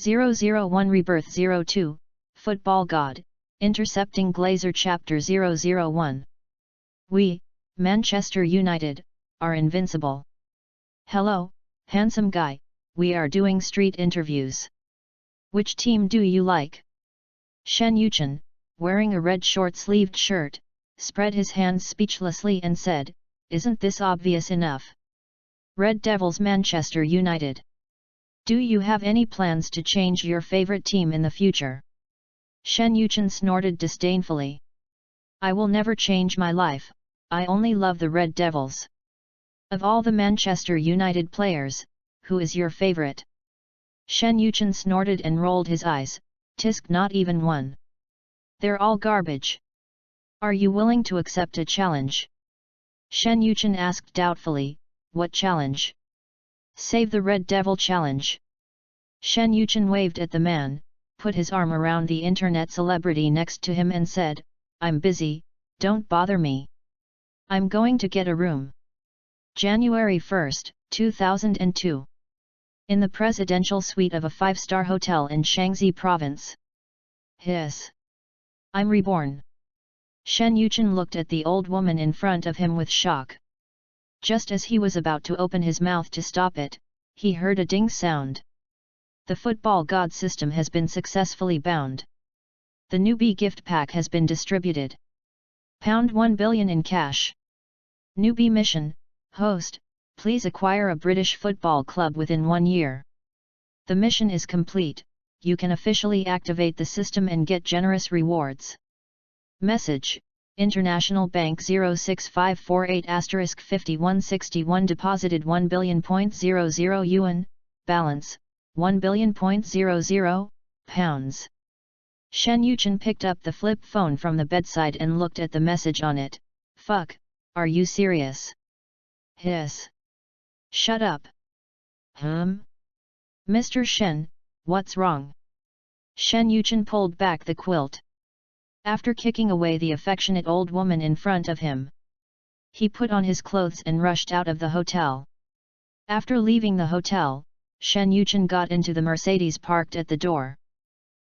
001 Rebirth 02, Football God, Intercepting Glazer Chapter 001. We, Manchester United, are invincible. Hello, handsome guy, we are doing street interviews. Which team do you like? Shen Yuchen, wearing a red short-sleeved shirt, spread his hands speechlessly and said, "Isn't this obvious enough? Red Devils Manchester United. Do you have any plans to change your favorite team in the future?" Shen Yuchen snorted disdainfully. "I will never change my life, I only love the Red Devils. Of all the Manchester United players, who is your favorite?" Shen Yuchen snorted and rolled his eyes, "Tisk, not even one. They're all garbage. Are you willing to accept a challenge?" Shen Yuchen asked doubtfully, "What challenge?" "Save the Red Devil challenge." Shen Yuchen waved at the man, put his arm around the internet celebrity next to him and said, "I'm busy, don't bother me. I'm going to get a room." January 1, 2002. In the presidential suite of a 5-star hotel in Shaanxi province. Hiss. "I'm reborn." Shen Yuchen looked at the old woman in front of him with shock. Just as he was about to open his mouth to stop it, he heard a ding sound. The Football God system has been successfully bound. The newbie gift pack has been distributed. £1 billion in cash. Newbie mission, host, please acquire a British football club within 1 year. The mission is complete, you can officially activate the system and get generous rewards. Message, International Bank 06548*5161 deposited 1 billion.00 yuan, balance, 1 billion.00 pounds. Shen Yuchen picked up the flip phone from the bedside and looked at the message on it. "Fuck, are you serious?" Hiss. "Shut up." Mr. Shen, what's wrong?" Shen Yuchen pulled back the quilt. After kicking away the affectionate old woman in front of him, he put on his clothes and rushed out of the hotel. After leaving the hotel, Shen Yuchen got into the Mercedes parked at the door.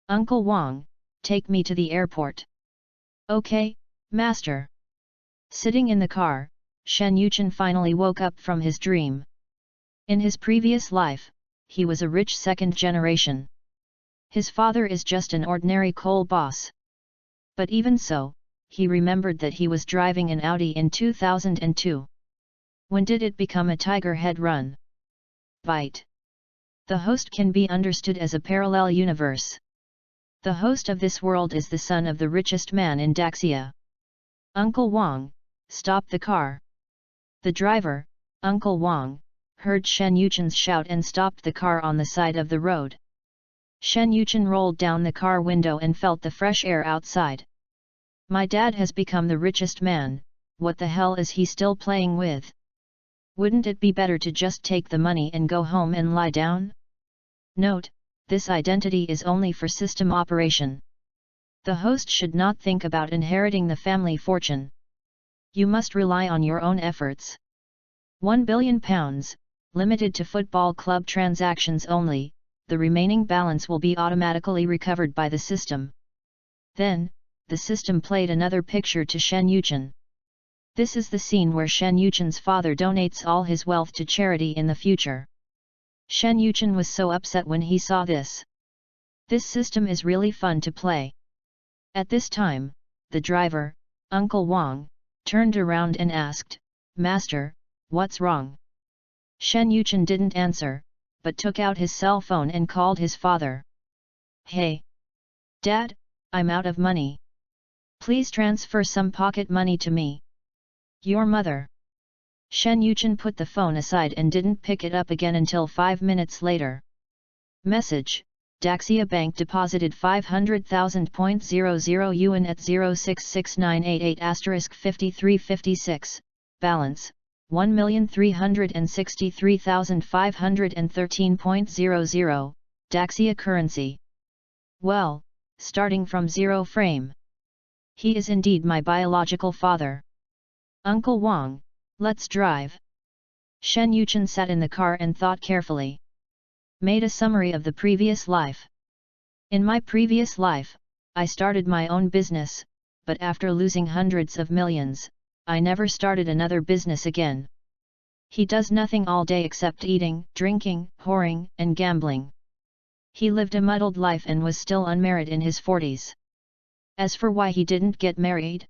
"Uncle Wang, take me to the airport." "Okay, master." Sitting in the car, Shen Yuchen finally woke up from his dream. In his previous life, he was a rich second generation. His father is just an ordinary coal boss. But even so, he remembered that he was driving an Audi in 2002. When did it become a Tiger Head run? Byte. The host can be understood as a parallel universe. The host of this world is the son of the richest man in Daxia. "Uncle Wang, stop the car." The driver, Uncle Wang, heard Shen Yuchen's shout and stopped the car on the side of the road. Shen Yuchen rolled down the car window and felt the fresh air outside. "My dad has become the richest man, what the hell is he still playing with? Wouldn't it be better to just take the money and go home and lie down?" Note, this identity is only for system operation. The host should not think about inheriting the family fortune. You must rely on your own efforts. £1 billion, limited to football club transactions only, the remaining balance will be automatically recovered by the system. Then, the system played another picture to Shen Yuchen. This is the scene where Shen Yuchen's father donates all his wealth to charity in the future. Shen Yuchen was so upset when he saw this. This system is really fun to play. At this time, the driver, Uncle Wang, turned around and asked, "Master, what's wrong?" Shen Yuchen didn't answer, but took out his cell phone and called his father. "Hey! Dad, I'm out of money. Please transfer some pocket money to me." "Your mother." Shen Yuchen put the phone aside and didn't pick it up again until 5 minutes later. Message, Daxia Bank deposited 500,000.00 yuan at 0669888*5356, balance, 1,363,513.00, Daxia currency. Well, starting from 0 frame. He is indeed my biological father. "Uncle Wang, let's drive." Shen Yuchen sat in the car and thought carefully. Made a summary of the previous life. In my previous life, I started my own business, but after losing hundreds of millions, I never started another business again. He does nothing all day except eating, drinking, whoring, and gambling. He lived a muddled life and was still unmarried in his 40s. As for why he didn't get married,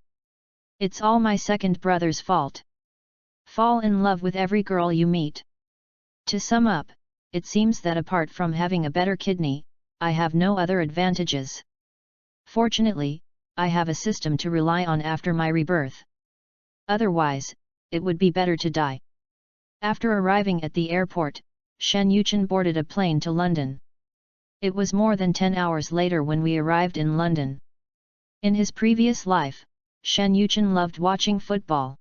it's all my second brother's fault. Fall in love with every girl you meet. To sum up, it seems that apart from having a better kidney, I have no other advantages. Fortunately, I have a system to rely on after my rebirth. Otherwise, it would be better to die. After arriving at the airport, Shen Yuchen boarded a plane to London. It was more than 10 hours later when we arrived in London. In his previous life, Shen Yuchen loved watching football.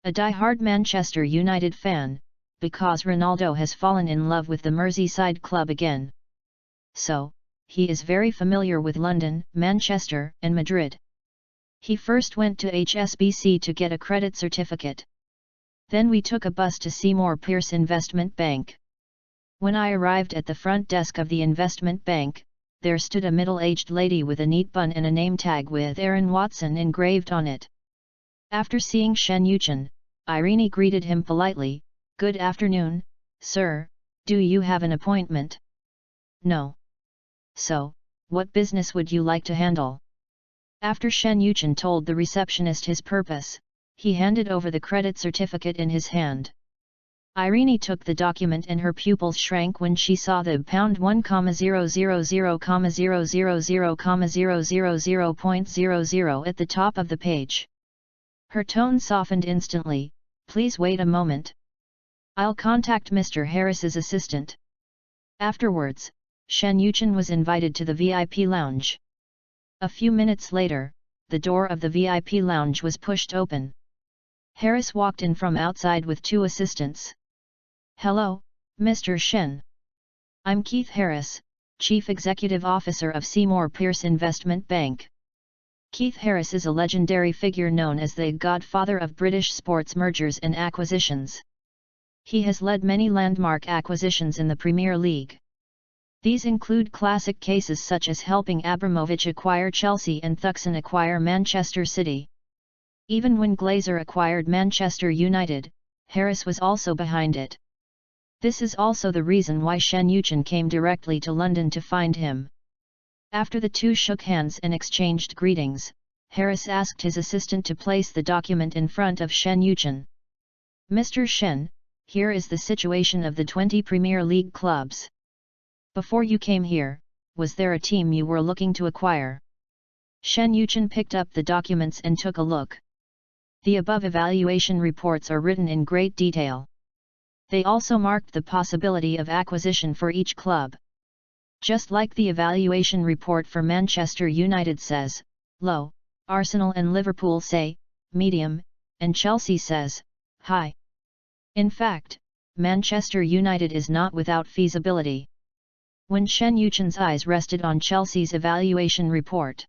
A die-hard Manchester United fan, because Ronaldo has fallen in love with the Merseyside club again. So, he is very familiar with London, Manchester, and Madrid. He first went to HSBC to get a credit certificate. Then we took a bus to Seymour Pierce Investment Bank. When I arrived at the front desk of the investment bank, there stood a middle-aged lady with a neat bun and a name tag with Aaron Watson engraved on it. After seeing Shen Yuchen, Irene greeted him politely, "Good afternoon, sir, do you have an appointment?" "No." "So, what business would you like to handle?" After Shen Yuchen told the receptionist his purpose, he handed over the credit certificate in his hand. Irene took the document and her pupils shrank when she saw the £1,000,000,000.000000 at the top of the page. Her tone softened instantly. "Please wait a moment. I'll contact Mr. Harris's assistant." Afterwards, Shen Yuchen was invited to the VIP lounge. A few minutes later, the door of the VIP lounge was pushed open. Harris walked in from outside with 2 assistants. "Hello, Mr. Shen. I'm Keith Harris, Chief Executive Officer of Seymour Pierce Investment Bank." Keith Harris is a legendary figure known as the godfather of British sports mergers and acquisitions. He has led many landmark acquisitions in the Premier League. These include classic cases such as helping Abramovich acquire Chelsea and Thuxon acquire Manchester City. Even when Glazer acquired Manchester United, Harris was also behind it. This is also the reason why Shen Yuchen came directly to London to find him. After the two shook hands and exchanged greetings, Harris asked his assistant to place the document in front of Shen Yuchen. "Mr. Shen, here is the situation of the 20 Premier League clubs. Before you came here, was there a team you were looking to acquire?" Shen Yuchen picked up the documents and took a look. The above evaluation reports are written in great detail. They also marked the possibility of acquisition for each club. Just like the evaluation report for Manchester United says, low, Arsenal and Liverpool say, medium, and Chelsea says, high. In fact, Manchester United is not without feasibility. When Shen Yuchen's eyes rested on Chelsea's evaluation report,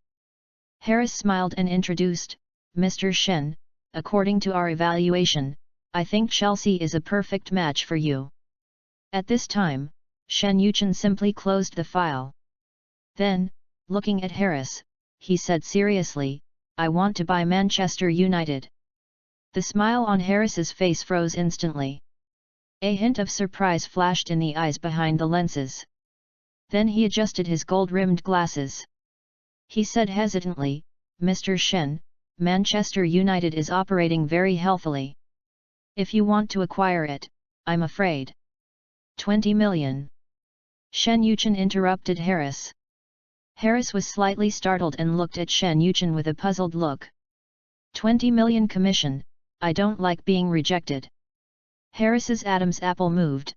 Harris smiled and introduced, "Mr. Shen, according to our evaluation, I think Chelsea is a perfect match for you." At this time, Shen Yuchen simply closed the file. Then, looking at Harris, he said seriously, "I want to buy Manchester United." The smile on Harris's face froze instantly. A hint of surprise flashed in the eyes behind the lenses. Then he adjusted his gold-rimmed glasses. He said hesitantly, "Mr. Shen, Manchester United is operating very healthily. If you want to acquire it, I'm afraid." 20 million. Shen Yuchen interrupted Harris. Harris was slightly startled and looked at Shen Yuchen with a puzzled look. 20 million commission, I don't like being rejected. Harris's Adam's apple moved.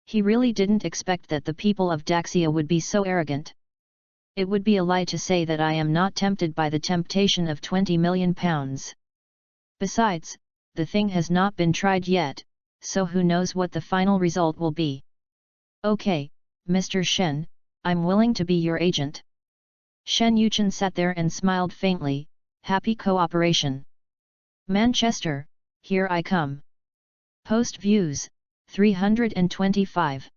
He really didn't expect that the people of Daxia would be so arrogant. It would be a lie to say that I am not tempted by the temptation of 20 million pounds. Besides, the thing has not been tried yet, so who knows what the final result will be. Okay, Mr. Shen, I'm willing to be your agent. Shen Yuchen sat there and smiled faintly, happy cooperation. Manchester, here I come. Post views, 325.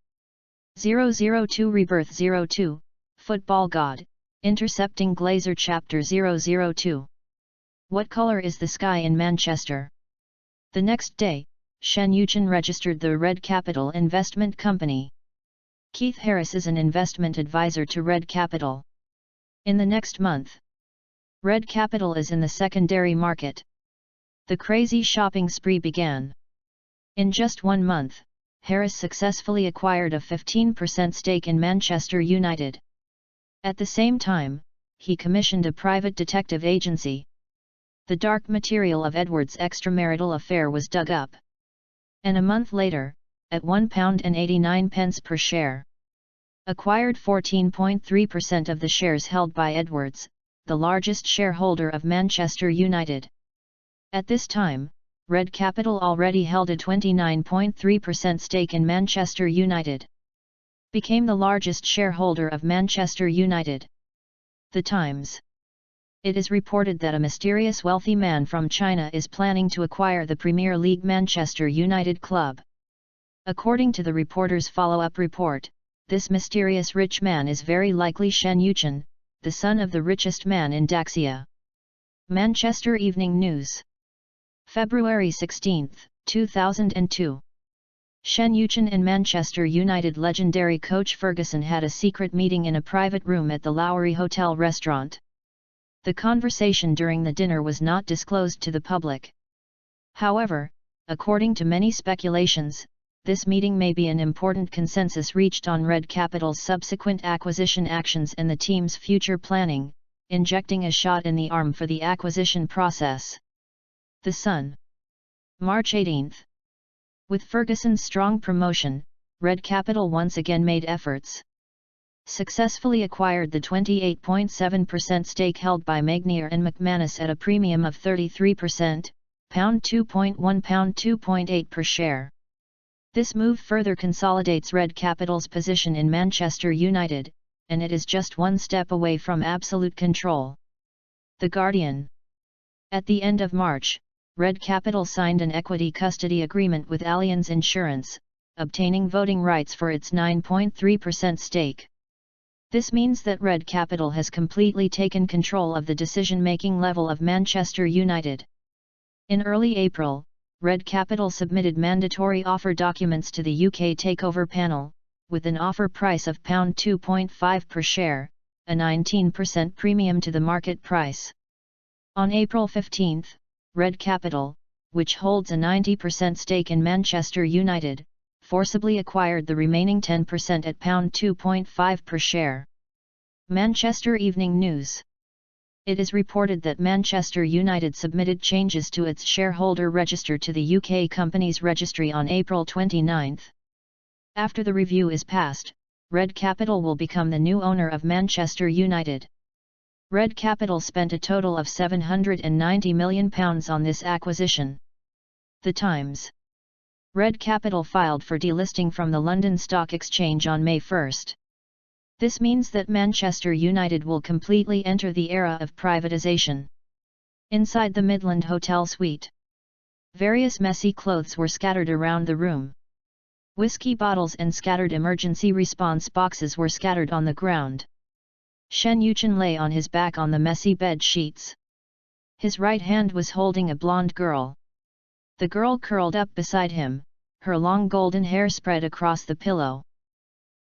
002 Rebirth 02, Football God, Intercepting Glazer Chapter 002. What color is the sky in Manchester? The next day, Shen Yuchen registered the Red Capital Investment Company. Keith Harris is an investment advisor to Red Capital. In the next month, Red Capital is in the secondary market. The crazy shopping spree began. In just 1 month, Harris successfully acquired a 15% stake in Manchester United. At the same time, he commissioned a private detective agency. The dark material of Edward's extramarital affair was dug up. And a month later, at £1.89 per share, acquired 14.3% of the shares held by Edwards, the largest shareholder of Manchester United. At this time, Red Capital already held a 29.3% stake in Manchester United. Became the largest shareholder of Manchester United. The Times. It is reported that a mysterious wealthy man from China is planning to acquire the Premier League Manchester United club. According to the reporter's follow-up report, this mysterious rich man is very likely Shen Yuchen, the son of the richest man in Daxia. Manchester Evening News. February 16, 2002. Shen Yuchen and Manchester United legendary coach Ferguson had a secret meeting in a private room at the Lowry Hotel restaurant. The conversation during the dinner was not disclosed to the public. However, according to many speculations, this meeting may be an important consensus reached on Red Capital's subsequent acquisition actions and the team's future planning, injecting a shot in the arm for the acquisition process. The Sun. March 18. With Ferguson's strong promotion, Red Capital once again made efforts. Successfully acquired the 28.7% stake held by Magnier and McManus at a premium of 33%, £2.1 £2.8 per share. This move further consolidates Red Capital's position in Manchester United, and it is just one step away from absolute control. The Guardian. At the end of March, Red Capital signed an equity custody agreement with Allianz Insurance, obtaining voting rights for its 9.3% stake. This means that Red Capital has completely taken control of the decision-making level of Manchester United. In early April, Red Capital submitted mandatory offer documents to the UK Takeover Panel, with an offer price of £2.5 per share, a 19% premium to the market price. On April 15, Red Capital, which holds a 90% stake in Manchester United, forcibly acquired the remaining 10% at £2.5 per share. Manchester Evening News. It is reported that Manchester United submitted changes to its shareholder register to the UK Companies Registry on April 29. After the review is passed, Red Capital will become the new owner of Manchester United. Red Capital spent a total of £790 million on this acquisition. The Times. Red Capital filed for delisting from the London Stock Exchange on May 1. This means that Manchester United will completely enter the era of privatisation. Inside the Midland Hotel suite, various messy clothes were scattered around the room. Whiskey bottles and scattered emergency response boxes were scattered on the ground. Shen Yuchen lay on his back on the messy bed sheets. His right hand was holding a blonde girl. The girl curled up beside him, her long golden hair spread across the pillow.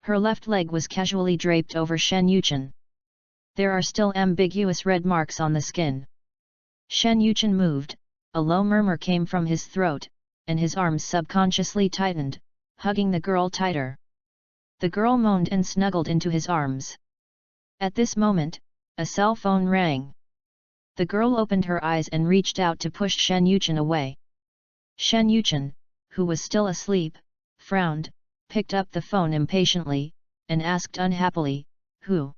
Her left leg was casually draped over Shen Yuchen. There are still ambiguous red marks on the skin. Shen Yuchen moved, a low murmur came from his throat, and his arms subconsciously tightened, hugging the girl tighter. The girl moaned and snuggled into his arms. At this moment, a cell phone rang. The girl opened her eyes and reached out to push Shen Yuchen away. Shen Yuchen, who was still asleep, frowned, picked up the phone impatiently, and asked unhappily, "Who?"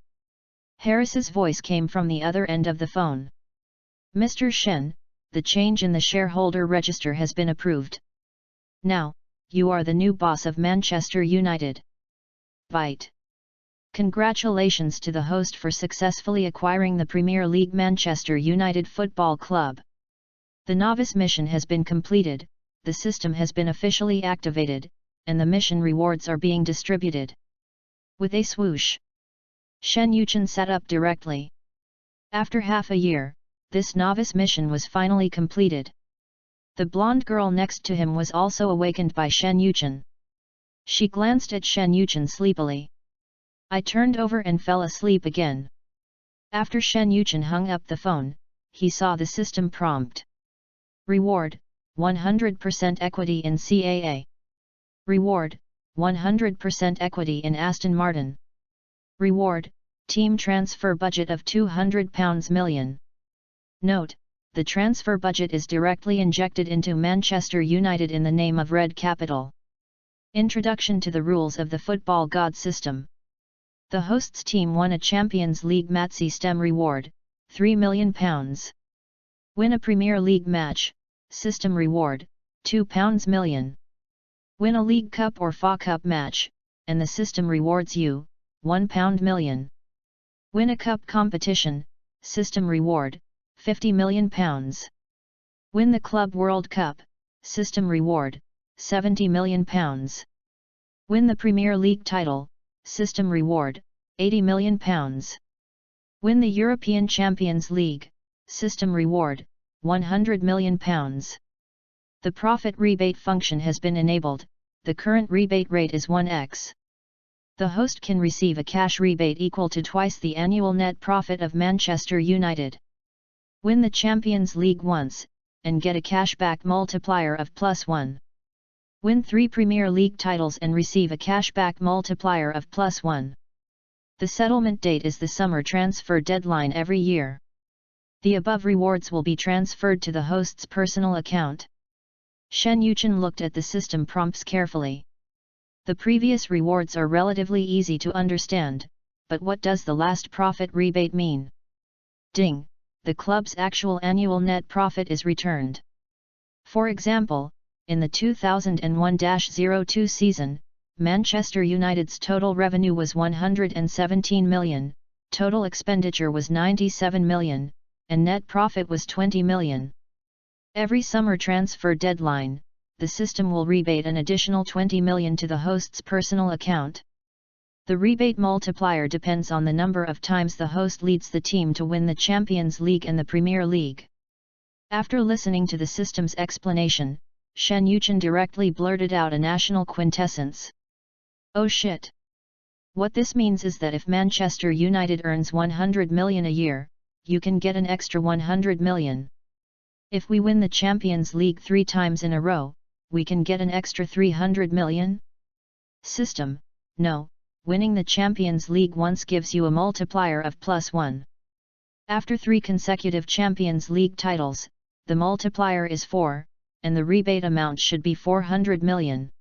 Harris's voice came from the other end of the phone. "Mr. Shen, the change in the shareholder register has been approved. Now, you are the new boss of Manchester United." Bite. Congratulations to the host for successfully acquiring the Premier League Manchester United Football Club. The novice mission has been completed, the system has been officially activated, and the mission rewards are being distributed. With a swoosh, Shen Yuchen sat up directly. After half a year, this novice mission was finally completed. The blonde girl next to him was also awakened by Shen Yuchen. She glanced at Shen Yuchen sleepily. I turned over and fell asleep again. After Shen Yuchen hung up the phone, he saw the system prompt. Reward, 100% equity in CAA. Reward, 100% equity in Aston Martin. Reward, team transfer budget of £200 million. Note, the transfer budget is directly injected into Manchester United in the name of Red Capital. Introduction to the rules of the Football God system. The hosts team won a Champions League match system reward, £3 million. Win a Premier League match, system reward, £2 million. Win a League Cup or FA Cup match, and the system rewards you, £1 million. Win a cup competition, system reward, £50 million. Win the Club World Cup, system reward, £70 million. Win the Premier League title, system reward, £80 million. Win the European Champions League, system reward, £100 million. The profit rebate function has been enabled, the current rebate rate is 1x. The host can receive a cash rebate equal to twice the annual net profit of Manchester United. Win the Champions League once, and get a cashback multiplier of +1. Win 3 Premier League titles and receive a cashback multiplier of +1. The settlement date is the summer transfer deadline every year. The above rewards will be transferred to the host's personal account. Shen Yuchen looked at the system prompts carefully. The previous rewards are relatively easy to understand, but what does the last profit rebate mean? Ding! The club's actual annual net profit is returned. For example, in the 2001-02 season, Manchester United's total revenue was £117 million, total expenditure was £97 million, and net profit was £20 million. Every summer transfer deadline, the system will rebate an additional £20 million to the host's personal account. The rebate multiplier depends on the number of times the host leads the team to win the Champions League and the Premier League. After listening to the system's explanation, Shen Yuchen directly blurted out a national quintessence. Oh shit! What this means is that if Manchester United earns £100 million a year, you can get an extra £100 million. If we win the Champions League 3 times in a row, we can get an extra £300 million? System, no. Winning the Champions League once gives you a multiplier of +1. After 3 consecutive Champions League titles, the multiplier is 4, and the rebate amount should be £400 million.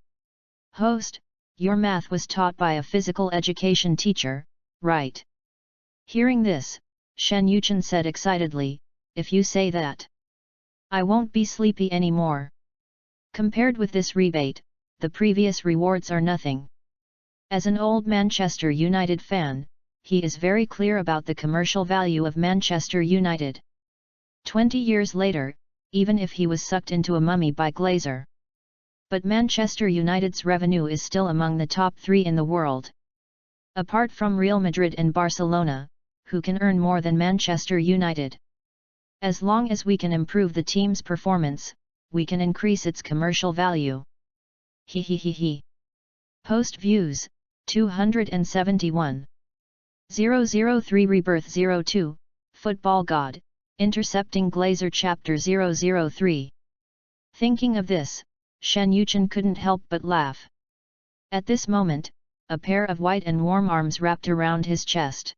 Host, your math was taught by a physical education teacher, right? Hearing this, Shen Yuchen said excitedly, if you say that, I won't be sleepy anymore. Compared with this rebate, the previous rewards are nothing. As an old Manchester United fan, he is very clear about the commercial value of Manchester United. 20 years later, even if he was sucked into a mummy by Glazer. But Manchester United's revenue is still among the top 3 in the world. Apart from Real Madrid and Barcelona, who can earn more than Manchester United? As long as we can improve the team's performance, we can increase its commercial value. He he he he. Post views, 271. 003 Rebirth 02, Football God, Intercepting Glazer Chapter 003. Thinking of this, Shen Yuchen couldn't help but laugh. At this moment, a pair of white and warm arms wrapped around his chest.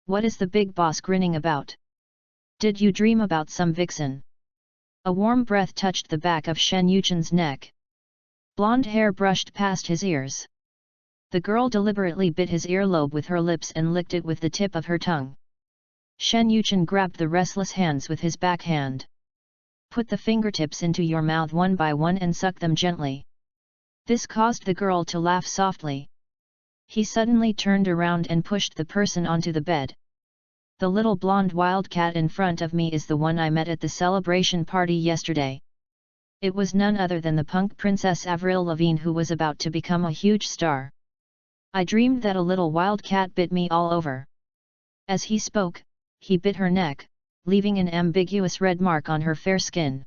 What is the big boss grinning about? Did you dream about some vixen? A warm breath touched the back of Shen Yuchen's neck. Blonde hair brushed past his ears. The girl deliberately bit his earlobe with her lips and licked it with the tip of her tongue. Shen Yuchen grabbed the restless hands with his backhand. Put the fingertips into your mouth one by one and suck them gently. This caused the girl to laugh softly. He suddenly turned around and pushed the person onto the bed. The little blonde wildcat in front of me is the one I met at the celebration party yesterday. It was none other than the punk princess Avril Lavigne, who was about to become a huge star. I dreamed that a little wild cat bit me all over. As he spoke, he bit her neck, leaving an ambiguous red mark on her fair skin.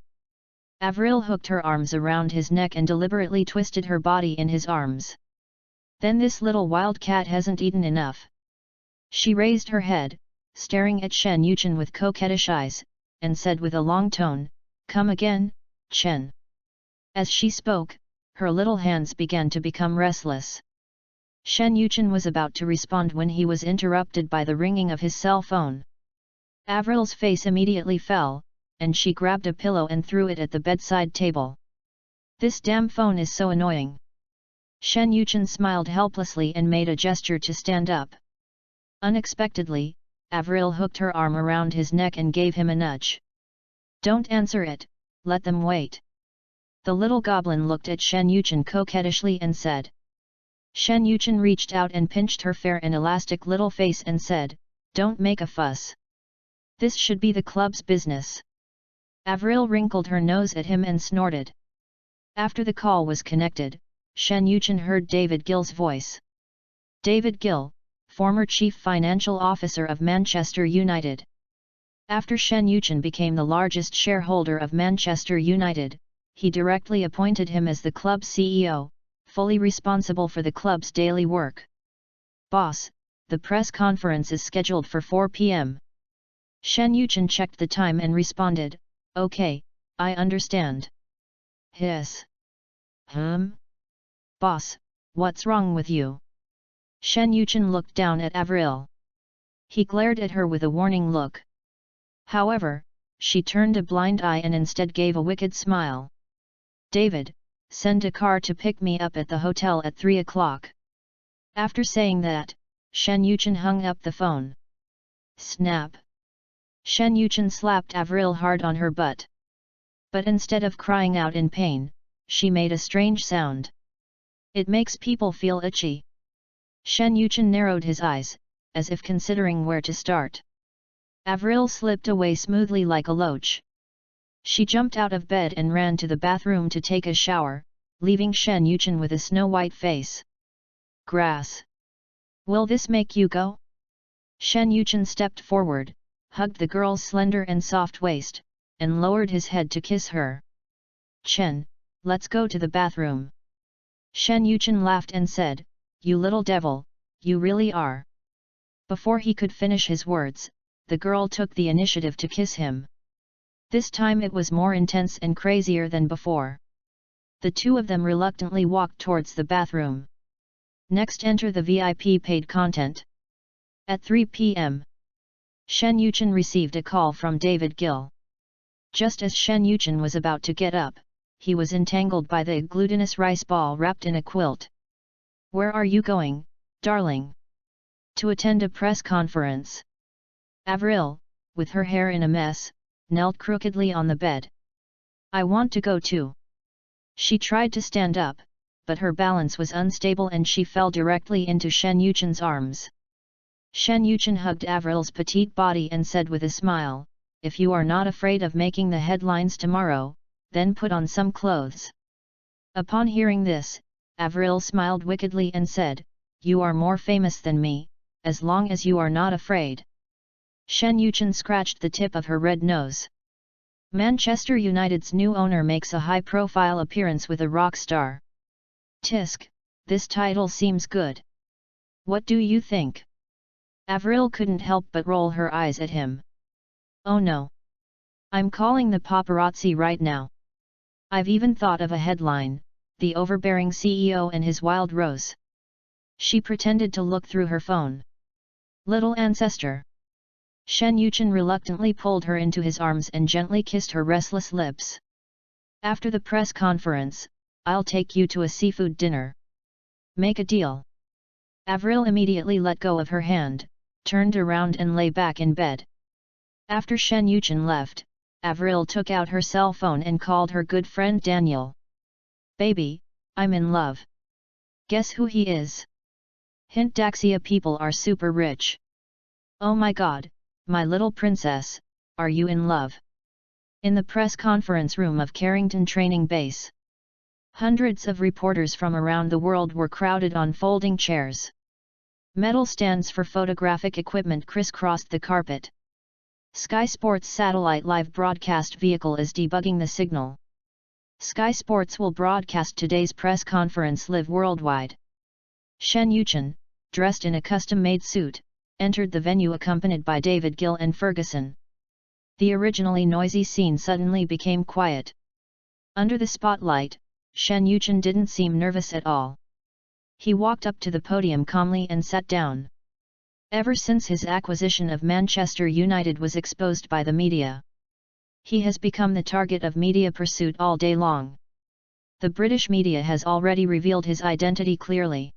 Avril hooked her arms around his neck and deliberately twisted her body in his arms. Then this little wild cat hasn't eaten enough. She raised her head, staring at Shen Yuchen with coquettish eyes, and said with a long tone, "Come again, Chen." As she spoke, her little hands began to become restless. Shen Yuchen was about to respond when he was interrupted by the ringing of his cell phone. Avril's face immediately fell, and she grabbed a pillow and threw it at the bedside table. "This damn phone is so annoying." Shen Yuchen smiled helplessly and made a gesture to stand up. Unexpectedly, Avril hooked her arm around his neck and gave him a nudge. "Don't answer it, let them wait." The little goblin looked at Shen Yuchen coquettishly and said. Shen Yuchen reached out and pinched her fair and elastic little face and said, "Don't make a fuss. This should be the club's business." Avril wrinkled her nose at him and snorted. After the call was connected, Shen Yuchen heard David Gill's voice. David Gill, former Chief Financial Officer of Manchester United. After Shen Yuchen became the largest shareholder of Manchester United, he directly appointed him as the club's CEO, fully responsible for the club's daily work. "Boss, the press conference is scheduled for 4 p.m. Shen Yuchen checked the time and responded, "Okay, I understand." "Hiss. Boss, what's wrong with you?" Shen Yuchen looked down at Avril. He glared at her with a warning look. However, she turned a blind eye and instead gave a wicked smile. "David, send a car to pick me up at the hotel at 3 o'clock. After saying that, Shen Yuchen hung up the phone. Snap! Shen Yuchen slapped Avril hard on her butt. But instead of crying out in pain, she made a strange sound. "It makes people feel itchy." Shen Yuchen narrowed his eyes, as if considering where to start. Avril slipped away smoothly like a loach. She jumped out of bed and ran to the bathroom to take a shower, leaving Shen Yuchen with a snow-white face. "Grass. Will this make you go?" Shen Yuchen stepped forward, hugged the girl's slender and soft waist, and lowered his head to kiss her. "Chen, let's go to the bathroom." Shen Yuchen laughed and said, "You little devil, you really are." Before he could finish his words, the girl took the initiative to kiss him. This time it was more intense and crazier than before. The two of them reluctantly walked towards the bathroom. Next, enter the VIP paid content. At 3 p.m. Shen Yuchen received a call from David Gill. Just as Shen Yuchen was about to get up, he was entangled by the glutinous rice ball wrapped in a quilt. "Where are you going, darling?" "To attend a press conference." Avril, with her hair in a mess, knelt crookedly on the bed. "I want to go too." She tried to stand up, but her balance was unstable and she fell directly into Shen Yuchen's arms. Shen Yuchen hugged Avril's petite body and said with a smile, "If you are not afraid of making the headlines tomorrow, then put on some clothes." Upon hearing this, Avril smiled wickedly and said, "You are more famous than me, as long as you are not afraid." Shen Yuchen scratched the tip of her red nose. Manchester United's new owner makes a high-profile appearance with a rock star. Tisk, this title seems good. What do you think? Avril couldn't help but roll her eyes at him. "Oh no. I'm calling the paparazzi right now. I've even thought of a headline, 'The Overbearing CEO and His Wild Rose.'" She pretended to look through her phone. "Little ancestor." Shen Yuchen reluctantly pulled her into his arms and gently kissed her restless lips. "After the press conference, I'll take you to a seafood dinner. Make a deal." Avril immediately let go of her hand, turned around and lay back in bed. After Shen Yuchen left, Avril took out her cell phone and called her good friend Daniel. "Baby, I'm in love. Guess who he is?" "Hint Daxia people are super rich." "Oh my god, my little princess, are you in love?" In the press conference room of Carrington Training Base. Hundreds of reporters from around the world were crowded on folding chairs. Metal stands for photographic equipment crisscrossed the carpet. Sky Sports' satellite live broadcast vehicle is debugging the signal. Sky Sports will broadcast today's press conference live worldwide. Shen Yuchen, dressed in a custom-made suit, entered the venue accompanied by David Gill and Ferguson. The originally noisy scene suddenly became quiet. Under the spotlight, Shen Yuchen didn't seem nervous at all. He walked up to the podium calmly and sat down. Ever since his acquisition of Manchester United was exposed by the media, he has become the target of media pursuit all day long. The British media has already revealed his identity clearly.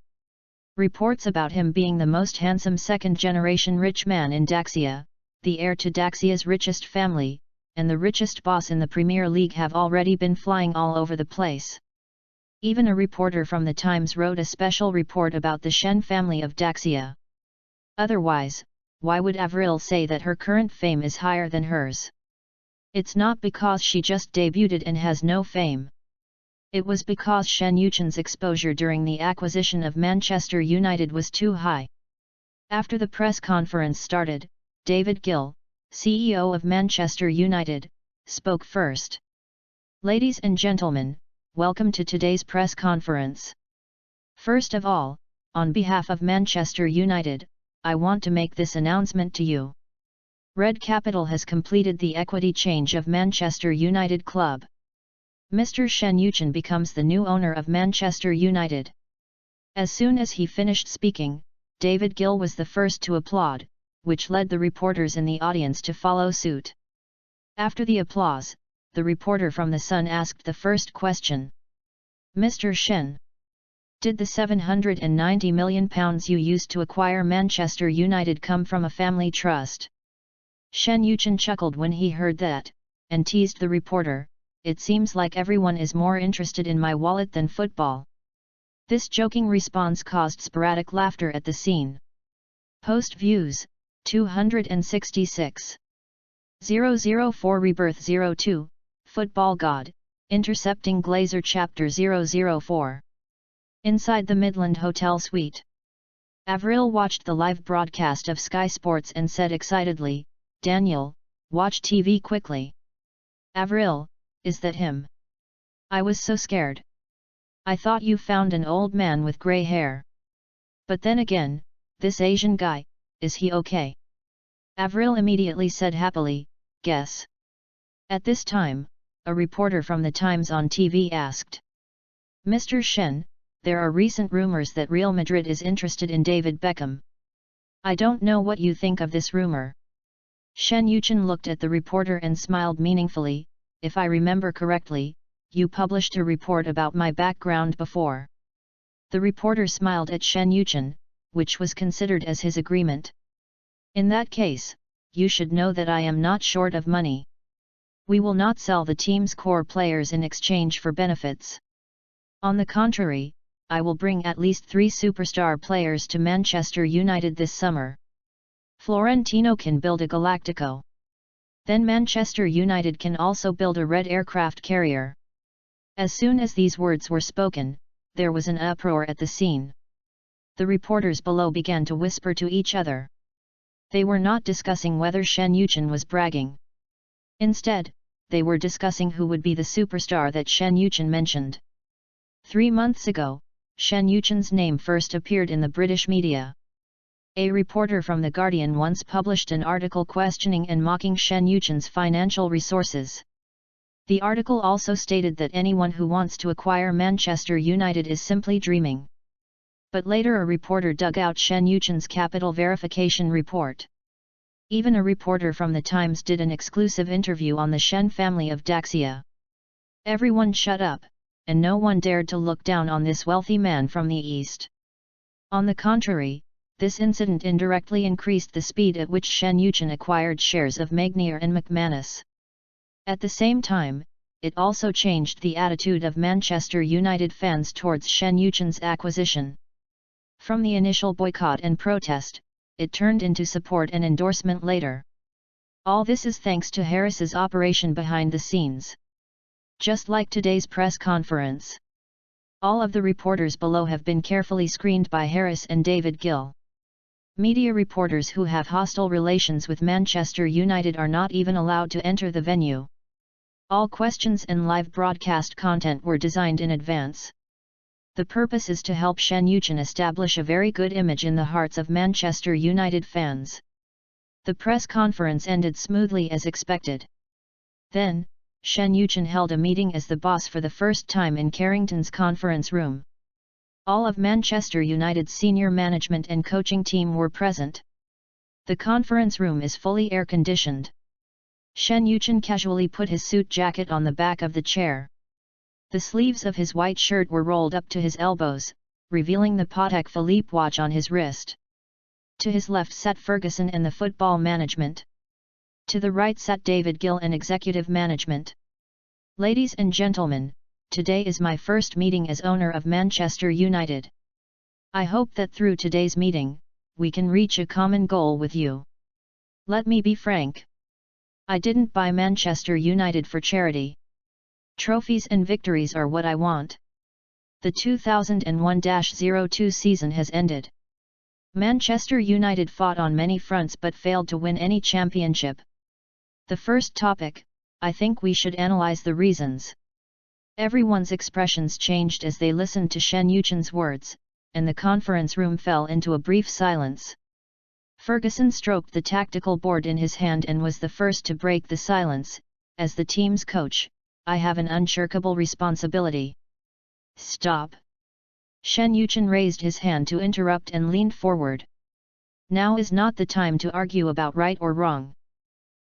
Reports about him being the most handsome second-generation rich man in Daxia, the heir to Daxia's richest family, and the richest boss in the Premier League have already been flying all over the place. Even a reporter from The Times wrote a special report about the Shen family of Daxia. Otherwise, why would Avril say that her current fame is higher than hers? It's not because she just debuted and has no fame. It was because Shen Yuchen's exposure during the acquisition of Manchester United was too high. After the press conference started, David Gill, CEO of Manchester United, spoke first. Ladies and gentlemen, welcome to today's press conference. First of all, on behalf of Manchester United, I want to make this announcement to you. Red Capital has completed the equity change of Manchester United Club. Mr. Shen Yuchen becomes the new owner of Manchester United. As soon as he finished speaking, David Gill was the first to applaud, which led the reporters in the audience to follow suit. After the applause, the reporter from The Sun asked the first question. Mr. Shen, did the £790 million you used to acquire Manchester United come from a family trust? Shen Yuchen chuckled when he heard that, and teased the reporter, it seems like everyone is more interested in my wallet than football. This joking response caused sporadic laughter at the scene. Post views, 266. 004 Rebirth 02, Football God, Intercepting Glazer Chapter 004. Inside the Midland Hotel suite, Avril watched the live broadcast of Sky Sports and said excitedly, Daniel, watch TV quickly. Avril, is that him? I was so scared. I thought you found an old man with grey hair. But then again, this Asian guy, is he okay? Avril immediately said happily, guess. At this time, a reporter from The Times on TV asked. Mr. Shen, there are recent rumors that Real Madrid is interested in David Beckham. I don't know what you think of this rumor. Shen Yuchen looked at the reporter and smiled meaningfully. If I remember correctly, you published a report about my background before. The reporter smiled at Shen Yuchen, which was considered as his agreement. In that case, you should know that I am not short of money. We will not sell the team's core players in exchange for benefits. On the contrary, I will bring at least 3 superstar players to Manchester United this summer. Florentino can build a Galactico. Then Manchester United can also build a red aircraft carrier. As soon as these words were spoken, there was an uproar at the scene. The reporters below began to whisper to each other. They were not discussing whether Shen Yuchen was bragging. Instead, they were discussing who would be the superstar that Shen Yuchen mentioned. 3 months ago, Shen Yuchen's name first appeared in the British media. A reporter from The Guardian once published an article questioning and mocking Shen Yuchen's financial resources. The article also stated that anyone who wants to acquire Manchester United is simply dreaming. But later a reporter dug out Shen Yuchen's capital verification report. Even a reporter from The Times did an exclusive interview on the Shen family of Daxia. Everyone shut up, and no one dared to look down on this wealthy man from the East. On the contrary, this incident indirectly increased the speed at which Shen Yuchen acquired shares of Magnier and McManus. At the same time, it also changed the attitude of Manchester United fans towards Shen Yuchen's acquisition. From the initial boycott and protest, it turned into support and endorsement later. All this is thanks to Harris's operation behind the scenes. Just like today's press conference. All of the reporters below have been carefully screened by Harris and David Gill. Media reporters who have hostile relations with Manchester United are not even allowed to enter the venue. All questions and live broadcast content were designed in advance. The purpose is to help Shen Yuchen establish a very good image in the hearts of Manchester United fans. The press conference ended smoothly as expected. Then, Shen Yuchen held a meeting as the boss for the first time in Carrington's conference room. All of Manchester United's senior management and coaching team were present. The conference room is fully air-conditioned. Shen Yuchen casually put his suit jacket on the back of the chair. The sleeves of his white shirt were rolled up to his elbows, revealing the Patek Philippe watch on his wrist. To his left sat Ferguson and the football management. To the right sat David Gill and executive management. Ladies and gentlemen, today is my first meeting as owner of Manchester United. I hope that through today's meeting, we can reach a common goal with you. Let me be frank. I didn't buy Manchester United for charity. Trophies and victories are what I want. The 2001-02 season has ended. Manchester United fought on many fronts but failed to win any championship. The first topic, I think we should analyze the reasons. Everyone's expressions changed as they listened to Shen Yuchen's words, and the conference room fell into a brief silence. Ferguson stroked the tactical board in his hand and was the first to break the silence. As the team's coach, I have an unshirkable responsibility. Stop! Shen Yuchen raised his hand to interrupt and leaned forward. Now is not the time to argue about right or wrong.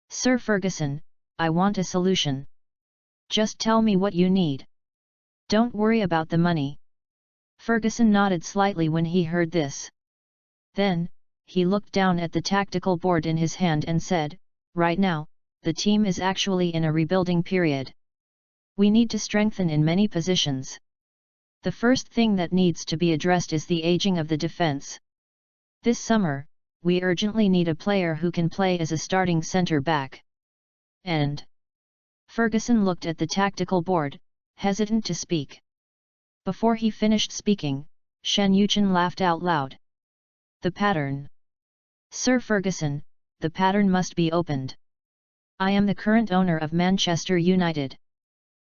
Sir Ferguson, I want a solution. Just tell me what you need. Don't worry about the money. Ferguson nodded slightly when he heard this. Then, he looked down at the tactical board in his hand and said, right now, the team is actually in a rebuilding period. We need to strengthen in many positions. The first thing that needs to be addressed is the aging of the defense. This summer, we urgently need a player who can play as a starting centre-back. And Ferguson looked at the tactical board, hesitant to speak. Before he finished speaking, Shen Yuchen laughed out loud. The pattern. Sir Ferguson, the pattern must be opened. I am the current owner of Manchester United.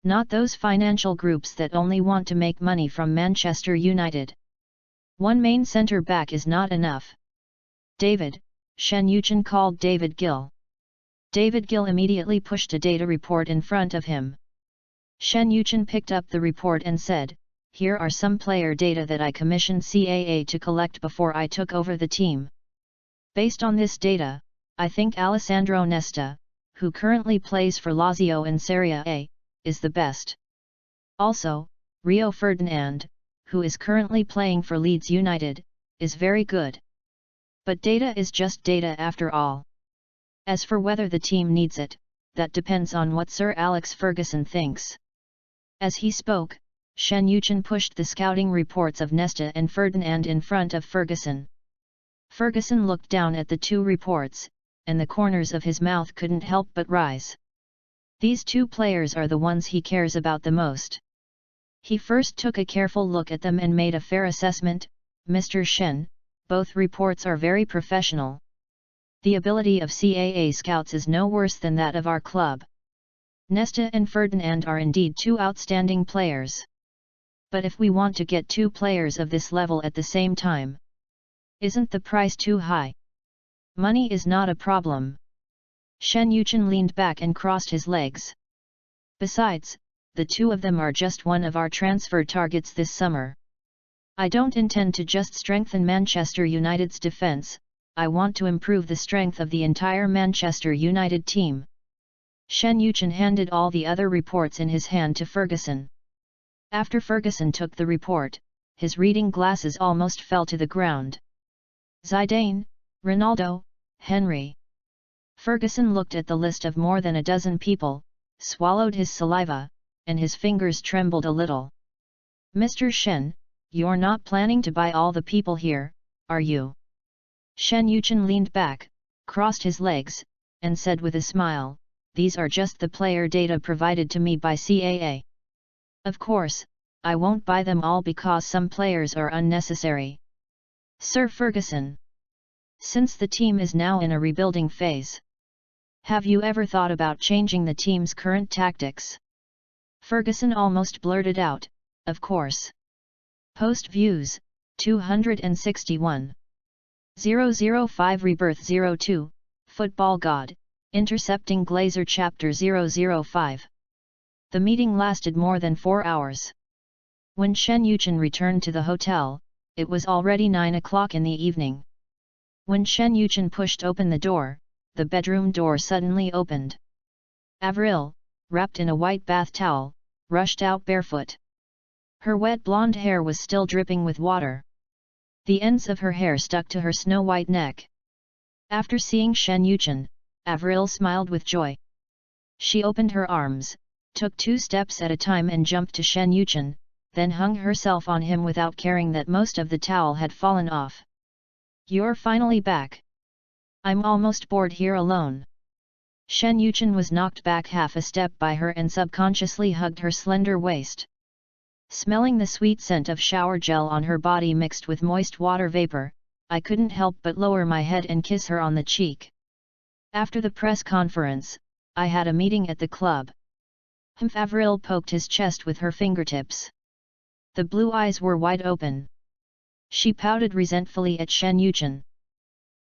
Not those financial groups that only want to make money from Manchester United. One main centre-back is not enough. David, Shen Yuchen called David Gill. David Gill immediately pushed a data report in front of him. Shen Yuchen picked up the report and said, here are some player data that I commissioned CAA to collect before I took over the team. Based on this data, I think Alessandro Nesta, who currently plays for Lazio in Serie A, is the best. Also, Rio Ferdinand, who is currently playing for Leeds United, is very good. But data is just data after all. As for whether the team needs it, that depends on what Sir Alex Ferguson thinks. As he spoke, Shen Yuchen pushed the scouting reports of Nesta and Ferdinand in front of Ferguson. Ferguson looked down at the two reports, and the corners of his mouth couldn't help but rise. These two players are the ones he cares about the most. He first took a careful look at them and made a fair assessment. Mr. Shen, both reports are very professional. The ability of CAA scouts is no worse than that of our club. Nesta and Ferdinand are indeed two outstanding players. But if we want to get two players of this level at the same time, isn't the price too high? Money is not a problem. Shen Yuchen leaned back and crossed his legs. Besides, the two of them are just one of our transfer targets this summer. I don't intend to just strengthen Manchester United's defence, I want to improve the strength of the entire Manchester United team. Shen Yuchen handed all the other reports in his hand to Ferguson. After Ferguson took the report, his reading glasses almost fell to the ground. Zidane, Ronaldo, Henry. Ferguson looked at the list of more than a dozen people, swallowed his saliva, and his fingers trembled a little. Mr. Shen, you're not planning to buy all the people here, are you? Shen Yuchen leaned back, crossed his legs, and said with a smile, these are just the player data provided to me by CAA. Of course, I won't buy them all because some players are unnecessary. Sir Ferguson. Since the team is now in a rebuilding phase, have you ever thought about changing the team's current tactics? Ferguson almost blurted out, of course. Post views, 261. 005 Rebirth 02, Football God, Intercepting Glazer Chapter 005. The meeting lasted more than 4 hours. When Shen Yuchen returned to the hotel, it was already 9 o'clock in the evening. When Shen Yuchen pushed open the door, the bedroom door suddenly opened. Avril, wrapped in a white bath towel, rushed out barefoot. Her wet blonde hair was still dripping with water. The ends of her hair stuck to her snow-white neck. After seeing Shen Yuchen, Avril smiled with joy. She opened her arms, took 2 steps at a time and jumped to Shen Yuchen, then hung herself on him without caring that most of the towel had fallen off. You're finally back. I'm almost bored here alone. Shen Yuchen was knocked back half a step by her and subconsciously hugged her slender waist. Smelling the sweet scent of shower gel on her body mixed with moist water vapor, I couldn't help but lower my head and kiss her on the cheek. After the press conference, I had a meeting at the club. Avril poked his chest with her fingertips. The blue eyes were wide open. She pouted resentfully at Shen Yuchen.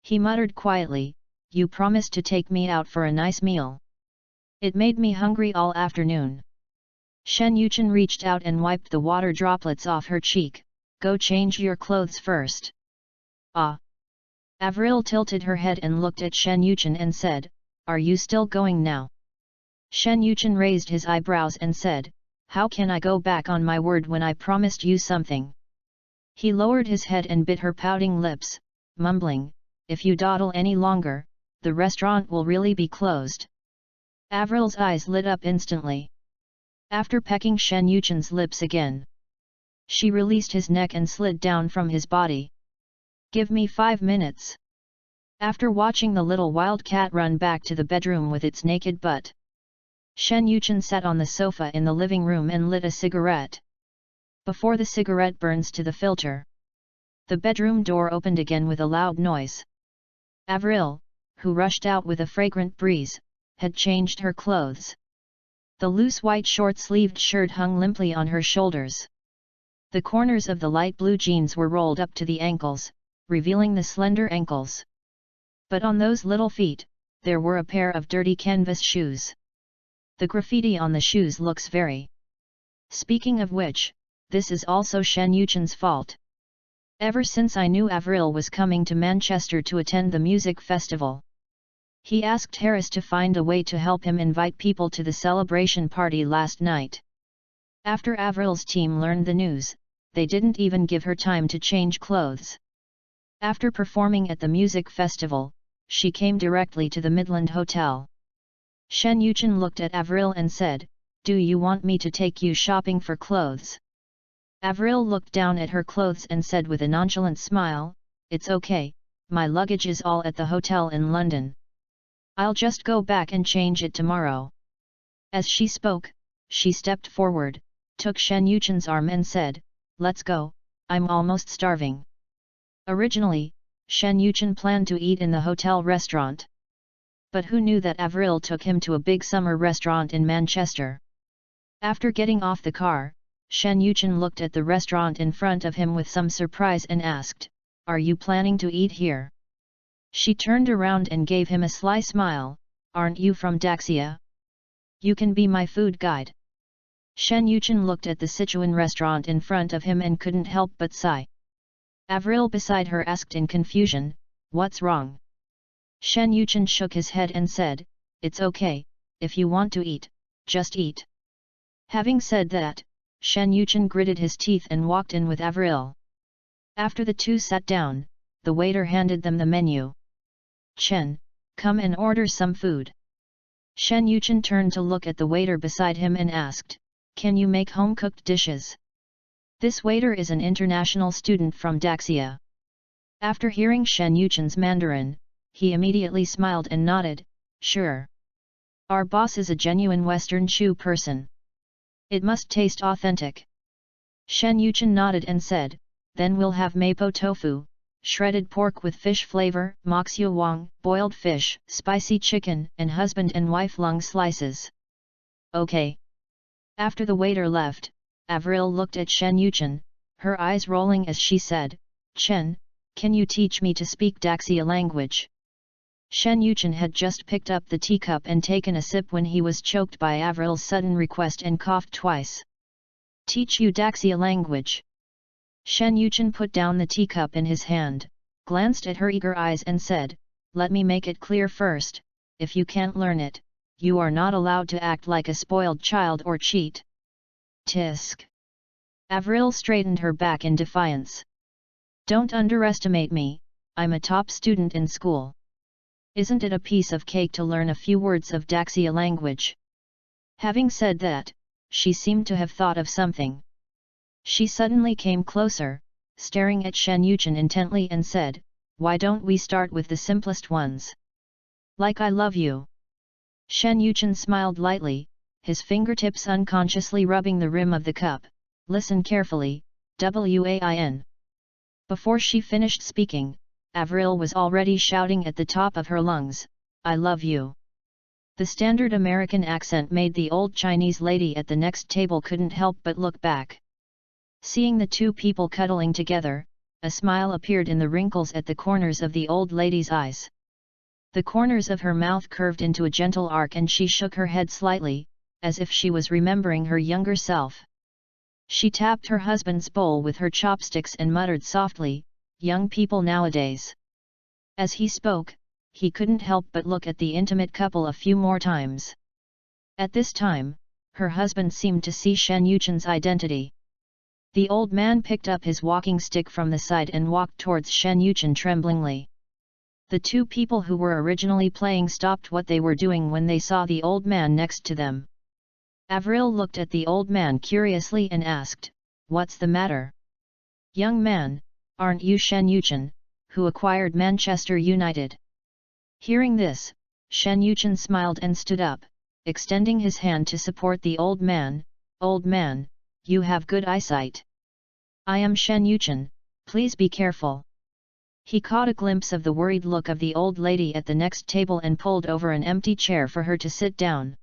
He muttered quietly, "You promised to take me out for a nice meal. It made me hungry all afternoon." Shen Yuchen reached out and wiped the water droplets off her cheek. "Go change your clothes first." "Ah." Avril tilted her head and looked at Shen Yuchen and said, "Are you still going now?" Shen Yuchen raised his eyebrows and said, "How can I go back on my word when I promised you something?" He lowered his head and bit her pouting lips, mumbling, "If you dawdle any longer, the restaurant will really be closed." Avril's eyes lit up instantly. After pecking Shen Yuchen's lips again, she released his neck and slid down from his body. "Give me 5 minutes." After watching the little wild cat run back to the bedroom with its naked butt, Shen Yuchen sat on the sofa in the living room and lit a cigarette. Before the cigarette burns to the filter, the bedroom door opened again with a loud noise. Avril, who rushed out with a fragrant breeze, had changed her clothes. The loose white short-sleeved shirt hung limply on her shoulders. The corners of the light blue jeans were rolled up to the ankles, revealing the slender ankles. But on those little feet, there were a pair of dirty canvas shoes. The graffiti on the shoes looks very. Speaking of which, this is also Shen Yuchen's fault. Ever since I knew Avril was coming to Manchester to attend the music festival, he asked Harris to find a way to help him invite people to the celebration party last night. After Avril's team learned the news, they didn't even give her time to change clothes. After performing at the music festival, she came directly to the Midland Hotel. Shen Yuchen looked at Avril and said, "Do you want me to take you shopping for clothes?" Avril looked down at her clothes and said with a nonchalant smile, "It's okay, my luggage is all at the hotel in London. I'll just go back and change it tomorrow." As she spoke, she stepped forward, took Shen Yuchen's arm and said, "Let's go, I'm almost starving." Originally, Shen Yuchen planned to eat in the hotel restaurant. But who knew that Avril took him to a big summer restaurant in Manchester? After getting off the car, Shen Yuchen looked at the restaurant in front of him with some surprise and asked, "Are you planning to eat here?" She turned around and gave him a sly smile, "Aren't you from Daxia? You can be my food guide." Shen Yuchen looked at the Sichuan restaurant in front of him and couldn't help but sigh. Avril beside her asked in confusion, "What's wrong?" Shen Yuchen shook his head and said, "It's okay, if you want to eat, just eat." Having said that, Shen Yuchen gritted his teeth and walked in with Avril. After the two sat down, the waiter handed them the menu. "Chen, come and order some food." Shen Yuchen turned to look at the waiter beside him and asked, "Can you make home-cooked dishes?" This waiter is an international student from Daxia. After hearing Shen Yuchen's Mandarin, he immediately smiled and nodded, "Sure. Our boss is a genuine Western shoe person. It must taste authentic." Shen Yuchen nodded and said, then we'll have mapo tofu, shredded pork with fish flavor, moxia wang, boiled fish, spicy chicken, and husband and wife lung slices. Okay. After the waiter left, Avril looked at Shen Yuchen, her eyes rolling as she said, Chen, can you teach me to speak Daxia language? Shen Yuchen had just picked up the teacup and taken a sip when he was choked by Avril's sudden request and coughed twice. Teach you Daxia language? Shen Yuchen put down the teacup in his hand, glanced at her eager eyes and said, let me make it clear first, if you can't learn it, you are not allowed to act like a spoiled child or cheat. Tisk. Avril straightened her back in defiance. Don't underestimate me, I'm a top student in school. Isn't it a piece of cake to learn a few words of Daxia language? Having said that, she seemed to have thought of something. She suddenly came closer, staring at Shen Yuchen intently and said, why don't we start with the simplest ones? Like I love you. Shen Yuchen smiled lightly, his fingertips unconsciously rubbing the rim of the cup. Listen carefully, Wain. Before she finished speaking, Avril was already shouting at the top of her lungs, I love you. The standard American accent made the old Chinese lady at the next table couldn't help but look back. Seeing the two people cuddling together, a smile appeared in the wrinkles at the corners of the old lady's eyes. The corners of her mouth curved into a gentle arc and she shook her head slightly, as if she was remembering her younger self. She tapped her husband's bowl with her chopsticks and muttered softly, young people nowadays. As he spoke, he couldn't help but look at the intimate couple a few more times. At this time, her husband seemed to see Shen Yuchen's identity. The old man picked up his walking stick from the side and walked towards Shen Yuchen tremblingly. The two people who were originally playing stopped what they were doing when they saw the old man next to them. Avril looked at the old man curiously and asked, what's the matter? Young man, aren't you Shen Yuchen, who acquired Manchester United? Hearing this, Shen Yuchen smiled and stood up, extending his hand to support the old man. Old man, you have good eyesight. I am Shen Yuchen, please be careful. He caught a glimpse of the worried look of the old lady at the next table and pulled over an empty chair for her to sit down.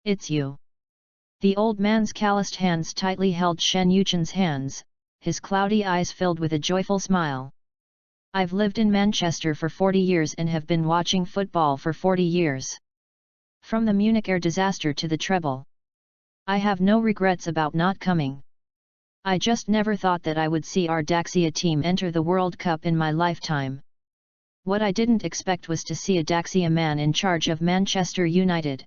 It's you. The old man's calloused hands tightly held Shen Yuchen's hands, his cloudy eyes filled with a joyful smile. I've lived in Manchester for 40 years and have been watching football for 40 years. From the Munich air disaster to the treble. I have no regrets about not coming. I just never thought that I would see our Daxia team enter the World Cup in my lifetime. What I didn't expect was to see a Daxia man in charge of Manchester United.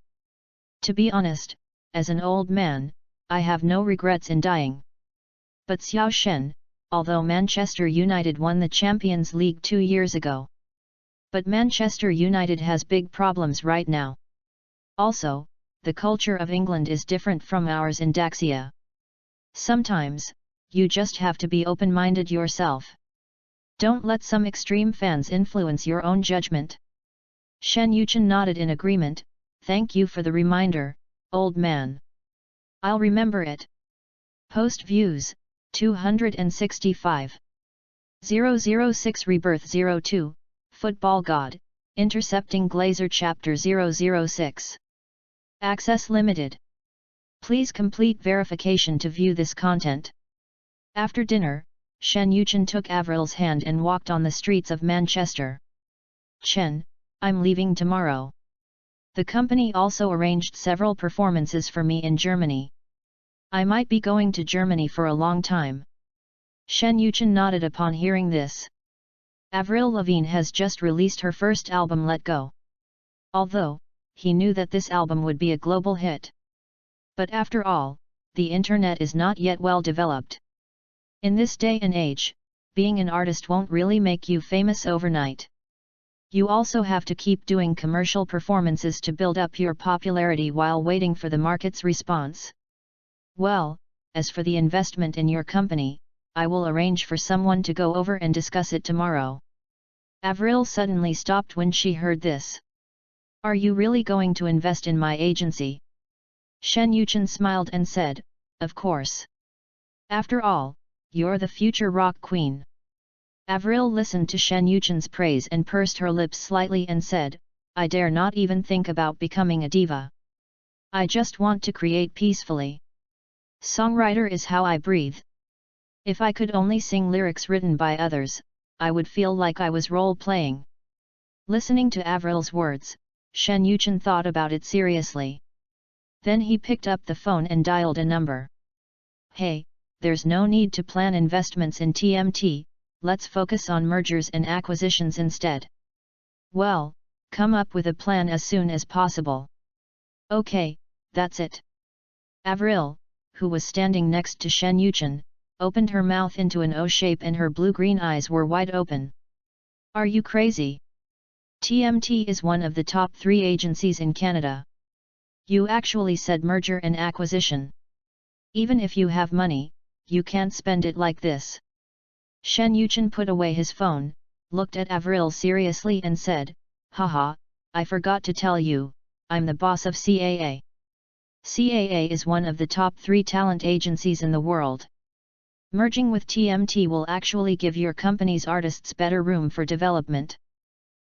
To be honest, as an old man, I have no regrets in dying. But Xiao Shen, although Manchester United won the Champions League 2 years ago. But Manchester United has big problems right now. Also, the culture of England is different from ours in Daxia. Sometimes, you just have to be open-minded yourself. Don't let some extreme fans influence your own judgment. Shen Yuchen nodded in agreement, thank you for the reminder, old man. I'll remember it. Post views, 265. 006 Rebirth 02, Football God, Intercepting Glazer Chapter 006. Access limited. Please complete verification to view this content. After dinner, Shen Yuchen took Avril's hand and walked on the streets of Manchester. Chen, I'm leaving tomorrow. The company also arranged several performances for me in Germany. I might be going to Germany for a long time. Shen Yuchen nodded upon hearing this. Avril Lavigne has just released her first album Let Go. Although, he knew that this album would be a global hit. But after all, the internet is not yet well developed. In this day and age, being an artist won't really make you famous overnight. You also have to keep doing commercial performances to build up your popularity while waiting for the market's response. Well, as for the investment in your company, I will arrange for someone to go over and discuss it tomorrow. Avril suddenly stopped when she heard this. Are you really going to invest in my agency? Shen Yuchen smiled and said, of course. After all, you're the future rock queen. Avril listened to Shen Yuchen's praise and pursed her lips slightly and said, I dare not even think about becoming a diva. I just want to create peacefully. Songwriter is how I breathe. If I could only sing lyrics written by others, I would feel like I was role-playing. Listening to Avril's words, Shen Yuchen thought about it seriously. Then he picked up the phone and dialed a number. Hey, there's no need to plan investments in TMT, let's focus on mergers and acquisitions instead. Well, come up with a plan as soon as possible. Okay, that's it. Avril, who was standing next to Shen Yuchen, opened her mouth into an O shape and her blue-green eyes were wide open. Are you crazy? TMT is one of the top 3 agencies in Canada. You actually said merger and acquisition. Even if you have money, you can't spend it like this. Shen Yuchen put away his phone, looked at Avril seriously and said, Haha, I forgot to tell you, I'm the boss of CAA. CAA is one of the top 3 talent agencies in the world. Merging with TMT will actually give your company's artists better room for development.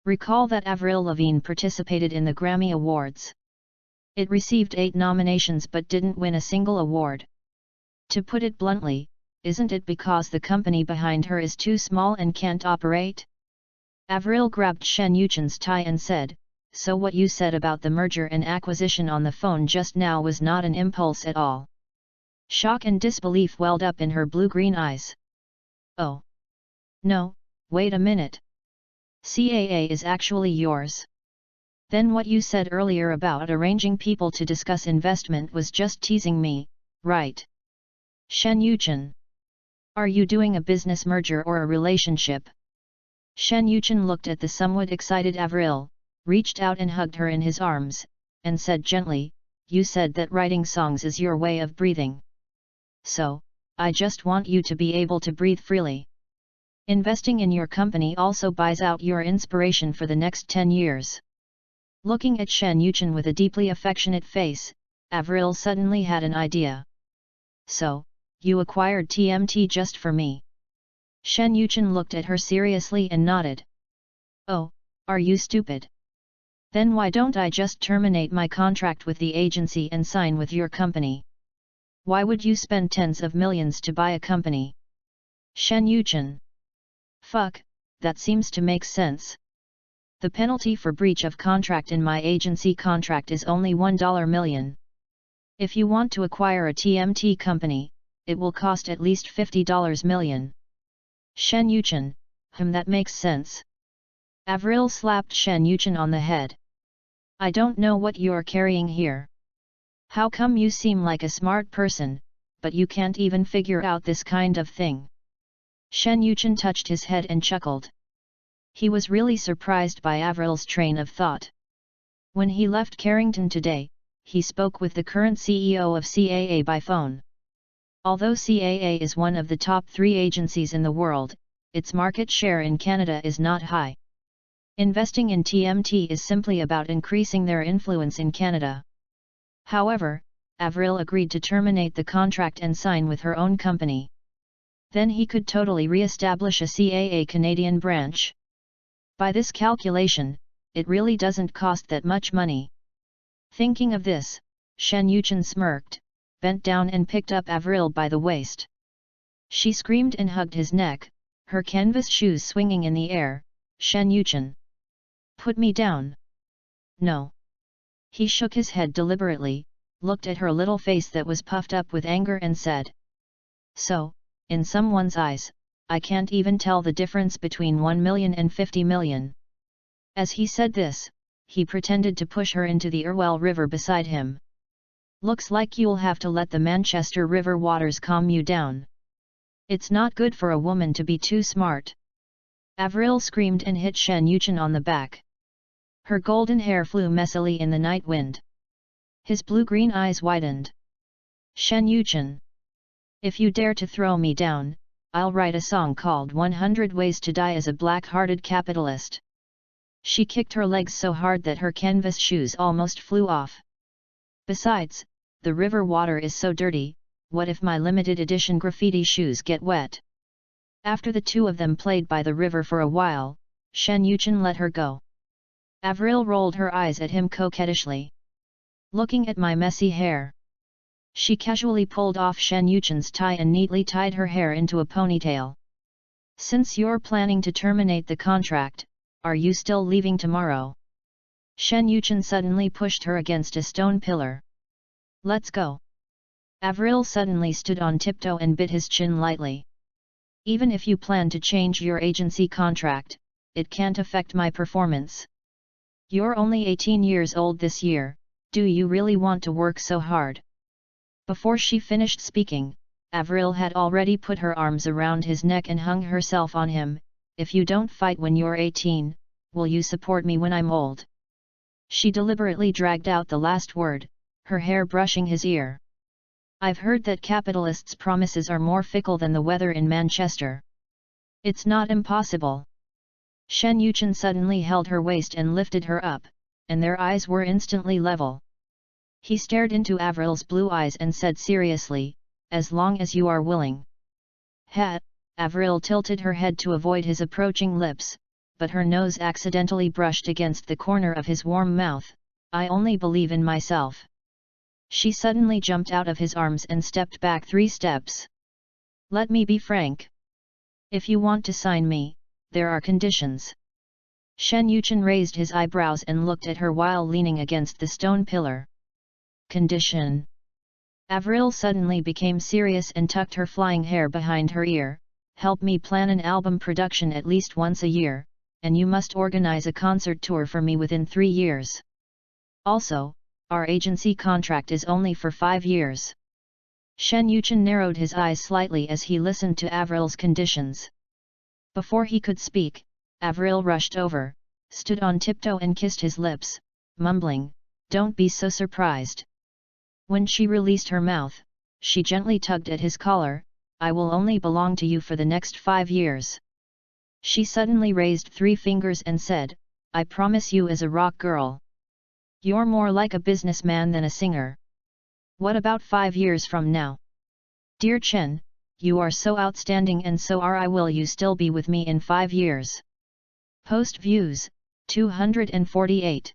Recall that Avril Lavigne participated in the Grammy Awards. It received 8 nominations but didn't win a single award. To put it bluntly, isn't it because the company behind her is too small and can't operate? Avril grabbed Shen Yuchen's tie and said, so what you said about the merger and acquisition on the phone just now was not an impulse at all. Shock and disbelief welled up in her blue-green eyes. Oh. No, wait a minute. CAA is actually yours. Then what you said earlier about arranging people to discuss investment was just teasing me, right? Shen Yuchen. Are you doing a business merger or a relationship? Shen Yuchen looked at the somewhat excited Avril, reached out and hugged her in his arms, and said gently, you said that writing songs is your way of breathing. So, I just want you to be able to breathe freely. Investing in your company also buys out your inspiration for the next 10 years. Looking at Shen Yuchen with a deeply affectionate face, Avril suddenly had an idea. So, you acquired TMT just for me? Shen Yuchen looked at her seriously and nodded. Oh, are you stupid? Then why don't I just terminate my contract with the agency and sign with your company? Why would you spend tens of millions to buy a company? Shen Yuchen. Fuck, that seems to make sense. The penalty for breach of contract in my agency contract is only $1 million. If you want to acquire a TMT company, it will cost at least $50 million. Shen Yuchen, that makes sense. Avril slapped Shen Yuchen on the head. I don't know what you're carrying here. How come you seem like a smart person, but you can't even figure out this kind of thing? Shen Yuchen touched his head and chuckled. He was really surprised by Avril's train of thought. When he left Carrington today, he spoke with the current CEO of CAA by phone. Although CAA is one of the top 3 agencies in the world, its market share in Canada is not high. Investing in TMT is simply about increasing their influence in Canada. However, Avril agreed to terminate the contract and sign with her own company. Then he could totally re-establish a CAA Canadian branch. By this calculation, it really doesn't cost that much money. Thinking of this, Shen Yuchen smirked, bent down and picked up Avril by the waist. She screamed and hugged his neck, her canvas shoes swinging in the air. Shen Yuchen. Put me down. No. He shook his head deliberately, looked at her little face that was puffed up with anger and said. So, in someone's eyes, I can't even tell the difference between 1 million and 50 million. As he said this, he pretended to push her into the Irwell River beside him. Looks like you'll have to let the Manchester River waters calm you down. It's not good for a woman to be too smart. Avril screamed and hit Shen Yuchen on the back. Her golden hair flew messily in the night wind. His blue-green eyes widened. Shen Yuchen. If you dare to throw me down, I'll write a song called 100 Ways to Die as a Black-Hearted Capitalist. She kicked her legs so hard that her canvas shoes almost flew off. Besides, the river water is so dirty, what if my limited edition graffiti shoes get wet? After the two of them played by the river for a while, Shen Yuchen let her go. Avril rolled her eyes at him coquettishly. Looking at my messy hair. She casually pulled off Shen Yuchen's tie and neatly tied her hair into a ponytail. Since you're planning to terminate the contract, are you still leaving tomorrow? Shen Yuchen suddenly pushed her against a stone pillar. Let's go. Avril suddenly stood on tiptoe and bit his chin lightly. Even if you plan to change your agency contract, it can't affect my performance. You're only 18 years old this year, do you really want to work so hard? Before she finished speaking, Avril had already put her arms around his neck and hung herself on him. If you don't fight when you're 18, will you support me when I'm old? She deliberately dragged out the last word, her hair brushing his ear. I've heard that capitalists' promises are more fickle than the weather in Manchester. It's not impossible. Shen Yuchen suddenly held her waist and lifted her up, and their eyes were instantly level. He stared into Avril's blue eyes and said seriously, as long as you are willing. Avril tilted her head to avoid his approaching lips, but her nose accidentally brushed against the corner of his warm mouth. I only believe in myself. She suddenly jumped out of his arms and stepped back 3 steps. Let me be frank. If you want to sign me, there are conditions. Shen Yuchen raised his eyebrows and looked at her while leaning against the stone pillar. Condition? Avril suddenly became serious and tucked her flying hair behind her ear. Help me plan an album production at least once a year, and you must organize a concert tour for me within 3 years. Also, our agency contract is only for 5 years. Shen Yuchen narrowed his eyes slightly as he listened to Avril's conditions. Before he could speak, Avril rushed over, stood on tiptoe and kissed his lips, mumbling, "Don't be so surprised." When she released her mouth, she gently tugged at his collar, "I will only belong to you for the next 5 years." She suddenly raised 3 fingers and said, "I promise you as a rock girl. You're more like a businessman than a singer. What about 5 years from now? Dear Chen, you are so outstanding and so are I. Will you still be with me in 5 years? Post views, 248.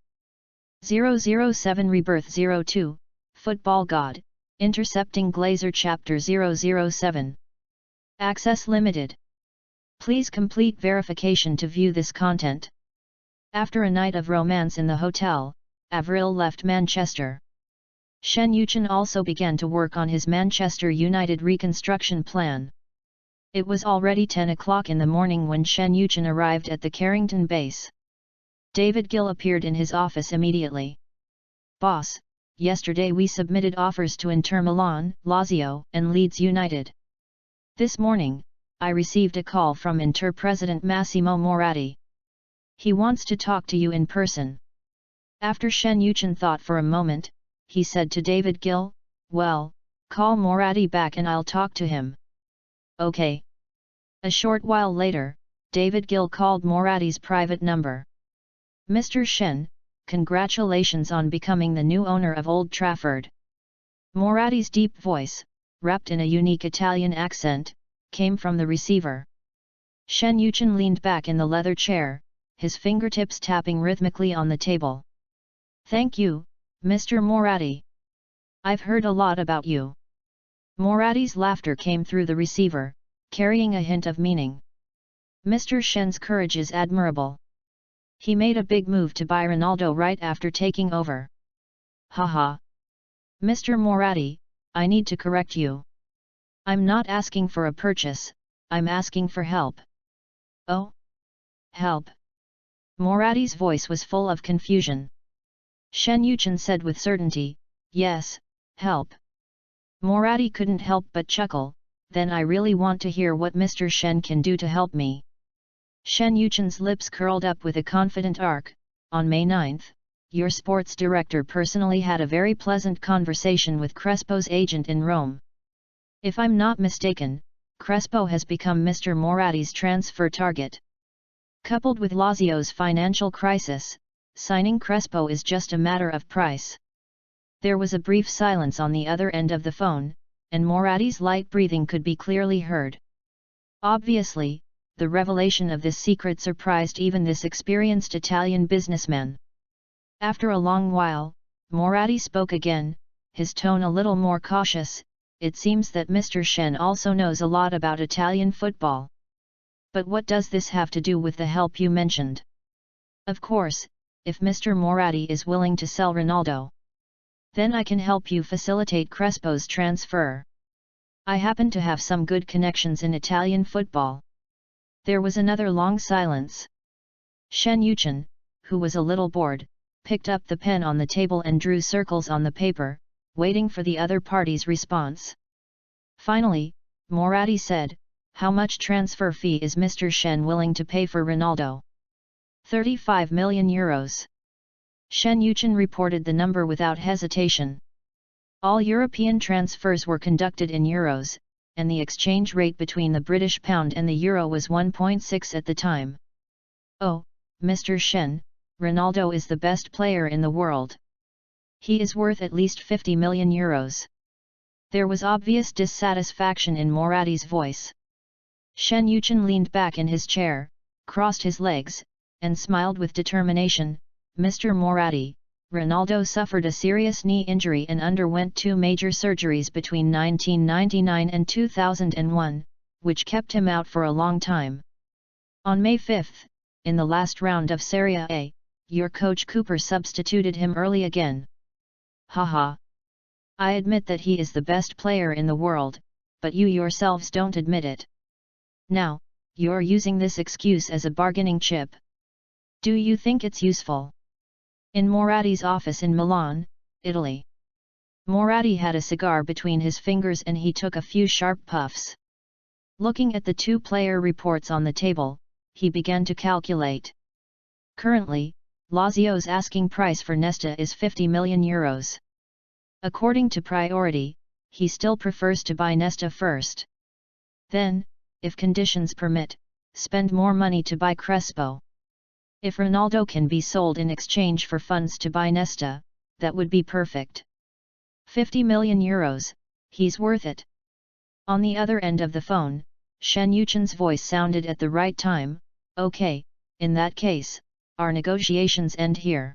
007 Rebirth 02, Football God, Intercepting Glazer Chapter 007. Access limited. Please complete verification to view this content. After a night of romance in the hotel, Avril left Manchester. Shen Yuchen also began to work on his Manchester United reconstruction plan. It was already 10 o'clock in the morning when Shen Yuchen arrived at the Carrington base. David Gill appeared in his office immediately. "Boss, yesterday we submitted offers to Inter Milan, Lazio, and Leeds United. This morning, I received a call from Inter President Massimo Moratti. He wants to talk to you in person." After Shen Yuchen thought for a moment, he said to David Gill, "Well, call Moratti back and I'll talk to him." "Okay." A short while later, David Gill called Moratti's private number. "Mr. Shen, congratulations on becoming the new owner of Old Trafford." Moratti's deep voice, wrapped in a unique Italian accent, came from the receiver. Shen Yuchen leaned back in the leather chair, his fingertips tapping rhythmically on the table. "Thank you, Mr. Moratti. I've heard a lot about you." Moratti's laughter came through the receiver, carrying a hint of meaning. "Mr. Shen's courage is admirable. He made a big move to buy Ronaldo right after taking over." "Haha. Mr. Moratti, I need to correct you. I'm not asking for a purchase, I'm asking for help." "Oh? Help?" Moratti's voice was full of confusion. Shen Yuchen said with certainty, "Yes, help." Moratti couldn't help but chuckle, "Then I really want to hear what Mr. Shen can do to help me." Shen Yuchen's lips curled up with a confident arc. "On May 9, your sports director personally had a very pleasant conversation with Crespo's agent in Rome. If I'm not mistaken, Crespo has become Mr. Moratti's transfer target. Coupled with Lazio's financial crisis, signing Crespo is just a matter of price." There was a brief silence on the other end of the phone, and Morati's light breathing could be clearly heard. Obviously, the revelation of this secret surprised even this experienced Italian businessman. After a long while, Moratti spoke again, his tone a little more cautious. It seems that Mr. Shen also knows a lot about Italian football. But what does this have to do with the help you mentioned? Of course, if Mr. Moratti is willing to sell Ronaldo, then I can help you facilitate Crespo's transfer. I happen to have some good connections in Italian football. There was another long silence. Shen Yuchen, who was a little bored, picked up the pen on the table and drew circles on the paper, waiting for the other party's response. Finally, Moratti said, "How much transfer fee is Mr. Shen willing to pay for Ronaldo?" 35 million euros. Shen Yuchen reported the number without hesitation. All European transfers were conducted in euros, and the exchange rate between the British pound and the euro was 1.6 at the time. "Oh, Mr. Shen, Ronaldo is the best player in the world. He is worth at least 50 million euros. There was obvious dissatisfaction in Moratti's voice. Shen Yuchen leaned back in his chair, crossed his legs, and smiled with determination. "Mr. Moratti, Ronaldo suffered a serious knee injury and underwent 2 major surgeries between 1999 and 2001, which kept him out for a long time. On May 5, in the last round of Serie A, your coach Cooper substituted him early again. Haha. I admit that he is the best player in the world, but you yourselves don't admit it. Now, you're using this excuse as a bargaining chip. Do you think it's useful?" In Moratti's office in Milan, Italy. Moratti had a cigar between his fingers and he took a few sharp puffs. Looking at the 2 player reports on the table, he began to calculate. Currently, Lazio's asking price for Nesta is 50 million euros. According to priority, he still prefers to buy Nesta first. Then, if conditions permit, spend more money to buy Crespo. If Ronaldo can be sold in exchange for funds to buy Nesta, that would be perfect. 50 million euros, he's worth it. On the other end of the phone, Shen Yuchen's voice sounded at the right time. "Okay, in that case, our negotiations end here.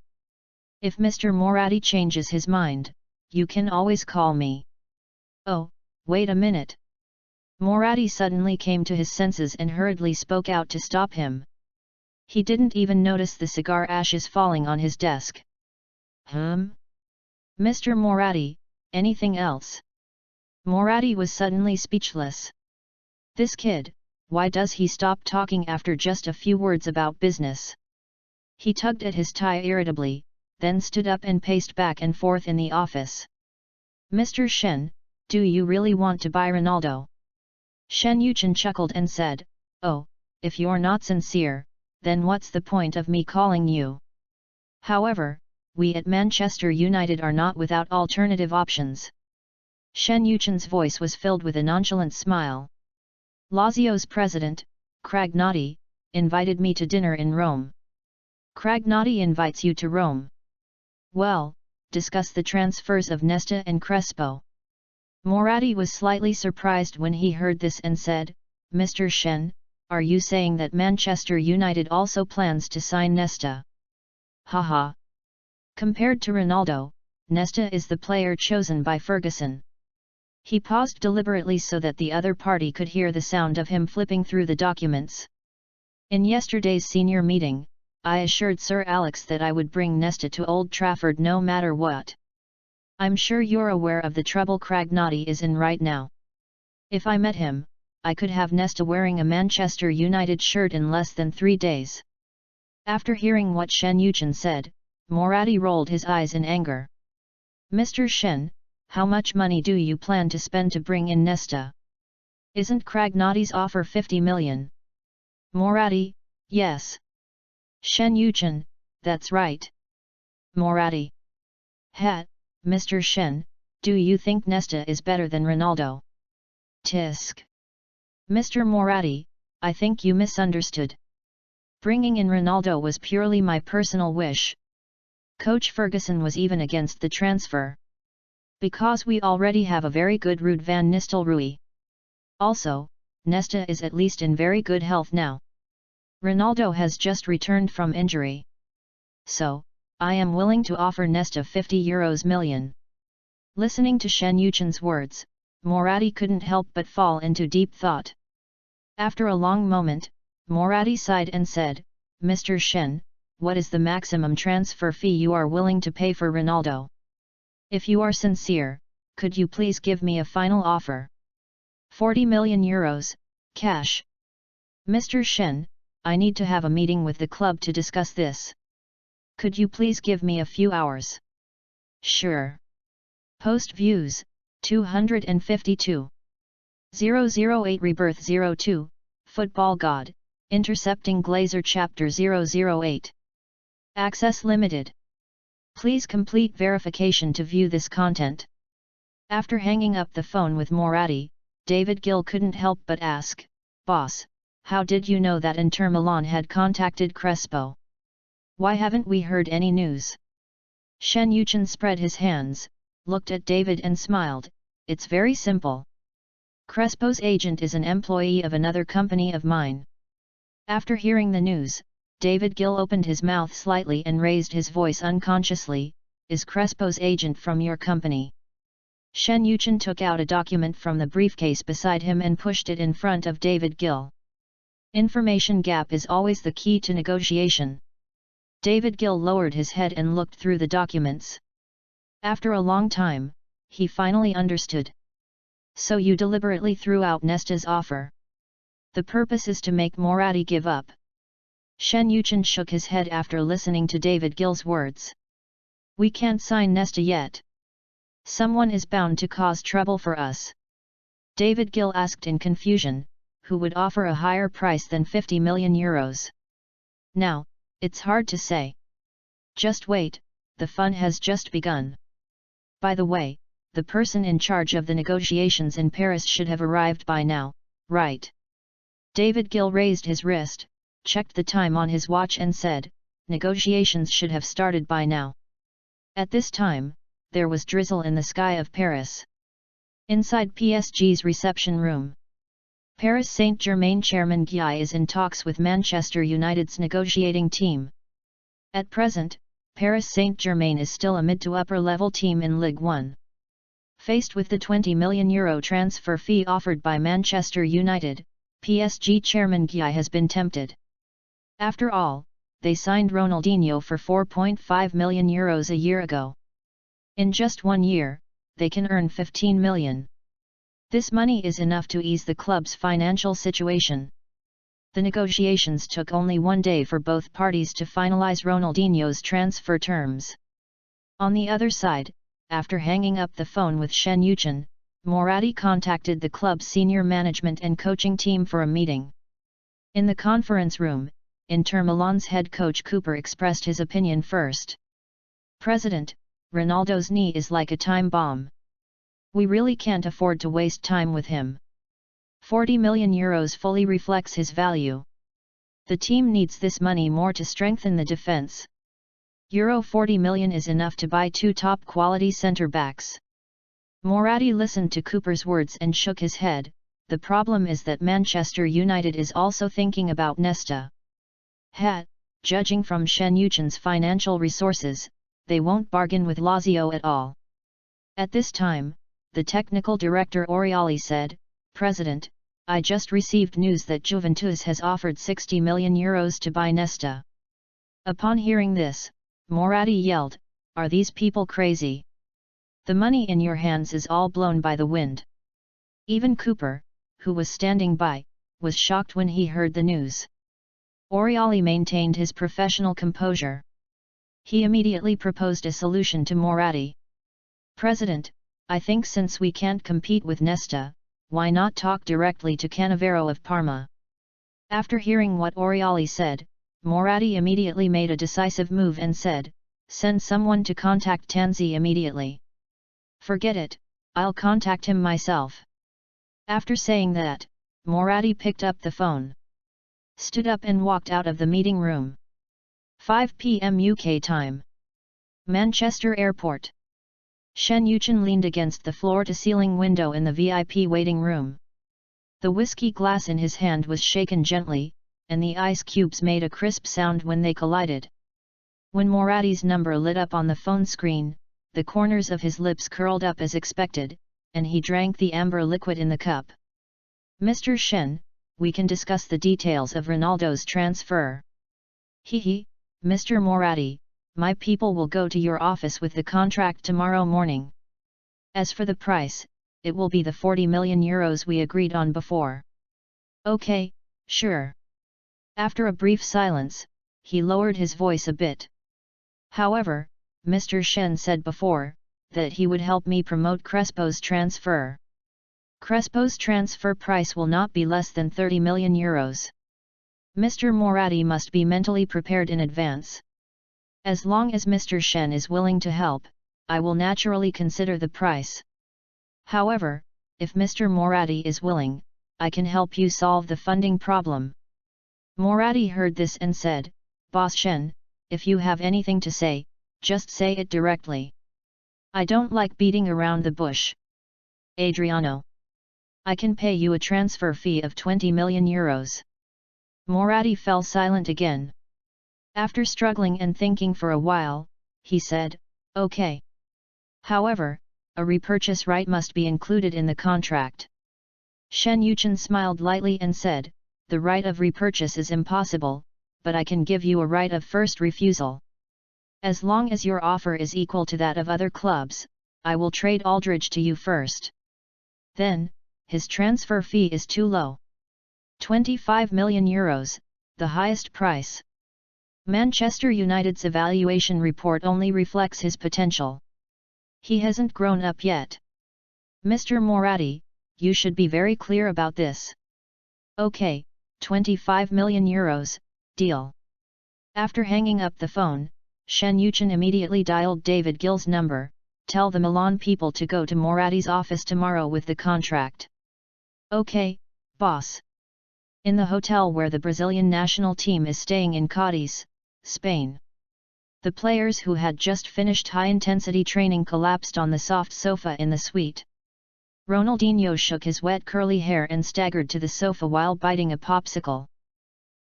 If Mr. Moratti changes his mind, you can always call me." "Oh, wait a minute." Moratti suddenly came to his senses and hurriedly spoke out to stop him. He didn't even notice the cigar ashes falling on his desk. Mr. Moratti, anything else?" Moratti was suddenly speechless. This kid, why does he stop talking after just a few words about business? He tugged at his tie irritably, then stood up and paced back and forth in the office. "Mr. Shen, do you really want to buy Ronaldo?" Shen Yuchen chuckled and said, "Oh, if you're not sincere, then what's the point of me calling you? However, we at Manchester United are not without alternative options." Shen Yuchen's voice was filled with a nonchalant smile. "Lazio's president, Cragnotti, invited me to dinner in Rome." "Cragnotti invites you to Rome? Well, discuss the transfers of Nesta and Crespo." Moratti was slightly surprised when he heard this and said, "Mr. Shen, are you saying that Manchester United also plans to sign Nesta?" "Haha. Compared to Ronaldo, Nesta is the player chosen by Ferguson." He paused deliberately so that the other party could hear the sound of him flipping through the documents. "In yesterday's senior meeting, I assured Sir Alex that I would bring Nesta to Old Trafford no matter what. I'm sure you're aware of the trouble Cragnotti is in right now. If I met him, I could have Nesta wearing a Manchester United shirt in less than 3 days." After hearing what Shen Yuchen said, Moratti rolled his eyes in anger. "Mr. Shen, how much money do you plan to spend to bring in Nesta? Isn't Cragnotti's offer 50 million? Moratti, yes. Shen Yuchen, that's right. Moratti. "Hat, Mr. Shen, do you think Nesta is better than Ronaldo?" Tisk. "Mr. Moratti, I think you misunderstood. Bringing in Ronaldo was purely my personal wish. Coach Ferguson was even against the transfer. Because we already have a very good Ruud van Nistelrooy. Also, Nesta is at least in very good health now. Ronaldo has just returned from injury. So, I am willing to offer Nesta €50 million. Listening to Shen Yuchen's words, Moratti couldn't help but fall into deep thought. After a long moment, Moratti sighed and said, Mr. Shen, what is the maximum transfer fee you are willing to pay for Ronaldo? If you are sincere, could you please give me a final offer? €40 million, cash. Mr. Shen, I need to have a meeting with the club to discuss this. Could you please give me a few hours? Sure. Post views, 252. 008 Rebirth 02, Football God, Intercepting Glazer Chapter 008. Access limited. Please complete verification to view this content. After hanging up the phone with Moratti, David Gill couldn't help but ask, Boss, how did you know that Inter Milan had contacted Crespo? Why haven't we heard any news? Shen Yuchen spread his hands, looked at David and smiled, it's very simple. Crespo's agent is an employee of another company of mine. After hearing the news, David Gill opened his mouth slightly and raised his voice unconsciously, is Crespo's agent from your company? Shen Yuchen took out a document from the briefcase beside him and pushed it in front of David Gill. Information gap is always the key to negotiation. David Gill lowered his head and looked through the documents. After a long time, he finally understood. So you deliberately threw out Nesta's offer. The purpose is to make Moratti give up. Shen Yuchen shook his head after listening to David Gill's words. We can't sign Nesta yet. Someone is bound to cause trouble for us. David Gill asked in confusion, who would offer a higher price than €50 million? Now, it's hard to say. Just wait, the fun has just begun. By the way, the person in charge of the negotiations in Paris should have arrived by now, right? David Gill raised his wrist, checked the time on his watch and said, negotiations should have started by now. At this time, there was drizzle in the sky of Paris. Inside PSG's reception room, Paris Saint-Germain chairman Guy is in talks with Manchester United's negotiating team. At present, Paris Saint-Germain is still a mid to upper level team in Ligue 1. Faced with the €20 million transfer fee offered by Manchester United, PSG chairman Guy has been tempted. After all, they signed Ronaldinho for €4.5 million a year ago. In just 1 year, they can earn €15 million. This money is enough to ease the club's financial situation. The negotiations took only 1 day for both parties to finalize Ronaldinho's transfer terms. On the other side, after hanging up the phone with Shen Yuchen, Moratti contacted the club's senior management and coaching team for a meeting. In the conference room, Inter Milan's head coach Cooper expressed his opinion first. President, Ronaldo's knee is like a time bomb. We really can't afford to waste time with him. €40 million fully reflects his value. The team needs this money more to strengthen the defense. €40 million is enough to buy 2 top-quality centre-backs. Moratti listened to Cooper's words and shook his head. The problem is that Manchester United is also thinking about Nesta. Judging from Shen Yuchen's financial resources, they won't bargain with Lazio at all. At this time, the technical director Oriali said, President, I just received news that Juventus has offered €60 million to buy Nesta. Upon hearing this, Moratti yelled, are these people crazy? The money in your hands is all blown by the wind. Even Cooper, who was standing by, was shocked when he heard the news. Oriali maintained his professional composure. He immediately proposed a solution to Moratti. President, I think since we can't compete with Nesta, why not talk directly to Cannavaro of Parma? After hearing what Oriali said, Moratti immediately made a decisive move and said, send someone to contact Tanzi immediately. Forget it, I'll contact him myself. After saying that, Moratti picked up the phone, stood up and walked out of the meeting room. 5 p.m. UK time. Manchester Airport. Shen Yuchen leaned against the floor-to-ceiling window in the VIP waiting room. The whiskey glass in his hand was shaken gently, and the ice cubes made a crisp sound when they collided. When Morati's number lit up on the phone screen, the corners of his lips curled up as expected, and he drank the amber liquid in the cup. "Mr. Shen, we can discuss the details of Ronaldo's transfer." "Hee, Mr. Morati, my people will go to your office with the contract tomorrow morning. As for the price, it will be the 40 million euros we agreed on before." "Okay, sure." After a brief silence, he lowered his voice a bit. "However, Mr. Shen said before, that he would help me promote Crespo's transfer. Crespo's transfer price will not be less than 30 million euros. Mr. Morati must be mentally prepared in advance. As long as Mr. Shen is willing to help, I will naturally consider the price. However, if Mr. Morati is willing, I can help you solve the funding problem." Morati heard this and said, "Boss Shen, if you have anything to say, just say it directly. I don't like beating around the bush. Adriano. I can pay you a transfer fee of 20 million euros. Morati fell silent again. After struggling and thinking for a while, he said, "Okay. However, a repurchase right must be included in the contract." Shen Yuchen smiled lightly and said, "The right of repurchase is impossible, but I can give you a right of first refusal. As long as your offer is equal to that of other clubs, I will trade Aldridge to you first. Then, his transfer fee is too low. 25 million euros, the highest price. Manchester United's evaluation report only reflects his potential. He hasn't grown up yet. Mr. Morati, you should be very clear about this." "Okay, 25 million euros, deal." After hanging up the phone, Shen Yuchen immediately dialed David Gill's number, "Tell the Milan people to go to Morati's office tomorrow with the contract." "Okay, boss." In the hotel where the Brazilian national team is staying in Cádiz, Spain. The players who had just finished high-intensity training collapsed on the soft sofa in the suite. Ronaldinho shook his wet curly hair and staggered to the sofa while biting a popsicle.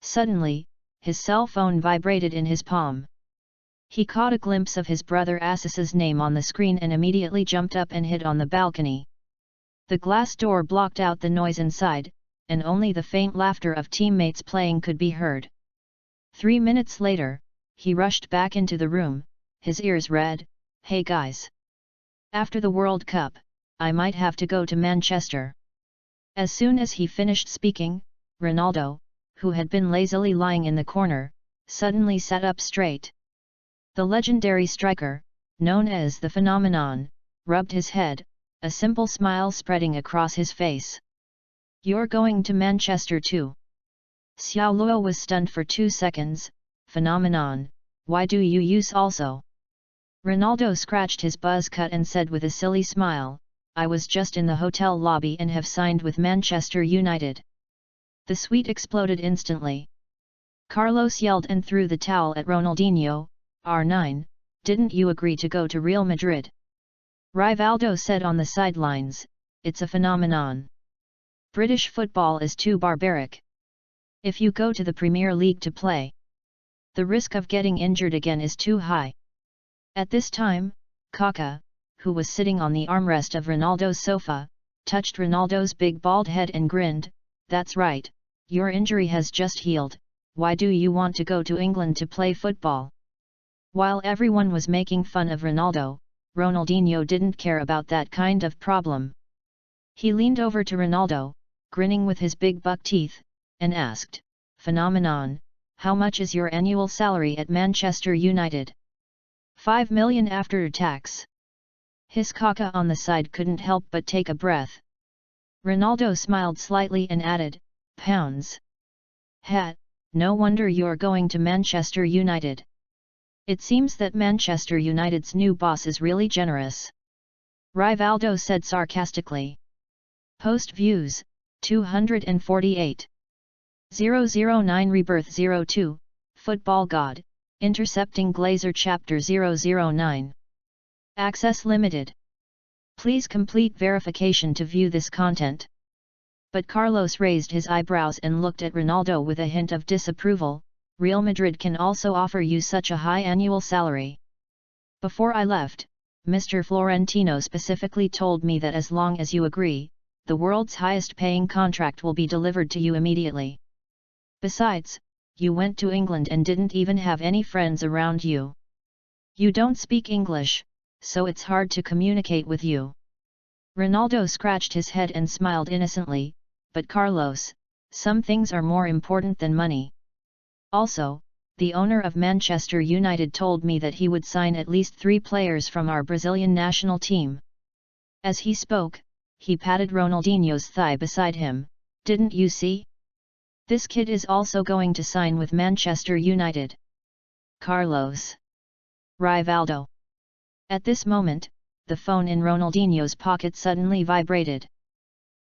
Suddenly, his cell phone vibrated in his palm. He caught a glimpse of his brother Assis's name on the screen and immediately jumped up and hid on the balcony. The glass door blocked out the noise inside, and only the faint laughter of teammates playing could be heard. 3 minutes later, he rushed back into the room, his ears red. "Hey guys! After the World Cup, I might have to go to Manchester." As soon as he finished speaking, Ronaldo, who had been lazily lying in the corner, suddenly sat up straight. The legendary striker, known as the Phenomenon, rubbed his head, a simple smile spreading across his face. "You're going to Manchester too?" Xiao Luo was stunned for 2 seconds. "Phenomenon, why do you use also?" Ronaldo scratched his buzz cut and said with a silly smile, "I was just in the hotel lobby and have signed with Manchester United." The suite exploded instantly. Carlos yelled and threw the towel at Ronaldinho. "R9, didn't you agree to go to Real Madrid?" Rivaldo said on the sidelines, "It's a phenomenon. British football is too barbaric. If you go to the Premier League to play, the risk of getting injured again is too high." At this time, Kaká, who was sitting on the armrest of Ronaldo's sofa, touched Ronaldo's big bald head and grinned, "That's right, your injury has just healed, why do you want to go to England to play football?" While everyone was making fun of Ronaldo, Ronaldinho didn't care about that kind of problem. He leaned over to Ronaldo, grinning with his big buck teeth, and asked, "Phenomenon, how much is your annual salary at Manchester United?" 5 million after tax. His Kaká on the side couldn't help but take a breath. Ronaldo smiled slightly and added, "Pounds. Ha, no wonder you're going to Manchester United. It seems that Manchester United's new boss is really generous." Rivaldo said sarcastically. Post views, 248. 009 Rebirth 02, Football God, Intercepting Glazer Chapter 009. Access limited. Please complete verification to view this content. But Carlos raised his eyebrows and looked at Ronaldo with a hint of disapproval. Real Madrid can also offer you such a high annual salary. Before I left, Mr. Florentino specifically told me that as long as you agree, the world's highest paying contract will be delivered to you immediately. Besides, you went to England and didn't even have any friends around you. You don't speak English, so it's hard to communicate with you. Ronaldo scratched his head and smiled innocently, but Carlos, some things are more important than money. Also, the owner of Manchester United told me that he would sign at least 3 players from our Brazilian national team. As he spoke, he patted Ronaldinho's thigh beside him. Didn't you see? This kid is also going to sign with Manchester United. Carlos. Rivaldo. At this moment, the phone in Ronaldinho's pocket suddenly vibrated.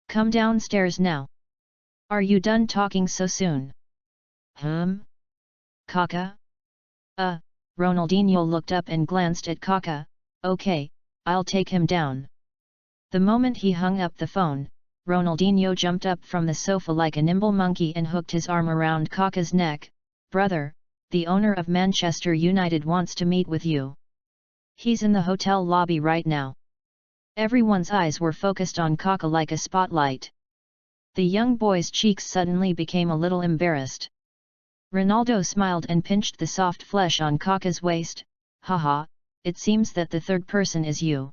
Come downstairs now. Are you done talking so soon? Kaka? Ronaldinho looked up and glanced at Kaka. Okay, I'll take him down. The moment he hung up the phone, Ronaldinho jumped up from the sofa like a nimble monkey and hooked his arm around Kaka's neck. Brother, the owner of Manchester United wants to meet with you. He's in the hotel lobby right now. Everyone's eyes were focused on Kaka like a spotlight. The young boy's cheeks suddenly became a little embarrassed. Ronaldo smiled and pinched the soft flesh on Kaka's waist. Haha, it seems that the third person is you.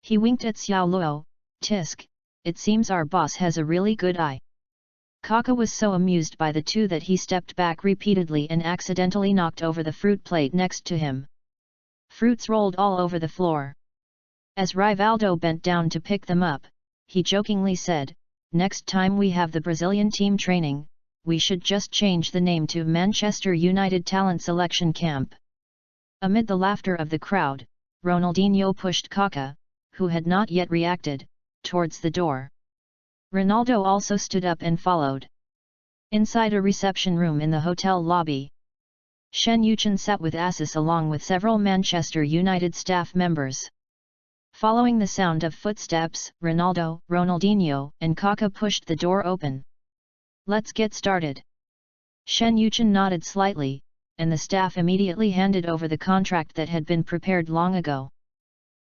He winked at Xiao Luo. Tisk, it seems our boss has a really good eye. Kaka was so amused by the two that he stepped back repeatedly and accidentally knocked over the fruit plate next to him. Fruits rolled all over the floor. As Rivaldo bent down to pick them up, he jokingly said, next time we have the Brazilian team training, we should just change the name to Manchester United Talent Selection Camp. Amid the laughter of the crowd, Ronaldinho pushed Kaka, who had not yet reacted, towards the door. Ronaldo also stood up and followed. Inside a reception room in the hotel lobby, Shen Yuchen sat with Assis along with several Manchester United staff members. Following the sound of footsteps, Ronaldinho, and Kaka pushed the door open. Let's get started. Shen Yuchen nodded slightly, and the staff immediately handed over the contract that had been prepared long ago.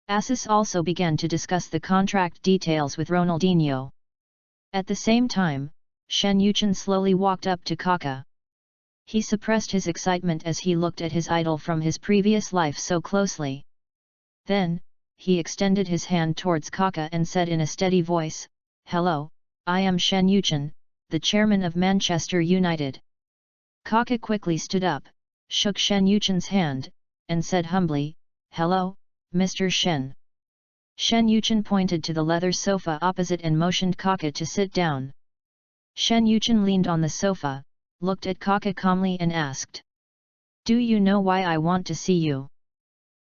Assis also began to discuss the contract details with Ronaldinho. At the same time, Shen Yuchen slowly walked up to Kaka. He suppressed his excitement as he looked at his idol from his previous life so closely. Then, he extended his hand towards Kaka and said in a steady voice, Hello, I am Shen Yuchen, the chairman of Manchester United. Kaka quickly stood up, shook Shen Yuchen's hand, and said humbly, Hello, Mr. Shen. Shen Yuchen pointed to the leather sofa opposite and motioned Kaka to sit down. Shen Yuchen leaned on the sofa, looked at Kaka calmly and asked, Do you know why I want to see you?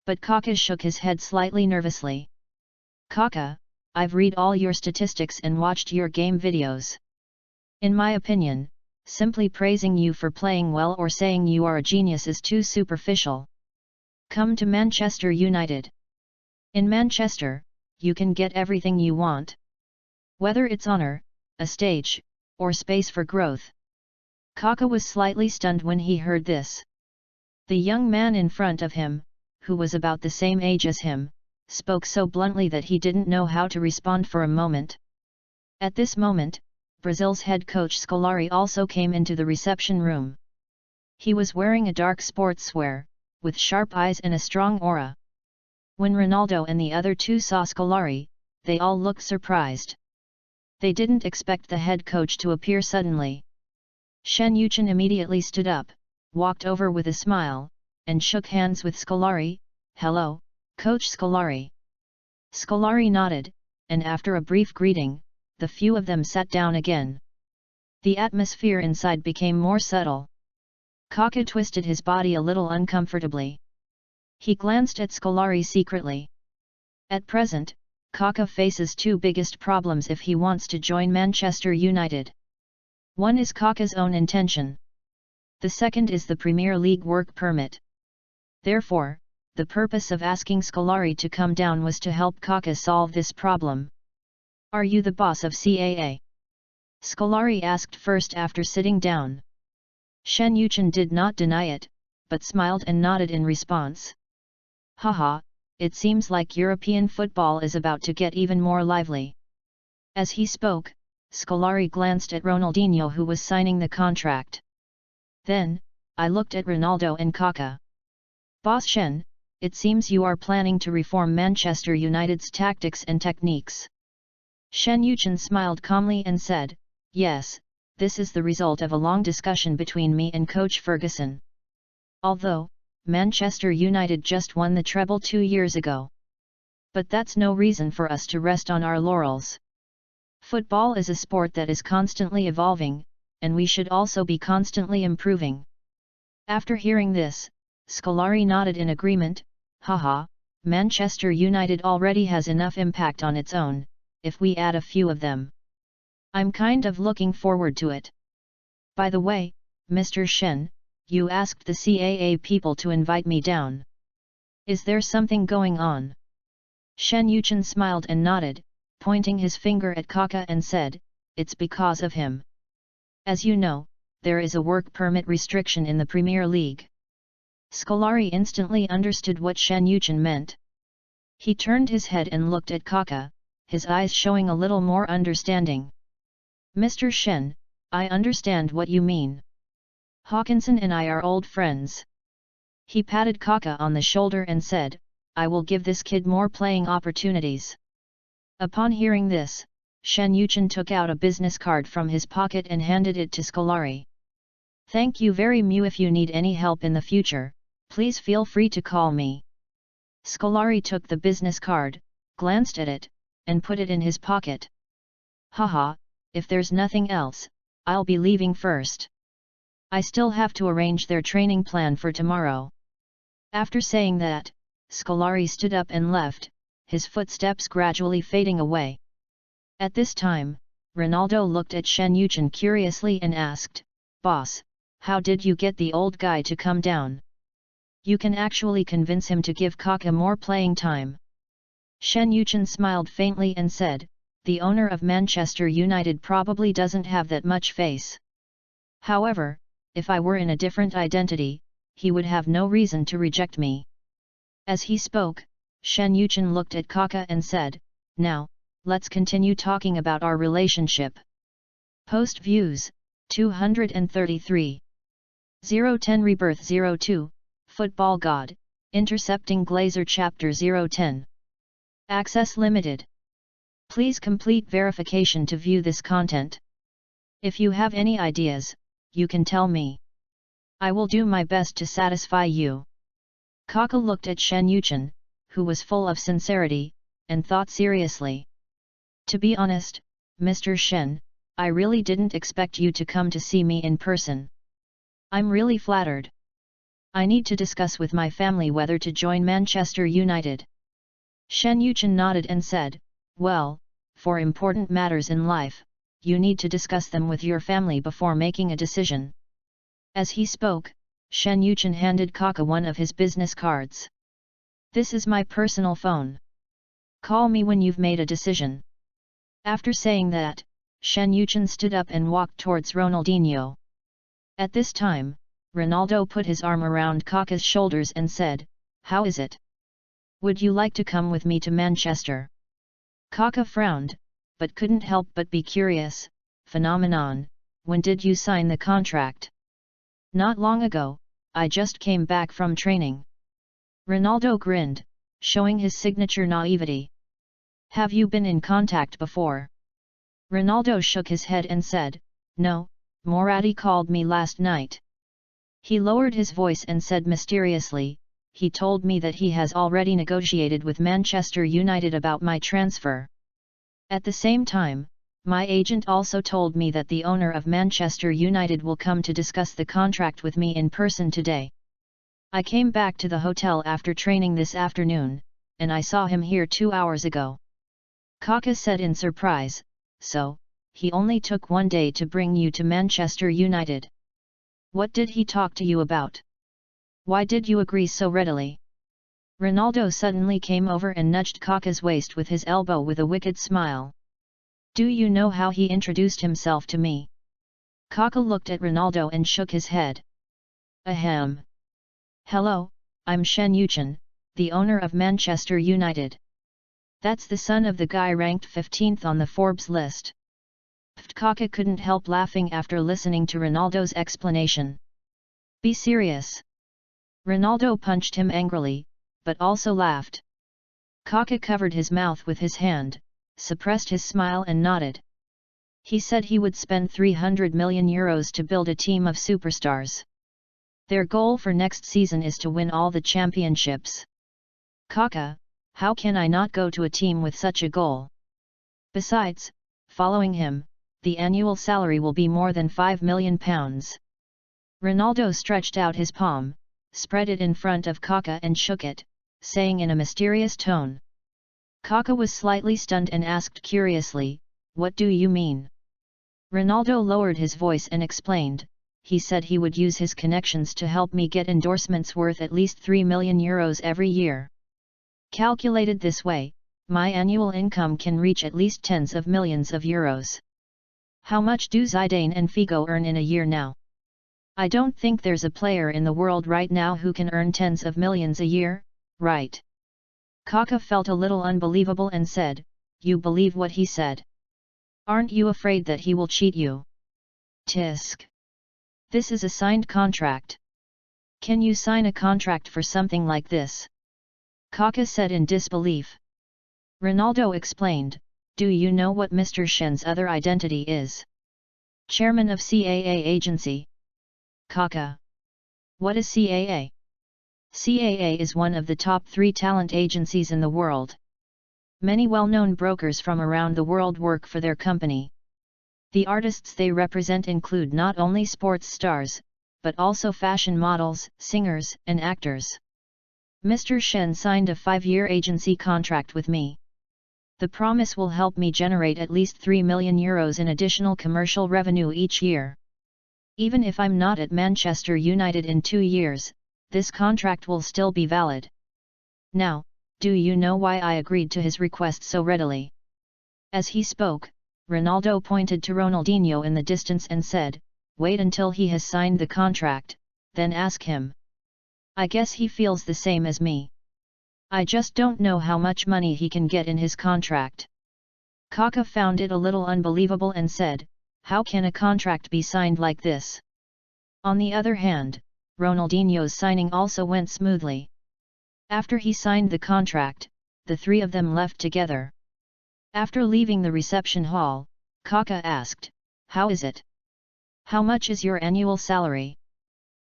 But Kaka shook his head slightly nervously. Kaka, I've read all your statistics and watched your game videos. In my opinion, simply praising you for playing well or saying you are a genius is too superficial. Come to Manchester United. In Manchester, you can get everything you want. Whether it's honor, a stage, or space for growth. Kaka was slightly stunned when he heard this. The young man in front of him, who was about the same age as him, spoke so bluntly that he didn't know how to respond for a moment. At this moment, Brazil's head coach Scolari also came into the reception room. He was wearing a dark sportswear, with sharp eyes and a strong aura. When Ronaldo and the other two saw Scolari, they all looked surprised. They didn't expect the head coach to appear suddenly. Shen Yuchen immediately stood up, walked over with a smile, and shook hands with Scolari. Hello, Coach Scolari. Scolari nodded, and after a brief greeting, the few of them sat down again. The atmosphere inside became more subtle. Kaka twisted his body a little uncomfortably. He glanced at Scolari secretly. At present, Kaka faces two biggest problems if he wants to join Manchester United. One is Kaka's own intention. The second is the Premier League work permit. Therefore, the purpose of asking Scolari to come down was to help Kaka solve this problem. "Are you the boss of CAA?" Scolari asked first after sitting down. Shen Yuchen did not deny it, but smiled and nodded in response. "Haha, it seems like European football is about to get even more lively." As he spoke, Scolari glanced at Ronaldinho, who was signing the contract. Then, I looked at Ronaldo and Kaka. "Boss Shen, it seems you are planning to reform Manchester United's tactics and techniques." Shen Yuchen smiled calmly and said, "Yes, this is the result of a long discussion between me and Coach Ferguson. Although, Manchester United just won the treble 2 years ago. But that's no reason for us to rest on our laurels. Football is a sport that is constantly evolving, and we should also be constantly improving." After hearing this, Scolari nodded in agreement. "Haha, Manchester United already has enough impact on its own, if we add a few of them. I'm kind of looking forward to it. By the way, Mr. Shen, you asked the CAA people to invite me down. Is there something going on?" Shen Yuchen smiled and nodded, pointing his finger at Kaka and said, "It's because of him. As you know, there is a work permit restriction in the Premier League." Scolari instantly understood what Shen Yuchen meant. He turned his head and looked at Kaka, his eyes showing a little more understanding. "Mr. Shen, I understand what you mean. Hawkinson and I are old friends." He patted Kaka on the shoulder and said, "I will give this kid more playing opportunities." Upon hearing this, Shen Yuchen took out a business card from his pocket and handed it to Scolari. "Thank you very much. If you need any help in the future, please feel free to call me." Scolari took the business card, glanced at it, and put it in his pocket. "Haha, if there's nothing else, I'll be leaving first. I still have to arrange their training plan for tomorrow." After saying that, Scolari stood up and left, his footsteps gradually fading away. At this time, Ronaldo looked at Shen Yuchen curiously and asked, "Boss, how did you get the old guy to come down? You can actually convince him to give Kaka more playing time." Shen Yuchen smiled faintly and said, "The owner of Manchester United probably doesn't have that much face. However, if I were in a different identity, he would have no reason to reject me." As he spoke, Shen Yuchen looked at Kaka and said, "Now, let's continue talking about our relationship." Post views, 233. 010 Rebirth 02, Football God, Intercepting Glazer Chapter 010. Access limited. Please complete verification to view this content. If you have any ideas, you can tell me. I will do my best to satisfy you. Kaka looked at Shen Yuchen, who was full of sincerity, and thought seriously. "To be honest, Mr. Shen, I really didn't expect you to come to see me in person. I'm really flattered. I need to discuss with my family whether to join Manchester United." Shen Yuchen nodded and said, "Well, for important matters in life, you need to discuss them with your family before making a decision." As he spoke, Shen Yuchen handed Kaka one of his business cards. "This is my personal phone. Call me when you've made a decision." After saying that, Shen Yuchen stood up and walked towards Ronaldinho. At this time, Ronaldo put his arm around Kaka's shoulders and said, "How is it? Would you like to come with me to Manchester?" Kaka frowned, but couldn't help but be curious. "Phenomenon, when did you sign the contract?" "Not long ago, I just came back from training." Ronaldo grinned, showing his signature naivety. "Have you been in contact before?" Ronaldo shook his head and said, "No, Moratti called me last night." He lowered his voice and said mysteriously, "He told me that he has already negotiated with Manchester United about my transfer. At the same time, my agent also told me that the owner of Manchester United will come to discuss the contract with me in person today. I came back to the hotel after training this afternoon, and I saw him here 2 hours ago." Kaka said in surprise, "So, he only took 1 day to bring you to Manchester United? What did he talk to you about? Why did you agree so readily?" Ronaldo suddenly came over and nudged Kaka's waist with his elbow with a wicked smile. Do you know how he introduced himself to me? Kaka looked at Ronaldo and shook his head. Ahem. Hello, I'm Shen Yuchen, the owner of Manchester United. That's the son of the guy ranked 15th on the Forbes list. Kaka couldn't help laughing after listening to Ronaldo's explanation. Be serious. Ronaldo punched him angrily, but also laughed. Kaka covered his mouth with his hand, suppressed his smile and nodded. He said he would spend 300 million euros to build a team of superstars. Their goal for next season is to win all the championships. Kaka, how can I not go to a team with such a goal? Besides, following him, the annual salary will be more than £5 million. Ronaldo stretched out his palm, spread it in front of Kaka and shook it, saying in a mysterious tone. Kaka was slightly stunned and asked curiously, "What do you mean?" Ronaldo lowered his voice and explained, he said he would use his connections to help me get endorsements worth at least 3 million euros every year. Calculated this way, my annual income can reach at least tens of millions of euros. How much do Zidane and Figo earn in a year now? I don't think there's a player in the world right now who can earn tens of millions a year, right? Kaka felt a little unbelievable and said, "You believe what he said? Aren't you afraid that he will cheat you?" Tisk. This is a signed contract. Can you sign a contract for something like this? Kaka said in disbelief. Ronaldo explained, "Do you know what Mr. Shen's other identity is? Chairman of CAA agency." Kaka. What is CAA? CAA is one of the top 3 talent agencies in the world. Many well-known brokers from around the world work for their company. The artists they represent include not only sports stars, but also fashion models, singers, and actors. Mr. Shen signed a 5-year agency contract with me. The promise will help me generate at least 3 million euros in additional commercial revenue each year. Even if I'm not at Manchester United in 2 years, this contract will still be valid. Now, do you know why I agreed to his request so readily?" As he spoke, Ronaldo pointed to Ronaldinho in the distance and said, "Wait until he has signed the contract, then ask him. I guess he feels the same as me. I just don't know how much money he can get in his contract." Kaka found it a little unbelievable and said, "How can a contract be signed like this?" On the other hand, Ronaldinho's signing also went smoothly. After he signed the contract, the 3 of them left together. After leaving the reception hall, Kaka asked, "How is it? How much is your annual salary?"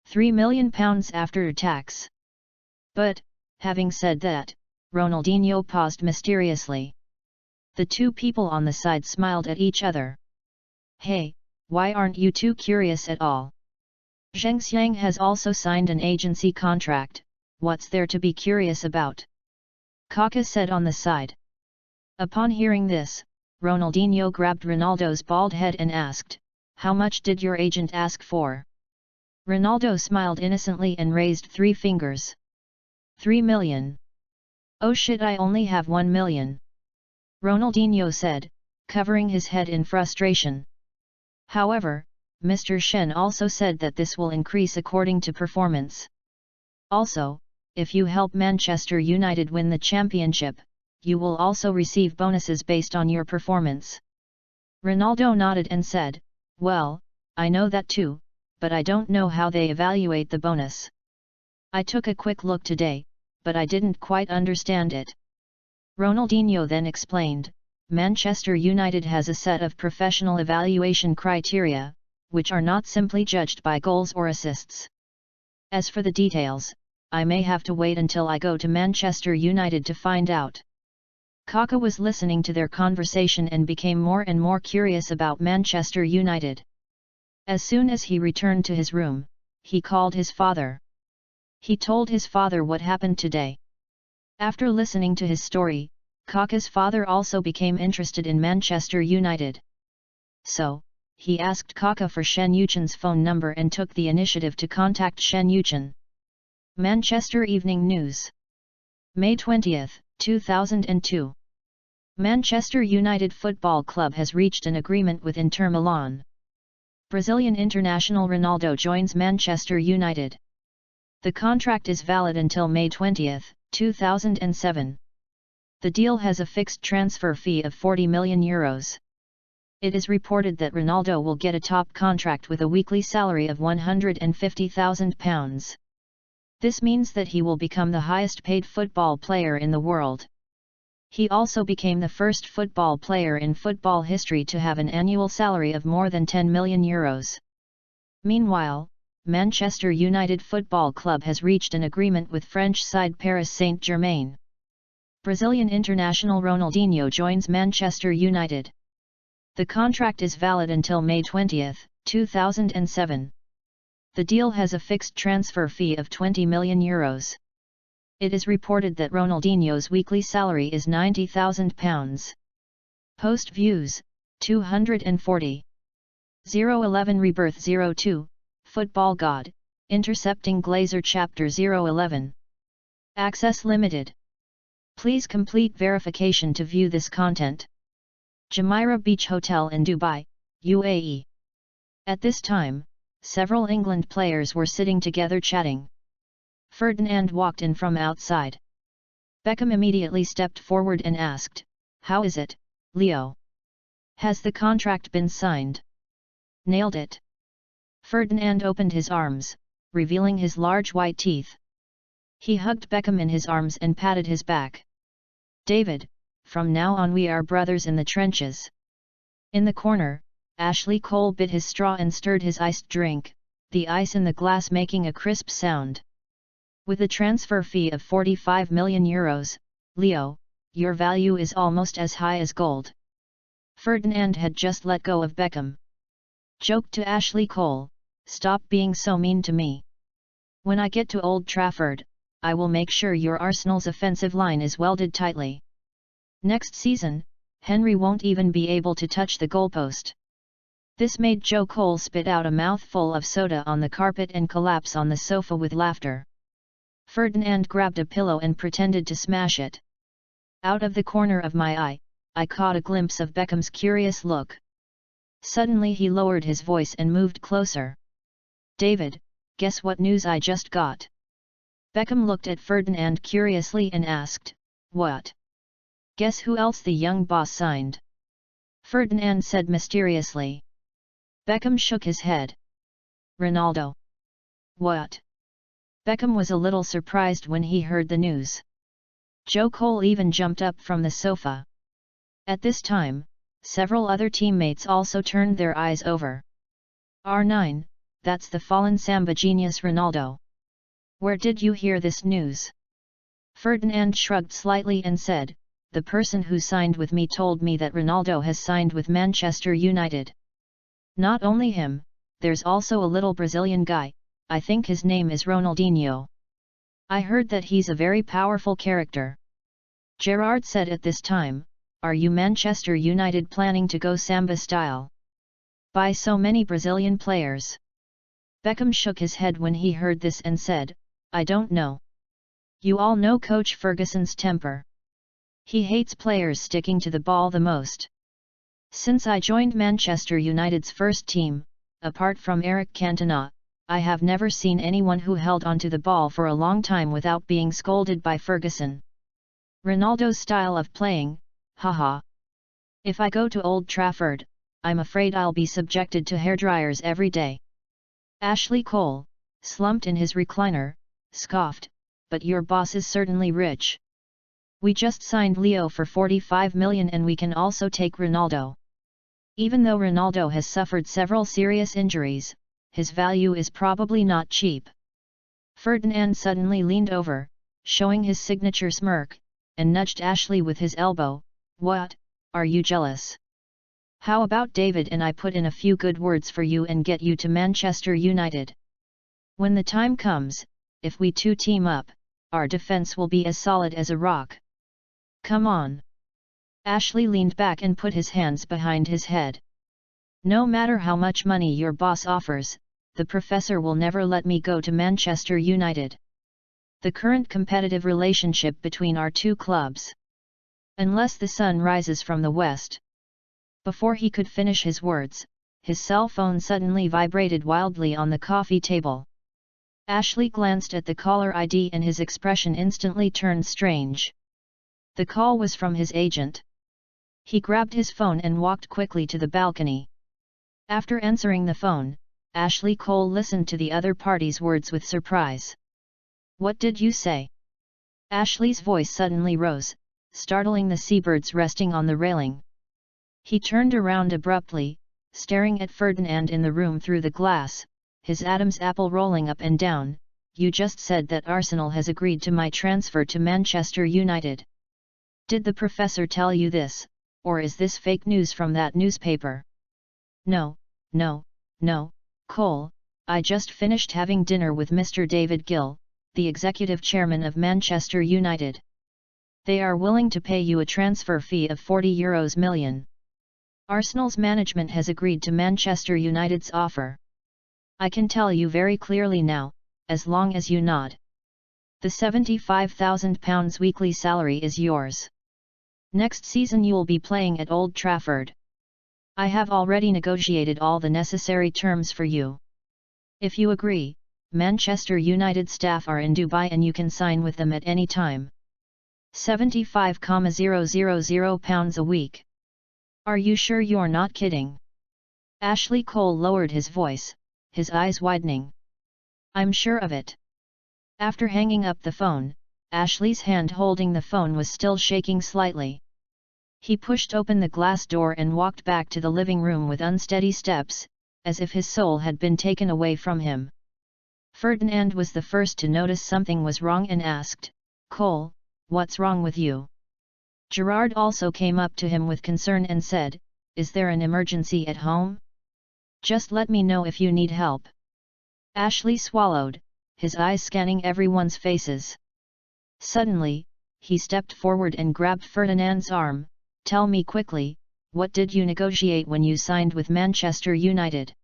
£3 million after tax. But, having said that, Ronaldinho paused mysteriously. The 2 people on the side smiled at each other. "Hey, why aren't you two curious at all? Zheng Xiang has also signed an agency contract, what's there to be curious about?" Kaka said on the side. Upon hearing this, Ronaldinho grabbed Ronaldo's bald head and asked, "How much did your agent ask for?" Ronaldo smiled innocently and raised 3 fingers. 3 million. "Oh shit, I only have 1 million. Ronaldinho said, covering his head in frustration. However, Mr. Shen also said that this will increase according to performance. Also, if you help Manchester United win the championship, you will also receive bonuses based on your performance." Ronaldo nodded and said, "Well, I know that too, but I don't know how they evaluate the bonus. I took a quick look today, but I didn't quite understand it." Ronaldinho then explained, Manchester United has a set of professional evaluation criteria, which are not simply judged by goals or assists. As for the details, I may have to wait until I go to Manchester United to find out. Kaka was listening to their conversation and became more and more curious about Manchester United. As soon as he returned to his room, he called his father. He told his father what happened today. After listening to his story, Kaka's father also became interested in Manchester United. So, he asked Kaka for Shen Yuchen's phone number and took the initiative to contact Shen Yuchen. Manchester Evening News. May 20, 2002. Manchester United Football Club has reached an agreement with Inter Milan. Brazilian international Ronaldo joins Manchester United. The contract is valid until May 20, 2007. The deal has a fixed transfer fee of €40 million. It is reported that Ronaldo will get a top contract with a weekly salary of £150,000. This means that he will become the highest paid football player in the world. He also became the first football player in football history to have an annual salary of more than €10 million. Meanwhile, Manchester United Football Club has reached an agreement with French side Paris Saint-Germain. Brazilian international Ronaldinho joins Manchester United. The contract is valid until May 20, 2007. The deal has a fixed transfer fee of €20 million. It is reported that Ronaldinho's weekly salary is £90,000. Post views, 240. 011 Rebirth 02, Football God, Intercepting Glazer Chapter 011. Access limited. Please complete verification to view this content. Jumeirah Beach Hotel in Dubai, UAE. At this time, several England players were sitting together chatting. Ferdinand walked in from outside. Beckham immediately stepped forward and asked, "How is it, Leo? Has the contract been signed?" "Nailed it." Ferdinand opened his arms, revealing his large white teeth. He hugged Beckham in his arms and patted his back. "David, from now on we are brothers in the trenches." In the corner, Ashley Cole bit his straw and stirred his iced drink, the ice in the glass making a crisp sound. "With a transfer fee of €45 million, Leo, your value is almost as high as gold." Ferdinand had just let go of Beckham. Joked to Ashley Cole, "Stop being so mean to me. When I get to Old Trafford, I will make sure your Arsenal's offensive line is welded tightly. Next season, Henry won't even be able to touch the goalpost." This made Joe Cole spit out a mouthful of soda on the carpet and collapse on the sofa with laughter. Ferdinand grabbed a pillow and pretended to smash it. Out of the corner of my eye, I caught a glimpse of Beckham's curious look. Suddenly he lowered his voice and moved closer. "David, guess what news I just got?" Beckham looked at Ferdinand curiously and asked, "What?" "Guess who else the young boss signed?" Ferdinand said mysteriously. Beckham shook his head. "Ronaldo." "What?" Beckham was a little surprised when he heard the news. Joe Cole even jumped up from the sofa. At this time, several other teammates also turned their eyes over. "R9, that's the fallen Samba genius Ronaldo. Where did you hear this news?" Ferdinand shrugged slightly and said, "The person who signed with me told me that Ronaldo has signed with Manchester United. Not only him, there's also a little Brazilian guy, I think his name is Ronaldinho. I heard that he's a very powerful character." Gerrard said at this time, "Are you Manchester United planning to go Samba style? Buy so many Brazilian players?" Beckham shook his head when he heard this and said, "I don't know. You all know Coach Ferguson's temper. He hates players sticking to the ball the most. Since I joined Manchester United's first team, apart from Eric Cantona, I have never seen anyone who held onto the ball for a long time without being scolded by Ferguson. Ronaldo's style of playing, haha. If I go to Old Trafford, I'm afraid I'll be subjected to hairdryers every day." Ashley Cole, slumped in his recliner, scoffed, "But your boss is certainly rich. We just signed Leo for €45 million and we can also take Ronaldo. Even though Ronaldo has suffered several serious injuries, his value is probably not cheap." Ferdinand suddenly leaned over, showing his signature smirk, and nudged Ashley with his elbow. "What, are you jealous? How about David and I put in a few good words for you and get you to Manchester United? When the time comes, if we two team up, our defense will be as solid as a rock. Come on." Ashley leaned back and put his hands behind his head. "No matter how much money your boss offers, the professor will never let me go to Manchester United. the current competitive relationship between our two clubs. Unless the sun rises from the west. Before he could finish his words, his cell phone suddenly vibrated wildly on the coffee table. Ashley glanced at the caller ID and his expression instantly turned strange. The call was from his agent. He grabbed his phone and walked quickly to the balcony. After answering the phone, Ashley Cole listened to the other party's words with surprise. "What did you say?" Ashley's voice suddenly rose, startling the seabirds resting on the railing. He turned around abruptly, staring at Ferdinand in the room through the glass, his Adam's apple rolling up and down. "You just said that Arsenal has agreed to my transfer to Manchester United. Did the professor tell you this, or is this fake news from that newspaper?" No, Cole, I just finished having dinner with Mr. David Gill, the executive chairman of Manchester United. They are willing to pay you a transfer fee of €40 million. Arsenal's management has agreed to Manchester United's offer. I can tell you very clearly now, as long as you nod. The £75,000 weekly salary is yours. Next season you will be playing at Old Trafford. I have already negotiated all the necessary terms for you. If you agree, Manchester United staff are in Dubai and you can sign with them at any time. £75,000 a week. Are you sure you're not kidding? Ashley Cole lowered his voice, his eyes widening. I'm sure of it. After hanging up the phone, Ashley's hand holding the phone was still shaking slightly. He pushed open the glass door and walked back to the living room with unsteady steps, as if his soul had been taken away from him. Ferdinand was the first to notice something was wrong and asked, "Cole, what's wrong with you?" Gerard also came up to him with concern and said, "Is there an emergency at home? Just let me know if you need help." Ashley swallowed, his eyes scanning everyone's faces. Suddenly, he stepped forward and grabbed Ferdinand's arm. "Tell me quickly, what did you negotiate when you signed with Manchester United?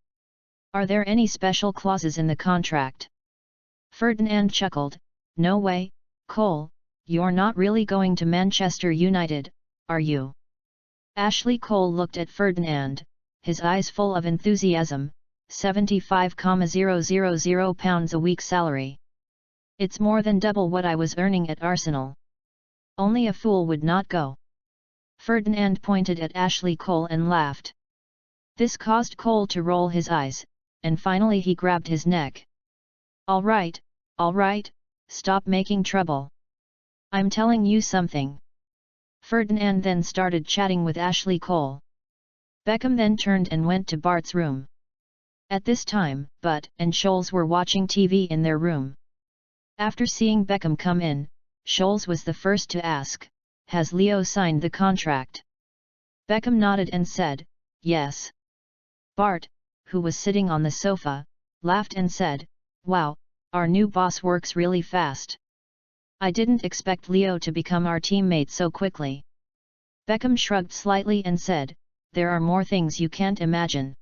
Are there any special clauses in the contract?" Ferdinand chuckled, "No way, Cole, you're not really going to Manchester United, are you?" Ashley Cole looked at Ferdinand, his eyes full of enthusiasm. £75,000 a week salary. It's more than double what I was earning at Arsenal. Only a fool would not go. Ferdinand pointed at Ashley Cole and laughed. This caused Cole to roll his eyes, and finally he grabbed his neck. All right, stop making trouble. I'm telling you something." Ferdinand then started chatting with Ashley Cole. Beckham then turned and went to Bart's room. At this time, Butt and Scholes were watching TV in their room. After seeing Beckham come in, Scholes was the first to ask, "Has Leo signed the contract?" Beckham nodded and said, "Yes." Bart, who was sitting on the sofa, laughed and said, "Wow, our new boss works really fast. I didn't expect Leo to become our teammate so quickly." Beckham shrugged slightly and said, "There are more things you can't imagine."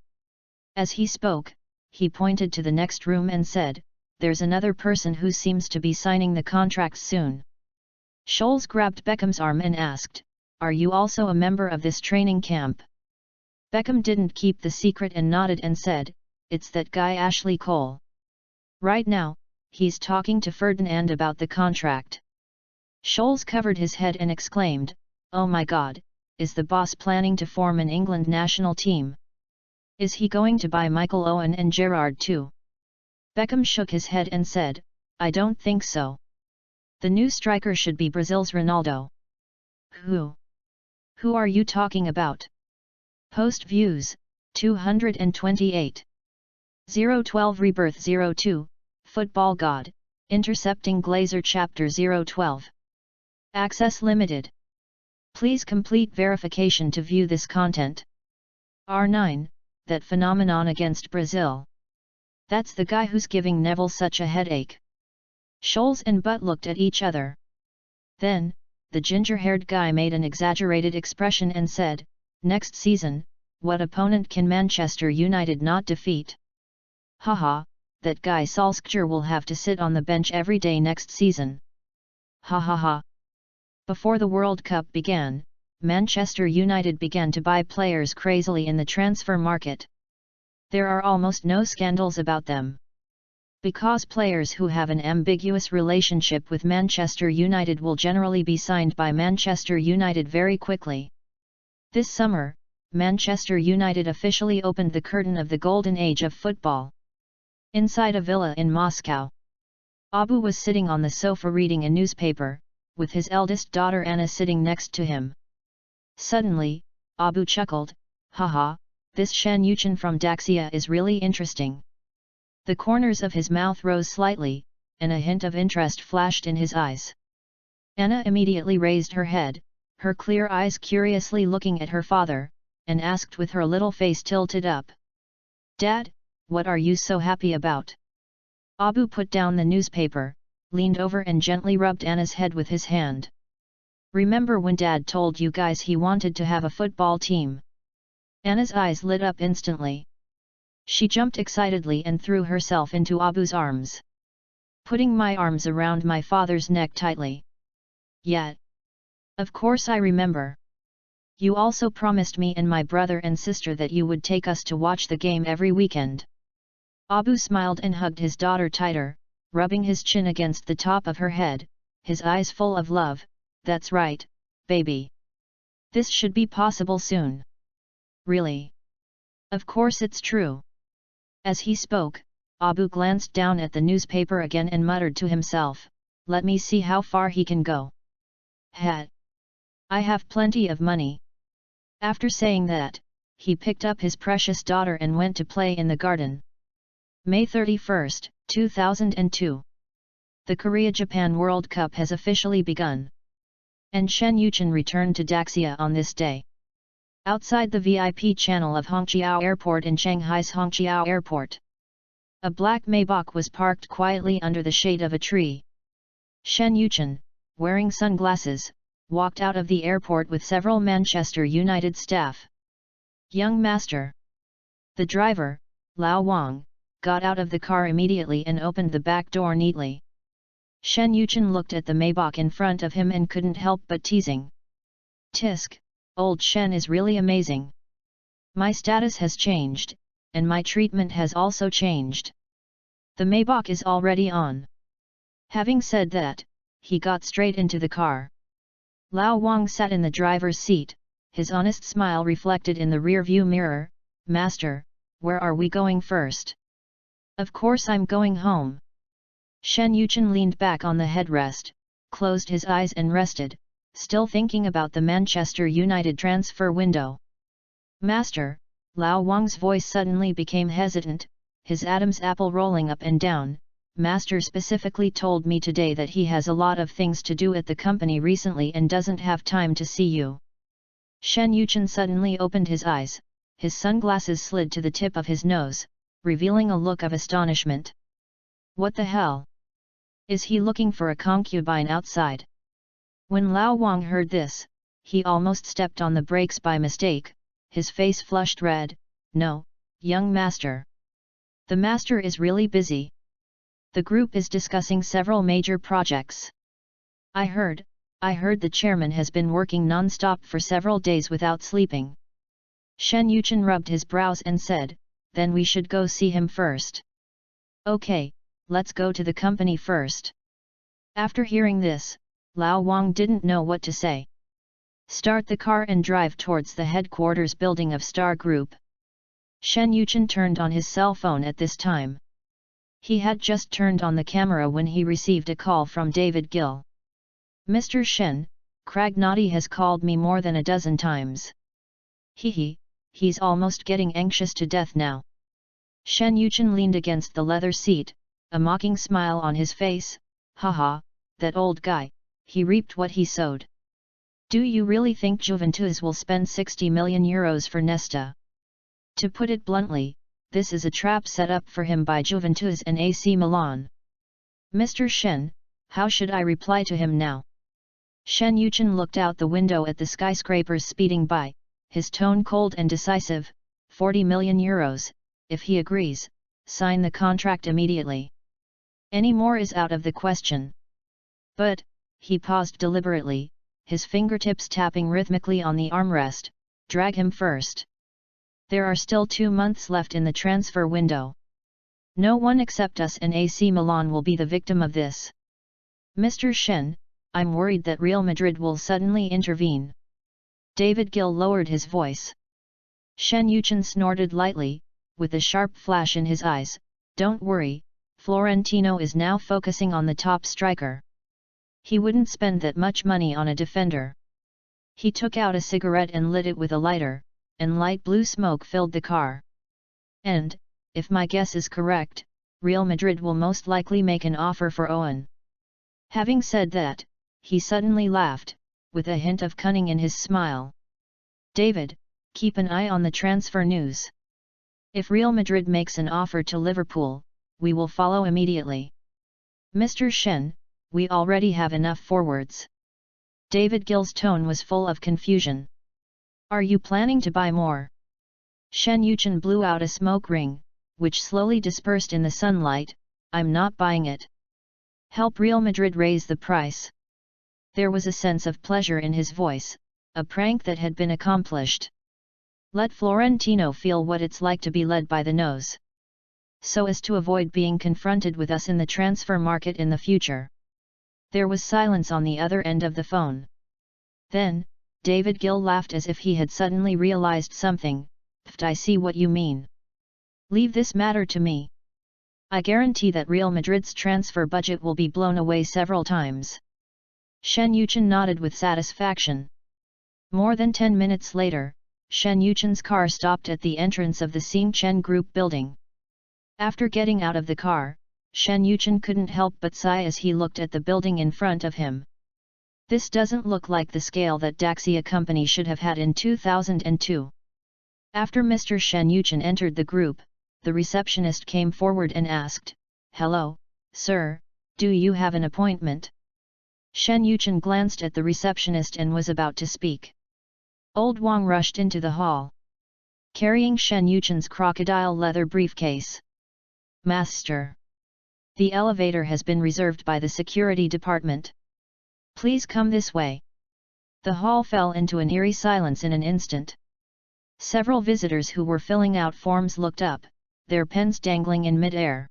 As he spoke, he pointed to the next room and said, "There's another person who seems to be signing the contracts soon." Scholes grabbed Beckham's arm and asked, "Are you also a member of this training camp?" Beckham didn't keep the secret and nodded and said, "It's that guy Ashley Cole. Right now, he's talking to Ferdinand about the contract." Scholes covered his head and exclaimed, "Oh my God, is the boss planning to form an England national team? Is he going to buy Michael Owen and Gerrard too?" Beckham shook his head and said, "I don't think so. The new striker should be Brazil's Ronaldo." Who are you talking about? Post views, 228. 012 Rebirth 02, Football God, Intercepting Glazer Chapter 012. Access limited. Please complete verification to view this content. R9, that phenomenon against Brazil. That's the guy who's giving Neville such a headache. Scholes and Butt looked at each other. Then, the ginger-haired guy made an exaggerated expression and said, "Next season, what opponent can Manchester United not defeat?" Haha, that guy Solskjaer will have to sit on the bench every day next season. Ha ha ha. Before the World Cup began, Manchester United began to buy players crazily in the transfer market. There are almost no scandals about them. Because players who have an ambiguous relationship with Manchester United will generally be signed by Manchester United very quickly. This summer, Manchester United officially opened the curtain of the golden age of football. Inside a villa in Moscow, Abu was sitting on the sofa reading a newspaper, with his eldest daughter Anna sitting next to him. Suddenly, Abu chuckled, "Haha, this Shen Yuchen from Daxia is really interesting." The corners of his mouth rose slightly, and a hint of interest flashed in his eyes. Anna immediately raised her head, her clear eyes curiously looking at her father, and asked with her little face tilted up, "Dad, what are you so happy about?" Abu put down the newspaper, leaned over and gently rubbed Anna's head with his hand. "Remember when Dad told you guys he wanted to have a football team?" Anna's eyes lit up instantly. She jumped excitedly and threw herself into Abu's arms. "Putting my arms around my father's neck tightly. Yeah. Of course I remember. You also promised me and my brother and sister that you would take us to watch the game every weekend." Abu smiled and hugged his daughter tighter, rubbing his chin against the top of her head, his eyes full of love. "That's right, baby. This should be possible soon." "Really? Of course it's true." As he spoke, Abu glanced down at the newspaper again and muttered to himself, "Let me see how far he can go. Hat. I have plenty of money." After saying that, he picked up his precious daughter and went to play in the garden. May 31, 2002. The Korea-Japan World Cup has officially begun. And Shen Yuchen returned to Daxia on this day. Outside the VIP channel of Hongqiao Airport in Shanghai's Hongqiao Airport, a black Maybach was parked quietly under the shade of a tree. Shen Yuchen, wearing sunglasses, walked out of the airport with several Manchester United staff. "Young master." The driver, Lao Wang, got out of the car immediately and opened the back door neatly. Shen Yuchen looked at the Maybach in front of him and couldn't help but teasing. "Tisk, old Shen is really amazing. My status has changed, and my treatment has also changed. The Maybach is already on." Having said that, he got straight into the car. Lao Wang sat in the driver's seat, his honest smile reflected in the rear-view mirror. "Master, where are we going first?" "Of course I'm going home." Shen Yuchen leaned back on the headrest, closed his eyes and rested, still thinking about the Manchester United transfer window. "Master," Lao Wang's voice suddenly became hesitant, his Adam's apple rolling up and down. "Master specifically told me today that he has a lot of things to do at the company recently and doesn't have time to see you." Shen Yuchen suddenly opened his eyes, his sunglasses slid to the tip of his nose, revealing a look of astonishment. "What the hell? Is he looking for a concubine outside?" When Lao Wang heard this, he almost stepped on the brakes by mistake, his face flushed red. "No, young master. The master is really busy. The group is discussing several major projects. I heard the chairman has been working non-stop for several days without sleeping." Shen Yuchen rubbed his brows and said, "Then we should go see him first." "Okay, let's go to the company first." After hearing this, Lao Wang didn't know what to say. "Start the car and drive towards the headquarters building of Star Group." Shen Yuchen turned on his cell phone at this time. He had just turned on the camera when he received a call from David Gill. "Mr. Shen, Kragnati has called me more than a dozen times. He's almost getting anxious to death now." Shen Yuchen leaned against the leather seat, a mocking smile on his face. "Haha, that old guy, he reaped what he sowed. Do you really think Juventus will spend 60 million euros for Nesta? To put it bluntly, this is a trap set up for him by Juventus and AC Milan. Mr. Shen, how should I reply to him now?" Shen Yuchen looked out the window at the skyscrapers speeding by, his tone cold and decisive. 40 million euros, if he agrees, sign the contract immediately. Any more is out of the question. But, he paused deliberately, his fingertips tapping rhythmically on the armrest, drag him first. There are still 2 months left in the transfer window. No one except us and AC Milan will be the victim of this. Mr. Shen, I'm worried that Real Madrid will suddenly intervene. David Gill lowered his voice. Shen Yuchen snorted lightly, with a sharp flash in his eyes. Don't worry, Florentino is now focusing on the top striker. He wouldn't spend that much money on a defender. He took out a cigarette and lit it with a lighter, and light blue smoke filled the car. And, if my guess is correct, Real Madrid will most likely make an offer for Owen. Having said that, he suddenly laughed, with a hint of cunning in his smile. David, keep an eye on the transfer news. If Real Madrid makes an offer to Liverpool, we will follow immediately. Mr. Shen, we already have enough forwards. David Gill's tone was full of confusion. Are you planning to buy more? Shen Yuchen blew out a smoke ring, which slowly dispersed in the sunlight. I'm not buying it. Help Real Madrid raise the price. There was a sense of pleasure in his voice, a prank that had been accomplished. Let Florentino feel what it's like to be led by the nose. So as to avoid being confronted with us in the transfer market in the future. There was silence on the other end of the phone. Then, David Gill laughed as if he had suddenly realized something. I see what you mean. Leave this matter to me. I guarantee that Real Madrid's transfer budget will be blown away several times. Shen Yuchen nodded with satisfaction. More than 10 minutes later, Shen Yuchen's car stopped at the entrance of the Xingchen Group building. After getting out of the car, Shen Yuchen couldn't help but sigh as he looked at the building in front of him. This doesn't look like the scale that Daxia Company should have had in 2002. After Mr. Shen Yuchen entered the group, the receptionist came forward and asked, "Hello, sir, do you have an appointment?" Shen Yuchen glanced at the receptionist and was about to speak. Old Wang rushed into the hall, carrying Shen Yuchen's crocodile leather briefcase. "Master, the elevator has been reserved by the security department. Please come this way." The hall fell into an eerie silence in an instant. Several visitors who were filling out forms looked up, their pens dangling in mid-air.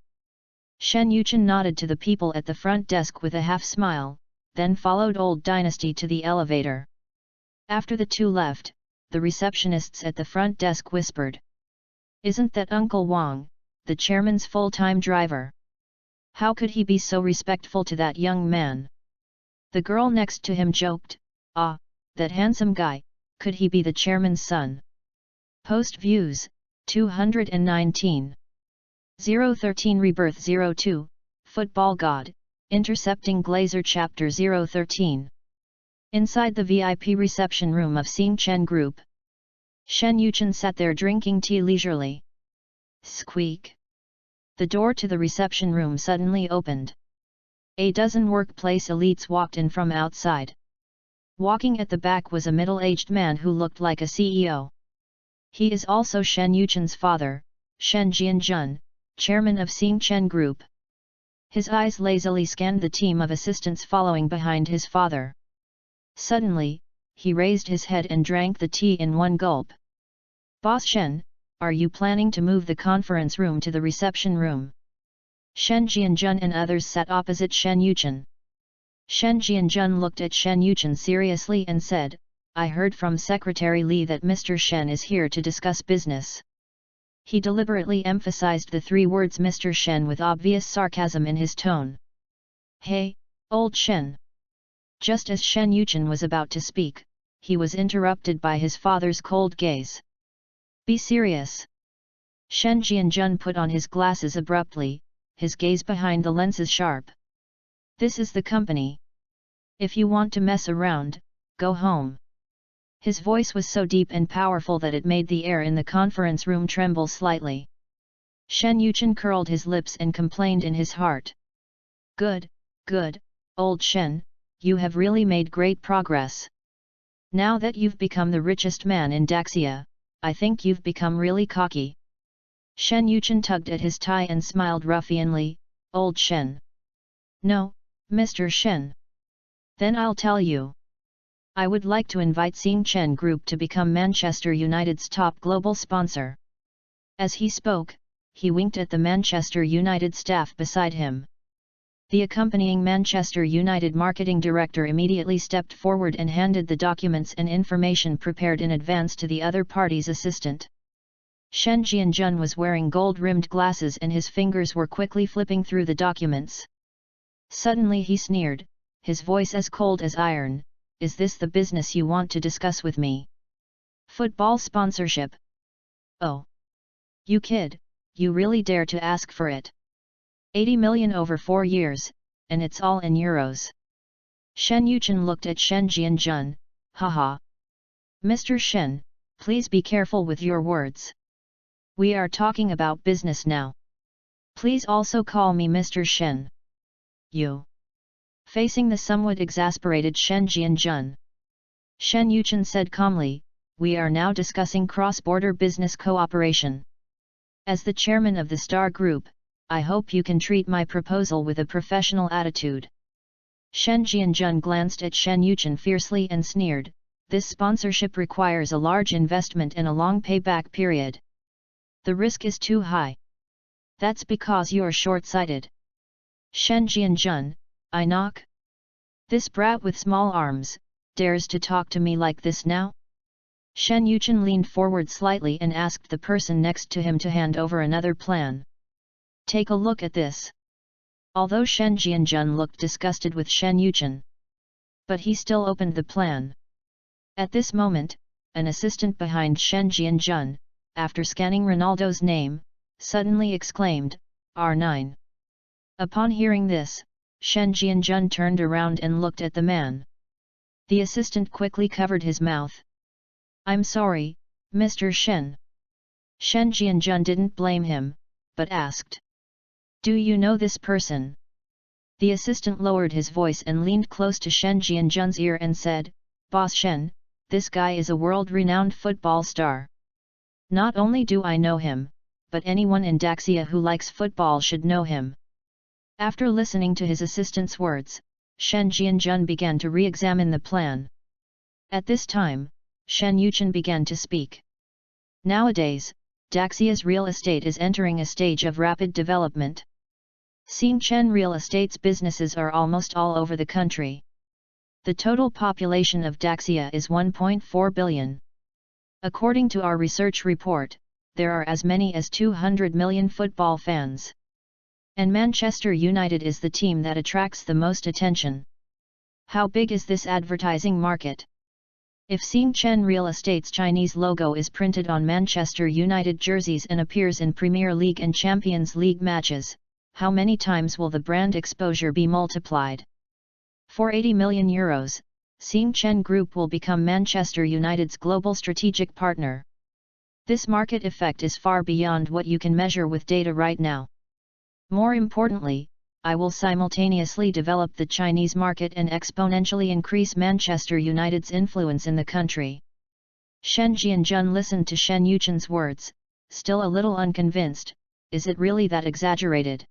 Shen Yuchen nodded to the people at the front desk with a half-smile, then followed Old Dynasty to the elevator. After the two left, the receptionists at the front desk whispered, "Isn't that Uncle Wang, the chairman's full-time driver? How could he be so respectful to that young man?" The girl next to him joked, "Ah, that handsome guy, could he be the chairman's son?" Post views, 219. 013 Rebirth 02, Football God, Intercepting Glazer Chapter 013. Inside the VIP reception room of Xingchen Group, Shen Yuchen sat there drinking tea leisurely. Squeak! The door to the reception room suddenly opened. A dozen workplace elites walked in from outside. Walking at the back was a middle-aged man who looked like a CEO. He is also Shen Yuchen's father, Shen Jianjun, chairman of Xingchen Group. His eyes lazily scanned the team of assistants following behind his father. Suddenly, he raised his head and drank the tea in one gulp. "Boss Shen, are you planning to move the conference room to the reception room?" Shen Jianjun and others sat opposite Shen Yuchen. Shen Jianjun looked at Shen Yuchen seriously and said, "I heard from Secretary Li that Mr. Shen is here to discuss business." He deliberately emphasized the three words Mr. Shen with obvious sarcasm in his tone. "Hey, old Shen!" Just as Shen Yuchen was about to speak, he was interrupted by his father's cold gaze. "Be serious!" Shen Jianjun put on his glasses abruptly, his gaze behind the lenses sharp. "This is the company. If you want to mess around, go home." His voice was so deep and powerful that it made the air in the conference room tremble slightly. Shen Yuchen curled his lips and complained in his heart. Good, old Shen, you have really made great progress. Now that you've become the richest man in Daxia, I think you've become really cocky." Shen Yuchen tugged at his tie and smiled ruffianly, "Old Shen." "No, Mr. Shen." "Then I'll tell you. I would like to invite Xing Chen Group to become Manchester United's top global sponsor." As he spoke, he winked at the Manchester United staff beside him. The accompanying Manchester United marketing director immediately stepped forward and handed the documents and information prepared in advance to the other party's assistant. Shen Jianjun was wearing gold-rimmed glasses and his fingers were quickly flipping through the documents. Suddenly he sneered, his voice as cold as iron, "Is this the business you want to discuss with me? Football sponsorship? Oh! You kid, you really dare to ask for it? 80 million over 4 years, and it's all in euros." Shen Yuchen looked at Shen Jianjun, "Haha. Mr. Shen, please be careful with your words. We are talking about business now. Please also call me Mr. Shen." "You." Facing the somewhat exasperated Shen Jianjun, Shen Yuchen said calmly, "We are now discussing cross-border business cooperation. As the chairman of the Star Group, I hope you can treat my proposal with a professional attitude." Shen Jianjun glanced at Shen Yuchen fiercely and sneered, "This sponsorship requires a large investment and a long payback period. The risk is too high. That's because you're short-sighted. Shen Jianjun, I knock? This brat with small arms, dares to talk to me like this now?" Shen Yuchen leaned forward slightly and asked the person next to him to hand over another plan. "Take a look at this." Although Shen Jianjun looked disgusted with Shen Yuchen, but he still opened the plan. At this moment, an assistant behind Shen Jianjun, after scanning Ronaldo's name, suddenly exclaimed, "R9." Upon hearing this, Shen Jianjun turned around and looked at the man. The assistant quickly covered his mouth. "I'm sorry, Mr. Shen." Shen Jianjun didn't blame him, but asked, "Do you know this person?" The assistant lowered his voice and leaned close to Shen Jianjun's ear and said, "Boss Shen, this guy is a world-renowned football star. Not only do I know him, but anyone in Daxia who likes football should know him." After listening to his assistant's words, Shen Jianjun began to re-examine the plan. At this time, Shen Yuchen began to speak. "Nowadays, Daxia's real estate is entering a stage of rapid development. Xing Chen Real Estate's businesses are almost all over the country. The total population of Daxia is 1.4 billion. According to our research report, there are as many as 200 million football fans. And Manchester United is the team that attracts the most attention. How big is this advertising market? If Xing Chen Real Estate's Chinese logo is printed on Manchester United jerseys and appears in Premier League and Champions League matches, how many times will the brand exposure be multiplied? For 80 million euros, Xing Chen Group will become Manchester United's global strategic partner. This market effect is far beyond what you can measure with data right now. More importantly, I will simultaneously develop the Chinese market and exponentially increase Manchester United's influence in the country." Shen Jianjun listened to Shen Yuchen's words, still a little unconvinced. Is it really that exaggerated?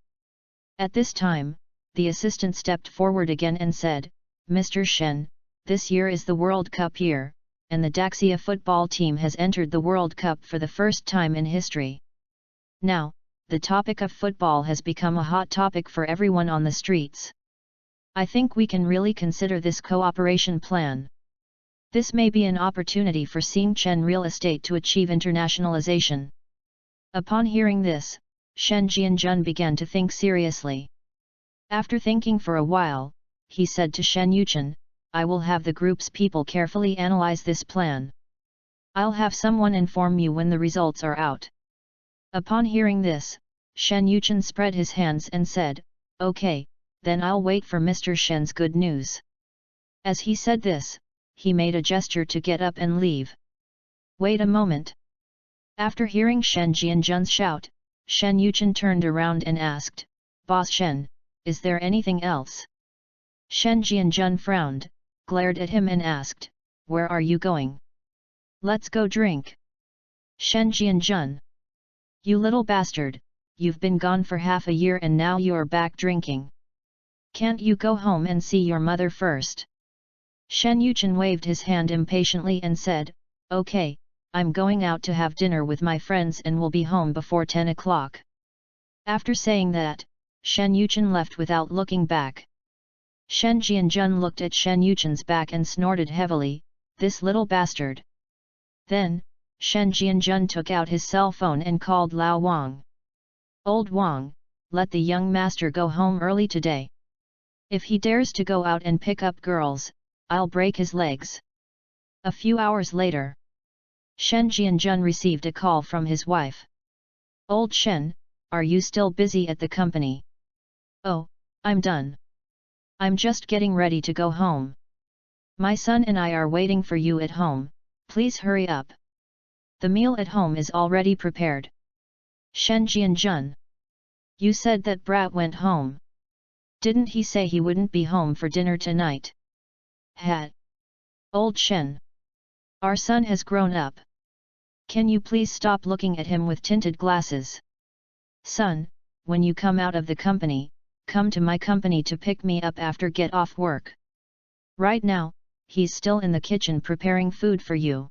At this time, the assistant stepped forward again and said, "Mr. Shen, this year is the World Cup year, and the Daxia football team has entered the World Cup for the first time in history. Now, the topic of football has become a hot topic for everyone on the streets. I think we can really consider this cooperation plan. This may be an opportunity for Xing Chen Real Estate to achieve internationalization." Upon hearing this, Shen Jianjun began to think seriously. After thinking for a while, he said to Shen Yuchen, "I will have the group's people carefully analyze this plan. I'll have someone inform you when the results are out." Upon hearing this, Shen Yuchen spread his hands and said, "Okay, then I'll wait for Mr. Shen's good news." As he said this, he made a gesture to get up and leave. "Wait a moment." After hearing Shen Jianjun's shout, Shen Yuchen turned around and asked, "Boss Shen, is there anything else?" Shen Jianjun frowned, glared at him and asked, "Where are you going?" "Let's go drink." Shen Jianjun. You little bastard, you've been gone for half a year and now you're back drinking. Can't you go home and see your mother first? Shen Yuchen waved his hand impatiently and said, Okay, I'm going out to have dinner with my friends and will be home before 10 o'clock. After saying that, Shen Yuchen left without looking back. Shen Jianjun looked at Shen Yuchen's back and snorted heavily, this little bastard. Then, Shen Jianjun took out his cell phone and called Lao Wang. Old Wang, let the young master go home early today. If he dares to go out and pick up girls, I'll break his legs. A few hours later, Shen Jianjun received a call from his wife. Old Shen, are you still busy at the company? Oh, I'm done. I'm just getting ready to go home. My son and I are waiting for you at home, please hurry up. The meal at home is already prepared. Shen Jianjun. You said that brat went home. Didn't he say he wouldn't be home for dinner tonight? Hat. Old Shen. Our son has grown up. Can you please stop looking at him with tinted glasses? Son, when you come out of the company, come to my company to pick me up after get off work. Right now, he's still in the kitchen preparing food for you.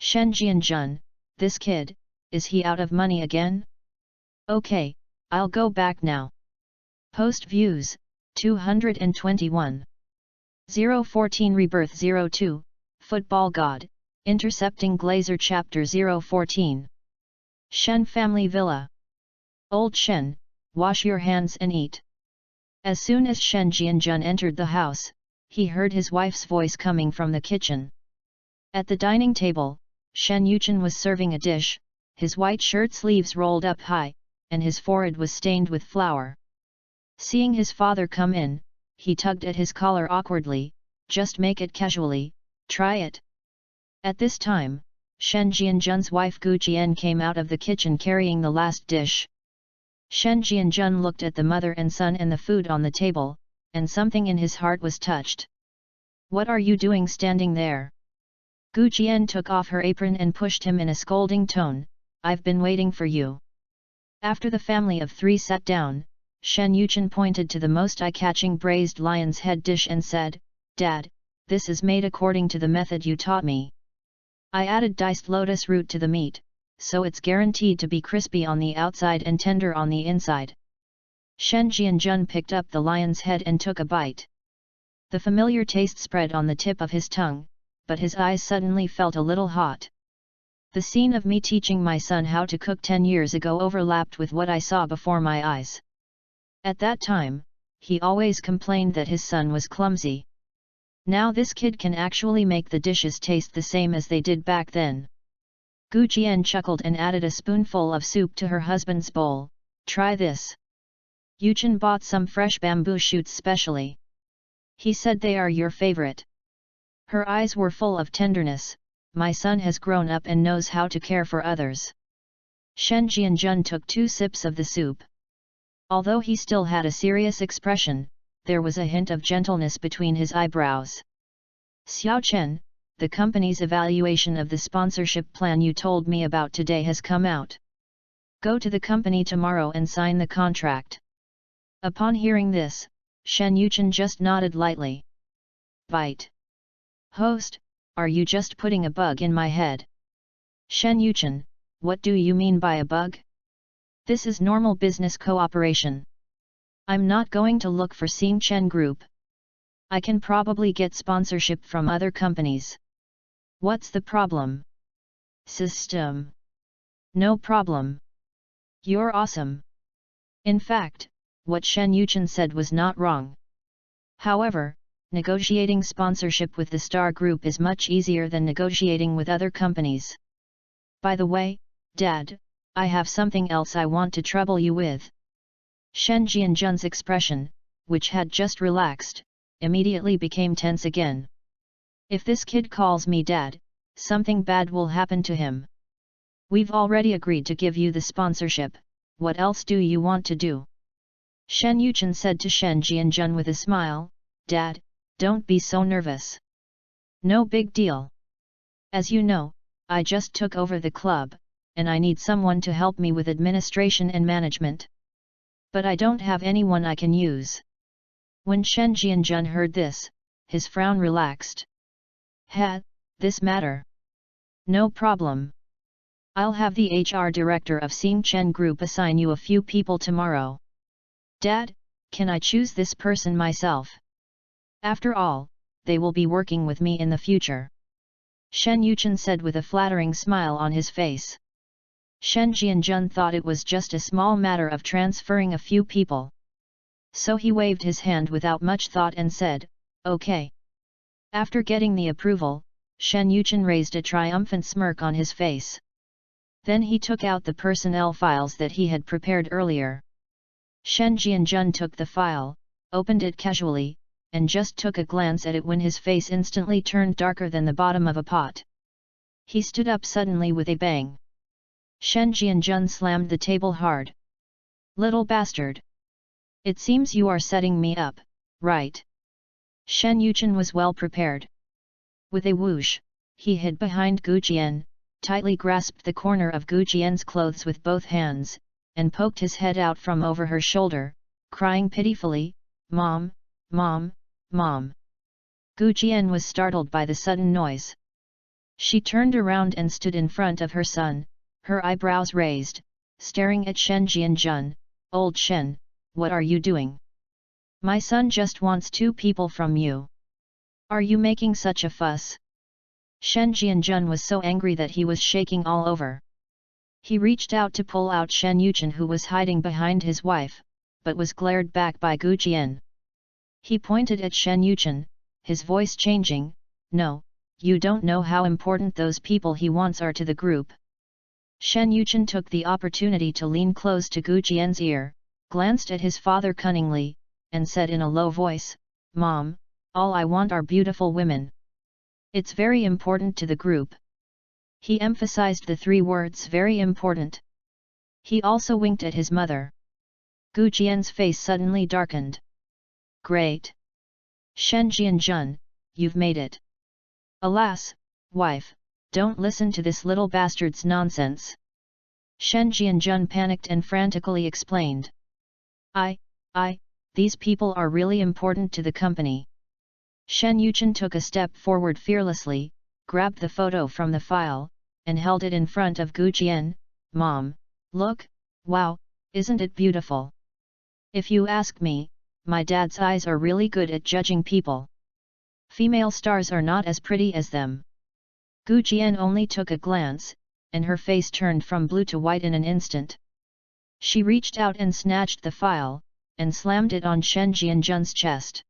Shen Jianjun, this kid, is he out of money again? Okay, I'll go back now. Post views, 221. 014 Rebirth 02, Football God, Intercepting Glazer Chapter 014. Shen Family Villa. Old Shen, wash your hands and eat. As soon as Shen Jianjun entered the house, he heard his wife's voice coming from the kitchen. At the dining table, Shen Yuchen was serving a dish, his white shirt sleeves rolled up high, and his forehead was stained with flour. Seeing his father come in, he tugged at his collar awkwardly, just make it casually, try it. At this time, Shen Jianjun's wife Gu Jian came out of the kitchen carrying the last dish. Shen Jianjun looked at the mother and son and the food on the table, and something in his heart was touched. What are you doing standing there? Gu Jian took off her apron and pushed him in a scolding tone, I've been waiting for you. After the family of three sat down, Shen Yuchen pointed to the most eye-catching braised lion's head dish and said, Dad, this is made according to the method you taught me. I added diced lotus root to the meat, so it's guaranteed to be crispy on the outside and tender on the inside. Shen Jianjun picked up the lion's head and took a bite. The familiar taste spread on the tip of his tongue, but his eyes suddenly felt a little hot. The scene of me teaching my son how to cook 10 years ago overlapped with what I saw before my eyes. At that time, he always complained that his son was clumsy. Now this kid can actually make the dishes taste the same as they did back then. Gu Jian chuckled and added a spoonful of soup to her husband's bowl, try this. Yuchen bought some fresh bamboo shoots specially. He said they are your favorite. Her eyes were full of tenderness, my son has grown up and knows how to care for others. Shen Jianjun took 2 sips of the soup. Although he still had a serious expression, there was a hint of gentleness between his eyebrows. Xiao Chen, the company's evaluation of the sponsorship plan you told me about today has come out. Go to the company tomorrow and sign the contract. Upon hearing this, Shen Yuchen just nodded lightly. Bite. Host, are you just putting a bug in my head? Shen Yuchen, what do you mean by a bug? This is normal business cooperation. I'm not going to look for Xing Chen Group. I can probably get sponsorship from other companies. What's the problem? System. No problem. You're awesome. In fact, what Shen Yuchen said was not wrong. However, negotiating sponsorship with the Star Group is much easier than negotiating with other companies. By the way, Dad, I have something else I want to trouble you with. Shen Jianjun's expression, which had just relaxed, immediately became tense again. If this kid calls me Dad, something bad will happen to him. We've already agreed to give you the sponsorship, what else do you want to do? Shen Yuchen said to Shen Jianjun with a smile, Dad, don't be so nervous. No big deal. As you know, I just took over the club, and I need someone to help me with administration and management. But I don't have anyone I can use." When Shen Jianjun heard this, his frown relaxed. This matter? No problem. I'll have the HR director of Xing Chen Group assign you a few people tomorrow. Dad, can I choose this person myself? After all, they will be working with me in the future." Shen Yuchen said with a flattering smile on his face. Shen Jianjun thought it was just a small matter of transferring a few people. So he waved his hand without much thought and said, "Okay." After getting the approval, Shen Yuchen raised a triumphant smirk on his face. Then he took out the personnel files that he had prepared earlier. Shen Jianjun took the file, opened it casually, and just took a glance at it when his face instantly turned darker than the bottom of a pot. He stood up suddenly with a bang. Shen Jianjun slammed the table hard. "Little bastard! It seems you are setting me up, right?" Shen Yuchen was well prepared. With a whoosh, he hid behind Gu Jian, tightly grasped the corner of Gu Jian's clothes with both hands, and poked his head out from over her shoulder, crying pitifully, "Mom, Mom, Mom!" Gu Jian was startled by the sudden noise. She turned around and stood in front of her son, her eyebrows raised, staring at Shen Jianjun. "Old Shen, what are you doing? My son just wants 2 people from you. Are you making such a fuss?" Shen Jianjun was so angry that he was shaking all over. He reached out to pull out Shen Yuchen, who was hiding behind his wife, but was glared back by Gu Jian. He pointed at Shen Yuchen, his voice changing, "No, you don't know how important those people he wants are to the group." Shen Yuchen took the opportunity to lean close to Gu Jian's ear, glanced at his father cunningly, and said in a low voice, "Mom, all I want are beautiful women. It's very important to the group." He emphasized the 3 words "very important." He also winked at his mother. Gu Jian's face suddenly darkened. "Great! Shen Jianjun, you've made it. Alas, wife, don't listen to this little bastard's nonsense." Shen Jianjun panicked and frantically explained. These people are really important to the company." Shen Yuchen took a step forward fearlessly, grabbed the photo from the file, and held it in front of Gu Jian. "Mom, look, wow, isn't it beautiful? If you ask me, my dad's eyes are really good at judging people. Female stars are not as pretty as them." Gu Jian only took a glance, and her face turned from blue to white in an instant. She reached out and snatched the file, and slammed it on Shen Jianjun's chest.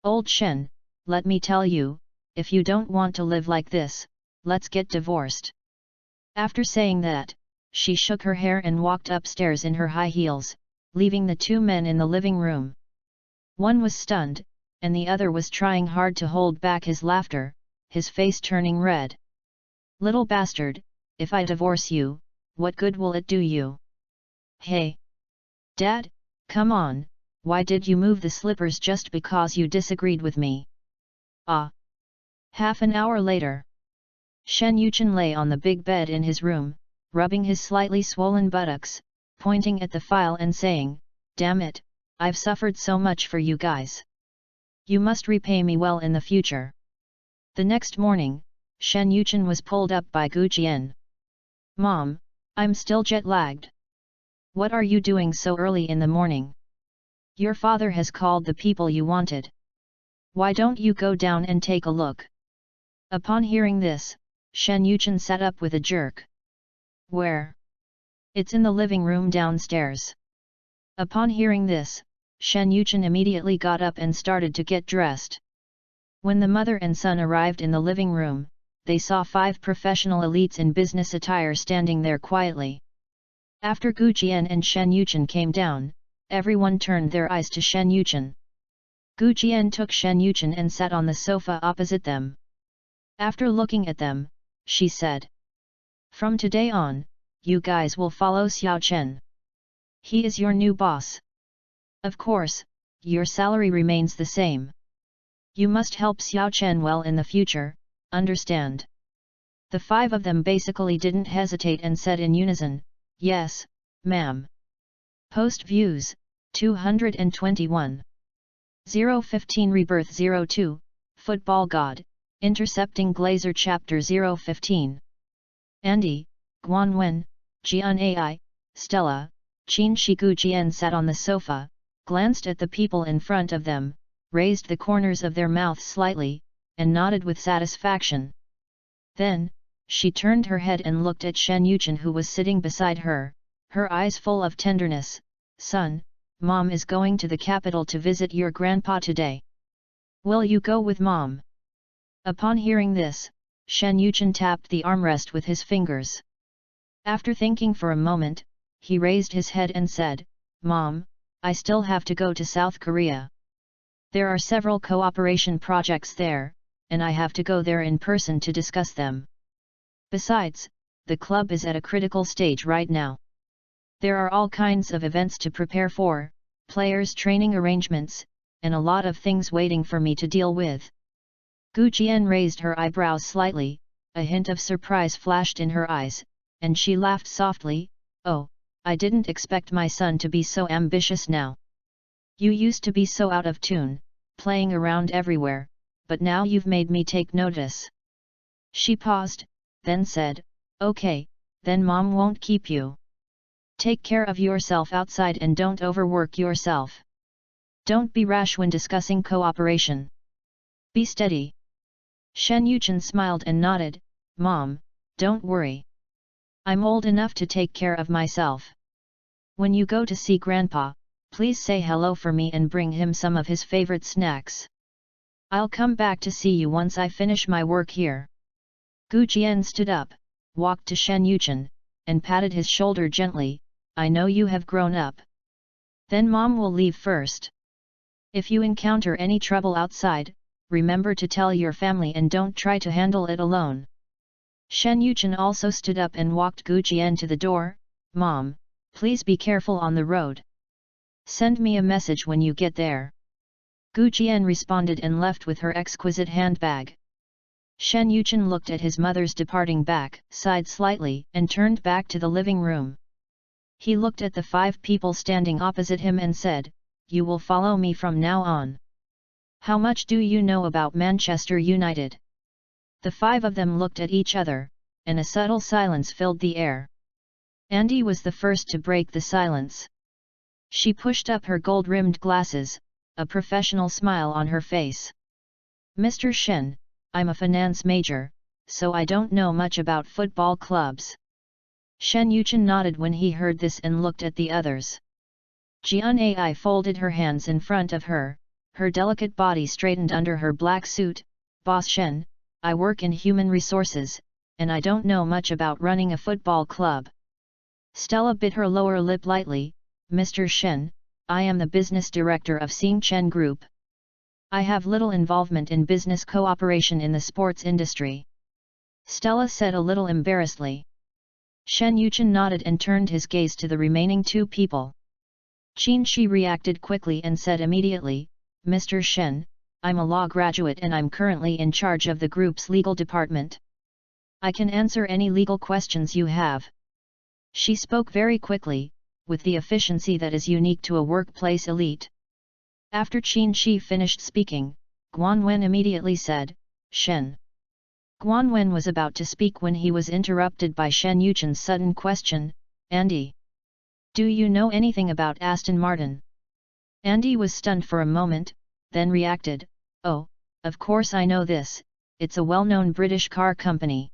"Old Shen, let me tell you, if you don't want to live like this, let's get divorced." After saying that, she shook her hair and walked upstairs in her high heels, leaving the 2 men in the living room. One was stunned, and the other was trying hard to hold back his laughter, his face turning red. "Little bastard, if I divorce you, what good will it do you?" "Hey! Dad, come on, why did you move the slippers just because you disagreed with me?" Half an hour later, Shen Yuchen lay on the big bed in his room, rubbing his slightly swollen buttocks, pointing at the file and saying, "Damn it, I've suffered so much for you guys. You must repay me well in the future." The next morning, Shen Yuchen was pulled up by Gu Jian. "Mom, I'm still jet-lagged. What are you doing so early in the morning? Your father has called the people you wanted. Why don't you go down and take a look?" Upon hearing this, Shen Yuchen sat up with a jerk. "Where?" "It's in the living room downstairs." Upon hearing this, Shen Yuchen immediately got up and started to get dressed. When the mother and son arrived in the living room, they saw 5 professional elites in business attire standing there quietly. After Gu Jian and Shen Yuchen came down, everyone turned their eyes to Shen Yuchen. Gu Jian took Shen Yuchen and sat on the sofa opposite them. After looking at them, she said, "From today on, you guys will follow Xiao Chen. He is your new boss. Of course, your salary remains the same. You must help Xiao Chen well in the future, understand?" The five of them basically didn't hesitate and said in unison, "Yes, ma'am." Post views, 221. 015 Rebirth 02, Football God, Intercepting Glazer Chapter 015. Andy, Guanwen, Jian Ai, Stella, Qin Shigu Jian sat on the sofa, glanced at the people in front of them, raised the corners of their mouths slightly, and nodded with satisfaction. Then, she turned her head and looked at Shen Yuchen who was sitting beside her, her eyes full of tenderness. "Son, Mom is going to the capital to visit your grandpa today. Will you go with Mom?" Upon hearing this, Shen Yuchen tapped the armrest with his fingers. After thinking for a moment, he raised his head and said, "Mom, I still have to go to South Korea. There are several cooperation projects there, and I have to go there in person to discuss them. Besides, the club is at a critical stage right now. There are all kinds of events to prepare for, players' training arrangements, and a lot of things waiting for me to deal with." Gu Jian raised her eyebrows slightly, a hint of surprise flashed in her eyes, and she laughed softly. "Oh, I didn't expect my son to be so ambitious now. You used to be so out of tune, playing around everywhere, but now you've made me take notice." She paused, then said, "Okay, then Mom won't keep you. Take care of yourself outside and don't overwork yourself. Don't be rash when discussing cooperation. Be steady." Shen Yuchen smiled and nodded, "Mom, don't worry. I'm old enough to take care of myself. When you go to see Grandpa, please say hello for me and bring him some of his favorite snacks. I'll come back to see you once I finish my work here." Gu Jian stood up, walked to Shen Yuchen, and patted his shoulder gently. "I know you have grown up. Then Mom will leave first. If you encounter any trouble outside, remember to tell your family and don't try to handle it alone." Shen Yuchen also stood up and walked Gu Jian to the door. "Mom, please be careful on the road. Send me a message when you get there." Gu Jian responded and left with her exquisite handbag. Shen Yuchen looked at his mother's departing back, sighed slightly, and turned back to the living room. He looked at the five people standing opposite him and said, "You will follow me from now on. How much do you know about Manchester United?" The five of them looked at each other, and a subtle silence filled the air. Andy was the first to break the silence. She pushed up her gold-rimmed glasses, a professional smile on her face. "Mr. Shen, I'm a finance major, so I don't know much about football clubs." Shen Yuchen nodded when he heard this and looked at the others. Jian Ai folded her hands in front of her, her delicate body straightened under her black suit. "Boss Shen, I work in human resources, and I don't know much about running a football club." Stella bit her lower lip lightly. "Mr. Shen, I am the business director of Xing Chen Group. I have little involvement in business cooperation in the sports industry," Stella said a little embarrassedly. Shen Yuchen nodded and turned his gaze to the remaining two people. Qin Shi reacted quickly and said immediately, "Mr. Shen, I'm a law graduate and I'm currently in charge of the group's legal department. I can answer any legal questions you have." She spoke very quickly, with the efficiency that is unique to a workplace elite. After Qin Shi finished speaking, Guanwen immediately said, "Shen." Guanwen was about to speak when he was interrupted by Shen Yuchen's sudden question, "Andy, do you know anything about Aston Martin?" Andy was stunned for a moment, then reacted, "Oh, of course I know this, it's a well-known British car company."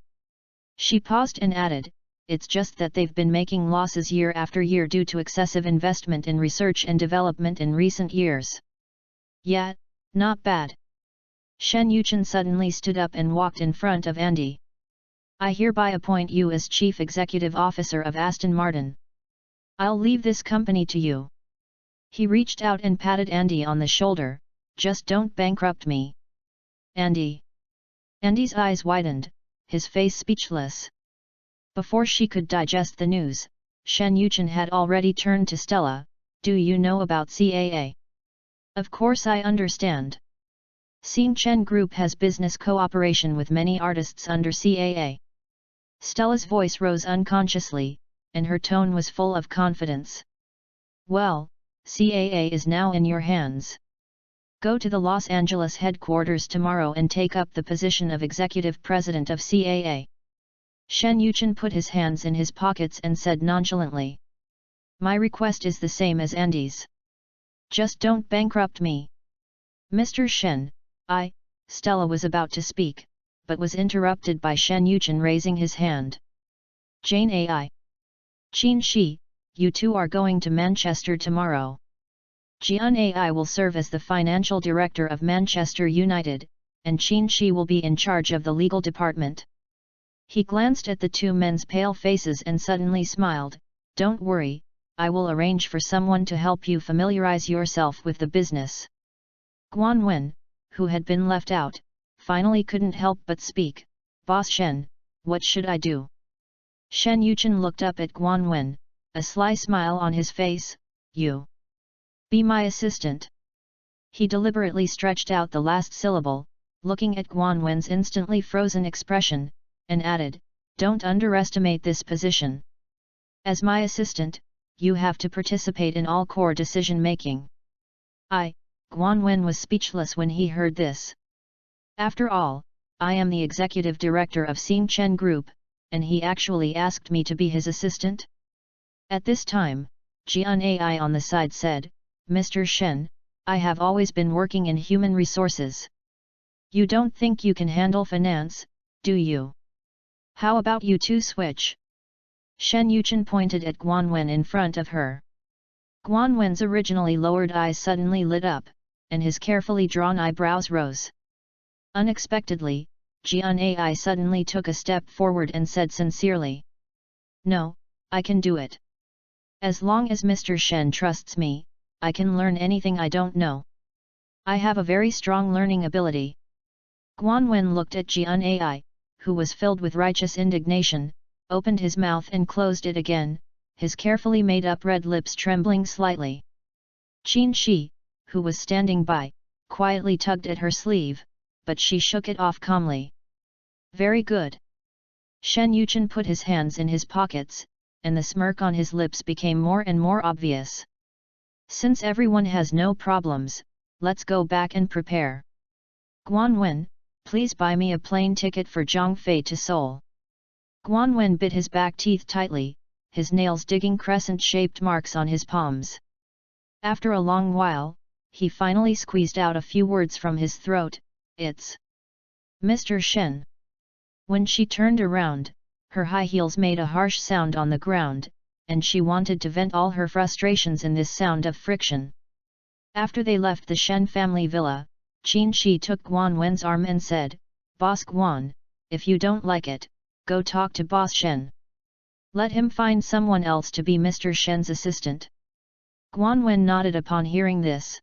She paused and added, "It's just that they've been making losses year after year due to excessive investment in research and development in recent years." "Yeah, not bad." Shen Yuchen suddenly stood up and walked in front of Andy. "I hereby appoint you as Chief Executive Officer of Aston Martin. I'll leave this company to you." He reached out and patted Andy on the shoulder, "Just don't bankrupt me." "Andy." Andy's eyes widened, his face speechless. Before she could digest the news, Shen Yuchen had already turned to Stella, "Do you know about CAA?" "Of course I understand. Xing Chen Group has business cooperation with many artists under CAA. Stella's voice rose unconsciously, and her tone was full of confidence. Well, CAA is now in your hands. Go to the Los Angeles headquarters tomorrow and take up the position of executive president of CAA. Shen Yuchen put his hands in his pockets and said nonchalantly. My request is the same as Andy's. Just don't bankrupt me. Mr. Shen, Stella was about to speak, but was interrupted by Shen Yuchen raising his hand. Jane Ai. Qin Shi, you two are going to Manchester tomorrow. Jian Ai will serve as the financial director of Manchester United, and Qin Shi will be in charge of the legal department. He glanced at the two men's pale faces and suddenly smiled. Don't worry, I will arrange for someone to help you familiarize yourself with the business. Guan Wen, who had been left out, finally couldn't help but speak. Boss Shen, what should I do? Shen Yuchen looked up at Guan Wen, a sly smile on his face. You. Be my assistant. He deliberately stretched out the last syllable, looking at Guan Wen's instantly frozen expression, and added, don't underestimate this position. As my assistant, you have to participate in all core decision-making. Guan Wen was speechless when he heard this. After all, I am the executive director of Xing Chen Group, and he actually asked me to be his assistant? At this time, Jian Ai on the side said, Mr. Shen, I have always been working in human resources. You don't think you can handle finance, do you? How about you two switch? Shen Yuchen pointed at Guan Wen in front of her. Guan Wen's originally lowered eyes suddenly lit up, and his carefully drawn eyebrows rose. Unexpectedly, Jian Ai suddenly took a step forward and said sincerely. No, I can do it. As long as Mr. Shen trusts me, I can learn anything I don't know. I have a very strong learning ability. Guan Wen looked at Jian Ai, who was filled with righteous indignation, opened his mouth and closed it again, his carefully made-up red lips trembling slightly. Qin Shi, who was standing by, quietly tugged at her sleeve, but she shook it off calmly. Very good. Shen Yuchen put his hands in his pockets, and the smirk on his lips became more and more obvious. Since everyone has no problems, let's go back and prepare. Guan Wen, please buy me a plane ticket for Zhangfei to Seoul. Guan Wen bit his back teeth tightly, his nails digging crescent-shaped marks on his palms. After a long while, he finally squeezed out a few words from his throat. It's Mr. Shen. When she turned around, her high heels made a harsh sound on the ground, and she wanted to vent all her frustrations in this sound of friction. After they left the Shen family villa, Qin Shi took Guan Wen's arm and said, Boss Guan, if you don't like it, go talk to Boss Shen. Let him find someone else to be Mr. Shen's assistant. Guan Wen nodded upon hearing this.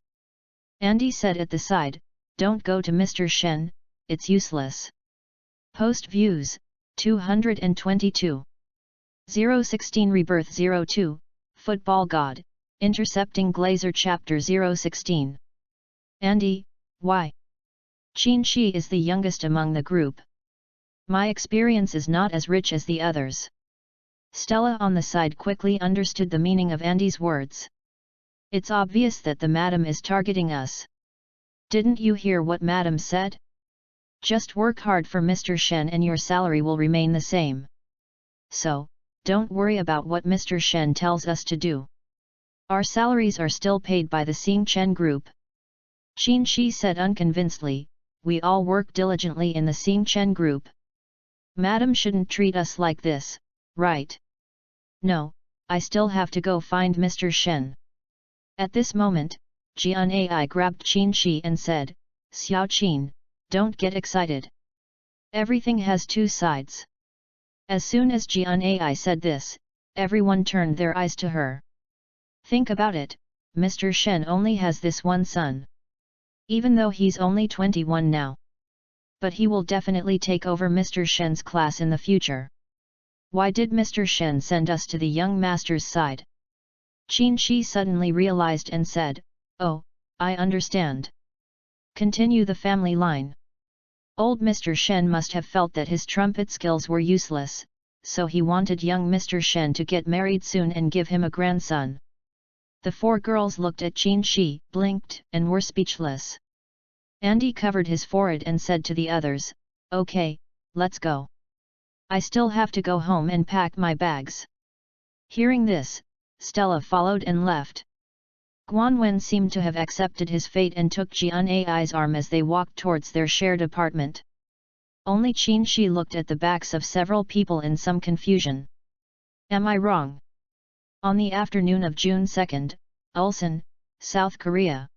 Andy said at the side, don't go to Mr. Shen, it's useless. Post views, 222. 016 Rebirth 02, Football God, Intercepting Glazer Chapter 016. Andy, why? Qin Shi is the youngest among the group. My experience is not as rich as the others. Stella on the side quickly understood the meaning of Andy's words. It's obvious that the madam is targeting us. Didn't you hear what madam said? Just work hard for Mr. Shen and your salary will remain the same. So, don't worry about what Mr. Shen tells us to do. Our salaries are still paid by the Xing Chen Group. Qin Shi said unconvincedly, we all work diligently in the Xing Chen Group. Madam shouldn't treat us like this, right? No, I still have to go find Mr. Shen. At this moment, Jian Ai grabbed Qin Shi and said, Xiao Qin, don't get excited. Everything has two sides. As soon as Jian Ai said this, everyone turned their eyes to her. Think about it, Mr. Shen only has this one son. Even though he's only 21 now. But he will definitely take over Mr. Shen's class in the future. Why did Mr. Shen send us to the young master's side? Qin Shi suddenly realized and said, oh, I understand. Continue the family line. Old Mr. Shen must have felt that his trumpet skills were useless, so he wanted young Mr. Shen to get married soon and give him a grandson. The four girls looked at Qin Shi, blinked, and were speechless. Andy covered his forehead and said to the others, "Okay, let's go. I still have to go home and pack my bags." Hearing this, Stella followed and left. Guanwen seemed to have accepted his fate and took Jian Ai's arm as they walked towards their shared apartment. Only Qin Shi looked at the backs of several people in some confusion. Am I wrong? On the afternoon of June 2, Ulsan, South Korea,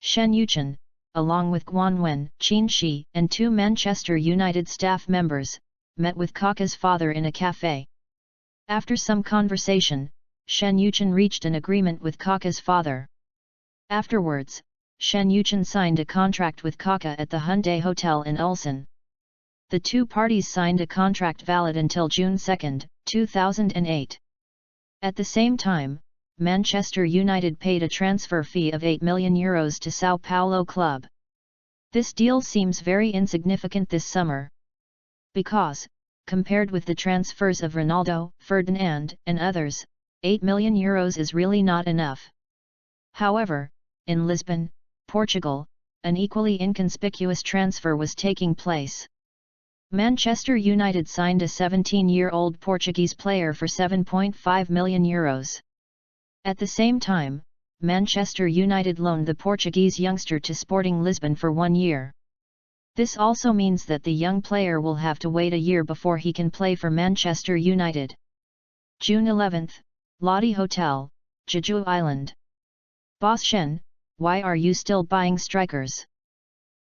Shen Yuchen, along with Guanwen, Qin Shi, and two Manchester United staff members, met with Kaka's father in a cafe. After some conversation, Shen Yuchen reached an agreement with Kaka's father. Afterwards, Shen Yuchen signed a contract with Kaka at the Hyundai Hotel in Ulsan. The two parties signed a contract valid until June 2, 2008. At the same time, Manchester United paid a transfer fee of €8 million to Sao Paulo club. This deal seems very insignificant this summer. Because, compared with the transfers of Ronaldo, Ferdinand, and others, €8 million is really not enough. However, in Lisbon, Portugal, an equally inconspicuous transfer was taking place. Manchester United signed a 17-year-old Portuguese player for €7.5 million. At the same time, Manchester United loaned the Portuguese youngster to Sporting Lisbon for 1 year. This also means that the young player will have to wait a year before he can play for Manchester United. June 11, Lodi Hotel, Jeju Island. Boss Shen, why are you still buying strikers?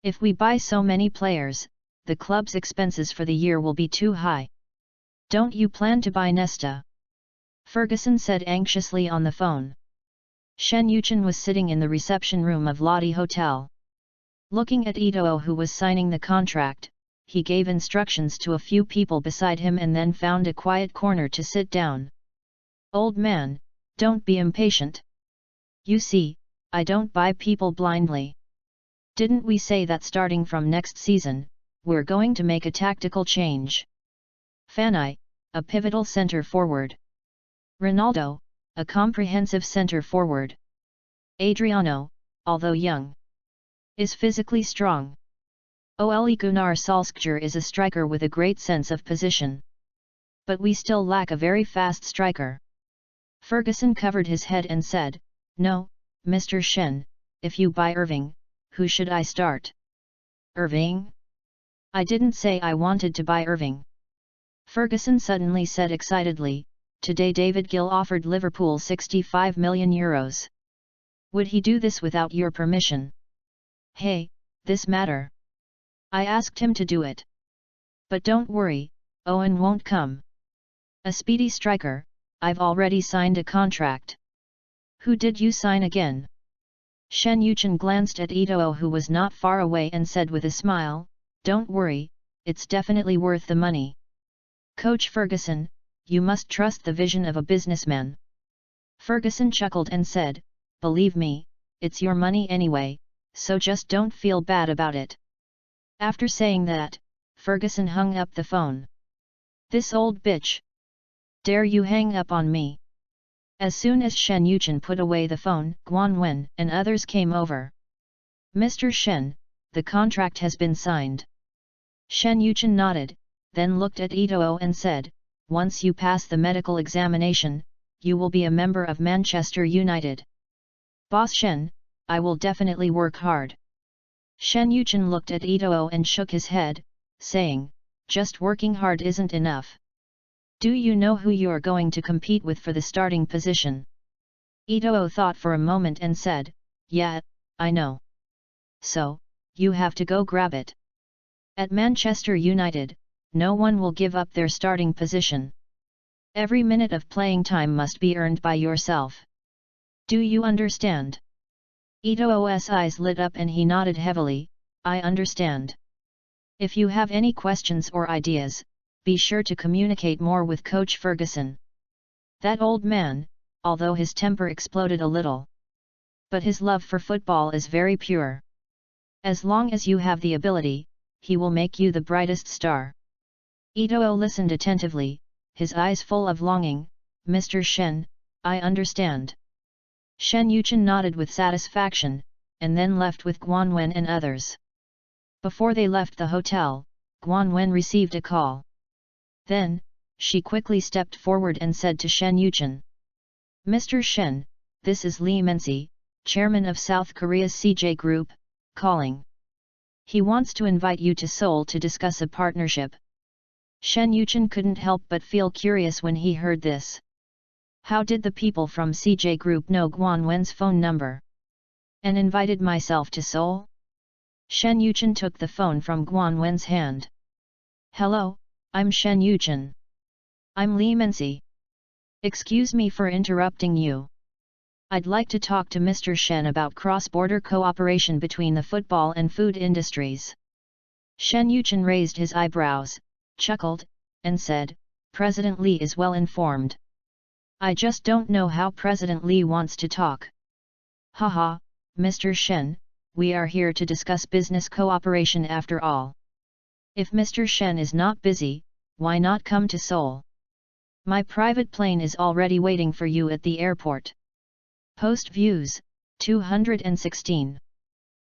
If we buy so many players, the club's expenses for the year will be too high. Don't you plan to buy Nesta? Ferguson said anxiously on the phone. Shen Yuchen was sitting in the reception room of Lodi Hotel. Looking at Ito, who was signing the contract, he gave instructions to a few people beside him and then found a quiet corner to sit down. Old man, don't be impatient. You see, I don't buy people blindly. Didn't we say that starting from next season, we're going to make a tactical change? Fanai, a pivotal center forward. Ronaldo, a comprehensive center forward. Adriano, although young, is physically strong. Ole Gunnar Solskjaer is a striker with a great sense of position. But we still lack a very fast striker. Ferguson covered his head and said, "No, Mr. Shen, if you buy Irving, who should I start?" Irving? I didn't say I wanted to buy Irving. Ferguson suddenly said excitedly, today David Gill offered Liverpool €65 million. Would he do this without your permission? Hey, this matter. I asked him to do it. But don't worry, Owen won't come. A speedy striker, I've already signed a contract. Who did you sign again? Shen Yuchen glanced at Ito, who was not far away, and said with a smile, don't worry, it's definitely worth the money. Coach Ferguson, you must trust the vision of a businessman. Ferguson chuckled and said, believe me, it's your money anyway, so just don't feel bad about it. After saying that, Ferguson hung up the phone. This old bitch! Dare you hang up on me? As soon as Shen Yuchen put away the phone, Guan Wen and others came over. Mr. Shen, the contract has been signed. Shen Yuchen nodded, then looked at Ito and said, once you pass the medical examination, you will be a member of Manchester United. Boss Shen, I will definitely work hard. Shen Yuchen looked at Ito and shook his head, saying, just working hard isn't enough. Do you know who you are going to compete with for the starting position? Ito thought for a moment and said, yeah, I know. So, you have to go grab it. At Manchester United, no one will give up their starting position. Every minute of playing time must be earned by yourself. Do you understand? Ito's eyes lit up and he nodded heavily, I understand. If you have any questions or ideas, be sure to communicate more with Coach Ferguson. That old man, although his temper exploded a little, but his love for football is very pure. As long as you have the ability, he will make you the brightest star. Ito listened attentively, his eyes full of longing. "Mr. Shen, I understand." Shen Yuchen nodded with satisfaction, and then left with Guan Wen and others. Before they left the hotel, Guan Wen received a call. Then, she quickly stepped forward and said to Shen Yuchen, "Mr. Shen, this is Li Mensi, chairman of South Korea's CJ Group, calling. He wants to invite you to Seoul to discuss a partnership." Shen Yuchen couldn't help but feel curious when he heard this. How did the people from CJ Group know Guan Wen's phone number? "And invited myself to Seoul?" Shen Yuchen took the phone from Guan Wen's hand. "Hello, I'm Shen Yuchen. I'm Li Mensi. Excuse me for interrupting you. I'd like to talk to Mr. Shen about cross-border cooperation between the football and food industries." Shen Yuchen raised his eyebrows, chuckled, and said, "President Li is well informed. I just don't know how President Li wants to talk." "Haha, Mr. Shen, we are here to discuss business cooperation after all. If Mr. Shen is not busy, why not come to Seoul? My private plane is already waiting for you at the airport." Post views, 216.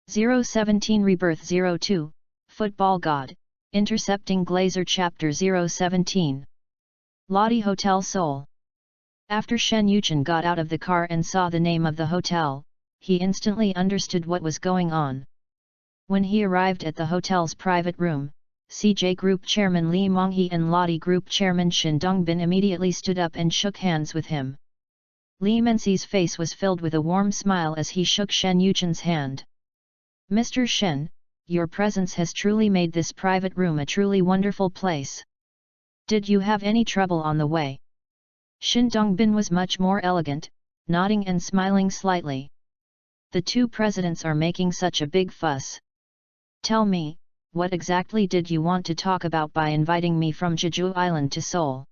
017 Rebirth 02, Football God, Intercepting Glazer Chapter 017. Lottie Hotel Seoul. After Shen Yuchen got out of the car and saw the name of the hotel, he instantly understood what was going on. When he arrived at the hotel's private room, CJ Group Chairman Li Monghe and Lottie Group Chairman Shin Dongbin immediately stood up and shook hands with him. Li Mensi's face was filled with a warm smile as he shook Shen Yuchen's hand. "Mr. Shen, your presence has truly made this private room a truly wonderful place. Did you have any trouble on the way?" Shin Dongbin was much more elegant, nodding and smiling slightly. "The two presidents are making such a big fuss. Tell me, what exactly did you want to talk about by inviting me from Jeju Island to Seoul?"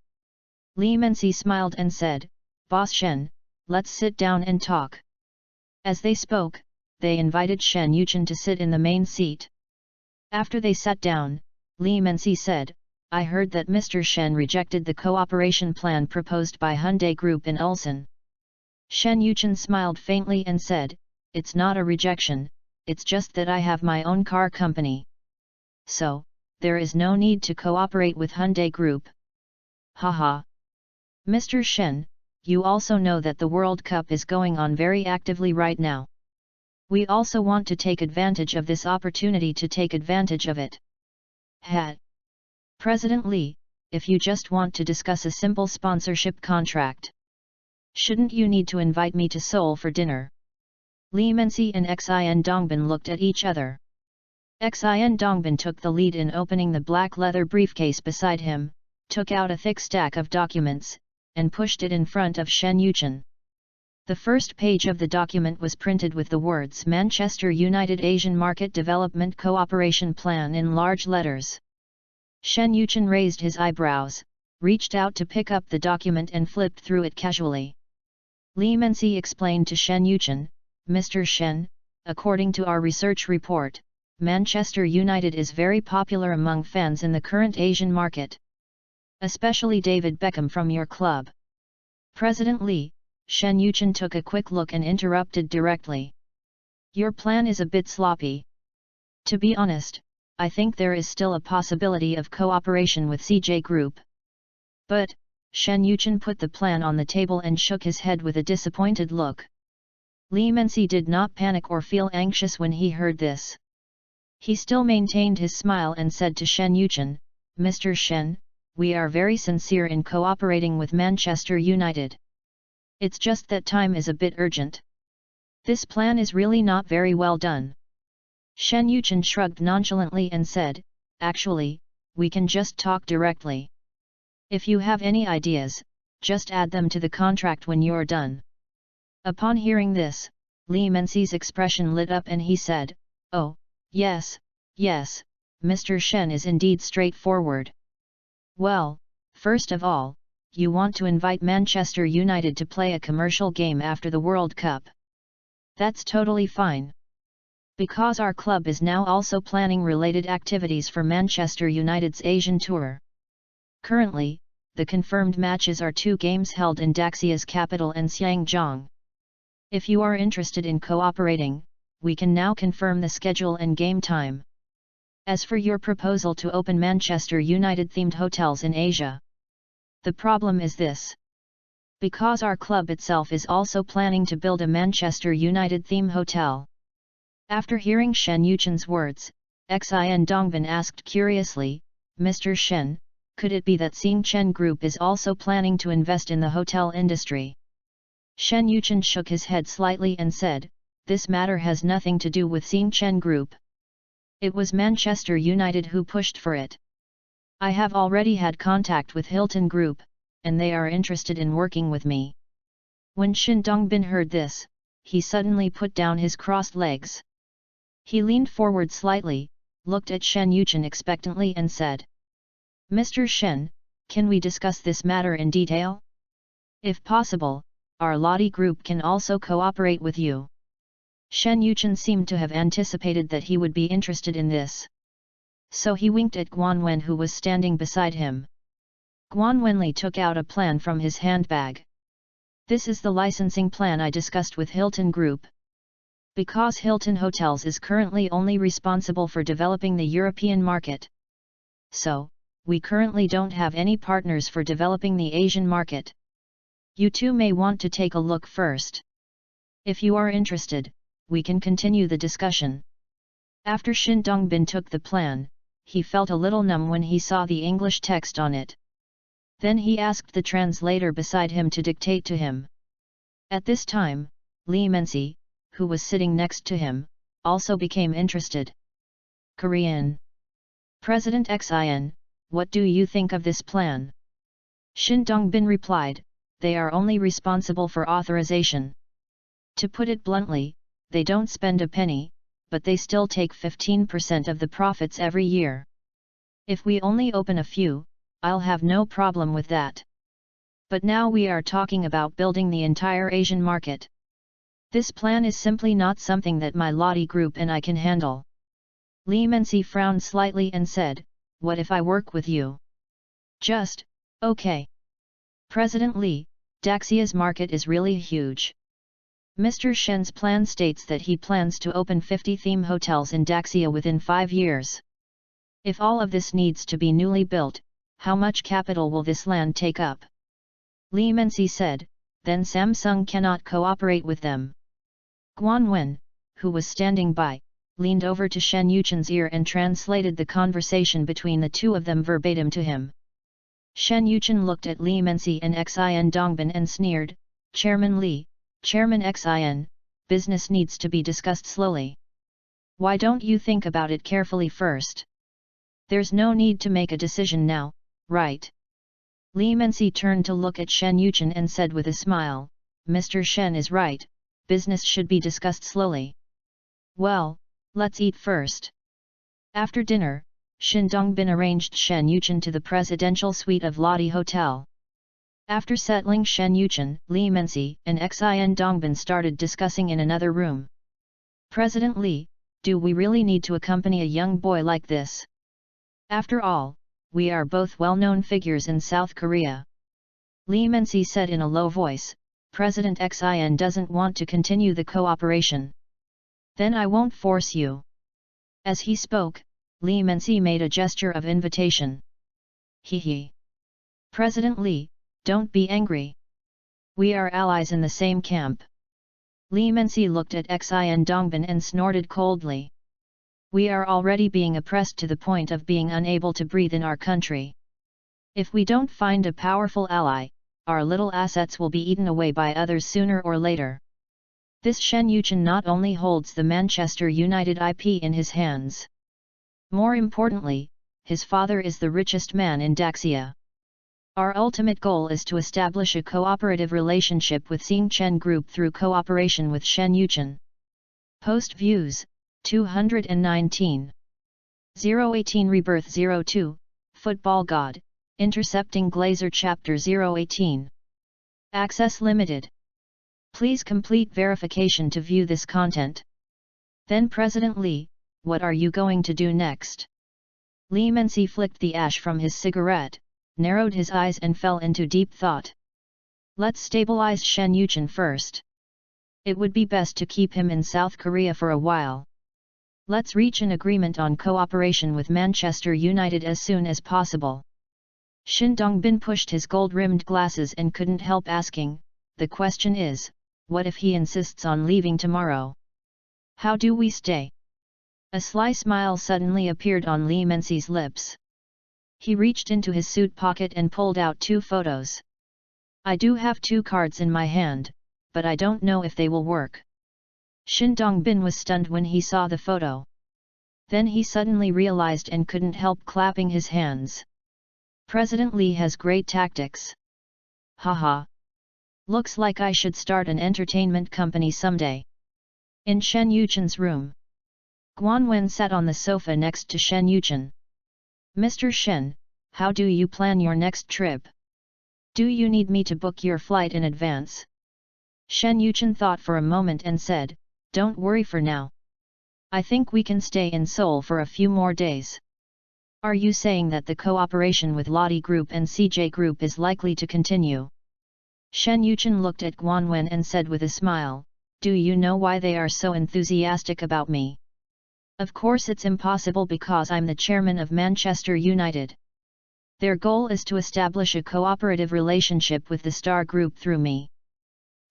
Li Mensi smiled and said, "Boss Shen, let's sit down and talk." As they spoke, they invited Shen Yuchen to sit in the main seat. After they sat down, Li Mensi said, "I heard that Mr. Shen rejected the cooperation plan proposed by Hyundai Group in Ulsan." Shen Yuchen smiled faintly and said, "It's not a rejection, it's just that I have my own car company. So, there is no need to cooperate with Hyundai Group." "Haha. Mr. Shen, you also know that the World Cup is going on very actively right now. We also want to take advantage of this opportunity to take advantage of it." "President Li, if you just want to discuss a simple sponsorship contract, shouldn't you need to invite me to Seoul for dinner?" Li Mensi and Xin Dongbin looked at each other. Xin Dongbin took the lead in opening the black leather briefcase beside him, took out a thick stack of documents, and pushed it in front of Shen Yuchen. The first page of the document was printed with the words Manchester United Asian Market Development Cooperation Plan in large letters. Shen Yuchen raised his eyebrows, reached out to pick up the document and flipped through it casually. Li Mensi explained to Shen Yuchen, "Mr. Shen, according to our research report, Manchester United is very popular among fans in the current Asian market. Especially David Beckham from your club." "President Li," Shen Yuchen took a quick look and interrupted directly. "Your plan is a bit sloppy. To be honest, I think there is still a possibility of cooperation with CJ Group." "But," Shen Yuchen put the plan on the table and shook his head with a disappointed look. Li Mensi did not panic or feel anxious when he heard this. He still maintained his smile and said to Shen Yuchen, "Mr. Shen, we are very sincere in cooperating with Manchester United. It's just that time is a bit urgent. This plan is really not very well done." Shen Yuchen shrugged nonchalantly and said, "Actually, we can just talk directly. If you have any ideas, just add them to the contract when you're done." Upon hearing this, Li Mensi's expression lit up and he said, "Oh, yes, Mr. Shen is indeed straightforward. Well, first of all, you want to invite Manchester United to play a commercial game after the World Cup. That's totally fine. Because our club is now also planning related activities for Manchester United's Asian tour. Currently, the confirmed matches are 2 games held in Daxia's capital and Xiangjiang. If you are interested in cooperating, we can now confirm the schedule and game time. As for your proposal to open Manchester United-themed hotels in Asia, the problem is this. Because our club itself is also planning to build a Manchester United-themed hotel. After hearing Shen Yuchen's words, Xin Dongbin asked curiously, Mr. Shen, could it be that Xing Chen Group is also planning to invest in the hotel industry? Shen Yuchen shook his head slightly and said, this matter has nothing to do with Xing Chen Group. It was Manchester United who pushed for it. I have already had contact with Hilton Group, and they are interested in working with me. When Shen Dongbin heard this, he suddenly put down his crossed legs. He leaned forward slightly, looked at Shen Yuchen expectantly and said, Mr. Shen, can we discuss this matter in detail? If possible, our Lottie Group can also cooperate with you. Shen Yuchen seemed to have anticipated that he would be interested in this. So he winked at Guan Wen, who was standing beside him. Guan Wenli took out a plan from his handbag. This is the licensing plan I discussed with Hilton Group. Because Hilton Hotels is currently only responsible for developing the European market. So, we currently don't have any partners for developing the Asian market. You two may want to take a look first. If you are interested, we can continue the discussion. After Shen Dongbin took the plan, he felt a little numb when he saw the English text on it. Then he asked the translator beside him to dictate to him. At this time, Li Mensi, who was sitting next to him, also became interested. Korean. President Xin, what do you think of this plan? Shin Dongbin replied, they are only responsible for authorization. To put it bluntly, they don't spend a penny, but they still take 15% of the profits every year. If we only open a few, I'll have no problem with that. But now we are talking about building the entire Asian market. This plan is simply not something that my Lottie Group and I can handle. Li Mensi frowned slightly and said, what if I work with you? Just, okay. President Li, Daxia's market is really huge. Mr. Shen's plan states that he plans to open 50 theme hotels in Daxia within 5 years. If all of this needs to be newly built, how much capital will this land take up? Li Mensi said, then Samsung cannot cooperate with them. Guan Wen, who was standing by, leaned over to Shen Yuchen's ear and translated the conversation between the two of them verbatim to him. Shen Yuchen looked at Li Mensi and Xin Dongbin and sneered, Chairman Li, Chairman Xin, business needs to be discussed slowly. Why don't you think about it carefully first? There's no need to make a decision now, right? Li Mensi turned to look at Shen Yuchen and said with a smile, Mr. Shen is right, business should be discussed slowly. Well, let's eat first. After dinner, Shen Dongbin arranged Shen Yuchen to the presidential suite of Lottie Hotel. After settling Shen Yuchen, Li Mensi and Xin Dongbin started discussing in another room. President Li, do we really need to accompany a young boy like this? After all, we are both well-known figures in South Korea. Li Mensi said in a low voice, President Xin doesn't want to continue the cooperation. Then I won't force you. As he spoke, Li Mensi made a gesture of invitation. He. President Li, don't be angry. We are allies in the same camp. Li Mensi looked at Xin Dongbin and snorted coldly. We are already being oppressed to the point of being unable to breathe in our country. If we don't find a powerful ally, our little assets will be eaten away by others sooner or later. This Shen Yuchen not only holds the Manchester United IP in his hands. More importantly, his father is the richest man in Daxia. Our ultimate goal is to establish a cooperative relationship with Xing Chen Group through cooperation with Shen Yuchen. Post views, 219. 018 Rebirth 02, Football God, Intercepting Glazer Chapter 018. Access limited. Please complete verification to view this content. Then President Li, what are you going to do next? Li Mensi flicked the ash from his cigarette, narrowed his eyes and fell into deep thought. Let's stabilize Shen Yuchen first. It would be best to keep him in South Korea for a while. Let's reach an agreement on cooperation with Manchester United as soon as possible. Shin Dongbin pushed his gold-rimmed glasses and couldn't help asking, the question is, what if he insists on leaving tomorrow? How do we stay? A sly smile suddenly appeared on Li Menzi's lips. He reached into his suit pocket and pulled out 2 photos. I do have 2 cards in my hand, but I don't know if they will work. Shin Dongbin was stunned when he saw the photo. Then he suddenly realized and couldn't help clapping his hands. President Li has great tactics. Haha. Looks like I should start an entertainment company someday. In Shen Yuchen's room, Guan Wen sat on the sofa next to Shen Yuchen. Mr. Shen, how do you plan your next trip? Do you need me to book your flight in advance? Shen Yuchen thought for a moment and said, don't worry for now. I think we can stay in Seoul for a few more days. Are you saying that the cooperation with Lottie Group and CJ Group is likely to continue? Shen Yuchen looked at Guan Wen and said with a smile, do you know why they are so enthusiastic about me? Of course it's impossible because I'm the chairman of Manchester United. Their goal is to establish a cooperative relationship with the Star Group through me.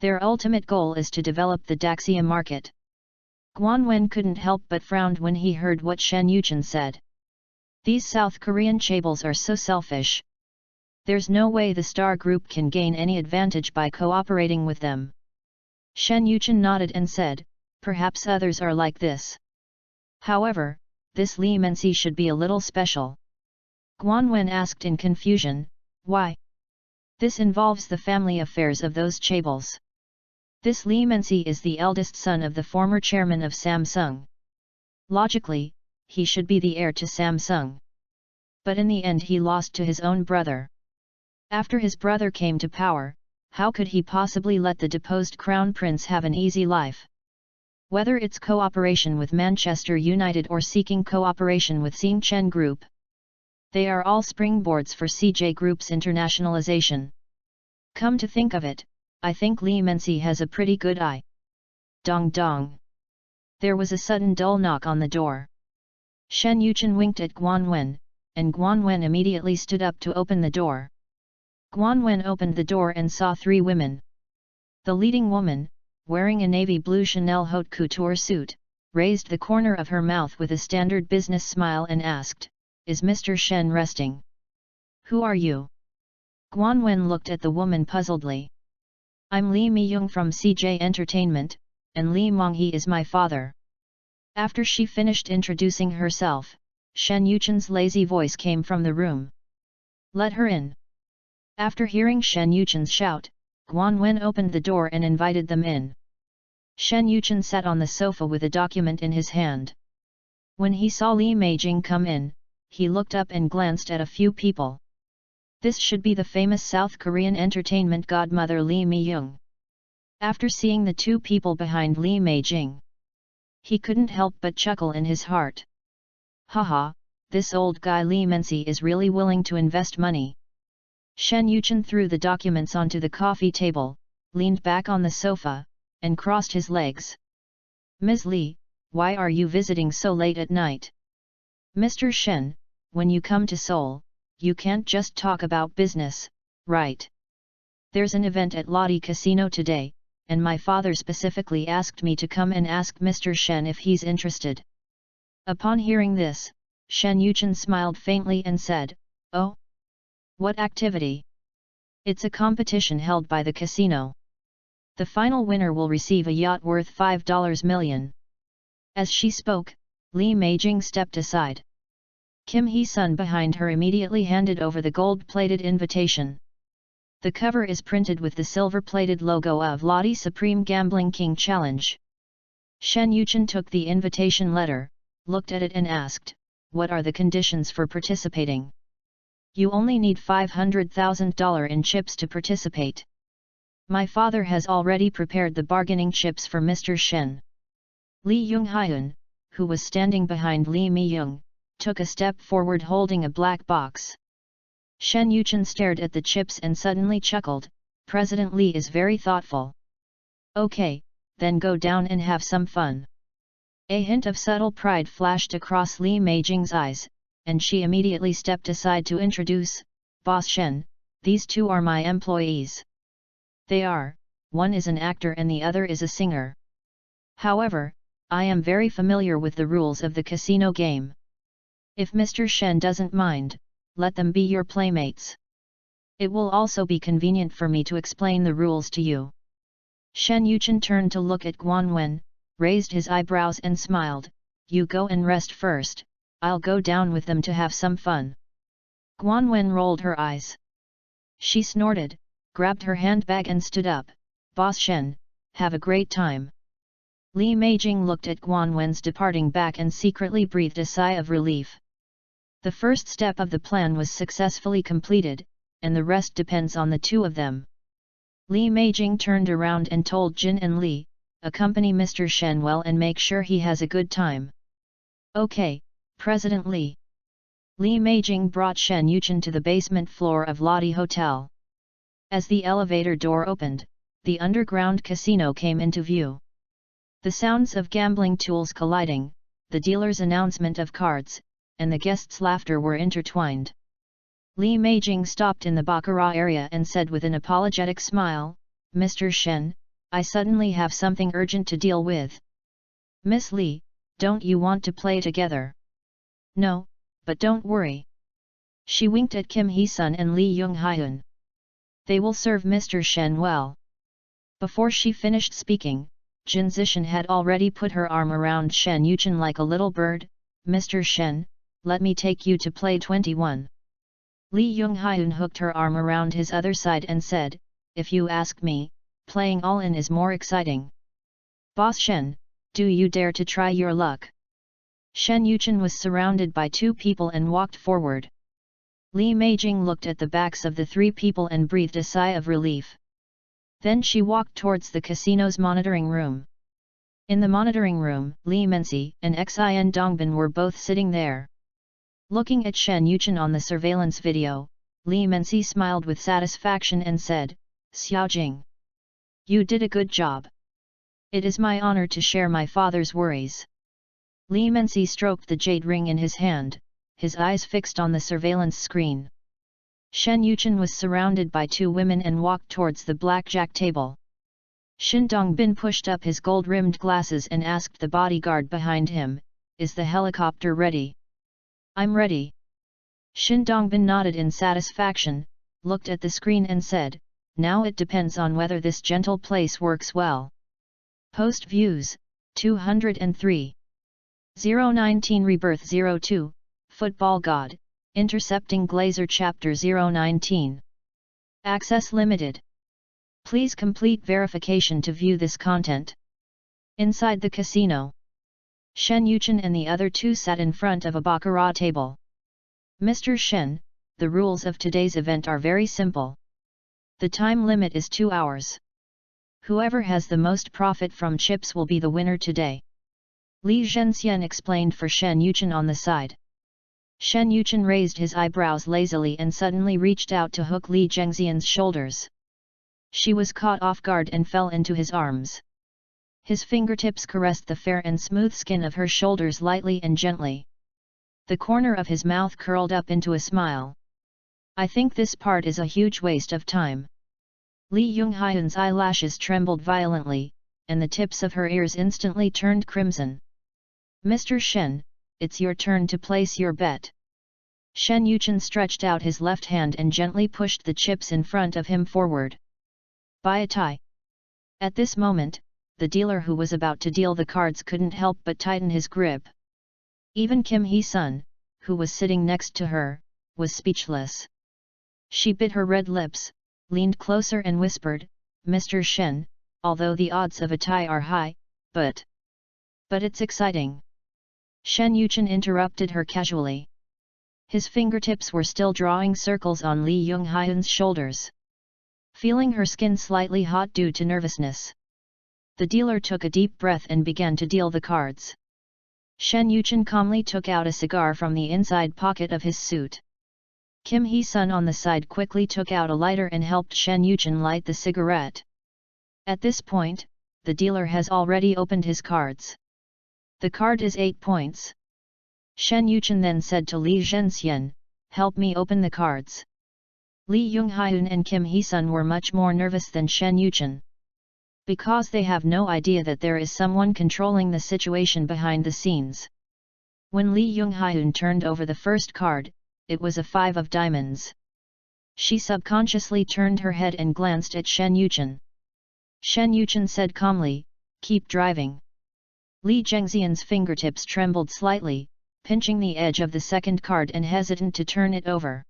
Their ultimate goal is to develop the Daxia market. Guan Wen couldn't help but frowned when he heard what Shen Yuchen said. These South Korean chaebols are so selfish. There's no way the Star Group can gain any advantage by cooperating with them. Shen Yuchen nodded and said, perhaps others are like this. However, this Li Menzi should be a little special. Guan Wen asked in confusion, why? This involves the family affairs of those chaebols. This Li Menzi is the eldest son of the former chairman of Samsung. Logically, he should be the heir to Samsung. But in the end he lost to his own brother. After his brother came to power, how could he possibly let the deposed crown prince have an easy life? Whether it's cooperation with Manchester United or seeking cooperation with Xing Chen Group, they are all springboards for CJ Group's internationalization. Come to think of it, I think Li Menzi has a pretty good eye. Dong dong. There was a sudden dull knock on the door. Shen Yuchen winked at Guan Wen, and Guan Wen immediately stood up to open the door. Guan Wen opened the door and saw 3 women. The leading woman, wearing a navy blue Chanel haute couture suit, raised the corner of her mouth with a standard business smile and asked, is Mr. Shen resting? Who are you? Guan Wen looked at the woman puzzledly. I'm Li Miyung from CJ Entertainment, and Li Monghe is my father. After she finished introducing herself, Shen Yuchen's lazy voice came from the room. Let her in. After hearing Shen Yuchen's shout, Guan Wen opened the door and invited them in. Shen Yuchen sat on the sofa with a document in his hand. When he saw Li Meijing come in, he looked up and glanced at a few people. This should be the famous South Korean entertainment godmother Li Miyung. After seeing the 2 people behind Li Meijing, he couldn't help but chuckle in his heart. Haha, this old guy Li Menzi is really willing to invest money. Shen Yuchen threw the documents onto the coffee table, leaned back on the sofa, and crossed his legs. Ms. Li, why are you visiting so late at night? Mr. Shen, when you come to Seoul, you can't just talk about business, right? There's an event at Lottie Casino today, and my father specifically asked me to come and ask Mr. Shen if he's interested. Upon hearing this, Shen Yuchen smiled faintly and said, oh? What activity? It's a competition held by the casino. The final winner will receive a yacht worth $5 million. As she spoke, Li Meijing stepped aside. Kim Hee-sun behind her immediately handed over the gold-plated invitation. The cover is printed with the silver-plated logo of Lottie Supreme Gambling King Challenge. Shen Yuchen took the invitation letter, looked at it and asked, what are the conditions for participating? You only need $500,000 in chips to participate. My father has already prepared the bargaining chips for Mr. Shen. Li Yonghyun, who was standing behind Li Miyung, took a step forward holding a black box. Shen Yuchen stared at the chips and suddenly chuckled, President Li is very thoughtful. Okay, then go down and have some fun. A hint of subtle pride flashed across Li Meijing's eyes, and she immediately stepped aside to introduce, Boss Shen, these two are my employees. They are, one is an actor and the other is a singer. However, I am very familiar with the rules of the casino game. If Mr. Shen doesn't mind, let them be your playmates. It will also be convenient for me to explain the rules to you. Shen Yuchen turned to look at Guan Wen, raised his eyebrows and smiled, you go and rest first, I'll go down with them to have some fun. Guan Wen rolled her eyes. She snorted, grabbed her handbag and stood up, Boss Shen, have a great time. Li Meijing looked at Guan Wen's departing back and secretly breathed a sigh of relief. The first step of the plan was successfully completed, and the rest depends on the two of them. Li Meijing turned around and told Jin and Li, accompany Mr. Shen well and make sure he has a good time. Okay, President Li. Li Meijing brought Shen Yuchen to the basement floor of Lodi Hotel. As the elevator door opened, the underground casino came into view. The sounds of gambling tools colliding, the dealer's announcement of cards, and the guests' laughter were intertwined. Li Meijing stopped in the baccarat area and said with an apologetic smile, Mr. Shen, I suddenly have something urgent to deal with. Miss Li, don't you want to play together? No, but don't worry. She winked at Kim Hee-sun and Li Yonghyun. They will serve Mr. Shen well. Before she finished speaking, Jin Zishan had already put her arm around Shen Yuchen like a little bird, Mr. Shen, let me take you to play 21. Li Yonghyun hooked her arm around his other side and said, if you ask me, playing all-in is more exciting. Boss Shen, do you dare to try your luck? Shen Yuchen was surrounded by two people and walked forward. Li Meijing looked at the backs of the three people and breathed a sigh of relief. Then she walked towards the casino's monitoring room. In the monitoring room, Li Mensi and Xin Dongbin were both sitting there. Looking at Shen Yuchen on the surveillance video, Li Mensi smiled with satisfaction and said, Xiaojing. You did a good job. It is my honor to share my father's worries. Li Mensi stroked the jade ring in his hand, his eyes fixed on the surveillance screen. Shen Yuchen was surrounded by two women and walked towards the blackjack table. Shin Dongbin pushed up his gold-rimmed glasses and asked the bodyguard behind him, is the helicopter ready? I'm ready. Shin Dongbin nodded in satisfaction, looked at the screen and said, now it depends on whether this gentle place works well. Post views, 203. 019 Rebirth 02, Football God, Intercepting Glazer Chapter 019. Access limited. Please complete verification to view this content. Inside the casino, Shen Yuchen and the other two sat in front of a baccarat table. Mr. Shen, the rules of today's event are very simple. The time limit is 2 hours. Whoever has the most profit from chips will be the winner today. Li Zhenxian explained for Shen Yuchen on the side. Shen Yuchen raised his eyebrows lazily and suddenly reached out to hook Li Zhengxian's shoulders. She was caught off guard and fell into his arms. His fingertips caressed the fair and smooth skin of her shoulders lightly and gently. The corner of his mouth curled up into a smile. I think this part is a huge waste of time. Li Yonghyun's eyelashes trembled violently, and the tips of her ears instantly turned crimson. Mr. Shen, it's your turn to place your bet. Shen Yuchen stretched out his left hand and gently pushed the chips in front of him forward. Buy a tie. At this moment, the dealer who was about to deal the cards couldn't help but tighten his grip. Even Kim Hee-sun, who was sitting next to her, was speechless. She bit her red lips, leaned closer and whispered, Mr. Shen, although the odds of a tie are high, but it's exciting. Shen Yuchen interrupted her casually. His fingertips were still drawing circles on Li Yonghyun's shoulders. Feeling her skin slightly hot due to nervousness, the dealer took a deep breath and began to deal the cards. Shen Yuchen calmly took out a cigar from the inside pocket of his suit. Kim Hee-sun on the side quickly took out a lighter and helped Shen Yuchen light the cigarette. At this point, the dealer has already opened his cards. The card is 8 points. Shen Yuchen then said to Li Zhenxian, "Help me open the cards." Li Yonghyun and Kim Hee-sun were much more nervous than Shen Yuchen. Because they have no idea that there is someone controlling the situation behind the scenes. When Li Yonghyun turned over the first card, it was a 5 of diamonds. She subconsciously turned her head and glanced at Shen Yuchen. Shen Yuchen said calmly, "Keep driving." Li Zhengxian's fingertips trembled slightly, pinching the edge of the second card and hesitant to turn it over.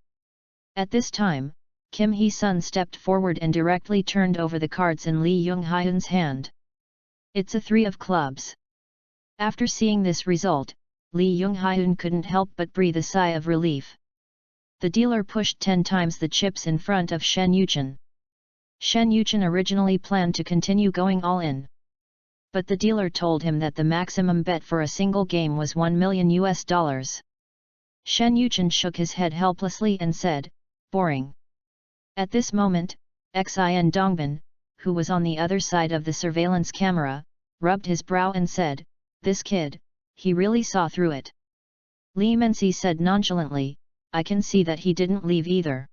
At this time, Kim Hee-sun stepped forward and directly turned over the cards in Li Yonghyun's hand. It's a 3 of clubs. After seeing this result, Li Yonghyun couldn't help but breathe a sigh of relief. The dealer pushed 10 times the chips in front of Shen Yuchen. Shen Yuchen originally planned to continue going all in. But the dealer told him that the maximum bet for a single game was $1 million. Shen Yuchen shook his head helplessly and said, "Boring." At this moment, Xin Dongbin, who was on the other side of the surveillance camera, rubbed his brow and said, "This kid, he really saw through it." Li Mensi said nonchalantly, "I can see that he didn't leave either.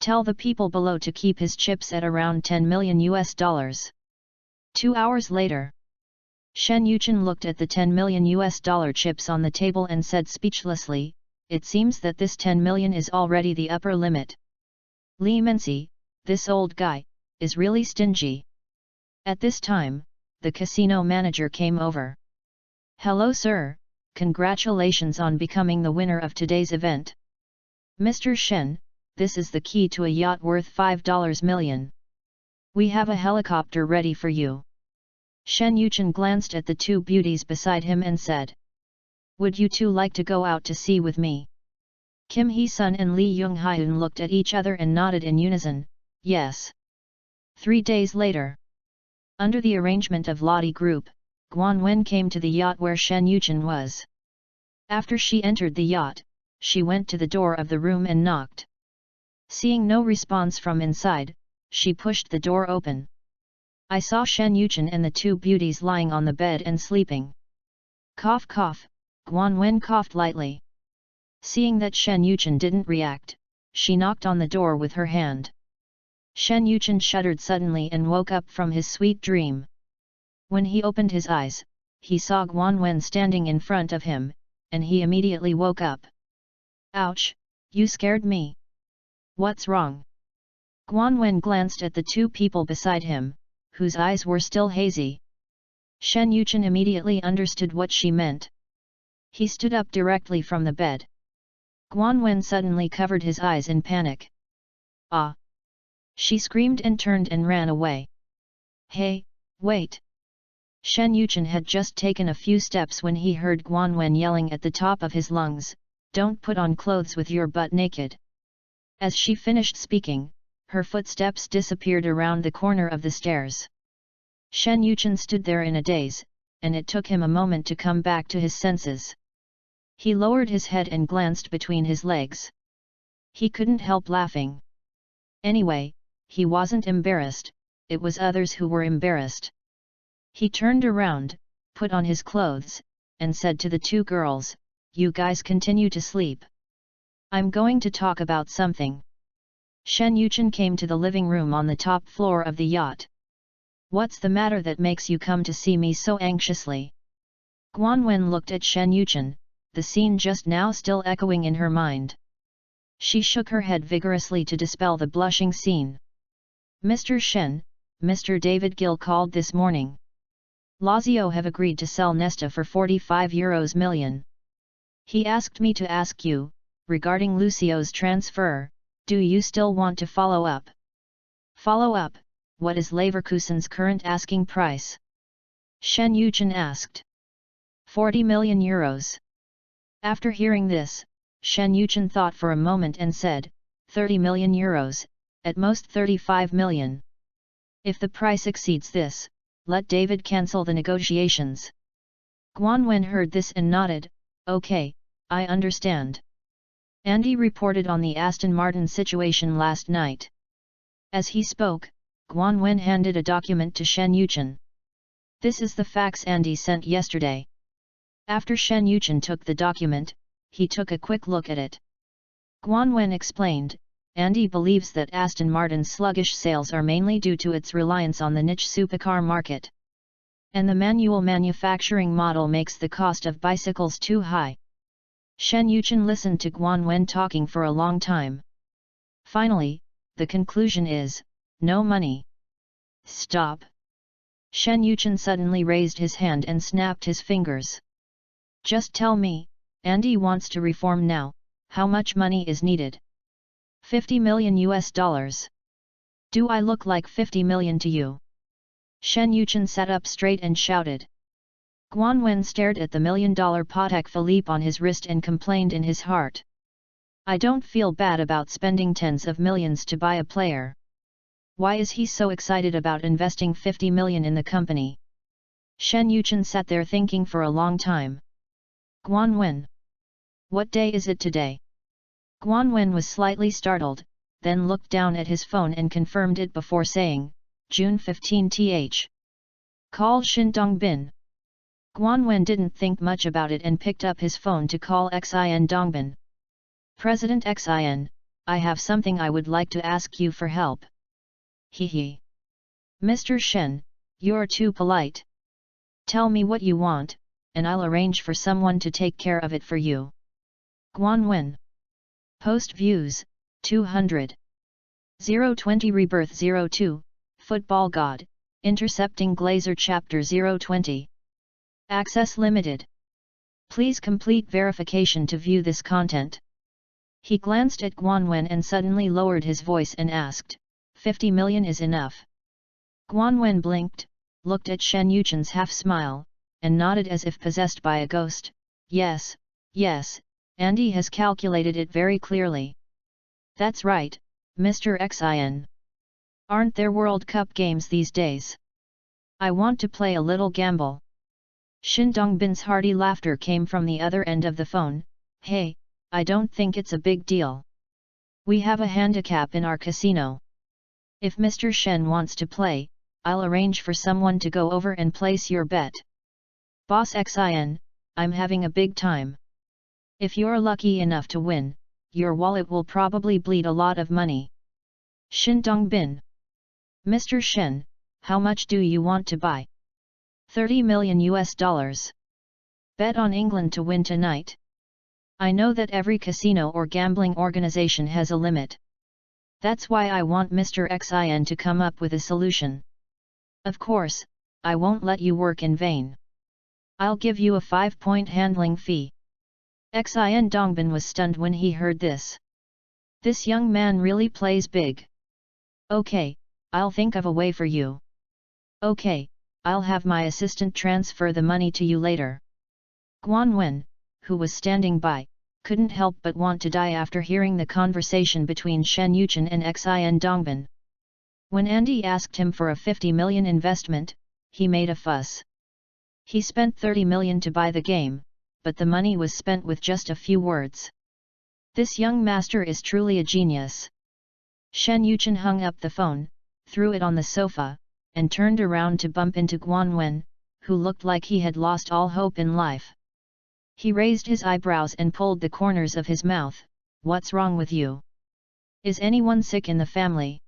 Tell the people below to keep his chips at around $10 million. 2 hours later, Shen Yuchen looked at the $10 million chips on the table and said speechlessly, "It seems that this 10 million is already the upper limit. Li Mensi, this old guy, is really stingy." At this time, the casino manager came over. "Hello sir, congratulations on becoming the winner of today's event. Mr. Shen, this is the key to a yacht worth $5 million. We have a helicopter ready for you." Shen Yuchen glanced at the 2 beauties beside him and said, "Would you two like to go out to sea with me?" Kim Hee-sun and Li Yonghyun looked at each other and nodded in unison, "Yes." 3 days later, under the arrangement of Lottie Group, Guan Wen came to the yacht where Shen Yuchen was. After she entered the yacht, she went to the door of the room and knocked. Seeing no response from inside, she pushed the door open. "I saw Shen Yuchen and the 2 beauties lying on the bed and sleeping." Cough cough, Guan Wen coughed lightly. Seeing that Shen Yuchen didn't react, she knocked on the door with her hand. Shen Yuchen shuddered suddenly and woke up from his sweet dream. When he opened his eyes, he saw Guan Wen standing in front of him, and he immediately woke up. "Ouch, you scared me. What's wrong?" Guan Wen glanced at the 2 people beside him, whose eyes were still hazy. Shen Yuchen immediately understood what she meant. He stood up directly from the bed. Guan Wen suddenly covered his eyes in panic. "Ah!" She screamed and turned and ran away. "Hey, wait!" Shen Yuchen had just taken a few steps when he heard Guan Wen yelling at the top of his lungs, "Don't put on clothes with your butt naked." As she finished speaking, her footsteps disappeared around the corner of the stairs. Shen Yuchen stood there in a daze, and it took him a moment to come back to his senses. He lowered his head and glanced between his legs. He couldn't help laughing. Anyway, he wasn't embarrassed, it was others who were embarrassed. He turned around, put on his clothes, and said to the 2 girls, "You guys continue to sleep. I'm going to talk about something." Shen Yuchen came to the living room on the top floor of the yacht. "What's the matter that makes you come to see me so anxiously?" Guan Wen looked at Shen Yuchen, the scene just now still echoing in her mind. She shook her head vigorously to dispel the blushing scene. "Mr. Shen, Mr. David Gill called this morning. Lazio have agreed to sell Nesta for €45 million. He asked me to ask you, regarding Lucio's transfer, do you still want to follow up?" "Follow up? What is Leverkusen's current asking price?" Shen Yuchen asked. €40 million. After hearing this, Shen Yuchen thought for a moment and said, €30 million, at most 35 million. If the price exceeds this, let David cancel the negotiations. Guan Wen heard this and nodded, "Okay, I understand." Andy reported on the Aston Martin situation last night. As he spoke, Guan Wen handed a document to Shen Yuchen. This is the fax Andy sent yesterday. After Shen Yuchen took the document, he took a quick look at it. Guan Wen explained, Andy believes that Aston Martin's sluggish sales are mainly due to its reliance on the niche supercar market. And the manual manufacturing model makes the cost of bicycles too high. Shen Yuchen listened to Guan Wen talking for a long time. Finally, the conclusion is, no money. Stop. Shen Yuchen suddenly raised his hand and snapped his fingers. Just tell me, Andy wants to reform now, how much money is needed? 50 million US dollars. Do I look like 50 million to you? Shen Yuchen sat up straight and shouted. Guan Wen stared at the $1 million Patek Philippe on his wrist and complained in his heart. I don't feel bad about spending tens of millions to buy a player. Why is he so excited about investing 50 million in the company? Shen Yuchen sat there thinking for a long time. Guan Wen. What day is it today? Guan Wen was slightly startled, then looked down at his phone and confirmed it before saying, June 15 th. Call Xin Dongbin. Guan Wen didn't think much about it and picked up his phone to call Xin Dongbin. President Xin, I have something I would like to ask you for help. He. Mr. Shen, you're too polite. Tell me what you want, and I'll arrange for someone to take care of it for you. Guan Wen. Post views, 200. 020 Rebirth 02, Football God, Intercepting Glazer Chapter 020. Access limited. Please complete verification to view this content. He glanced at Guan Wen and suddenly lowered his voice and asked, 50 million is enough. Guan Wen blinked, looked at Shen Yuchen's half-smile, and nodded as if possessed by a ghost. Yes, yes, Andy has calculated it very clearly. That's right, Mr. Xin. Aren't there World Cup games these days? I want to play a little gamble. Xin Dongbin's hearty laughter came from the other end of the phone. Hey, I don't think it's a big deal. We have a handicap in our casino. If Mr. Shen wants to play, I'll arrange for someone to go over and place your bet. Boss Xin, I'm having a big time. If you're lucky enough to win, your wallet will probably bleed a lot of money. Xin Dongbin. Mr. Shen, how much do you want to buy? 30 million US dollars. Bet on England to win tonight. I know that every casino or gambling organization has a limit. That's why I want Mr. Xin to come up with a solution. Of course, I won't let you work in vain. I'll give you a 5-point handling fee. Xin Dongbin was stunned when he heard this. This young man really plays big. Okay, I'll think of a way for you. Okay, I'll have my assistant transfer the money to you later. Guan Wen, who was standing by, couldn't help but want to die after hearing the conversation between Shen Yuchen and Xin Dongbin. When Andy asked him for a 50 million investment, he made a fuss. He spent 30 million to buy the game, but the money was spent with just a few words. This young master is truly a genius. Shen Yuchen hung up the phone, threw it on the sofa, and turned around to bump into Guan Wen, who looked like he had lost all hope in life. He raised his eyebrows and pulled the corners of his mouth. What's wrong with you? Is anyone sick in the family?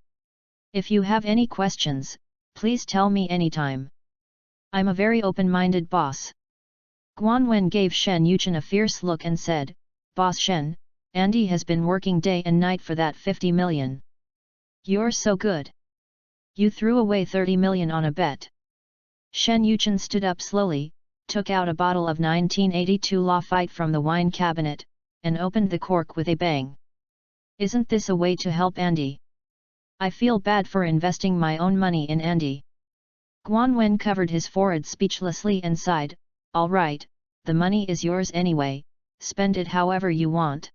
If you have any questions, please tell me anytime. I'm a very open-minded boss. Guan Wen gave Shen Yuchen a fierce look and said, Boss Shen, Andy has been working day and night for that 50 million. You're so good. You threw away 30 million on a bet. Shen Yuchen stood up slowly, took out a bottle of 1982 Lafite from the wine cabinet, and opened the cork with a bang. Isn't this a way to help Andy? I feel bad for investing my own money in Andy. Guan Wen covered his forehead speechlessly and sighed, all right, the money is yours anyway, spend it however you want.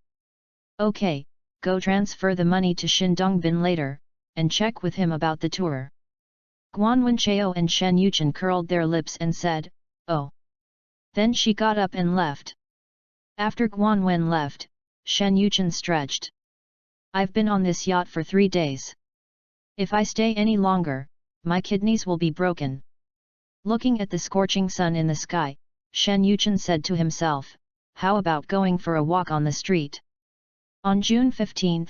Okay, go transfer the money to Xin Dongbin later, and check with him about the tour. Guan Wenchao and Shen Yuchen curled their lips and said, oh. Then she got up and left. After Guan Wen left, Shen Yuchen stretched. I've been on this yacht for 3 days. If I stay any longer, my kidneys will be broken. Looking at the scorching sun in the sky, Shen Yuchen said to himself, how about going for a walk on the street? On June 15,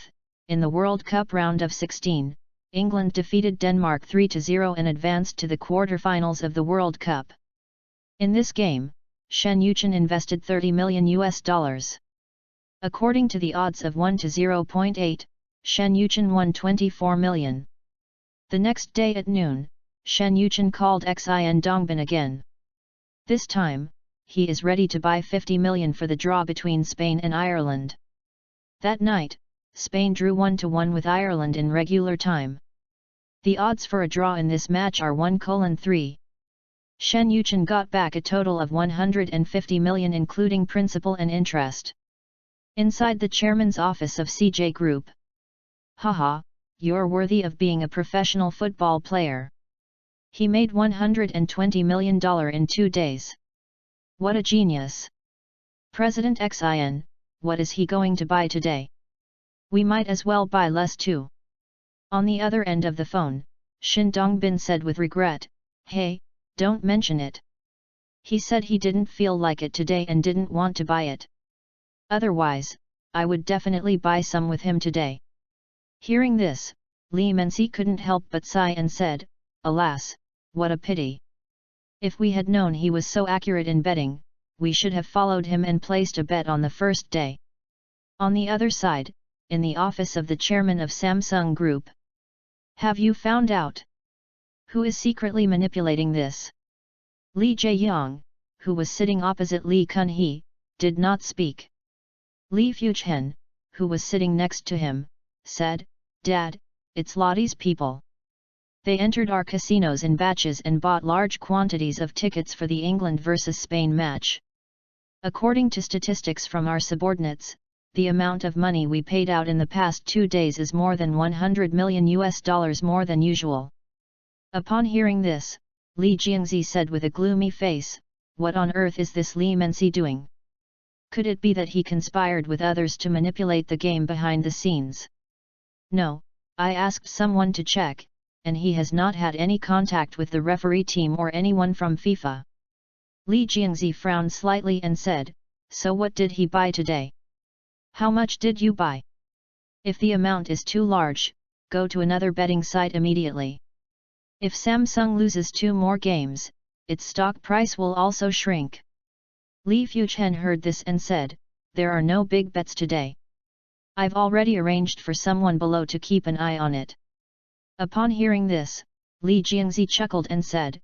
in the World Cup round of 16, England defeated Denmark 3-0 and advanced to the quarter-finals of the World Cup. In this game, Shen Yuchen invested $30 million. According to the odds of 1 to 0.8, Shen Yuchen won 24 million. The next day at noon, Shen Yuchen called Xin Dongbin again. This time, he is ready to buy 50 million for the draw between Spain and Ireland. That night, Spain drew 1-1 with Ireland in regular time. The odds for a draw in this match are 1:3. Shen Yuchen got back a total of 150 million including principal and interest. Inside the chairman's office of CJ Group. Haha, you're worthy of being a professional football player. He made $120 million in 2 days. What a genius! President Xin, what is he going to buy today? We might as well buy less too. On the other end of the phone, Shin Dongbin said with regret, hey, don't mention it. He said he didn't feel like it today and didn't want to buy it. Otherwise, I would definitely buy some with him today. Hearing this, Li Mensi couldn't help but sigh and said, alas, what a pity. If we had known he was so accurate in betting, we should have followed him and placed a bet on the first day. On the other side, in the office of the chairman of Samsung Group. Have you found out? Who is secretly manipulating this? Li Jiayang, who was sitting opposite Li Kunhe, did not speak. Li Fujian, who was sitting next to him, said, Dad, it's Lottie's people. They entered our casinos in batches and bought large quantities of tickets for the England vs Spain match. According to statistics from our subordinates, the amount of money we paid out in the past 2 days is more than $100 million more than usual. Upon hearing this, Li Jiangzi said with a gloomy face, what on earth is this Li Mensi doing? Could it be that he conspired with others to manipulate the game behind the scenes? No, I asked someone to check, and he has not had any contact with the referee team or anyone from FIFA. Li Jiangzi frowned slightly and said, so what did he buy today? How much did you buy? If the amount is too large, go to another betting site immediately. If Samsung loses 2 more games, its stock price will also shrink. Li Fujian heard this and said, there are no big bets today. I've already arranged for someone below to keep an eye on it. Upon hearing this, Li Jiangzi chuckled and said,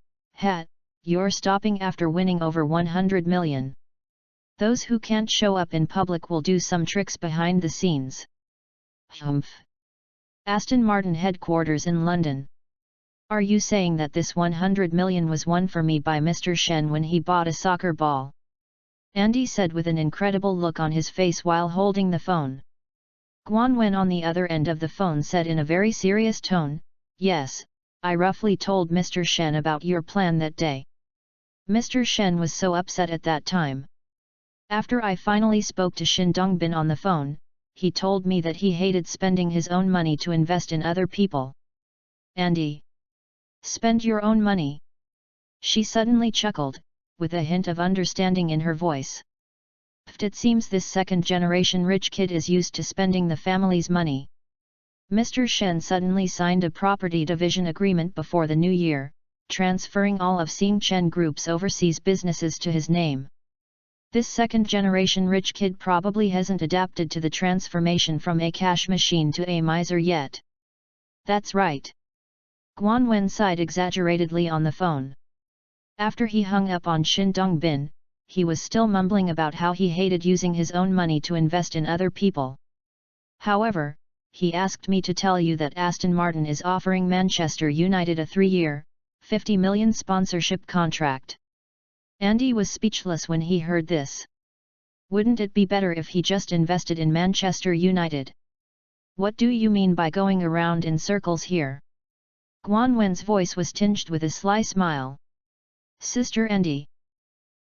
you're stopping after winning over 100 million. Those who can't show up in public will do some tricks behind the scenes. Humph. Aston Martin headquarters in London. Are you saying that this 100 million was won for me by Mr. Shen when he bought a soccer ball? Andy said with an incredible look on his face while holding the phone. Guan Wen on the other end of the phone said in a very serious tone, yes, I roughly told Mr. Shen about your plan that day. Mr. Shen was so upset at that time. After I finally spoke to Shin Dongbin on the phone, he told me that he hated spending his own money to invest in other people. Andy. Spend your own money. She suddenly chuckled, with a hint of understanding in her voice. It seems this second-generation rich kid is used to spending the family's money. Mr. Shen suddenly signed a property division agreement before the new year, transferring all of Xing Chen Group's overseas businesses to his name. This second-generation rich kid probably hasn't adapted to the transformation from a cash machine to a miser yet. That's right. Guan Wen sighed exaggeratedly on the phone. After he hung up on Shin Dongbin, he was still mumbling about how he hated using his own money to invest in other people. However, he asked me to tell you that Aston Martin is offering Manchester United a 3-year, $50 million sponsorship contract. Andy was speechless when he heard this. Wouldn't it be better if he just invested in Manchester United? What do you mean by going around in circles here? Guan Wen's voice was tinged with a sly smile. Sister Andy.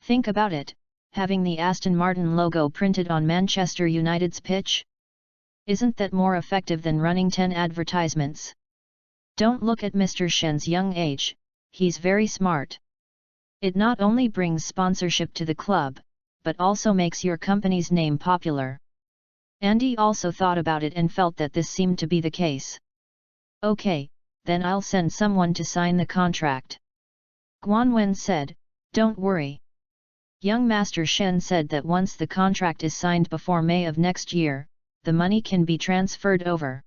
Think about it, having the Aston Martin logo printed on Manchester United's pitch? Isn't that more effective than running 10 advertisements? Don't look at Mr. Shen's young age, he's very smart. It not only brings sponsorship to the club, but also makes your company's name popular. Andy also thought about it and felt that this seemed to be the case. Okay, then I'll send someone to sign the contract. Guanwen said, don't worry. Young Master Shen said that once the contract is signed before May of next year, the money can be transferred over.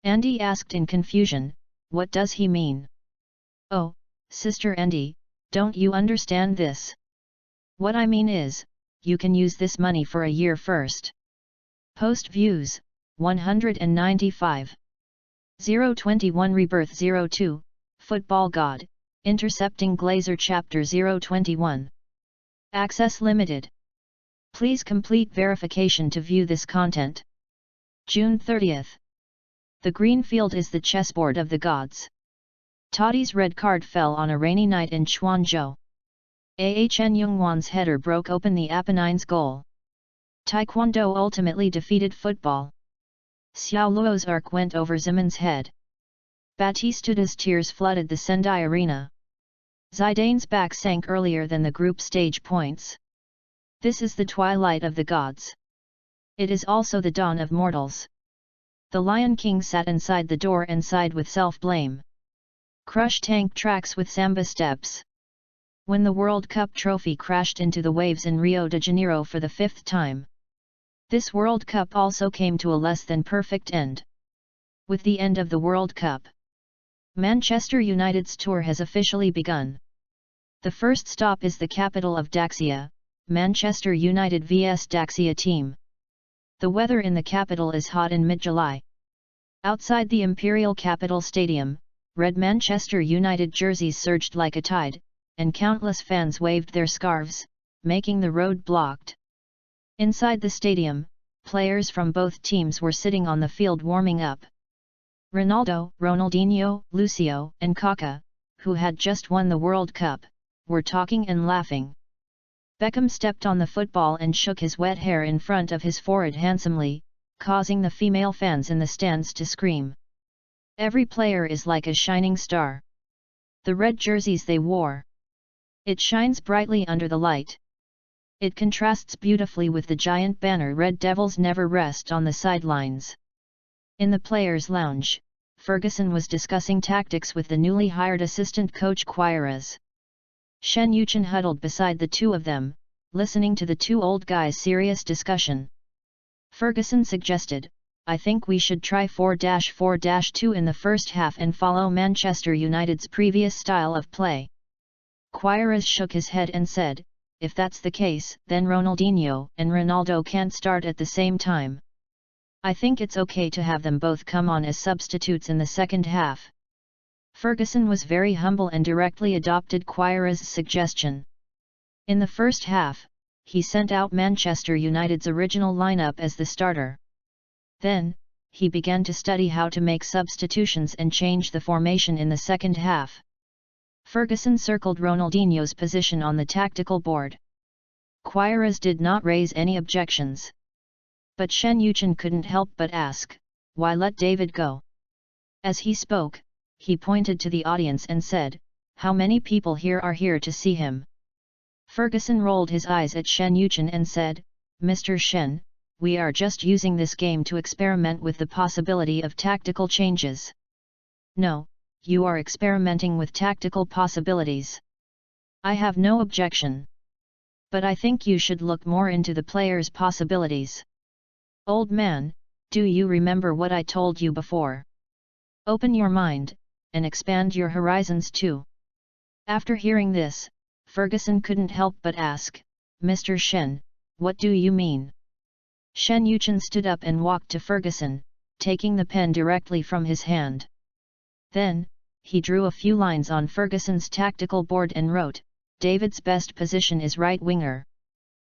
Andy asked in confusion, what does he mean? Oh, Sister Andy, don't you understand this? What I mean is, you can use this money for a year first. Post views, 195. 021 Rebirth 02, Football God, Intercepting Glazer Chapter 021. Access limited. Please complete verification to view this content. June 30th. The green field is the chessboard of the gods. Toddy's red card fell on a rainy night in Quanzhou. Ahn Jungwon's header broke open the Apennines goal. Taekwondo ultimately defeated football. Xiao Luo's arc went over Zimon's head. Batistuta's tears flooded the Sendai arena. Zidane's back sank earlier than the group stage points. This is the twilight of the gods. It is also the dawn of mortals. The Lion King sat inside the door and sighed with self-blame. Crush tank tracks with samba steps. When the World Cup trophy crashed into the waves in Rio de Janeiro for the 5th time. This World Cup also came to a less than perfect end. With the end of the World Cup, Manchester United's tour has officially begun. The first stop is the capital of Daxia, Manchester United vs Daxia team. The weather in the capital is hot in mid-July. Outside the Imperial Capital Stadium, red Manchester United jerseys surged like a tide, and countless fans waved their scarves, making the road blocked. Inside the stadium, players from both teams were sitting on the field warming up. Ronaldo, Ronaldinho, Lucio, and Kaká, who had just won the World Cup, were talking and laughing. Beckham stepped on the football and shook his wet hair in front of his forehead handsomely, causing the female fans in the stands to scream. Every player is like a shining star. The red jerseys they wore. It shines brightly under the light. It contrasts beautifully with the giant banner Red Devils Never Rest on the sidelines. In the players' lounge, Ferguson was discussing tactics with the newly hired assistant coach Queiroz. Shen Yuchen huddled beside the two of them, listening to the two old guys' serious discussion. Ferguson suggested, I think we should try 4-4-2 in the first half and follow Manchester United's previous style of play. Queiroz shook his head and said, if that's the case, then Ronaldinho and Ronaldo can't start at the same time. I think it's okay to have them both come on as substitutes in the second half. Ferguson was very humble and directly adopted Queiroz's suggestion. In the first half, he sent out Manchester United's original lineup as the starter. Then, he began to study how to make substitutions and change the formation in the second half. Ferguson circled Ronaldinho's position on the tactical board. Queiroz did not raise any objections. But Shen Yuchen couldn't help but ask, why let David go? As he spoke, he pointed to the audience and said, how many people here are here to see him? Ferguson rolled his eyes at Shen Yuchen and said, Mr. Shen, we are just using this game to experiment with the possibility of tactical changes. No, you are experimenting with tactical possibilities. I have no objection. But I think you should look more into the players' possibilities. Old man, do you remember what I told you before? Open your mind, and expand your horizons too. After hearing this, Ferguson couldn't help but ask, Mr. Shen, what do you mean? Shen Yuchen stood up and walked to Ferguson, taking the pen directly from his hand. Then, he drew a few lines on Ferguson's tactical board and wrote, David's best position is right winger.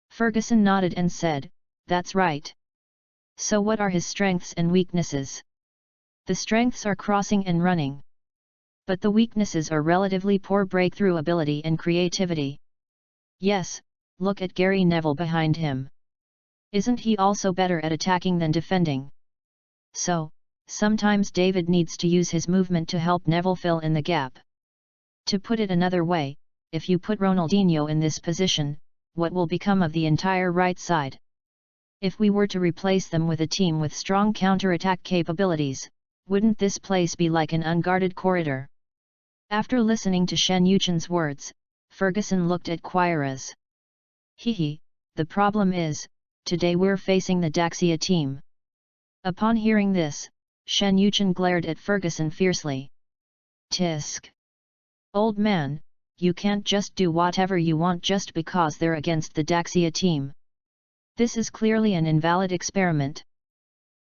Ferguson nodded and said, that's right. So what are his strengths and weaknesses? The strengths are crossing and running. But the weaknesses are relatively poor breakthrough ability and creativity. Yes, Look at Gary Neville behind him. Isn't he also better at attacking than defending? So, sometimes David needs to use his movement to help Neville fill in the gap. To put it another way, if you put Ronaldinho in this position, what will become of the entire right side? If we were to replace them with a team with strong counter-attack capabilities, wouldn't this place be like an unguarded corridor? After listening to Shen Yuchen's words, Ferguson looked at Quires. Hehe, the problem is, today we're facing the Daxia team. Upon hearing this, Shen Yuchen glared at Ferguson fiercely. Tisk! Old man, you can't just do whatever you want just because they're against the Daxia team. This is clearly an invalid experiment.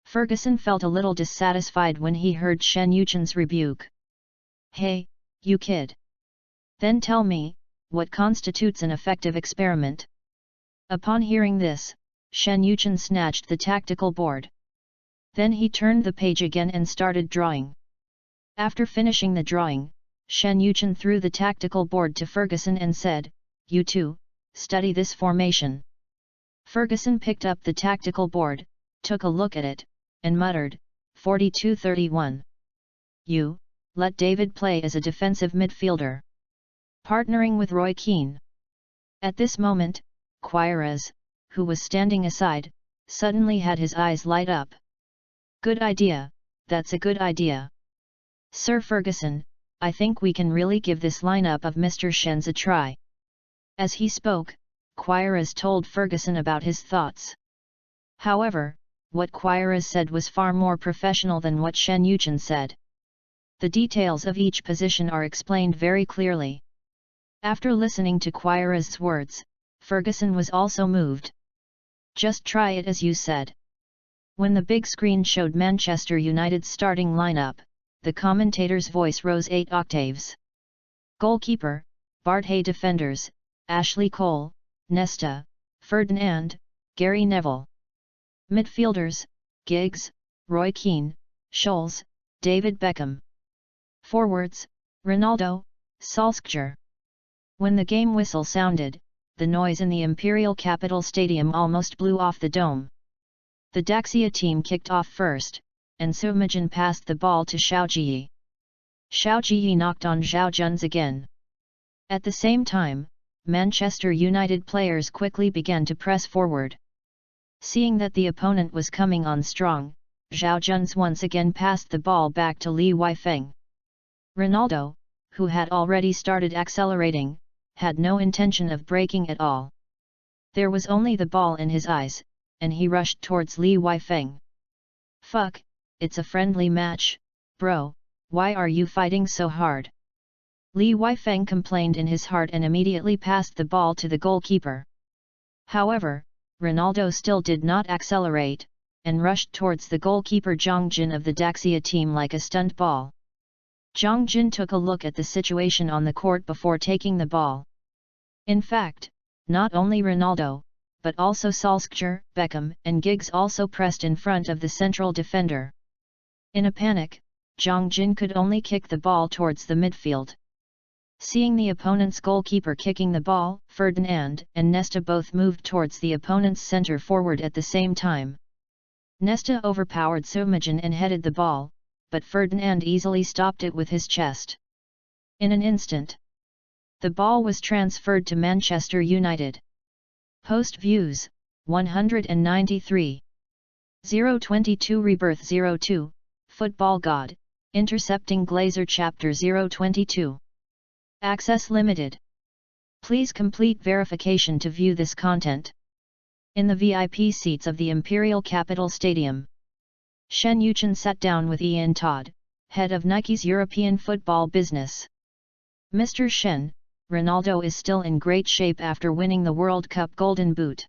Ferguson felt a little dissatisfied when he heard Shen Yuchen's rebuke. Hey, you kid! Then tell me, what constitutes an effective experiment? Upon hearing this, Shen Yuchen snatched the tactical board. Then he turned the page again and started drawing. After finishing the drawing, Shen Yuchen threw the tactical board to Ferguson and said, "You two, study this formation." Ferguson picked up the tactical board, took a look at it, and muttered, 42-31. You, let David play as a defensive midfielder. Partnering with Roy Keane. At this moment, Quires, who was standing aside, suddenly had his eyes light up. Good idea, that's a good idea. Sir Ferguson, I think we can really give this lineup of Mr. Shen's a try. As he spoke, Quires told Ferguson about his thoughts. However, what Quires said was far more professional than what Shen Yuchen said. The details of each position are explained very clearly. After listening to Quires' words, Ferguson was also moved. Just try it as you said. When the big screen showed Manchester United's starting lineup, the commentator's voice rose 8 octaves. Goalkeeper, Barthay. Defenders, Ashley Cole, Nesta, Ferdinand, Gary Neville. Midfielders, Giggs, Roy Keane, Scholes, David Beckham. Forwards, Ronaldo, Solskjaer. When the game whistle sounded, the noise in the Imperial Capital Stadium almost blew off the dome. The Daxia team kicked off first, and Soumijin passed the ball to Xiao Jiyi. Xiao Jiyi knocked on Zhao Jun's again. At the same time, Manchester United players quickly began to press forward. Seeing that the opponent was coming on strong, Zhao Jun's once again passed the ball back to Li Weifeng. Ronaldo, who had already started accelerating, had no intention of breaking at all. There was only the ball in his eyes, and he rushed towards Li Weifeng. Fuck, it's a friendly match, bro, why are you fighting so hard? Li Weifeng complained in his heart and immediately passed the ball to the goalkeeper. However, Ronaldo still did not accelerate, and rushed towards the goalkeeper Zhang Jin of the Daxia team like a stunt ball. Zhang Jin took a look at the situation on the court before taking the ball. In fact, not only Ronaldo, but also Solskjaer, Beckham and Giggs also pressed in front of the central defender. In a panic, Zhang Jin could only kick the ball towards the midfield. Seeing the opponent's goalkeeper kicking the ball, Ferdinand and Nesta both moved towards the opponent's center forward at the same time. Nesta overpowered Soumijin and headed the ball, but Ferdinand easily stopped it with his chest. In an instant, the ball was transferred to Manchester United. Post views, 193. 022 Rebirth 02, Football God, Intercepting Glazer Chapter 022. Access limited. Please complete verification to view this content. In the VIP seats of the Imperial Capital Stadium, Shen Yuchen sat down with Ian Todd, head of Nike's European football business. Mr. Shen, Ronaldo is still in great shape after winning the World Cup Golden Boot.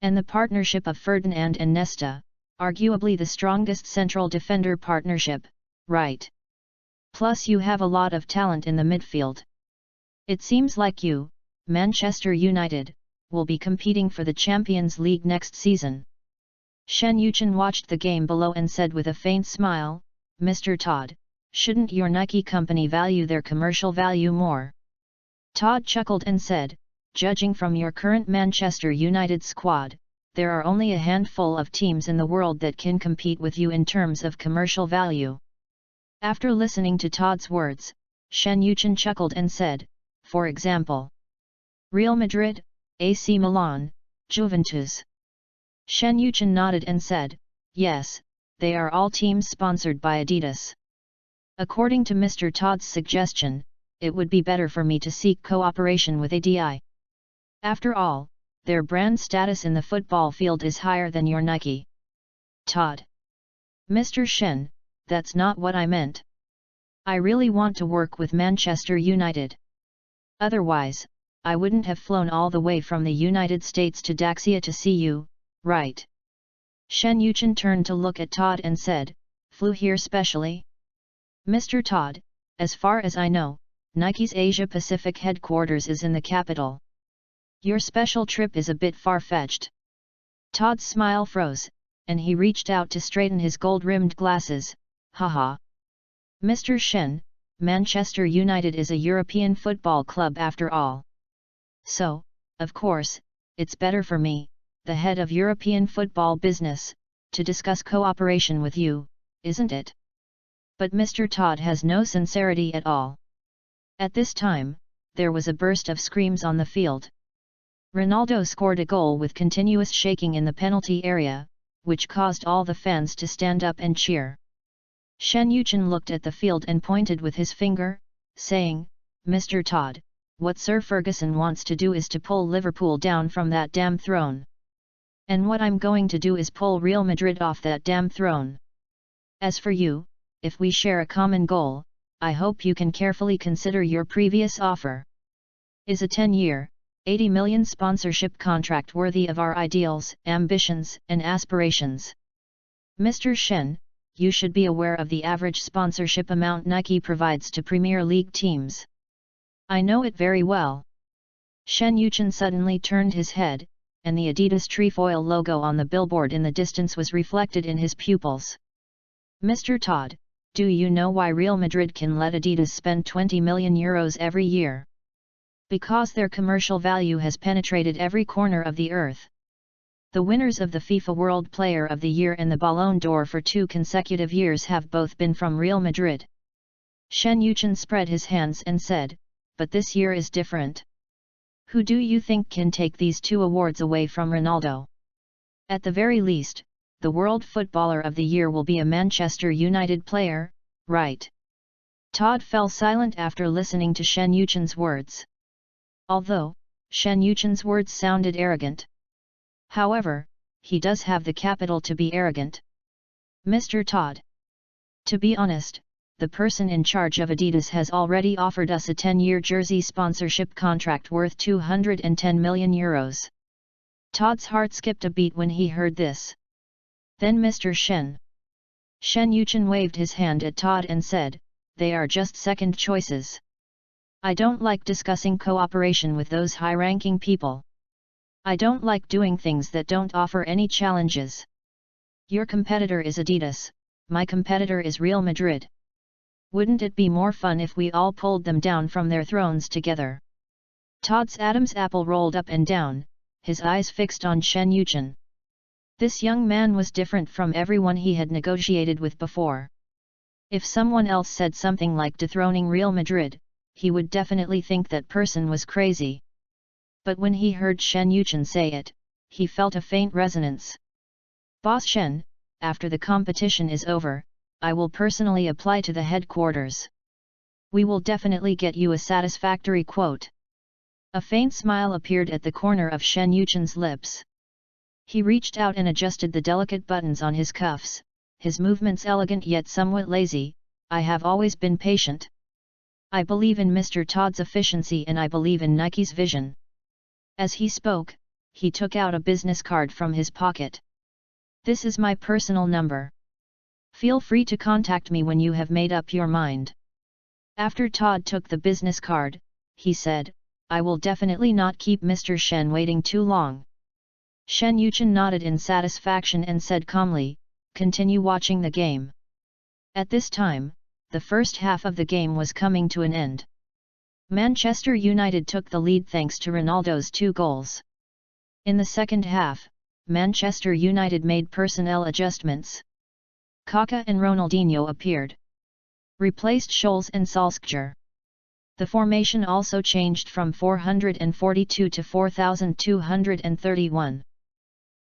And the partnership of Ferdinand and Nesta, arguably the strongest central defender partnership, right? Plus you have a lot of talent in the midfield. It seems like you, Manchester United, will be competing for the Champions League next season. Shen Yuchen watched the game below and said with a faint smile, Mr. Todd, shouldn't your Nike company value their commercial value more? Todd chuckled and said, judging from your current Manchester United squad, there are only a handful of teams in the world that can compete with you in terms of commercial value. After listening to Todd's words, Shen Yuchen chuckled and said, for example, Real Madrid, AC Milan, Juventus. Shen Yuchen nodded and said, yes, they are all teams sponsored by Adidas. According to Mr. Todd's suggestion, it would be better for me to seek cooperation with ADI. After all, their brand status in the football field is higher than your Nike. Todd. Mr. Shen, that's not what I meant. I really want to work with Manchester United. Otherwise, I wouldn't have flown all the way from the United States to Daxia to see you, right? Shen Yuchen turned to look at Todd and said, flew here specially? Mr. Todd, as far as I know, Nike's Asia Pacific headquarters is in the capital. Your special trip is a bit far-fetched. Todd's smile froze, and he reached out to straighten his gold-rimmed glasses. Haha. Mr. Shen, Manchester United is a European football club after all. So, of course, it's better for me, the head of European football business, to discuss cooperation with you, isn't it? But Mr. Todd has no sincerity at all. At this time, there was a burst of screams on the field. Ronaldo scored a goal with continuous shaking in the penalty area, which caused all the fans to stand up and cheer. Shen Yuchen looked at the field and pointed with his finger, saying, Mr. Todd, what Sir Ferguson wants to do is to pull Liverpool down from that damn throne. And what I'm going to do is pull Real Madrid off that damn throne. As for you, if we share a common goal, I hope you can carefully consider your previous offer. Is a 10-year, 80 million sponsorship contract worthy of our ideals, ambitions, and aspirations? Mr. Shen, you should be aware of the average sponsorship amount Nike provides to Premier League teams. I know it very well. Shen Yuchen suddenly turned his head, and the Adidas trefoil logo on the billboard in the distance was reflected in his pupils. Mr. Todd, do you know why Real Madrid can let Adidas spend 20 million euros every year? Because their commercial value has penetrated every corner of the earth. The winners of the FIFA World Player of the Year and the Ballon d'Or for 2 consecutive years have both been from Real Madrid. Shen Yuchen spread his hands and said, but this year is different. Who do you think can take these 2 awards away from Ronaldo? At the very least, the World Footballer of the Year will be a Manchester United player, right? Todd fell silent after listening to Shen Yuchen's words. Although, Shen Yuchen's words sounded arrogant. However, he does have the capital to be arrogant. Mr. Todd. To be honest, the person in charge of Adidas has already offered us a 10-year jersey sponsorship contract worth 210 million euros. Todd's heart skipped a beat when he heard this. Then Mr. Shen. Shen Yuchen waved his hand at Todd and said, they are just second choices. I don't like discussing cooperation with those high-ranking people. I don't like doing things that don't offer any challenges. Your competitor is Adidas, my competitor is Real Madrid. Wouldn't it be more fun if we all pulled them down from their thrones together? Todd's Adam's apple rolled up and down, his eyes fixed on Shen Yuchen. This young man was different from everyone he had negotiated with before. If someone else said something like dethroning Real Madrid, he would definitely think that person was crazy. But when he heard Shen Yuchen say it, he felt a faint resonance. Boss Shen, after the competition is over, I will personally apply to the headquarters. We will definitely get you a satisfactory quote. A faint smile appeared at the corner of Shen Yuchen's lips. He reached out and adjusted the delicate buttons on his cuffs, his movements elegant yet somewhat lazy. I have always been patient. I believe in Mr. Todd's efficiency and I believe in Nike's vision. As he spoke, he took out a business card from his pocket. This is my personal number. Feel free to contact me when you have made up your mind. After Todd took the business card, he said, I will definitely not keep Mr. Shen waiting too long. Shen Yuchen nodded in satisfaction and said calmly, continue watching the game. At this time, the first half of the game was coming to an end. Manchester United took the lead thanks to Ronaldo's 2 goals. In the second half, Manchester United made personnel adjustments. Kaká and Ronaldinho appeared, replaced Scholes and Solskjaer. The formation also changed from 442 to 4231.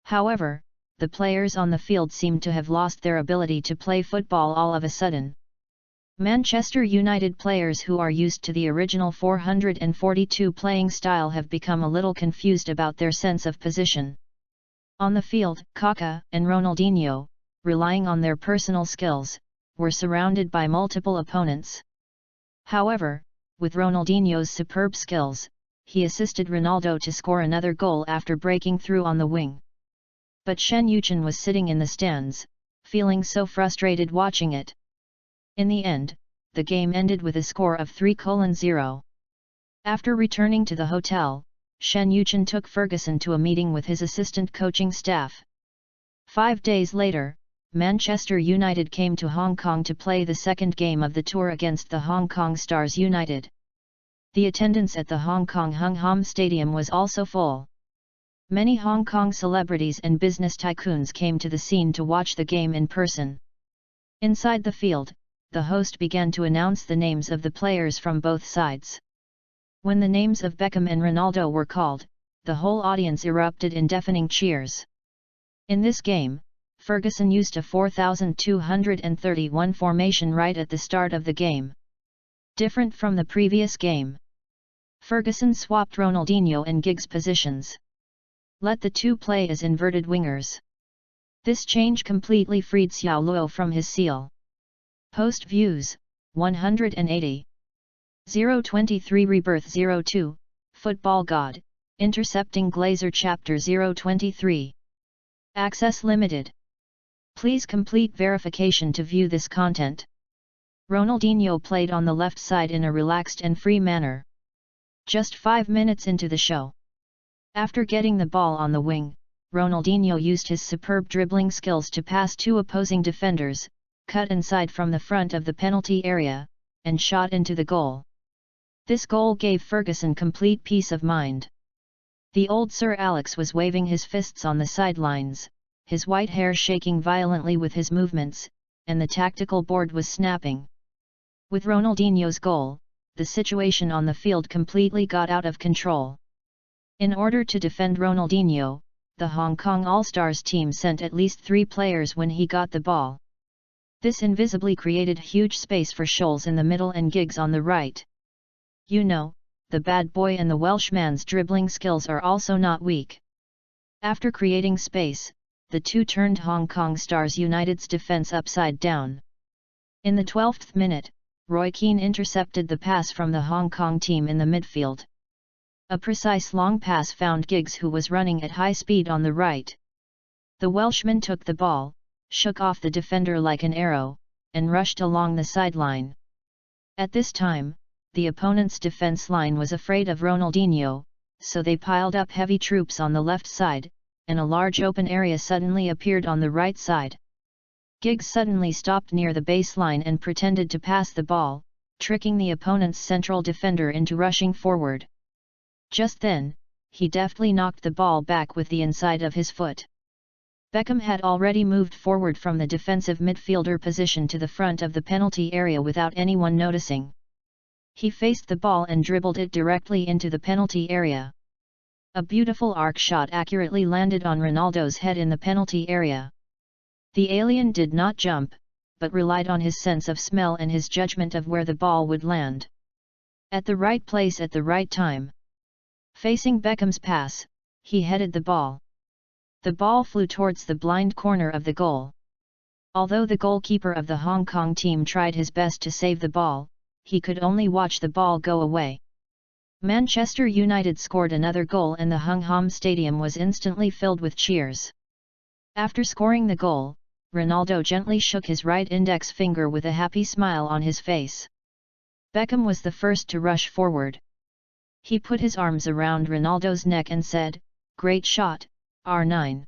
However, the players on the field seemed to have lost their ability to play football all of a sudden. Manchester United players who are used to the original 442 playing style have become a little confused about their sense of position. On the field, Kaká and Ronaldinho, relying on their personal skills, were surrounded by multiple opponents. However, with Ronaldinho's superb skills, he assisted Ronaldo to score another goal after breaking through on the wing. But Shen Yuchen was sitting in the stands, feeling so frustrated watching it. In the end, the game ended with a score of 3-0. After returning to the hotel, Shen Yuchen took Ferguson to a meeting with his assistant coaching staff. 5 days later, Manchester United came to Hong Kong to play the second game of the tour against the Hong Kong Stars United. The attendance at the Hong Kong Hung Hom Stadium was also full. Many Hong Kong celebrities and business tycoons came to the scene to watch the game in person. Inside the field, the host began to announce the names of the players from both sides. When the names of Beckham and Ronaldo were called, the whole audience erupted in deafening cheers. In this game, Ferguson used a 4231 formation right at the start of the game. Different from the previous game, Ferguson swapped Ronaldinho and Giggs positions. Let the two play as inverted wingers. This change completely freed Xiao Luo from his seal. Post views, 180. 023 Rebirth 02, Football God, Intercepting Glazer Chapter 023. Access limited. Please complete verification to view this content. Ronaldinho played on the left side in a relaxed and free manner. Just 5 minutes into the show. After getting the ball on the wing, Ronaldinho used his superb dribbling skills to pass 2 opposing defenders, cut inside from the front of the penalty area, and shot into the goal. This goal gave Ferguson complete peace of mind. The old Sir Alex was waving his fists on the sidelines, his white hair shaking violently with his movements, and the tactical board was snapping. With Ronaldinho's goal, the situation on the field completely got out of control. In order to defend Ronaldinho, the Hong Kong All-Stars team sent at least 3 players when he got the ball. This invisibly created huge space for Scholes in the middle and Giggs on the right. You know, the bad boy and the Welshman's dribbling skills are also not weak. After creating space, the two turned Hong Kong Stars United's defence upside down. In the 12th minute, Roy Keane intercepted the pass from the Hong Kong team in the midfield. A precise long pass found Giggs, who was running at high speed on the right. The Welshman took the ball, shook off the defender like an arrow, and rushed along the sideline. At this time, the opponent's defence line was afraid of Ronaldinho, so they piled up heavy troops on the left side, and a large open area suddenly appeared on the right side. Giggs suddenly stopped near the baseline and pretended to pass the ball, tricking the opponent's central defender into rushing forward. Just then, he deftly knocked the ball back with the inside of his foot. Beckham had already moved forward from the defensive midfielder position to the front of the penalty area without anyone noticing. He faced the ball and dribbled it directly into the penalty area. A beautiful arc shot accurately landed on Ronaldo's head in the penalty area. The alien did not jump, but relied on his sense of smell and his judgment of where the ball would land. At the right place at the right time. Facing Beckham's pass, he headed the ball. The ball flew towards the blind corner of the goal. Although the goalkeeper of the Hong Kong team tried his best to save the ball, he could only watch the ball go away. Manchester United scored another goal and the Hung Hom Stadium was instantly filled with cheers. After scoring the goal, Ronaldo gently shook his right index finger with a happy smile on his face. Beckham was the first to rush forward. He put his arms around Ronaldo's neck and said, "Great shot, R9."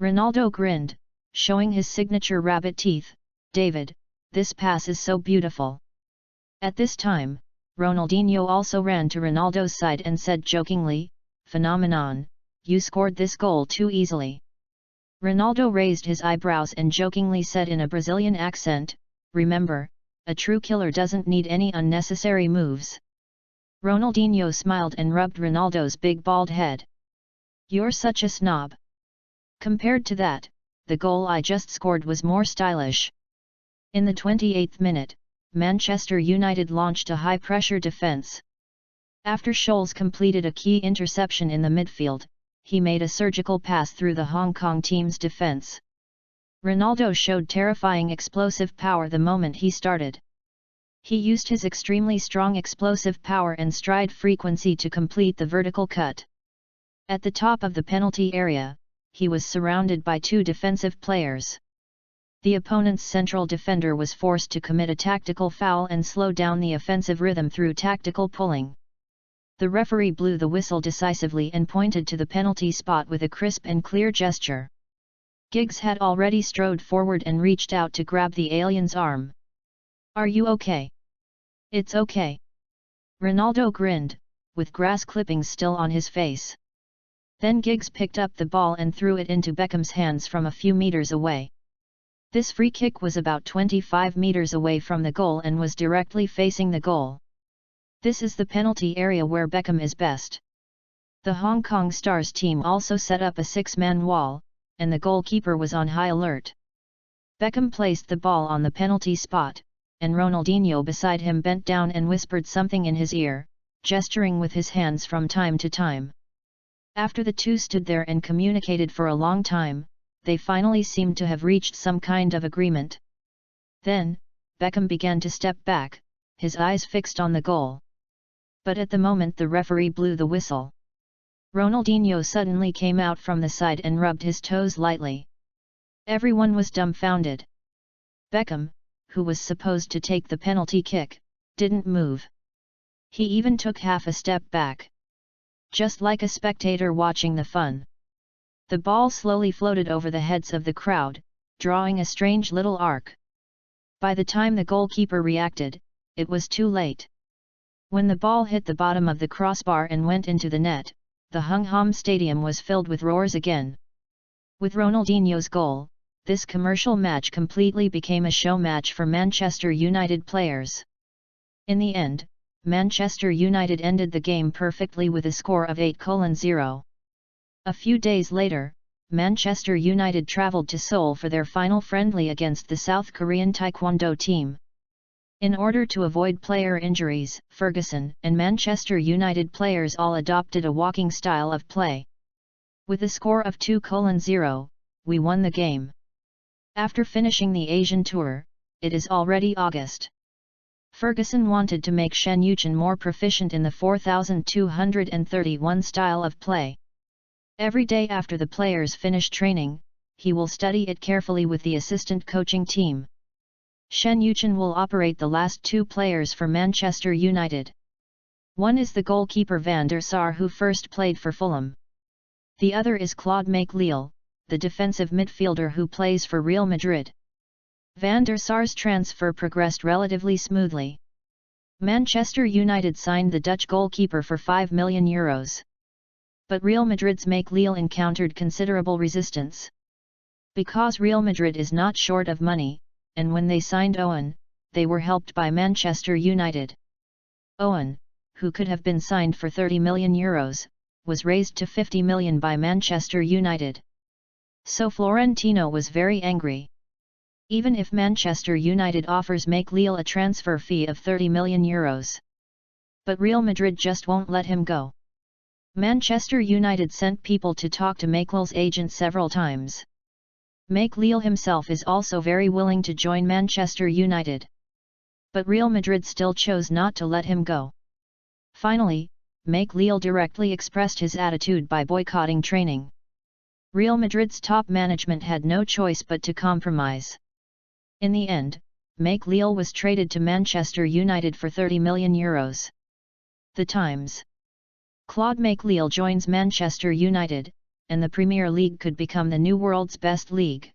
Ronaldo grinned, showing his signature rabbit teeth. "David, this pass is so beautiful." At this time, Ronaldinho also ran to Ronaldo's side and said jokingly, "Phenomenon, you scored this goal too easily." Ronaldo raised his eyebrows and jokingly said in a Brazilian accent, "Remember, a true killer doesn't need any unnecessary moves." Ronaldinho smiled and rubbed Ronaldo's big bald head. "You're such a snob. Compared to that, the goal I just scored was more stylish." In the 28th minute, Manchester United launched a high-pressure defence. After Scholes completed a key interception in the midfield, he made a surgical pass through the Hong Kong team's defence. Ronaldo showed terrifying explosive power the moment he started. He used his extremely strong explosive power and stride frequency to complete the vertical cut. At the top of the penalty area, he was surrounded by two defensive players. The opponent's central defender was forced to commit a tactical foul and slow down the offensive rhythm through tactical pulling. The referee blew the whistle decisively and pointed to the penalty spot with a crisp and clear gesture. Giggs had already strode forward and reached out to grab the alien's arm. "Are you okay?" "It's okay." Ronaldo grinned, with grass clippings still on his face. Then Giggs picked up the ball and threw it into Beckham's hands from a few meters away. This free kick was about 25 meters away from the goal and was directly facing the goal. This is the penalty area where Beckham is best. The Hong Kong Stars team also set up a six-man wall, and the goalkeeper was on high alert. Beckham placed the ball on the penalty spot, and Ronaldinho beside him bent down and whispered something in his ear, gesturing with his hands from time to time. After the two stood there and communicated for a long time, they finally seemed to have reached some kind of agreement. Then, Beckham began to step back, his eyes fixed on the goal. But at the moment the referee blew the whistle, Ronaldinho suddenly came out from the side and rubbed his toes lightly. Everyone was dumbfounded. Beckham, who was supposed to take the penalty kick, didn't move. He even took half a step back. Just like a spectator watching the fun. The ball slowly floated over the heads of the crowd, drawing a strange little arc. By the time the goalkeeper reacted, it was too late. When the ball hit the bottom of the crossbar and went into the net, the Hung Hom Stadium was filled with roars again. With Ronaldinho's goal, this commercial match completely became a show match for Manchester United players. In the end, Manchester United ended the game perfectly with a score of 8-0. A few days later, Manchester United travelled to Seoul for their final friendly against the South Korean Taekwondo team. In order to avoid player injuries, Ferguson and Manchester United players all adopted a walking style of play. With a score of 2-0, we won the game. After finishing the Asian tour, it is already August. Ferguson wanted to make Shen Yuchen more proficient in the 4231 style of play. Every day after the players finish training, he will study it carefully with the assistant coaching team. Shen Yuchen will operate the last two players for Manchester United. One is the goalkeeper Van der Sar who first played for Fulham. The other is Claude Makelele, the defensive midfielder who plays for Real Madrid. Van der Sar's transfer progressed relatively smoothly. Manchester United signed the Dutch goalkeeper for €5 million. But Real Madrid's Makelele encountered considerable resistance. Because Real Madrid is not short of money, and when they signed Owen, they were helped by Manchester United. Owen, who could have been signed for €30 million, was raised to €50 million by Manchester United. So Florentino was very angry. Even if Manchester United offers Makelele a transfer fee of €30 million. But Real Madrid just won't let him go. Manchester United sent people to talk to Makelele's agent several times. Makelele himself is also very willing to join Manchester United. But Real Madrid still chose not to let him go. Finally, Makelele directly expressed his attitude by boycotting training. Real Madrid's top management had no choice but to compromise. In the end, Makelele was traded to Manchester United for €30 million. The Times. Claude Makelele joins Manchester United, and the Premier League could become the new world's best league.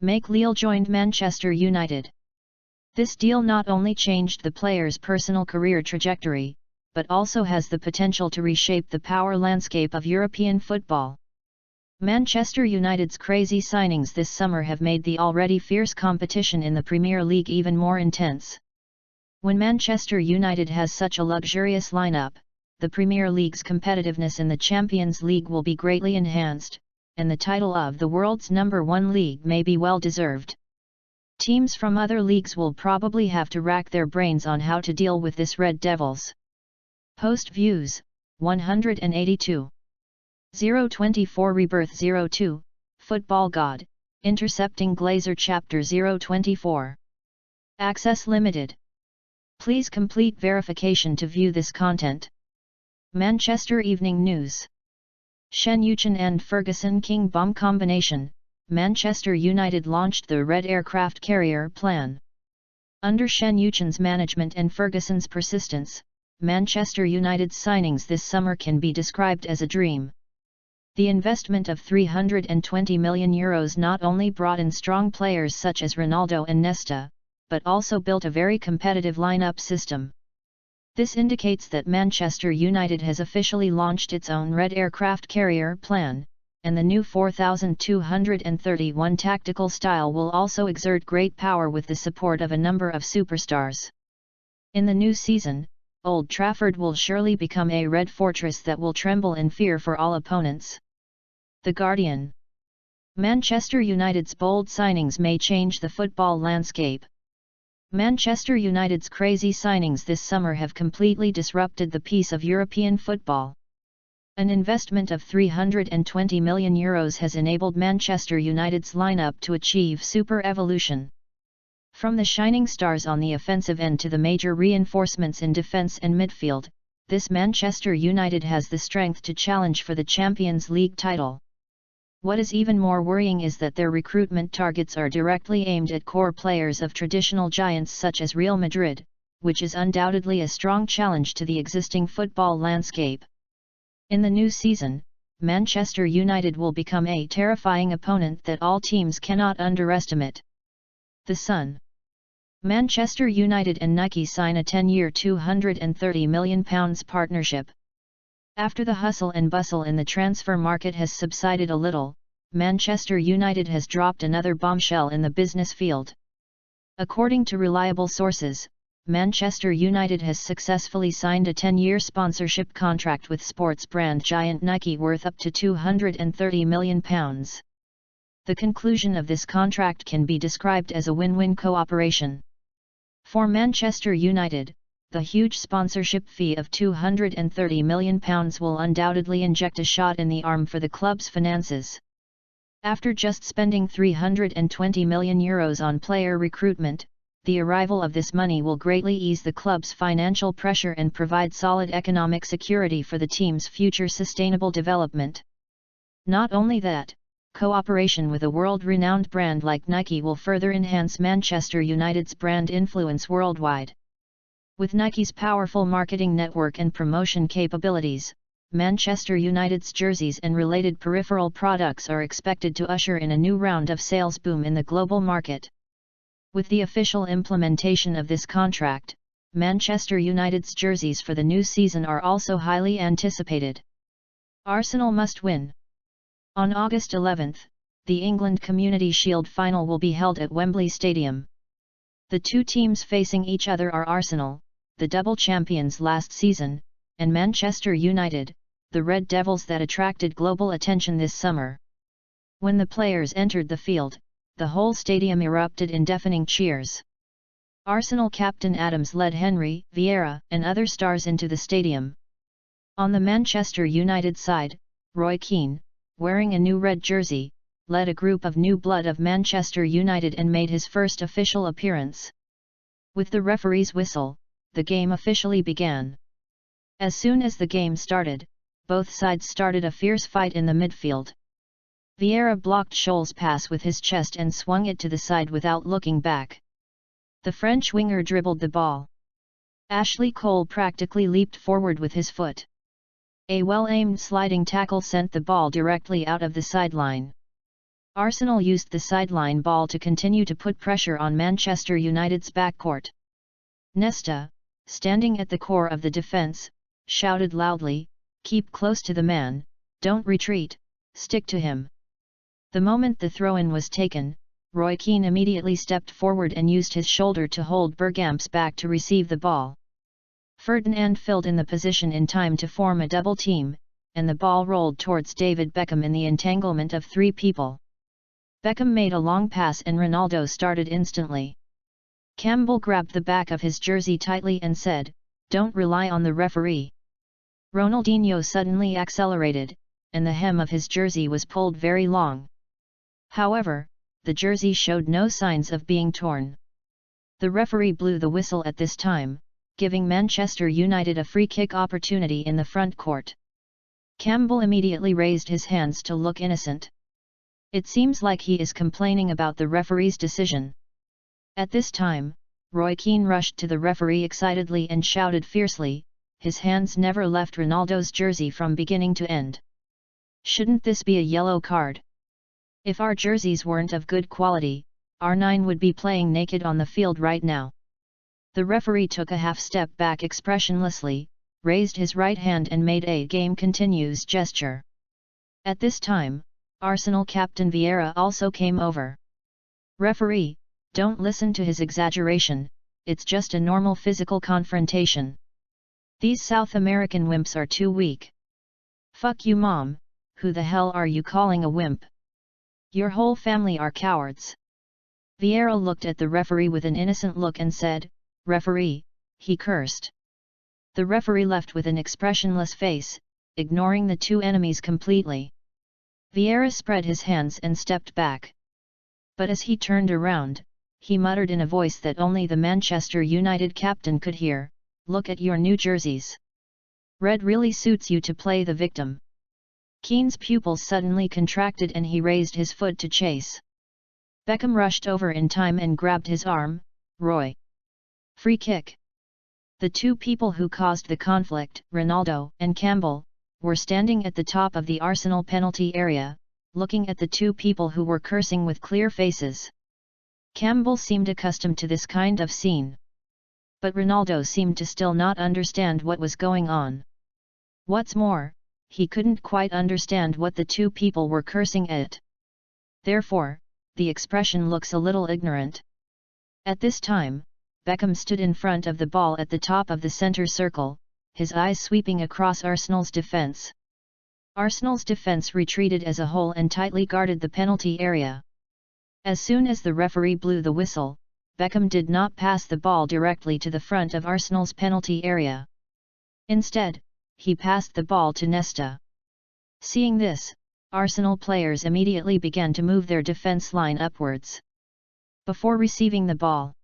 Makelele joined Manchester United. This deal not only changed the player's personal career trajectory, but also has the potential to reshape the power landscape of European football. Manchester United's crazy signings this summer have made the already fierce competition in the Premier League even more intense. When Manchester United has such a luxurious lineup, the Premier League's competitiveness in the Champions League will be greatly enhanced, and the title of the world's #1 league may be well deserved. Teams from other leagues will probably have to rack their brains on how to deal with this Red Devils. Post views, 182. 024 Rebirth 02, Football God, Intercepting Glazer Chapter 024. Access limited. Please complete verification to view this content. Manchester Evening News. Shen Yuchen and Ferguson King bomb combination, Manchester United launched the Red Aircraft Carrier plan. Under Shen Yuchen's management and Ferguson's persistence, Manchester United's signings this summer can be described as a dream. The investment of €320 million not only brought in strong players such as Ronaldo and Nesta, but also built a very competitive lineup system. This indicates that Manchester United has officially launched its own Red Aircraft Carrier plan, and the new 4231 tactical style will also exert great power with the support of a number of superstars. In the new season, Old Trafford will surely become a red fortress that will tremble in fear for all opponents. The Guardian. Manchester United's bold signings may change the football landscape. Manchester United's crazy signings this summer have completely disrupted the peace of European football. An investment of €320 million has enabled Manchester United's lineup to achieve super evolution. From the shining stars on the offensive end to the major reinforcements in defence and midfield, this Manchester United has the strength to challenge for the Champions League title. What is even more worrying is that their recruitment targets are directly aimed at core players of traditional giants such as Real Madrid, which is undoubtedly a strong challenge to the existing football landscape. In the new season, Manchester United will become a terrifying opponent that all teams cannot underestimate. The Sun. Manchester United and Nike sign a 10-year £230 million partnership. After the hustle and bustle in the transfer market has subsided a little, Manchester United has dropped another bombshell in the business field. According to reliable sources, Manchester United has successfully signed a 10-year sponsorship contract with sports brand giant Nike worth up to £230 million. The conclusion of this contract can be described as a win-win cooperation. For Manchester United, the huge sponsorship fee of £230 million will undoubtedly inject a shot in the arm for the club's finances. After just spending €320 million on player recruitment, the arrival of this money will greatly ease the club's financial pressure and provide solid economic security for the team's future sustainable development. Not only that, cooperation with a world-renowned brand like Nike will further enhance Manchester United's brand influence worldwide. With Nike's powerful marketing network and promotion capabilities, Manchester United's jerseys and related peripheral products are expected to usher in a new round of sales boom in the global market. With the official implementation of this contract, Manchester United's jerseys for the new season are also highly anticipated. Arsenal must win. On August 11, the England Community Shield final will be held at Wembley Stadium. The two teams facing each other are Arsenal, the double champions last season, and Manchester United, the Red Devils that attracted global attention this summer. When the players entered the field, the whole stadium erupted in deafening cheers. Arsenal captain Adams led Henry, Vieira, and other stars into the stadium. On the Manchester United side, Roy Keane, wearing a new red jersey, led a group of new blood of Manchester United and made his first official appearance. With the referee's whistle, the game officially began. As soon as the game started, both sides started a fierce fight in the midfield. Vieira blocked Scholl's pass with his chest and swung it to the side without looking back. The French winger dribbled the ball. Ashley Cole practically leaped forward with his foot. A well-aimed sliding tackle sent the ball directly out of the sideline. Arsenal used the sideline ball to continue to put pressure on Manchester United's backcourt. Nesta, standing at the core of the defence, shouted loudly, "Keep close to the man, don't retreat, stick to him." The moment the throw-in was taken, Roy Keane immediately stepped forward and used his shoulder to hold Bergkamp's back to receive the ball. Ferdinand filled in the position in time to form a double team, and the ball rolled towards David Beckham in the entanglement of three people. Beckham made a long pass and Ronaldo started instantly. Campbell grabbed the back of his jersey tightly and said, "Don't rely on the referee." Ronaldinho suddenly accelerated, and the hem of his jersey was pulled very long. However, the jersey showed no signs of being torn. The referee blew the whistle at this time, giving Manchester United a free kick opportunity in the front court. Campbell immediately raised his hands to look innocent. It seems like he is complaining about the referee's decision. At this time, Roy Keane rushed to the referee excitedly and shouted fiercely, his hands never left Ronaldo's jersey from beginning to end. "Shouldn't this be a yellow card? If our jerseys weren't of good quality, R9 would be playing naked on the field right now." The referee took a half step back expressionlessly, raised his right hand and made a "game continues" gesture. At this time, Arsenal captain Vieira also came over. "Referee, don't listen to his exaggeration, it's just a normal physical confrontation. These South American wimps are too weak." "Fuck you mom, who the hell are you calling a wimp? Your whole family are cowards." Vieira looked at the referee with an innocent look and said, "Referee," he cursed. The referee left with an expressionless face, ignoring the two enemies completely. Vieira spread his hands and stepped back. But as he turned around, he muttered in a voice that only the Manchester United captain could hear, "Look at your new jerseys. Red really suits you to play the victim." Keane's pupils suddenly contracted and he raised his foot to chase. Beckham rushed over in time and grabbed his arm. "Roy. Free kick." The two people who caused the conflict, Ronaldo and Campbell, were standing at the top of the Arsenal penalty area, looking at the two people who were cursing with clear faces. Campbell seemed accustomed to this kind of scene. But Ronaldo seemed to still not understand what was going on. What's more, he couldn't quite understand what the two people were cursing at. Therefore, the expression looks a little ignorant. At this time, Beckham stood in front of the ball at the top of the center circle, his eyes sweeping across Arsenal's defense. Arsenal's defense retreated as a whole and tightly guarded the penalty area. As soon as the referee blew the whistle, Beckham did not pass the ball directly to the front of Arsenal's penalty area. Instead, he passed the ball to Nesta. Seeing this, Arsenal players immediately began to move their defense line upwards. Before receiving the ball,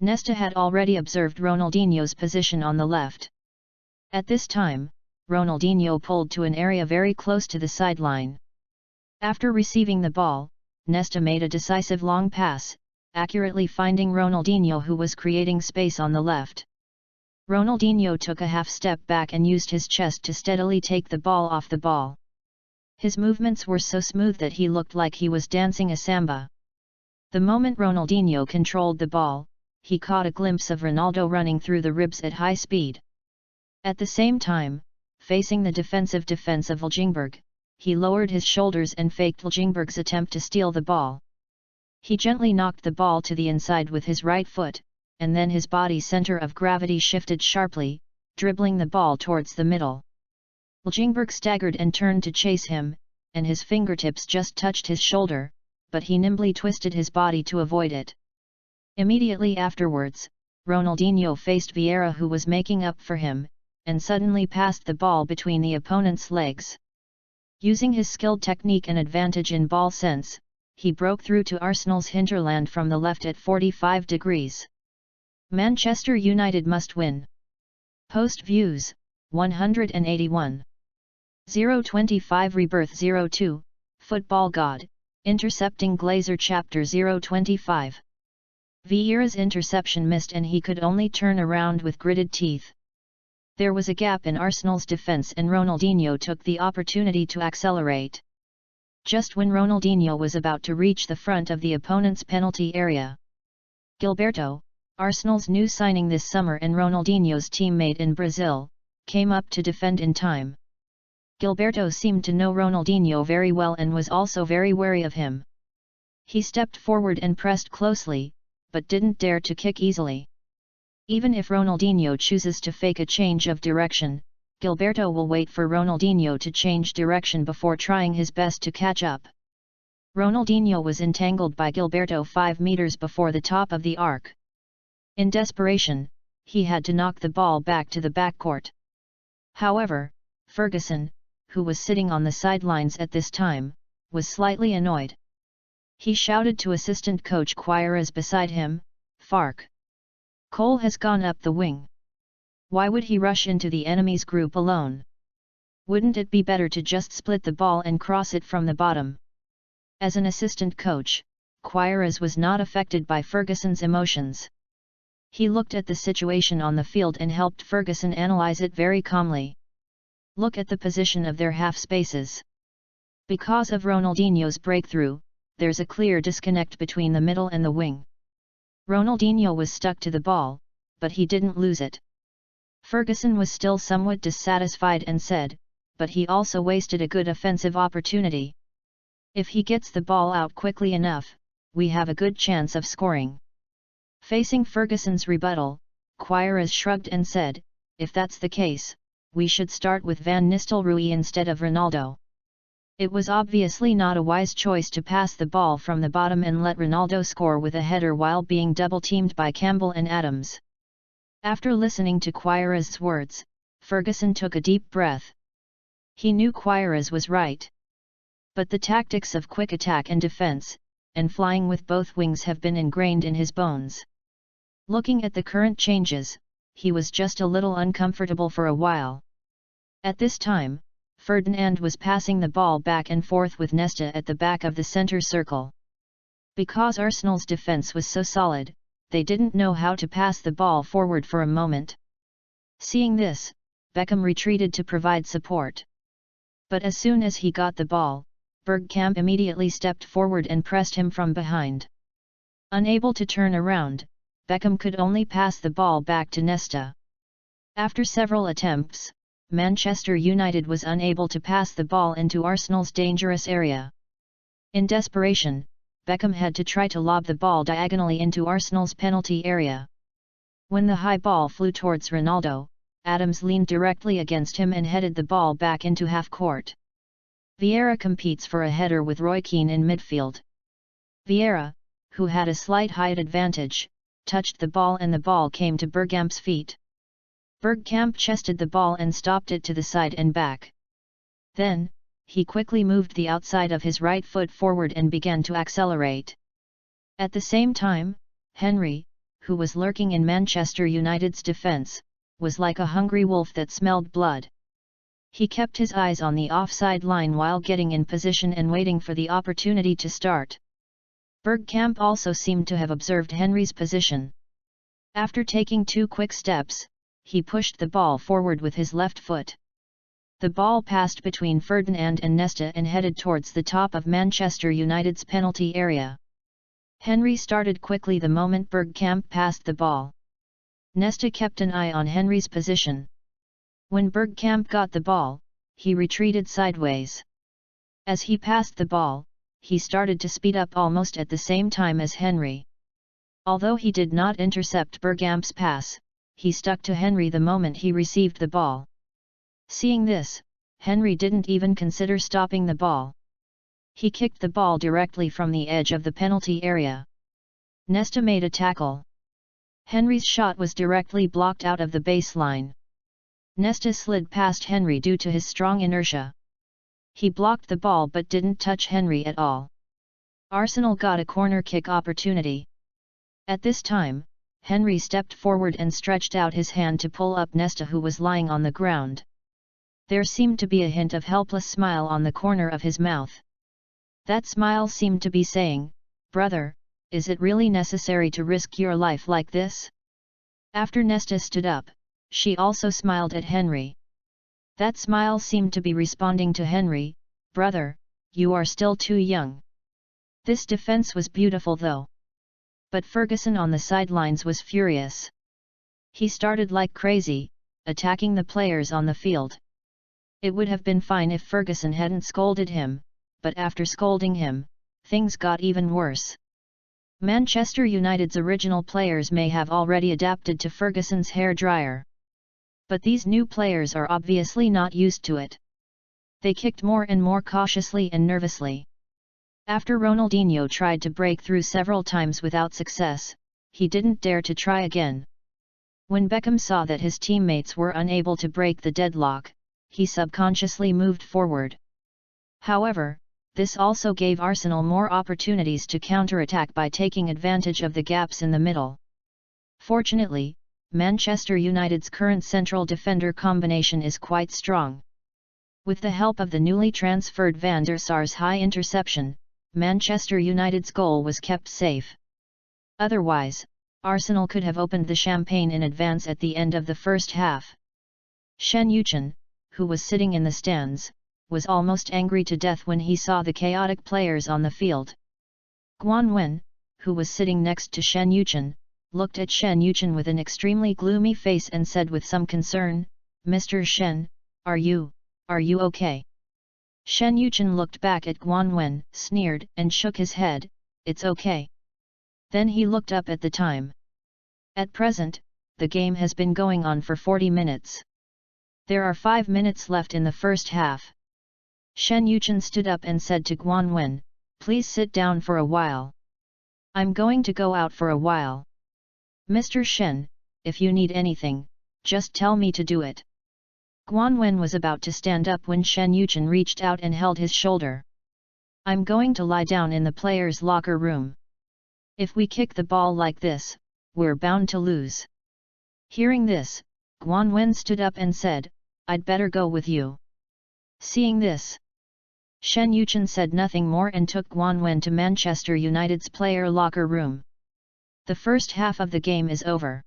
Nesta had already observed Ronaldinho's position on the left. At this time, Ronaldinho pulled to an area very close to the sideline. After receiving the ball, Nesta made a decisive long pass, accurately finding Ronaldinho who was creating space on the left. Ronaldinho took a half step back and used his chest to steadily take the ball off the ball. His movements were so smooth that he looked like he was dancing a samba. The moment Ronaldinho controlled the ball, he caught a glimpse of Ronaldo running through the ribs at high speed. At the same time, facing the defensive defense of Ljungberg, he lowered his shoulders and faked Ljungberg's attempt to steal the ball. He gently knocked the ball to the inside with his right foot, and then his body center of gravity shifted sharply, dribbling the ball towards the middle. Ljungberg staggered and turned to chase him, and his fingertips just touched his shoulder, but he nimbly twisted his body to avoid it. Immediately afterwards, Ronaldinho faced Vieira who was making up for him, and suddenly passed the ball between the opponent's legs. Using his skilled technique and advantage in ball sense, he broke through to Arsenal's hinterland from the left at 45 degrees. Manchester United must win. Post views, 181. 025 Rebirth 02, Football God, Intercepting Glazer Chapter 025. Vieira's interception missed and he could only turn around with gritted teeth. There was a gap in Arsenal's defense and Ronaldinho took the opportunity to accelerate. just when Ronaldinho was about to reach the front of the opponent's penalty area. Gilberto, Arsenal's new signing this summer and Ronaldinho's teammate in Brazil, came up to defend in time. Gilberto seemed to know Ronaldinho very well and was also very wary of him. He stepped forward and pressed closely, but didn't dare to kick easily. Even if Ronaldinho chooses to fake a change of direction, Gilberto will wait for Ronaldinho to change direction before trying his best to catch up. Ronaldinho was entangled by Gilberto 5 meters before the top of the arc. In desperation, he had to knock the ball back to the backcourt. However, Ferguson, who was sitting on the sidelines at this time, was slightly annoyed. He shouted to assistant coach Queiroz beside him, "Fark. Cole has gone up the wing. Why would he rush into the enemy's group alone? Wouldn't it be better to just split the ball and cross it from the bottom?" As an assistant coach, Queiroz was not affected by Ferguson's emotions. He looked at the situation on the field and helped Ferguson analyze it very calmly. Look at the position of their half spaces. Because of Ronaldinho's breakthrough, there's a clear disconnect between the middle and the wing. Ronaldinho was stuck to the ball, but he didn't lose it. Ferguson was still somewhat dissatisfied and said, "But he also wasted a good offensive opportunity. If he gets the ball out quickly enough, we have a good chance of scoring." Facing Ferguson's rebuttal, Queiroz shrugged and said, "If that's the case, we should start with Van Nistelrooy instead of Ronaldo." It was obviously not a wise choice to pass the ball from the bottom and let Ronaldo score with a header while being double-teamed by Campbell and Adams. After listening to Queiroz's words, Ferguson took a deep breath. He knew Queiroz was right. But the tactics of quick attack and defense, and flying with both wings have been ingrained in his bones. Looking at the current changes, he was just a little uncomfortable for a while. At this time, Ferdinand was passing the ball back and forth with Nesta at the back of the center circle. Because Arsenal's defense was so solid, they didn't know how to pass the ball forward for a moment. Seeing this, Beckham retreated to provide support. But as soon as he got the ball, Bergkamp immediately stepped forward and pressed him from behind. Unable to turn around, Beckham could only pass the ball back to Nesta. After several attempts, Manchester United was unable to pass the ball into Arsenal's dangerous area. In desperation, Beckham had to try to lob the ball diagonally into Arsenal's penalty area. When the high ball flew towards Ronaldo, Adams leaned directly against him and headed the ball back into half-court. Vieira competes for a header with Roy Keane in midfield. Vieira, who had a slight height advantage, touched the ball and the ball came to Bergkamp's feet. Bergkamp chested the ball and stopped it to the side and back. Then, he quickly moved the outside of his right foot forward and began to accelerate. At the same time, Henry, who was lurking in Manchester United's defence, was like a hungry wolf that smelled blood. He kept his eyes on the offside line while getting in position and waiting for the opportunity to start. Bergkamp also seemed to have observed Henry's position. After taking 2 quick steps, he pushed the ball forward with his left foot. The ball passed between Ferdinand and Nesta and headed towards the top of Manchester United's penalty area. Henry started quickly the moment Bergkamp passed the ball. Nesta kept an eye on Henry's position. When Bergkamp got the ball, he retreated sideways. As he passed the ball, he started to speed up almost at the same time as Henry. Although he did not intercept Bergkamp's pass, he stuck to Henry the moment he received the ball. Seeing this, Henry didn't even consider stopping the ball. He kicked the ball directly from the edge of the penalty area. Nesta made a tackle. Henry's shot was directly blocked out of the baseline. Nesta slid past Henry due to his strong inertia. He blocked the ball but didn't touch Henry at all. Arsenal got a corner kick opportunity. At this time, Henry stepped forward and stretched out his hand to pull up Nesta, who was lying on the ground. There seemed to be a hint of helpless smile on the corner of his mouth. That smile seemed to be saying, "Brother, is it really necessary to risk your life like this?" After Nesta stood up, she also smiled at Henry. That smile seemed to be responding to Henry, "Brother, you are still too young. This defense was beautiful though. But Ferguson on the sidelines was furious. He started like crazy, attacking the players on the field. It would have been fine if Ferguson hadn't scolded him, but after scolding him, things got even worse. Manchester United's original players may have already adapted to Ferguson's hairdryer. But these new players are obviously not used to it. They kicked more and more cautiously and nervously. After Ronaldinho tried to break through several times without success, he didn't dare to try again. When Beckham saw that his teammates were unable to break the deadlock, he subconsciously moved forward. However, this also gave Arsenal more opportunities to counterattack by taking advantage of the gaps in the middle. Fortunately, Manchester United's current central defender combination is quite strong. With the help of the newly transferred Van der Sar's high interception, Manchester United's goal was kept safe. Otherwise, Arsenal could have opened the champagne in advance at the end of the first half. Shen Yuchen, who was sitting in the stands, was almost angry to death when he saw the chaotic players on the field. Guan Wen, who was sitting next to Shen Yuchen, looked at Shen Yuchen with an extremely gloomy face and said with some concern, "Mr. Shen, are you okay?" Shen Yuchen looked back at Guan Wen, sneered, and shook his head, "It's okay." Then he looked up at the time. At present, the game has been going on for 40 minutes. There are 5 minutes left in the first half. Shen Yuchen stood up and said to Guan Wen, "Please sit down for a while. I'm going to go out for a while. Mr. Shen, if you need anything, just tell me to do it." Guan Wen was about to stand up when Shen Yuchen reached out and held his shoulder. "I'm going to lie down in the players' locker room. If we kick the ball like this, we're bound to lose." Hearing this, Guan Wen stood up and said, "I'd better go with you." Seeing this, Shen Yuchen said nothing more and took Guan Wen to Manchester United's player locker room. The first half of the game is over.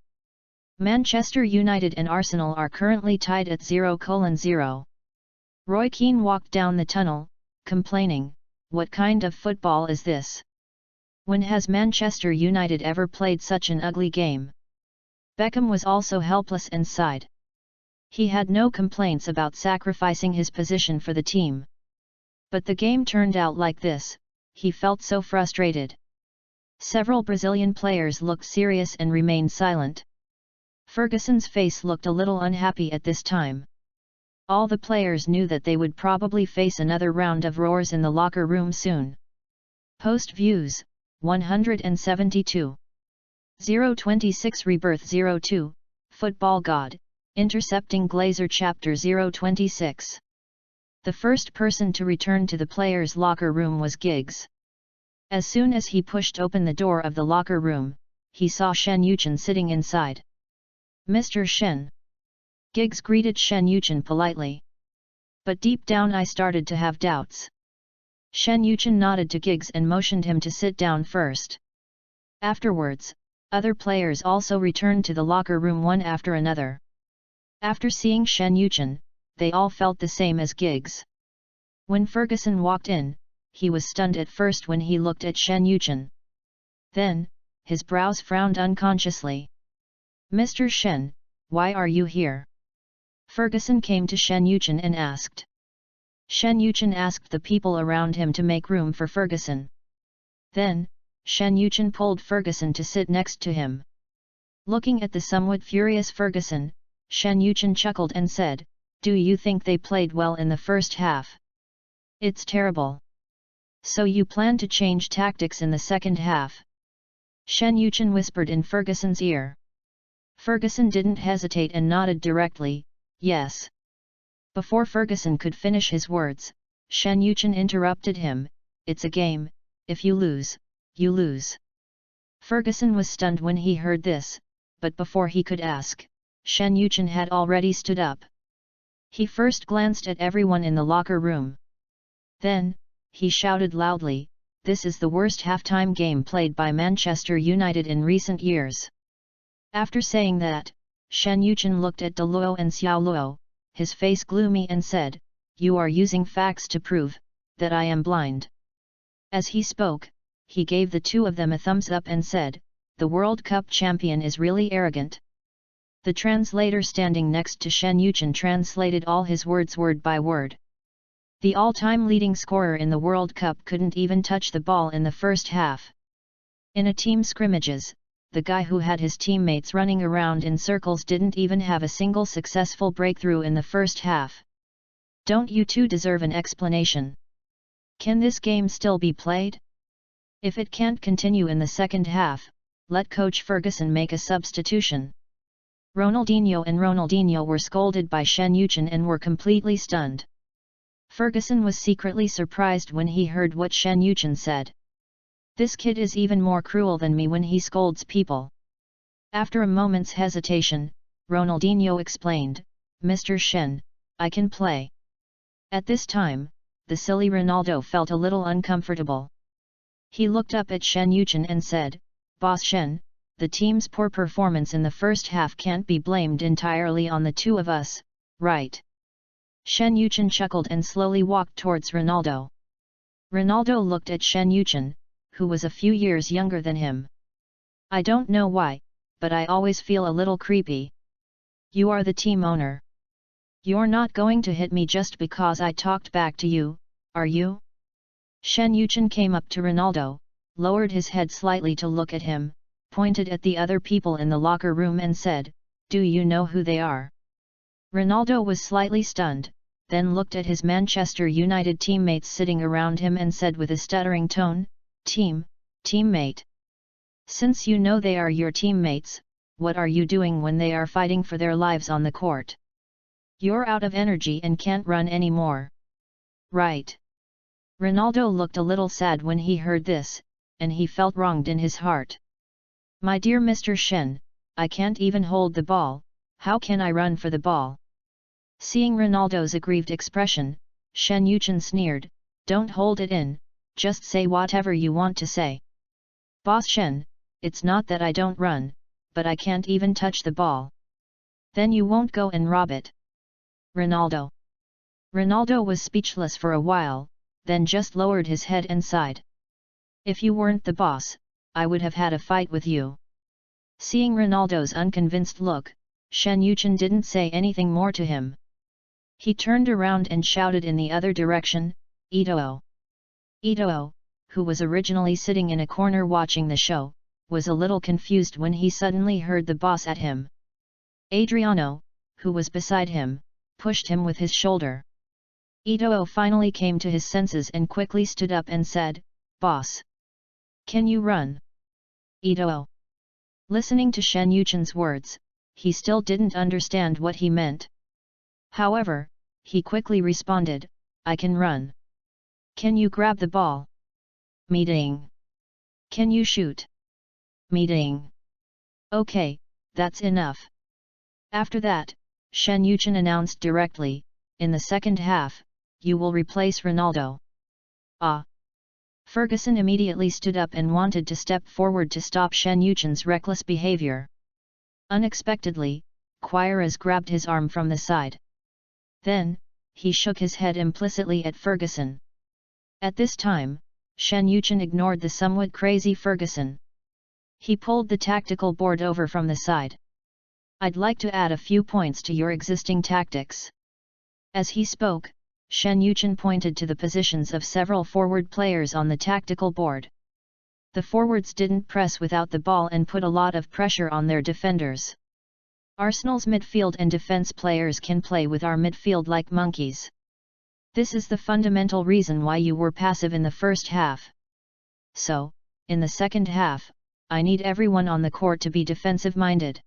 Manchester United and Arsenal are currently tied at 0:0. Roy Keane walked down the tunnel, complaining, "What kind of football is this? When has Manchester United ever played such an ugly game?" Beckham was also helpless and sighed. He had no complaints about sacrificing his position for the team. But the game turned out like this, he felt so frustrated. Several Brazilian players looked serious and remained silent. Ferguson's face looked a little unhappy at this time. All the players knew that they would probably face another round of roars in the locker room soon. Post views, 172. 026 Rebirth 02, Football God, Intercepting Glazer Chapter 026. The first person to return to the players' locker room was Giggs. As soon as he pushed open the door of the locker room, he saw Shen Yuchen sitting inside. "Mr. Shen." Giggs greeted Shen Yuchen politely. But deep down I started to have doubts. Shen Yuchen nodded to Giggs and motioned him to sit down first. Afterwards, other players also returned to the locker room one after another. After seeing Shen Yuchen, they all felt the same as Giggs. When Ferguson walked in, he was stunned at first when he looked at Shen Yuchen. Then, his brows frowned unconsciously. "Mr. Shen, why are you here?" Ferguson came to Shen Yuchen and asked. Shen Yuchen asked the people around him to make room for Ferguson. Then, Shen Yuchen pulled Ferguson to sit next to him. Looking at the somewhat furious Ferguson, Shen Yuchen chuckled and said, "Do you think they played well in the first half? It's terrible. So you plan to change tactics in the second half?" Shen Yuchen whispered in Ferguson's ear. Ferguson didn't hesitate and nodded directly, "Yes." Before Ferguson could finish his words, Shen Yuchen interrupted him, "It's a game, if you lose, you lose." Ferguson was stunned when he heard this, but before he could ask, Shen Yuchen had already stood up. He first glanced at everyone in the locker room. Then, he shouted loudly, "This is the worst halftime game played by Manchester United in recent years." After saying that, Shen Yuchen looked at De Luo and Xiao Luo, his face gloomy and said, "You are using facts to prove, that I am blind." As he spoke, he gave the two of them a thumbs up and said, "The World Cup champion is really arrogant." The translator standing next to Shen Yuchen translated all his words word by word. The all-time leading scorer in the World Cup couldn't even touch the ball in the first half. In a team scrimmages, the guy who had his teammates running around in circles didn't even have a single successful breakthrough in the first half. Don't you two deserve an explanation? Can this game still be played? If it can't continue in the second half, let Coach Ferguson make a substitution. Ronaldinho were scolded by Shen Yuchen and were completely stunned. Ferguson was secretly surprised when he heard what Shen Yuchen said. "This kid is even more cruel than me when he scolds people." After a moment's hesitation, Ronaldinho explained, "Mr. Shen, I can play." At this time, the silly Ronaldo felt a little uncomfortable. He looked up at Shen Yuchen and said, "Boss Shen, the team's poor performance in the first half can't be blamed entirely on the two of us, right?" Shen Yuchen chuckled and slowly walked towards Ronaldo. Ronaldo looked at Shen Yuchen, who was a few years younger than him. "I don't know why, but I always feel a little creepy. You are the team owner. You're not going to hit me just because I talked back to you, are you?" Shen Yuchen came up to Ronaldo, lowered his head slightly to look at him, pointed at the other people in the locker room and said, "Do you know who they are?" Ronaldo was slightly stunned, then looked at his Manchester United teammates sitting around him and said with a stuttering tone, Teammate. Since you know they are your teammates, what are you doing when they are fighting for their lives on the court? You're out of energy and can't run anymore. Right?" Ronaldo looked a little sad when he heard this, and he felt wronged in his heart. "My dear Mr. Shen, I can't even hold the ball, how can I run for the ball?" Seeing Ronaldo's aggrieved expression, Shen Yuchen sneered, "Don't hold it in, just say whatever you want to say." "Boss Shen, it's not that I don't run, but I can't even touch the ball." "Then you won't go and rob it." Ronaldo was speechless for a while, then just lowered his head and sighed. "If you weren't the boss, I would have had a fight with you." Seeing Ronaldo's unconvinced look, Shen Yuchen didn't say anything more to him. He turned around and shouted in the other direction, "Ito!" Ito, who was originally sitting in a corner watching the show, was a little confused when he suddenly heard the boss at him. Adriano, who was beside him, pushed him with his shoulder. Ito finally came to his senses and quickly stood up and said, "Boss! Can you run?" Ito. Listening to Shen Yuchen's words, he still didn't understand what he meant. However, he quickly responded, "I can run." "Can you grab the ball?" "Meeting." "Can you shoot?" "Meeting." "Okay, that's enough." After that, Shen Yuchen announced directly, "In the second half, you will replace Ronaldo." "Ah!" Ferguson immediately stood up and wanted to step forward to stop Shen Yuchen's reckless behavior. Unexpectedly, Quiras grabbed his arm from the side. Then, he shook his head implicitly at Ferguson. At this time, Shen Yuchen ignored the somewhat crazy Ferguson. He pulled the tactical board over from the side. "I'd like to add a few points to your existing tactics." As he spoke, Shen Yuchen pointed to the positions of several forward players on the tactical board. The forwards didn't press without the ball and put a lot of pressure on their defenders. Arsenal's midfield and defense players can play with our midfield like monkeys. This is the fundamental reason why you were passive in the first half. So, in the second half, I need everyone on the court to be defensive-minded.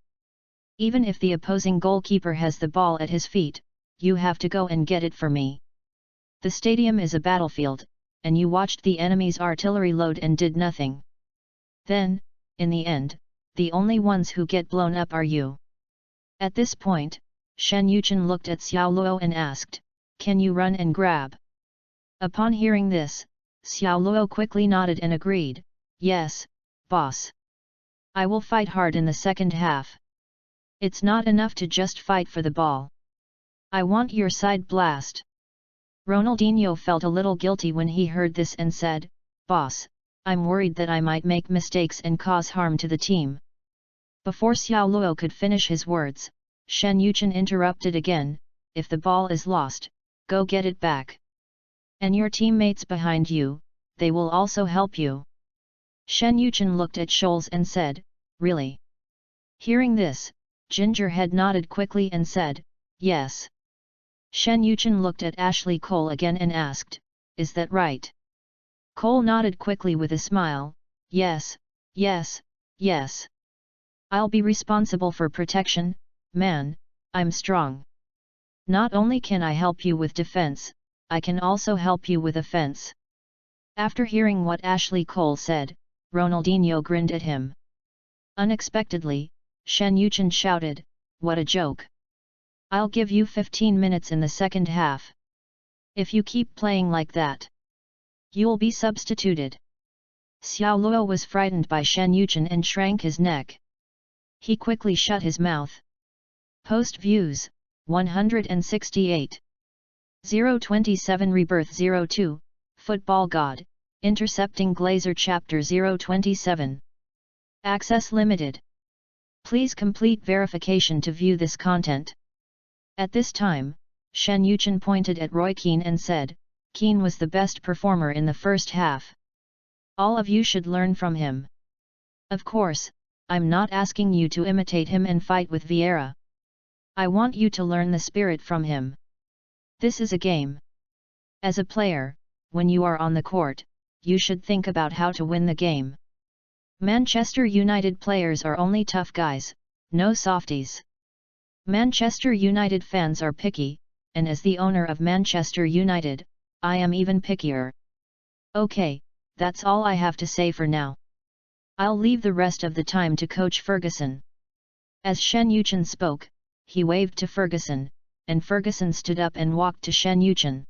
Even if the opposing goalkeeper has the ball at his feet, you have to go and get it for me. The stadium is a battlefield, and you watched the enemy's artillery load and did nothing. Then, in the end, the only ones who get blown up are you." At this point, Shen Yuchen looked at Xiao Luo and asked, "Can you run and grab?" Upon hearing this, Xiao Luo quickly nodded and agreed, "Yes, boss. I will fight hard in the second half. It's not enough to just fight for the ball. I want your side blast." Ronaldinho felt a little guilty when he heard this and said, "Boss, I'm worried that I might make mistakes and cause harm to the team." Before Xiao Luo could finish his words, Shen Yuchen interrupted again, "If the ball is lost, go get it back. And your teammates behind you, they will also help you." Shen Yuchen looked at Scholes and said, "Really?" Hearing this, Gingerhead nodded quickly and said, "Yes." Shen Yuchen looked at Ashley Cole again and asked, "Is that right?" Cole nodded quickly with a smile, "Yes, yes, yes. I'll be responsible for protection, man, I'm strong. Not only can I help you with defense, I can also help you with offense." After hearing what Ashley Cole said, Ronaldinho grinned at him. Unexpectedly, Shen Yuchen shouted, "What a joke! I'll give you 15 minutes in the second half. If you keep playing like that, you'll be substituted." Xiao Luo was frightened by Shen Yuchen and shrank his neck. He quickly shut his mouth. Post views, 168. 027 Rebirth 02, Football God, Intercepting Glazer Chapter 027. Access limited. Please complete verification to view this content. At this time, Shen Yuchen pointed at Roy Keane and said, "Keane was the best performer in the first half. All of you should learn from him. Of course, I'm not asking you to imitate him and fight with Vieira. I want you to learn the spirit from him. This is a game. As a player, when you are on the court, you should think about how to win the game. Manchester United players are only tough guys, no softies. Manchester United fans are picky, and as the owner of Manchester United, I am even pickier. Okay, that's all I have to say for now. I'll leave the rest of the time to Coach Ferguson." As Shen Yuchen spoke, he waved to Ferguson, and Ferguson stood up and walked to Shen Yuchen.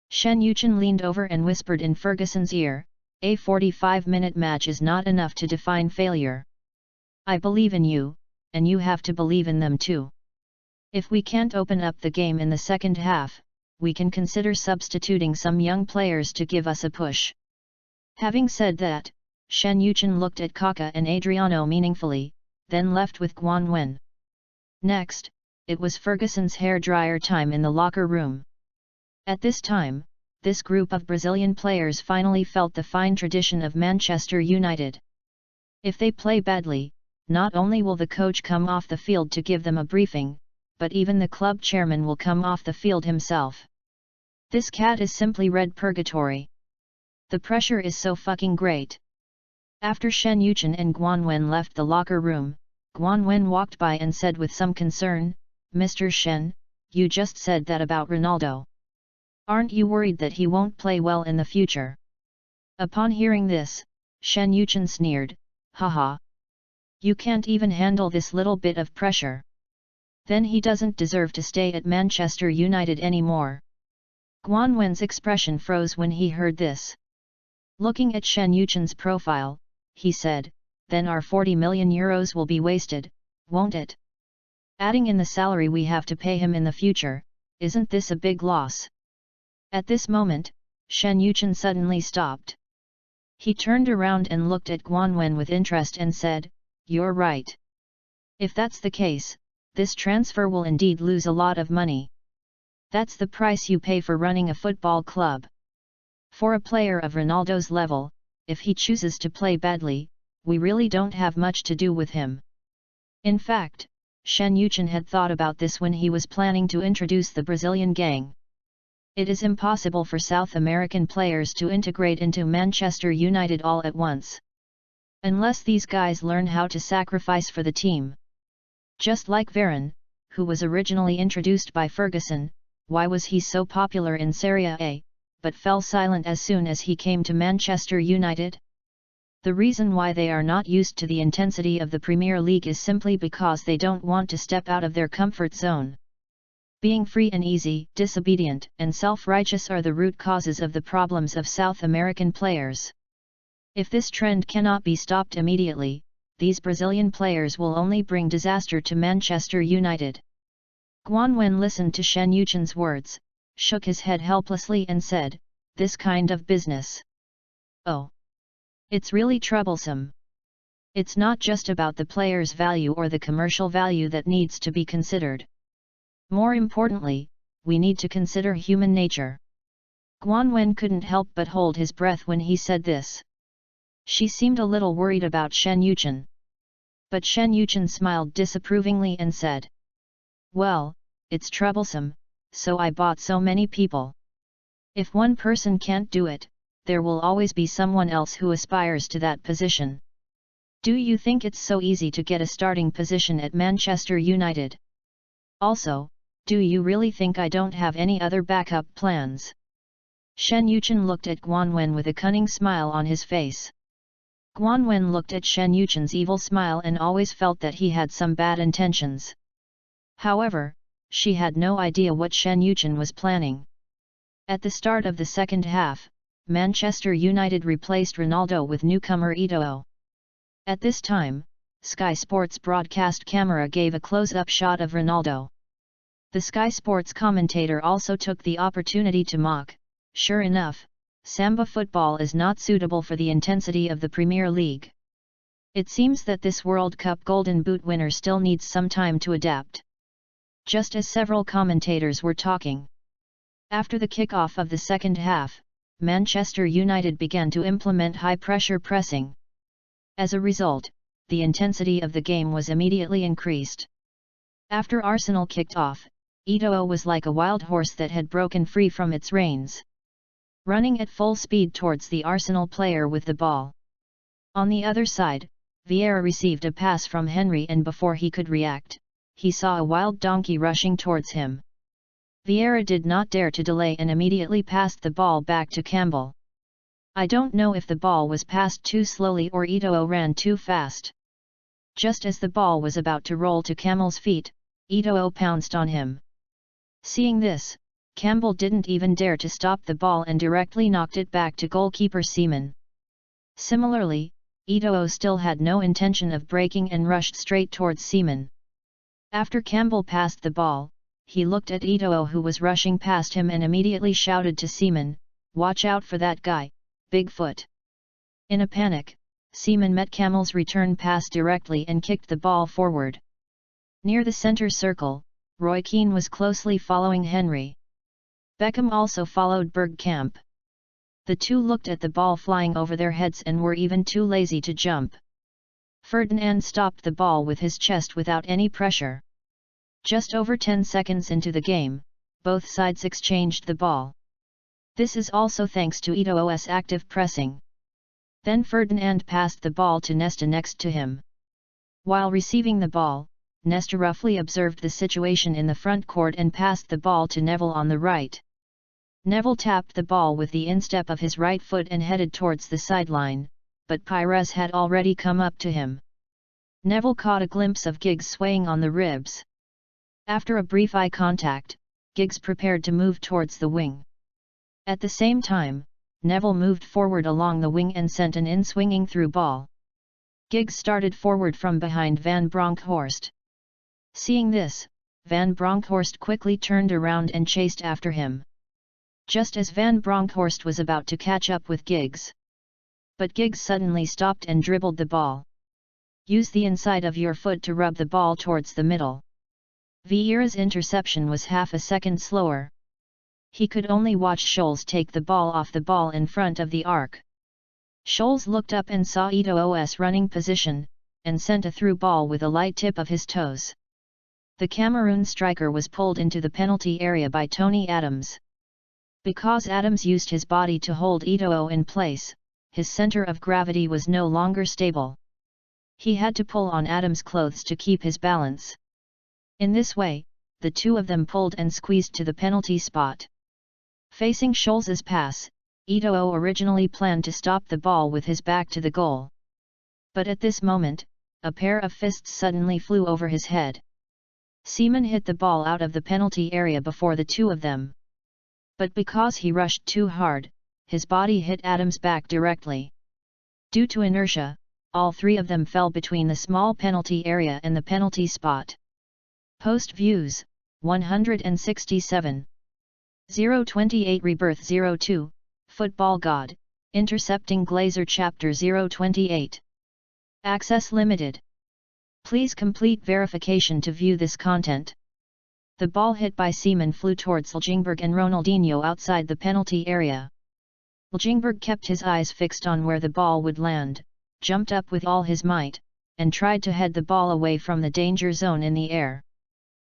Shen Yuchen leaned over and whispered in Ferguson's ear, "A 45-minute match is not enough to define failure. I believe in you, and you have to believe in them too. If we can't open up the game in the second half, we can consider substituting some young players to give us a push." Having said that, Shen Yuchen looked at Kaka and Adriano meaningfully, then left with Guan Wen. Next, it was Ferguson's hair-dryer time in the locker room. At this time, this group of Brazilian players finally felt the fine tradition of Manchester United. If they play badly, not only will the coach come off the field to give them a briefing, but even the club chairman will come off the field himself. This cat is simply red purgatory. The pressure is so fucking great. After Shen Yuchen and Guan Wen left the locker room, Guan Wen walked by and said with some concern, "Mr. Shen, you just said that about Ronaldo. Aren't you worried that he won't play well in the future?" Upon hearing this, Shen Yuchen sneered, "Haha. You can't even handle this little bit of pressure. Then he doesn't deserve to stay at Manchester United anymore." Guan Wen's expression froze when he heard this. Looking at Shen Yuchen's profile, he said, "Then our 40 million euros will be wasted, won't it? Adding in the salary we have to pay him in the future, isn't this a big loss?" At this moment, Shen Yuchen suddenly stopped. He turned around and looked at Guan Wen with interest and said, "You're right. If that's the case, this transfer will indeed lose a lot of money. That's the price you pay for running a football club. For a player of Ronaldo's level, if he chooses to play badly, we really don't have much to do with him." In fact, Shen Yuchen had thought about this when he was planning to introduce the Brazilian gang. It is impossible for South American players to integrate into Manchester United all at once. Unless these guys learn how to sacrifice for the team. Just like Varane, who was originally introduced by Ferguson, why was he so popular in Serie A, but fell silent as soon as he came to Manchester United? The reason why they are not used to the intensity of the Premier League is simply because they don't want to step out of their comfort zone. Being free and easy, disobedient, and self-righteous are the root causes of the problems of South American players. If this trend cannot be stopped immediately, these Brazilian players will only bring disaster to Manchester United. Guan Wen listened to Shen Yuchen's words, shook his head helplessly and said, "This kind of business. Oh. It's really troublesome. It's not just about the player's value or the commercial value that needs to be considered. More importantly, we need to consider human nature." Guanwen couldn't help but hold his breath when he said this. She seemed a little worried about Shen Yuchen. But Shen Yuchen smiled disapprovingly and said, "Well, it's troublesome, so I bought so many people. If one person can't do it, there will always be someone else who aspires to that position. Do you think it's so easy to get a starting position at Manchester United? Also, do you really think I don't have any other backup plans?" Shen Yuchen looked at Guanwen with a cunning smile on his face. Guanwen looked at Shen Yuchen's evil smile and always felt that he had some bad intentions. However, she had no idea what Shen Yuchen was planning. At the start of the second half, Manchester United replaced Ronaldo with newcomer Eto'o. At this time, Sky Sports broadcast camera gave a close-up shot of Ronaldo. The Sky Sports commentator also took the opportunity to mock, "Sure enough, Samba football is not suitable for the intensity of the Premier League. It seems that this World Cup Golden Boot winner still needs some time to adapt." Just as several commentators were talking. After the kick-off of the second half, Manchester United began to implement high-pressure pressing. As a result, the intensity of the game was immediately increased. After Arsenal kicked off, Eto'o was like a wild horse that had broken free from its reins, running at full speed towards the Arsenal player with the ball. On the other side, Vieira received a pass from Henry and before he could react, he saw a wild donkey rushing towards him. Vieira did not dare to delay and immediately passed the ball back to Campbell. I don't know if the ball was passed too slowly or Eto'o ran too fast. Just as the ball was about to roll to Campbell's feet, Eto'o pounced on him. Seeing this, Campbell didn't even dare to stop the ball and directly knocked it back to goalkeeper Seaman. Similarly, Eto'o still had no intention of breaking and rushed straight towards Seaman. After Campbell passed the ball, he looked at Eto'o who was rushing past him and immediately shouted to Seaman, "Watch out for that guy, Bigfoot." In a panic, Seaman met Campbell's return pass directly and kicked the ball forward. Near the center circle, Roy Keane was closely following Henry. Beckham also followed Bergkamp. The two looked at the ball flying over their heads and were even too lazy to jump. Ferdinand stopped the ball with his chest without any pressure. Just over 10 seconds into the game, both sides exchanged the ball. This is also thanks to Eto'o's active pressing. Then Ferdinand passed the ball to Nesta next to him. While receiving the ball, Nesta roughly observed the situation in the front court and passed the ball to Neville on the right. Neville tapped the ball with the instep of his right foot and headed towards the sideline, but Pires had already come up to him. Neville caught a glimpse of Giggs swaying on the ribs. After a brief eye contact, Giggs prepared to move towards the wing. At the same time, Neville moved forward along the wing and sent an in-swinging through ball. Giggs started forward from behind Van Bronckhorst. Seeing this, Van Bronckhorst quickly turned around and chased after him. Just as Van Bronckhorst was about to catch up with Giggs. But Giggs suddenly stopped and dribbled the ball. Use the inside of your foot to rub the ball towards the middle. Vieira's interception was half a second slower. He could only watch Scholes take the ball off the ball in front of the arc. Scholes looked up and saw Eto'o's running position, and sent a through ball with a light tip of his toes. The Cameroon striker was pulled into the penalty area by Tony Adams. Because Adams used his body to hold Eto'o in place, his center of gravity was no longer stable. He had to pull on Adams' clothes to keep his balance. In this way, the two of them pulled and squeezed to the penalty spot. Facing Scholes's pass, Eto'o originally planned to stop the ball with his back to the goal. But at this moment, a pair of fists suddenly flew over his head. Seaman hit the ball out of the penalty area before the two of them. But because he rushed too hard, his body hit Adams' back directly. Due to inertia, all three of them fell between the small penalty area and the penalty spot. Post views, 167. 028 Rebirth 02, Football God, Intercepting Glazer Chapter 028. Access limited. Please complete verification to view this content. The ball hit by Seaman flew towards Ljungberg and Ronaldinho outside the penalty area. Ljungberg kept his eyes fixed on where the ball would land, jumped up with all his might, and tried to head the ball away from the danger zone in the air.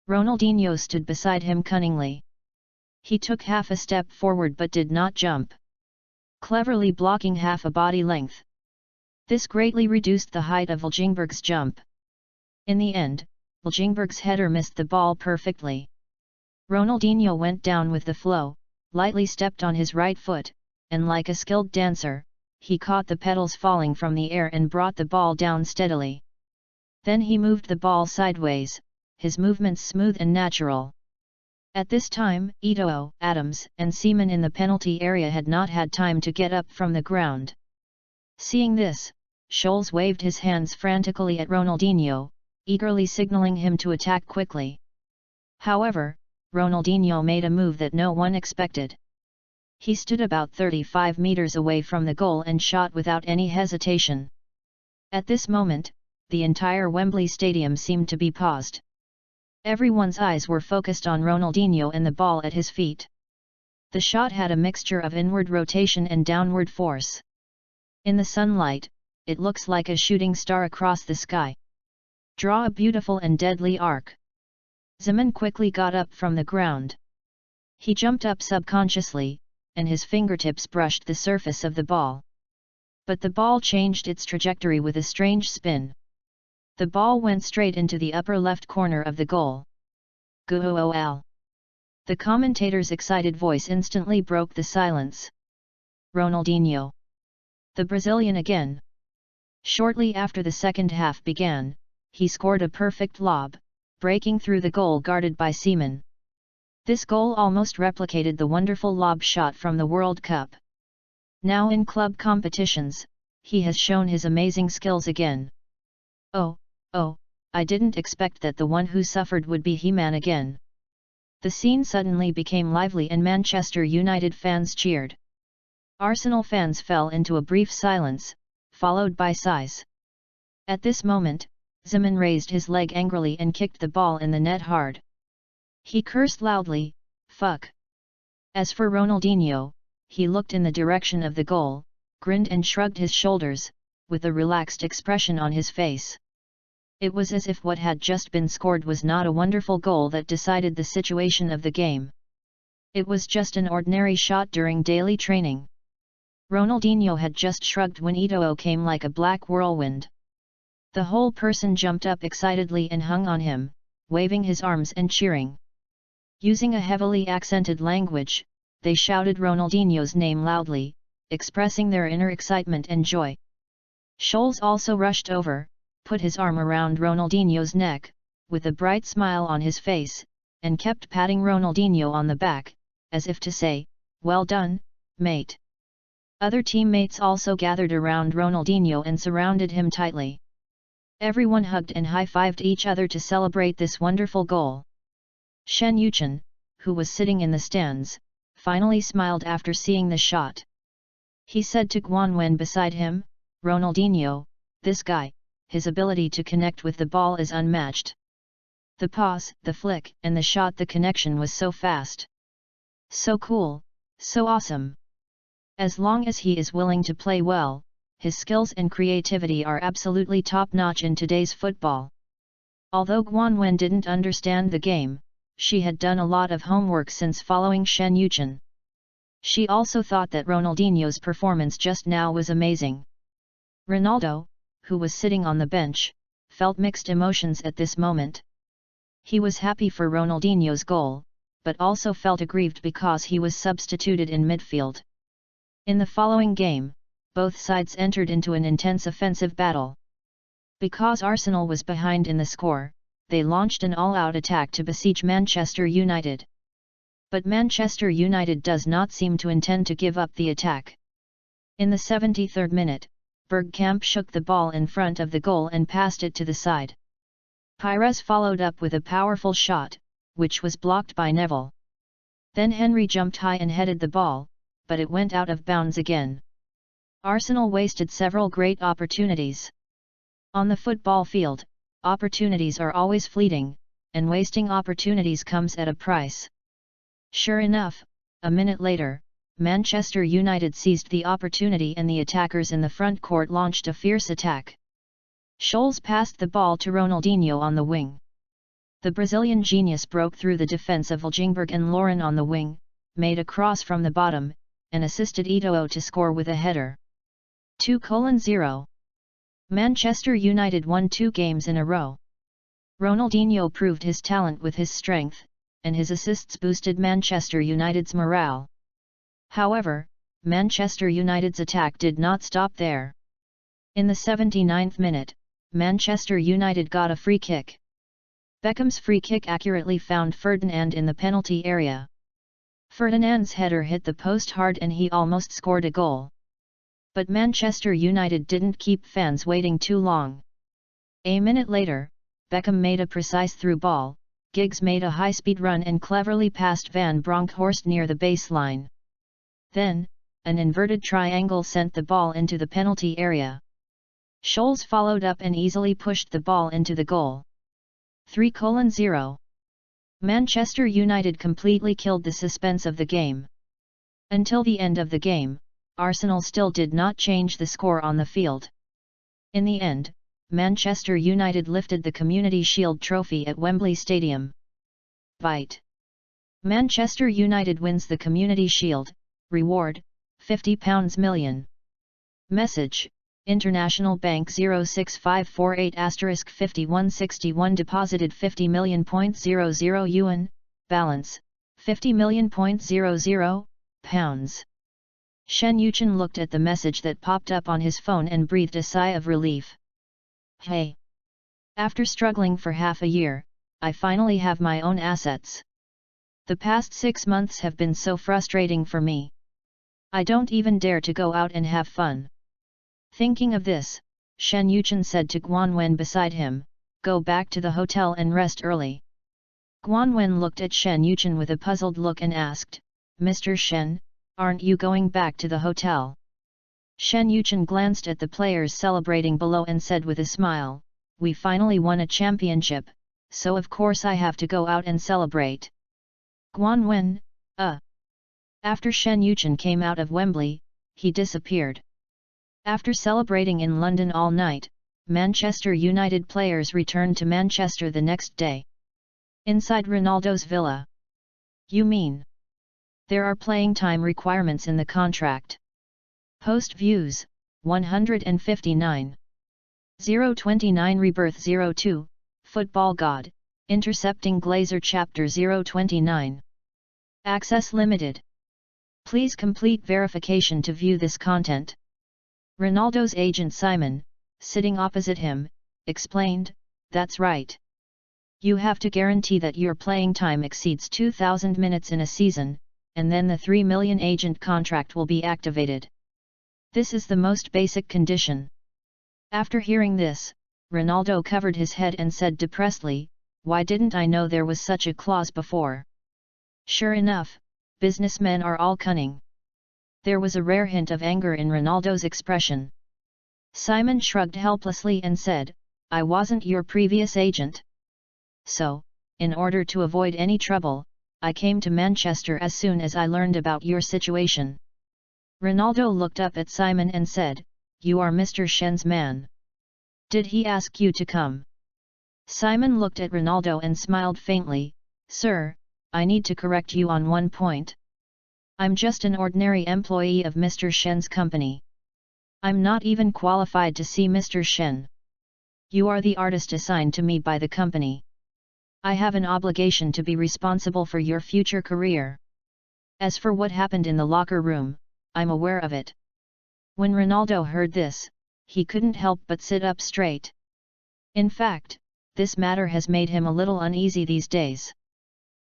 Ronaldinho stood beside him cunningly. He took half a step forward but did not jump, cleverly blocking half a body length. This greatly reduced the height of Ljungberg's jump. In the end, Ljungberg's header missed the ball perfectly. Ronaldinho went down with the flow, lightly stepped on his right foot, and like a skilled dancer, he caught the petals falling from the air and brought the ball down steadily. Then he moved the ball sideways, his movements smooth and natural. At this time, Eto'o, Adams, and Seaman in the penalty area had not had time to get up from the ground. Seeing this, Scholes waved his hands frantically at Ronaldinho, eagerly signaling him to attack quickly. However, Ronaldinho made a move that no one expected. He stood about 35 meters away from the goal and shot without any hesitation. At this moment, the entire Wembley Stadium seemed to be paused. Everyone's eyes were focused on Ronaldinho and the ball at his feet. The shot had a mixture of inward rotation and downward force. In the sunlight, it looks like a shooting star across the sky. Draw a beautiful and deadly arc. Seaman quickly got up from the ground. He jumped up subconsciously, and his fingertips brushed the surface of the ball. But the ball changed its trajectory with a strange spin. The ball went straight into the upper left corner of the goal. Goal! The commentator's excited voice instantly broke the silence. Ronaldinho! The Brazilian again! Shortly after the second half began, he scored a perfect lob, breaking through the goal guarded by Seaman. This goal almost replicated the wonderful lob shot from the World Cup. Now in club competitions, he has shown his amazing skills again. Oh, I didn't expect that the one who suffered would be He-Man again. The scene suddenly became lively and Manchester United fans cheered. Arsenal fans fell into a brief silence, followed by sighs. At this moment, Seaman raised his leg angrily and kicked the ball in the net hard. He cursed loudly, "Fuck!" As for Ronaldinho, he looked in the direction of the goal, grinned and shrugged his shoulders, with a relaxed expression on his face. It was as if what had just been scored was not a wonderful goal that decided the situation of the game. It was just an ordinary shot during daily training. Ronaldinho had just shrugged when Eto'o came like a black whirlwind. The whole person jumped up excitedly and hung on him, waving his arms and cheering. Using a heavily accented language, they shouted Ronaldinho's name loudly, expressing their inner excitement and joy. Scholes also rushed over, put his arm around Ronaldinho's neck, with a bright smile on his face, and kept patting Ronaldinho on the back, as if to say, "Well done, mate." Other teammates also gathered around Ronaldinho and surrounded him tightly. Everyone hugged and high-fived each other to celebrate this wonderful goal. Shen Yuchen, who was sitting in the stands, finally smiled after seeing the shot. He said to Guanwen beside him, "Ronaldinho, this guy, his ability to connect with the ball is unmatched. The pass, the flick, and the shot, the connection was so fast. So cool, so awesome. As long as he is willing to play well, his skills and creativity are absolutely top-notch in today's football." Although Guanwen didn't understand the game, she had done a lot of homework since following Shen Yuchen. She also thought that Ronaldinho's performance just now was amazing. Ronaldo, who was sitting on the bench, felt mixed emotions at this moment. He was happy for Ronaldinho's goal, but also felt aggrieved because he was substituted in midfield. In the following game, both sides entered into an intense offensive battle. Because Arsenal was behind in the score, they launched an all-out attack to besiege Manchester United. But Manchester United does not seem to intend to give up the attack. In the 73rd minute, Bergkamp shook the ball in front of the goal and passed it to the side. Pires followed up with a powerful shot, which was blocked by Neville. Then Henry jumped high and headed the ball, but it went out of bounds again. Arsenal wasted several great opportunities. On the football field, opportunities are always fleeting, and wasting opportunities comes at a price. Sure enough, a minute later, Manchester United seized the opportunity and the attackers in the front court launched a fierce attack. Scholes passed the ball to Ronaldinho on the wing. The Brazilian genius broke through the defense of Ljungberg and Lauren on the wing, made a cross from the bottom, and assisted Eto'o to score with a header. 2-0. Manchester United won 2 games in a row. Ronaldinho proved his talent with his strength, and his assists boosted Manchester United's morale. However, Manchester United's attack did not stop there. In the 79th minute, Manchester United got a free kick. Beckham's free kick accurately found Ferdinand in the penalty area. Ferdinand's header hit the post hard and he almost scored a goal. But Manchester United didn't keep fans waiting too long. A minute later, Beckham made a precise through ball, Giggs made a high-speed run and cleverly passed Van Bronckhorst near the baseline. Then, an inverted triangle sent the ball into the penalty area. Scholes followed up and easily pushed the ball into the goal. 3-0. Manchester United completely killed the suspense of the game. Until the end of the game, Arsenal still did not change the score on the field. In the end, Manchester United lifted the Community Shield trophy at Wembley Stadium. Bite. Manchester United wins the Community Shield, reward, £50 million. Message, International Bank 06548*5161 deposited 50 million.00 yuan, balance, 50 million.00 pounds. Shen Yuchen looked at the message that popped up on his phone and breathed a sigh of relief. Hey! After struggling for half a year, I finally have my own assets. The past 6 months have been so frustrating for me. I don't even dare to go out and have fun. Thinking of this, Shen Yuchen said to Guanwen beside him, go back to the hotel and rest early. Guanwen looked at Shen Yuchen with a puzzled look and asked, Mr. Shen, aren't you going back to the hotel? Shen Yuchen glanced at the players celebrating below and said with a smile, we finally won a championship, so of course I have to go out and celebrate. Guanwen, After Shen Yuchen came out of Wembley, he disappeared. After celebrating in London all night, Manchester United players returned to Manchester the next day. Inside Ronaldo's villa. You mean? There are playing time requirements in the contract. Post views, 159. 029 Rebirth 02, Football God, Intercepting Glazer Chapter 029. Access limited. Please complete verification to view this content. Ronaldo's agent Simon, sitting opposite him, explained, that's right. You have to guarantee that your playing time exceeds 2,000 minutes in a season, and then the 3 million agent contract will be activated. This is the most basic condition. After hearing this, Ronaldo covered his head and said depressedly, why didn't I know there was such a clause before? Sure enough, businessmen are all cunning. There was a rare hint of anger in Ronaldo's expression. Simon shrugged helplessly and said, I wasn't your previous agent. So, in order to avoid any trouble, I came to Manchester as soon as I learned about your situation. Ronaldo looked up at Simon and said, you are Mr. Shen's man. Did he ask you to come? Simon looked at Ronaldo and smiled faintly, Sir, I need to correct you on one point. I'm just an ordinary employee of Mr. Shen's company. I'm not even qualified to see Mr. Shen. You are the artist assigned to me by the company. I have an obligation to be responsible for your future career. As for what happened in the locker room, I'm aware of it. When Ronaldo heard this, he couldn't help but sit up straight. In fact, this matter has made him a little uneasy these days.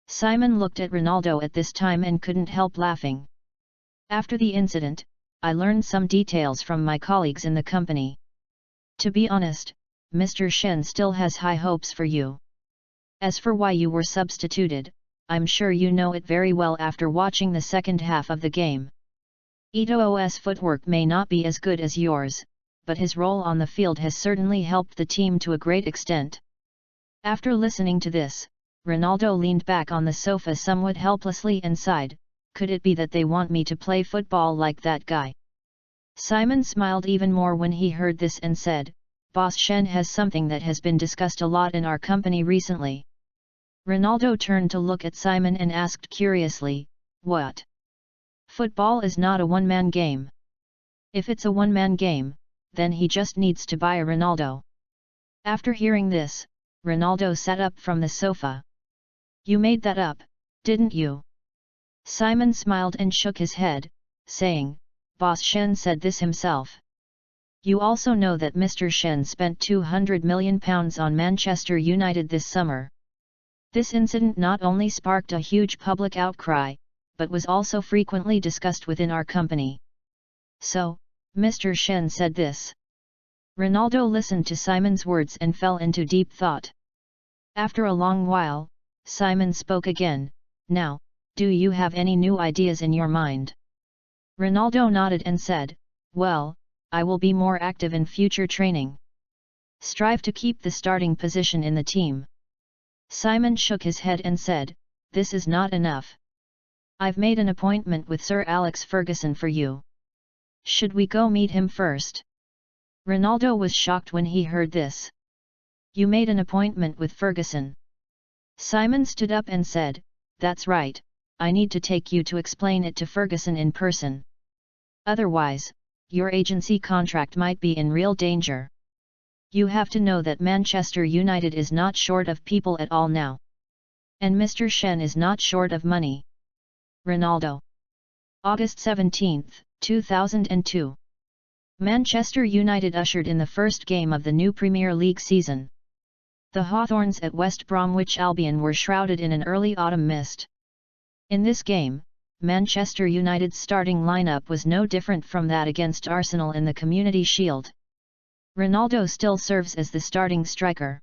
Simon looked at Ronaldo at this time and couldn't help laughing. After the incident, I learned some details from my colleagues in the company. To be honest, Mr. Shen still has high hopes for you. As for why you were substituted, I'm sure you know it very well after watching the second half of the game. Eto'o's footwork may not be as good as yours, but his role on the field has certainly helped the team to a great extent. After listening to this, Ronaldo leaned back on the sofa somewhat helplessly and sighed, could it be that they want me to play football like that guy? Simon smiled even more when he heard this and said, Boss Shen has something that has been discussed a lot in our company recently. Ronaldo turned to look at Simon and asked curiously, what? Football is not a one-man game. If it's a one-man game, then he just needs to buy a Ronaldo. After hearing this, Ronaldo sat up from the sofa. You made that up, didn't you? Simon smiled and shook his head, saying, Boss Shen said this himself. You also know that Mr. Shen spent £200 million on Manchester United this summer. This incident not only sparked a huge public outcry, but was also frequently discussed within our company. So, Mr. Shen said this. Ronaldo listened to Simon's words and fell into deep thought. After a long while, Simon spoke again, Now, do you have any new ideas in your mind? Ronaldo nodded and said, Well, I will be more active in future training. Strive to keep the starting position in the team. Simon shook his head and said, This is not enough. I've made an appointment with Sir Alex Ferguson for you. Should we go meet him first? Ronaldo was shocked when he heard this. You made an appointment with Ferguson. Simon stood up and said, That's right, I need to take you to explain it to Ferguson in person. Otherwise, your agency contract might be in real danger. You have to know that Manchester United is not short of people at all now. And Mr. Shen is not short of money. Ronaldo. August 17, 2002. Manchester United ushered in the first game of the new Premier League season. The Hawthorns at West Bromwich Albion were shrouded in an early autumn mist. In this game, Manchester United's starting lineup was no different from that against Arsenal in the Community Shield. Ronaldo still serves as the starting striker.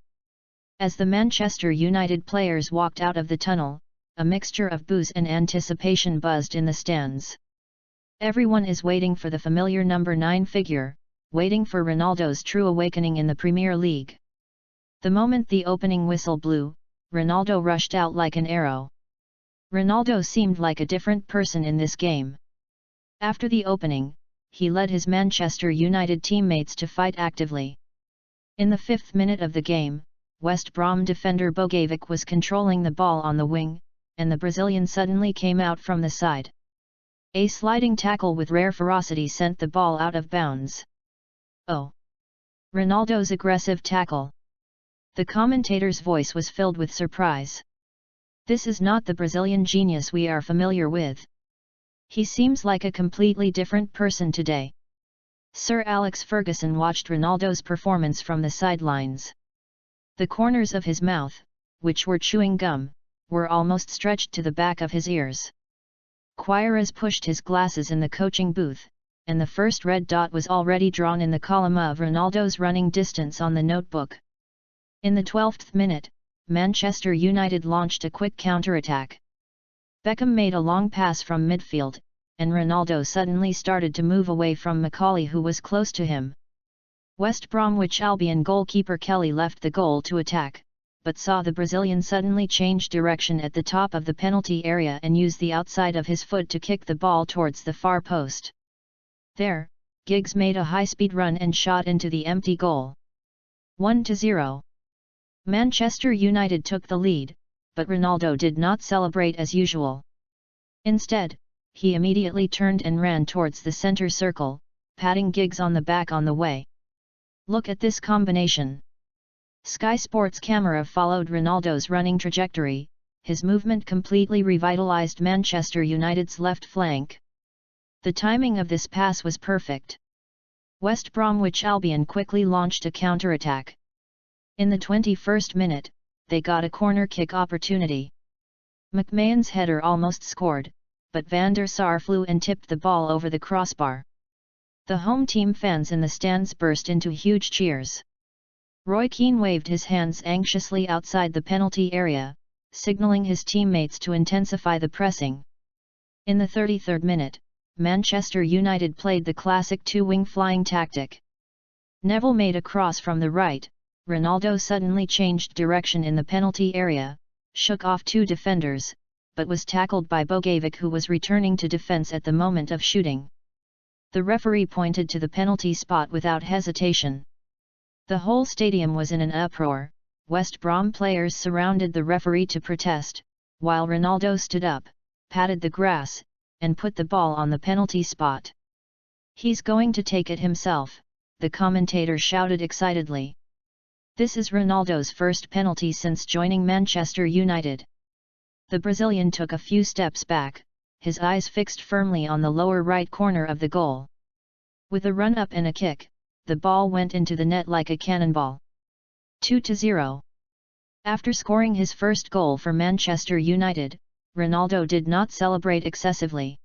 As the Manchester United players walked out of the tunnel, a mixture of boos and anticipation buzzed in the stands. Everyone is waiting for the familiar number 9 figure, waiting for Ronaldo's true awakening in the Premier League. The moment the opening whistle blew, Ronaldo rushed out like an arrow. Ronaldo seemed like a different person in this game. After the opening, he led his Manchester United teammates to fight actively. In the 5th minute of the game, West Brom defender Bogovic was controlling the ball on the wing, and the Brazilian suddenly came out from the side. A sliding tackle with rare ferocity sent the ball out of bounds. Oh! Ronaldo's aggressive tackle. The commentator's voice was filled with surprise. This is not the Brazilian genius we are familiar with. He seems like a completely different person today. Sir Alex Ferguson watched Ronaldo's performance from the sidelines. The corners of his mouth, which were chewing gum, were almost stretched to the back of his ears. Queiroz pushed his glasses in the coaching booth, and the first red dot was already drawn in the column of Ronaldo's running distance on the notebook. In the 12th minute, Manchester United launched a quick counter-attack. Beckham made a long pass from midfield, and Ronaldo suddenly started to move away from Macaulay, who was close to him. West Bromwich Albion goalkeeper Kelly left the goal to attack, but saw the Brazilian suddenly change direction at the top of the penalty area and use the outside of his foot to kick the ball towards the far post. There, Giggs made a high-speed run and shot into the empty goal. 1-0. Manchester United took the lead, but Ronaldo did not celebrate as usual. Instead, he immediately turned and ran towards the centre circle, patting Giggs on the back on the way. Look at this combination. Sky Sports' camera followed Ronaldo's running trajectory, his movement completely revitalized Manchester United's left flank. The timing of this pass was perfect. West Bromwich Albion quickly launched a counter-attack. In the 21st minute, they got a corner kick opportunity. McMahon's header almost scored, but Van der Sar flew and tipped the ball over the crossbar. The home team fans in the stands burst into huge cheers. Roy Keane waved his hands anxiously outside the penalty area, signaling his teammates to intensify the pressing. In the 33rd minute, Manchester United played the classic two-wing flying tactic. Neville made a cross from the right, Ronaldo suddenly changed direction in the penalty area, shook off two defenders, but was tackled by Bogovic, who was returning to defence at the moment of shooting. The referee pointed to the penalty spot without hesitation. The whole stadium was in an uproar. West Brom players surrounded the referee to protest, while Ronaldo stood up, patted the grass, and put the ball on the penalty spot. "He's going to take it himself," the commentator shouted excitedly. This is Ronaldo's first penalty since joining Manchester United. The Brazilian took a few steps back, his eyes fixed firmly on the lower right corner of the goal. With a run-up and a kick, the ball went into the net like a cannonball. 2-0. After scoring his first goal for Manchester United, Ronaldo did not celebrate excessively.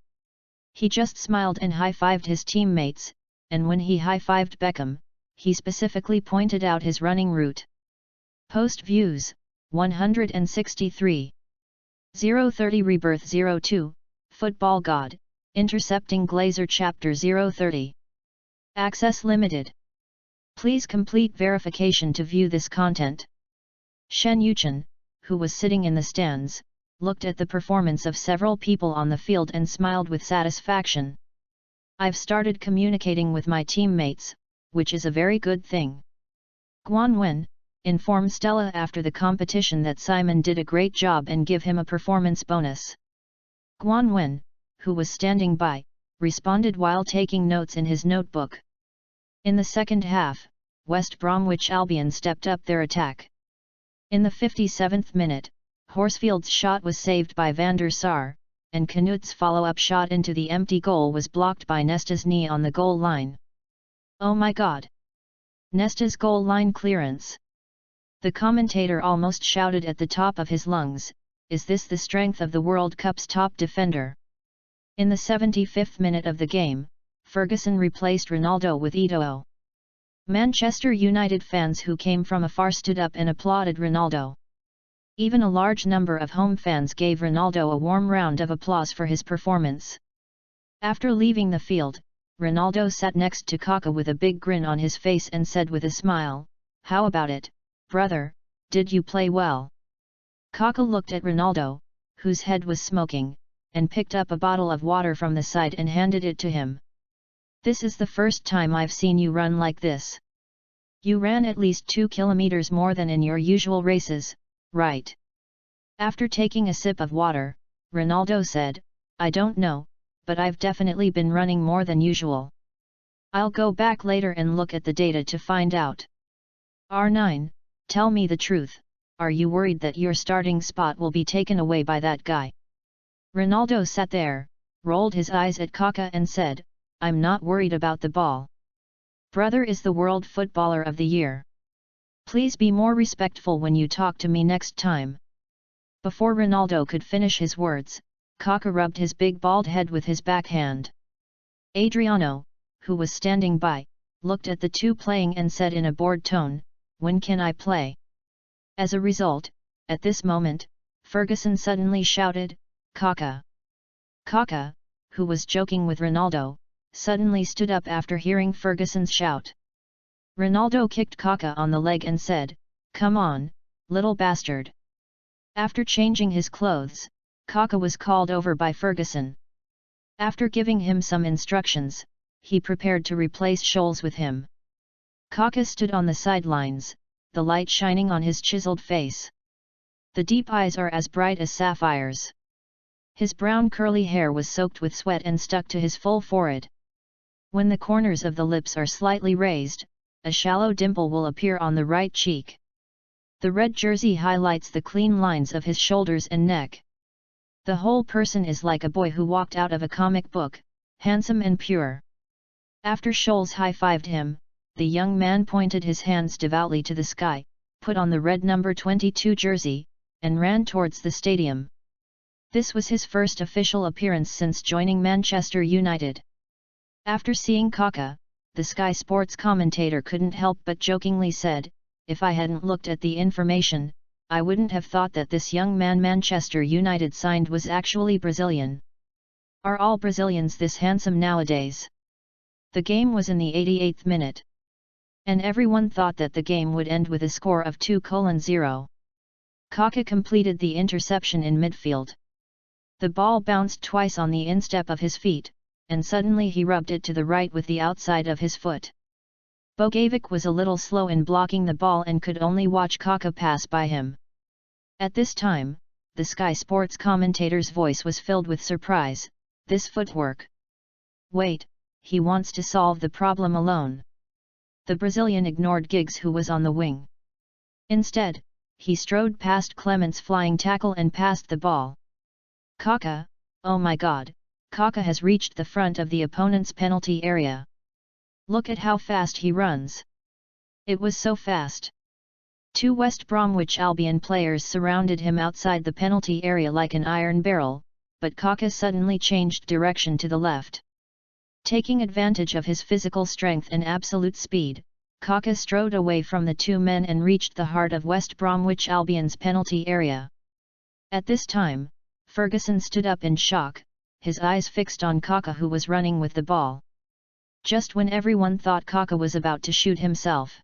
He just smiled and high-fived his teammates, and when he high-fived Beckham, he specifically pointed out his running route. Post views, 163. 030 Rebirth 02, Football God, Intercepting Glazer Chapter 030. Access limited. Please complete verification to view this content. Shen Yuchen, who was sitting in the stands, looked at the performance of several people on the field and smiled with satisfaction. "I've started communicating with my teammates, which is a very good thing." Guan Wen informed Stella after the competition that Simon did a great job and give him a performance bonus. Guan Wen, who was standing by, responded while taking notes in his notebook. In the second half, West Bromwich Albion stepped up their attack. In the 57th minute, Horsfield's shot was saved by Van der Sar, and Knut's follow-up shot into the empty goal was blocked by Nesta's knee on the goal line. "Oh my God! Nesta's goal line clearance!" The commentator almost shouted at the top of his lungs, "Is this the strength of the World Cup's top defender?" In the 75th minute of the game, Ferguson replaced Ronaldo with Eto'o. Manchester United fans who came from afar stood up and applauded Ronaldo. Even a large number of home fans gave Ronaldo a warm round of applause for his performance. After leaving the field, Ronaldo sat next to Kaká with a big grin on his face and said with a smile, "How about it, brother, did you play well?" Kaká looked at Ronaldo, whose head was smoking, and picked up a bottle of water from the side and handed it to him. "This is the first time I've seen you run like this. You ran at least 2 kilometers more than in your usual races, right?" After taking a sip of water, Ronaldo said, "I don't know, but I've definitely been running more than usual. I'll go back later and look at the data to find out." R9, tell me the truth, are you worried that your starting spot will be taken away by that guy? Ronaldo sat there, rolled his eyes at Kaká and said, "I'm not worried about the ball. Brother is the World Footballer of the Year. Please be more respectful when you talk to me next time." Before Ronaldo could finish his words, Kaká rubbed his big bald head with his backhand. Adriano, who was standing by, looked at the two playing and said in a bored tone, "When can I play?" As a result, at this moment, Ferguson suddenly shouted, "Kaká!" Kaká, who was joking with Ronaldo, suddenly stood up after hearing Ferguson's shout. Ronaldo kicked Kaká on the leg and said, "Come on, little bastard." After changing his clothes, Kaká was called over by Ferguson. After giving him some instructions, he prepared to replace Scholes with him. Kaká stood on the sidelines, the light shining on his chiseled face. The deep eyes are as bright as sapphires. His brown curly hair was soaked with sweat and stuck to his full forehead. When the corners of the lips are slightly raised, a shallow dimple will appear on the right cheek. The red jersey highlights the clean lines of his shoulders and neck. The whole person is like a boy who walked out of a comic book, handsome and pure. After Scholes high-fived him, the young man pointed his hands devoutly to the sky, put on the red number 22 jersey, and ran towards the stadium. This was his first official appearance since joining Manchester United. After seeing Kaká, the Sky Sports commentator couldn't help but jokingly said, "If I hadn't looked at the information, I wouldn't have thought that this young man Manchester United signed was actually Brazilian. Are all Brazilians this handsome nowadays? The game was in the 88th minute. And everyone thought that the game would end with a score of 2-0. Kaká completed the interception in midfield. The ball bounced twice on the instep of his feet, and suddenly he rubbed it to the right with the outside of his foot. Bogovic was a little slow in blocking the ball and could only watch Kaká pass by him. At this time, the Sky Sports commentator's voice was filled with surprise. This footwork. Wait, he wants to solve the problem alone. The Brazilian ignored Giggs, who was on the wing. Instead, he strode past Clement's flying tackle and passed the ball. Kaká, oh my God, Kaká has reached the front of the opponent's penalty area. Look at how fast he runs. It was so fast. 2 West Bromwich Albion players surrounded him outside the penalty area like an iron barrel, but Kaká suddenly changed direction to the left. Taking advantage of his physical strength and absolute speed, Kaká strode away from the 2 men and reached the heart of West Bromwich Albion's penalty area. At this time, Ferguson stood up in shock, his eyes fixed on Kaká, who was running with the ball. Just when everyone thought Kaká was about to shoot himself.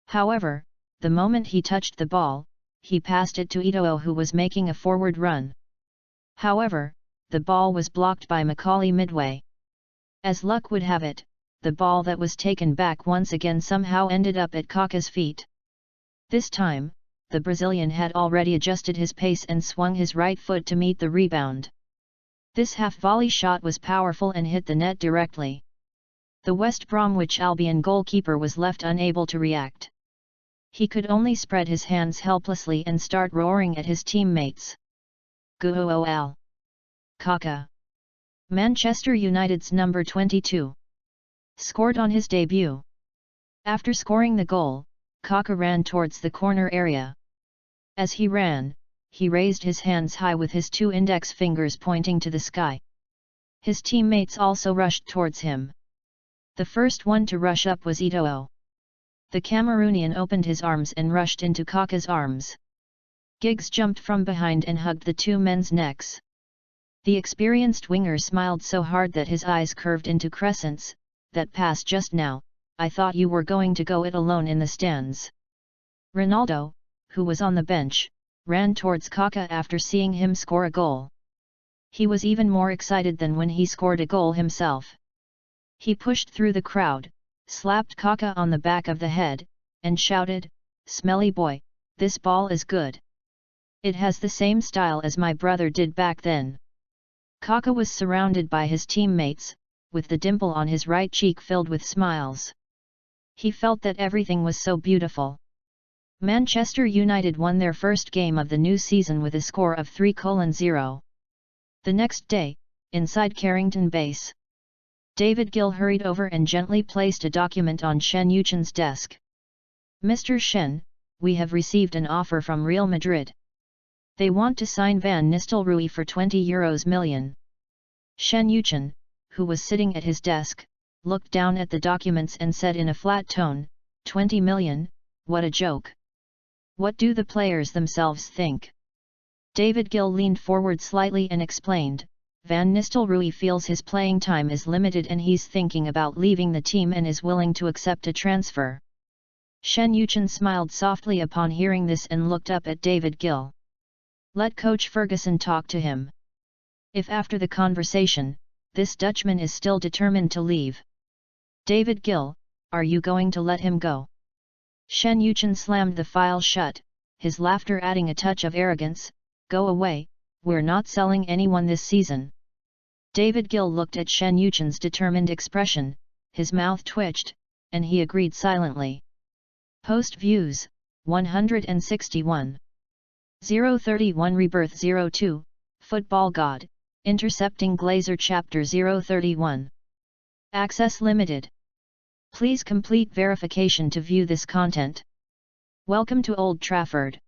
However, the moment he touched the ball, he passed it to Eto'o, who was making a forward run. However, the ball was blocked by Macaulay midway. As luck would have it, the ball that was taken back once again somehow ended up at Kaká's feet. This time, the Brazilian had already adjusted his pace and swung his right foot to meet the rebound. This half-volley shot was powerful and hit the net directly. The West Bromwich Albion goalkeeper was left unable to react. He could only spread his hands helplessly and start roaring at his teammates. Goal! Kaká. Manchester United's number 22. Scored on his debut. After scoring the goal, Kaká ran towards the corner area. As he ran, he raised his hands high with his 2 index fingers pointing to the sky. His teammates also rushed towards him. The first one to rush up was Eto'o. The Cameroonian opened his arms and rushed into Kaká's arms. Giggs jumped from behind and hugged the 2 men's necks. The experienced winger smiled so hard that his eyes curved into crescents. That pass just now, I thought you were going to go it alone in the stands. Ronaldo, who was on the bench, ran towards Kaká after seeing him score a goal. He was even more excited than when he scored a goal himself. He pushed through the crowd, slapped Kaká on the back of the head, and shouted, "Smelly boy, this ball is good. It has the same style as my brother did back then." Kaká was surrounded by his teammates, with the dimple on his right cheek filled with smiles. He felt that everything was so beautiful. Manchester United won their first game of the new season with a score of 3-0. The next day, inside Carrington Base, David Gill hurried over and gently placed a document on Shen Yuchen's desk. "Mr. Shen, we have received an offer from Real Madrid. They want to sign Van Nistelrooy for €20 million. Shen Yuchen, who was sitting at his desk, looked down at the documents and said in a flat tone, "20 million, what a joke. What do the players themselves think?" David Gill leaned forward slightly and explained, "Van Nistelrooy feels his playing time is limited and he's thinking about leaving the team and is willing to accept a transfer." Shen Yuchen smiled softly upon hearing this and looked up at David Gill. "Let Coach Ferguson talk to him. If after the conversation, this Dutchman is still determined to leave." "David Gill, are you going to let him go?" Shen Yuchen slammed the file shut, his laughter adding a touch of arrogance. "Go away, we're not selling anyone this season." David Gill looked at Shen Yuchen's determined expression, his mouth twitched, and he agreed silently. Post views, 161. 031 Rebirth 02, Football God, Intercepting Glazer Chapter 031. Access limited. Please complete verification to view this content. Welcome to Old Trafford.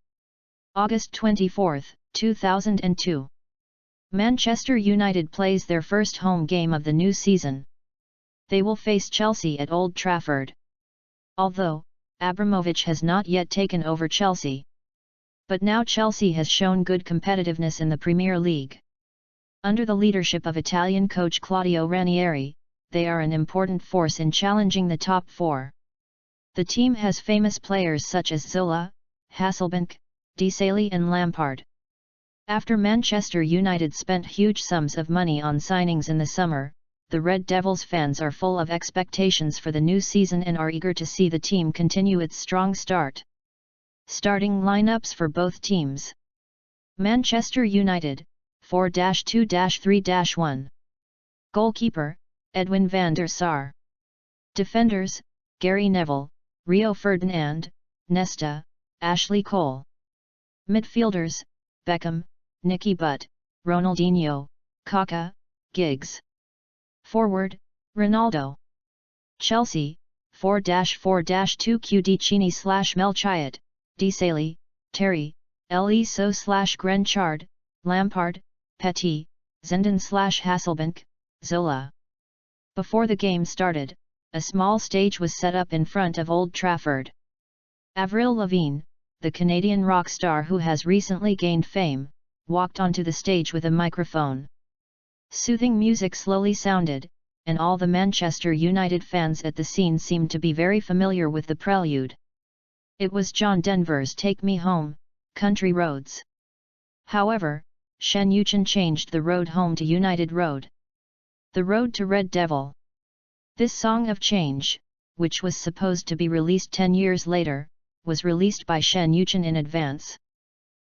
August 24, 2002. Manchester United plays their first home game of the new season. They will face Chelsea at Old Trafford. Although, Abramovich has not yet taken over Chelsea. But now Chelsea has shown good competitiveness in the Premier League. Under the leadership of Italian coach Claudio Ranieri, they are an important force in challenging the top four. The team has famous players such as Zola, Hasselbank, Desailly and Lampard. After Manchester United spent huge sums of money on signings in the summer, the Red Devils fans are full of expectations for the new season and are eager to see the team continue its strong start. Starting lineups for both teams. Manchester United, 4-2-3-1. Goalkeeper, Edwin van der Sar. Defenders, Gary Neville, Rio Ferdinand, Nesta, Ashley Cole. Midfielders, Beckham, Nicky Butt, Ronaldinho, Kaká, Giggs. Forward, Ronaldo. Chelsea, 4-4-2 Cudicini/Melchiot, Desailly, Terry, Eliso/Grenchard, Lampard, Petit, Zenden/Hasselbank, Zola. Before the game started, a small stage was set up in front of Old Trafford. Avril Lavigne, the Canadian rock star who has recently gained fame, walked onto the stage with a microphone. Soothing music slowly sounded, and all the Manchester United fans at the scene seemed to be very familiar with the prelude. It was John Denver's Take Me Home, Country Roads. However, Shen Yuchen changed the road home to United Road. The Road to Red Devil. This song of change, which was supposed to be released 10 years later, was released by Shen Yuchen in advance.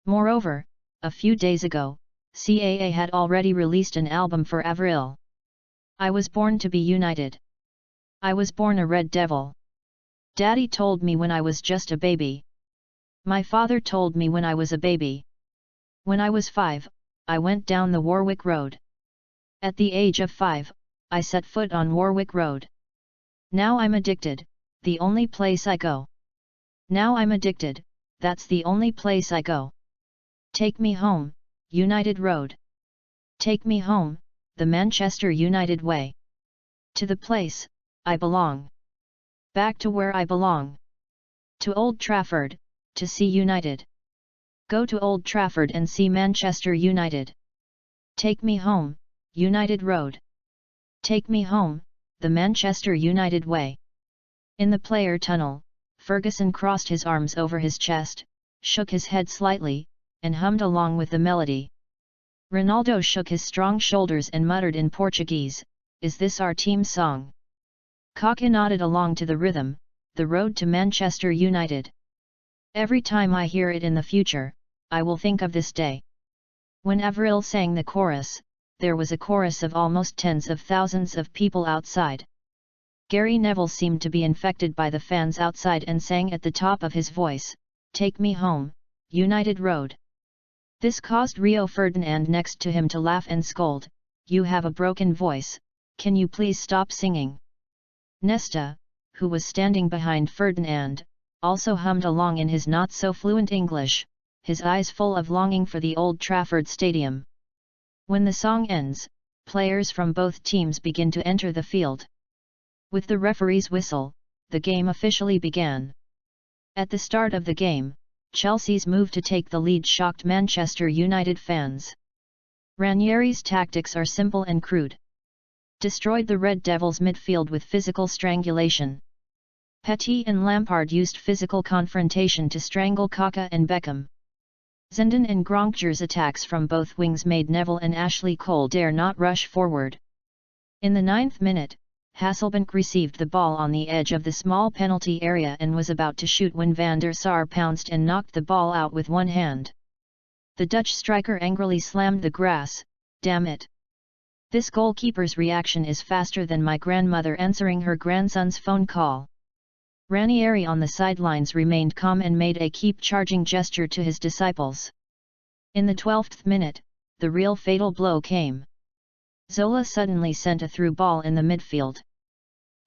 Moreover, a few days ago, CAA had already released an album for Avril. I was born to be united. I was born a Red Devil. Daddy told me when I was just a baby. My father told me when I was a baby. When I was 5, I went down the Warwick Road. At the age of 5, I set foot on Warwick Road. Now I'm addicted, the only place I go. Now I'm addicted, that's the only place I go. Take me home, United Road. Take me home, the Manchester United way. To the place I belong. Back to where I belong. To Old Trafford, to see United. Go to Old Trafford and see Manchester United. Take me home, United Road. Take me home, the Manchester United way. In the player tunnel, Ferguson crossed his arms over his chest, shook his head slightly, and hummed along with the melody. Ronaldo shook his strong shoulders and muttered in Portuguese, "Is this our team song?" Kaká nodded along to the rhythm, "The Road to Manchester United." Every time I hear it in the future, I will think of this day. When Avril sang the chorus, there was a chorus of almost tens of thousands of people outside. Gary Neville seemed to be infected by the fans outside and sang at the top of his voice, "Take me home, United Road." This caused Rio Ferdinand next to him to laugh and scold, "You have a broken voice, can you please stop singing?" Nesta, who was standing behind Ferdinand, also hummed along in his not-so-fluent English, his eyes full of longing for the Old Trafford Stadium. When the song ends, players from both teams begin to enter the field. With the referee's whistle, the game officially began. At the start of the game, Chelsea's move to take the lead shocked Manchester United fans. Ranieri's tactics are simple and crude. Destroyed the Red Devils' midfield with physical strangulation. Petit and Lampard used physical confrontation to strangle Kaká and Beckham. Zenden and Gronkjar's attacks from both wings made Neville and Ashley Cole dare not rush forward. In the 9th minute, Hasselbank received the ball on the edge of the small penalty area and was about to shoot when Van der Sar pounced and knocked the ball out with one hand. The Dutch striker angrily slammed the grass, "Damn it! This goalkeeper's reaction is faster than my grandmother answering her grandson's phone call." Ranieri on the sidelines remained calm and made a keep charging gesture to his disciples. In the 12th minute, the real fatal blow came. Zola suddenly sent a through ball in the midfield.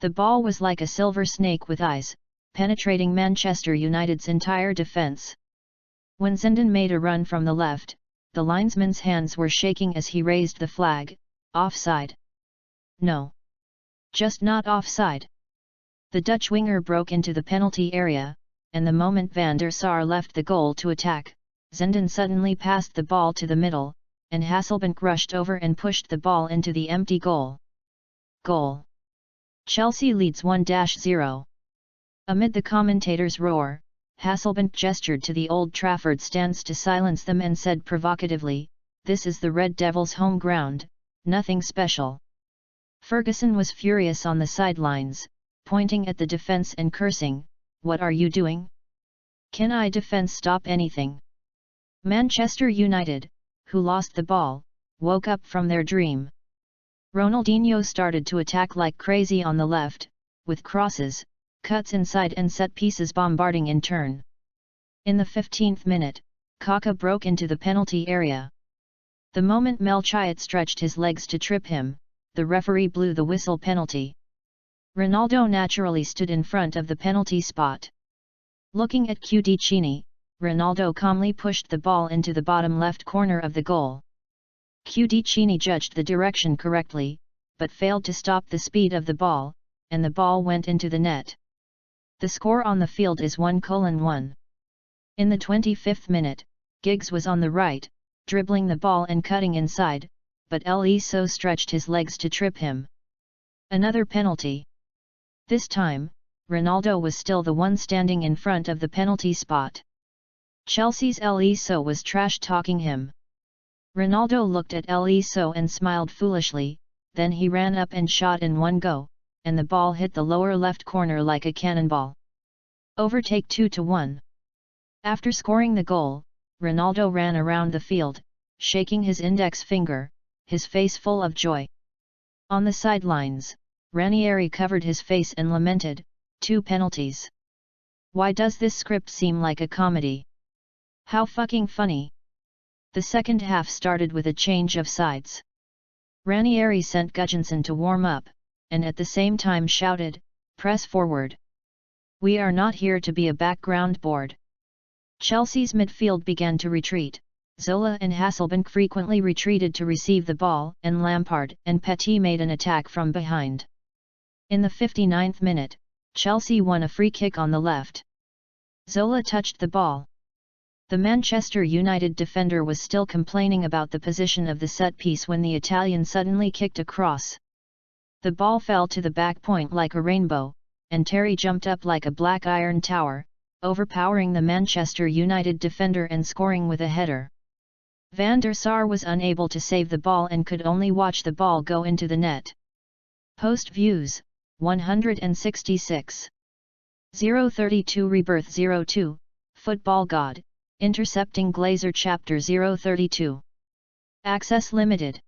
The ball was like a silver snake with eyes, penetrating Manchester United's entire defence. When Zenden made a run from the left, the linesman's hands were shaking as he raised the flag, "Offside." No. Just not offside. The Dutch winger broke into the penalty area, and the moment Van der Sar left the goal to attack, Zenden suddenly passed the ball to the middle, and Hasselbank rushed over and pushed the ball into the empty goal. Goal! Chelsea leads 1-0. Amid the commentators' roar, Hasselbank gestured to the Old Trafford stands to silence them and said provocatively, "This is the Red Devils' home ground, nothing special." Ferguson was furious on the sidelines, pointing at the defence and cursing, "What are you doing? Can I defence stop anything?" Manchester United, who lost the ball, woke up from their dream. Ronaldinho started to attack like crazy on the left, with crosses, cuts inside and set pieces bombarding in turn. In the 15th minute, Kaká broke into the penalty area. The moment Melchiot stretched his legs to trip him, the referee blew the whistle penalty. Ronaldo naturally stood in front of the penalty spot. Looking at Cudicini, Ronaldo calmly pushed the ball into the bottom left corner of the goal. Cudicini judged the direction correctly, but failed to stop the speed of the ball, and the ball went into the net. The score on the field is 1-1. In the 25th minute, Giggs was on the right, dribbling the ball and cutting inside, but Eliso stretched his legs to trip him. Another penalty. This time, Ronaldo was still the one standing in front of the penalty spot. Chelsea's Eliso was trash-talking him. Ronaldo looked at Eliso and smiled foolishly, then he ran up and shot in one go, and the ball hit the lower left corner like a cannonball. Overtake 2-1. After scoring the goal, Ronaldo ran around the field, shaking his index finger, his face full of joy. On the sidelines, Ranieri covered his face and lamented, "2 penalties. Why does this script seem like a comedy? How fucking funny." The second half started with a change of sides. Ranieri sent Gudjohnsen to warm up, and at the same time shouted, "Press forward. We are not here to be a background board." Chelsea's midfield began to retreat. Zola and Hasselbank frequently retreated to receive the ball, and Lampard and Petit made an attack from behind. In the 59th minute, Chelsea won a free kick on the left. Zola touched the ball. The Manchester United defender was still complaining about the position of the set piece when the Italian suddenly kicked a cross. The ball fell to the back point like a rainbow, and Terry jumped up like a black iron tower, overpowering the Manchester United defender and scoring with a header. Van der Sar was unable to save the ball and could only watch the ball go into the net. Post views, 166. 032 Rebirth 02, Football God, Intercepting Glazer Chapter 032. Access limited.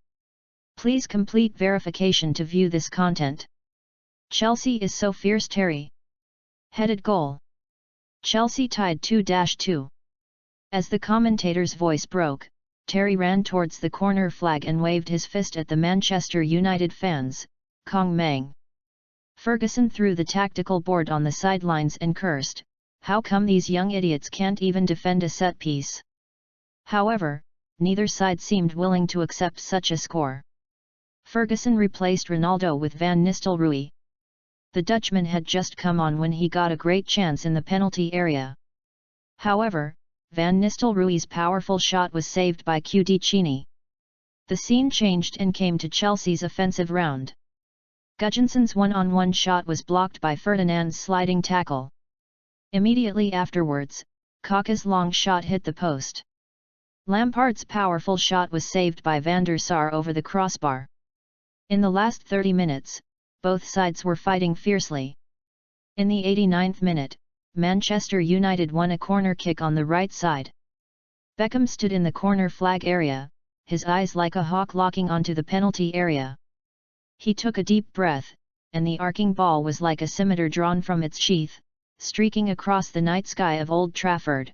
Please complete verification to view this content. Chelsea is so fierce. Terry. Headed goal. Chelsea tied 2-2. As the commentator's voice broke, Terry ran towards the corner flag and waved his fist at the Manchester United fans, Kong Mang. Ferguson threw the tactical board on the sidelines and cursed, "How come these young idiots can't even defend a set piece?" However, neither side seemed willing to accept such a score. Ferguson replaced Ronaldo with Van Nistelrooy. The Dutchman had just come on when he got a great chance in the penalty area. However, Van Nistelrooy's powerful shot was saved by Cudicini. The scene changed and came to Chelsea's offensive round. Gudjohnsen's one-on-one shot was blocked by Ferdinand's sliding tackle. Immediately afterwards, Kaká's long shot hit the post. Lampard's powerful shot was saved by Van der Sar over the crossbar. In the last 30 minutes, both sides were fighting fiercely. In the 89th minute, Manchester United won a corner kick on the right side. Beckham stood in the corner flag area, his eyes like a hawk locking onto the penalty area. He took a deep breath, and the arcing ball was like a scimitar drawn from its sheath, streaking across the night sky of Old Trafford.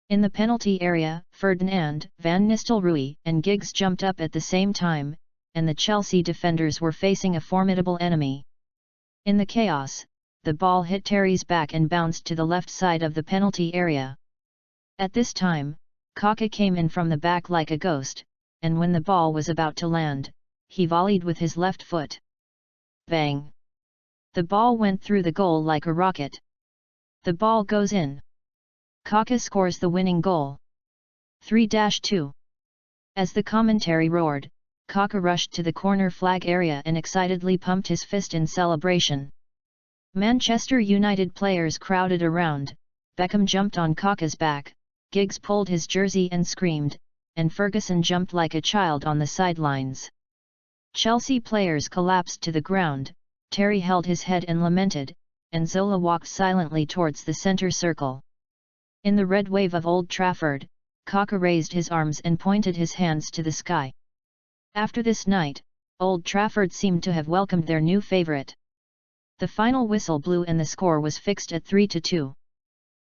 In the penalty area, Ferdinand, Van Nistelrooy and Giggs jumped up at the same time, and the Chelsea defenders were facing a formidable enemy. In the chaos, the ball hit Terry's back and bounced to the left side of the penalty area. At this time, Kaká came in from the back like a ghost, and when the ball was about to land, he volleyed with his left foot. Bang! The ball went through the goal like a rocket. The ball goes in. Kaká scores the winning goal. 3-2. As the commentary roared, Kaka rushed to the corner flag area and excitedly pumped his fist in celebration. Manchester United players crowded around, Beckham jumped on Kaka's back, Giggs pulled his jersey and screamed, and Ferguson jumped like a child on the sidelines. Chelsea players collapsed to the ground, Terry held his head and lamented, and Zola walked silently towards the centre circle. In the red wave of Old Trafford, Kaka raised his arms and pointed his hands to the sky. After this night, Old Trafford seemed to have welcomed their new favourite. The final whistle blew and the score was fixed at 3-2.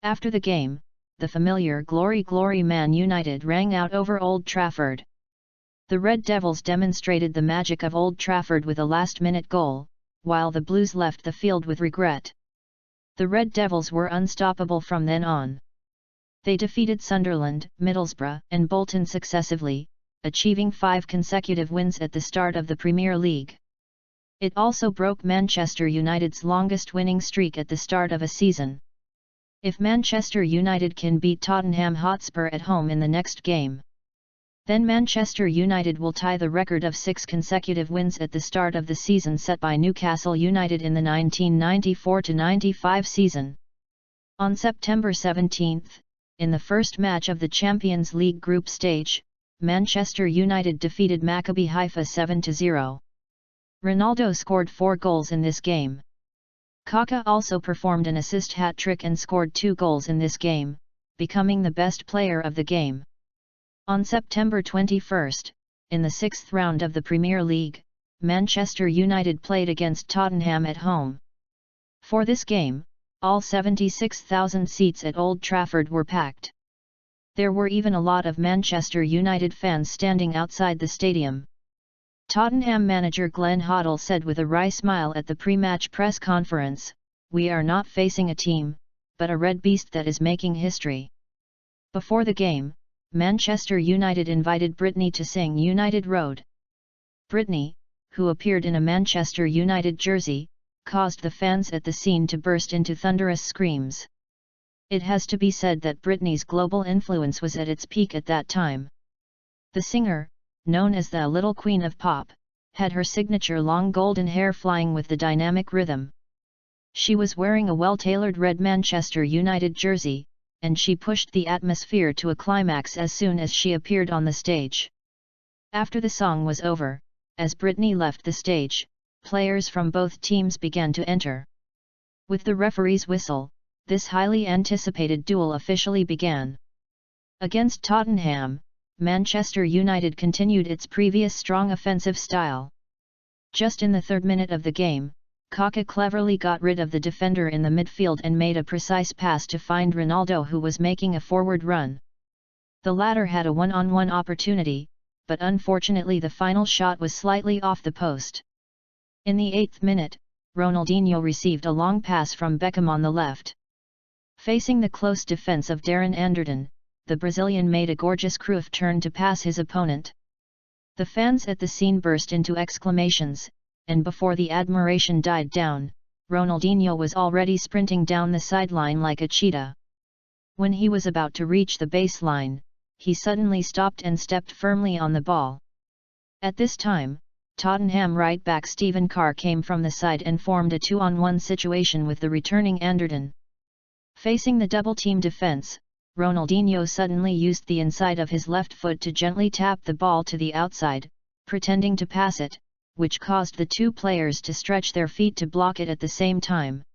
After the game, the familiar "Glory Glory Man United" rang out over Old Trafford. The Red Devils demonstrated the magic of Old Trafford with a last-minute goal, while the Blues left the field with regret. The Red Devils were unstoppable from then on. They defeated Sunderland, Middlesbrough and Bolton successively, achieving 5 consecutive wins at the start of the Premier League. It also broke Manchester United's longest winning streak at the start of a season. If Manchester United can beat Tottenham Hotspur at home in the next game, then Manchester United will tie the record of 6 consecutive wins at the start of the season set by Newcastle United in the 1994-95 season. On September 17, in the first match of the Champions League group stage, Manchester United defeated Maccabi Haifa 7-0. Ronaldo scored 4 goals in this game. Kaka also performed an assist hat-trick and scored 2 goals in this game, becoming the best player of the game. On September 21, in the 6th round of the Premier League, Manchester United played against Tottenham at home. For this game, all 76,000 seats at Old Trafford were packed. There were even a lot of Manchester United fans standing outside the stadium. Tottenham manager Glenn Hoddle said with a wry smile at the pre-match press conference, "We are not facing a team, but a red beast that is making history." Before the game, Manchester United invited Britney to sing United Road. Britney, who appeared in a Manchester United jersey, caused the fans at the scene to burst into thunderous screams. It has to be said that Britney's global influence was at its peak at that time. The singer, known as the Little Queen of Pop, had her signature long golden hair flying with the dynamic rhythm. She was wearing a well-tailored red Manchester United jersey, and she pushed the atmosphere to a climax as soon as she appeared on the stage. After the song was over, as Britney left the stage, players from both teams began to enter. With the referee's whistle, this highly anticipated duel officially began. Against Tottenham, Manchester United continued its previous strong offensive style. Just in the 3rd minute of the game, Kaka cleverly got rid of the defender in the midfield and made a precise pass to find Ronaldo, who was making a forward run. The latter had a one-on-one opportunity, but unfortunately the final shot was slightly off the post. In the 8th minute, Ronaldinho received a long pass from Beckham on the left. Facing the close defence of Darren Anderton, the Brazilian made a gorgeous Cruyff turn to pass his opponent. The fans at the scene burst into exclamations, and before the admiration died down, Ronaldinho was already sprinting down the sideline like a cheetah. When he was about to reach the baseline, he suddenly stopped and stepped firmly on the ball. At this time, Tottenham right-back Stephen Carr came from the side and formed a 2-on-1 situation with the returning Anderton. Facing the double-team defence, Ronaldinho suddenly used the inside of his left foot to gently tap the ball to the outside, pretending to pass it, which caused the 2 players to stretch their feet to block it at the same time.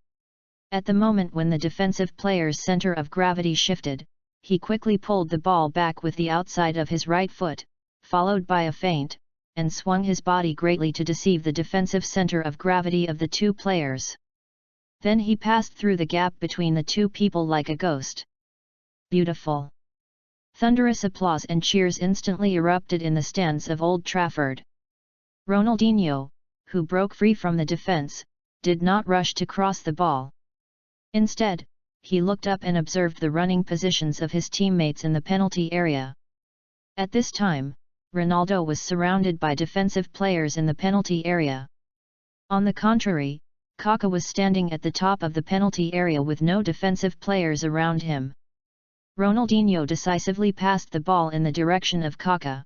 At the moment when the defensive player's centre of gravity shifted, he quickly pulled the ball back with the outside of his right foot, followed by a feint, and swung his body greatly to deceive the defensive centre of gravity of the 2 players. Then he passed through the gap between the 2 people like a ghost. Beautiful! Thunderous applause and cheers instantly erupted in the stands of Old Trafford. Ronaldinho, who broke free from the defence, did not rush to cross the ball. Instead, he looked up and observed the running positions of his teammates in the penalty area. At this time, Ronaldo was surrounded by defensive players in the penalty area. On the contrary, Kaka was standing at the top of the penalty area with no defensive players around him. Ronaldinho decisively passed the ball in the direction of Kaká.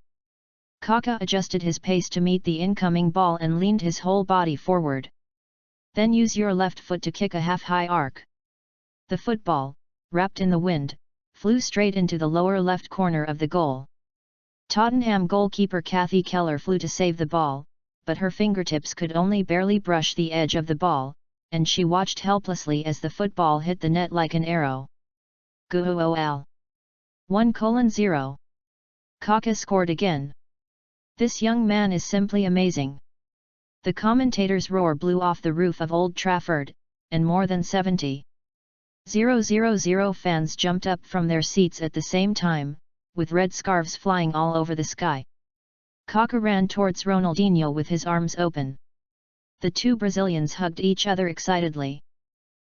Kaká adjusted his pace to meet the incoming ball and leaned his whole body forward. Then use your left foot to kick a half-high arc. The football, wrapped in the wind, flew straight into the lower left corner of the goal. Tottenham goalkeeper Kathy Keller flew to save the ball, but her fingertips could only barely brush the edge of the ball, and she watched helplessly as the football hit the net like an arrow. Goal. 1:0. Kaká scored again. This young man is simply amazing. The commentator's roar blew off the roof of Old Trafford, and more than 70,000 fans jumped up from their seats at the same time, with red scarves flying all over the sky. Kaká ran towards Ronaldinho with his arms open. The two Brazilians hugged each other excitedly.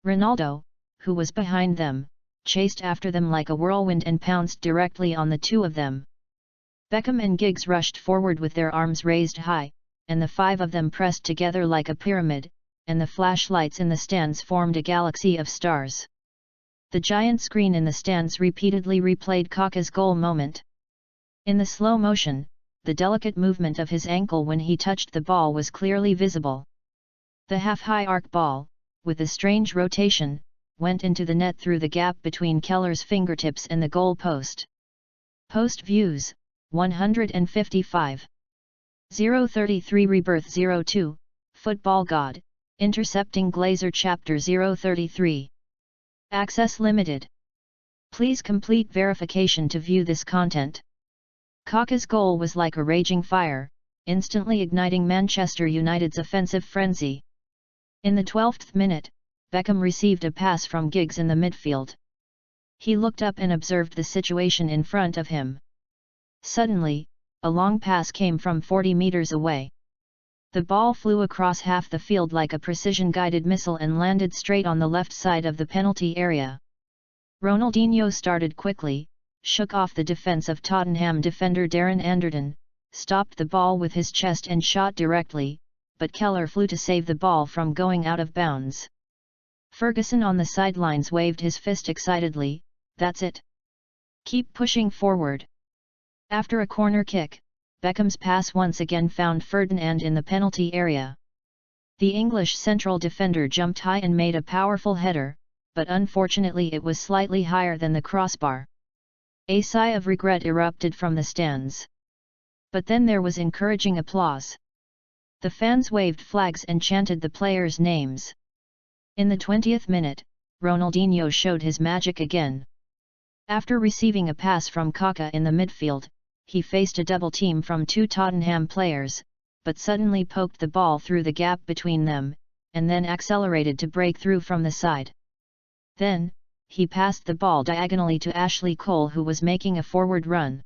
Ronaldo, who was behind them, chased after them like a whirlwind and pounced directly on the two of them. Beckham and Giggs rushed forward with their arms raised high, and the five of them pressed together like a pyramid, and the flashlights in the stands formed a galaxy of stars. The giant screen in the stands repeatedly replayed Kaká's goal moment. In the slow motion, the delicate movement of his ankle when he touched the ball was clearly visible. The half-high arc ball, with a strange rotation, went into the net through the gap between Keller's fingertips and the goal post. Post views, 155. 033 Rebirth 02, Football God, Intercepting Glazer Chapter 033. Access limited. Please complete verification to view this content. Kaká's goal was like a raging fire, instantly igniting Manchester United's offensive frenzy. In the 12th minute, Beckham received a pass from Giggs in the midfield. He looked up and observed the situation in front of him. Suddenly, a long pass came from 40 meters away. The ball flew across half the field like a precision-guided missile and landed straight on the left side of the penalty area. Ronaldinho started quickly, shook off the defense of Tottenham defender Darren Anderton, stopped the ball with his chest and shot directly, but Keller flew to save the ball from going out of bounds. Ferguson on the sidelines waved his fist excitedly, "That's it. Keep pushing forward." After a corner kick, Beckham's pass once again found Ferdinand in the penalty area. The English central defender jumped high and made a powerful header, but unfortunately it was slightly higher than the crossbar. A sigh of regret erupted from the stands. But then there was encouraging applause. The fans waved flags and chanted the players' names. In the 20th minute, Ronaldinho showed his magic again. After receiving a pass from Kaká in the midfield, he faced a double team from two Tottenham players, but suddenly poked the ball through the gap between them, and then accelerated to break through from the side. Then, he passed the ball diagonally to Ashley Cole, who was making a forward run.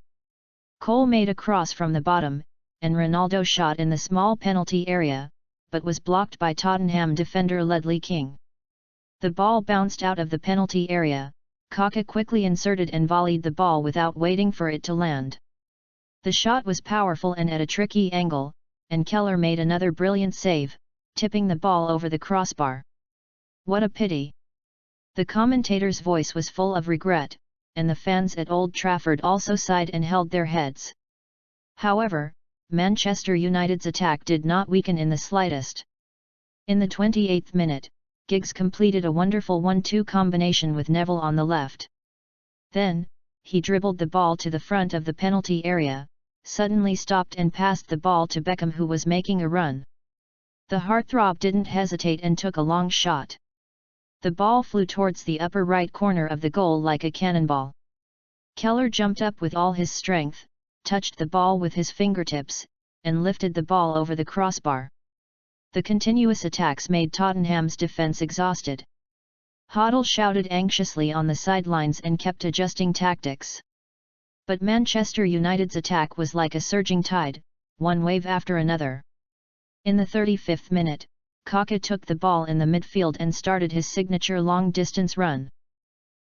Cole made a cross from the bottom, and Ronaldo shot in the small penalty area, but was blocked by Tottenham defender Ledley King. The ball bounced out of the penalty area. Kaká quickly inserted and volleyed the ball without waiting for it to land. The shot was powerful and at a tricky angle, and Keller made another brilliant save, tipping the ball over the crossbar. "What a pity!" The commentator's voice was full of regret, and the fans at Old Trafford also sighed and held their heads. However, Manchester United's attack did not weaken in the slightest. In the 28th minute, Giggs completed a wonderful 1-2 combination with Neville on the left. Then, he dribbled the ball to the front of the penalty area, suddenly stopped and passed the ball to Beckham, who was making a run. The heartthrob didn't hesitate and took a long shot. The ball flew towards the upper right corner of the goal like a cannonball. Keller jumped up with all his strength, touched the ball with his fingertips, and lifted the ball over the crossbar. The continuous attacks made Tottenham's defense exhausted. Hoddle shouted anxiously on the sidelines and kept adjusting tactics. But Manchester United's attack was like a surging tide, one wave after another. In the 35th minute, Kaká took the ball in the midfield and started his signature long-distance run.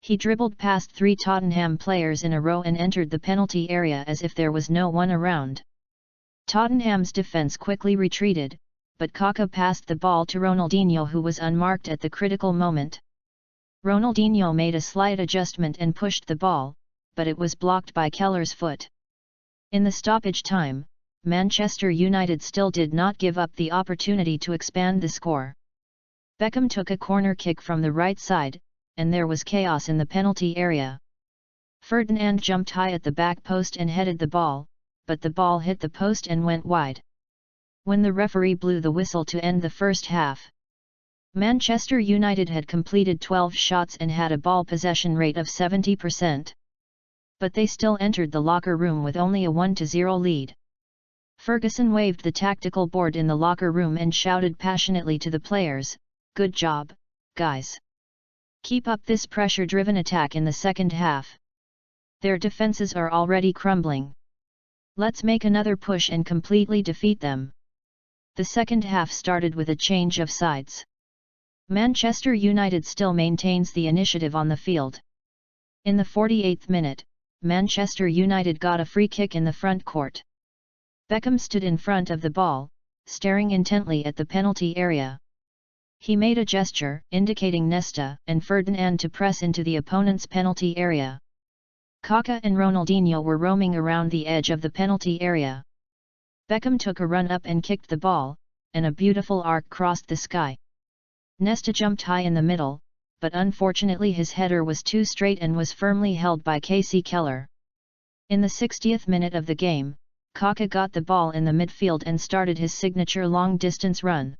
He dribbled past three Tottenham players in a row and entered the penalty area as if there was no one around. Tottenham's defense quickly retreated, but Kaká passed the ball to Ronaldinho, who was unmarked at the critical moment. Ronaldinho made a slight adjustment and pushed the ball, but it was blocked by Keller's foot. In the stoppage time, Manchester United still did not give up the opportunity to expand the score. Beckham took a corner kick from the right side, and there was chaos in the penalty area. Ferdinand jumped high at the back post and headed the ball, but the ball hit the post and went wide. When the referee blew the whistle to end the first half, Manchester United had completed 12 shots and had a ball possession rate of 70%. But they still entered the locker room with only a 1-0 lead. Ferguson waved the tactical board in the locker room and shouted passionately to the players, "Good job, guys. Keep up this pressure-driven attack in the second half. Their defenses are already crumbling. Let's make another push and completely defeat them." The second half started with a change of sides. Manchester United still maintains the initiative on the field. In the 48th minute, Manchester United got a free kick in the front court. Beckham stood in front of the ball, staring intently at the penalty area. He made a gesture indicating Nesta and Ferdinand to press into the opponent's penalty area. Kaká and Ronaldinho were roaming around the edge of the penalty area. Beckham took a run up and kicked the ball, and a beautiful arc crossed the sky. Nesta jumped high in the middle, but unfortunately his header was too straight and was firmly held by Kasey Keller. In the 60th minute of the game, Kaká got the ball in the midfield and started his signature long-distance run.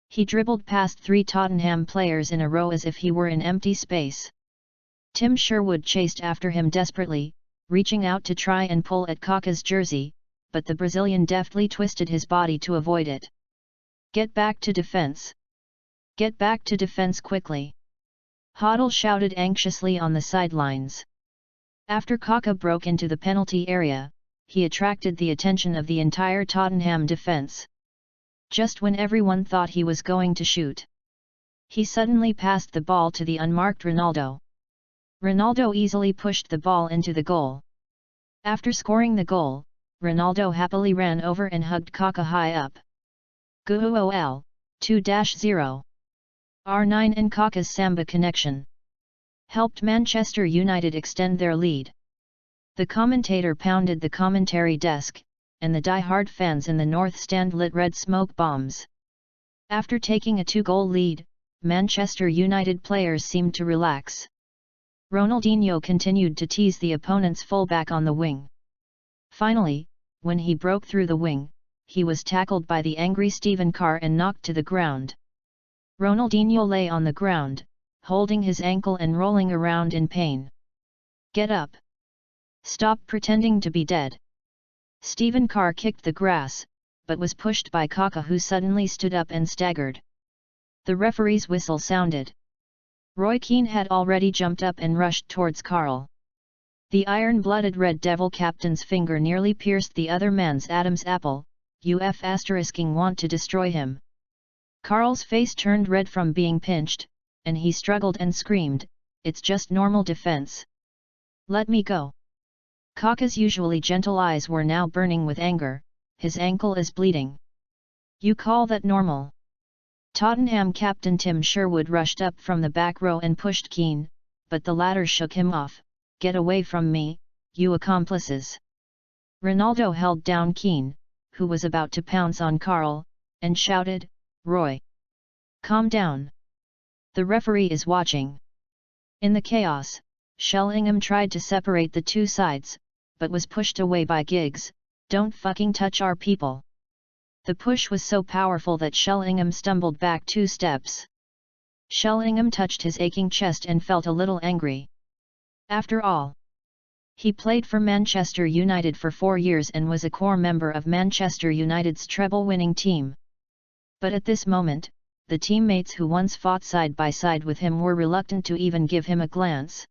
He dribbled past 3 Tottenham players in a row as if he were in empty space. Tim Sherwood chased after him desperately, reaching out to try and pull at Kaká's jersey, but the Brazilian deftly twisted his body to avoid it. "Get back to defense! Get back to defense quickly!" Hoddle shouted anxiously on the sidelines. After Kaká broke into the penalty area, he attracted the attention of the entire Tottenham defense. Just when everyone thought he was going to shoot, he suddenly passed the ball to the unmarked Ronaldo. Ronaldo easily pushed the ball into the goal. After scoring the goal, Ronaldo happily ran over and hugged Kaká high up. Goal 2-0. R9 and Kaká's Samba connection helped Manchester United extend their lead. The commentator pounded the commentary desk, and the die-hard fans in the north stand lit red smoke bombs. After taking a 2-goal lead, Manchester United players seemed to relax. Ronaldinho continued to tease the opponent's fullback on the wing. Finally, when he broke through the wing, he was tackled by the angry Stephen Carr and knocked to the ground. Ronaldinho lay on the ground, holding his ankle and rolling around in pain. "Get up! Stop pretending to be dead!" Stephen Carr kicked the grass, but was pushed by Kaká, who suddenly stood up and staggered. The referee's whistle sounded. Roy Keane had already jumped up and rushed towards Carl. The iron-blooded Red Devil captain's finger nearly pierced the other man's Adam's apple. Want to destroy him. Carl's face turned red from being pinched, and he struggled and screamed, "It's just normal defense. Let me go." Kaká's usually gentle eyes were now burning with anger. "His ankle is bleeding. You call that normal?" Tottenham captain Tim Sherwood rushed up from the back row and pushed Keane, but the latter shook him off. "Get away from me, you accomplices." Ronaldo held down Keane, who was about to pounce on Carl, and shouted, "Roy! Calm down. The referee is watching." In the chaos, Shellingham tried to separate the two sides, but was pushed away by Giggs. "Don't fucking touch our people." The push was so powerful that Shellingham stumbled back 2 steps. Shellingham touched his aching chest and felt a little angry. After all, he played for Manchester United for 4 years and was a core member of Manchester United's treble-winning team. But at this moment, the teammates who once fought side by side with him were reluctant to even give him a glance.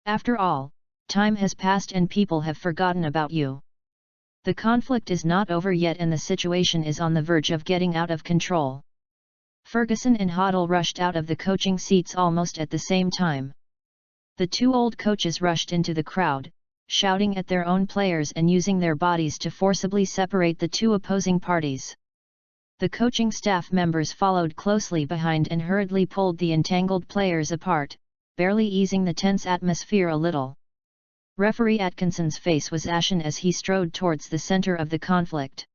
After all, time has passed and people have forgotten about you. The conflict is not over yet and the situation is on the verge of getting out of control. Ferguson and Hoddle rushed out of the coaching seats almost at the same time. The 2 old coaches rushed into the crowd, shouting at their own players and using their bodies to forcibly separate the 2 opposing parties. The coaching staff members followed closely behind and hurriedly pulled the entangled players apart, barely easing the tense atmosphere a little. Referee Atkinson's face was ashen as he strode towards the center of the conflict.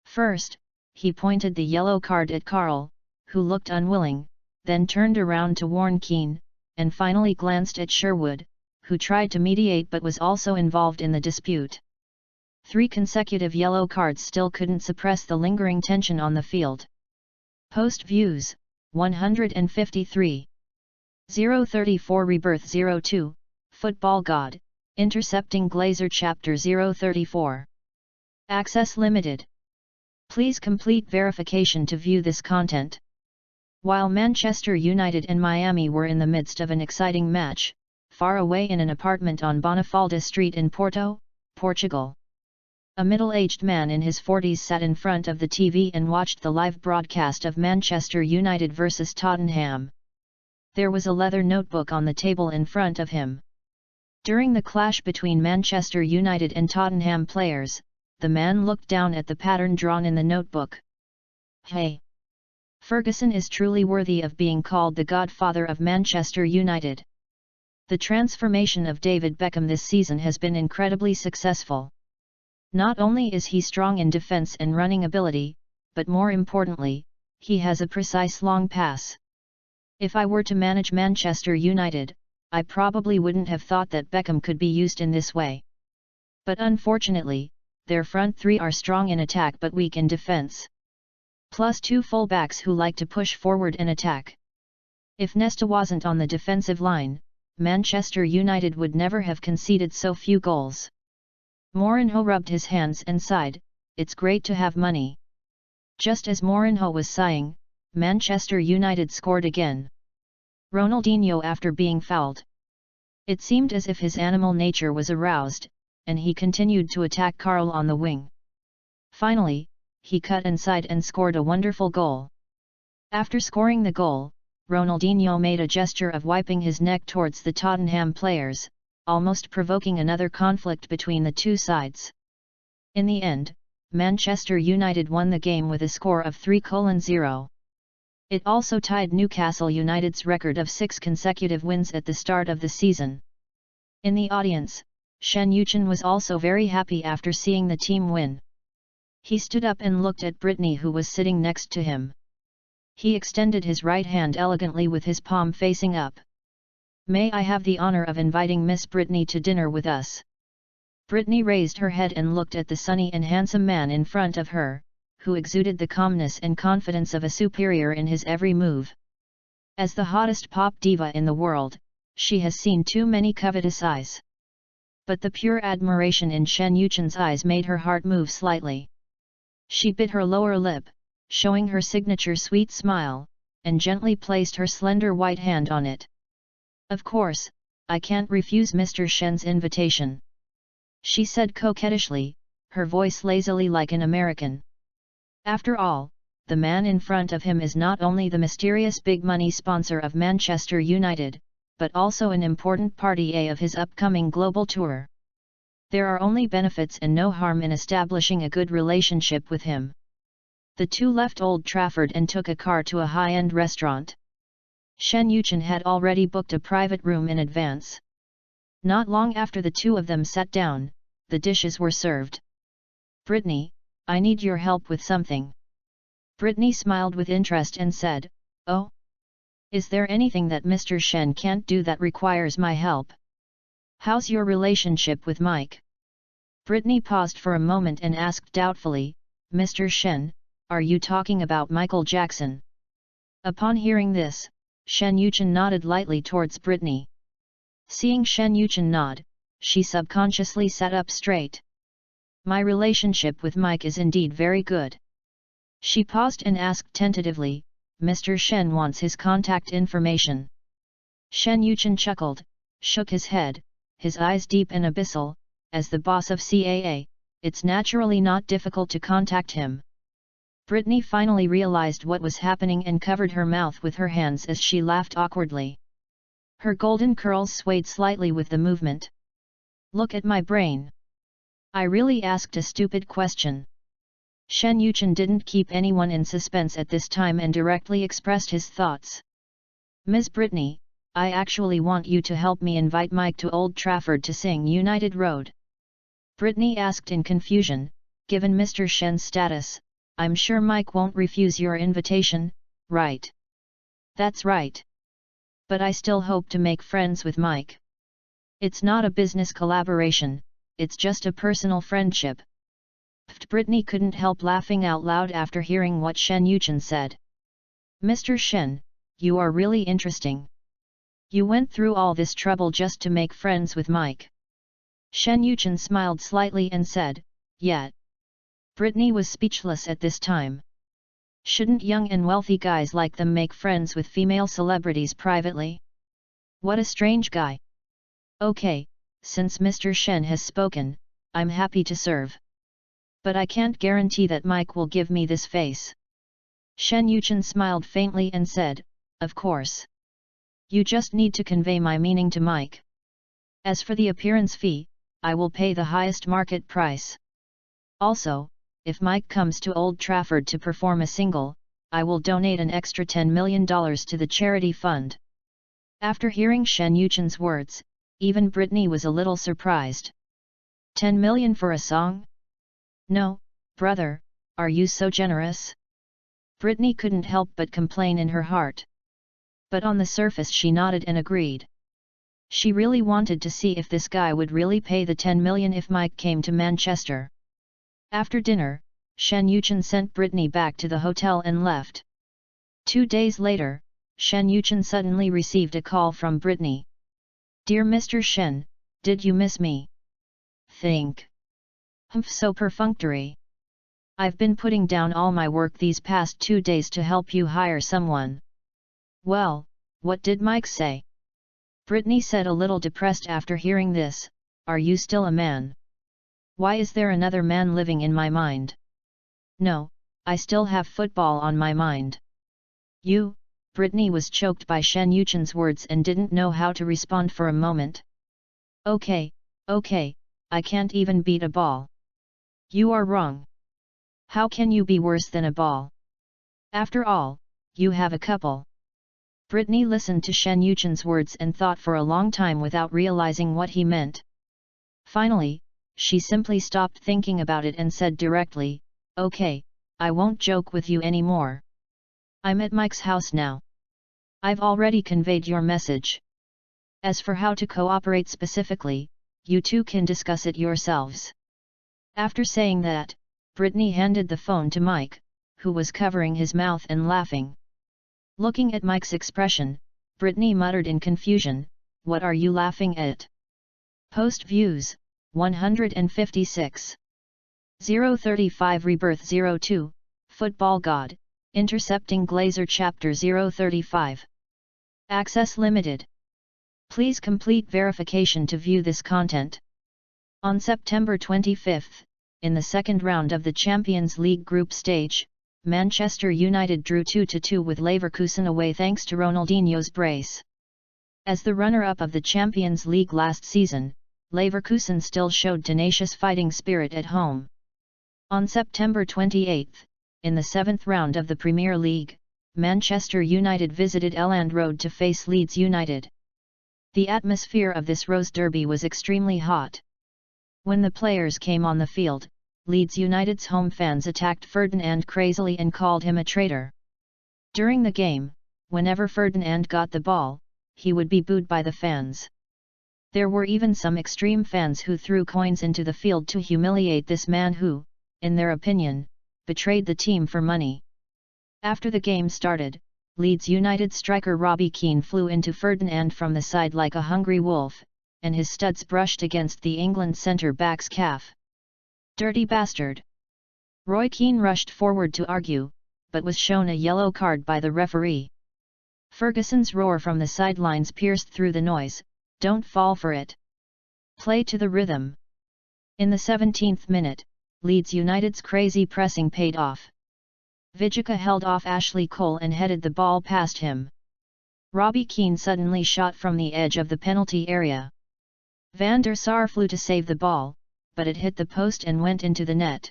First, he pointed the yellow card at Carl, who looked unwilling, then turned around to warn Keane, and finally glanced at Sherwood, who tried to mediate but was also involved in the dispute. 3 consecutive yellow cards still couldn't suppress the lingering tension on the field. Post views, 153. 034 Rebirth 02, Football God, Intercepting Glazer Chapter 034. Access limited. Please complete verification to view this content. While Manchester United and Miami were in the midst of an exciting match, far away in an apartment on Bonifalda Street in Porto, Portugal, a middle-aged man in his 40s sat in front of the TV and watched the live broadcast of Manchester United vs Tottenham. There was a leather notebook on the table in front of him. During the clash between Manchester United and Tottenham players, the man looked down at the pattern drawn in the notebook. "Hey! Ferguson is truly worthy of being called the godfather of Manchester United. The transformation of David Beckham this season has been incredibly successful. Not only is he strong in defense and running ability, but more importantly, he has a precise long pass. If I were to manage Manchester United, I probably wouldn't have thought that Beckham could be used in this way. But unfortunately, their front 3 are strong in attack but weak in defense. Plus 2 fullbacks who like to push forward and attack. If Nesta wasn't on the defensive line, Manchester United would never have conceded so few goals." Mourinho rubbed his hands and sighed, "It's great to have money." Just as Mourinho was sighing, Manchester United scored again. Ronaldinho after being fouled. It seemed as if his animal nature was aroused, and he continued to attack Carl on the wing. Finally, he cut inside and scored a wonderful goal. After scoring the goal, Ronaldinho made a gesture of wiping his neck towards the Tottenham players, almost provoking another conflict between the two sides. In the end, Manchester United won the game with a score of 3-0. It also tied Newcastle United's record of 6 consecutive wins at the start of the season. In the audience, Shen Yuchen was also very happy after seeing the team win. He stood up and looked at Brittany, who was sitting next to him. He extended his right hand elegantly with his palm facing up. "May I have the honor of inviting Miss Brittany to dinner with us?" Brittany raised her head and looked at the sunny and handsome man in front of her, who exuded the calmness and confidence of a superior in his every move. As the hottest pop diva in the world, she has seen too many covetous eyes. But the pure admiration in Shen Yuchen's eyes made her heart move slightly. She bit her lower lip, showing her signature sweet smile, and gently placed her slender white hand on it. "Of course, I can't refuse Mr. Shen's invitation," she said coquettishly, her voice lazily like an American. After all, the man in front of him is not only the mysterious big money sponsor of Manchester United, but also an important party of his upcoming global tour. There are only benefits and no harm in establishing a good relationship with him. The two left Old Trafford and took a car to a high-end restaurant. Shen Yuchen had already booked a private room in advance. Not long after the two of them sat down, the dishes were served. "Brittany, I need your help with something." Brittany smiled with interest and said, "Oh? Is there anything that Mr. Shen can't do that requires my help? How's your relationship with Mike?" Brittany paused for a moment and asked doubtfully, "Mr. Shen, are you talking about Michael Jackson?" Upon hearing this, Shen Yuchen nodded lightly towards Brittany. Seeing Shen Yuchen nod, she subconsciously sat up straight. "My relationship with Mike is indeed very good." She paused and asked tentatively, "Mr. Shen wants his contact information." Shen Yuchen chuckled, shook his head, his eyes deep and abyssal. "As the boss of CAA, it's naturally not difficult to contact him." Brittany finally realized what was happening and covered her mouth with her hands as she laughed awkwardly. Her golden curls swayed slightly with the movement. "Look at my brain. I really asked a stupid question." Shen Yuchen didn't keep anyone in suspense at this time and directly expressed his thoughts. Ms. Brittany, I actually want you to help me invite Mike to Old Trafford to sing United Road. Brittany asked in confusion, given Mr. Shen's status, I'm sure Mike won't refuse your invitation, right? That's right. But I still hope to make friends with Mike. It's not a business collaboration, it's just a personal friendship. Brittany couldn't help laughing out loud after hearing what Shen Yuchen said. Mr. Shen, you are really interesting. You went through all this trouble just to make friends with Mike. Shen Yuchen smiled slightly and said, yeah. Brittany was speechless at this time. Shouldn't young and wealthy guys like them make friends with female celebrities privately? What a strange guy. Okay, since Mr. Shen has spoken, I'm happy to serve. But I can't guarantee that Mike will give me this face. Shen Yuchen smiled faintly and said, of course. You just need to convey my meaning to Mike. As for the appearance fee, I will pay the highest market price. Also, if Mike comes to Old Trafford to perform a single, I will donate an extra $10 million to the charity fund. After hearing Shen Yuchen's words, even Brittany was a little surprised. 10 million for a song? No, brother, are you so generous? Brittany couldn't help but complain in her heart. But on the surface she nodded and agreed. She really wanted to see if this guy would really pay the 10 million if Mike came to Manchester. After dinner, Shen Yuchen sent Brittany back to the hotel and left. 2 days later, Shen Yuchen suddenly received a call from Brittany. Dear Mr. Shen, did you miss me? Think. So perfunctory. I've been putting down all my work these past 2 days to help you hire someone. Well, what did Mike say? Brittany said a little depressed after hearing this, are you still a man? Why is there another man living in my mind? No, I still have football on my mind. You? Brittany was choked by Shen Yuchen's words and didn't know how to respond for a moment. Okay, I can't even beat a ball. You are wrong. How can you be worse than a ball? After all, you have a couple. Brittany listened to Shen Yuchen's words and thought for a long time without realizing what he meant. Finally, she simply stopped thinking about it and said directly, okay, I won't joke with you anymore. I'm at Mike's house now. I've already conveyed your message. As for how to cooperate specifically, you two can discuss it yourselves. After saying that, Brittany handed the phone to Mike, who was covering his mouth and laughing. Looking at Mike's expression, Brittany muttered in confusion, what are you laughing at? Post views, 156. 035 Rebirth 02, Football God, Intercepting Glazer Chapter 035. Access limited. Please complete verification to view this content. On September 25, in the second round of the Champions League group stage, Manchester United drew 2-2 with Leverkusen away thanks to Ronaldinho's brace. As the runner-up of the Champions League last season, Leverkusen still showed tenacious fighting spirit at home. On September 28, in the seventh round of the Premier League, Manchester United visited Elland Road to face Leeds United. The atmosphere of this Rose Derby was extremely hot. When the players came on the field, Leeds United's home fans attacked Ferdinand crazily and called him a traitor. During the game, whenever Ferdinand got the ball, he would be booed by the fans. There were even some extreme fans who threw coins into the field to humiliate this man who, in their opinion, betrayed the team for money. After the game started, Leeds United striker Robbie Keane flew into Ferdinand from the side like a hungry wolf, and his studs brushed against the England centre-back's calf. Dirty bastard! Roy Keane rushed forward to argue, but was shown a yellow card by the referee. Ferguson's roar from the sidelines pierced through the noise, don't fall for it. Play to the rhythm. In the 17th minute, Leeds United's crazy pressing paid off. Vijika held off Ashley Cole and headed the ball past him. Robbie Keane suddenly shot from the edge of the penalty area. Van der Sar flew to save the ball, but it hit the post and went into the net.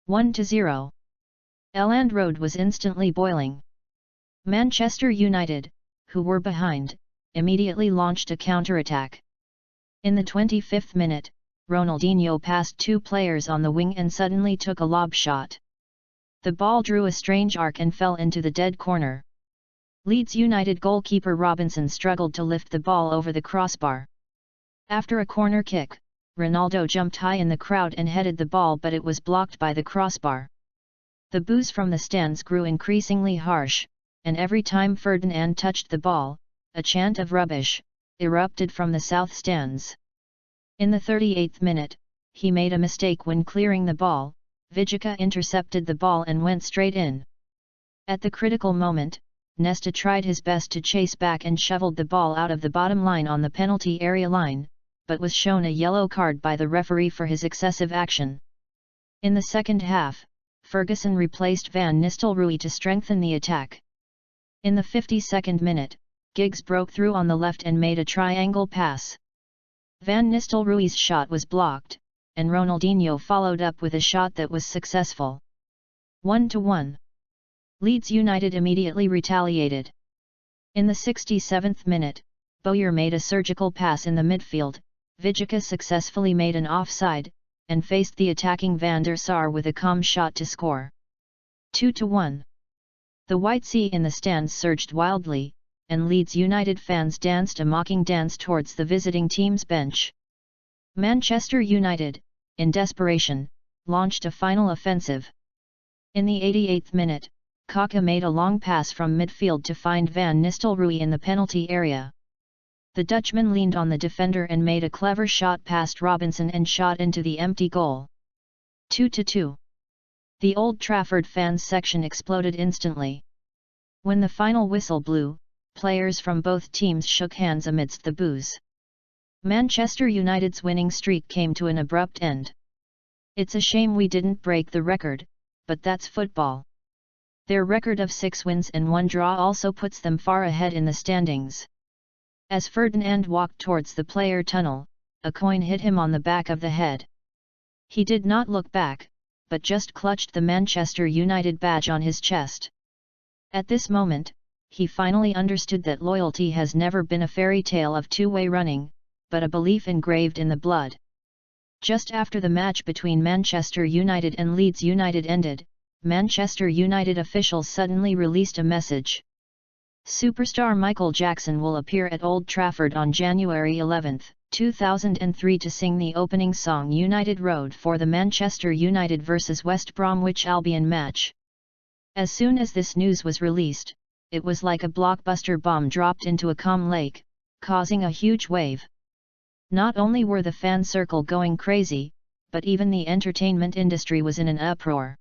1-0. Elland Road was instantly boiling. Manchester United, who were behind, immediately launched a counter-attack. In the 25th minute, Ronaldinho passed two players on the wing and suddenly took a lob shot. The ball drew a strange arc and fell into the dead corner. Leeds United goalkeeper Robinson struggled to lift the ball over the crossbar. After a corner kick, Ronaldo jumped high in the crowd and headed the ball, but it was blocked by the crossbar. The boos from the stands grew increasingly harsh, and every time Ferdinand touched the ball, a chant of rubbish erupted from the south stands. In the 38th minute, he made a mistake when clearing the ball. Vigica intercepted the ball and went straight in. At the critical moment, Nesta tried his best to chase back and shoveled the ball out of the bottom line on the penalty area line, but was shown a yellow card by the referee for his excessive action. In the second half, Ferguson replaced Van Nistelrooy to strengthen the attack. In the 52nd minute, Giggs broke through on the left and made a triangle pass. Van Nistelrooy's shot was blocked, and Ronaldinho followed up with a shot that was successful. 1-1. Leeds United immediately retaliated. In the 67th minute, Bowyer made a surgical pass in the midfield, Vigica successfully made an offside, and faced the attacking Van der Sar with a calm shot to score. 2-1. The White Sea in the stands surged wildly, and Leeds United fans danced a mocking dance towards the visiting team's bench. Manchester United, in desperation, launched a final offensive. In the 88th minute, Kaka made a long pass from midfield to find Van Nistelrooy in the penalty area. The Dutchman leaned on the defender and made a clever shot past Robinson and shot into the empty goal. 2-2. The Old Trafford fans section exploded instantly. When the final whistle blew, players from both teams shook hands amidst the boos. Manchester United's winning streak came to an abrupt end. It's a shame we didn't break the record, but that's football. Their record of 6 wins and 1 draw also puts them far ahead in the standings. As Ferdinand walked towards the player tunnel, a coin hit him on the back of the head. He did not look back, but just clutched the Manchester United badge on his chest. At this moment, he finally understood that loyalty has never been a fairy tale of two-way running, but a belief engraved in the blood. Just after the match between Manchester United and Leeds United ended, Manchester United officials suddenly released a message. Superstar Michael Jackson will appear at Old Trafford on January 11, 2003 to sing the opening song United Road for the Manchester United vs West Bromwich Albion match. As soon as this news was released, it was like a blockbuster bomb dropped into a calm lake, causing a huge wave. Not only were the fan circle going crazy, but even the entertainment industry was in an uproar.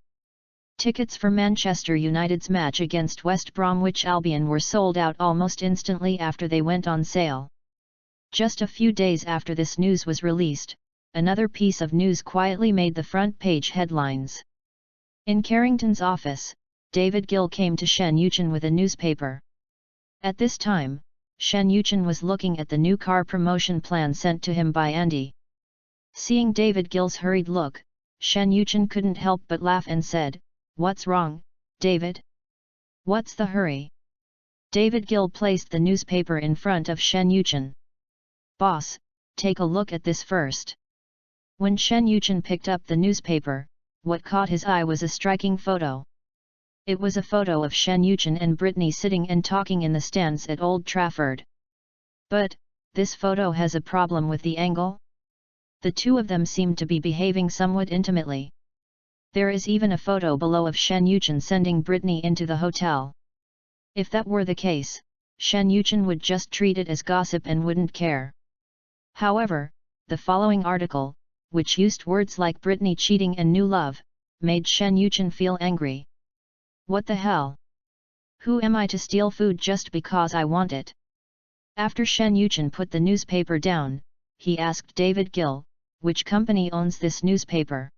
Tickets for Manchester United's match against West Bromwich Albion were sold out almost instantly after they went on sale. Just a few days after this news was released, another piece of news quietly made the front page headlines. In Carrington's office, David Gill came to Shen Yuchen with a newspaper. At this time, Shen Yuchen was looking at the new car promotion plan sent to him by Andy. Seeing David Gill's hurried look, Shen Yuchen couldn't help but laugh and said, "What's wrong, David? What's the hurry?" David Gill placed the newspaper in front of Shen Yuchen. "Boss, take a look at this first." When Shen Yuchen picked up the newspaper, what caught his eye was a striking photo. It was a photo of Shen Yuchen and Brittany sitting and talking in the stands at Old Trafford. But, this photo has a problem with the angle. The two of them seem to be behaving somewhat intimately. There is even a photo below of Shen Yuchen sending Brittany into the hotel. If that were the case, Shen Yuchen would just treat it as gossip and wouldn't care. However, the following article, which used words like Brittany cheating and new love, made Shen Yuchen feel angry. What the hell? Who am I to steal food just because I want it? After Shen Yuchen put the newspaper down, he asked David Gill, which company owns this newspaper?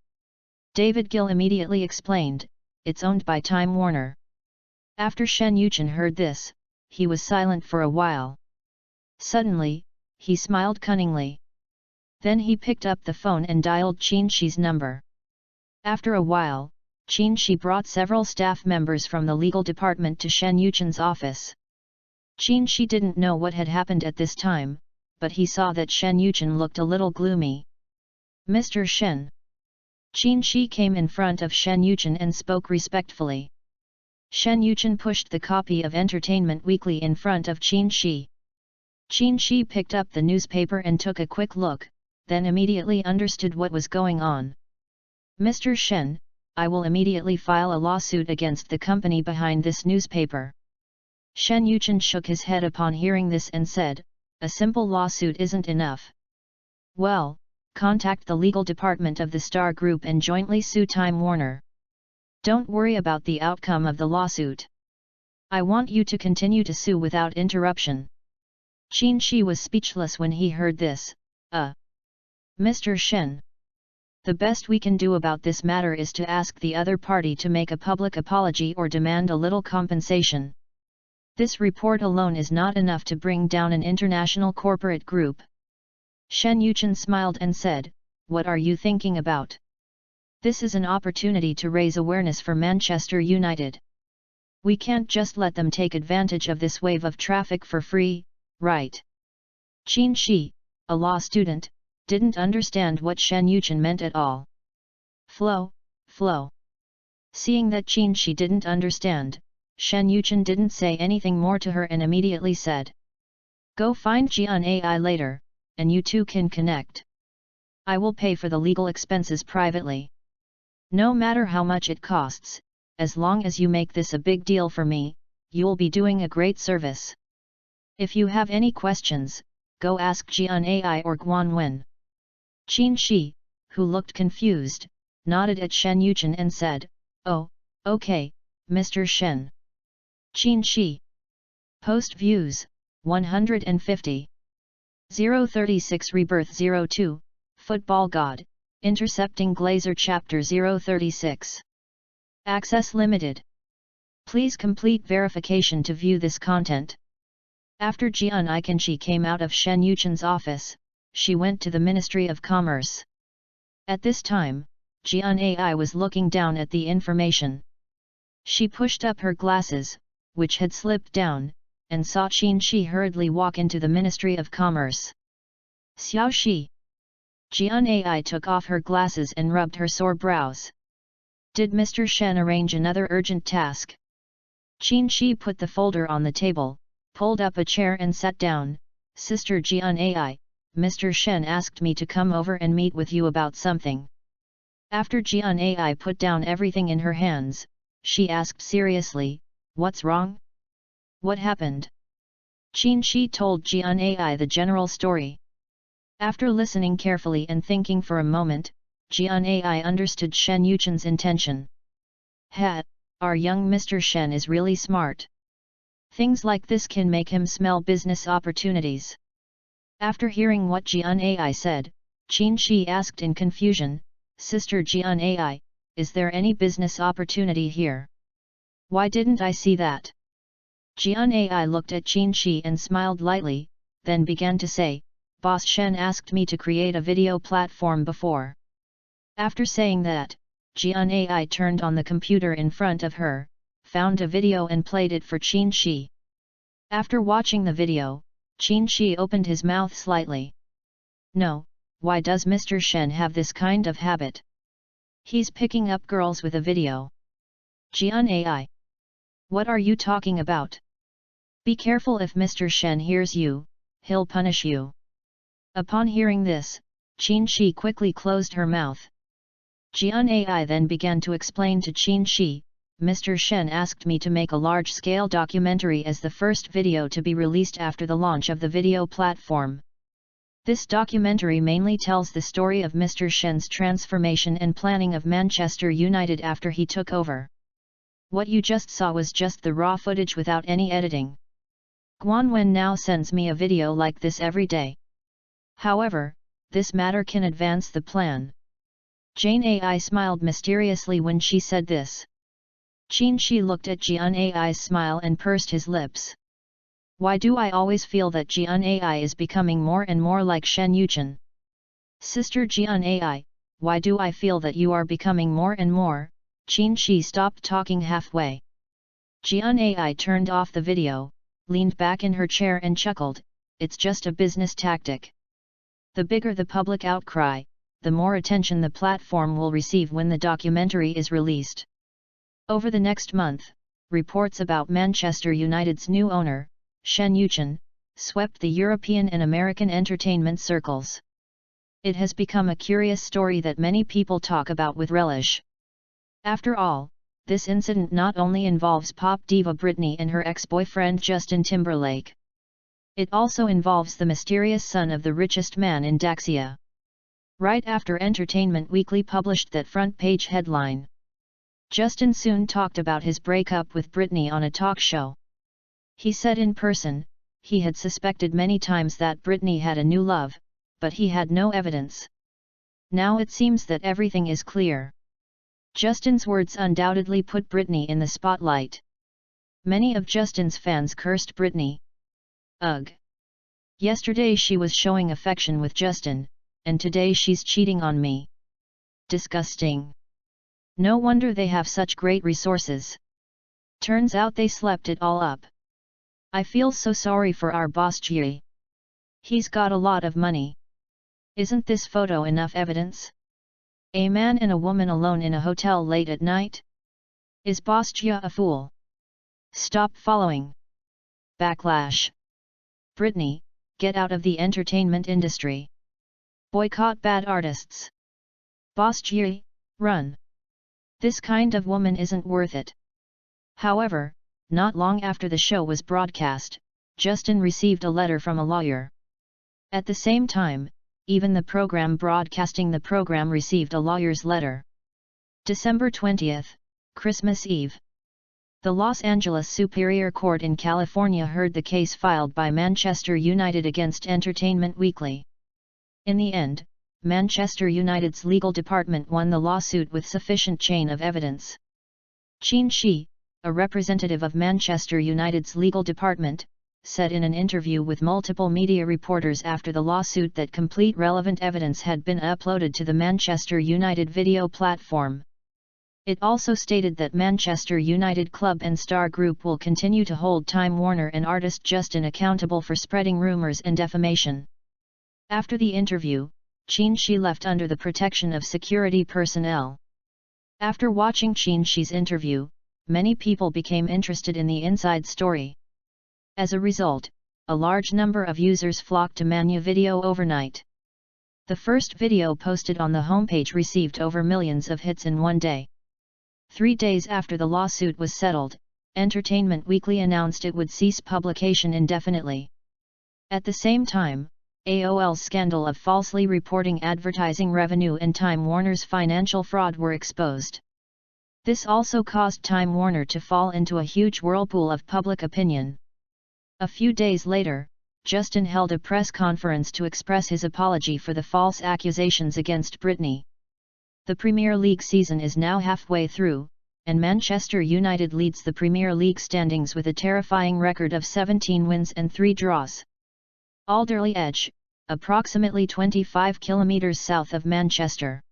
David Gill immediately explained, it's owned by Time Warner. After Shen Yuchen heard this, he was silent for a while. Suddenly, he smiled cunningly. Then he picked up the phone and dialed Qin Shi's number. After a while, Qin Shi brought several staff members from the legal department to Shen Yuchen's office. Qin Shi didn't know what had happened at this time, but he saw that Shen Yuchen looked a little gloomy. Mr. Shen. Qin Shi came in front of Shen Yuchen and spoke respectfully. Shen Yuchen pushed the copy of Entertainment Weekly in front of Qin Shi. Qin Shi picked up the newspaper and took a quick look, then immediately understood what was going on. Mr. Shen, I will immediately file a lawsuit against the company behind this newspaper. Shen Yuchen shook his head upon hearing this and said, a simple lawsuit isn't enough. Well, contact the legal department of the Star Group and jointly sue Time Warner. Don't worry about the outcome of the lawsuit. I want you to continue to sue without interruption. Qin Shi was speechless when he heard this. Mr. Shen. The best we can do about this matter is to ask the other party to make a public apology or demand a little compensation. This report alone is not enough to bring down an international corporate group. Shen Yuchen smiled and said, what are you thinking about? This is an opportunity to raise awareness for Manchester United. We can't just let them take advantage of this wave of traffic for free, right? Qin Shi, a law student, didn't understand what Shen Yuchen meant at all. Flow. Seeing that Qin Shi didn't understand, Shen Yuchen didn't say anything more to her and immediately said. Go find Jian Ai later, and you two can connect. I will pay for the legal expenses privately. No matter how much it costs, as long as you make this a big deal for me, you'll be doing a great service. If you have any questions, go ask Jian Ai or Guan Wen. Qin Shi, who looked confused, nodded at Shen Yuchen and said, oh, okay, Mr. Shen. Qin Shi. Post views, 150. 036 Rebirth 02, Football God, Intercepting Glazer Chapter 036. Access limited. Please complete verification to view this content. After Jian Ikenshi came out of Shen Yuchen's office, she went to the Ministry of Commerce. At this time, Jian Ai was looking down at the information. She pushed up her glasses, which had slipped down, and saw Qin Shi hurriedly walk into the Ministry of Commerce. Xiao Shi. Jian Ai took off her glasses and rubbed her sore brows. Did Mr. Shen arrange another urgent task? Qin Shi put the folder on the table, pulled up a chair and sat down. Sister Jian Ai, Mr. Shen asked me to come over and meet with you about something. After Jian Ai put down everything in her hands, she asked seriously, what's wrong? What happened? Qin Shi told Jian Ai the general story. After listening carefully and thinking for a moment, Jian Ai understood Shen Yuchen's intention. Our young Mr. Shen is really smart. Things like this can make him smell business opportunities. After hearing what Jian Ai said, Qin Shi asked in confusion, Sister Jian Ai, is there any business opportunity here? Why didn't I see that? Jian Ai looked at Qin Shi and smiled lightly, then began to say, Boss Shen asked me to create a video platform before. After saying that, Jian Ai turned on the computer in front of her, found a video and played it for Qin Shi. After watching the video, Qin Shi opened his mouth slightly. No, why does Mr. Shen have this kind of habit? He's picking up girls with a video. Jian Ai. What are you talking about? Be careful, if Mr. Shen hears you, he'll punish you. Upon hearing this, Qin Shi quickly closed her mouth. Jian Ai then began to explain to Qin Shi, Mr. Shen asked me to make a large-scale documentary as the first video to be released after the launch of the video platform. This documentary mainly tells the story of Mr. Shen's transformation and planning of Manchester United after he took over. What you just saw was just the raw footage without any editing. Guan Wen now sends me a video like this every day. However, this matter can advance the plan. Jian Ai smiled mysteriously when she said this. Qin Shi looked at Jian Ai's smile and pursed his lips. Why do I always feel that Jian Ai is becoming more and more like Shen Yuchen? Sister Jian Ai, why do I feel that you are becoming more and more Qin Shi stopped talking halfway. Jian Ai turned off the video, leaned back in her chair and chuckled, "It's just a business tactic. The bigger the public outcry, the more attention the platform will receive when the documentary is released." Over the next month, reports about Manchester United's new owner, Shen Yuchen, swept the European and American entertainment circles. It has become a curious story that many people talk about with relish. After all, this incident not only involves pop diva Britney and her ex-boyfriend Justin Timberlake. It also involves the mysterious son of the richest man in Daxia. Right after Entertainment Weekly published that front-page headline, Justin soon talked about his breakup with Britney on a talk show. He said in person, he had suspected many times that Britney had a new love, but he had no evidence. Now it seems that everything is clear. Justin's words undoubtedly put Britney in the spotlight. Many of Justin's fans cursed Britney. Ugh! Yesterday she was showing affection with Justin, and today she's cheating on me. Disgusting! No wonder they have such great resources. Turns out they slept it all up. I feel so sorry for our boss Jie. He's got a lot of money. Isn't this photo enough evidence? A man and a woman alone in a hotel late at night? Is boss Jie a fool? Stop following. Backlash. Britney, get out of the entertainment industry. Boycott bad artists. Boss Jie, run. This kind of woman isn't worth it. However, not long after the show was broadcast, Justin received a letter from a lawyer. At the same time, even the program broadcasting the program received a lawyer's letter. December 20th, Christmas Eve. The Los Angeles Superior Court in California heard the case filed by Manchester United against Entertainment Weekly. In the end, Manchester United's legal department won the lawsuit with sufficient chain of evidence. Qin Shi, a representative of Manchester United's legal department, said in an interview with multiple media reporters after the lawsuit that complete relevant evidence had been uploaded to the Manchester United video platform. It also stated that Manchester United Club and Star Group will continue to hold Time Warner and artist Justin accountable for spreading rumors and defamation. After the interview, Qin Shi left under the protection of security personnel. After watching Qin Shi's interview, many people became interested in the inside story. As a result, a large number of users flocked to Manu Video overnight. The first video posted on the homepage received over millions of hits in one day. 3 days after the lawsuit was settled, Entertainment Weekly announced it would cease publication indefinitely. At the same time, AOL's scandal of falsely reporting advertising revenue and Time Warner's financial fraud were exposed. This also caused Time Warner to fall into a huge whirlpool of public opinion. A few days later, Justin held a press conference to express his apology for the false accusations against Britney. The Premier League season is now halfway through, and Manchester United leads the Premier League standings with a terrifying record of 17 wins and 3 draws. Alderley Edge, approximately 25 kilometres south of Manchester.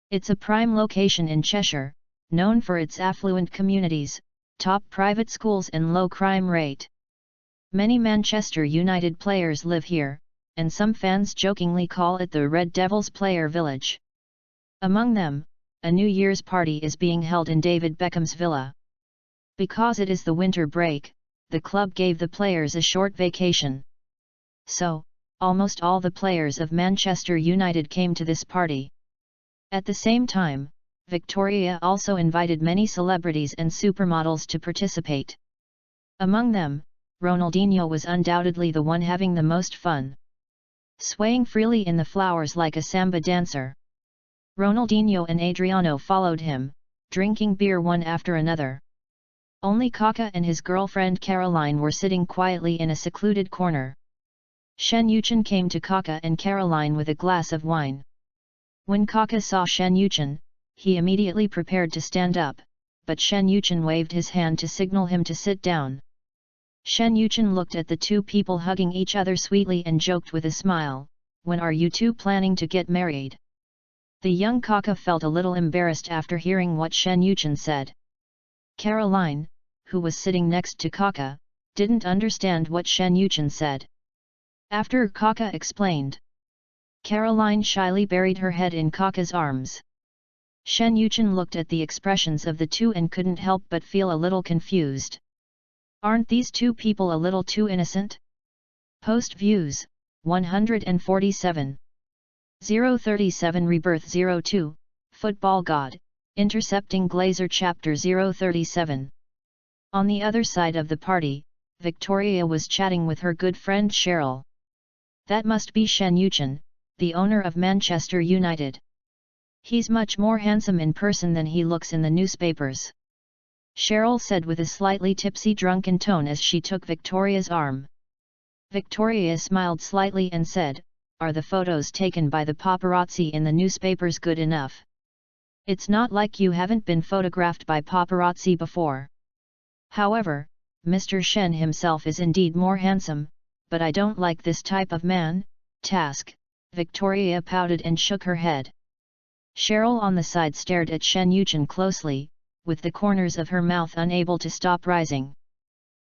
It's a prime location in Cheshire, known for its affluent communities, top private schools and low crime rate. Many Manchester United players live here, and some fans jokingly call it the Red Devils Player Village. Among them, a New Year's party is being held in David Beckham's villa. Because it is the winter break, the club gave the players a short vacation. So, almost all the players of Manchester United came to this party. At the same time, Victoria also invited many celebrities and supermodels to participate. Among them, Ronaldinho was undoubtedly the one having the most fun. Swaying freely in the flowers like a samba dancer. Ronaldinho and Adriano followed him, drinking beer one after another. Only Kaka and his girlfriend Caroline were sitting quietly in a secluded corner. Shen Yuchen came to Kaka and Caroline with a glass of wine. When Kaka saw Shen Yuchen, he immediately prepared to stand up, but Shen Yuchen waved his hand to signal him to sit down. Shen Yuchen looked at the two people hugging each other sweetly and joked with a smile, "When are you two planning to get married?" The young Kaka felt a little embarrassed after hearing what Shen Yuchen said. Caroline, who was sitting next to Kaka, didn't understand what Shen Yuchen said. After Kaka explained, Caroline shyly buried her head in Kaka's arms. Shen Yuchen looked at the expressions of the two and couldn't help but feel a little confused. Aren't these two people a little too innocent? Post views, 147. 037 Rebirth 02, Football God, Intercepting Glazer Chapter 037. On the other side of the party, Victoria was chatting with her good friend Cheryl. That must be Shen Yuchen, the owner of Manchester United. He's much more handsome in person than he looks in the newspapers. Cheryl said with a slightly tipsy drunken tone as she took Victoria's arm. Victoria smiled slightly and said, "Are the photos taken by the paparazzi in the newspapers good enough? It's not like you haven't been photographed by paparazzi before. However, Mr. Shen himself is indeed more handsome, but I don't like this type of man, task." Victoria pouted and shook her head. Cheryl on the side stared at Shen Yuchen closely, with the corners of her mouth unable to stop rising.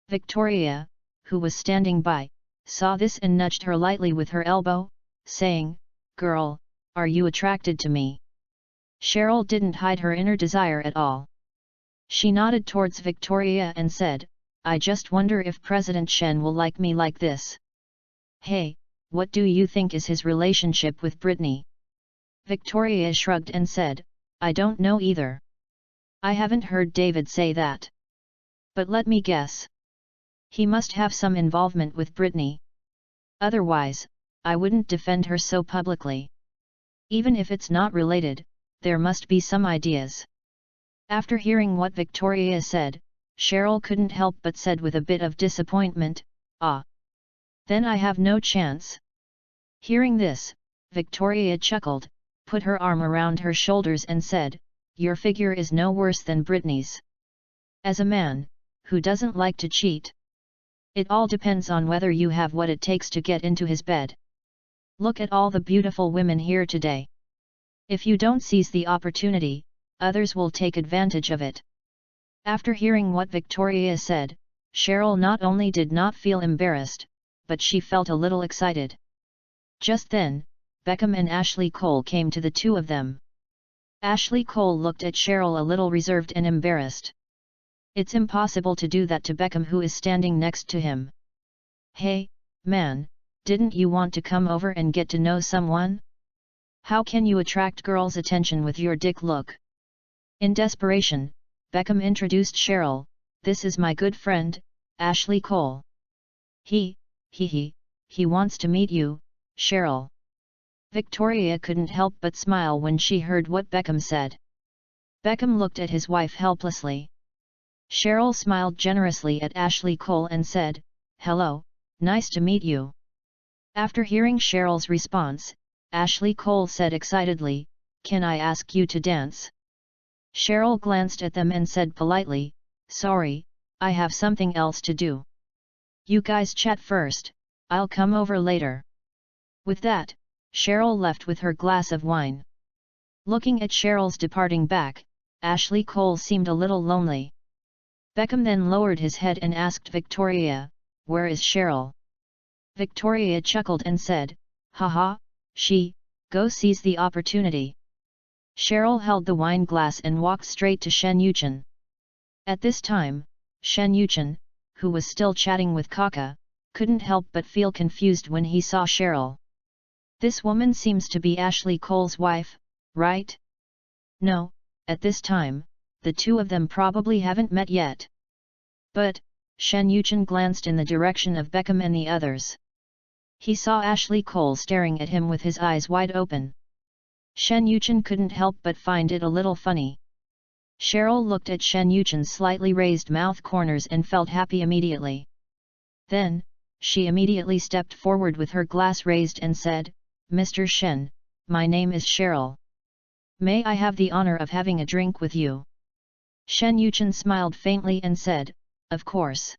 Victoria, who was standing by, saw this and nudged her lightly with her elbow, saying, "Girl, are you attracted to me?" Cheryl didn't hide her inner desire at all. She nodded towards Victoria and said, "I just wonder if President Shen will like me like this." "Hey, what do you think is his relationship with Brittany?" Victoria shrugged and said, "I don't know either. I haven't heard David say that. But let me guess. He must have some involvement with Brittany. Otherwise, I wouldn't defend her so publicly. Even if it's not related, there must be some ideas." After hearing what Victoria said, Cheryl couldn't help but said with a bit of disappointment, "Ah. Then I have no chance." Hearing this, Victoria chuckled, put her arm around her shoulders and said, "Your figure is no worse than Brittany's. As a man, who doesn't like to cheat? It all depends on whether you have what it takes to get into his bed. Look at all the beautiful women here today. If you don't seize the opportunity, others will take advantage of it." After hearing what Victoria said, Cheryl not only did not feel embarrassed, but she felt a little excited. Just then, Beckham and Ashley Cole came to the two of them. Ashley Cole looked at Cheryl a little reserved and embarrassed. It's impossible to do that to Beckham, who is standing next to him. "Hey, man, didn't you want to come over and get to know someone? How can you attract girls' attention with your dick look?" In desperation, Beckham introduced Cheryl, "This is my good friend, Ashley Cole. He wants to meet you, Cheryl." Victoria couldn't help but smile when she heard what Beckham said. Beckham looked at his wife helplessly. Cheryl smiled generously at Ashley Cole and said, "Hello, nice to meet you." After hearing Cheryl's response, Ashley Cole said excitedly, "Can I ask you to dance?" Cheryl glanced at them and said politely, "Sorry, I have something else to do. You guys chat first, I'll come over later." With that, Cheryl left with her glass of wine. Looking at Cheryl's departing back, Ashley Cole seemed a little lonely. Beckham then lowered his head and asked Victoria, "Where is Cheryl?" Victoria chuckled and said, "Haha, go seize the opportunity." Cheryl held the wine glass and walked straight to Shen Yuchen. At this time, Shen Yuchen, who was still chatting with Kaka, couldn't help but feel confused when he saw Cheryl. This woman seems to be Ashley Cole's wife, right? No, at this time, the two of them probably haven't met yet. But, Shen Yuchen glanced in the direction of Beckham and the others. He saw Ashley Cole staring at him with his eyes wide open. Shen Yuchen couldn't help but find it a little funny. Cheryl looked at Shen Yuchen's slightly raised mouth corners and felt happy immediately. Then, she immediately stepped forward with her glass raised and said, "Mr. Shen, my name is Cheryl. May I have the honor of having a drink with you?" Shen Yuchen smiled faintly and said, "Of course."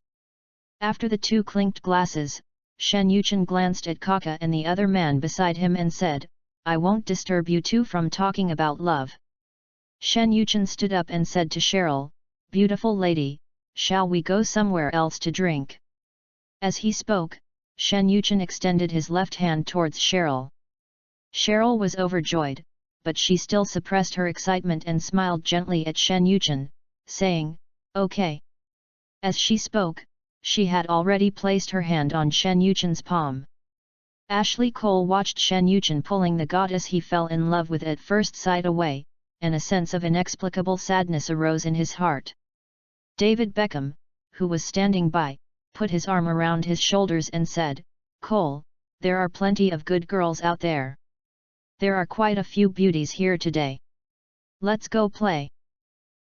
After the two clinked glasses, Shen Yuchen glanced at Kaka and the other man beside him and said, I won't disturb you two from talking about love. Shen Yuchen stood up and said to Cheryl, beautiful lady, shall we go somewhere else to drink? As he spoke, Shen Yuchen extended his left hand towards Cheryl. Cheryl was overjoyed, but she still suppressed her excitement and smiled gently at Shen Yuchen, saying, okay. As she spoke, she had already placed her hand on Shen Yuchen's palm. Ashley Cole watched Shen Yuchen pulling the goddess he fell in love with at first sight away, and a sense of inexplicable sadness arose in his heart. David Beckham, who was standing by, put his arm around his shoulders and said, Cole, there are plenty of good girls out there. There are quite a few beauties here today. Let's go play.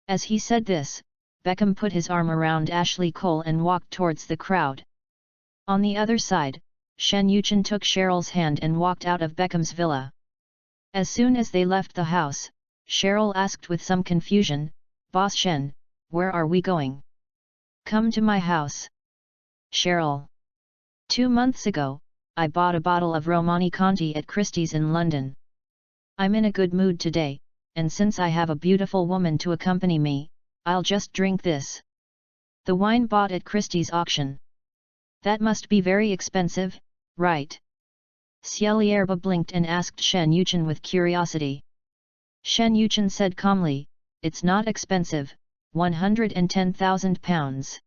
As he said this, Beckham put his arm around Ashley Cole and walked towards the crowd. On the other side, Shen Yuchen took Cheryl's hand and walked out of Beckham's villa. As soon as they left the house, Cheryl asked with some confusion, Boss Shen, where are we going? Come to my house. Cheryl. 2 months ago, I bought a bottle of Romani Conti at Christie's in London. I'm in a good mood today, and since I have a beautiful woman to accompany me, I'll just drink this. The wine bought at Christie's auction. That must be very expensive, right? Cielierba blinked and asked Shen Yuchen with curiosity. Shen Yuchen said calmly, it's not expensive, 110,000 pounds.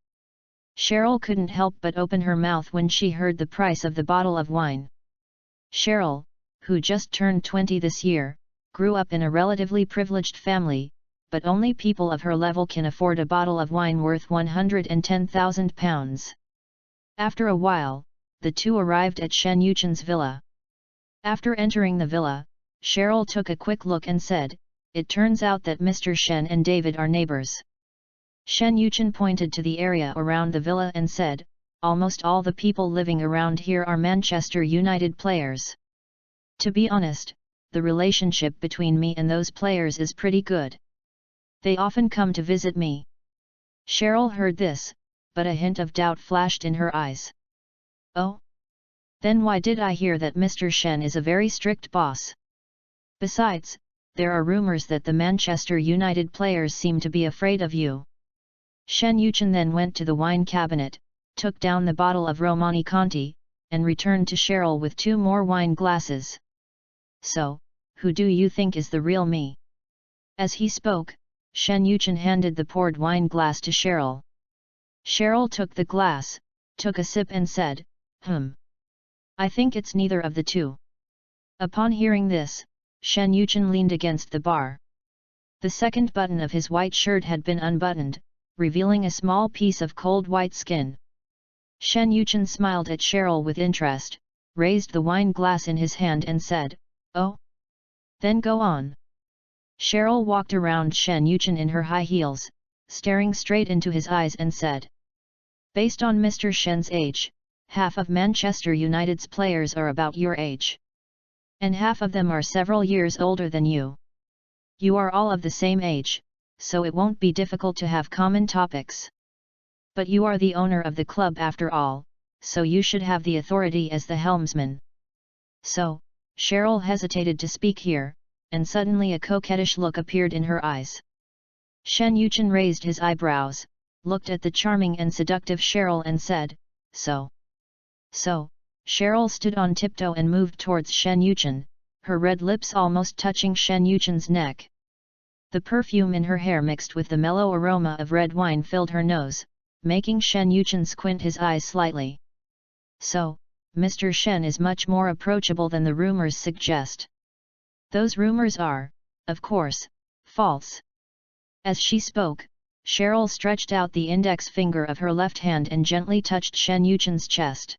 Cheryl couldn't help but open her mouth when she heard the price of the bottle of wine. Cheryl, who just turned 20 this year, grew up in a relatively privileged family, but only people of her level can afford a bottle of wine worth 110,000 pounds. After a while, the two arrived at Shen Yuchen's villa. After entering the villa, Cheryl took a quick look and said, it turns out that Mr. Shen and David are neighbors. Shen Yuchen pointed to the area around the villa and said, almost all the people living around here are Manchester United players. To be honest, the relationship between me and those players is pretty good. They often come to visit me. Cheryl heard this, but a hint of doubt flashed in her eyes. Oh? Then why did I hear that Mr. Shen is a very strict boss? Besides, there are rumors that the Manchester United players seem to be afraid of you. Shen Yuchen then went to the wine cabinet, took down the bottle of Romani Conti, and returned to Cheryl with 2 more wine glasses. So, who do you think is the real me? As he spoke, Shen Yuchen handed the poured wine glass to Cheryl. Cheryl took the glass, took a sip and said, I think it's neither of the two. Upon hearing this, Shen Yuchen leaned against the bar. The second button of his white shirt had been unbuttoned, revealing a small piece of cold white skin. Shen Yuchen smiled at Cheryl with interest, raised the wine glass in his hand and said, oh? Then go on. Cheryl walked around Shen Yuchen in her high heels, staring straight into his eyes and said, based on Mr. Shen's age, half of Manchester United's players are about your age. And half of them are several years older than you. You are all of the same age, so it won't be difficult to have common topics. But you are the owner of the club after all, so you should have the authority as the helmsman. So, Cheryl hesitated to speak here, and suddenly a coquettish look appeared in her eyes. Shen Yuchen raised his eyebrows, looked at the charming and seductive Cheryl and said, so. Cheryl stood on tiptoe and moved towards Shen Yuchen, her red lips almost touching Shen Yuchen's neck. The perfume in her hair mixed with the mellow aroma of red wine filled her nose, making Shen Yuchen squint his eyes slightly. So, Mr. Shen is much more approachable than the rumors suggest. Those rumors are, of course, false. As she spoke, Cheryl stretched out the index finger of her left hand and gently touched Shen Yuchen's chest.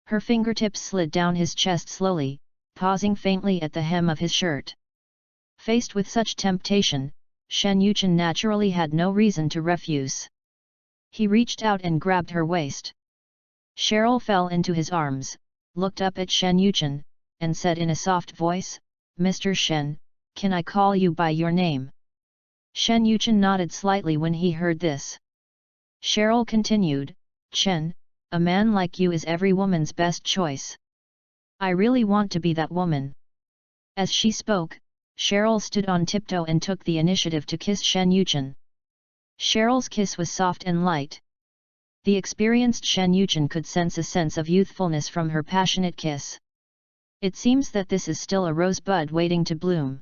Her fingertips slid down his chest slowly, pausing faintly at the hem of his shirt. Faced with such temptation, Shen Yuchen naturally had no reason to refuse. He reached out and grabbed her waist. Cheryl fell into his arms, looked up at Shen Yuchen, and said in a soft voice, Mr. Shen, can I call you by your name? Shen Yuchen nodded slightly when he heard this. Cheryl continued, Chen, a man like you is every woman's best choice. I really want to be that woman. As she spoke, Cheryl stood on tiptoe and took the initiative to kiss Shen Yuchen. Cheryl's kiss was soft and light. The experienced Shen Yuchen could sense a sense of youthfulness from her passionate kiss. It seems that this is still a rosebud waiting to bloom.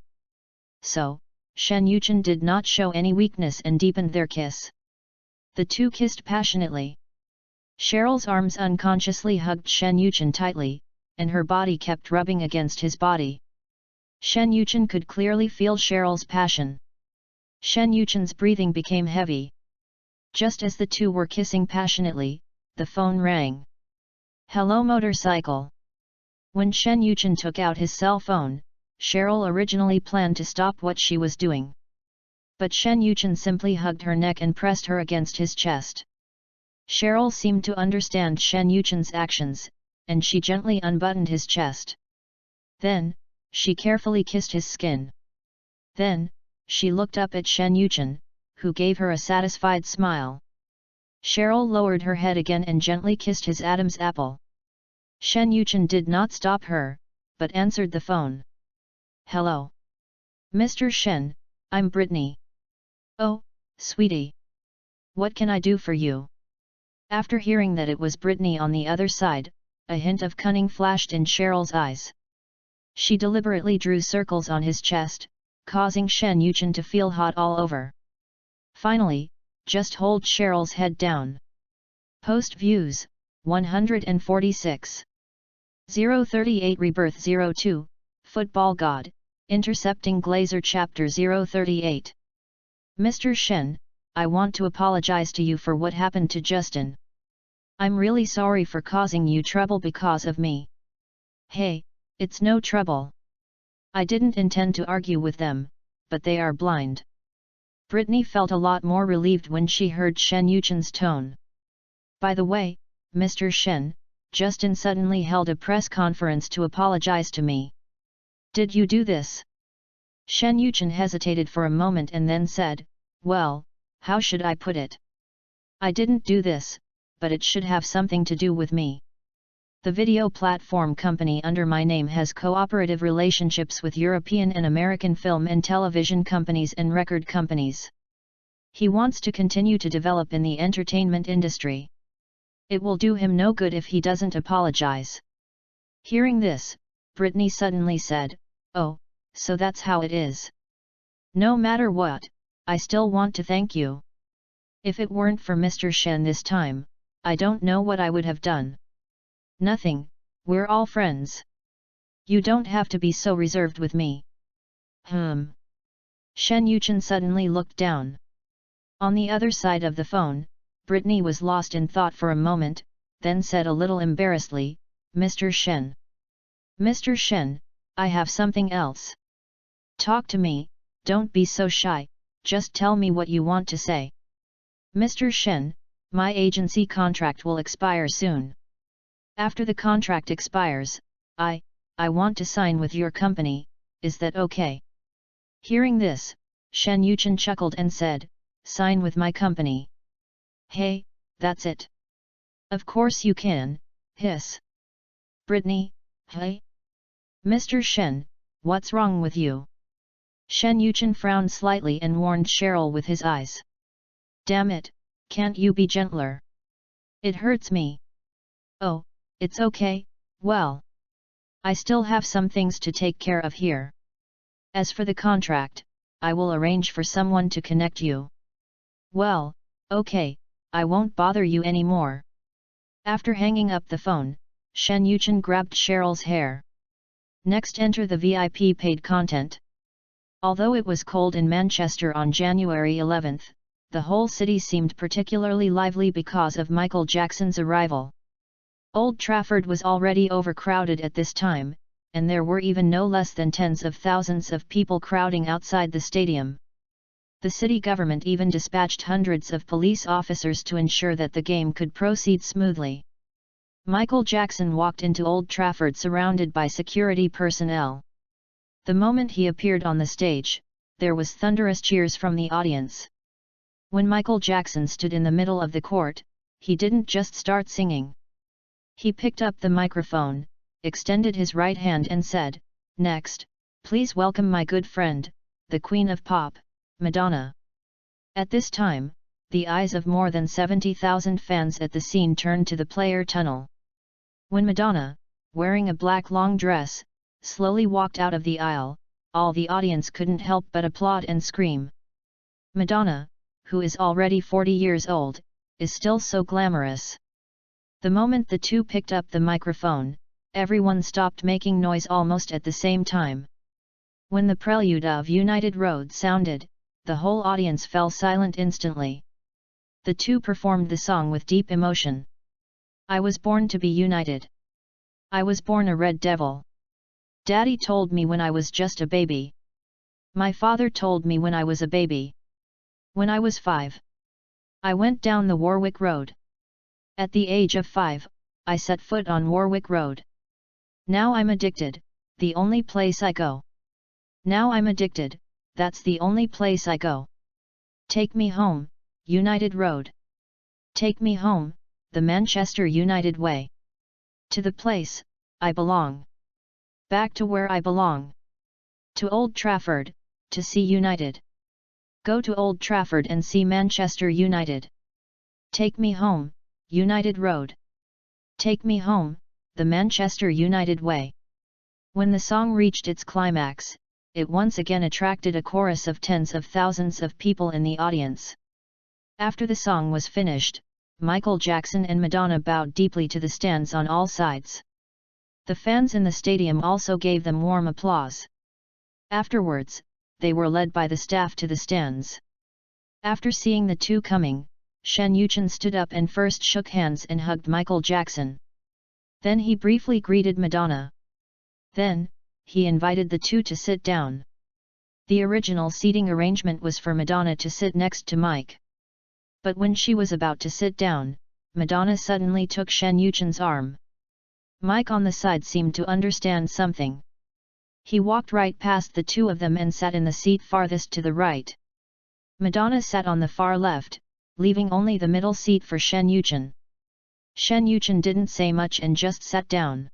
So, Shen Yuchen did not show any weakness and deepened their kiss. The two kissed passionately. Cheryl's arms unconsciously hugged Shen Yuchen tightly, and her body kept rubbing against his body. Shen Yuchen could clearly feel Cheryl's passion. Shen Yuchen's breathing became heavy. Just as the two were kissing passionately, the phone rang. Hello motorcycle. When Shen Yuchen took out his cell phone, Cheryl originally planned to stop what she was doing. But Shen Yuchen simply hugged her neck and pressed her against his chest. Cheryl seemed to understand Shen Yuchen's actions, and she gently unbuttoned his chest. Then, she carefully kissed his skin. Then, she looked up at Shen Yuchen, who gave her a satisfied smile. Cheryl lowered her head again and gently kissed his Adam's apple. Shen Yuchen did not stop her, but answered the phone. Hello. Mr. Shen, I'm Brittany. Oh, sweetie. What can I do for you? After hearing that it was Brittany on the other side, a hint of cunning flashed in Cheryl's eyes. She deliberately drew circles on his chest, causing Shen Yuchen to feel hot all over. Finally, just hold Cheryl's head down. Post views, 146. 038 Rebirth 02, Football God, Intercepting Glazer Chapter 038. Mr. Shen, I want to apologize to you for what happened to Justin. I'm really sorry for causing you trouble because of me. Hey, it's no trouble. I didn't intend to argue with them, but they are blind. Brittany felt a lot more relieved when she heard Shen Yuchen's tone. By the way, Mr. Shen, Justin suddenly held a press conference to apologize to me. Did you do this? Shen Yuchen hesitated for a moment and then said, well, how should I put it? I didn't do this, but it should have something to do with me. The video platform company under my name has cooperative relationships with European and American film and television companies and record companies. He wants to continue to develop in the entertainment industry. It will do him no good if he doesn't apologize. Hearing this, Brittany suddenly said, oh, so that's how it is. No matter what, I still want to thank you. If it weren't for Mr. Shen this time, I don't know what I would have done. Nothing, we're all friends. You don't have to be so reserved with me. Shen Yuchen suddenly looked down. On the other side of the phone, Brittany was lost in thought for a moment, then said a little embarrassedly, Mr. Shen. Mr. Shen, I have something else. Talk to me, don't be so shy, just tell me what you want to say. Mr. Shen, my agency contract will expire soon. After the contract expires, I want to sign with your company, is that okay? Hearing this, Shen Yuchen chuckled and said, sign with my company. Hey, that's it. Of course you can, hiss. Brittany, hey? Mr. Shen, what's wrong with you? Shen Yuchen frowned slightly and warned Cheryl with his eyes. Damn it, can't you be gentler? It hurts me. Oh, it's okay, well. I still have some things to take care of here. As for the contract, I will arrange for someone to connect you. Well, okay, I won't bother you anymore. After hanging up the phone, Shen Yuchen grabbed Cheryl's hair. Next, enter the VIP paid content. Although it was cold in Manchester on January 11th, the whole city seemed particularly lively because of Michael Jackson's arrival. Old Trafford was already overcrowded at this time, and there were even no less than tens of thousands of people crowding outside the stadium. The city government even dispatched hundreds of police officers to ensure that the game could proceed smoothly. Michael Jackson walked into Old Trafford surrounded by security personnel. The moment he appeared on the stage, there was thunderous cheers from the audience. When Michael Jackson stood in the middle of the court, he didn't just start singing. He picked up the microphone, extended his right hand and said, "Next, Please welcome my good friend, the Queen of Pop, Madonna." At this time, the eyes of more than 70,000 fans at the scene turned to the player tunnel. When Madonna, wearing a black long dress, slowly walked out of the aisle, all the audience couldn't help but applaud and scream. Madonna, who is already 40 years old, is still so glamorous. The moment the two picked up the microphone, everyone stopped making noise almost at the same time. When the prelude of United Road sounded, the whole audience fell silent instantly. The two performed the song with deep emotion. "I was born to be united. I was born a red devil. Daddy told me when I was just a baby. My father told me when I was a baby. When I was 5. I went down the Warwick Road. At the age of 5, I set foot on Warwick Road. Now I'm addicted, the only place I go. Now I'm addicted, that's the only place I go. Take me home, United Road. Take me home, the Manchester United way. To the place I belong. Back to where I belong. To Old Trafford, to see United. Go to Old Trafford and see Manchester United. Take me home, United Road. Take me home, the Manchester United way." When the song reached its climax, it once again attracted a chorus of tens of thousands of people in the audience. After the song was finished, Michael Jackson and Madonna bowed deeply to the stands on all sides. The fans in the stadium also gave them warm applause. Afterwards, they were led by the staff to the stands. After seeing the two coming, Shen Yuchen stood up and first shook hands and hugged Michael Jackson. Then he briefly greeted Madonna. Then, he invited the two to sit down. The original seating arrangement was for Madonna to sit next to Mike. But when she was about to sit down, Madonna suddenly took Shen Yuchen's arm. Mike on the side seemed to understand something. He walked right past the two of them and sat in the seat farthest to the right. Madonna sat on the far left, leaving only the middle seat for Shen Yuchen. Shen Yuchen didn't say much and just sat down.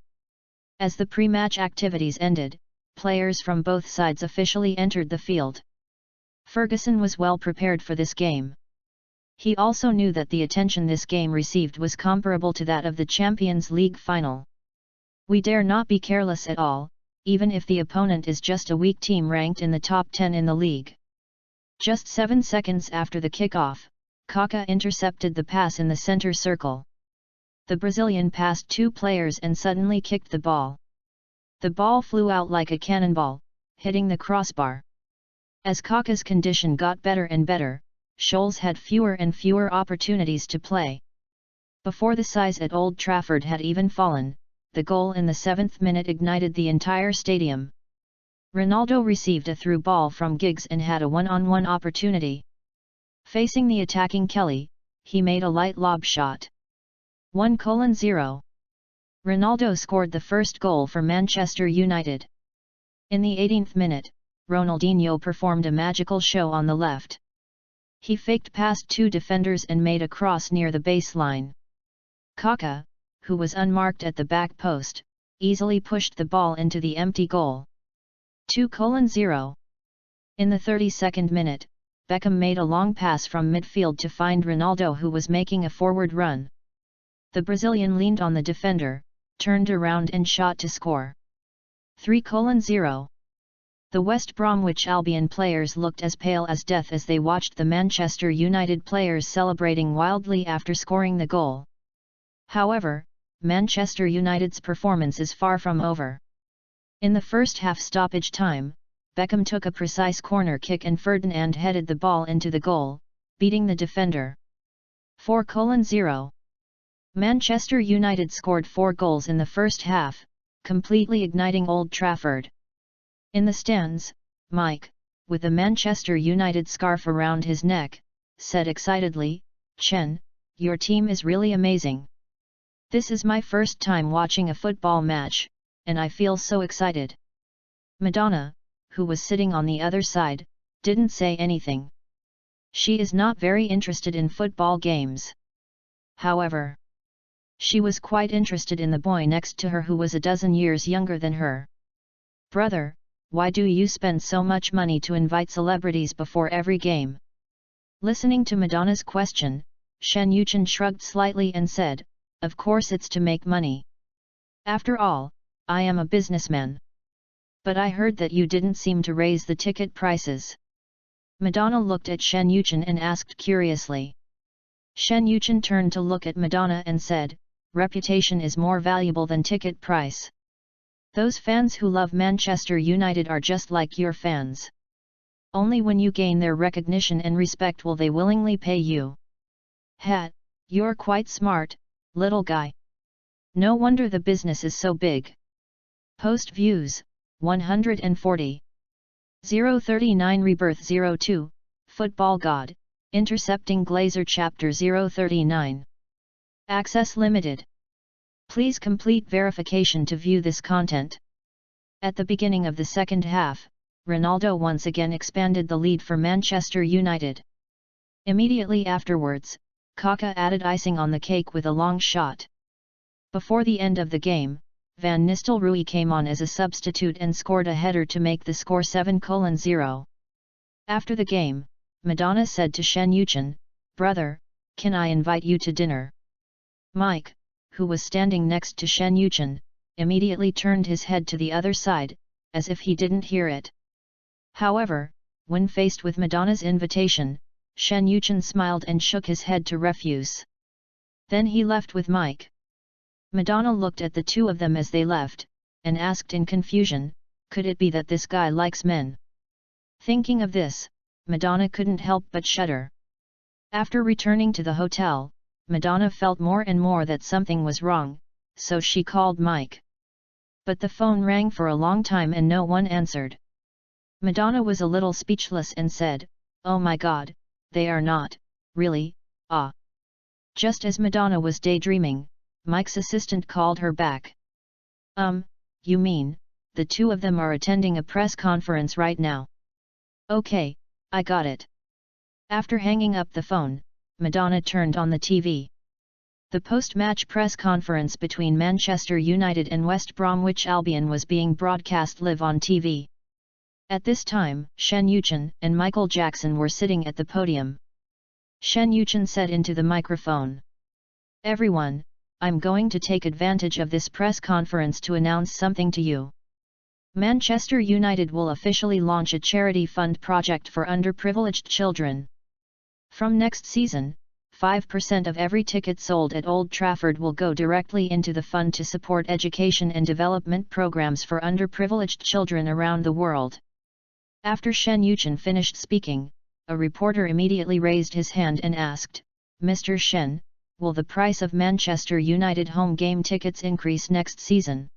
As the pre-match activities ended, players from both sides officially entered the field. Ferguson was well prepared for this game. He also knew that the attention this game received was comparable to that of the Champions League final. "We dare not be careless at all, even if the opponent is just a weak team ranked in the top 10 in the league." Just 7 seconds after the kickoff, Kaká intercepted the pass in the center circle. The Brazilian passed two players and suddenly kicked the ball. The ball flew out like a cannonball, hitting the crossbar. As Kaká's condition got better and better, Scholes had fewer and fewer opportunities to play. Before the size at Old Trafford had even fallen, the goal in the 7th minute ignited the entire stadium. Ronaldo received a through ball from Giggs and had a one-on-one opportunity. Facing the attacking Kelly, he made a light lob shot. 1:0. Ronaldo scored the first goal for Manchester United. In the 18th minute, Ronaldinho performed a magical show on the left. He faked past two defenders and made a cross near the baseline. Kaká, who was unmarked at the back post, easily pushed the ball into the empty goal. 2:0. In the 32nd minute, Beckham made a long pass from midfield to find Ronaldo, who was making a forward run. The Brazilian leaned on the defender, turned around and shot to score. 3:0. The West Bromwich Albion players looked as pale as death as they watched the Manchester United players celebrating wildly after scoring the goal. However, Manchester United's performance is far from over. In the first half stoppage time, Beckham took a precise corner kick and Ferdinand headed the ball into the goal, beating the defender. 4:0. Manchester United scored 4 goals in the first half, completely igniting Old Trafford. In the stands, Mike, with a Manchester United scarf around his neck, said excitedly, "Chen, your team is really amazing. This is my first time watching a football match, and I feel so excited." Madonna, who was sitting on the other side, didn't say anything. She is not very interested in football games. However, she was quite interested in the boy next to her, who was a dozen years younger than her. "Brother, why do you spend so much money to invite celebrities before every game? Listening to Madonna's question, Shen Yuchen shrugged slightly and said, of course it's to make money. After all, I am a businessman. But I heard that you didn't seem to raise the ticket prices. Madonna looked at Shen Yuchen and asked curiously. Shen Yuchen turned to look at Madonna and said, reputation is more valuable than ticket price. Those fans who love Manchester United are just like your fans. Only when you gain their recognition and respect will they willingly pay you. Ha, you're quite smart, little guy. No wonder the business is so big. Post views, 140. 039 Rebirth 02, Football God, Intercepting Glazer Chapter 039. Access limited. Please complete verification to view this content. At the beginning of the second half, Ronaldo once again expanded the lead for Manchester United. Immediately afterwards, Kaká added icing on the cake with a long shot. Before the end of the game, Van Nistelrooy came on as a substitute and scored a header to make the score 7-0. After the game, Madonna said to Shen Yuchen, brother, can I invite you to dinner? Mike, who was standing next to Shen Yuchen, immediately turned his head to the other side, as if he didn't hear it. However, when faced with Madonna's invitation, Shen Yuchen smiled and shook his head to refuse. Then he left with Mike. Madonna looked at the two of them as they left, and asked in confusion, could it be that this guy likes men? Thinking of this, Madonna couldn't help but shudder. After returning to the hotel, Madonna felt more and more that something was wrong, so she called Mike. But the phone rang for a long time and no one answered. Madonna was a little speechless and said, oh my God, they are not, really, ah. Just as Madonna was daydreaming, Mike's assistant called her back. You mean, the two of them are attending a press conference right now? Okay, I got it. After hanging up the phone, Madonna turned on the TV. The post-match press conference between Manchester United and West Bromwich Albion was being broadcast live on TV. At this time, Shen Yuchen and Michael Jackson were sitting at the podium. Shen Yuchen said into the microphone, everyone, I'm going to take advantage of this press conference to announce something to you. Manchester United will officially launch a charity fund project for underprivileged children. From next season, 5% of every ticket sold at Old Trafford will go directly into the fund to support education and development programs for underprivileged children around the world. After Shen Yuchen finished speaking, a reporter immediately raised his hand and asked, Mr. Shen, will the price of Manchester United home game tickets increase next season?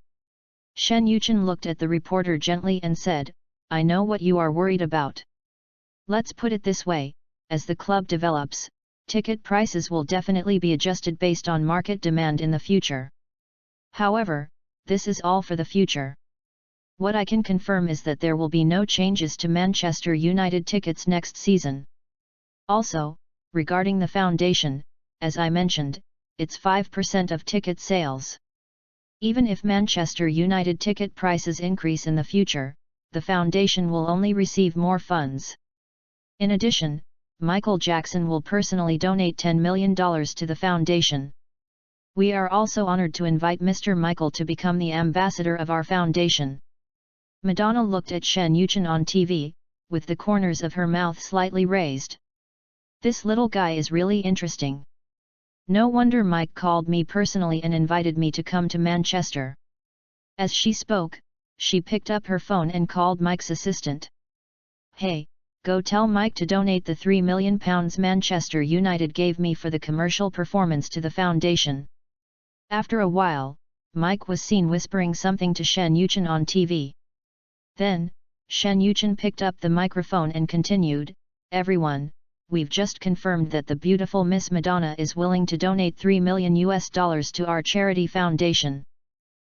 Shen Yuchen looked at the reporter gently and said, I know what you are worried about. Let's put it this way, as the club develops, ticket prices will definitely be adjusted based on market demand in the future. However, this is all for the future. What I can confirm is that there will be no changes to Manchester United tickets next season. Also, regarding the foundation, as I mentioned, it's 5% of ticket sales. Even if Manchester United ticket prices increase in the future, the foundation will only receive more funds. In addition, Michael Jackson will personally donate $10 million to the foundation. We are also honored to invite Mr. Michael to become the ambassador of our foundation. Madonna looked at Shen Yuchen on TV, with the corners of her mouth slightly raised. This little guy is really interesting. No wonder Mike called me personally and invited me to come to Manchester. As she spoke, she picked up her phone and called Mike's assistant. Hey, go tell Mike to donate the £3 million Manchester United gave me for the commercial performance to the foundation. After a while, Mike was seen whispering something to Shen Yuchen on TV. Then, Shen Yuchen picked up the microphone and continued, everyone, we've just confirmed that the beautiful Miss Madonna is willing to donate $3 million to our charity foundation.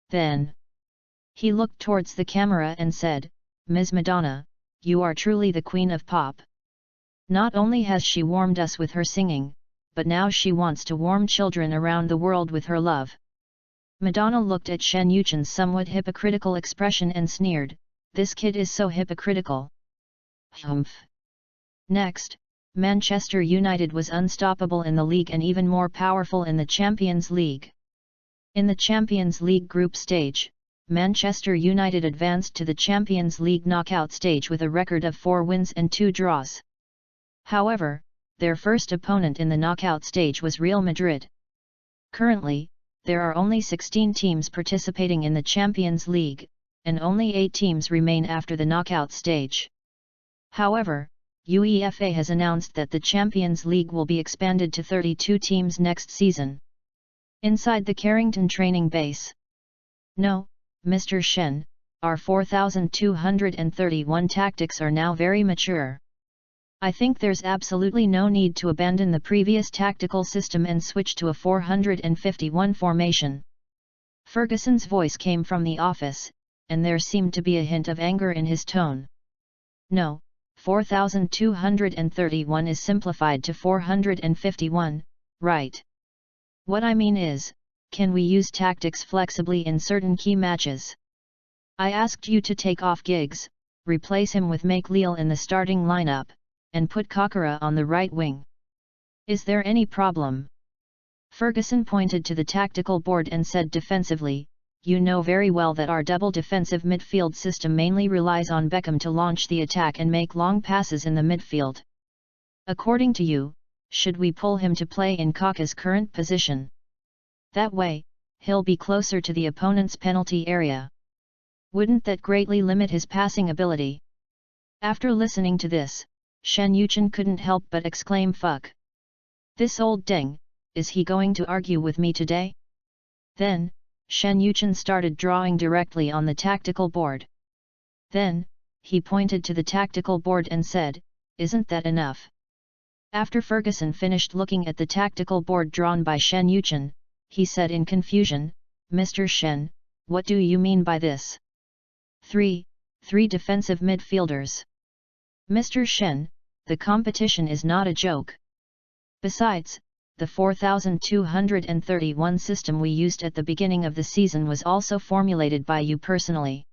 Then, he looked towards the camera and said, Ms. Madonna, you are truly the queen of pop. Not only has she warmed us with her singing, but now she wants to warm children around the world with her love. Madonna looked at Shen Yuchen's somewhat hypocritical expression and sneered, this kid is so hypocritical. Humph. Next, Manchester United was unstoppable in the league and even more powerful in the Champions League. In the Champions League group stage, Manchester United advanced to the Champions League knockout stage with a record of 4 wins and 2 draws. However, their first opponent in the knockout stage was Real Madrid. Currently, there are only 16 teams participating in the Champions League, and only 8 teams remain after the knockout stage. However, UEFA has announced that the Champions League will be expanded to 32 teams next season. Inside the Carrington training base. No, Mr. Shen, our 4231 tactics are now very mature. I think there's absolutely no need to abandon the previous tactical system and switch to a 451 formation. Ferguson's voice came from the office, and there seemed to be a hint of anger in his tone. No, 4231 is simplified to 451, right? What I mean is, can we use tactics flexibly in certain key matches? I asked you to take off Giggs, replace him with McLeal in the starting lineup, and put Coqueret on the right wing. Is there any problem? Ferguson pointed to the tactical board and said defensively, you know very well that our double defensive midfield system mainly relies on Beckham to launch the attack and make long passes in the midfield. According to you, should we pull him to play in Kaká's current position? That way, he'll be closer to the opponent's penalty area. Wouldn't that greatly limit his passing ability? After listening to this, Shen Yuchen couldn't help but exclaim, fuck. This old deng, is he going to argue with me today? Then, Shen Yuchen started drawing directly on the tactical board. Then, he pointed to the tactical board and said, isn't that enough? After Ferguson finished looking at the tactical board drawn by Shen Yuchen, he said in confusion, Mr. Shen, what do you mean by this? 3 defensive midfielders. Mr. Shen, the competition is not a joke. Besides, the 4231 system we used at the beginning of the season was also formulated by you personally.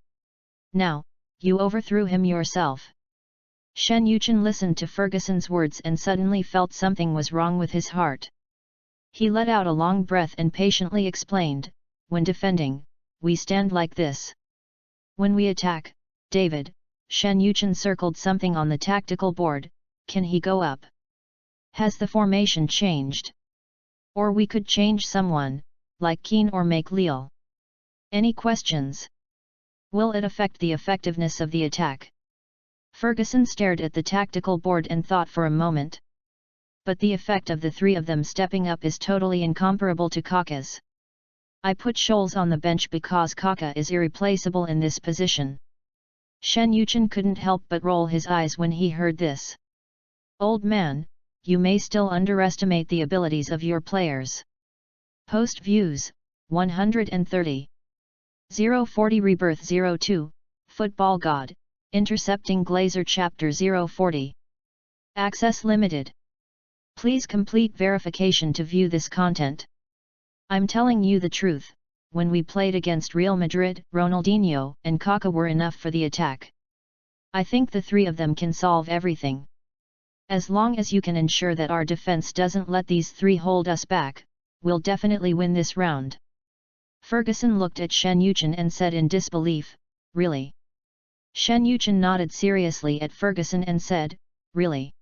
Now, you overthrew him yourself. Shen Yuchen listened to Ferguson's words and suddenly felt something was wrong with his heart. He let out a long breath and patiently explained, when defending, we stand like this. When we attack, David, Shen Yuchen circled something on the tactical board, can he go up? Has the formation changed? Or we could change someone, like Keane or McLeal. Any questions? Will it affect the effectiveness of the attack? Ferguson stared at the tactical board and thought for a moment. But the effect of the 3 of them stepping up is totally incomparable to Kaká's. I put Scholes on the bench because Kaká is irreplaceable in this position. Shen Yuchen couldn't help but roll his eyes when he heard this. Old man, you may still underestimate the abilities of your players. Post views, 130. 040 Rebirth 02, Football God, Intercepting Glazer Chapter 040. Access limited. Please complete verification to view this content. I'm telling you the truth. When we played against Real Madrid, Ronaldinho and Kaká were enough for the attack. I think the 3 of them can solve everything. As long as you can ensure that our defense doesn't let these 3 hold us back, we'll definitely win this round. Ferguson looked at Shen Yuchen and said in disbelief, really? Shen Yuchen nodded seriously at Ferguson and said, really?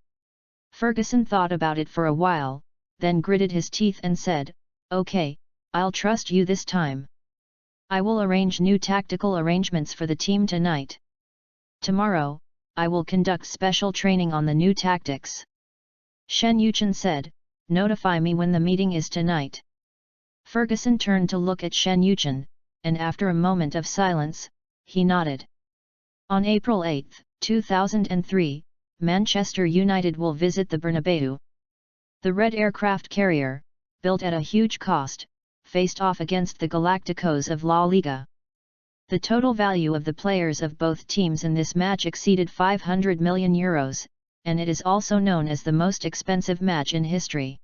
Ferguson thought about it for a while, then gritted his teeth and said, okay, I'll trust you this time. I will arrange new tactical arrangements for the team tonight. Tomorrow, I will conduct special training on the new tactics. Shen Yuchen said, notify me when the meeting is tonight. Ferguson turned to look at Shen Yuchen, and after a moment of silence, he nodded. On April 8, 2003, Manchester United will visit the Bernabeu. The red aircraft carrier, built at a huge cost, faced off against the Galacticos of La Liga. The total value of the players of both teams in this match exceeded €500 million, and it is also known as the most expensive match in history.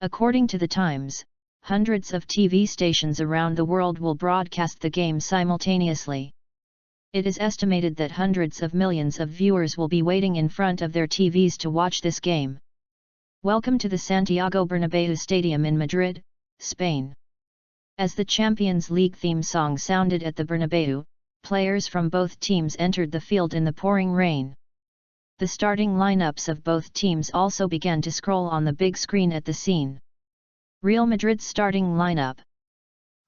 According to the Times, hundreds of TV stations around the world will broadcast the game simultaneously. It is estimated that hundreds of millions of viewers will be waiting in front of their TVs to watch this game. Welcome to the Santiago Bernabéu Stadium in Madrid, Spain. As the Champions League theme song sounded at the Bernabéu, players from both teams entered the field in the pouring rain. The starting lineups of both teams also began to scroll on the big screen at the scene. Real Madrid's starting lineup.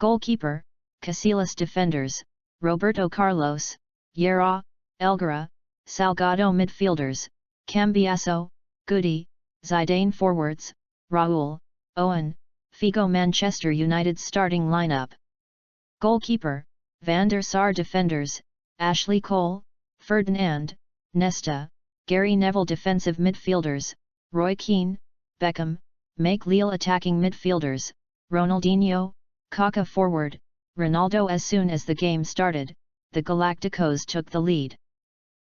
Goalkeeper, Casillas. Defenders, Roberto Carlos, Yera, Elguera, Salgado. Midfielders, Cambiaso, Goody, Zidane. Forwards, Raúl, Owen, Figo. Manchester United's starting lineup. Goalkeeper, Van der Sar. Defenders, Ashley Cole, Ferdinand, Nesta, Gary Neville. Defensive midfielders, Roy Keane, Beckham, McLeal. Attacking midfielders, Ronaldinho, Kaká. Forward, Ronaldo. As soon as the game started, the Galacticos took the lead.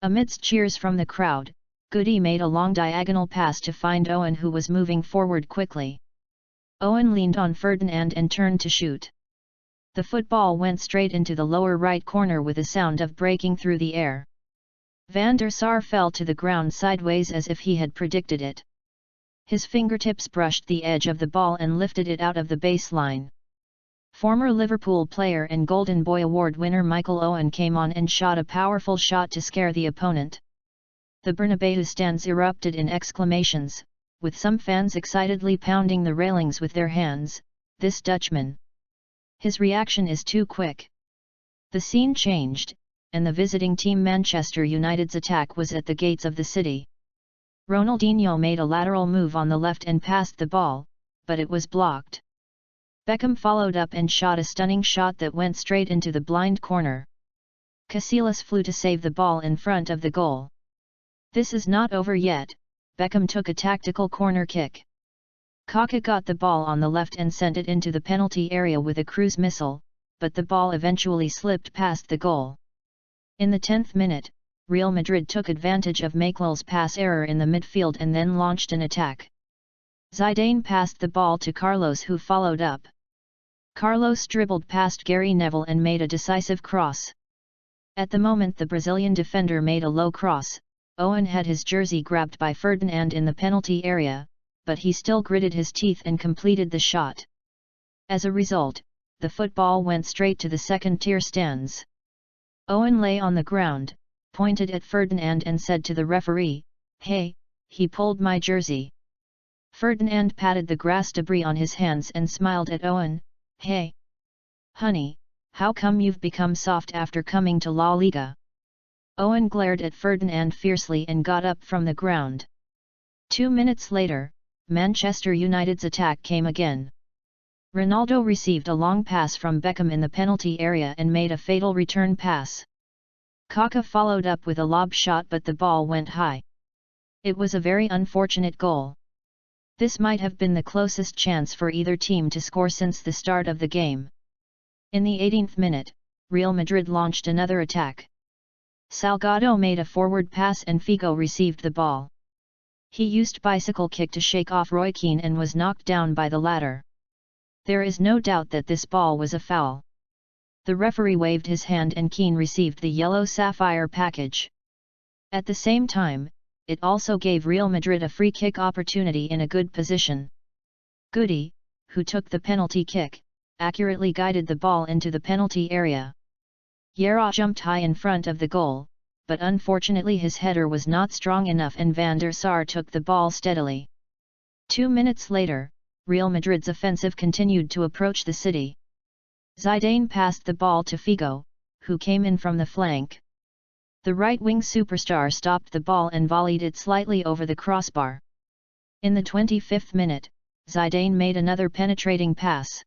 Amidst cheers from the crowd, Goody made a long diagonal pass to find Owen, who was moving forward quickly. Owen leaned on Ferdinand and turned to shoot. The football went straight into the lower right corner with a sound of breaking through the air. Van der Sar fell to the ground sideways as if he had predicted it. His fingertips brushed the edge of the ball and lifted it out of the baseline. Former Liverpool player and Golden Boy Award winner Michael Owen came on and shot a powerful shot to scare the opponent. The Bernabéu stands erupted in exclamations, with some fans excitedly pounding the railings with their hands. This Dutchman. His reaction is too quick. The scene changed, and the visiting team Manchester United's attack was at the gates of the city. Ronaldinho made a lateral move on the left and passed the ball, but it was blocked. Beckham followed up and shot a stunning shot that went straight into the blind corner. Casillas flew to save the ball in front of the goal. This is not over yet. Beckham took a tactical corner kick. Kaká got the ball on the left and sent it into the penalty area with a cruise missile, but the ball eventually slipped past the goal. In the 10th minute, Real Madrid took advantage of McLeal's pass error in the midfield and then launched an attack. Zidane passed the ball to Carlos, who followed up. Carlos dribbled past Gary Neville and made a decisive cross. At the moment the Brazilian defender made a low cross, Owen had his jersey grabbed by Ferdinand in the penalty area, but he still gritted his teeth and completed the shot. As a result, the football went straight to the second-tier stands. Owen lay on the ground, pointed at Ferdinand and said to the referee, "Hey, he pulled my jersey." Ferdinand patted the grass debris on his hands and smiled at Owen. "Hey, honey, how come you've become soft after coming to La Liga?" Owen glared at Ferdinand fiercely and got up from the ground. 2 minutes later, Manchester United's attack came again. Ronaldo received a long pass from Beckham in the penalty area and made a fatal return pass. Kaká followed up with a lob shot, but the ball went high. It was a very unfortunate goal. This might have been the closest chance for either team to score since the start of the game. In the 18th minute, Real Madrid launched another attack. Salgado made a forward pass and Figo received the ball. He used bicycle kick to shake off Roy Keane and was knocked down by the latter. There is no doubt that this ball was a foul. The referee waved his hand and Keane received the yellow sapphire package. At the same time, it also gave Real Madrid a free kick opportunity in a good position. Goody, who took the penalty kick, accurately guided the ball into the penalty area. Yera jumped high in front of the goal, but unfortunately his header was not strong enough and Van der Sar took the ball steadily. 2 minutes later, Real Madrid's offensive continued to approach the city. Zidane passed the ball to Figo, who came in from the flank. The right-wing superstar stopped the ball and volleyed it slightly over the crossbar. In the 25th minute, Zidane made another penetrating pass.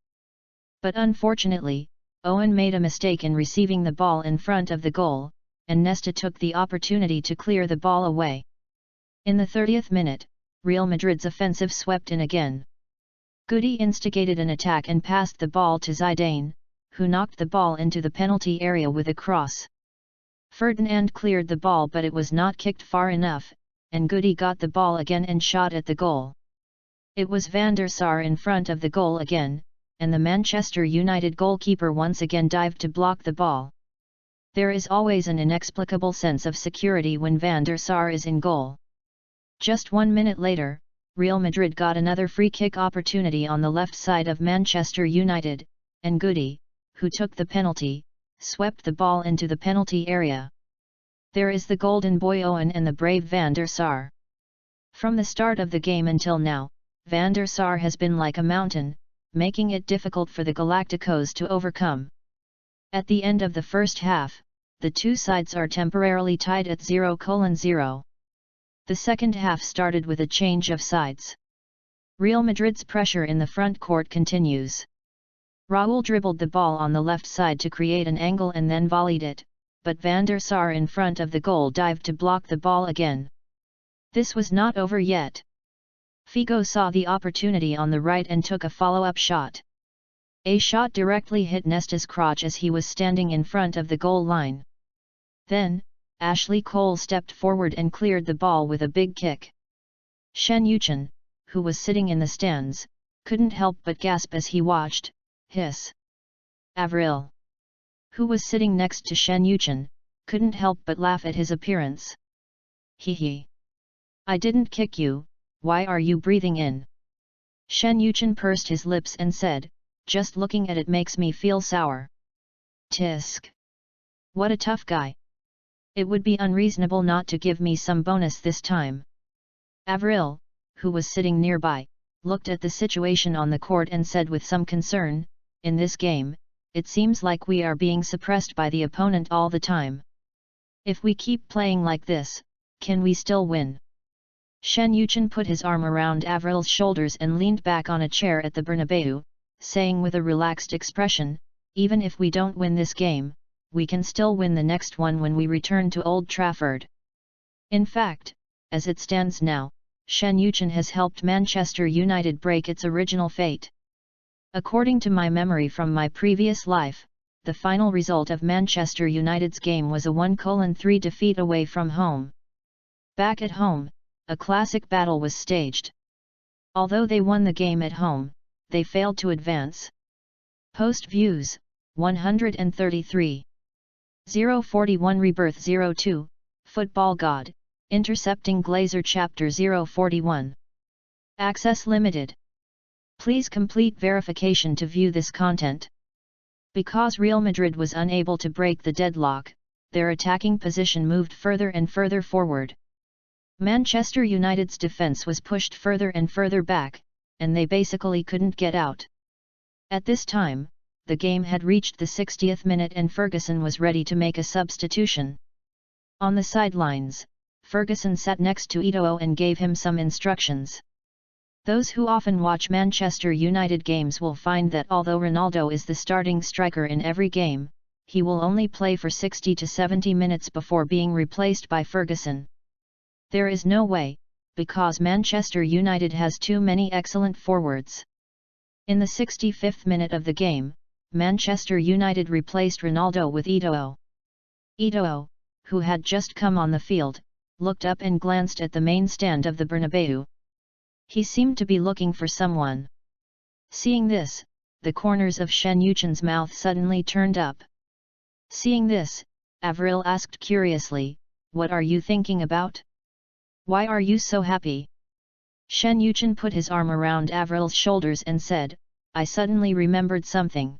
But unfortunately, Owen made a mistake in receiving the ball in front of the goal, and Nesta took the opportunity to clear the ball away. In the 30th minute, Real Madrid's offensive swept in again. Goody instigated an attack and passed the ball to Zidane, who knocked the ball into the penalty area with a cross. Ferdinand cleared the ball, but it was not kicked far enough, and Goody got the ball again and shot at the goal. It was Van der Sar in front of the goal again, and the Manchester United goalkeeper once again dived to block the ball. There is always an inexplicable sense of security when Van der Sar is in goal. Just 1 minute later, Real Madrid got another free kick opportunity on the left side of Manchester United, and Goody, who took the penalty, swept the ball into the penalty area. There is the golden boy Owen and the brave Van der Sar. From the start of the game until now, Van der Sar has been like a mountain, making it difficult for the Galacticos to overcome. At the end of the first half, the two sides are temporarily tied at 0:0. The second half started with a change of sides. Real Madrid's pressure in the front court continues. Raúl dribbled the ball on the left side to create an angle and then volleyed it, but Van der Sar in front of the goal dived to block the ball again. This was not over yet. Figo saw the opportunity on the right and took a follow-up shot. A shot directly hit Nesta's crotch as he was standing in front of the goal line. Then, Ashley Cole stepped forward and cleared the ball with a big kick. Shen Yuchen, who was sitting in the stands, couldn't help but gasp as he watched. Hiss. Avril, who was sitting next to Shen Yuchen, couldn't help but laugh at his appearance. Hee hee. I didn't kick you, why are you breathing in? Shen Yuchen pursed his lips and said, just looking at it makes me feel sour. Tisk. What a tough guy. It would be unreasonable not to give me some bonus this time. Avril, who was sitting nearby, looked at the situation on the court and said with some concern, in this game, it seems like we are being suppressed by the opponent all the time. If we keep playing like this, can we still win? Shen Yuchen put his arm around Avril's shoulders and leaned back on a chair at the Bernabeu, saying with a relaxed expression, even if we don't win this game, we can still win the next one when we return to Old Trafford. In fact, as it stands now, Shen Yuchen has helped Manchester United break its original fate. According to my memory from my previous life, the final result of Manchester United's game was a 1:3 defeat away from home. Back at home, a classic battle was staged. Although they won the game at home, they failed to advance. Post views, 133. 041 Rebirth 02, Football God, Intercepting Glazer Chapter 041. Access limited. Please complete verification to view this content. Because Real Madrid was unable to break the deadlock, their attacking position moved further and further forward. Manchester United's defense was pushed further and further back, and they basically couldn't get out. At this time, the game had reached the 60th minute and Ferguson was ready to make a substitution. On the sidelines, Ferguson sat next to Eto'o and gave him some instructions. Those who often watch Manchester United games will find that although Ronaldo is the starting striker in every game, he will only play for 60 to 70 minutes before being replaced by Ferguson. There is no way, because Manchester United has too many excellent forwards. In the 65th minute of the game, Manchester United replaced Ronaldo with Eto'o. Eto'o, who had just come on the field, looked up and glanced at the main stand of the Bernabeu. He seemed to be looking for someone. Seeing this, the corners of Shen Yuchen's mouth suddenly turned up. Seeing this, Avril asked curiously, "What are you thinking about? Why are you so happy?" Shen Yuchen put his arm around Avril's shoulders and said, "I suddenly remembered something.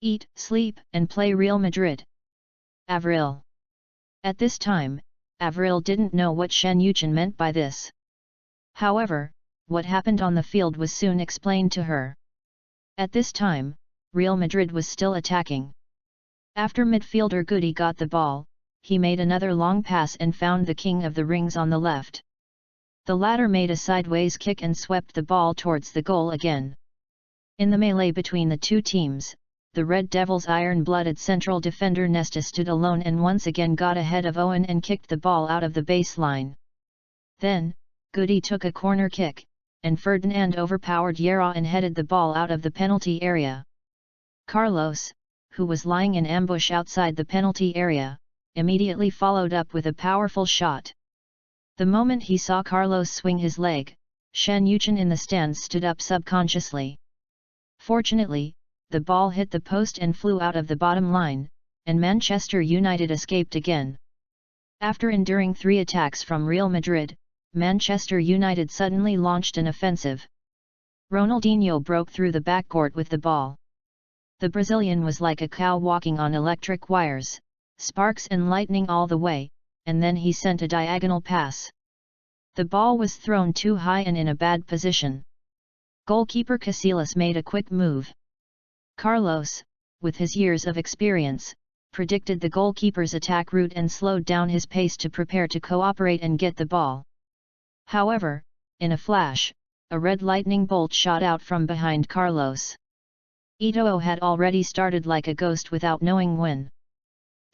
Eat, sleep, and play Real Madrid." Avril. At this time, Avril didn't know what Shen Yuchen meant by this. However, what happened on the field was soon explained to her. At this time, Real Madrid was still attacking. After midfielder Goody got the ball, he made another long pass and found the king of the rings on the left. The latter made a sideways kick and swept the ball towards the goal again. In the melee between the two teams, the Red Devils' iron-blooded central defender Nesta stood alone and once again got ahead of Owen and kicked the ball out of the baseline. Then, Goody took a corner kick, and Ferdinand overpowered Yera and headed the ball out of the penalty area. Carlos, who was lying in ambush outside the penalty area, immediately followed up with a powerful shot. The moment he saw Carlos swing his leg, Shen Yuchen in the stands stood up subconsciously. Fortunately, the ball hit the post and flew out of the bottom line, and Manchester United escaped again. After enduring 3 attacks from Real Madrid, Manchester United suddenly launched an offensive. Ronaldinho broke through the backcourt with the ball. The Brazilian was like a cow walking on electric wires, sparks and lightning all the way, and then he sent a diagonal pass. The ball was thrown too high and in a bad position. Goalkeeper Casillas made a quick move. Carlos, with his years of experience, predicted the goalkeeper's attack route and slowed down his pace to prepare to cooperate and get the ball. However, in a flash, a red lightning bolt shot out from behind Carlos. Eto'o had already started like a ghost without knowing when.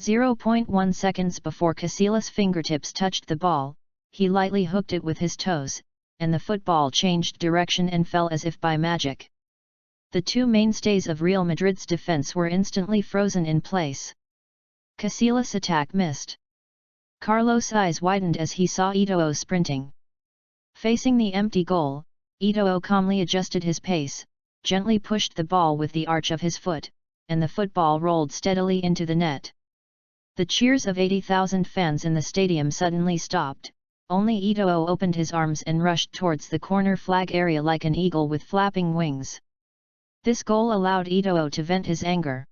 0.1 seconds before Casillas' fingertips touched the ball, he lightly hooked it with his toes, and the football changed direction and fell as if by magic. The 2 mainstays of Real Madrid's defense were instantly frozen in place. Casillas' attack missed. Carlos' eyes widened as he saw Eto'o sprinting. Facing the empty goal, Eto'o calmly adjusted his pace, gently pushed the ball with the arch of his foot, and the football rolled steadily into the net. The cheers of 80,000 fans in the stadium suddenly stopped. Only Eto'o opened his arms and rushed towards the corner flag area like an eagle with flapping wings. This goal allowed Eto'o to vent his anger.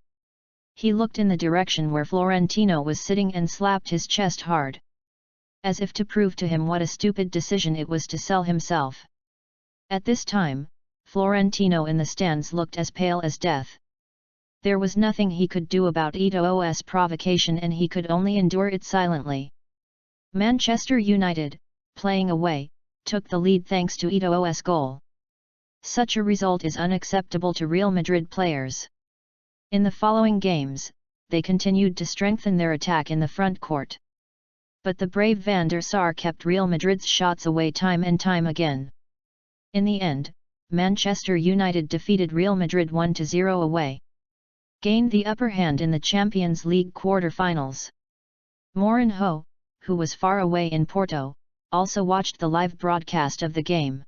He looked in the direction where Florentino was sitting and slapped his chest hard. As if to prove to him what a stupid decision it was to sell himself. At this time, Florentino in the stands looked as pale as death. There was nothing he could do about Eto'o's provocation and he could only endure it silently. Manchester United, playing away, took the lead thanks to Eto'o's goal. Such a result is unacceptable to Real Madrid players. In the following games, they continued to strengthen their attack in the front court. But the brave Van der Sar kept Real Madrid's shots away time and time again. In the end, Manchester United defeated Real Madrid 1-0 away. Gained the upper hand in the Champions League quarter-finals. Mourinho, who was far away in Porto, also watched the live broadcast of the game.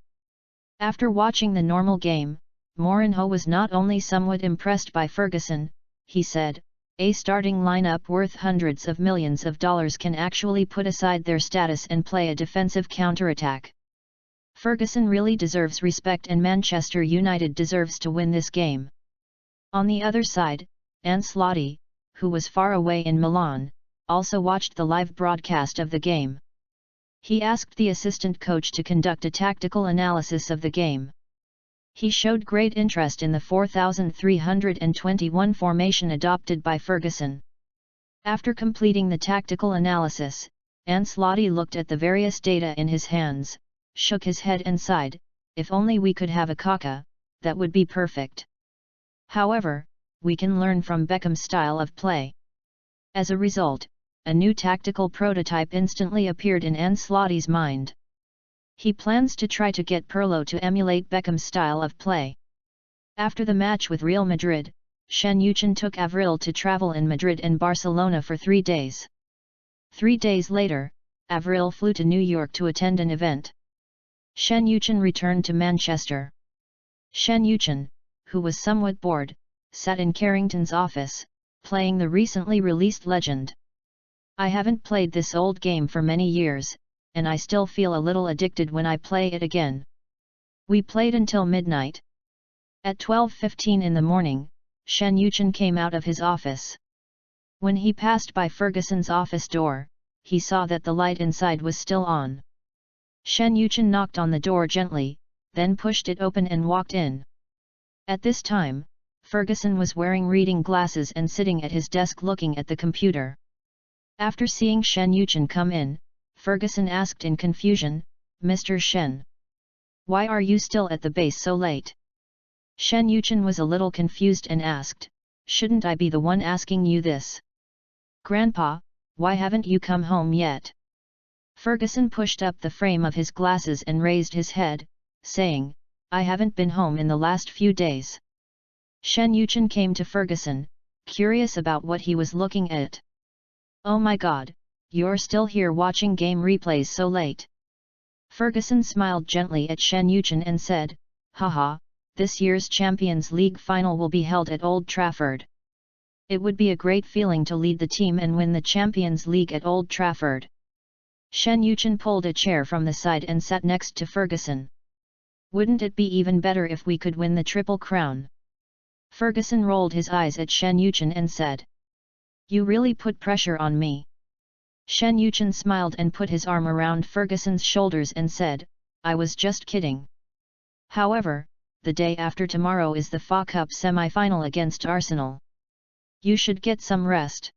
After watching the normal game, Mourinho was not only somewhat impressed by Ferguson, he said, "A starting lineup worth hundreds of millions of dollars can actually put aside their status and play a defensive counterattack. Ferguson really deserves respect and Manchester United deserves to win this game." On the other side, Ancelotti, who was far away in Milan, also watched the live broadcast of the game. He asked the assistant coach to conduct a tactical analysis of the game. He showed great interest in the 4-3-21 formation adopted by Ferguson. After completing the tactical analysis, Ancelotti looked at the various data in his hands, shook his head and sighed, "If only we could have a Kaká, that would be perfect. However, we can learn from Beckham's style of play." As a result, a new tactical prototype instantly appeared in Ancelotti's mind. He plans to try to get Pirlo to emulate Beckham's style of play. After the match with Real Madrid, Shen Yuchen took Avril to travel in Madrid and Barcelona for 3 days. 3 days later, Avril flew to New York to attend an event. Shen Yuchen returned to Manchester. Shen Yuchen, who was somewhat bored, sat in Carrington's office, playing the recently released Legend. "I haven't played this old game for many years, and I still feel a little addicted when I play it again. We played until midnight." At 12:15 in the morning, Shen Yuchen came out of his office. When he passed by Ferguson's office door, he saw that the light inside was still on. Shen Yuchen knocked on the door gently, then pushed it open and walked in. At this time, Ferguson was wearing reading glasses and sitting at his desk looking at the computer. After seeing Shen Yuchen come in, Ferguson asked in confusion, "Mr. Shen, why are you still at the base so late?" Shen Yuchen was a little confused and asked, "Shouldn't I be the one asking you this? Grandpa, why haven't you come home yet?" Ferguson pushed up the frame of his glasses and raised his head, saying, "I haven't been home in the last few days." Shen Yuchen came to Ferguson, curious about what he was looking at. "Oh my God, you're still here watching game replays so late?" Ferguson smiled gently at Shen Yuchen and said, "Haha, this year's Champions League final will be held at Old Trafford. It would be a great feeling to lead the team and win the Champions League at Old Trafford. Shen Yuchen pulled a chair from the side and sat next to Ferguson. Wouldn't it be even better if we could win the Triple Crown? Ferguson rolled his eyes at Shen Yuchen and said. You really put pressure on me. Shen Yuchen smiled and put his arm around Ferguson's shoulders and said, I was just kidding. However, the day after tomorrow is the FA Cup semi-final against Arsenal. You should get some rest.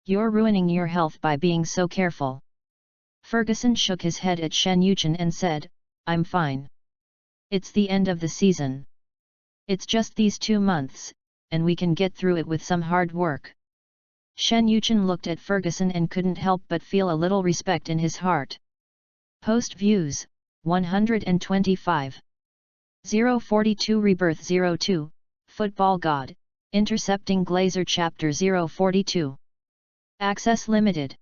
You're ruining your health by being so careful. Ferguson shook his head at Shen Yuchen and said, I'm fine. It's the end of the season. It's just these 2 months, and we can get through it with some hard work. Shen Yuchen looked at Ferguson and couldn't help but feel a little respect in his heart. Post views, 125. 042 Rebirth 02, Football God, Intercepting Glazer Chapter 042. Access limited.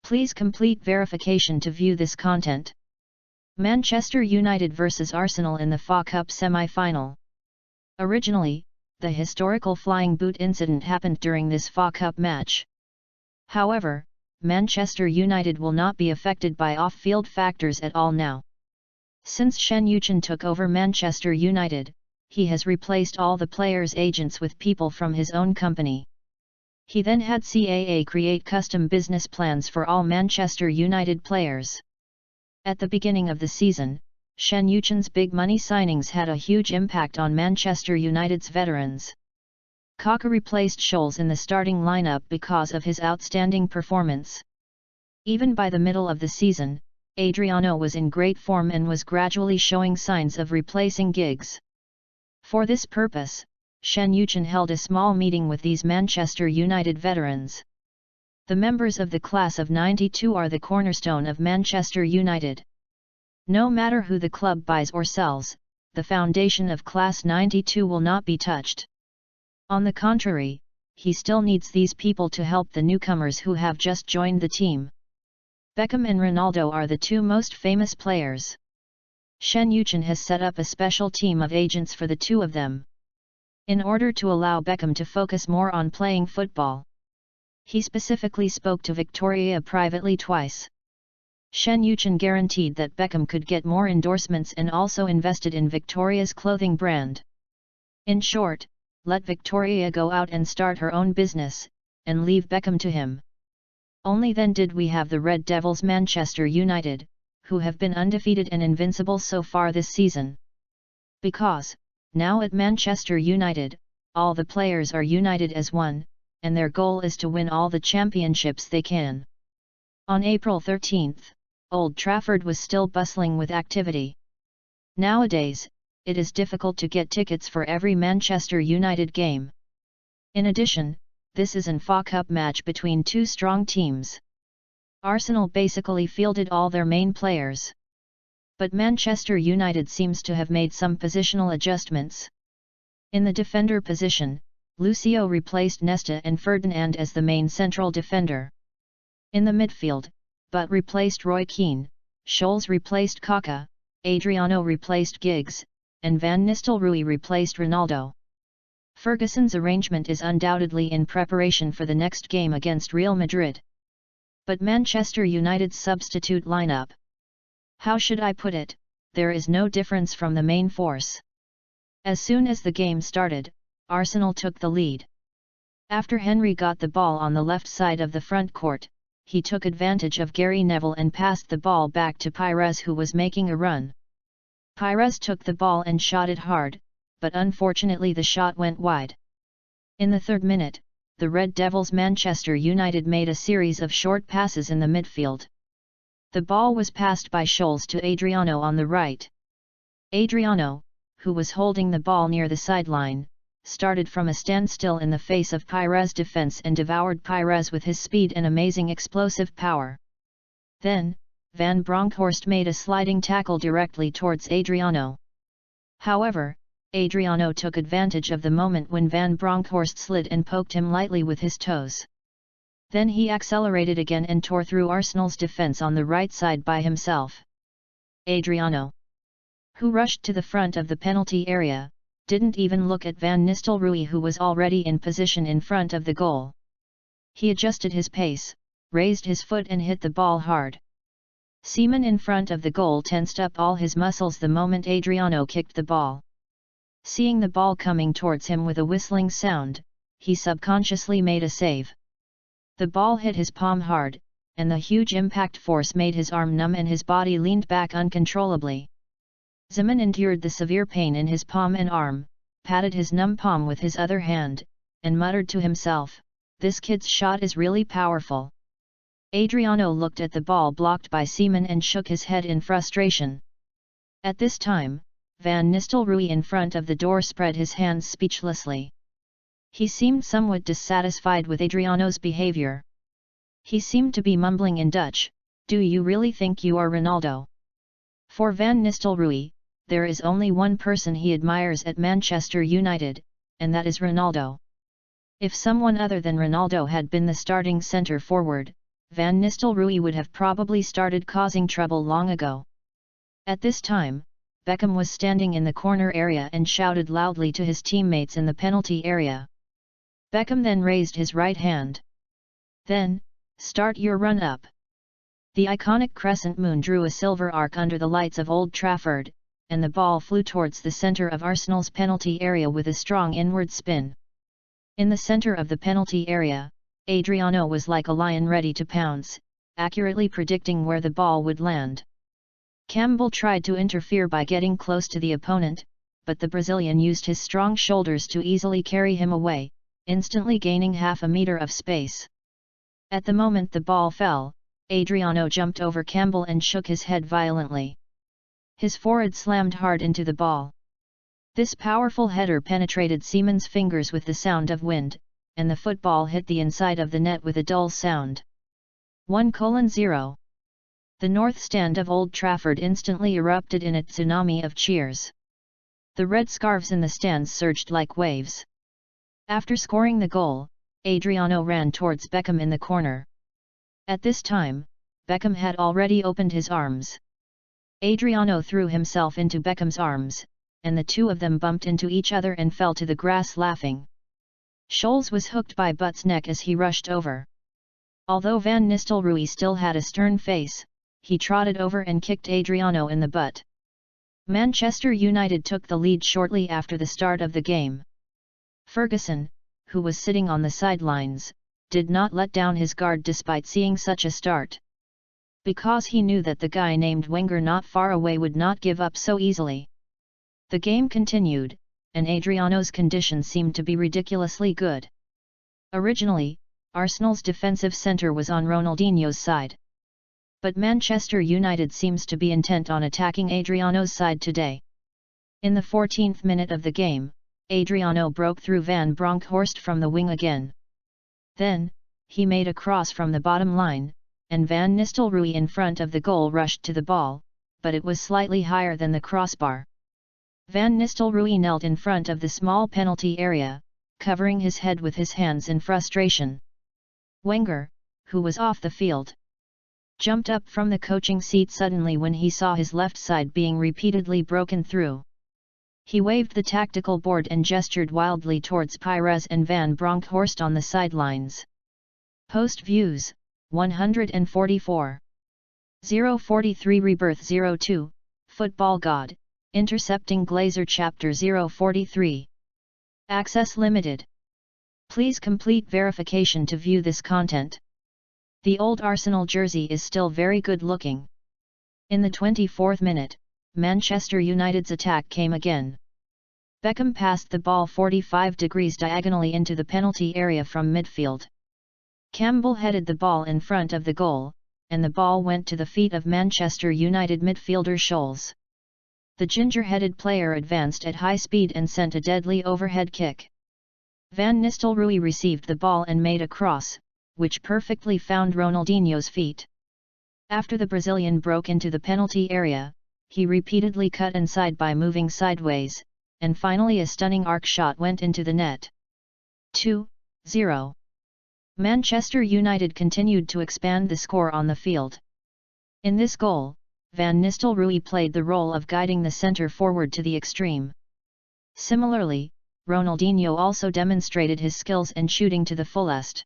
Please complete verification to view this content. Manchester United vs Arsenal in the FA Cup semi-final. Originally, the historical flying boot incident happened during this FA Cup match. However, Manchester United will not be affected by off-field factors at all now. Since Shen Yuchen took over Manchester United, he has replaced all the players' agents with people from his own company. He then had CAA create custom business plans for all Manchester United players. At the beginning of the season, Shen Yuchen's big money signings had a huge impact on Manchester United's veterans. Kaka replaced Scholes in the starting lineup because of his outstanding performance. Even by the middle of the season, Adriano was in great form and was gradually showing signs of replacing Giggs. For this purpose, Shen Yuchen held a small meeting with these Manchester United veterans. The members of the class of '92 are the cornerstone of Manchester United. No matter who the club buys or sells, the foundation of class '92 will not be touched. On the contrary, he still needs these people to help the newcomers who have just joined the team. Beckham and Ronaldo are the two most famous players. Shen Yuchen has set up a special team of agents for the two of them. In order to allow Beckham to focus more on playing football, he specifically spoke to Victoria privately twice. Shen Yuchen guaranteed that Beckham could get more endorsements and also invested in Victoria's clothing brand. In short, let Victoria go out and start her own business, and leave Beckham to him. Only then did we have the Red Devils Manchester United, who have been undefeated and invincible so far this season. Because, now at Manchester United, all the players are united as one, and their goal is to win all the championships they can. On April 13, Old Trafford was still bustling with activity. Nowadays, it is difficult to get tickets for every Manchester United game. In addition, this is an FA Cup match between two strong teams. Arsenal basically fielded all their main players. But Manchester United seems to have made some positional adjustments. In the defender position, Lucio replaced Nesta and Ferdinand as the main central defender. In the midfield, Butt replaced Roy Keane, Scholes replaced Kaka, Adriano replaced Giggs, and Van Nistelrooy replaced Ronaldo. Ferguson's arrangement is undoubtedly in preparation for the next game against Real Madrid. But Manchester United's substitute lineup. How should I put it, there is no difference from the main force. As soon as the game started, Arsenal took the lead. After Henry got the ball on the left side of the front court, he took advantage of Gary Neville and passed the ball back to Pires, who was making a run. Pires took the ball and shot it hard, but unfortunately the shot went wide. In the third minute, the Red Devils Manchester United made a series of short passes in the midfield. The ball was passed by Scholes to Adriano on the right. Adriano, who was holding the ball near the sideline, started from a standstill in the face of Pires' defense and devoured Pires with his speed and amazing explosive power. Then, Van Bronckhorst made a sliding tackle directly towards Adriano. However, Adriano took advantage of the moment when Van Bronckhorst slid and poked him lightly with his toes. Then he accelerated again and tore through Arsenal's defense on the right side by himself. Adriano, who rushed to the front of the penalty area, didn't even look at Van Nistelrooy, who was already in position in front of the goal. He adjusted his pace, raised his foot and hit the ball hard. Seaman in front of the goal tensed up all his muscles the moment Adriano kicked the ball. Seeing the ball coming towards him with a whistling sound, he subconsciously made a save. The ball hit his palm hard, and the huge impact force made his arm numb and his body leaned back uncontrollably. Seaman endured the severe pain in his palm and arm, patted his numb palm with his other hand, and muttered to himself, "This kid's shot is really powerful." Adriano looked at the ball blocked by Seaman and shook his head in frustration. At this time, Van Nistelrooy in front of the door spread his hands speechlessly. He seemed somewhat dissatisfied with Adriano's behavior. He seemed to be mumbling in Dutch, "Do you really think you are Ronaldo?" For Van Nistelrooy, there is only one person he admires at Manchester United, and that is Ronaldo. If someone other than Ronaldo had been the starting centre forward, Van Nistelrooy would have probably started causing trouble long ago. At this time, Beckham was standing in the corner area and shouted loudly to his teammates in the penalty area. Beckham then raised his right hand. "Then, start your run up." The iconic crescent moon drew a silver arc under the lights of Old Trafford, and the ball flew towards the centre of Arsenal's penalty area with a strong inward spin. In the centre of the penalty area, Adriano was like a lion ready to pounce, accurately predicting where the ball would land. Campbell tried to interfere by getting close to the opponent, but the Brazilian used his strong shoulders to easily carry him away, instantly gaining half a meter of space. At the moment the ball fell, Adriano jumped over Campbell and shook his head violently. His forehead slammed hard into the ball. This powerful header penetrated Seaman's fingers with the sound of wind, and the football hit the inside of the net with a dull sound. 1:0. The north stand of Old Trafford instantly erupted in a tsunami of cheers. The red scarves in the stands surged like waves. After scoring the goal, Adriano ran towards Beckham in the corner. At this time, Beckham had already opened his arms. Adriano threw himself into Beckham's arms, and the two of them bumped into each other and fell to the grass laughing. Scholes was hooked by Butt's neck as he rushed over. Although Van Nistelrooy still had a stern face, he trotted over and kicked Adriano in the butt. Manchester United took the lead shortly after the start of the game. Ferguson, who was sitting on the sidelines, did not let down his guard despite seeing such a start. Because he knew that the guy named Wenger not far away would not give up so easily. The game continued, and Adriano's condition seemed to be ridiculously good. Originally, Arsenal's defensive centre was on Ronaldinho's side. But Manchester United seems to be intent on attacking Adriano's side today. In the 14th minute of the game, Adriano broke through Van Bronckhorst from the wing again. Then, he made a cross from the bottom line, and Van Nistelrooy in front of the goal rushed to the ball, but it was slightly higher than the crossbar. Van Nistelrooy knelt in front of the small penalty area, covering his head with his hands in frustration. Wenger, who was off the field, jumped up from the coaching seat suddenly when he saw his left side being repeatedly broken through. He waved the tactical board and gestured wildly towards Pires and Van Bronckhorst on the sidelines. Post views, 144. 043 Rebirth 02, Football God Intercepting Glazer Chapter 043. Access limited. Please complete verification to view this content. The old Arsenal jersey is still very good looking. In the 24th minute, Manchester United's attack came again. Beckham passed the ball 45 degrees diagonally into the penalty area from midfield. Campbell headed the ball in front of the goal, and the ball went to the feet of Manchester United midfielder Scholes. The ginger-headed player advanced at high speed and sent a deadly overhead kick. Van Nistelrooy received the ball and made a cross, which perfectly found Ronaldinho's feet. After the Brazilian broke into the penalty area, he repeatedly cut inside by moving sideways, and finally a stunning arc shot went into the net. 2-0. Manchester United continued to expand the score on the field. In this goal, Van Nistelrooy played the role of guiding the centre forward to the extreme. Similarly, Ronaldinho also demonstrated his skills and shooting to the fullest.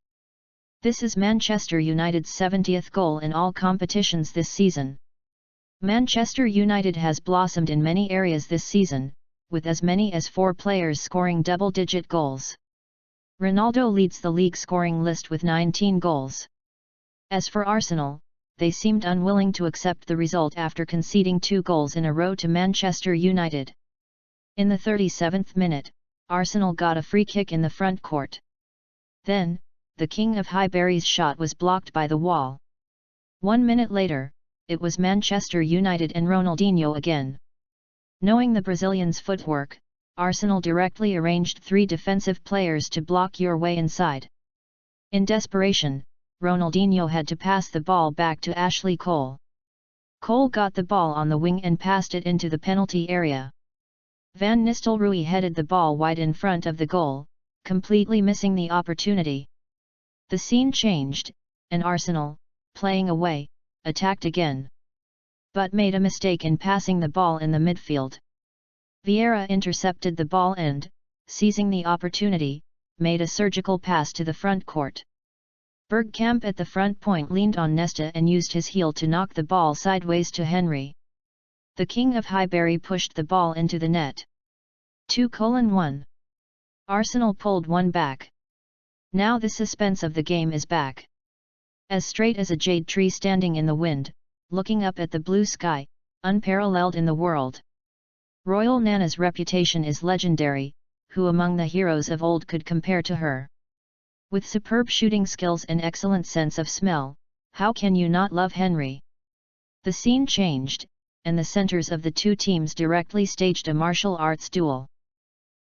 This is Manchester United's 70th goal in all competitions this season. Manchester United has blossomed in many areas this season, with as many as 4 players scoring double-digit goals. Ronaldo leads the league scoring list with 19 goals. As for Arsenal, they seemed unwilling to accept the result after conceding 2 goals in a row to Manchester United. In the 37th minute, Arsenal got a free kick in the front court. Then, the King of Highbury's shot was blocked by the wall. 1 minute later, it was Manchester United and Ronaldinho again. Knowing the Brazilian's footwork, Arsenal directly arranged 3 defensive players to block your way inside. In desperation, Ronaldinho had to pass the ball back to Ashley Cole. Cole got the ball on the wing and passed it into the penalty area. Van Nistelrooy headed the ball wide in front of the goal, completely missing the opportunity. The scene changed, and Arsenal, playing away, attacked again. But made a mistake in passing the ball in the midfield. Vieira intercepted the ball and, seizing the opportunity, made a surgical pass to the front court. Bergkamp at the front point leaned on Nesta and used his heel to knock the ball sideways to Henry. The King of Highbury pushed the ball into the net. 2-1. Arsenal pulled one back. Now the suspense of the game is back. As straight as a jade tree standing in the wind, looking up at the blue sky, unparalleled in the world. Royal Nana's reputation is legendary, who among the heroes of old could compare to her? With superb shooting skills and excellent sense of smell, how can you not love Henry? The scene changed, and the centers of the 2 teams directly staged a martial arts duel.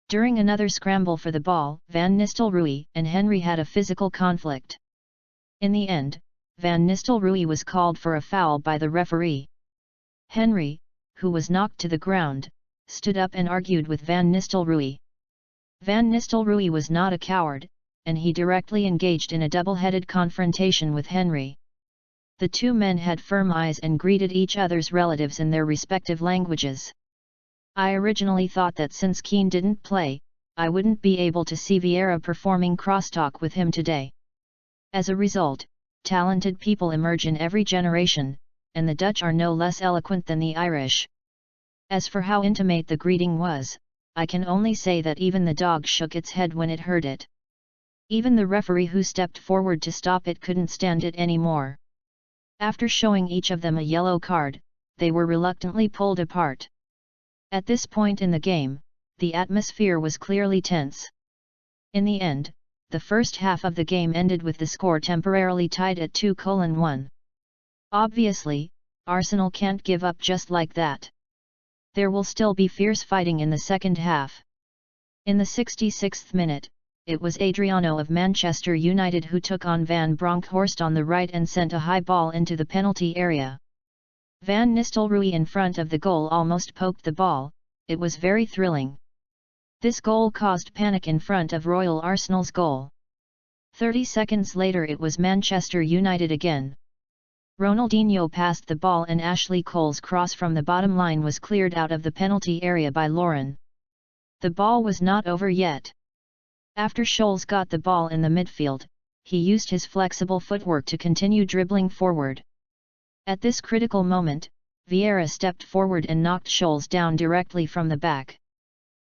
During another scramble for the ball, Van Nistelrooy and Henry had a physical conflict. In the end, Van Nistelrooy was called for a foul by the referee. Henry, who was knocked to the ground, stood up and argued with Van Nistelrooy. Van Nistelrooy was not a coward, and he directly engaged in a double-headed confrontation with Henry. The 2 men had firm eyes and greeted each other's relatives in their respective languages. I originally thought that since Keane didn't play, I wouldn't be able to see Vieira performing crosstalk with him today. As a result, talented people emerge in every generation, and the Dutch are no less eloquent than the Irish. As for how intimate the greeting was, I can only say that even the dog shook its head when it heard it. Even the referee who stepped forward to stop it couldn't stand it anymore. After showing each of them a yellow card, they were reluctantly pulled apart. At this point in the game, the atmosphere was clearly tense. In the end, the first half of the game ended with the score temporarily tied at 2-1. Obviously, Arsenal can't give up just like that. There will still be fierce fighting in the second half. In the 66th minute, it was Adriano of Manchester United who took on Van Bronckhorst on the right and sent a high ball into the penalty area. Van Nistelrooy in front of the goal almost poked the ball. It was very thrilling. This goal caused panic in front of Royal Arsenal's goal. 30 seconds later it was Manchester United again. Ronaldinho passed the ball and Ashley Cole's cross from the bottom line was cleared out of the penalty area by Lauren. The ball was not over yet. After Scholes got the ball in the midfield, he used his flexible footwork to continue dribbling forward. At this critical moment, Vieira stepped forward and knocked Scholes down directly from the back.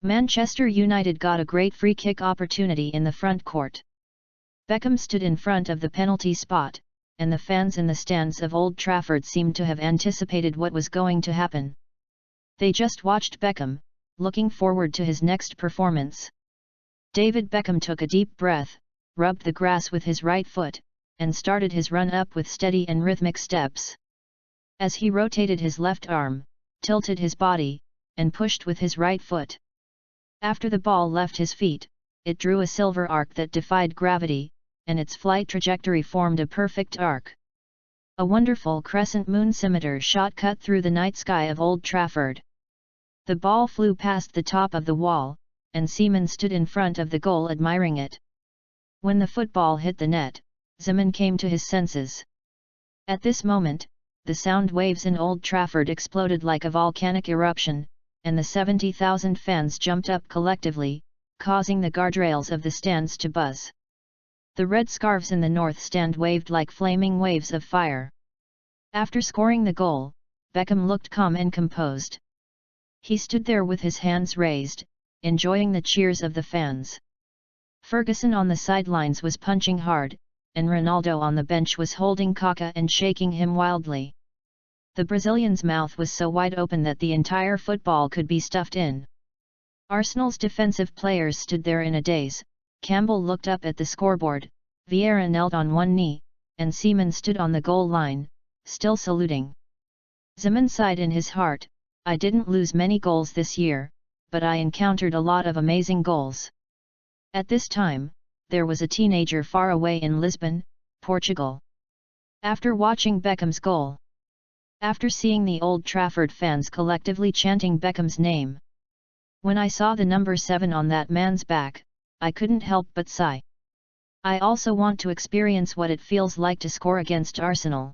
Manchester United got a great free kick opportunity in the front court. Beckham stood in front of the penalty spot, and the fans in the stands of Old Trafford seemed to have anticipated what was going to happen. They just watched Beckham, looking forward to his next performance. David Beckham took a deep breath, rubbed the grass with his right foot, and started his run-up with steady and rhythmic steps. As he rotated his left arm, tilted his body, and pushed with his right foot. After the ball left his feet, it drew a silver arc that defied gravity, and its flight trajectory formed a perfect arc. A wonderful crescent moon scimitar shot cut through the night sky of Old Trafford. The ball flew past the top of the wall, and Seaman stood in front of the goal admiring it. When the football hit the net, Zeman came to his senses. At this moment, the sound waves in Old Trafford exploded like a volcanic eruption, and the 70,000 fans jumped up collectively, causing the guardrails of the stands to buzz. The red scarves in the north stand waved like flaming waves of fire. After scoring the goal, Beckham looked calm and composed. He stood there with his hands raised, enjoying the cheers of the fans. Ferguson on the sidelines was punching hard, and Ronaldo on the bench was holding Kaká and shaking him wildly. The Brazilian's mouth was so wide open that the entire football could be stuffed in. Arsenal's defensive players stood there in a daze. Campbell looked up at the scoreboard, Vieira knelt on one knee, and Seaman stood on the goal line, still saluting. Zeman sighed in his heart, I didn't lose many goals this year, but I encountered a lot of amazing goals. At this time, there was a teenager far away in Lisbon, Portugal. After watching Beckham's goal, after seeing the Old Trafford fans collectively chanting Beckham's name, when I saw the number 7 on that man's back, I couldn't help but sigh. I also want to experience what it feels like to score against Arsenal.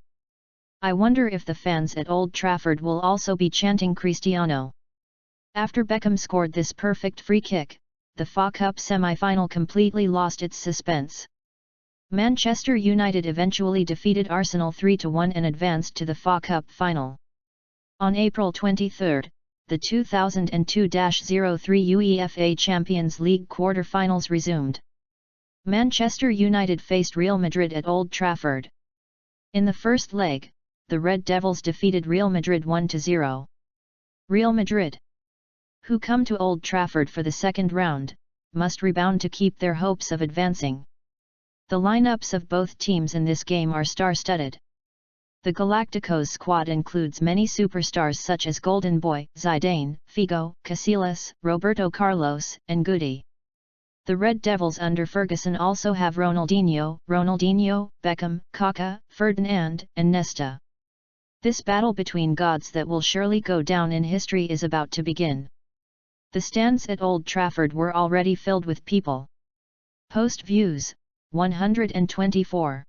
I wonder if the fans at Old Trafford will also be chanting Cristiano. After Beckham scored this perfect free kick, the FA Cup semi-final completely lost its suspense. Manchester United eventually defeated Arsenal 3-1 and advanced to the FA Cup final. On April 23, the 2002-03 UEFA Champions League quarter-finals resumed. Manchester United faced Real Madrid at Old Trafford. In the first leg, the Red Devils defeated Real Madrid 1-0. Real Madrid, who come to Old Trafford for the second round, must rebound to keep their hopes of advancing. The lineups of both teams in this game are star-studded. The Galacticos squad includes many superstars such as Golden Boy, Zidane, Figo, Casillas, Roberto Carlos, and Guti. The Red Devils under Ferguson also have Ronaldinho, Beckham, Kaká, Ferdinand, and Nesta. This battle between gods that will surely go down in history is about to begin. The stands at Old Trafford were already filled with people. Post views, 124.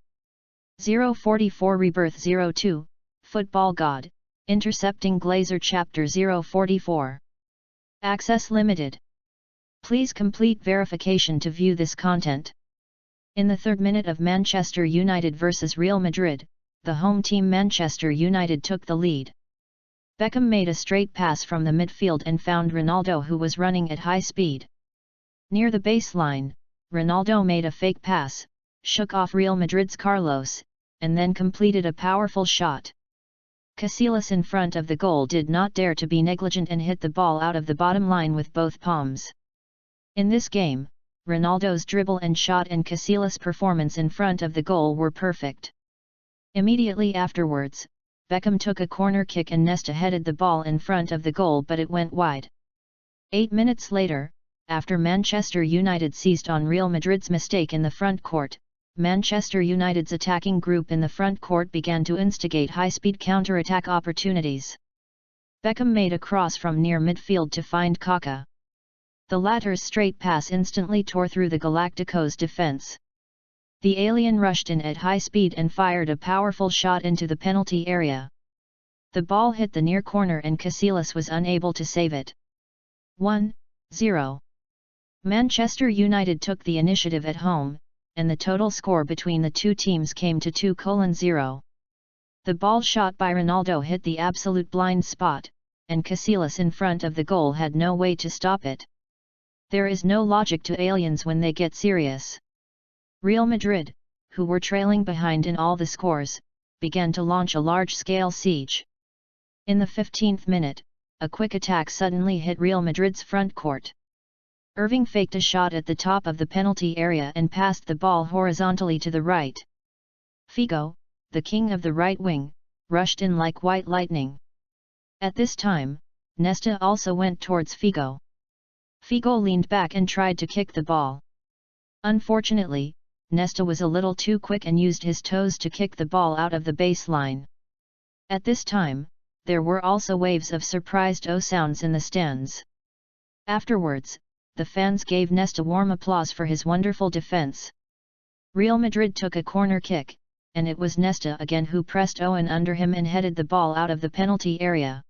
044 Rebirth 02, Football God, Intercepting Glazer Chapter 044. Access limited. Please complete verification to view this content. In the third minute of Manchester United vs Real Madrid, the home team Manchester United took the lead. Beckham made a straight pass from the midfield and found Ronaldo, who was running at high speed. Near the baseline, Ronaldo made a fake pass, shook off Real Madrid's Carlos, and then completed a powerful shot. Casillas in front of the goal did not dare to be negligent and hit the ball out of the bottom line with both palms. In this game, Ronaldo's dribble and shot and Casillas' performance in front of the goal were perfect. Immediately afterwards, Beckham took a corner kick and Nesta headed the ball in front of the goal, but it went wide. 8 minutes later, after Manchester United seized on Real Madrid's mistake in the front court, Manchester United's attacking group in the front court began to instigate high-speed counter-attack opportunities. Beckham made a cross from near midfield to find Kaká. The latter's straight pass instantly tore through the Galacticos' defense. The alien rushed in at high speed and fired a powerful shot into the penalty area. The ball hit the near corner and Casillas was unable to save it. 1-0. Manchester United took the initiative at home, and the total score between the two teams came to 2-0. The ball shot by Ronaldo hit the absolute blind spot, and Casillas in front of the goal had no way to stop it. There is no logic to aliens when they get serious. Real Madrid, who were trailing behind in all the scores, began to launch a large-scale siege. In the 15th minute, a quick attack suddenly hit Real Madrid's front court. Irving faked a shot at the top of the penalty area and passed the ball horizontally to the right. Figo, the king of the right wing, rushed in like white lightning. At this time, Nesta also went towards Figo. Figo leaned back and tried to kick the ball. Unfortunately, Nesta was a little too quick and used his toes to kick the ball out of the baseline. At this time, there were also waves of surprised "oh" sounds in the stands. Afterwards, the fans gave Nesta warm applause for his wonderful defense. Real Madrid took a corner kick, and it was Nesta again who pressed Owen under him and headed the ball out of the penalty area.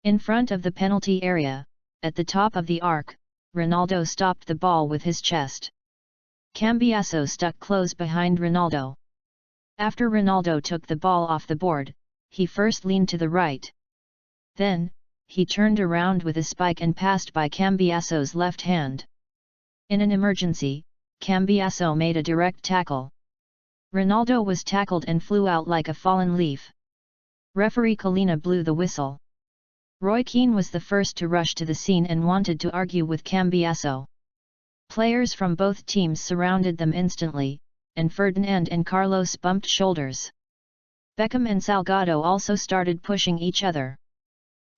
In front of the penalty area, at the top of the arc, Ronaldo stopped the ball with his chest. Cambiasso stuck close behind Ronaldo. After Ronaldo took the ball off the board, he first leaned to the right. Then, he turned around with a spike and passed by Cambiasso's left hand. In an emergency, Cambiasso made a direct tackle. Ronaldo was tackled and flew out like a fallen leaf. Referee Collina blew the whistle. Roy Keane was the first to rush to the scene and wanted to argue with Cambiasso. Players from both teams surrounded them instantly, and Ferdinand and Carlos bumped shoulders. Beckham and Salgado also started pushing each other.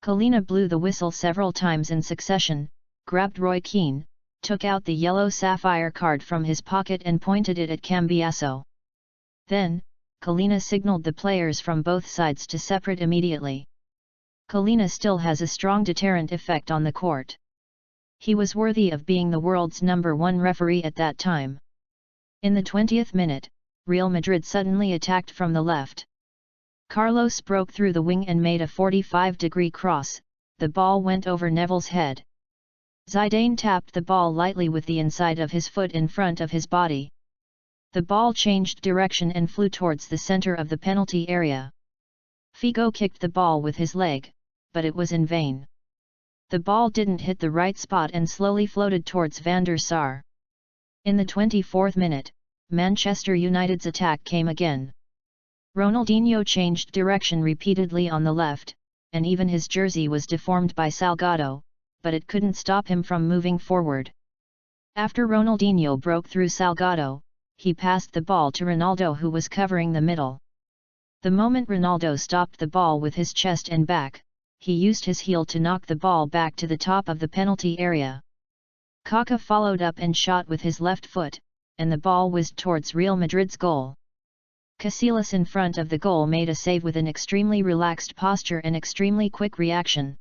Collina blew the whistle several times in succession, grabbed Roy Keane, took out the yellow sapphire card from his pocket and pointed it at Cambiasso. Then, Collina signaled the players from both sides to separate immediately. Collina still has a strong deterrent effect on the court. He was worthy of being the world's #1 referee at that time. In the 20th minute, Real Madrid suddenly attacked from the left. Carlos broke through the wing and made a 45-degree cross, the ball went over Neville's head. Zidane tapped the ball lightly with the inside of his foot in front of his body. The ball changed direction and flew towards the center of the penalty area. Figo kicked the ball with his leg, but it was in vain. The ball didn't hit the right spot and slowly floated towards Van der Sar. In the 24th minute, Manchester United's attack came again. Ronaldinho changed direction repeatedly on the left, and even his jersey was deformed by Salgado, but it couldn't stop him from moving forward. After Ronaldinho broke through Salgado, he passed the ball to Ronaldo, who was covering the middle. The moment Ronaldo stopped the ball with his chest and back, he used his heel to knock the ball back to the top of the penalty area. Kaká followed up and shot with his left foot, and the ball whizzed towards Real Madrid's goal. Casillas in front of the goal made a save with an extremely relaxed posture and extremely quick reaction.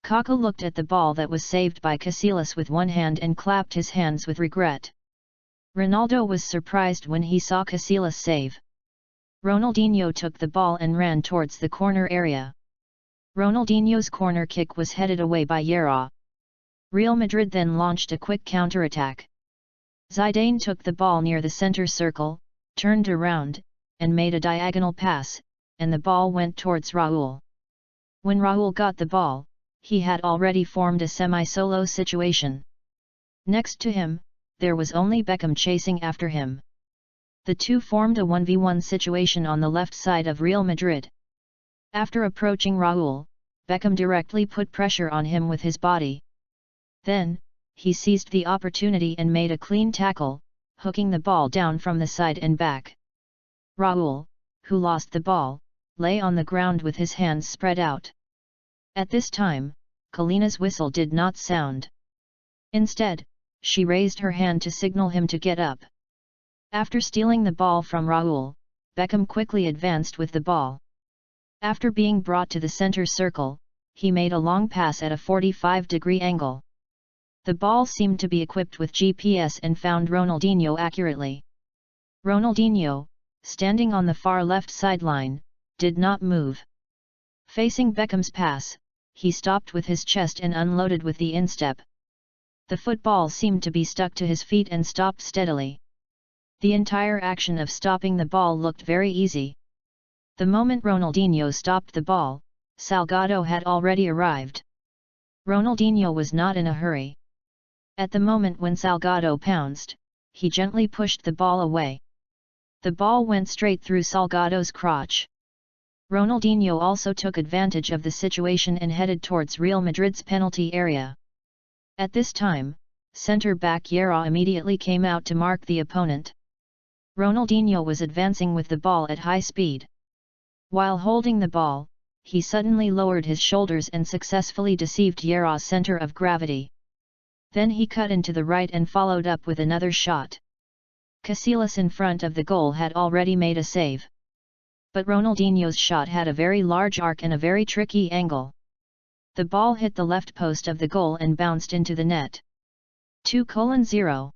Kaká looked at the ball that was saved by Casillas with one hand and clapped his hands with regret. Ronaldo was surprised when he saw Casillas save. Ronaldinho took the ball and ran towards the corner area. Ronaldinho's corner kick was headed away by Yera. Real Madrid then launched a quick counterattack. Zidane took the ball near the center circle, turned around, and made a diagonal pass, and the ball went towards Raúl. When Raúl got the ball, he had already formed a semi-solo situation. Next to him, there was only Beckham chasing after him. The two formed a 1v1 situation on the left side of Real Madrid. After approaching Raúl, Beckham directly put pressure on him with his body. Then, he seized the opportunity and made a clean tackle, hooking the ball down from the side and back. Raúl, who lost the ball, lay on the ground with his hands spread out. At this time, Collina's whistle did not sound. Instead, she raised her hand to signal him to get up. After stealing the ball from Raúl, Beckham quickly advanced with the ball. After being brought to the center circle, he made a long pass at a 45-degree angle. The ball seemed to be equipped with GPS and found Ronaldinho accurately. Ronaldinho, standing on the far left sideline, did not move. Facing Beckham's pass, he stopped with his chest and unloaded with the instep. The football seemed to be stuck to his feet and stopped steadily. The entire action of stopping the ball looked very easy. The moment Ronaldinho stopped the ball, Salgado had already arrived. Ronaldinho was not in a hurry. At the moment when Salgado pounced, he gently pushed the ball away. The ball went straight through Salgado's crotch. Ronaldinho also took advantage of the situation and headed towards Real Madrid's penalty area. At this time, centre-back Yera immediately came out to mark the opponent. Ronaldinho was advancing with the ball at high speed. While holding the ball, he suddenly lowered his shoulders and successfully deceived Yera's center of gravity. Then he cut into the right and followed up with another shot. Casillas in front of the goal had already made a save. But Ronaldinho's shot had a very large arc and a very tricky angle. The ball hit the left post of the goal and bounced into the net. 2:0.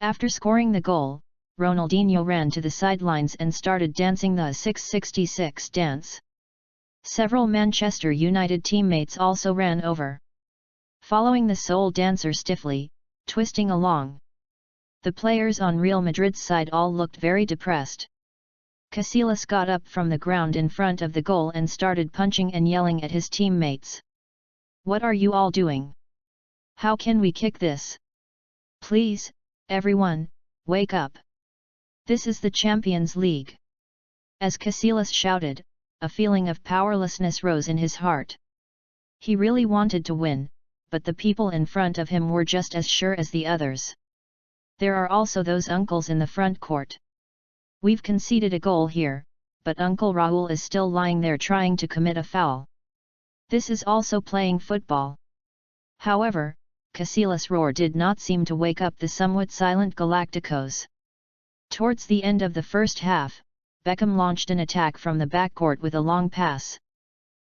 After scoring the goal, Ronaldinho ran to the sidelines and started dancing the 666 dance. Several Manchester United teammates also ran over, following the sole dancer stiffly, twisting along. The players on Real Madrid's side all looked very depressed. Casillas got up from the ground in front of the goal and started punching and yelling at his teammates. "What are you all doing? How can we kick this? Please, everyone, wake up. This is the Champions League." As Casillas shouted, a feeling of powerlessness rose in his heart. He really wanted to win, but the people in front of him were just as sure as the others. There are also those uncles in the front court. We've conceded a goal here, but Uncle Raúl is still lying there trying to commit a foul. This is also playing football. However, Casillas' roar did not seem to wake up the somewhat silent Galacticos. Towards the end of the first half, Beckham launched an attack from the backcourt with a long pass.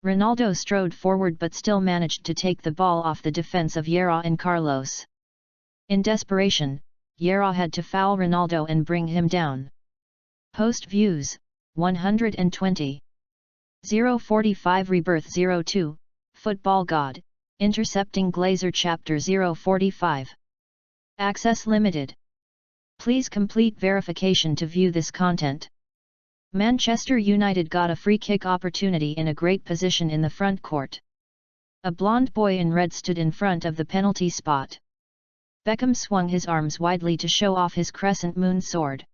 Ronaldo strode forward but still managed to take the ball off the defense of Yera and Carlos. In desperation, Yera had to foul Ronaldo and bring him down. Post views, 120. 045 Rebirth 02, Football God, Intercepting Glazer Chapter 045. Access limited. Please complete verification to view this content. Manchester United got a free kick opportunity in a great position in the front court. A blonde boy in red stood in front of the penalty spot. Beckham swung his arms widely to show off his crescent moon sword.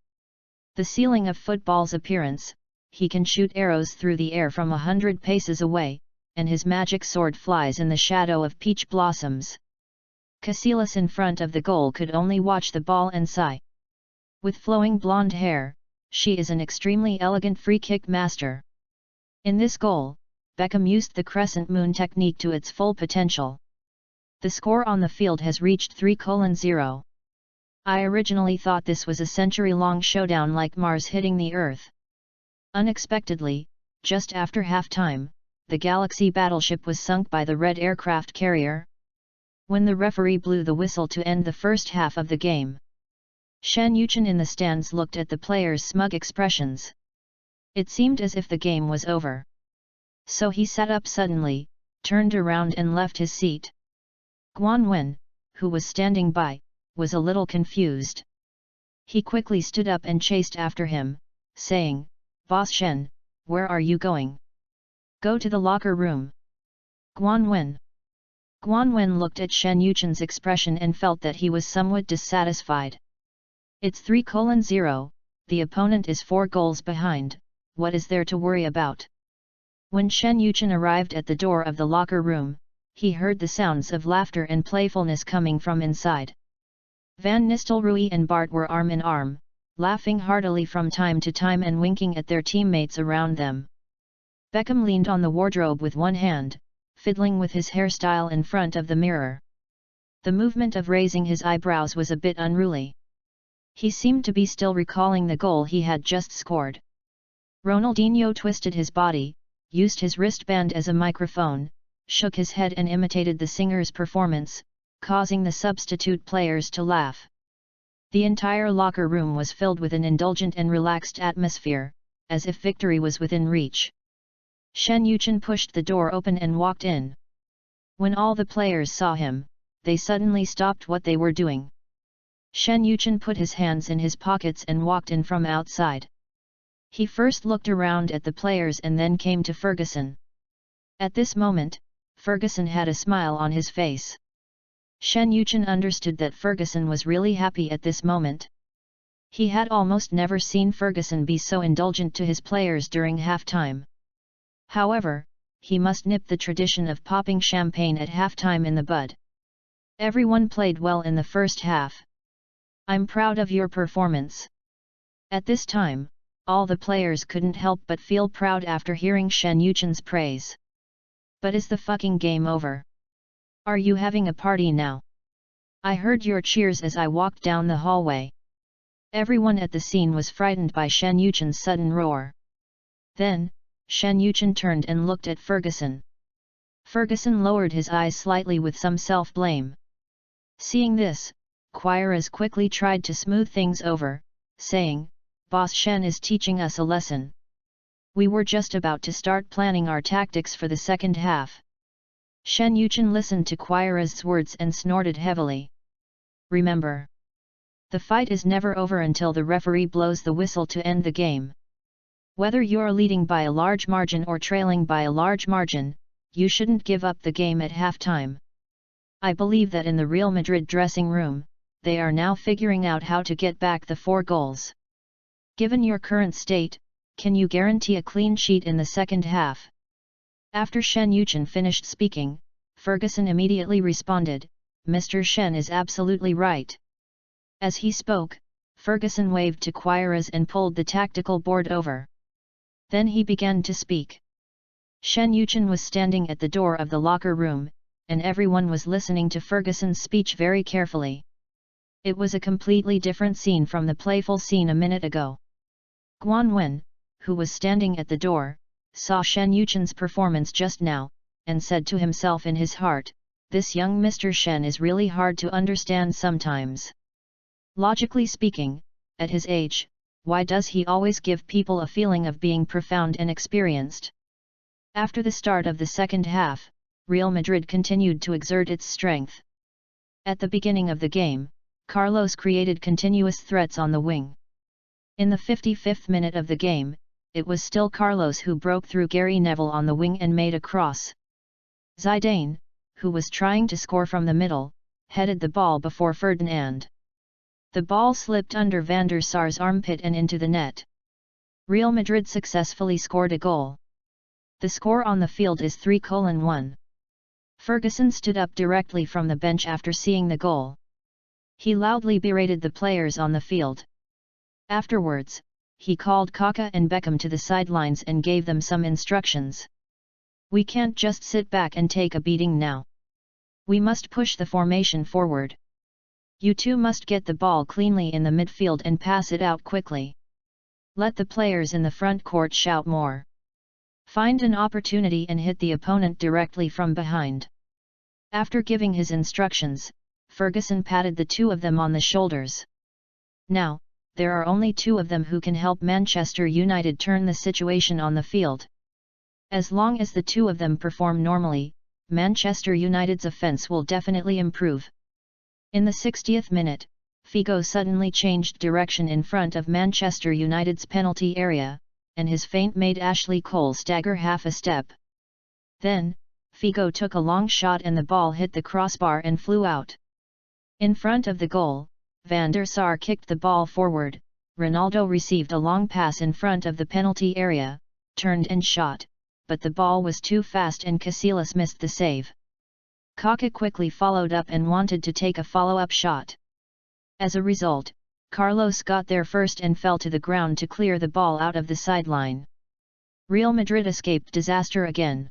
The ceiling of football's appearance, he can shoot arrows through the air from 100 paces away, and his magic sword flies in the shadow of peach blossoms. Casillas in front of the goal could only watch the ball and sigh. With flowing blonde hair, she is an extremely elegant free kick master. In this goal, Beckham used the crescent moon technique to its full potential. The score on the field has reached 3:0. I originally thought this was a century-long showdown like Mars hitting the Earth. Unexpectedly, just after half-time, the Galaxy battleship was sunk by the red aircraft carrier. When the referee blew the whistle to end the first half of the game, Shen Yuchen in the stands looked at the players' smug expressions. It seemed as if the game was over. So he sat up suddenly, turned around and left his seat. Guan Wen, who was standing by, was a little confused. He quickly stood up and chased after him, saying, "Boss Shen, where are you going? Go to the locker room." Guan Wen. Guan Wen looked at Shen Yuchen's expression and felt that he was somewhat dissatisfied. It's 3:0, the opponent is 4 goals behind, what is there to worry about? When Shen Yuchen arrived at the door of the locker room, he heard the sounds of laughter and playfulness coming from inside. Van Nistelrooy and Bart were arm in arm, laughing heartily from time to time and winking at their teammates around them. Beckham leaned on the wardrobe with one hand, fiddling with his hairstyle in front of the mirror. The movement of raising his eyebrows was a bit unruly. He seemed to be still recalling the goal he had just scored. Ronaldinho twisted his body, used his wristband as a microphone, shook his head and imitated the singer's performance, causing the substitute players to laugh. The entire locker room was filled with an indulgent and relaxed atmosphere, as if victory was within reach. Shen Yuchen pushed the door open and walked in. When all the players saw him, they suddenly stopped what they were doing. Shen Yuchen put his hands in his pockets and walked in from outside. He first looked around at the players and then came to Ferguson. At this moment, Ferguson had a smile on his face. Shen Yuchen understood that Ferguson was really happy at this moment. He had almost never seen Ferguson be so indulgent to his players during halftime. However, he must nip the tradition of popping champagne at halftime in the bud. Everyone played well in the first half. I'm proud of your performance. At this time, all the players couldn't help but feel proud after hearing Shen Yuchen's praise. But is the fucking game over? Are you having a party now? I heard your cheers as I walked down the hallway. Everyone at the scene was frightened by Shen Yuchen's sudden roar. Then, Shen Yuchen turned and looked at Ferguson. Ferguson lowered his eyes slightly with some self-blame. Seeing this, Quiras quickly tried to smooth things over, saying, "Boss Shen is teaching us a lesson. We were just about to start planning our tactics for the second half. Shen Yuchen listened to Quira's words and snorted heavily. Remember, the fight is never over until the referee blows the whistle to end the game. Whether you're leading by a large margin or trailing by a large margin, you shouldn't give up the game at halftime. I believe that in the Real Madrid dressing room, they are now figuring out how to get back the 4 goals. Given your current state, can you guarantee a clean sheet in the second half? After Shen Yuchen finished speaking, Ferguson immediately responded, Mr. Shen is absolutely right. As he spoke, Ferguson waved to Quiras and pulled the tactical board over. Then he began to speak. Shen Yuchen was standing at the door of the locker room, and everyone was listening to Ferguson's speech very carefully. It was a completely different scene from the playful scene a minute ago. Guan Wen, who was standing at the door, saw Shen Yuchen's performance just now, and said to himself in his heart, this young Mr. Shen is really hard to understand sometimes. Logically speaking, at his age, why does he always give people a feeling of being profound and experienced? After the start of the second half, Real Madrid continued to exert its strength. At the beginning of the game, Carlos created continuous threats on the wing. In the 55th minute of the game, it was still Carlos who broke through Gary Neville on the wing and made a cross. Zidane, who was trying to score from the middle, headed the ball before Ferdinand. The ball slipped under Van der Sar's armpit and into the net. Real Madrid successfully scored a goal. The score on the field is 3-1. Ferguson stood up directly from the bench after seeing the goal. He loudly berated the players on the field. Afterwards, he called Kaká and Beckham to the sidelines and gave them some instructions. We can't just sit back and take a beating now. We must push the formation forward. You two must get the ball cleanly in the midfield and pass it out quickly. Let the players in the front court shout more. Find an opportunity and hit the opponent directly from behind. After giving his instructions, Ferguson patted the two of them on the shoulders. Now, there are only 2 of them who can help Manchester United turn the situation on the field. As long as the 2 of them perform normally, Manchester United's offence will definitely improve. In the 60th minute, Figo suddenly changed direction in front of Manchester United's penalty area, and his feint made Ashley Cole stagger half a step. Then, Figo took a long shot and the ball hit the crossbar and flew out. In front of the goal, Van der Sar kicked the ball forward, Ronaldo received a long pass in front of the penalty area, turned and shot, but the ball was too fast and Casillas missed the save. Kaká quickly followed up and wanted to take a follow-up shot. As a result, Carlos got there first and fell to the ground to clear the ball out of the sideline. Real Madrid escaped disaster again.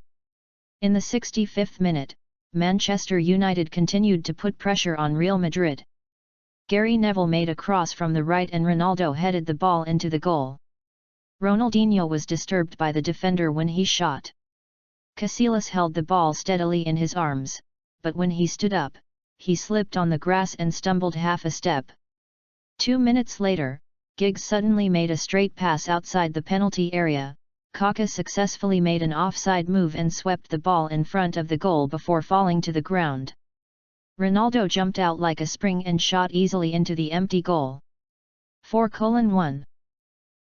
In the 65th minute, Manchester United continued to put pressure on Real Madrid. Gary Neville made a cross from the right and Ronaldo headed the ball into the goal. Ronaldinho was disturbed by the defender when he shot. Casillas held the ball steadily in his arms, but when he stood up, he slipped on the grass and stumbled half a step. 2 minutes later, Giggs suddenly made a straight pass outside the penalty area. Kaká successfully made an offside move and swept the ball in front of the goal before falling to the ground. Ronaldo jumped out like a spring and shot easily into the empty goal. 4-1.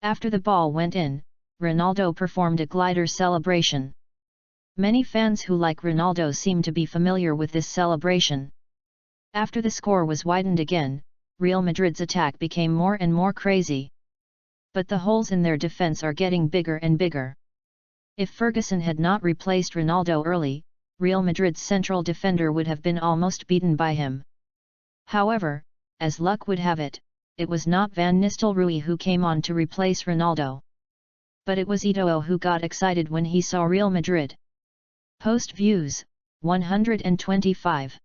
After the ball went in, Ronaldo performed a glider celebration. Many fans who like Ronaldo seem to be familiar with this celebration. After the score was widened again, Real Madrid's attack became more and more crazy. But the holes in their defense are getting bigger and bigger. If Ferguson had not replaced Ronaldo early, Real Madrid's central defender would have been almost beaten by him. However, as luck would have it, it was not Van Nistelrooy who came on to replace Ronaldo. But it was Eto'o who got excited when he saw Real Madrid. Post views, 125.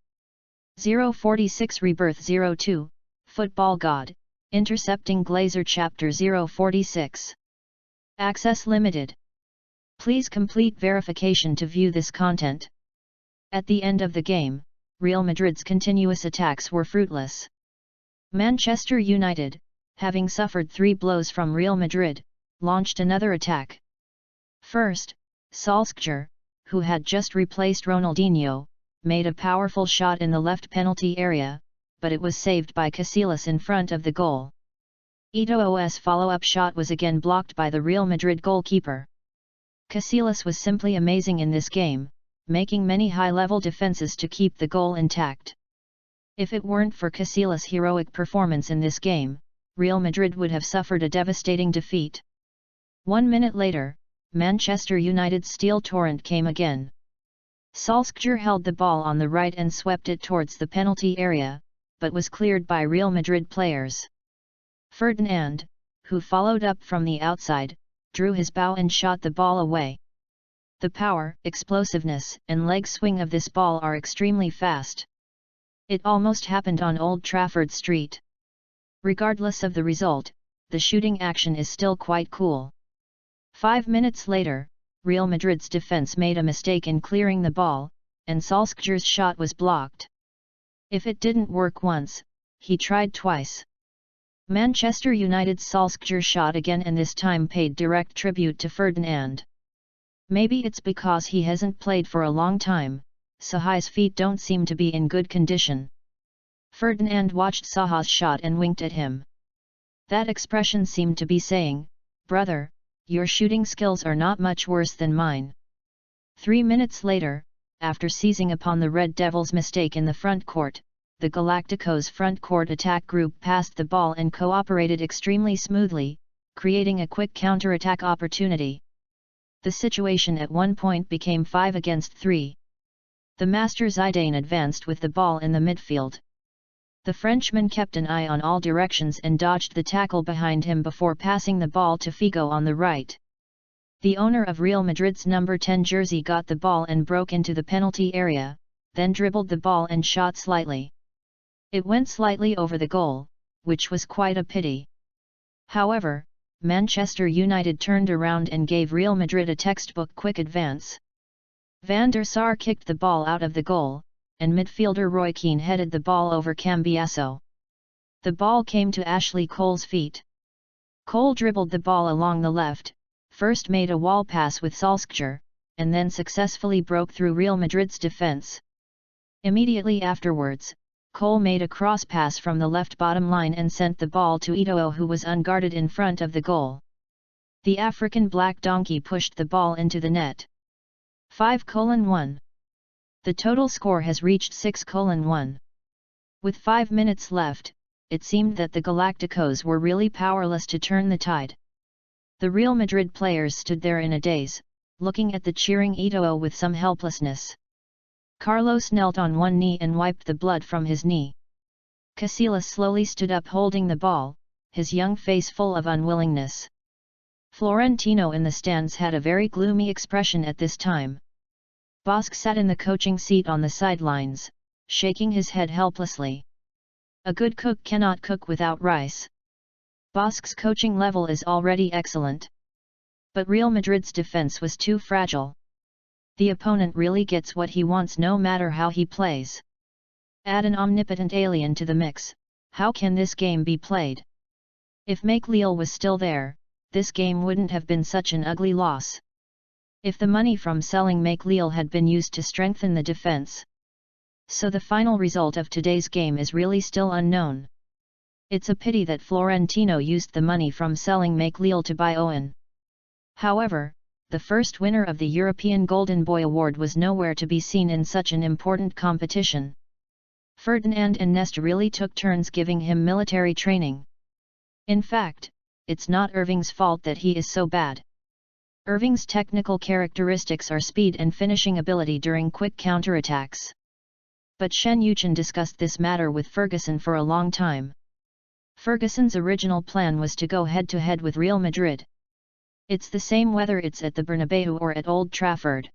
046 Rebirth 02, Football God, Intercepting Glazer Chapter 046. Access limited. Please complete verification to view this content. At the end of the game, Real Madrid's continuous attacks were fruitless. Manchester United, having suffered 3 blows from Real Madrid, launched another attack. First, Solskjaer, who had just replaced Ronaldinho, made a powerful shot in the left penalty area, but it was saved by Casillas in front of the goal. Eto'o's follow-up shot was again blocked by the Real Madrid goalkeeper. Casillas was simply amazing in this game, making many high-level defenses to keep the goal intact. If it weren't for Casillas' heroic performance in this game, Real Madrid would have suffered a devastating defeat. 1 minute later, Manchester United's steel torrent came again. Solskjaer held the ball on the right and swept it towards the penalty area, but was cleared by Real Madrid players. Ferdinand, who followed up from the outside, drew his bow and shot the ball away. The power, explosiveness, and leg swing of this ball are extremely fast. It almost happened on Old Trafford Street. Regardless of the result, the shooting action is still quite cool. 5 minutes later, Real Madrid's defense made a mistake in clearing the ball, and Solskjaer's shot was blocked. If it didn't work once, he tried twice. Manchester United's Solskjaer shot again and this time paid direct tribute to Ferdinand. Maybe it's because he hasn't played for a long time, Saha's feet don't seem to be in good condition. Ferdinand watched Saha's shot and winked at him. That expression seemed to be saying, "Brother, your shooting skills are not much worse than mine." 3 minutes later, after seizing upon the Red Devils' mistake in the front court, the Galacticos' front court attack group passed the ball and cooperated extremely smoothly, creating a quick counter-attack opportunity. The situation at one point became 5 against 3. The master Zidane advanced with the ball in the midfield. The Frenchman kept an eye on all directions and dodged the tackle behind him before passing the ball to Figo on the right. The owner of Real Madrid's number 10 jersey got the ball and broke into the penalty area, then dribbled the ball and shot slightly. It went slightly over the goal, which was quite a pity. However, Manchester United turned around and gave Real Madrid a textbook quick advance. Van der Sar kicked the ball out of the goal, and midfielder Roy Keane headed the ball over Cambiasso. The ball came to Ashley Cole's feet. Cole dribbled the ball along the left, first made a wall pass with Solskjaer, and then successfully broke through Real Madrid's defense. Immediately afterwards, Cole made a cross pass from the left bottom line and sent the ball to Eto'o, who was unguarded in front of the goal. The African Black Donkey pushed the ball into the net. 5:1. The total score has reached 6:1. With 5 minutes left, it seemed that the Galacticos were really powerless to turn the tide. The Real Madrid players stood there in a daze, looking at the cheering Eto'o with some helplessness. Carlos knelt on one knee and wiped the blood from his knee. Casillas slowly stood up holding the ball, his young face full of unwillingness. Florentino in the stands had a very gloomy expression at this time. Bosk sat in the coaching seat on the sidelines, shaking his head helplessly. A good cook cannot cook without rice. Bosk's coaching level is already excellent. But Real Madrid's defense was too fragile. The opponent really gets what he wants no matter how he plays. Add an omnipotent alien to the mix, how can this game be played? If Makelele was still there, this game wouldn't have been such an ugly loss. If the money from selling Makelele had been used to strengthen the defense. So the final result of today's game is really still unknown. It's a pity that Florentino used the money from selling Makelele to buy Owen. However, the first winner of the European Golden Boy Award was nowhere to be seen in such an important competition. Ferdinand and Nesta really took turns giving him military training. In fact, it's not Irving's fault that he is so bad. Irving's technical characteristics are speed and finishing ability during quick counterattacks. But Shen Yuchen discussed this matter with Ferguson for a long time. Ferguson's original plan was to go head-to-head with Real Madrid. It's the same whether it's at the Bernabeu or at Old Trafford.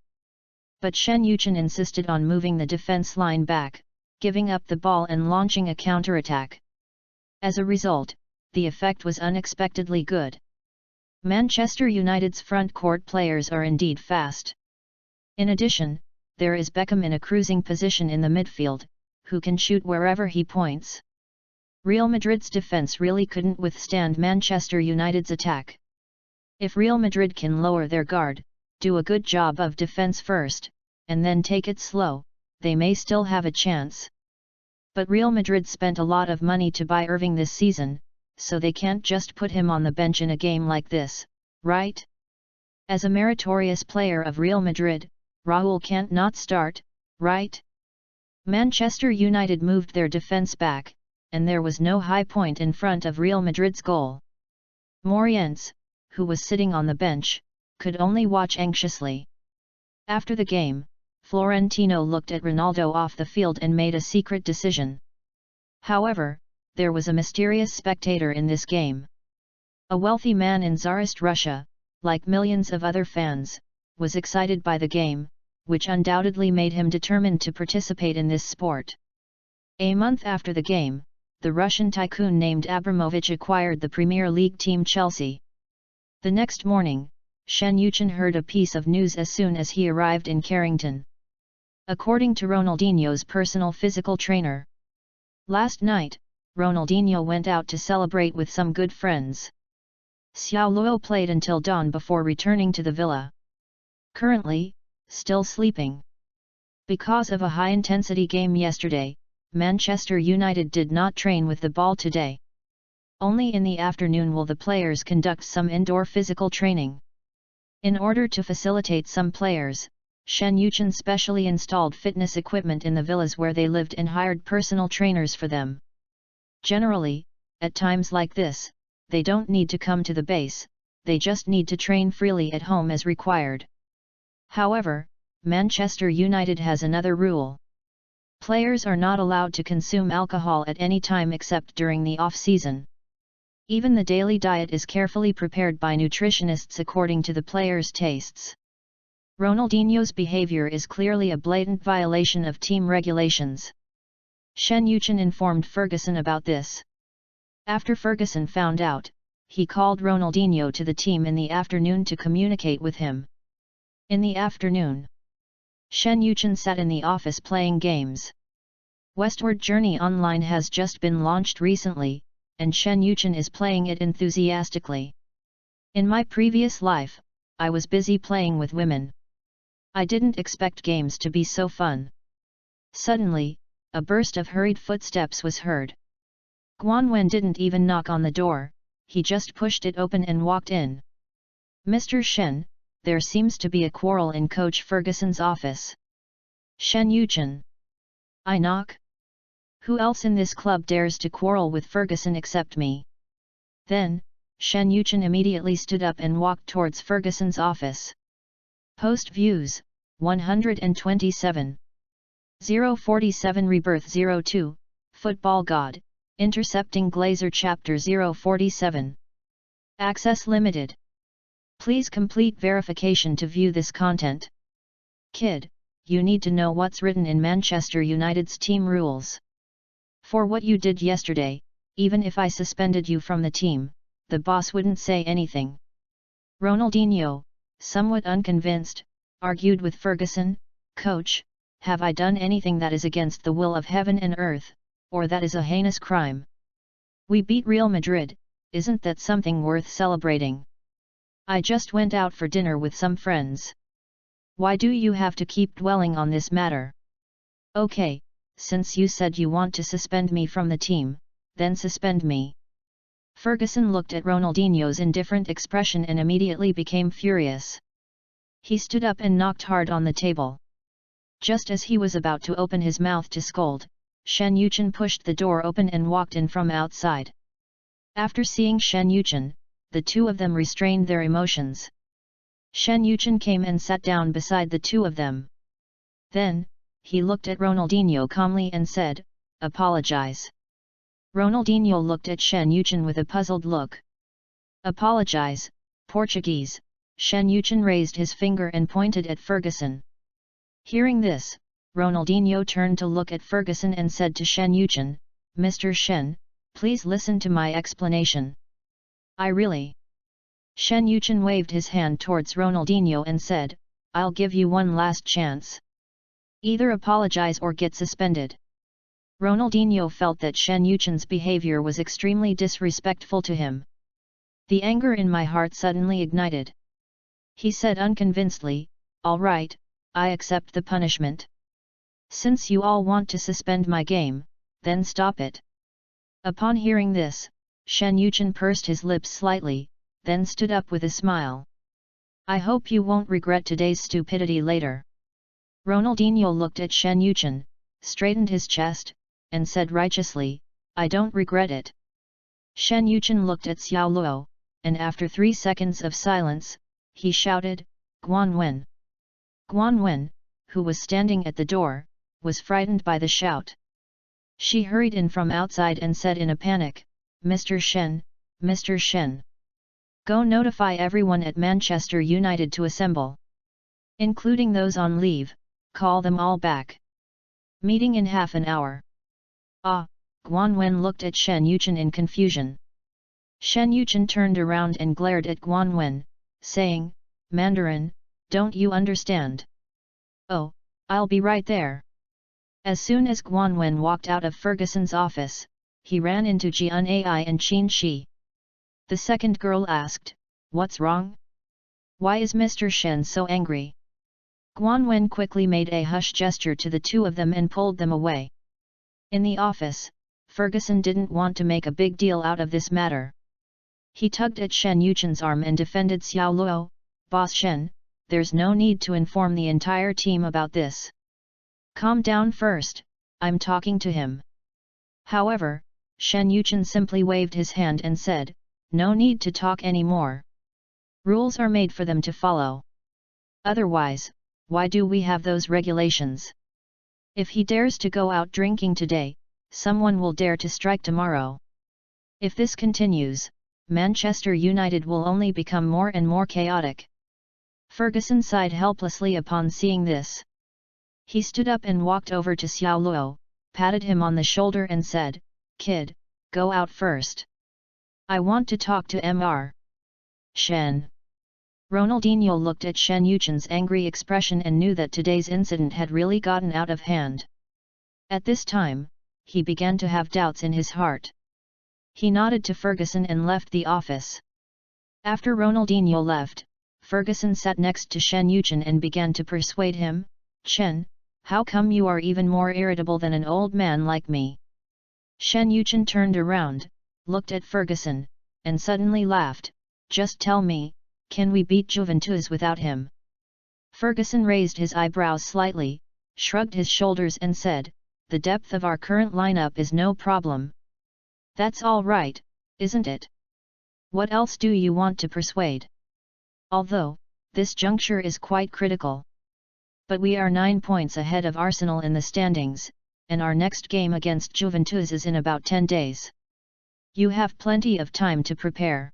But Shen Yuchen insisted on moving the defense line back, giving up the ball and launching a counterattack. As a result, the effect was unexpectedly good. Manchester United's front court players are indeed fast. In addition, there is Beckham in a cruising position in the midfield, who can shoot wherever he points. Real Madrid's defense really couldn't withstand Manchester United's attack. If Real Madrid can lower their guard, do a good job of defense first, and then take it slow, they may still have a chance. But Real Madrid spent a lot of money to buy Irving this season, so they can't just put him on the bench in a game like this, right? As a meritorious player of Real Madrid, Raúl can't not start, right? Manchester United moved their defense back, and there was no high point in front of Real Madrid's goal. Morientes, who was sitting on the bench, could only watch anxiously. After the game, Florentino looked at Ronaldo off the field and made a secret decision. However, there was a mysterious spectator in this game. A wealthy man in Tsarist Russia, like millions of other fans, was excited by the game, which undoubtedly made him determined to participate in this sport. A month after the game, the Russian tycoon named Abramovich acquired the Premier League team Chelsea. The next morning, Shen Yuchen heard a piece of news as soon as he arrived in Carrington. According to Ronaldinho's personal physical trainer, last night, Ronaldinho went out to celebrate with some good friends. Xiao Luo played until dawn before returning to the villa. Currently, still sleeping. Because of a high-intensity game yesterday, Manchester United did not train with the ball today. Only in the afternoon will the players conduct some indoor physical training. In order to facilitate some players, Shen Yuchen specially installed fitness equipment in the villas where they lived and hired personal trainers for them. Generally, at times like this, they don't need to come to the base, they just need to train freely at home as required. However, Manchester United has another rule. Players are not allowed to consume alcohol at any time except during the off-season. Even the daily diet is carefully prepared by nutritionists according to the players' tastes. Ronaldinho's behavior is clearly a blatant violation of team regulations. Shen Yuchen informed Ferguson about this. After Ferguson found out, he called Ronaldinho to the team in the afternoon to communicate with him. In the afternoon, Shen Yuchen sat in the office playing games. Westward Journey Online has just been launched recently, and Shen Yuchen is playing it enthusiastically. In my previous life, I was busy playing with women. I didn't expect games to be so fun. Suddenly, a burst of hurried footsteps was heard. Guan Wen didn't even knock on the door, he just pushed it open and walked in. Mr. Shen, there seems to be a quarrel in Coach Ferguson's office. Shen Yuchen. I knock? Who else in this club dares to quarrel with Ferguson except me? Then, Shen Yuchen immediately stood up and walked towards Ferguson's office. Post views, 127. 047 Rebirth 02, Football God, Intercepting Glazer Chapter 047. Access limited. Please complete verification to view this content. Kid, you need to know what's written in Manchester United's team rules. For what you did yesterday, even if I suspended you from the team, the boss wouldn't say anything. Ronaldinho, somewhat unconvinced, argued with Ferguson, Coach, have I done anything that is against the will of heaven and earth, or that is a heinous crime? We beat Real Madrid, isn't that something worth celebrating? I just went out for dinner with some friends. Why do you have to keep dwelling on this matter? Okay, since you said you want to suspend me from the team, then suspend me. Ferguson looked at Ronaldinho's indifferent expression and immediately became furious. He stood up and knocked hard on the table. Just as he was about to open his mouth to scold, Shen Yuchen pushed the door open and walked in from outside. After seeing Shen Yuchen, the two of them restrained their emotions. Shen Yuchen came and sat down beside the two of them. Then, he looked at Ronaldinho calmly and said, "Apologize." Ronaldinho looked at Shen Yuchen with a puzzled look. "Apologize, Portuguese." Shen Yuchen raised his finger and pointed at Ferguson. Hearing this, Ronaldinho turned to look at Ferguson and said to Shen Yuchen, "Mr. Shen, please listen to my explanation." "I really..." Shen Yuchen waved his hand towards Ronaldinho and said, "I'll give you one last chance. Either apologize or get suspended." Ronaldinho felt that Shen Yuchen's behavior was extremely disrespectful to him. The anger in my heart suddenly ignited. He said unconvincedly, "All right, I accept the punishment. Since you all want to suspend my game, then stop it." Upon hearing this, Shen Yuchen pursed his lips slightly, then stood up with a smile. "I hope you won't regret today's stupidity later." Ronaldinho looked at Shen Yuchen, straightened his chest, and said righteously, "I don't regret it." Shen Yuchen looked at Xiao Luo, and after 3 seconds of silence, he shouted, "Guan Wen!" Guan Wen, who was standing at the door, was frightened by the shout. She hurried in from outside and said in a panic, "Mr. Shen, Mr. Shen! Go notify everyone at Manchester United to assemble. Including those on leave, call them all back. Meeting in half an hour." "Ah!" Guan Wen looked at Shen Yuchen in confusion. Shen Yuchen turned around and glared at Guan Wen, saying, "Mandarin, don't you understand? Oh, I'll be right there." As soon as Guan Wen walked out of Ferguson's office, he ran into Jian Ai and Qin Shi. The second girl asked, "What's wrong? Why is Mr. Shen so angry?" Guan Wen quickly made a hush gesture to the two of them and pulled them away. In the office, Ferguson didn't want to make a big deal out of this matter. He tugged at Shen Yuchen's arm and defended Xiao Luo, "Boss Shen, there's no need to inform the entire team about this. Calm down first, I'm talking to him." However, Shen Yuchen simply waved his hand and said, "No need to talk anymore. Rules are made for them to follow. Otherwise, why do we have those regulations? If he dares to go out drinking today, someone will dare to strike tomorrow. If this continues, Manchester United will only become more and more chaotic." Ferguson sighed helplessly upon seeing this. He stood up and walked over to Xiao Luo, patted him on the shoulder and said, "Kid, go out first. I want to talk to Mr. Shen." Ronaldinho looked at Shen Yuchen's angry expression and knew that today's incident had really gotten out of hand. At this time, he began to have doubts in his heart. He nodded to Ferguson and left the office. After Ronaldinho left, Ferguson sat next to Shen Yuchen and began to persuade him, "Shen, how come you are even more irritable than an old man like me?" Shen Yuchen turned around, looked at Ferguson, and suddenly laughed, "Just tell me, can we beat Juventus without him?" Ferguson raised his eyebrows slightly, shrugged his shoulders and said, "The depth of our current lineup is no problem. That's all right, isn't it? What else do you want to persuade? Although, this juncture is quite critical. But we are 9 points ahead of Arsenal in the standings, and our next game against Juventus is in about 10 days. You have plenty of time to prepare."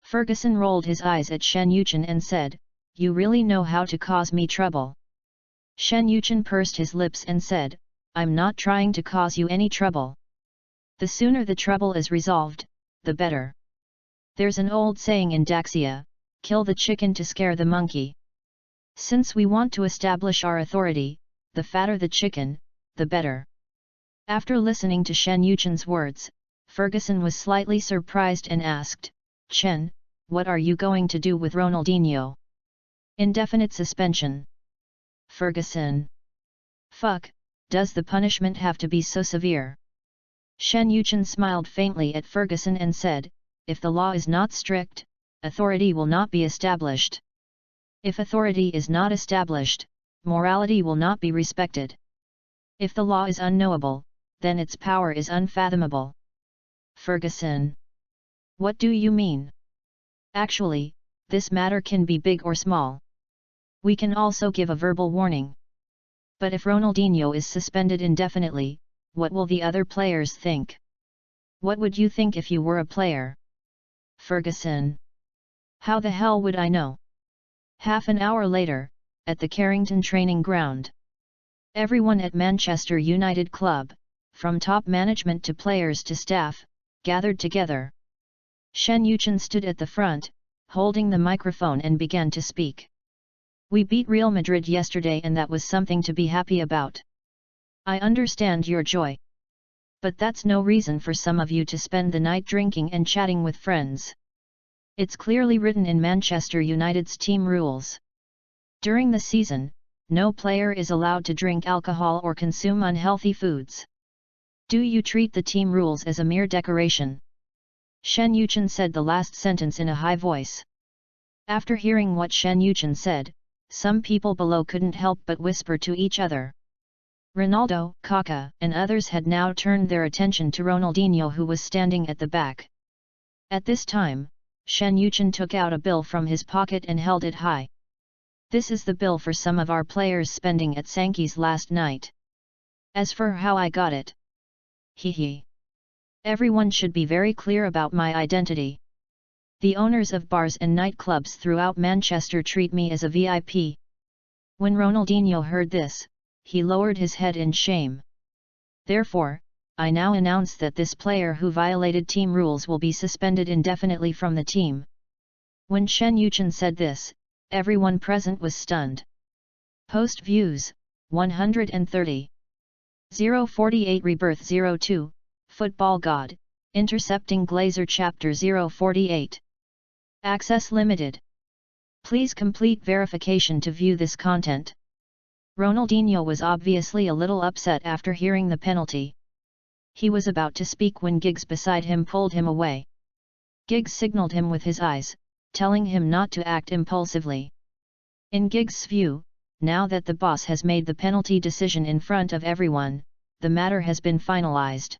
Ferguson rolled his eyes at Shen Yuchen and said, "You really know how to cause me trouble." Shen Yuchen pursed his lips and said, "I'm not trying to cause you any trouble. The sooner the trouble is resolved, the better. There's an old saying in Daxia, kill the chicken to scare the monkey. Since we want to establish our authority, the fatter the chicken, the better." After listening to Shen Yuchen's words, Ferguson was slightly surprised and asked, "Chen, what are you going to do with Ronaldinho?" "Indefinite suspension." Ferguson. "Fuck, does the punishment have to be so severe?" Shen Yuchen smiled faintly at Ferguson and said, "If the law is not strict, authority will not be established. If authority is not established, morality will not be respected. If the law is unknowable, then its power is unfathomable." Ferguson. "What do you mean?" "Actually, this matter can be big or small. We can also give a verbal warning. But if Ronaldinho is suspended indefinitely, what will the other players think? What would you think if you were a player?" Ferguson. "How the hell would I know?" Half an hour later, at the Carrington training ground. Everyone at Manchester United Club, from top management to players to staff, gathered together. Shen Yuchen stood at the front, holding the microphone and began to speak. "We beat Real Madrid yesterday and that was something to be happy about. I understand your joy. But that's no reason for some of you to spend the night drinking and chatting with friends. It's clearly written in Manchester United's team rules. During the season, no player is allowed to drink alcohol or consume unhealthy foods. Do you treat the team rules as a mere decoration? Shen Yuchen said the last sentence in a high voice. After hearing what Shen Yuchen said, some people below couldn't help but whisper to each other. Ronaldo, Kaká, and others had now turned their attention to Ronaldinho, who was standing at the back. At this time, Shen Yuchen took out a bill from his pocket and held it high. This is the bill for some of our players spending at Sankey's last night. As for how I got it, hee. Everyone should be very clear about my identity. The owners of bars and nightclubs throughout Manchester treat me as a VIP. When Ronaldinho heard this, he lowered his head in shame. Therefore, I now announce that this player who violated team rules will be suspended indefinitely from the team. When Shen Yuchen said this, everyone present was stunned. Post views, 130. 048 Rebirth 02, Football God, Intercepting Glazer Chapter 048. Access limited. Please complete verification to view this content. Ronaldinho was obviously a little upset after hearing the penalty. He was about to speak when Giggs beside him pulled him away. Giggs signaled him with his eyes, telling him not to act impulsively. In Giggs' view, now that the boss has made the penalty decision in front of everyone, the matter has been finalized.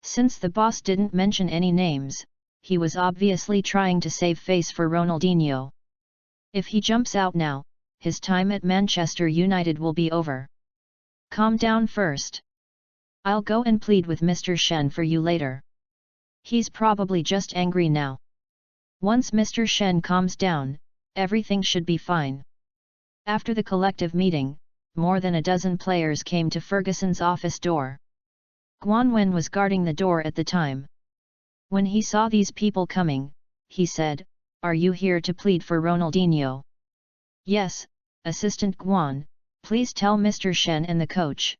Since the boss didn't mention any names, he was obviously trying to save face for Ronaldinho. If he jumps out now, his time at Manchester United will be over. Calm down first. I'll go and plead with Mr. Shen for you later. He's probably just angry now. Once Mr. Shen calms down, everything should be fine. After the collective meeting, more than a dozen players came to Ferguson's office door. Guan Wen was guarding the door at the time. When he saw these people coming, he said, "Are you here to plead for Ronaldinho?" "Yes, Assistant Guan, please tell Mr. Shen and the coach,"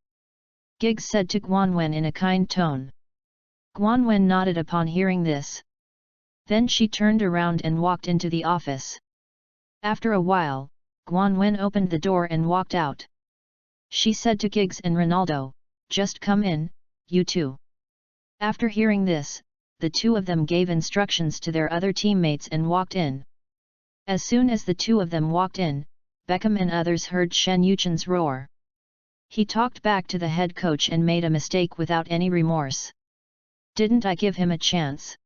Giggs said to Guan Wen in a kind tone. Guan Wen nodded upon hearing this. Then she turned around and walked into the office. After a while, Guan Wen opened the door and walked out. She said to Giggs and Ronaldo, "Just come in, you two." After hearing this, the two of them gave instructions to their other teammates and walked in. As soon as the two of them walked in, Beckham and others heard Shen Yuchen's roar. He talked back to the head coach and made a mistake without any remorse. "Didn't I give him a chance?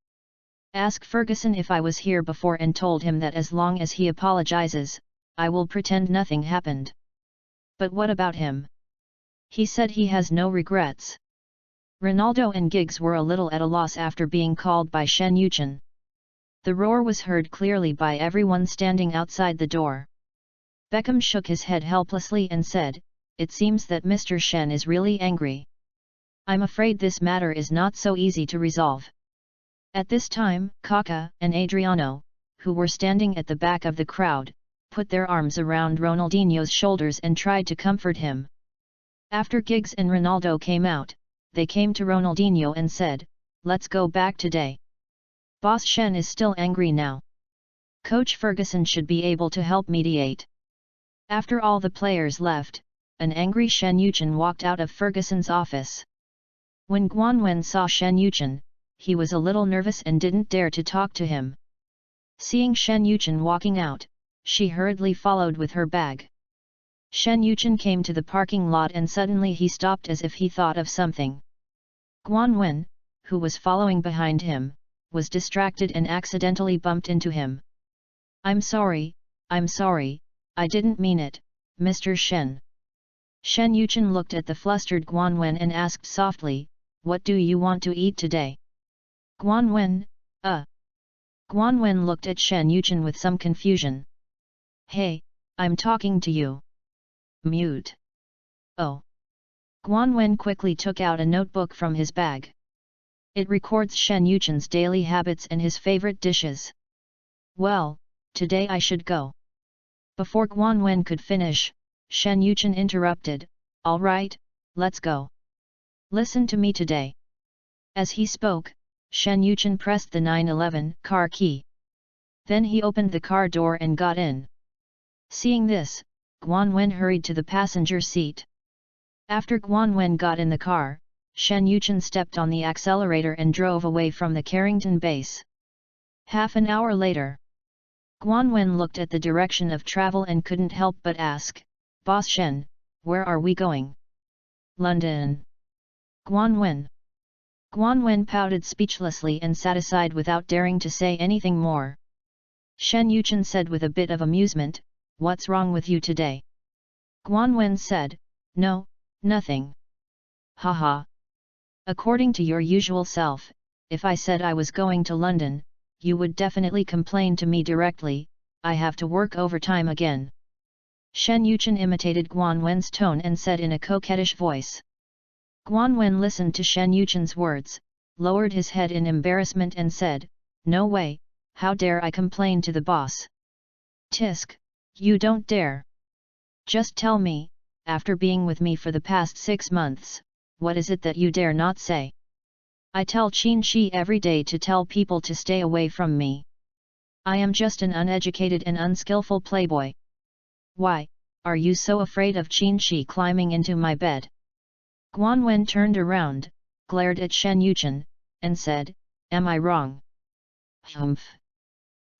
Ask Ferguson if I was here before and told him that as long as he apologizes, I will pretend nothing happened. But what about him? He said he has no regrets." Ronaldo and Giggs were a little at a loss after being called by Shen Yuchen. The roar was heard clearly by everyone standing outside the door. Beckham shook his head helplessly and said, "It seems that Mr. Shen is really angry. I'm afraid this matter is not so easy to resolve." At this time, Kaká and Adriano, who were standing at the back of the crowd, put their arms around Ronaldinho's shoulders and tried to comfort him. After Giggs and Ronaldo came out, they came to Ronaldinho and said, "Let's go back today. Boss Shen is still angry now. Coach Ferguson should be able to help mediate." After all the players left, an angry Shen Yuchen walked out of Ferguson's office. When Guan Wen saw Shen Yuchen, he was a little nervous and didn't dare to talk to him. Seeing Shen Yuchen walking out, she hurriedly followed with her bag. Shen Yuchen came to the parking lot and suddenly he stopped as if he thought of something. Guan Wen, who was following behind him, was distracted and accidentally bumped into him. I'm sorry, I didn't mean it, Mr. Shen." Shen Yuchen looked at the flustered Guan Wen and asked softly, "What do you want to eat today?" Guan Wen, Guan Wen looked at Shen Yuchen with some confusion. "Hey, I'm talking to you." "Mute." "Oh." Guan Wen quickly took out a notebook from his bag. It records Shen Yuchen's daily habits and his favorite dishes. "Well, today I should go." Before Guan Wen could finish, Shen Yuchen interrupted, "All right, let's go. Listen to me today." As he spoke, Shen Yuchen pressed the 911 car key. Then he opened the car door and got in. Seeing this, Guan Wen hurried to the passenger seat. After Guan Wen got in the car, Shen Yuchen stepped on the accelerator and drove away from the Carrington base. Half an hour later, Guan Wen looked at the direction of travel and couldn't help but ask, "Boss Shen, where are we going?" "London." Guan Wen. Guan Wen pouted speechlessly and sat aside without daring to say anything more. Shen Yuchen said with a bit of amusement, "What's wrong with you today?" Guan Wen said, "No, nothing." "Haha. According to your usual self, if I said I was going to London, you would definitely complain to me directly, I have to work overtime again." Shen Yuchen imitated Guan Wen's tone and said in a coquettish voice. Guan Wen listened to Shen Yuchen's words, lowered his head in embarrassment and said, "No way, how dare I complain to the boss?" "Tisk, you don't dare. Just tell me, after being with me for the past 6 months, what is it that you dare not say? I tell Qin Shi every day to tell people to stay away from me. I am just an uneducated and unskillful playboy. Why, are you so afraid of Qin Shi climbing into my bed?" Guan Wen turned around, glared at Shen Yuchen, and said, "Am I wrong?" "Humph."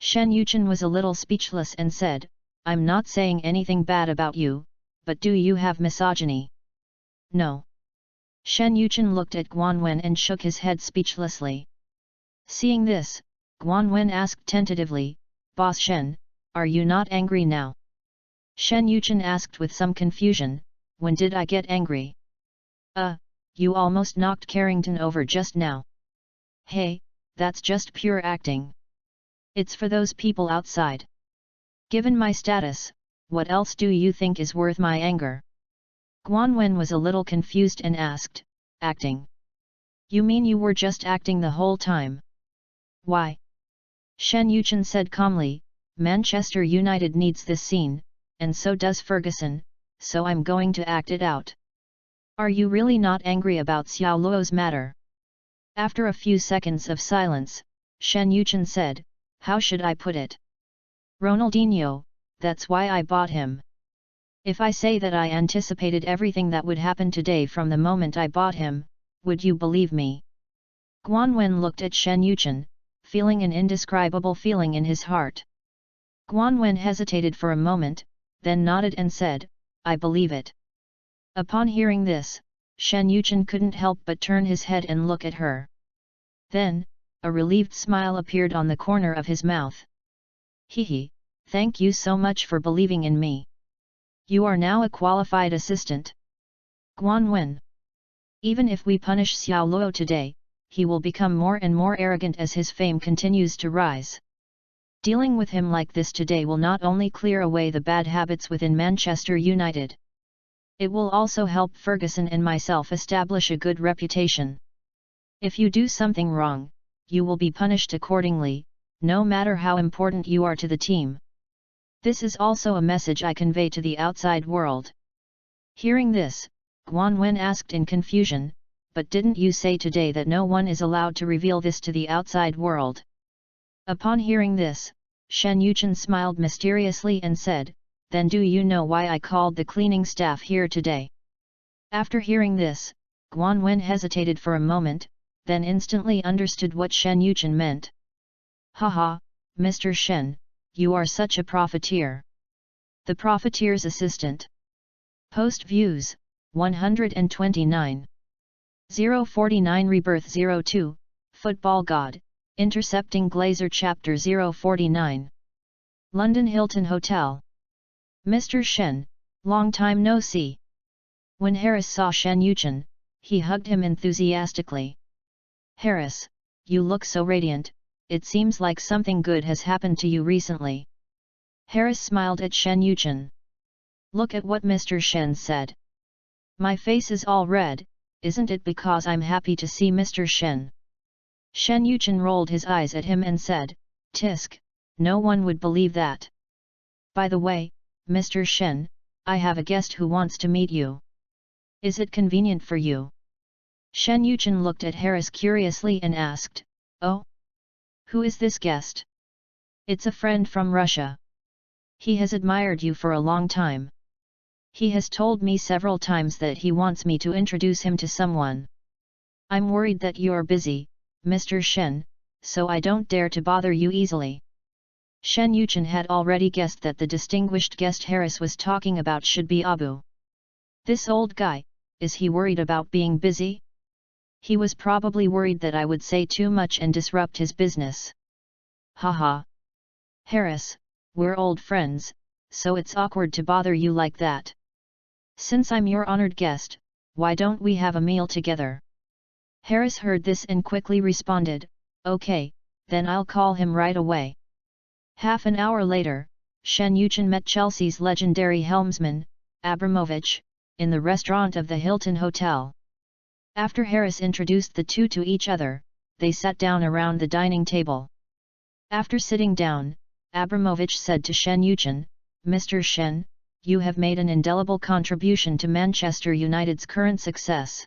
Shen Yuchen was a little speechless and said, "I'm not saying anything bad about you, but do you have misogyny?" "No." Shen Yuchen looked at Guan Wen and shook his head speechlessly. Seeing this, Guan Wen asked tentatively, "Boss Shen, are you not angry now?" Shen Yuchen asked with some confusion, "When did I get angry?" You almost knocked Carrington over just now." "Hey, that's just pure acting. It's for those people outside. Given my status, what else do you think is worth my anger?" Guan Wen was a little confused and asked, "Acting? You mean you were just acting the whole time?" "Why?" Shen Yuchen said calmly, "Manchester United needs this scene, and so does Ferguson, so I'm going to act it out." "Are you really not angry about Xiao Luo's matter?" After a few seconds of silence, Shen Yuchen said, "How should I put it? Ronaldinho, that's why I bought him. If I say that I anticipated everything that would happen today from the moment I bought him, would you believe me?" Guan Wen looked at Shen Yuchen, feeling an indescribable feeling in his heart. Guan Wen hesitated for a moment, then nodded and said, "I believe it." Upon hearing this, Shen Yuchen couldn't help but turn his head and look at her. Then, a relieved smile appeared on the corner of his mouth. "Hehe, thank you so much for believing in me. You are now a qualified assistant." Guan Wen. "Even if we punish Xiao Luo today, he will become more and more arrogant as his fame continues to rise. Dealing with him like this today will not only clear away the bad habits within Manchester United. It will also help Ferguson and myself establish a good reputation. If you do something wrong, you will be punished accordingly, no matter how important you are to the team. This is also a message I convey to the outside world." Hearing this, Guan Wen asked in confusion, "But didn't you say today that no one is allowed to reveal this to the outside world?" Upon hearing this, Shen Yuchen smiled mysteriously and said, "Then do you know why I called the cleaning staff here today?" After hearing this, Guan Wen hesitated for a moment, then instantly understood what Shen Yuchen meant. "Haha, Mr. Shen, you are such a profiteer. The profiteer's assistant." Post views, 129. 049 Rebirth 02, Football God, Intercepting Glazer Chapter 049. London Hilton Hotel. "Mr. Shen, long time no see." When Harris saw Shen Yuchen, he hugged him enthusiastically. "Harris, you look so radiant, it seems like something good has happened to you recently." Harris smiled at Shen Yuchen. "Look at what Mr. Shen said. My face is all red, isn't it because I'm happy to see Mr. Shen?" Shen Yuchen rolled his eyes at him and said, "Tisk, no one would believe that. By the way, Mr. Shen, I have a guest who wants to meet you. Is it convenient for you?" Shen Yuchen looked at Harris curiously and asked, "Oh? Who is this guest?" It's a friend from Russia. He has admired you for a long time. He has told me several times that he wants me to introduce him to someone. I'm worried that you're busy, Mr. Shen, so I don't dare to bother you easily. Shen Yuchen had already guessed that the distinguished guest Harris was talking about should be Abu. This old guy, is he worried about being busy? He was probably worried that I would say too much and disrupt his business. Haha. Harris, we're old friends, so it's awkward to bother you like that. Since I'm your honored guest, why don't we have a meal together? Harris heard this and quickly responded, okay, then I'll call him right away. Half an hour later, Shen Yuchen met Chelsea's legendary helmsman, Abramovich, in the restaurant of the Hilton Hotel. After Harris introduced the two to each other, they sat down around the dining table. After sitting down, Abramovich said to Shen Yuchen, Mr. Shen, you have made an indelible contribution to Manchester United's current success.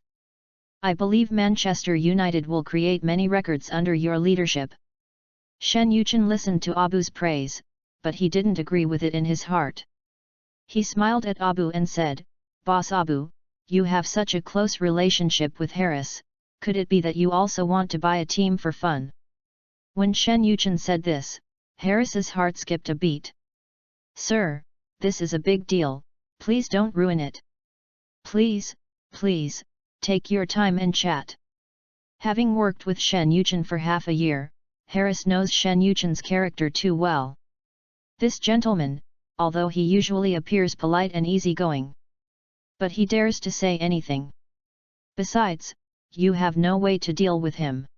I believe Manchester United will create many records under your leadership. Shen Yuchen listened to Abu's praise, but he didn't agree with it in his heart. He smiled at Abu and said, Boss Abu, you have such a close relationship with Harris, could it be that you also want to buy a team for fun? When Shen Yuchen said this, Harris's heart skipped a beat. Sir, this is a big deal, please don't ruin it. Please, please, take your time and chat. Having worked with Shen Yuchen for half a year, Harris knows Shen Yuchen's character too well. This gentleman, although he usually appears polite and easygoing, but he dares to say anything. Besides, you have no way to deal with him.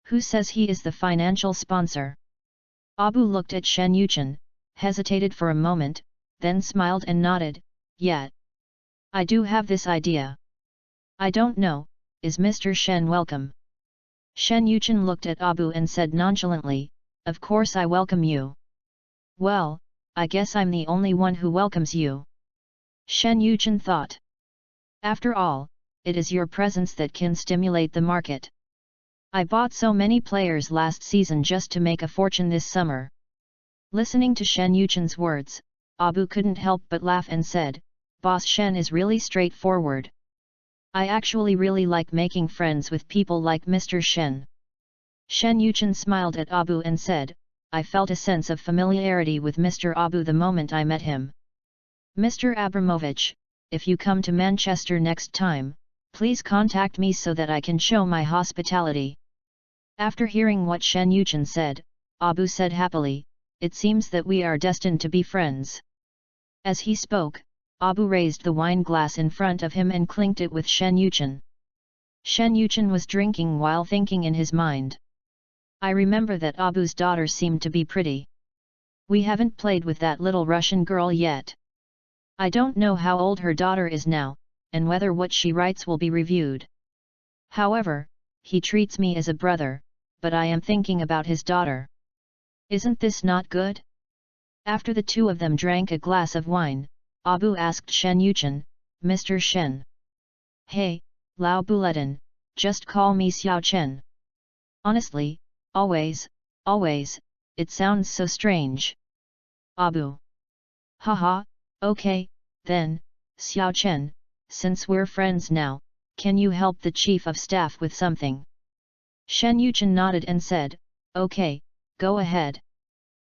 Who says he is the financial sponsor? Abu looked at Shen Yuchen, hesitated for a moment, then smiled and nodded, yeah. I do have this idea. I don't know, is Mr. Shen welcome? Shen Yuchen looked at Abu and said nonchalantly, of course I welcome you. Well, I guess I'm the only one who welcomes you. Shen Yuchen thought. After all, it is your presence that can stimulate the market. I bought so many players last season just to make a fortune this summer. Listening to Shen Yuchen's words, Abu couldn't help but laugh and said, Boss Shen is really straightforward. I actually really like making friends with people like Mr. Shen. Shen Yuchen smiled at Abu and said, I felt a sense of familiarity with Mr. Abu the moment I met him. Mr. Abramovich, if you come to Manchester next time, please contact me so that I can show my hospitality. After hearing what Shen Yuchen said, Abu said happily, it seems that we are destined to be friends. As he spoke, Abu raised the wine glass in front of him and clinked it with Shen Yuchen. Shen Yuchen was drinking while thinking in his mind. I remember that Abu's daughter seemed to be pretty. We haven't played with that little Russian girl yet. I don't know how old her daughter is now, and whether what she writes will be reviewed. However, he treats me as a brother, but I am thinking about his daughter. Isn't this not good? After the two of them drank a glass of wine, Abu asked Shen Yuchen, Mr. Shen. Hey, Lao Buletin, just call me Xiao Chen. Honestly, always, it sounds so strange. Abu. Haha, okay, then, Xiao Chen, since we're friends now, can you help the chief of staff with something? Shen Yuchen nodded and said, okay, go ahead.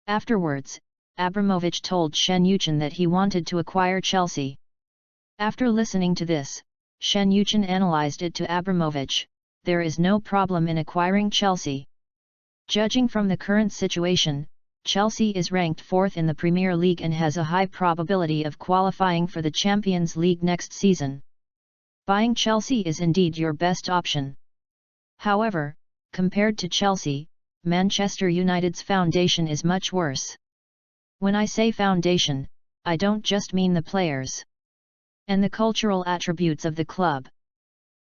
Afterwards, Abramovich told Shen Yuchen that he wanted to acquire Chelsea. After listening to this, Shen Yuchen analyzed it to Abramovich, there is no problem in acquiring Chelsea. Judging from the current situation, Chelsea is ranked 4th in the Premier League and has a high probability of qualifying for the Champions League next season. Buying Chelsea is indeed your best option. However, compared to Chelsea, Manchester United's foundation is much worse. When I say foundation, I don't just mean the players and the cultural attributes of the club.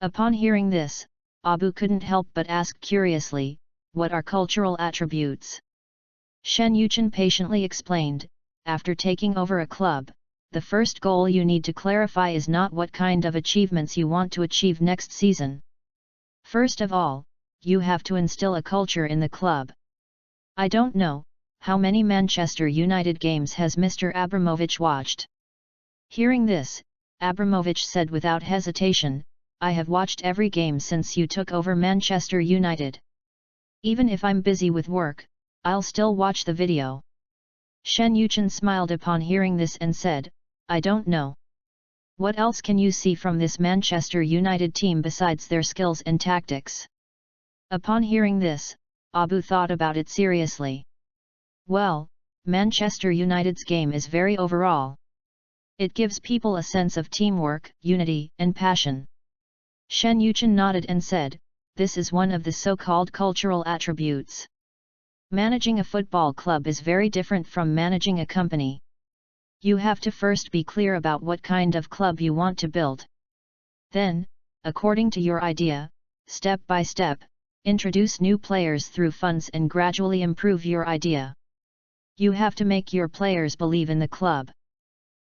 Upon hearing this, Abu couldn't help but ask curiously, what are cultural attributes? Shen Yuchen patiently explained, after taking over a club, the first goal you need to clarify is not what kind of achievements you want to achieve next season. First of all, you have to instill a culture in the club. I don't know, how many Manchester United games has Mr. Abramovich watched? Hearing this, Abramovich said without hesitation, I have watched every game since you took over Manchester United. Even if I'm busy with work, I'll still watch the video. Shen Yuchen smiled upon hearing this and said, I don't know. What else can you see from this Manchester United team besides their skills and tactics? Upon hearing this, Abu thought about it seriously. Well, Manchester United's game is very overall. It gives people a sense of teamwork, unity, and passion. Shen Yuchen nodded and said, this is one of the so-called cultural attributes. Managing a football club is very different from managing a company. You have to first be clear about what kind of club you want to build. Then, according to your idea, step by step, introduce new players through funds and gradually improve your idea. You have to make your players believe in the club.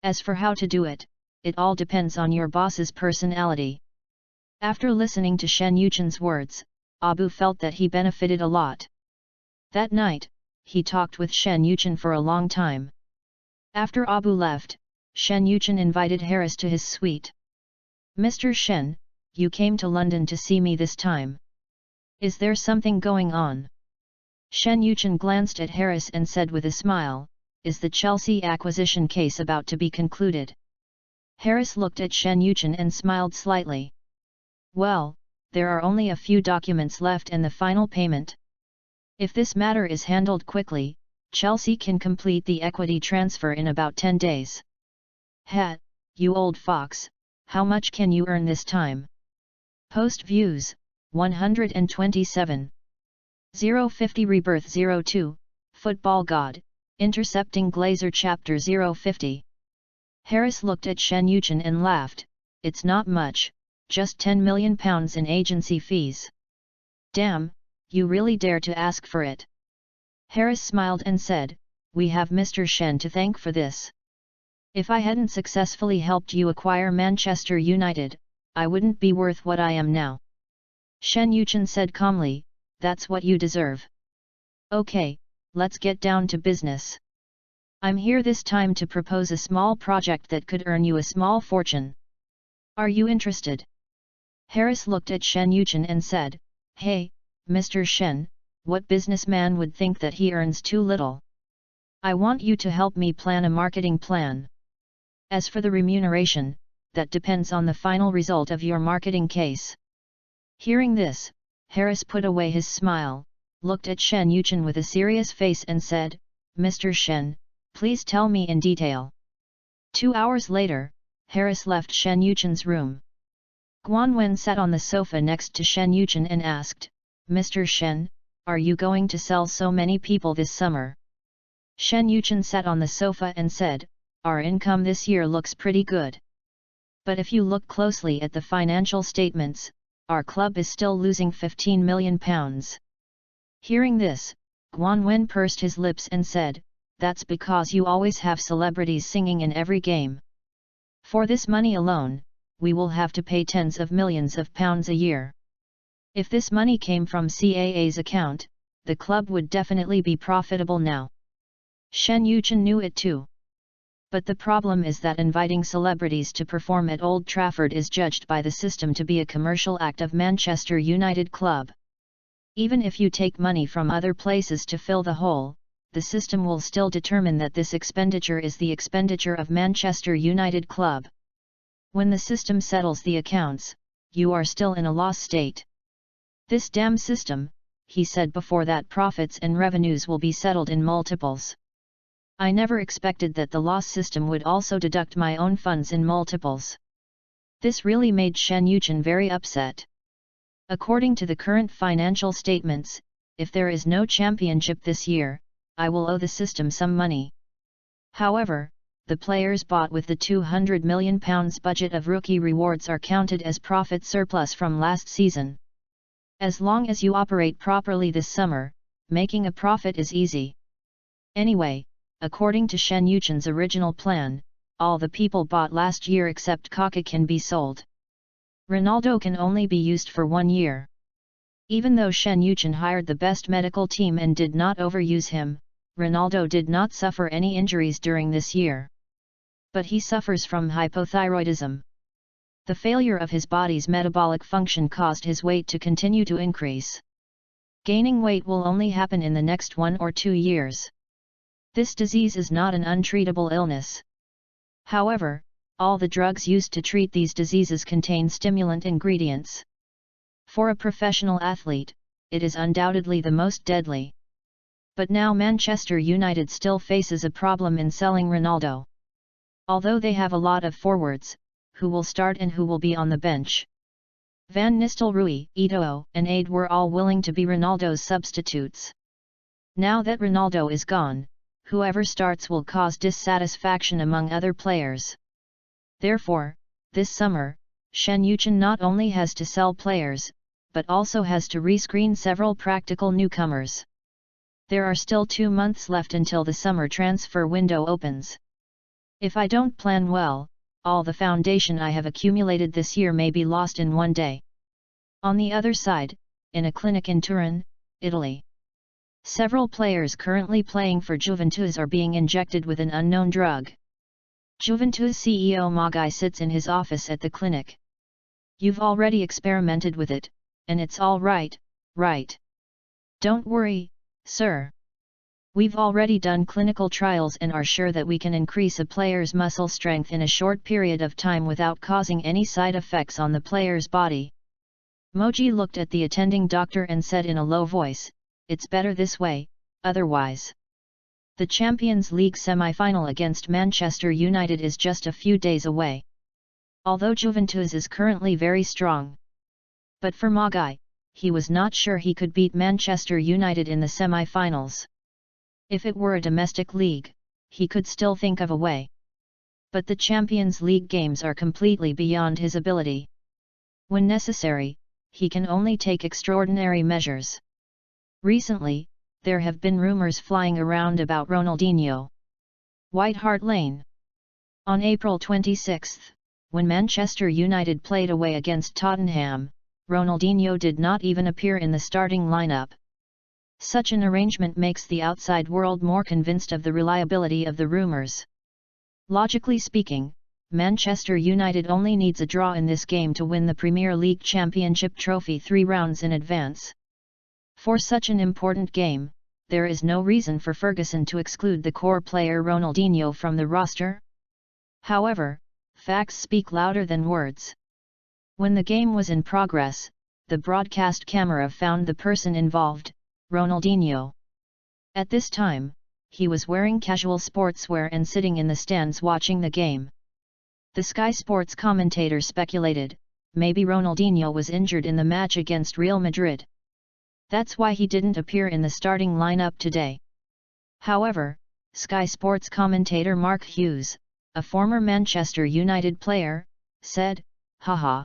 As for how to do it, it all depends on your boss's personality. After listening to Shen Yuchen's words, Abu felt that he benefited a lot. That night, he talked with Shen Yuchen for a long time. After Abu left, Shen Yuchen invited Harris to his suite. Mr. Shen, you came to London to see me this time. Is there something going on? Shen Yuchen glanced at Harris and said with a smile, is the Chelsea acquisition case about to be concluded? Harris looked at Shen Yuchen and smiled slightly. Well, there are only a few documents left and the final payment. If this matter is handled quickly, Chelsea can complete the equity transfer in about 10 days. Ha, you old fox, how much can you earn this time? Post views, 127. 050 Rebirth 02, Football God, Intercepting Glazer Chapter 050. Harris looked at Shen Yuchen and laughed, it's not much, just £10 million in agency fees. Damn, you really dare to ask for it. Harris smiled and said, we have Mr. Shen to thank for this. If I hadn't successfully helped you acquire Manchester United, I wouldn't be worth what I am now. Shen Yuchen said calmly, that's what you deserve. Okay, let's get down to business. I'm here this time to propose a small project that could earn you a small fortune. Are you interested? Harris looked at Shen Yuchen and said, hey, Mr. Shen, what businessman would think that he earns too little? I want you to help me plan a marketing plan. As for the remuneration, that depends on the final result of your marketing case. Hearing this, Harris put away his smile, looked at Shen Yuchen with a serious face and said, Mr. Shen, please tell me in detail. 2 hours later, Harris left Shen Yuchen's room. Guan Wen sat on the sofa next to Shen Yuchen and asked, Mr. Shen, are you going to sell so many people this summer? Shen Yuchen sat on the sofa and said, our income this year looks pretty good. But if you look closely at the financial statements, our club is still losing £15 million. Hearing this, Guan Wen pursed his lips and said, that's because you always have celebrities singing in every game. For this money alone, we will have to pay tens of millions of pounds a year. If this money came from CAA's account, the club would definitely be profitable now. Shen Yuchen knew it too. But the problem is that inviting celebrities to perform at Old Trafford is judged by the system to be a commercial act of Manchester United club. Even if you take money from other places to fill the hole, the system will still determine that this expenditure is the expenditure of Manchester United club. When the system settles the accounts, you are still in a loss state. This damn system, he said before, that profits and revenues will be settled in multiples. I never expected that the loss system would also deduct my own funds in multiples. This really made Shen Yuchen very upset. According to the current financial statements, if there is no championship this year, I will owe the system some money. However, the players bought with the £200 million budget of rookie rewards are counted as profit surplus from last season. As long as you operate properly this summer, making a profit is easy. Anyway, according to Shen Yuchen's original plan, all the people bought last year except Kaka can be sold. Ronaldo can only be used for 1 year. Even though Shen Yuchen hired the best medical team and did not overuse him, Ronaldo did not suffer any injuries during this year. But he suffers from hypothyroidism. The failure of his body's metabolic function caused his weight to continue to increase. Gaining weight will only happen in the next 1 or 2 years. This disease is not an untreatable illness. However, all the drugs used to treat these diseases contain stimulant ingredients. For a professional athlete, it is undoubtedly the most deadly. But now Manchester United still faces a problem in selling Ronaldo. Although they have a lot of forwards, who will start and who will be on the bench. Van Nistelrooy, Eto'o, and Ade were all willing to be Ronaldo's substitutes. Now that Ronaldo is gone, whoever starts will cause dissatisfaction among other players. Therefore, this summer, Shen Yuchen not only has to sell players, but also has to rescreen several practical newcomers. There are still 2 months left until the summer transfer window opens. If I don't plan well, all the foundation I have accumulated this year may be lost in one day. On the other side, in a clinic in Turin, Italy, several players currently playing for Juventus are being injected with an unknown drug. Juventus CEO Magai sits in his office at the clinic. You've already experimented with it, and it's all right, right? Don't worry, sir. We've already done clinical trials and are sure that we can increase a player's muscle strength in a short period of time without causing any side effects on the player's body. Moji looked at the attending doctor and said in a low voice, "It's better this way, otherwise." The Champions League semi-final against Manchester United is just a few days away. Although Juventus is currently very strong. But for Magai, he was not sure he could beat Manchester United in the semi-finals. If it were a domestic league, he could still think of a way. But the Champions League games are completely beyond his ability. When necessary, he can only take extraordinary measures. Recently, there have been rumors flying around about Ronaldinho. White Hart Lane. On April 26, when Manchester United played away against Tottenham, Ronaldinho did not even appear in the starting lineup. Such an arrangement makes the outside world more convinced of the reliability of the rumors. Logically speaking, Manchester United only needs a draw in this game to win the Premier League Championship trophy 3 rounds in advance. For such an important game, there is no reason for Ferguson to exclude the core player Ronaldinho from the roster. However, facts speak louder than words. When the game was in progress, the broadcast camera found the person involved, Ronaldinho. At this time, he was wearing casual sportswear and sitting in the stands watching the game. The Sky Sports commentator speculated, maybe Ronaldinho was injured in the match against Real Madrid. That's why he didn't appear in the starting lineup today. However, Sky Sports commentator Mark Hughes, a former Manchester United player, said, "Haha.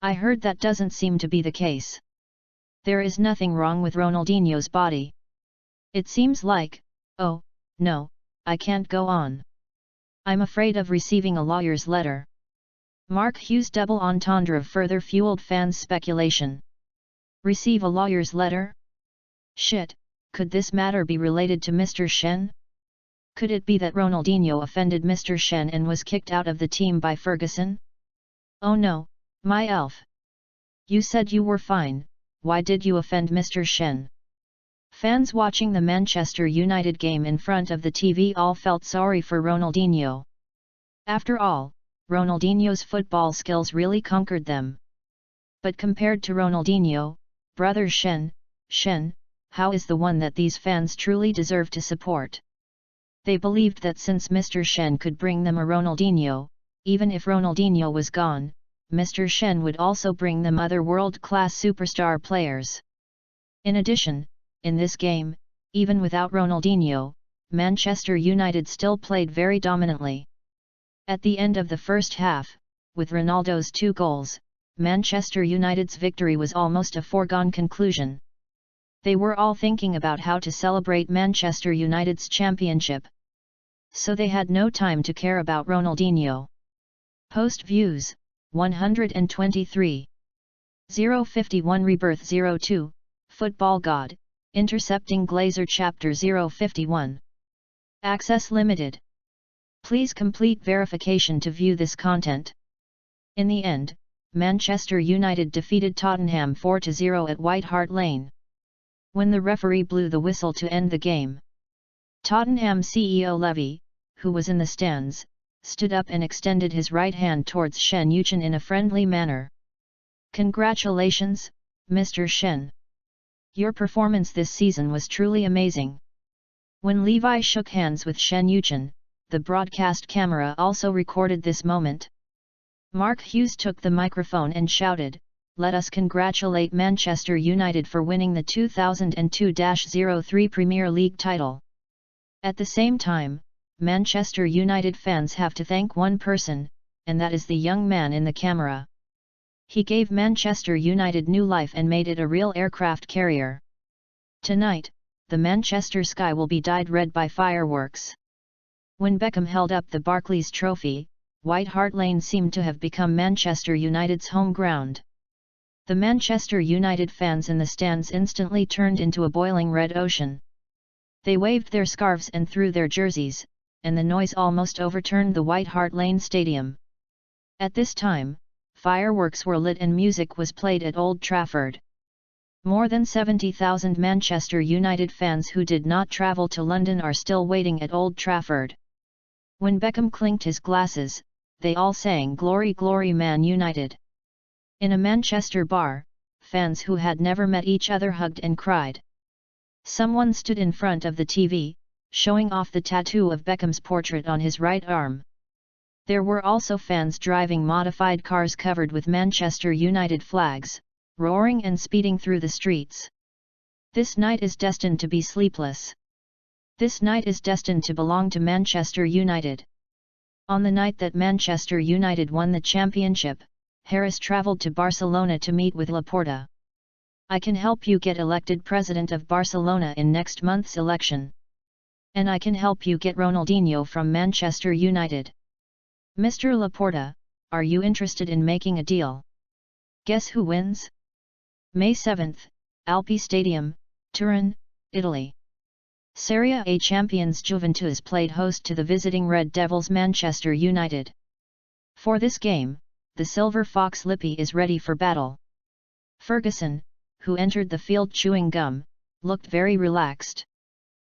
I heard that doesn't seem to be the case. There is nothing wrong with Ronaldinho's body. It seems like, oh, no, I can't go on. I'm afraid of receiving a lawyer's letter." Mark Hughes' double entendre further fueled fans' speculation. Receive a lawyer's letter? Shit, could this matter be related to Mr. Shen? Could it be that Ronaldinho offended Mr. Shen and was kicked out of the team by Ferguson? Oh no, my elf. You said you were fine, why did you offend Mr. Shen? Fans watching the Manchester United game in front of the TV all felt sorry for Ronaldinho. After all, Ronaldinho's football skills really conquered them. But compared to Ronaldinho, brother Shen, how is the one that these fans truly deserve to support? They believed that since Mr. Shen could bring them a Ronaldinho, even if Ronaldinho was gone, Mr. Shen would also bring them other world-class superstar players. In addition, in this game, even without Ronaldinho, Manchester United still played very dominantly. At the end of the first half, with Ronaldo's 2 goals, Manchester United's victory was almost a foregone conclusion. They were all thinking about how to celebrate Manchester United's championship. So they had no time to care about Ronaldinho. Post views, 123. 051 Rebirth 02, Football God, Intercepting Glazer Chapter 051. Access limited. Please complete verification to view this content. In the end, Manchester United defeated Tottenham 4-0 at White Hart Lane. When the referee blew the whistle to end the game, Tottenham CEO Levy, who was in the stands, stood up and extended his right hand towards Shen Yuchen in a friendly manner. "Congratulations, Mr. Shen. Your performance this season was truly amazing." When Levi shook hands with Shen Yuchen, the broadcast camera also recorded this moment. Mark Hughes took the microphone and shouted, "Let us congratulate Manchester United for winning the 2002-03 Premier League title." At the same time, Manchester United fans have to thank one person, and that is the young man in the camera. He gave Manchester United new life and made it a real aircraft carrier. Tonight, the Manchester sky will be dyed red by fireworks. When Beckham held up the Barclays Trophy, White Hart Lane seemed to have become Manchester United's home ground. The Manchester United fans in the stands instantly turned into a boiling red ocean. They waved their scarves and threw their jerseys, and the noise almost overturned the White Hart Lane Stadium. At this time, fireworks were lit and music was played at Old Trafford. More than 70,000 Manchester United fans who did not travel to London are still waiting at Old Trafford. When Beckham clinked his glasses, they all sang "Glory Glory Man United." In a Manchester bar, fans who had never met each other hugged and cried. Someone stood in front of the TV, showing off the tattoo of Beckham's portrait on his right arm. There were also fans driving modified cars covered with Manchester United flags, roaring and speeding through the streets. This night is destined to be sleepless. This night is destined to belong to Manchester United. On the night that Manchester United won the championship, Harris travelled to Barcelona to meet with Laporta. "I can help you get elected president of Barcelona in next month's election. And I can help you get Ronaldinho from Manchester United. Mr. Laporta, are you interested in making a deal?" Guess who wins? May 7, Alpi Stadium, Turin, Italy. Serie A champions Juventus played host to the visiting Red Devils Manchester United. For this game, the Silver Fox Lippi is ready for battle. Ferguson, who entered the field chewing gum, looked very relaxed.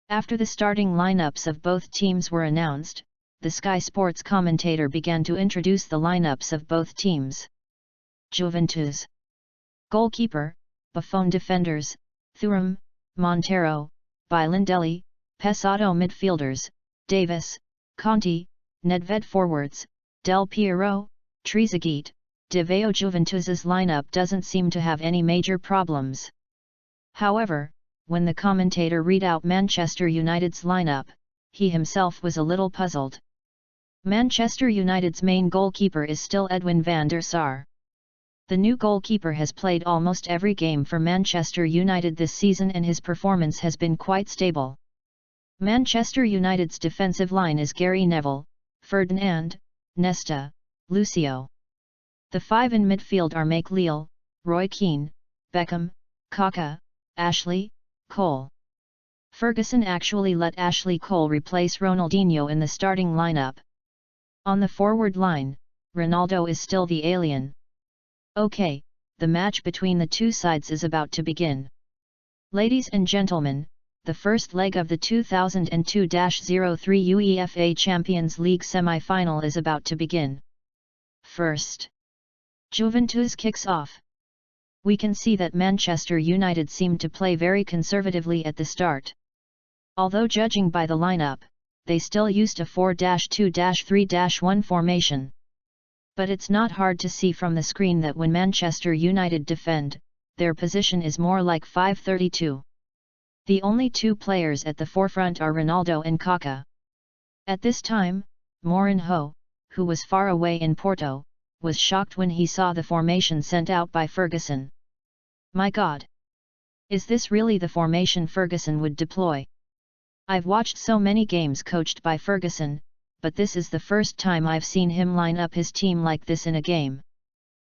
After the starting lineups of both teams were announced, the Sky Sports commentator began to introduce the lineups of both teams. Juventus. Goalkeeper, Buffon. Defenders, Thuram, Montero, Bilindelli, Pesado. Midfielders, Davis, Conti, Nedved. Forwards, Del Piero, Trezeguet, De Veo. Juventus's lineup doesn't seem to have any major problems. However, when the commentator read out Manchester United's lineup, he himself was a little puzzled. Manchester United's main goalkeeper is still Edwin van der Sar. The new goalkeeper has played almost every game for Manchester United this season and his performance has been quite stable. Manchester United's defensive line is Gary Neville, Ferdinand, Nesta, Lucio. The five in midfield are McLeal, Roy Keane, Beckham, Kaka, Ashley, Cole. Ferguson actually let Ashley Cole replace Ronaldinho in the starting lineup. On the forward line, Ronaldo is still the alien. Okay, the match between the two sides is about to begin. Ladies and gentlemen, the first leg of the 2002-03 UEFA Champions League semi-final is about to begin. First, Juventus kicks off. We can see that Manchester United seemed to play very conservatively at the start. Although judging by the lineup, they still used a 4-2-3-1 formation. But it's not hard to see from the screen that when Manchester United defend, their position is more like 5-32. The only two players at the forefront are Ronaldo and Kaka. At this time, Mourinho, who was far away in Porto, was shocked when he saw the formation sent out by Ferguson. My God! Is this really the formation Ferguson would deploy? I've watched so many games coached by Ferguson, but this is the first time I've seen him line up his team like this in a game.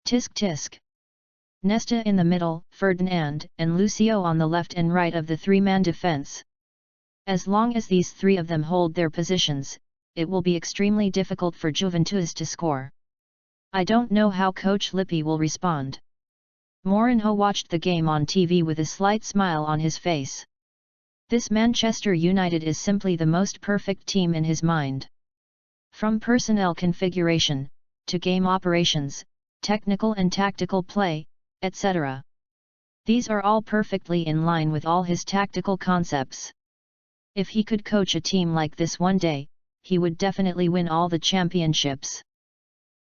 Tisk tisk. Nesta in the middle, Ferdinand and Lucio on the left and right of the three-man defense. As long as these three of them hold their positions, it will be extremely difficult for Juventus to score. I don't know how Coach Lippi will respond. Mourinho watched the game on TV with a slight smile on his face. This Manchester United is simply the most perfect team in his mind. From personnel configuration, to game operations, technical and tactical play, etc. These are all perfectly in line with all his tactical concepts. If he could coach a team like this one day, he would definitely win all the championships.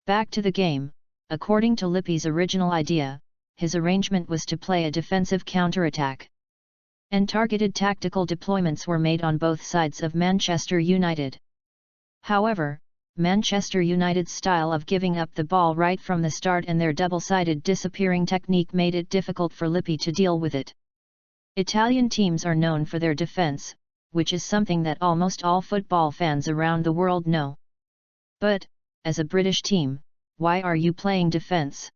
Back to the game, according to Lippi's original idea, his arrangement was to play a defensive counterattack. And targeted tactical deployments were made on both sides of Manchester United. However, Manchester United's style of giving up the ball right from the start and their double-sided disappearing technique made it difficult for Lippi to deal with it. Italian teams are known for their defense, which is something that almost all football fans around the world know. But, as a British team, why are you playing defense?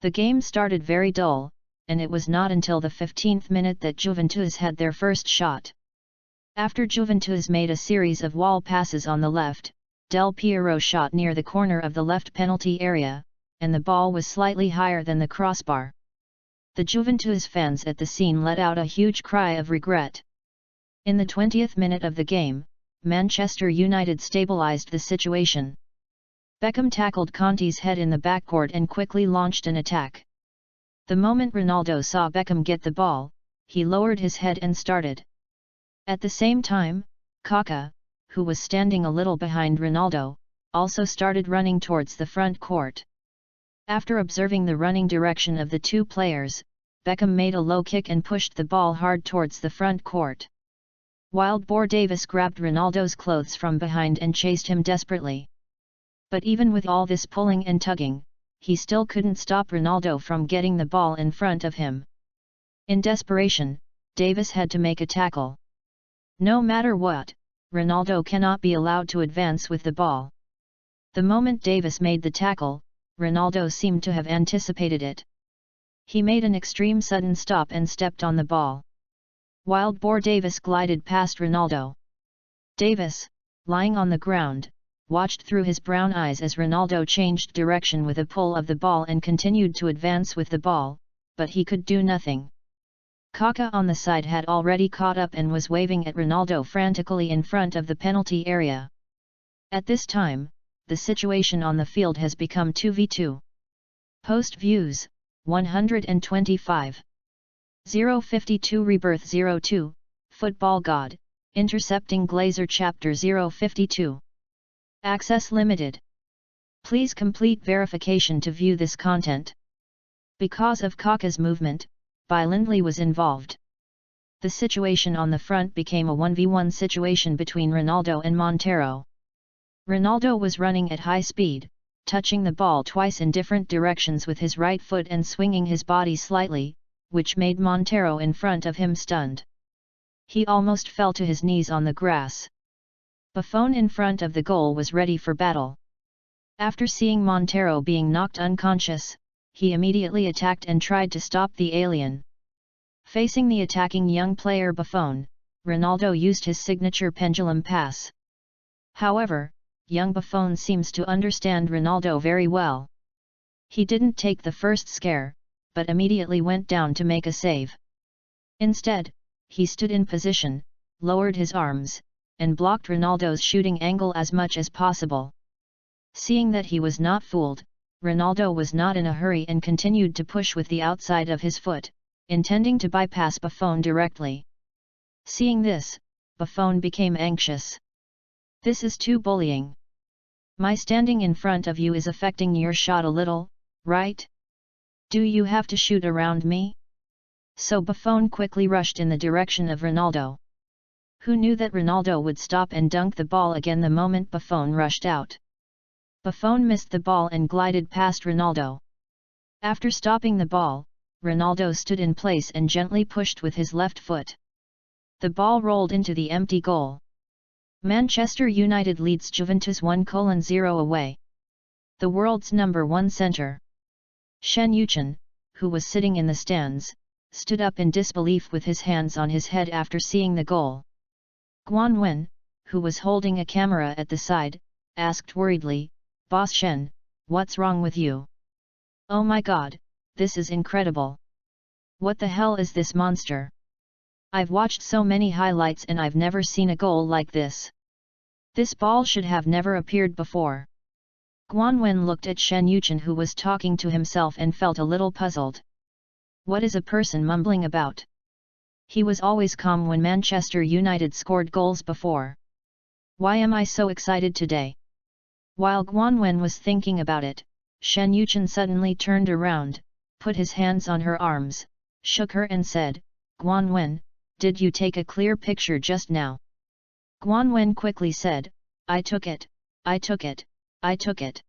The game started very dull, and it was not until the 15th minute that Juventus had their first shot. After Juventus made a series of wall passes on the left, Del Piero shot near the corner of the left penalty area, and the ball was slightly higher than the crossbar. The Juventus fans at the scene let out a huge cry of regret. In the 20th minute of the game, Manchester United stabilized the situation. Beckham tackled Conte's head in the backcourt and quickly launched an attack. The moment Ronaldo saw Beckham get the ball, he lowered his head and started. At the same time, Kaká, who was standing a little behind Ronaldo, also started running towards the front court. After observing the running direction of the two players, Beckham made a low kick and pushed the ball hard towards the front court. Wild Boar Davis grabbed Ronaldo's clothes from behind and chased him desperately. But even with all this pulling and tugging, he still couldn't stop Ronaldo from getting the ball in front of him. In desperation, Davis had to make a tackle. No matter what, Ronaldo cannot be allowed to advance with the ball. The moment Davis made the tackle, Ronaldo seemed to have anticipated it. He made an extreme sudden stop and stepped on the ball. Wild Boar Davis glided past Ronaldo. Davis, lying on the ground, watched through his brown eyes as Ronaldo changed direction with a pull of the ball and continued to advance with the ball, but he could do nothing. Kaká on the side had already caught up and was waving at Ronaldo frantically in front of the penalty area. At this time, the situation on the field has become 2v2. Post views, 125. 052 Rebirth 02, Football God, Intercepting Glazer Chapter 052. Access limited. Please complete verification to view this content. Because of Kaká's movement, Lindley was involved. The situation on the front became a 1v1 situation between Ronaldo and Montero. Ronaldo was running at high speed, touching the ball twice in different directions with his right foot and swinging his body slightly, which made Montero in front of him stunned. He almost fell to his knees on the grass. Buffon in front of the goal was ready for battle. After seeing Montero being knocked unconscious, he immediately attacked and tried to stop the alien. Facing the attacking young player Buffon, Ronaldo used his signature pendulum pass. However, young Buffon seems to understand Ronaldo very well. He didn't take the first scare, but immediately went down to make a save. Instead, he stood in position, lowered his arms, and blocked Ronaldo's shooting angle as much as possible. Seeing that he was not fooled, Ronaldo was not in a hurry and continued to push with the outside of his foot, intending to bypass Buffon directly. Seeing this, Buffon became anxious. "This is too bullying. My standing in front of you is affecting your shot a little, right? Do you have to shoot around me?" So Buffon quickly rushed in the direction of Ronaldo. Who knew that Ronaldo would stop and dunk the ball again the moment Buffon rushed out? Buffon missed the ball and glided past Ronaldo. After stopping the ball, Ronaldo stood in place and gently pushed with his left foot. The ball rolled into the empty goal. Manchester United leads Juventus 1-0 away. The world's #1 center. Shen Yuchen, who was sitting in the stands, stood up in disbelief with his hands on his head after seeing the goal. Guan Wen, who was holding a camera at the side, asked worriedly, "Boss Shen, what's wrong with you? Oh my god, this is incredible. What the hell is this monster? I've watched so many highlights and I've never seen a goal like this. This ball should have never appeared before." Guan Wen looked at Shen Yuchen, who was talking to himself, and felt a little puzzled. What is a person mumbling about? He was always calm when Manchester United scored goals before. Why am I so excited today? While Guan Wen was thinking about it, Shen Yuchen suddenly turned around, put his hands on her arms, shook her and said, "Guan Wen, did you take a clear picture just now?" Guan Wen quickly said, I took it, I took it, I took it."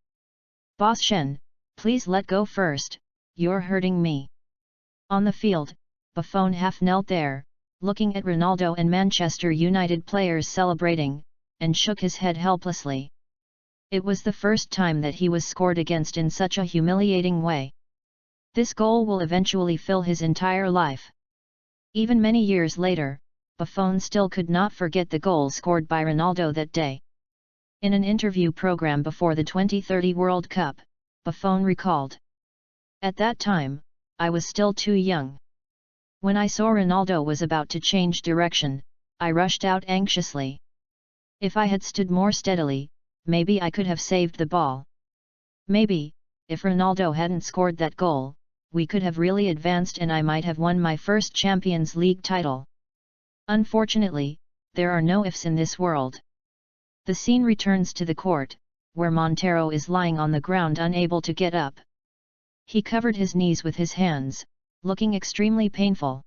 "Boss Shen, please let go first, you're hurting me." On the field, Buffon half knelt there, looking at Ronaldo and Manchester United players celebrating, and shook his head helplessly. It was the first time that he was scored against in such a humiliating way. This goal will eventually fill his entire life. Even many years later, Buffon still could not forget the goal scored by Ronaldo that day. In an interview program before the 2030 World Cup, Buffon recalled, "At that time, I was still too young. When I saw Ronaldo was about to change direction, I rushed out anxiously. If I had stood more steadily, maybe I could have saved the ball. Maybe, if Ronaldo hadn't scored that goal, we could have really advanced and I might have won my first Champions League title. Unfortunately, there are no ifs in this world." The scene returns to the court, where Montero is lying on the ground unable to get up. He covered his knees with his hands, looking extremely painful.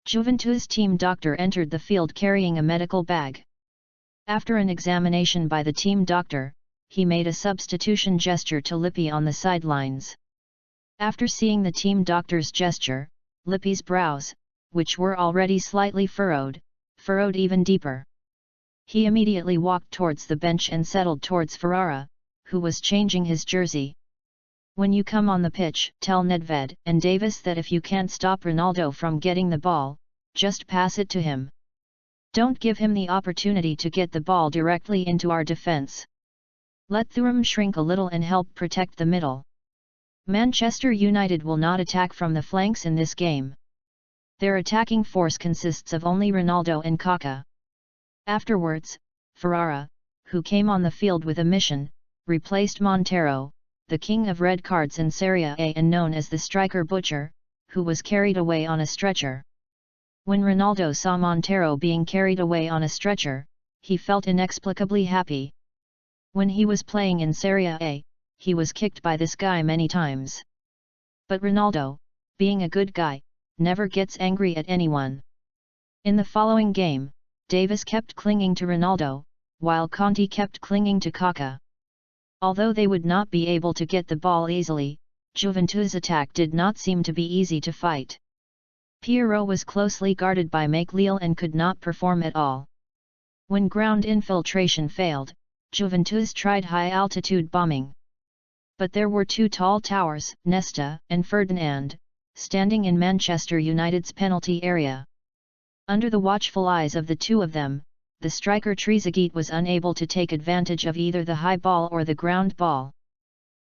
Juventus team doctor entered the field carrying a medical bag. After an examination by the team doctor, he made a substitution gesture to Lippi on the sidelines. After seeing the team doctor's gesture, Lippi's brows, which were already slightly furrowed even deeper. He immediately walked towards the bench and settled towards Ferrara, who was changing his jersey. "When you come on the pitch, tell Nedved and Davis that if you can't stop Ronaldo from getting the ball, just pass it to him. Don't give him the opportunity to get the ball directly into our defense. Let Thuram shrink a little and help protect the middle. Manchester United will not attack from the flanks in this game. Their attacking force consists of only Ronaldo and Kaká." Afterwards, Ferrara, who came on the field with a mission, replaced Montero, the king of red cards in Serie A and known as the striker butcher, who was carried away on a stretcher. When Ronaldo saw Montero being carried away on a stretcher, he felt inexplicably happy. When he was playing in Serie A, he was kicked by this guy many times. But Ronaldo, being a good guy, never gets angry at anyone. In the following game, Davis kept clinging to Ronaldo, while Conti kept clinging to Kaká. Although they would not be able to get the ball easily, Juventus' attack did not seem to be easy to fight. Piero was closely guarded by Makelele and could not perform at all. When ground infiltration failed, Juventus tried high-altitude bombing. But there were two tall towers, Nesta and Ferdinand, standing in Manchester United's penalty area. Under the watchful eyes of the two of them, the striker Trezeguet was unable to take advantage of either the high ball or the ground ball.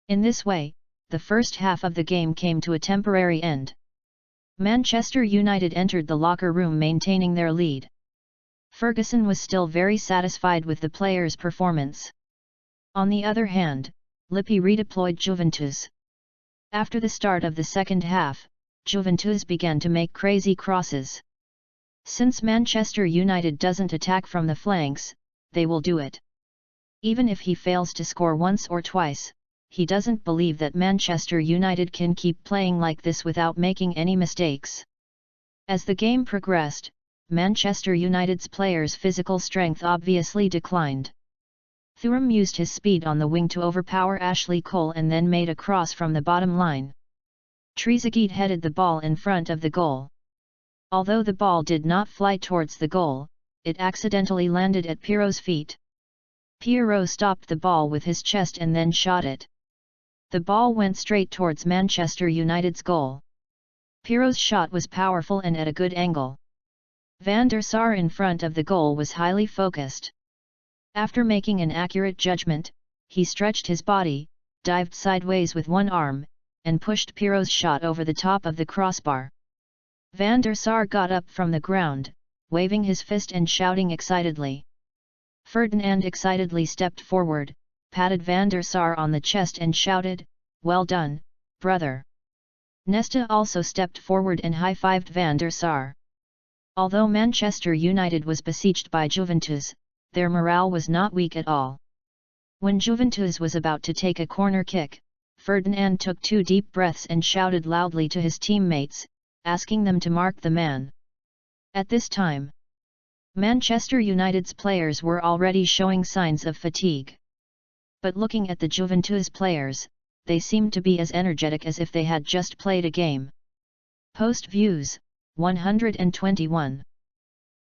In this way, the first half of the game came to a temporary end. Manchester United entered the locker room maintaining their lead. Ferguson was still very satisfied with the players' performance. On the other hand, Lippi redeployed Juventus. After the start of the second half, Juventus began to make crazy crosses. Since Manchester United doesn't attack from the flanks, they will do it. Even if he fails to score once or twice, he doesn't believe that Manchester United can keep playing like this without making any mistakes. As the game progressed, Manchester United's players' physical strength obviously declined. Thuram used his speed on the wing to overpower Ashley Cole and then made a cross from the bottom line. Trezeguet headed the ball in front of the goal. Although the ball did not fly towards the goal, it accidentally landed at Piero's feet. Piero stopped the ball with his chest and then shot it. The ball went straight towards Manchester United's goal. Pirro's shot was powerful and at a good angle. Van der Sar in front of the goal was highly focused. After making an accurate judgment, he stretched his body, dived sideways with one arm, and pushed Pirro's shot over the top of the crossbar. Van der Sar got up from the ground, waving his fist and shouting excitedly. Ferdinand excitedly stepped forward, patted Van der Sar on the chest and shouted, "Well done, brother." Nesta also stepped forward and high-fived Van der Sar. Although Manchester United was besieged by Juventus, their morale was not weak at all. When Juventus was about to take a corner kick, Ferdinand took 2 deep breaths and shouted loudly to his teammates, asking them to mark the man. At this time, Manchester United's players were already showing signs of fatigue. But looking at the Juventus players, they seemed to be as energetic as if they had just played a game. Post views, 121.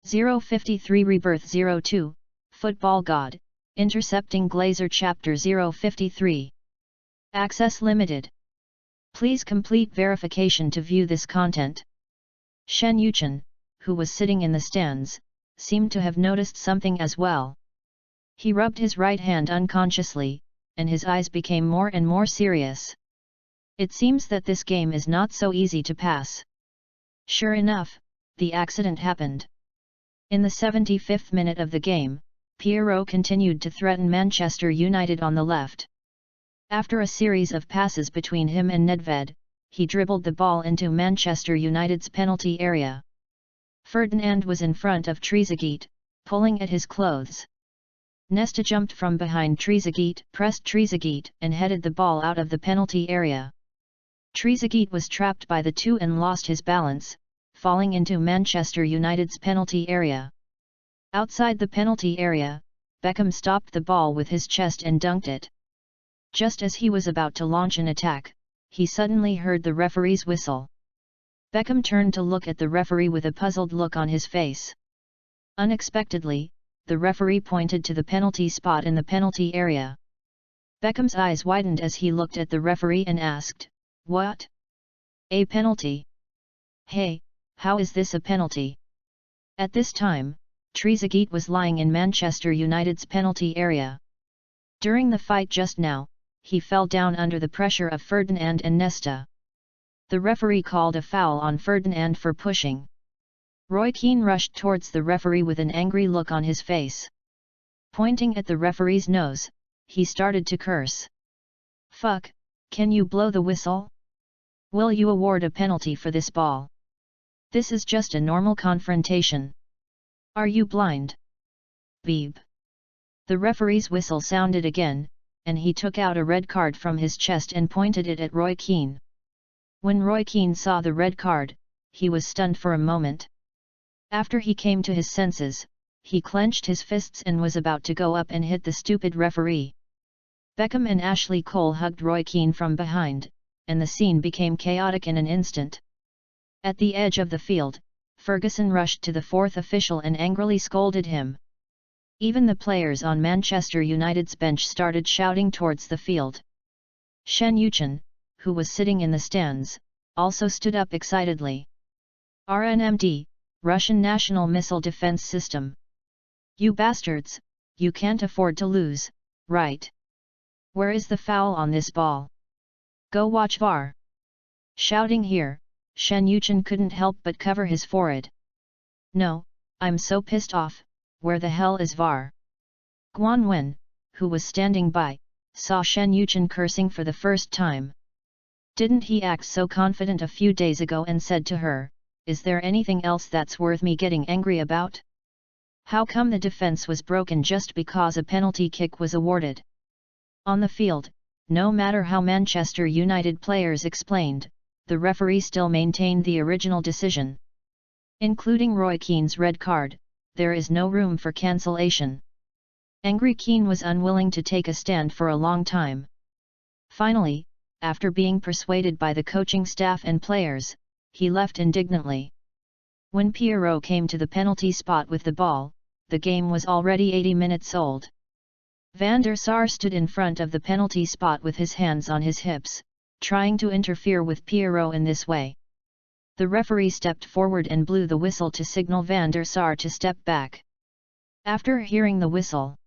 053 Rebirth 02, Football God, Intercepting Glazer Chapter 053. Access limited. Please complete verification to view this content. Shen Yuchen, who was sitting in the stands, seemed to have noticed something as well. He rubbed his right hand unconsciously, and his eyes became more and more serious. It seems that this game is not so easy to pass. Sure enough, the accident happened. In the 75th minute of the game, Pirro continued to threaten Manchester United on the left. After a series of passes between him and Nedved, he dribbled the ball into Manchester United's penalty area. Ferdinand was in front of Trezeguet, pulling at his clothes. Nesta jumped from behind Trezeguet, pressed Trezeguet, and headed the ball out of the penalty area. Trezeguet was trapped by the two and lost his balance, falling into Manchester United's penalty area. Outside the penalty area, Beckham stopped the ball with his chest and dunked it. Just as he was about to launch an attack, he suddenly heard the referee's whistle. Beckham turned to look at the referee with a puzzled look on his face. Unexpectedly, the referee pointed to the penalty spot in the penalty area. Beckham's eyes widened as he looked at the referee and asked, "What? A penalty? Hey, how is this a penalty?" At this time, Trezeguet was lying in Manchester United's penalty area. During the fight just now, he fell down under the pressure of Ferdinand and Nesta. The referee called a foul on Ferdinand for pushing. Roy Keane rushed towards the referee with an angry look on his face. Pointing at the referee's nose, he started to curse. "Fuck, can you blow the whistle? Will you award a penalty for this ball? This is just a normal confrontation. Are you blind? Beep." The referee's whistle sounded again, and he took out a red card from his chest and pointed it at Roy Keane. When Roy Keane saw the red card, he was stunned for a moment. After he came to his senses, he clenched his fists and was about to go up and hit the stupid referee. Beckham and Ashley Cole hugged Roy Keane from behind, and the scene became chaotic in an instant. At the edge of the field, Ferguson rushed to the fourth official and angrily scolded him. Even the players on Manchester United's bench started shouting towards the field. Shen Yuchen, who was sitting in the stands, also stood up excitedly. "RNMD, Russian National Missile Defense System. You bastards, you can't afford to lose, right? Where is the foul on this ball? Go watch VAR." Shouting here, Shen Yuchen couldn't help but cover his forehead. "No, I'm so pissed off, where the hell is VAR?" Guan Wen, who was standing by, saw Shen Yuchen cursing for the first time. Didn't he act so confident a few days ago and said to her, "Is there anything else that's worth me getting angry about? How come the defense was broken just because a penalty kick was awarded?" On the field, no matter how Manchester United players explained, the referee still maintained the original decision. Including Roy Keane's red card, there is no room for cancellation. Angry Keane was unwilling to take a stand for a long time. Finally, after being persuaded by the coaching staff and players, he left indignantly. When Pirro came to the penalty spot with the ball, the game was already 80 minutes old. Van der Sar stood in front of the penalty spot with his hands on his hips, trying to interfere with Pirro in this way. The referee stepped forward and blew the whistle to signal Van der Sar to step back. After hearing the whistle,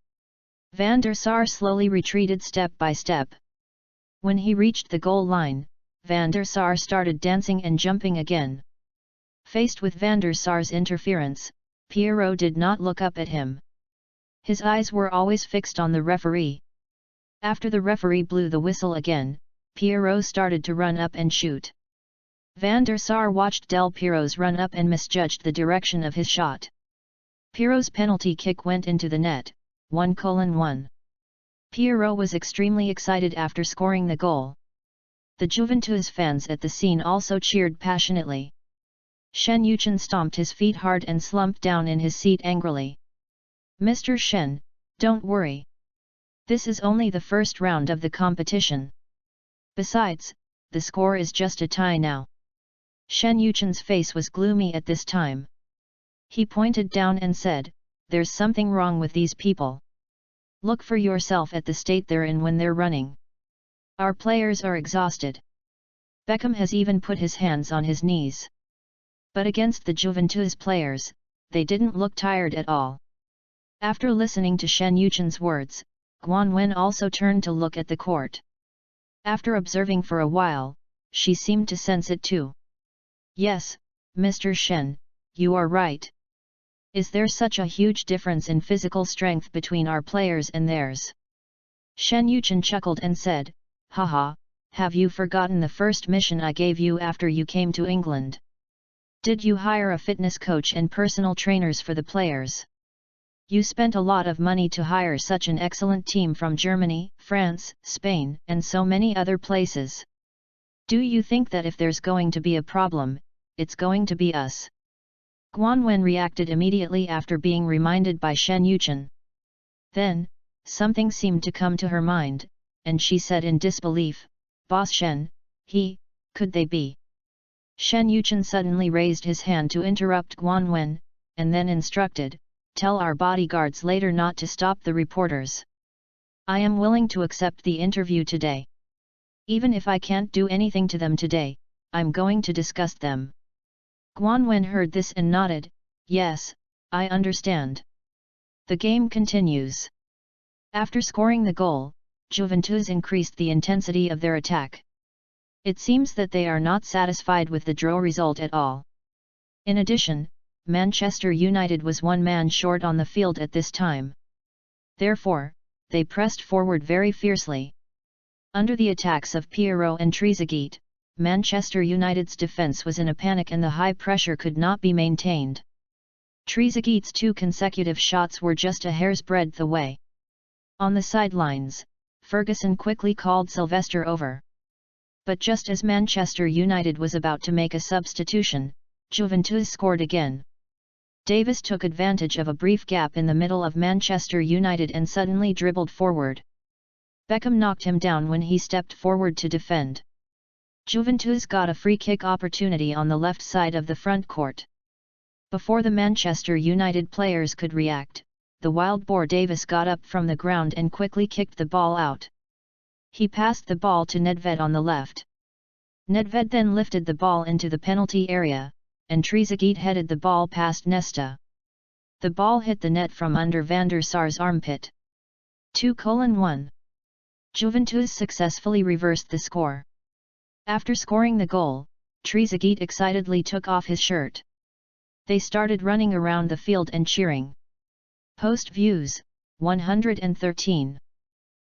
Van der Sar slowly retreated step by step. When he reached the goal line, Van der Sar started dancing and jumping again. Faced with Van der Sar's interference, Pierrot did not look up at him. His eyes were always fixed on the referee. After the referee blew the whistle again, Pierrot started to run up and shoot. Van der Sar watched Del Pierrot's run up and misjudged the direction of his shot. Pierrot's penalty kick went into the net, 1:1. Pierrot was extremely excited after scoring the goal. The Juventus fans at the scene also cheered passionately. Shen Yuchen stomped his feet hard and slumped down in his seat angrily. "Mr. Shen, don't worry. This is only the first round of the competition. Besides, the score is just a tie now." Shen Yuchen's face was gloomy at this time. He pointed down and said, "There's something wrong with these people. Look for yourself at the state they're in when they're running. Our players are exhausted. Beckham has even put his hands on his knees. But against the Juventus players, they didn't look tired at all." After listening to Shen Yuchen's words, Guan Wen also turned to look at the court. After observing for a while, she seemed to sense it too. "Yes, Mr. Shen, you are right. Is there such a huge difference in physical strength between our players and theirs?" Shen Yuchen chuckled and said, "Haha, have you forgotten the first mission I gave you after you came to England? Did you hire a fitness coach and personal trainers for the players? You spent a lot of money to hire such an excellent team from Germany, France, Spain, and so many other places. Do you think that if there's going to be a problem, it's going to be us?" Guan Wen reacted immediately after being reminded by Shen Yuchen. Then, something seemed to come to her mind, and she said in disbelief, "Boss Shen, could they be?" Shen Yuchen suddenly raised his hand to interrupt Guan Wen, and then instructed, "Tell our bodyguards later not to stop the reporters. I am willing to accept the interview today. Even if I can't do anything to them today, I'm going to discuss them." Guan Wen heard this and nodded, "Yes, I understand." The game continues. After scoring the goal, Juventus increased the intensity of their attack. It seems that they are not satisfied with the draw result at all. In addition, Manchester United was one man short on the field at this time. Therefore, they pressed forward very fiercely. Under the attacks of Pierrot and Trezeguet, Manchester United's defence was in a panic and the high pressure could not be maintained. Trezeguet's 2 consecutive shots were just a hair's breadth away. On the sidelines, Ferguson quickly called Sylvester over. But just as Manchester United was about to make a substitution, Juventus scored again. Davis took advantage of a brief gap in the middle of Manchester United and suddenly dribbled forward. Beckham knocked him down when he stepped forward to defend. Juventus got a free kick opportunity on the left side of the front court. Before the Manchester United players could react, the wild boar Davis got up from the ground and quickly kicked the ball out. He passed the ball to Nedved on the left. Nedved then lifted the ball into the penalty area, and Trezeguet headed the ball past Nesta. The ball hit the net from under Van der Sar's armpit. 2:1. Juventus successfully reversed the score. After scoring the goal, Trezeguet excitedly took off his shirt. They started running around the field and cheering. Post views, 113.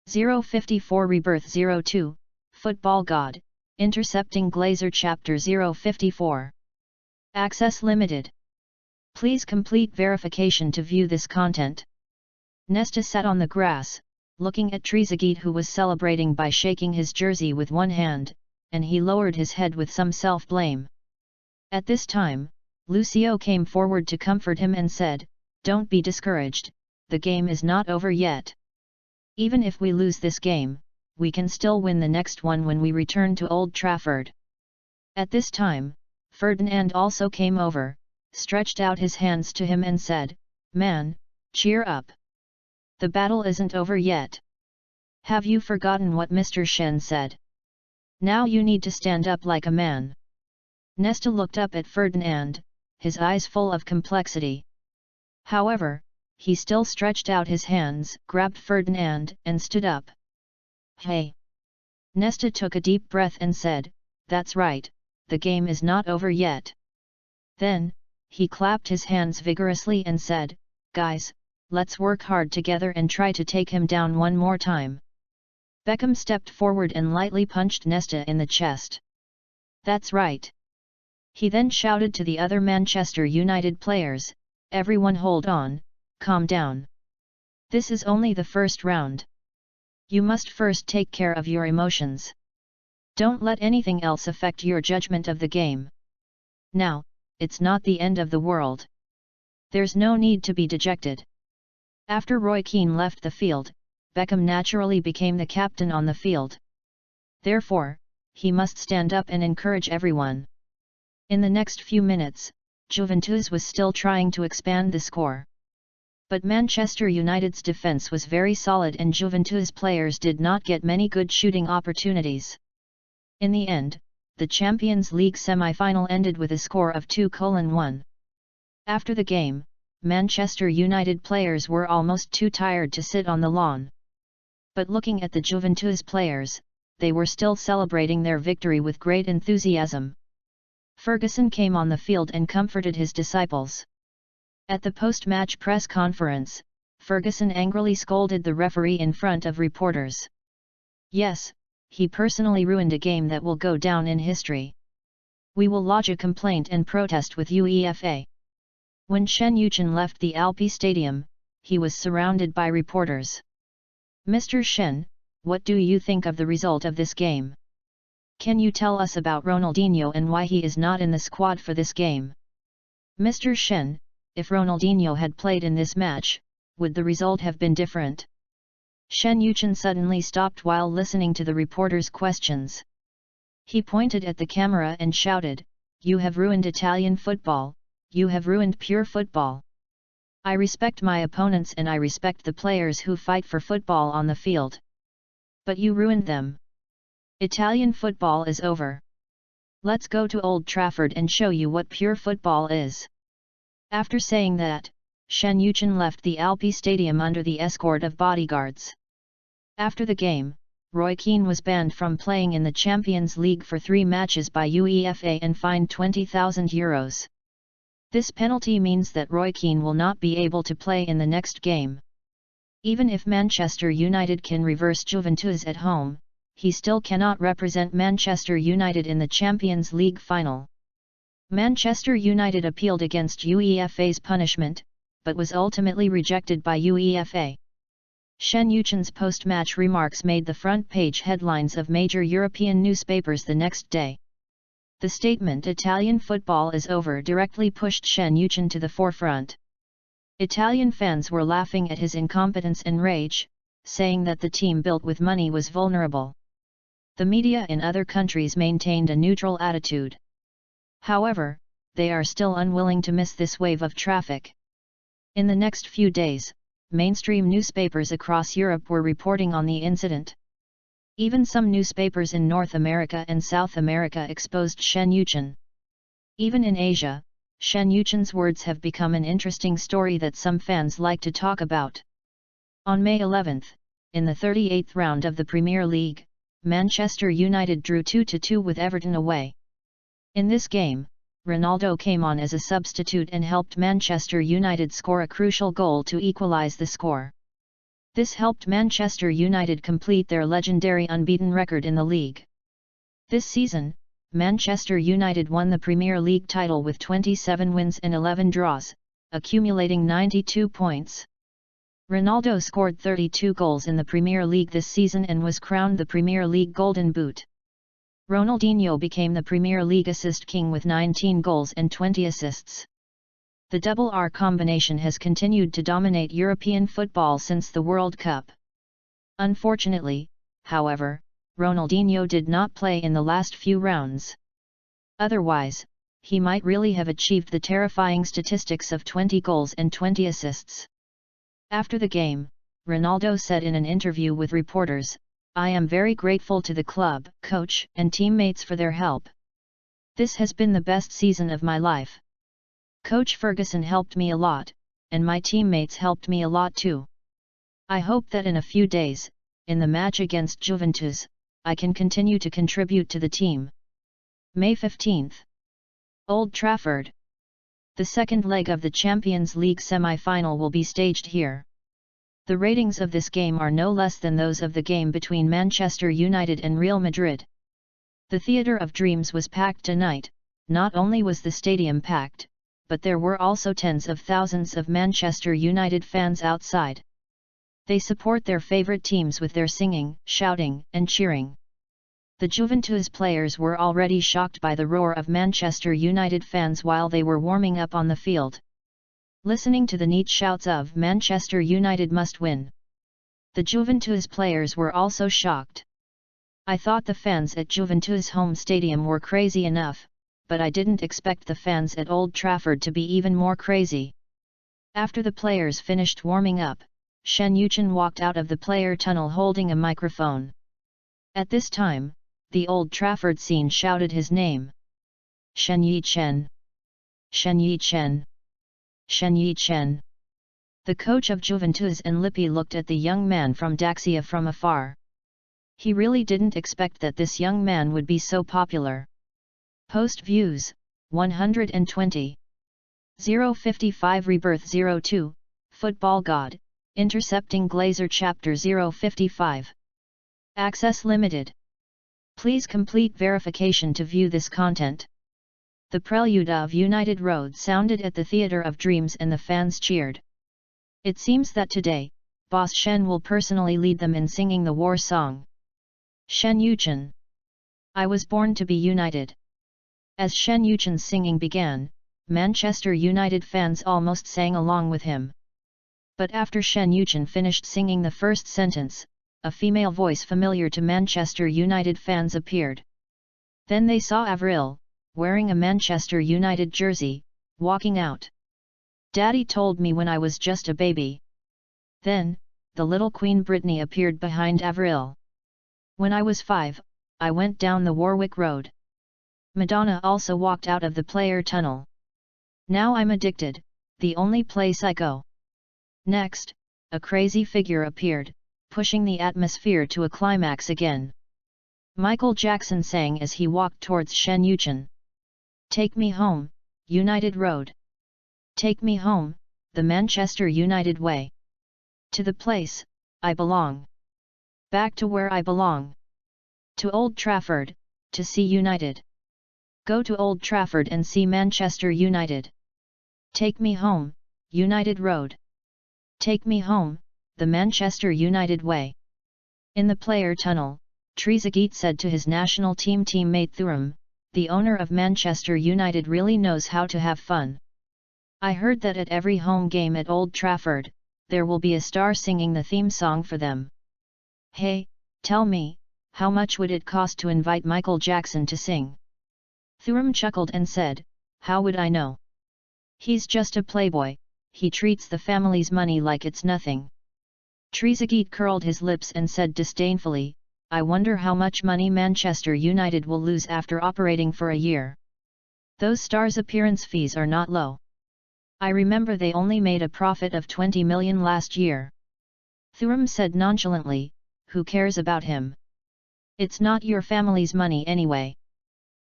054 Rebirth 02, Football God, Intercepting Glazer Chapter 054. Access limited. Please complete verification to view this content. Nesta sat on the grass, looking at Trezeguet who was celebrating by shaking his jersey with one hand, and he lowered his head with some self-blame. At this time, Lucio came forward to comfort him and said, "Don't be discouraged, the game is not over yet. Even if we lose this game, we can still win the next one when we return to Old Trafford." At this time, Ferdinand also came over, stretched out his hands to him and said, "Man, cheer up. The battle isn't over yet. Have you forgotten what Mr. Shen said? Now you need to stand up like a man." Nesta looked up at Ferdinand, his eyes full of complexity. However, he still stretched out his hands, grabbed Ferdinand, and stood up. "Hey!" Nesta took a deep breath and said, "That's right, the game is not over yet." Then, he clapped his hands vigorously and said, "Guys, let's work hard together and try to take him down one more time." Beckham stepped forward and lightly punched Nesta in the chest. "That's right." He then shouted to the other Manchester United players, "Everyone hold on, calm down. This is only the first round. You must first take care of your emotions. Don't let anything else affect your judgment of the game. Now, it's not the end of the world. There's no need to be dejected." After Roy Keane left the field, Beckham naturally became the captain on the field. Therefore, he must stand up and encourage everyone. In the next few minutes, Juventus was still trying to expand the score. But Manchester United's defence was very solid and Juventus players did not get many good shooting opportunities. In the end, the Champions League semi-final ended with a score of 2-1. After the game, Manchester United players were almost too tired to sit on the lawn. But looking at the Juventus players, they were still celebrating their victory with great enthusiasm. Ferguson came on the field and comforted his disciples. At the post-match press conference, Ferguson angrily scolded the referee in front of reporters. "Yes, he personally ruined a game that will go down in history. We will lodge a complaint and protest with UEFA." When Shen Yuchen left the Alpi Stadium, he was surrounded by reporters. "Mr. Shen, what do you think of the result of this game? Can you tell us about Ronaldinho and why he is not in the squad for this game?" "Mr. Shen, if Ronaldinho had played in this match, would the result have been different?" Shen Yuchen suddenly stopped while listening to the reporters' questions. He pointed at the camera and shouted, "You have ruined Italian football, you have ruined pure football. I respect my opponents and I respect the players who fight for football on the field. But you ruined them. Italian football is over. Let's go to Old Trafford and show you what pure football is." After saying that, Shen Yuchen left the Alpi Stadium under the escort of bodyguards. After the game, Roy Keane was banned from playing in the Champions League for 3 matches by UEFA and fined €20,000. This penalty means that Roy Keane will not be able to play in the next game. Even if Manchester United can reverse Juventus at home, he still cannot represent Manchester United in the Champions League final. Manchester United appealed against UEFA's punishment, but was ultimately rejected by UEFA. Shen Yuchen's post-match remarks made the front-page headlines of major European newspapers the next day. The statement "Italian football is over" directly pushed Shen Yuchen to the forefront. Italian fans were laughing at his incompetence and rage, saying that the team built with money was vulnerable. The media in other countries maintained a neutral attitude. However, they are still unwilling to miss this wave of traffic. In the next few days, mainstream newspapers across Europe were reporting on the incident. Even some newspapers in North America and South America exposed Shen Yuchen. Even in Asia, Shen Yuchen's words have become an interesting story that some fans like to talk about. On May 11, in the 38th round of the Premier League, Manchester United drew 2-2 with Everton away. In this game, Ronaldo came on as a substitute and helped Manchester United score a crucial goal to equalise the score. This helped Manchester United complete their legendary unbeaten record in the league. This season, Manchester United won the Premier League title with 27 wins and 11 draws, accumulating 92 points. Ronaldo scored 32 goals in the Premier League this season and was crowned the Premier League Golden Boot. Ronaldinho became the Premier League assist king with 19 goals and 20 assists. The double R combination has continued to dominate European football since the World Cup. Unfortunately, however, Ronaldinho did not play in the last few rounds. Otherwise, he might really have achieved the terrifying statistics of 20 goals and 20 assists. After the game, Ronaldo said in an interview with reporters, "I am very grateful to the club, coach, and teammates for their help. This has been the best season of my life. Coach Ferguson helped me a lot, and my teammates helped me a lot too. I hope that in a few days, in the match against Juventus, I can continue to contribute to the team. May 15th. Old Trafford. The second leg of the Champions League semi-final will be staged here. The ratings of this game are no less than those of the game between Manchester United and Real Madrid. The Theatre of Dreams was packed tonight. Not only was the stadium packed, but there were also tens of thousands of Manchester United fans outside. They support their favorite teams with their singing, shouting, and cheering. The Juventus players were already shocked by the roar of Manchester United fans while they were warming up on the field. Listening to the neat shouts of "Manchester United must win." The Juventus players were also shocked. I thought the fans at Juventus home stadium were crazy enough, but I didn't expect the fans at Old Trafford to be even more crazy. After the players finished warming up, Shen Yuchen walked out of the player tunnel holding a microphone. At this time, the Old Trafford scene shouted his name. Shen Yuchen! Shen Yuchen! Shen Yuchen! The coach of Juventus and Lippi looked at the young man from Daxia from afar. He really didn't expect that this young man would be so popular. Post views, 120. 055 Rebirth 02, Football God Intercepting Glazer Chapter 055. Access limited. Please complete verification to view this content. The prelude of United Road sounded at the Theatre of Dreams and the fans cheered. It seems that today, Boss Shen will personally lead them in singing the war song. Shen Yuchen. I was born to be united. As Shen Yuchen's singing began, Manchester United fans almost sang along with him. But after Shen Yuchen finished singing the first sentence, a female voice familiar to Manchester United fans appeared. Then they saw Avril, wearing a Manchester United jersey, walking out. Daddy told me when I was just a baby. Then, the little Queen Brittany appeared behind Avril. When I was 5, I went down the Warwick Road. Madonna also walked out of the player tunnel. Now I'm addicted, the only place I go. Next, a crazy figure appeared, pushing the atmosphere to a climax again. Michael Jackson sang as he walked towards Shen Yuchen. Take me home, United Road. Take me home, the Manchester United way. To the place I belong. Back to where I belong. To Old Trafford, to see United. Go to Old Trafford and see Manchester United. Take me home, United Road. Take me home, the Manchester United way. In the player tunnel, Trezeguet said to his national team teammate Thuram, the owner of Manchester United really knows how to have fun. I heard that at every home game at Old Trafford, there will be a star singing the theme song for them. Hey, tell me, how much would it cost to invite Michael Jackson to sing? Thuram chuckled and said, how would I know? He's just a playboy, he treats the family's money like it's nothing. Trezeguet curled his lips and said disdainfully, I wonder how much money Manchester United will lose after operating for a year. Those stars' appearance fees are not low. I remember they only made a profit of 20 million last year. Thuram said nonchalantly, who cares about him? It's not your family's money anyway.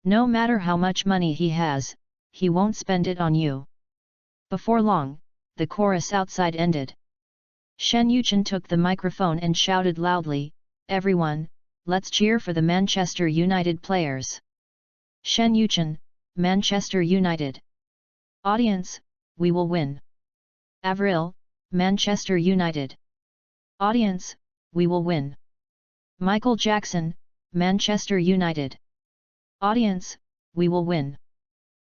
No matter how much money he has, he won't spend it on you. Before long, the chorus outside ended. Shen Yuchen took the microphone and shouted loudly, everyone, let's cheer for the Manchester United players. Shen Yuchen, Manchester United. Audience, we will win. Avril, Manchester United. Audience, we will win. Michael Jackson, Manchester United. Audience, we will win.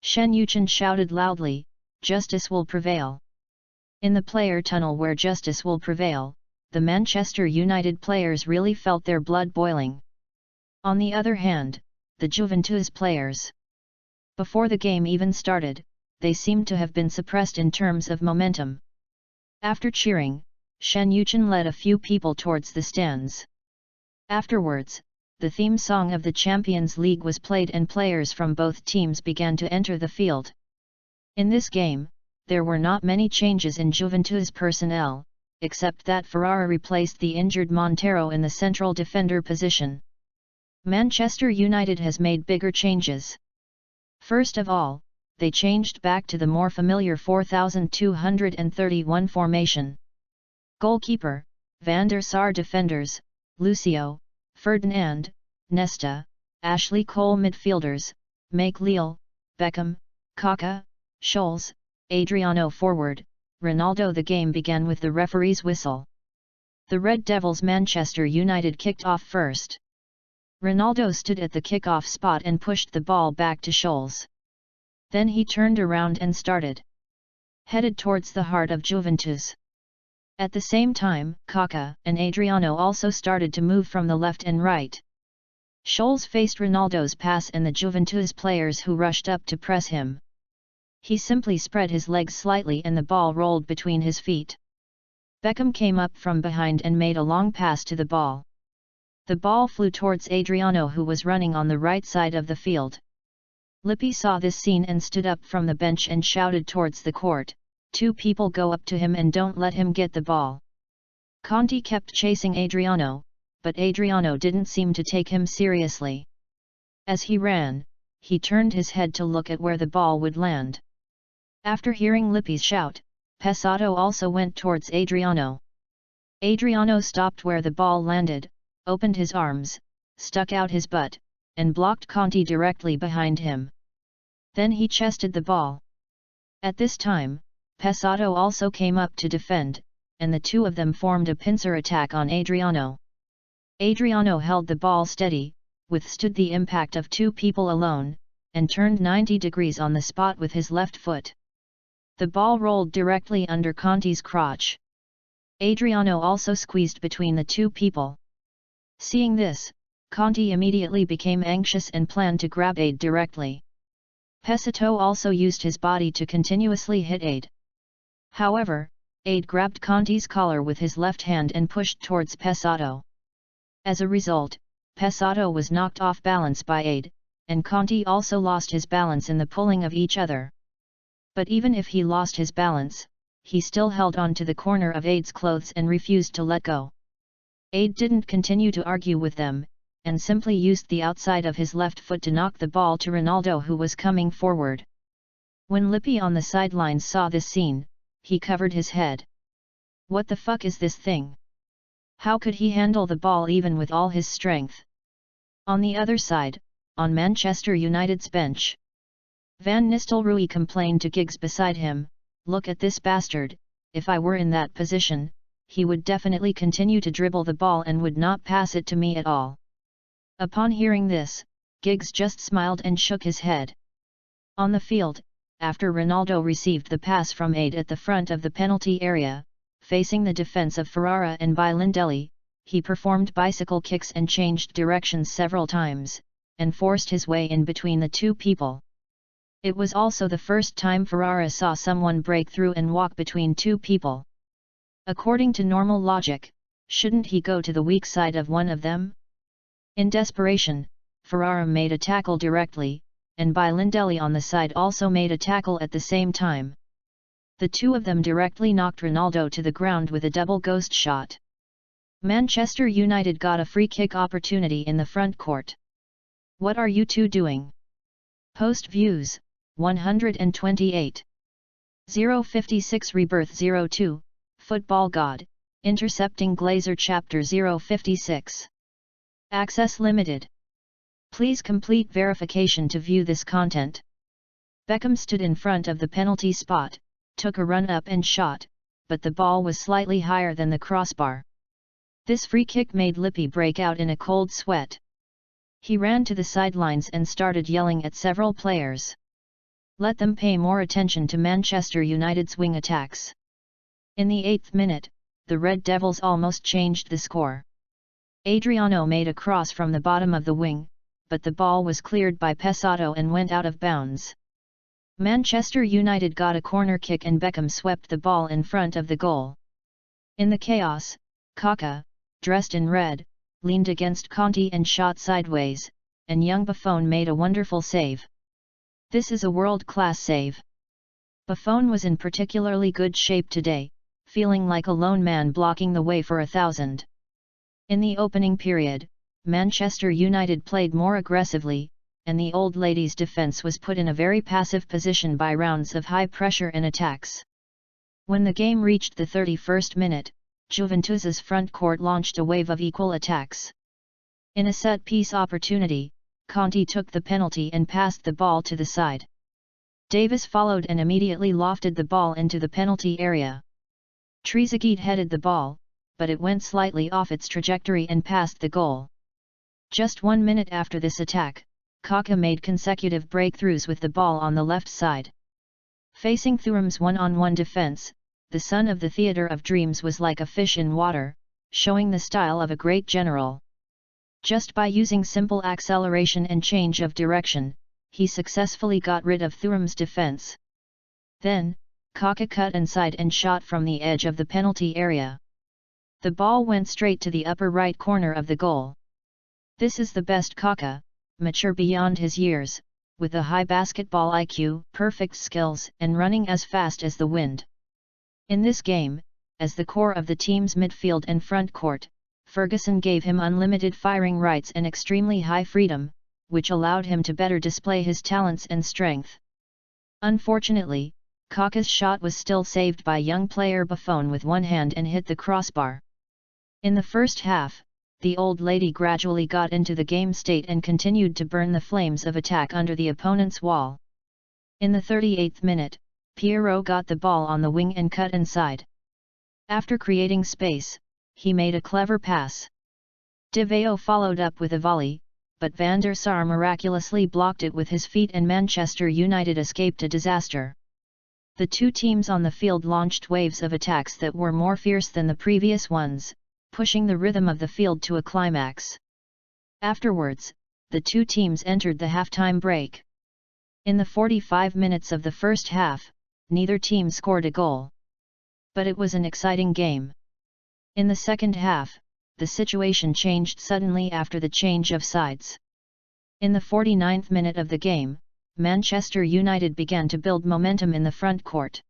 Shen Yuchen shouted loudly, justice will prevail. In the player tunnel where justice will prevail, the Manchester United players really felt their blood boiling. On the other hand, the Juventus players. Before the game even started, they seemed to have been suppressed in terms of momentum. After cheering, Shen Yuchen led a few people towards the stands. Afterwards, the theme song of the Champions League was played and players from both teams began to enter the field. In this game, there were not many changes in Juventus personnel, except that Ferrara replaced the injured Montero in the central defender position. Manchester United has made bigger changes. First of all, they changed back to the more familiar 4231 formation. Goalkeeper, Van der Sar. Defenders, Lucio, Ferdinand, Nesta, Ashley Cole. Midfielders, McLeal, Beckham, Kaká, Scholes, Adriano. Forward, Ronaldo. The game began with the referee's whistle. The Red Devils Manchester United kicked off first. Ronaldo stood at the kickoff spot and pushed the ball back to Scholes. Then he turned around and headed towards the heart of Juventus. At the same time, Kaká and Adriano also started to move from the left and right. Scholes faced Ronaldo's pass and the Juventus players who rushed up to press him. He simply spread his legs slightly and the ball rolled between his feet. Beckham came up from behind and made a long pass to the ball. The ball flew towards Adriano, who was running on the right side of the field. Lippi saw this scene and stood up from the bench and shouted towards the court, "Two people go up to him and don't let him get the ball." Conti kept chasing Adriano, but Adriano didn't seem to take him seriously. As he ran, he turned his head to look at where the ball would land. After hearing Lippi's shout, Pesotto also went towards Adriano. Adriano stopped where the ball landed, opened his arms, stuck out his butt, and blocked Conti directly behind him. Then he chested the ball. At this time, Pesotto also came up to defend, and the two of them formed a pincer attack on Adriano. Adriano held the ball steady, withstood the impact of two people alone, and turned 90 degrees on the spot with his left foot. The ball rolled directly under Conti's crotch. Adriano also squeezed between the two people. Seeing this, Conti immediately became anxious and planned to grab Ade directly. Pesotto also used his body to continuously hit Ade. However, Ade grabbed Conti's collar with his left hand and pushed towards Pesotto. As a result, Pesotto was knocked off balance by Ade, and Conti also lost his balance in the pulling of each other. But even if he lost his balance, he still held on to the corner of Ade's clothes and refused to let go. Ade didn't continue to argue with them, and simply used the outside of his left foot to knock the ball to Ronaldo, who was coming forward. When Lippi on the sidelines saw this scene, he covered his head. What the fuck is this thing? How could he handle the ball even with all his strength? On the other side, on Manchester United's bench, Van Nistelrooy complained to Giggs beside him, "Look at this bastard, if I were in that position, he would definitely continue to dribble the ball and would not pass it to me at all." Upon hearing this, Giggs just smiled and shook his head. On the field, after Ronaldo received the pass from Ade at the front of the penalty area, facing the defense of Ferrara and Bilindelli, he performed bicycle kicks and changed directions several times, and forced his way in between the two people. It was also the first time Ferrara saw someone break through and walk between two people. According to normal logic, shouldn't he go to the weak side of one of them? In desperation, Ferrara made a tackle directly, and Bilindelli on the side also made a tackle at the same time. The two of them directly knocked Ronaldo to the ground with a double ghost shot. Manchester United got a free kick opportunity in the front court. What are you two doing? Post views, 128. 056 Rebirth 02, Football God, Intercepting Glazer Chapter 056. Access limited. Please complete verification to view this content. Beckham stood in front of the penalty spot, took a run up and shot, but the ball was slightly higher than the crossbar. This free kick made Lippi break out in a cold sweat. He ran to the sidelines and started yelling at several players. Let them pay more attention to Manchester United's wing attacks. In the 8th minute, the Red Devils almost changed the score. Adriano made a cross from the bottom of the wing, but the ball was cleared by Pesotto and went out of bounds. Manchester United got a corner kick and Beckham swept the ball in front of the goal. In the chaos, Kaká, dressed in red, leaned against Conti and shot sideways, and young Buffon made a wonderful save. This is a world-class save. Buffon was in particularly good shape today, feeling like a lone man blocking the way for 1,000. In the opening period, Manchester United played more aggressively, and the old lady's defence was put in a very passive position by rounds of high pressure and attacks. When the game reached the 31st minute, Juventus's front court launched a wave of equal attacks. In a set-piece opportunity, Conti took the penalty and passed the ball to the side. Davis followed and immediately lofted the ball into the penalty area. Trezeguet headed the ball, but it went slightly off its trajectory and passed the goal. Just 1 minute after this attack, Kaká made consecutive breakthroughs with the ball on the left side. Facing Thuram's one-on-one defense, the son of the Theatre of Dreams was like a fish in water, showing the style of a great general. Just by using simple acceleration and change of direction, he successfully got rid of Thuram's defense. Then, Kaká cut inside and shot from the edge of the penalty area. The ball went straight to the upper right corner of the goal. This is the best Kaká, mature beyond his years, with a high basketball IQ, perfect skills and running as fast as the wind. In this game, as the core of the team's midfield and front court, Ferguson gave him unlimited firing rights and extremely high freedom, which allowed him to better display his talents and strength. Unfortunately, Kaká's shot was still saved by young player Buffon with one hand and hit the crossbar. In the first half, the old lady gradually got into the game state and continued to burn the flames of attack under the opponent's wall. In the 38th minute, Pierrot got the ball on the wing and cut inside. After creating space, he made a clever pass. De Veo followed up with a volley, but Van der Sar miraculously blocked it with his feet and Manchester United escaped a disaster. The two teams on the field launched waves of attacks that were more fierce than the previous ones, pushing the rhythm of the field to a climax. Afterwards, the two teams entered the halftime break. In the 45 minutes of the first half, neither team scored a goal. But it was an exciting game. In the second half, the situation changed suddenly after the change of sides. In the 49th minute of the game, Manchester United began to build momentum in the front court.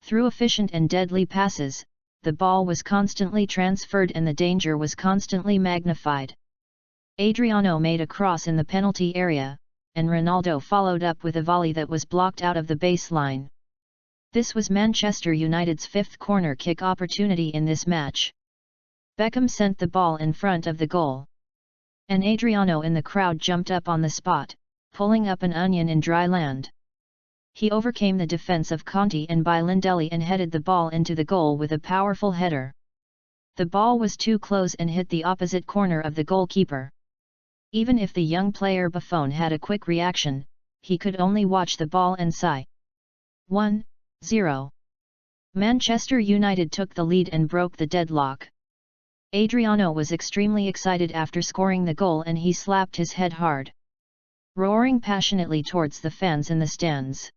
Through efficient and deadly passes, the ball was constantly transferred and the danger was constantly magnified. Adriano made a cross in the penalty area, and Ronaldo followed up with a volley that was blocked out of the baseline. This was Manchester United's fifth corner kick opportunity in this match. Beckham sent the ball in front of the goal. And Adriano in the crowd jumped up on the spot, pulling up an onion in dry land. He overcame the defense of Conti and Bilindelli and headed the ball into the goal with a powerful header. The ball was too close and hit the opposite corner of the goalkeeper. Even if the young player Buffon had a quick reaction, he could only watch the ball and sigh. 1-0. Manchester United took the lead and broke the deadlock. Adriano was extremely excited after scoring the goal and he slapped his head hard, roaring passionately towards the fans in the stands.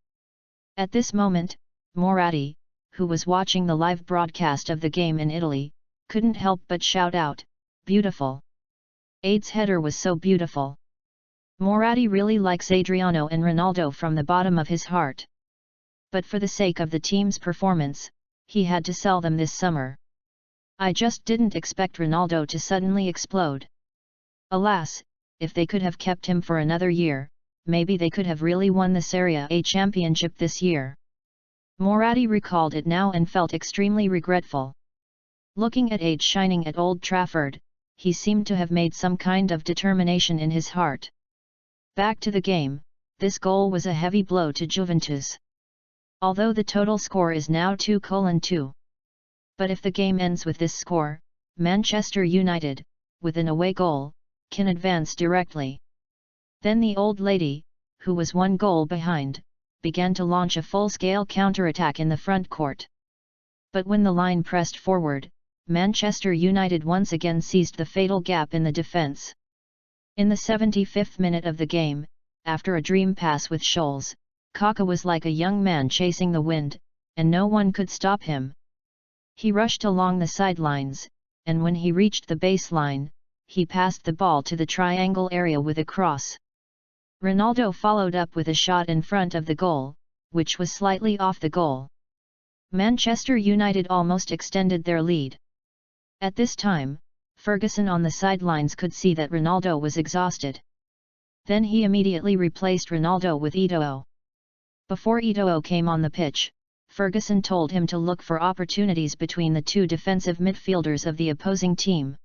At this moment, Moratti, who was watching the live broadcast of the game in Italy, couldn't help but shout out, "Beautiful! Ade's header was so beautiful." Moratti really likes Adriano and Ronaldo from the bottom of his heart. But for the sake of the team's performance, he had to sell them this summer. "I just didn't expect Ronaldo to suddenly explode. Alas, if they could have kept him for another year, maybe they could have really won the Serie A championship this year." Moratti recalled it now and felt extremely regretful. Looking at Ade shining at Old Trafford, he seemed to have made some kind of determination in his heart. Back to the game, this goal was a heavy blow to Juventus. Although the total score is now 2-2. But if the game ends with this score, Manchester United, with an away goal, can advance directly. Then the old lady, who was one goal behind, began to launch a full-scale counterattack in the front court. But when the line pressed forward, Manchester United once again seized the fatal gap in the defence. In the 75th minute of the game, after a dream pass with Scholes, Kaká was like a young man chasing the wind, and no one could stop him. He rushed along the sidelines, and when he reached the baseline, he passed the ball to the triangle area with a cross. Ronaldo followed up with a shot in front of the goal, which was slightly off the goal. Manchester United almost extended their lead. At this time, Ferguson on the sidelines could see that Ronaldo was exhausted. Then he immediately replaced Ronaldo with Eto'o. Before Eto'o came on the pitch, Ferguson told him to look for opportunities between the two defensive midfielders of the opposing team.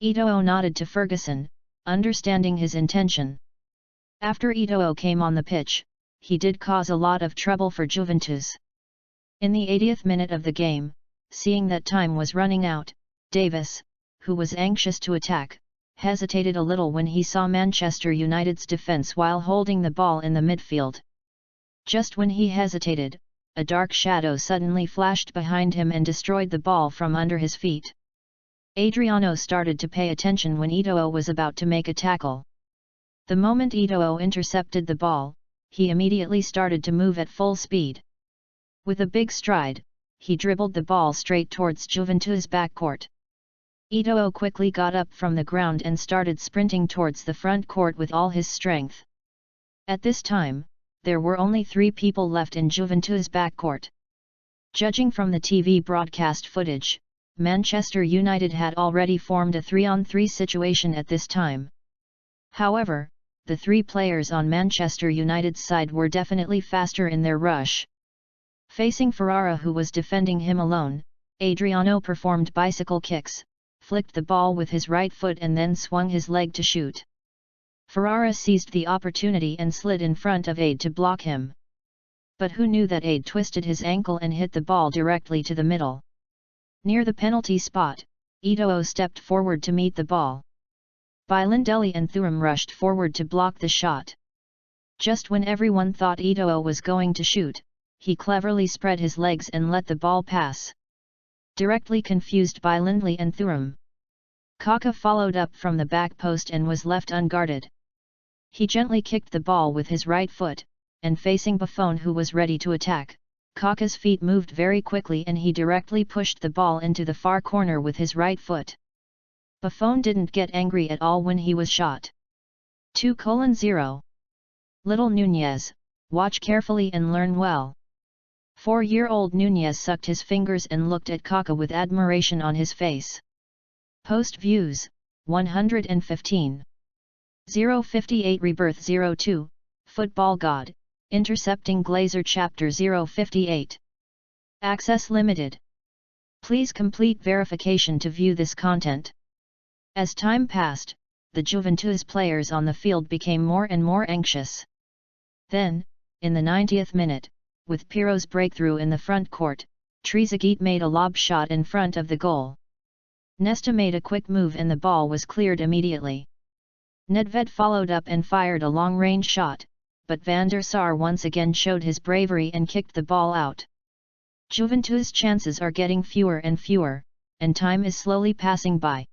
Eto'o nodded to Ferguson, understanding his intention. After Eto'o came on the pitch, he did cause a lot of trouble for Juventus. In the 80th minute of the game, seeing that time was running out, Davis, who was anxious to attack, hesitated a little when he saw Manchester United's defence while holding the ball in the midfield. Just when he hesitated, a dark shadow suddenly flashed behind him and destroyed the ball from under his feet. Adriano started to pay attention when Eto'o was about to make a tackle. The moment Eto'o intercepted the ball, he immediately started to move at full speed. With a big stride, he dribbled the ball straight towards Juventus' backcourt. Eto'o quickly got up from the ground and started sprinting towards the front court with all his strength. At this time, there were only 3 people left in Juventus' backcourt. Judging from the TV broadcast footage, Manchester United had already formed a 3-on-3 situation at this time. However, the 3 players on Manchester United's side were definitely faster in their rush. Facing Ferrara, who was defending him alone, Adriano performed bicycle kicks, flicked the ball with his right foot and then swung his leg to shoot. Ferrara seized the opportunity and slid in front of Ade to block him. But who knew that Ade twisted his ankle and hit the ball directly to the middle. Near the penalty spot, Eto'o stepped forward to meet the ball. Bilandelli and Thuram rushed forward to block the shot. Just when everyone thought Eto'o was going to shoot, he cleverly spread his legs and let the ball pass. Directly confused Bilandelli and Thuram. Kaka followed up from the back post and was left unguarded. He gently kicked the ball with his right foot, and facing Buffon, who was ready to attack, Kaka's feet moved very quickly and he directly pushed the ball into the far corner with his right foot. Buffon didn't get angry at all when he was shot. 2:0. Little Nunez, watch carefully and learn well. 4-year-old Nunez sucked his fingers and looked at Kaka with admiration on his face. Post views, 115. 058 Rebirth 02, Football God, Intercepting Glazer Chapter 058. Access limited. Please complete verification to view this content. As time passed, the Juventus players on the field became more and more anxious. Then, in the 90th minute, with Pirro's breakthrough in the front court, Trezeguet made a lob shot in front of the goal. Nesta made a quick move and the ball was cleared immediately. Nedved followed up and fired a long-range shot, but Van der Sar once again showed his bravery and kicked the ball out. Juventus' chances are getting fewer and fewer, and time is slowly passing by.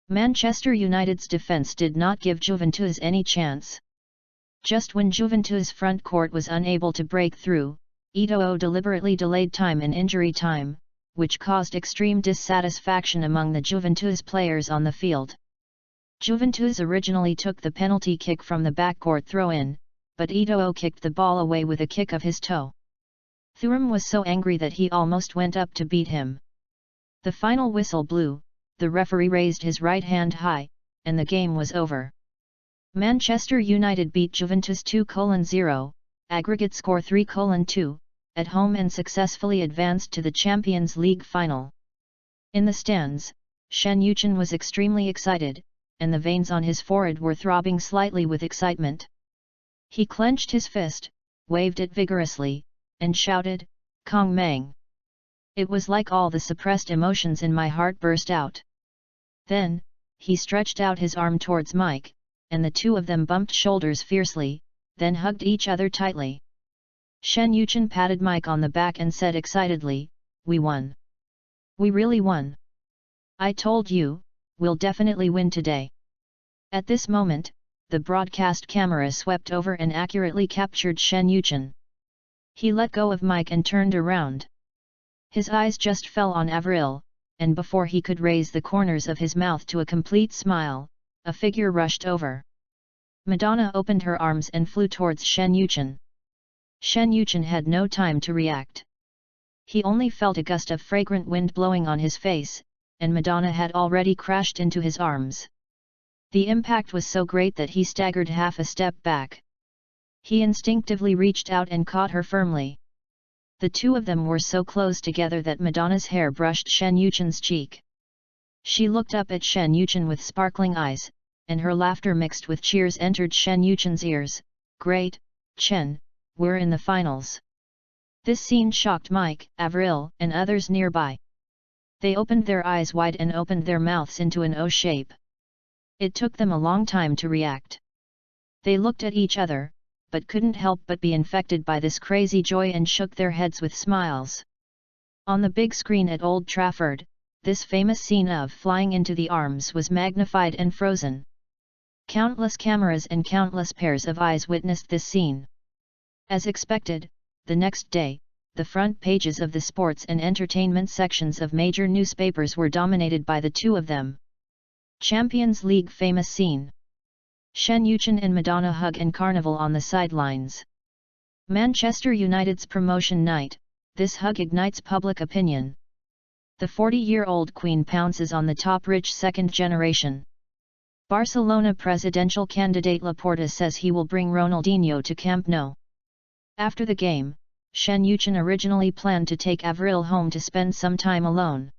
Manchester United's defence did not give Juventus any chance. Just when Juventus' front court was unable to break through, Eto'o deliberately delayed time and injury time, which caused extreme dissatisfaction among the Juventus players on the field. Juventus originally took the penalty kick from the backcourt throw-in, but Eto'o kicked the ball away with a kick of his toe. Thuram was so angry that he almost went up to beat him. The final whistle blew, the referee raised his right hand high, and the game was over. Manchester United beat Juventus 2:0, aggregate score 3:2, at home and successfully advanced to the Champions League final. In the stands, Shen Yuchen was extremely excited, and the veins on his forehead were throbbing slightly with excitement. He clenched his fist, waved it vigorously, and shouted, "Kong Meng!" It was like all the suppressed emotions in my heart burst out. Then, he stretched out his arm towards Mike, and the two of them bumped shoulders fiercely, then hugged each other tightly. Shen Yuchen patted Mike on the back and said excitedly, "We won. We really won. I told you, we'll definitely win today." At this moment, the broadcast camera swept over and accurately captured Shen Yuchen. He let go of Mike and turned around. His eyes just fell on Avril, and before he could raise the corners of his mouth to a complete smile, a figure rushed over. Madonna opened her arms and flew towards Shen Yuchen. Shen Yuchen had no time to react. He only felt a gust of fragrant wind blowing on his face, and Madonna had already crashed into his arms. The impact was so great that he staggered half a step back. He instinctively reached out and caught her firmly. The two of them were so close together that Madonna's hair brushed Shen Yuchen's cheek. She looked up at Shen Yuchen with sparkling eyes, and her laughter mixed with cheers entered Shen Yuchen's ears. "Great, Chen, we're in the finals." This scene shocked Mike, Avril, and others nearby. They opened their eyes wide and opened their mouths into an O shape. It took them a long time to react. They looked at each other, but couldn't help but be infected by this crazy joy and shook their heads with smiles. On the big screen at Old Trafford, this famous scene of flying into the arms was magnified and frozen. Countless cameras and countless pairs of eyes witnessed this scene. As expected, the next day, the front pages of the sports and entertainment sections of major newspapers were dominated by the two of them. Champions League famous scene. Shen Yuchen and Madonna hug and carnival on the sidelines. Manchester United's promotion night, this hug ignites public opinion. The 40-year-old Queen pounces on the top rich second generation. Barcelona presidential candidate Laporta says he will bring Ronaldinho to Camp Nou. After the game, Shen Yuchen originally planned to take Avril home to spend some time alone.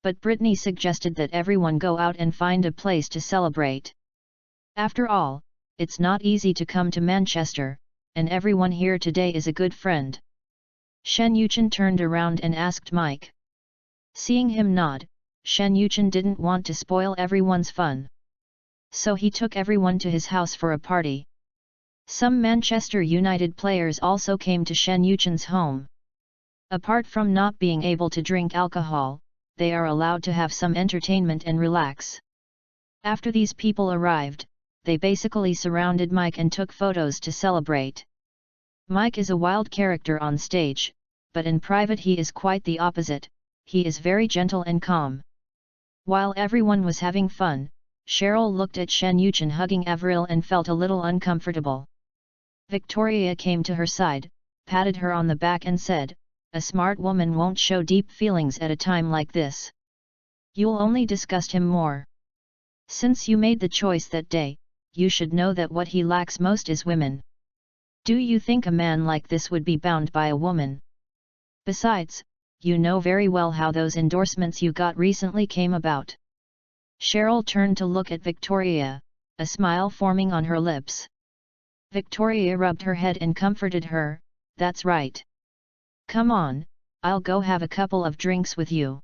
But Brittany suggested that everyone go out and find a place to celebrate. After all, it's not easy to come to Manchester, and everyone here today is a good friend. Shen Yuchen turned around and asked Mike. Seeing him nod, Shen Yuchen didn't want to spoil everyone's fun. So he took everyone to his house for a party. Some Manchester United players also came to Shen Yuchen's home. Apart from not being able to drink alcohol, they are allowed to have some entertainment and relax. After these people arrived, they basically surrounded Mike and took photos to celebrate. Mike is a wild character on stage, but in private he is quite the opposite. He is very gentle and calm. While everyone was having fun, Cheryl looked at Shen Yuchen hugging Avril and felt a little uncomfortable. Victoria came to her side, patted her on the back and said, "A smart woman won't show deep feelings at a time like this. You'll only disgust him more. Since you made the choice that day, you should know that what he lacks most is women. Do you think a man like this would be bound by a woman? Besides, you know very well how those endorsements you got recently came about." Cheryl turned to look at Victoria, a smile forming on her lips. Victoria rubbed her head and comforted her, "That's right. Come on, I'll go have a couple of drinks with you."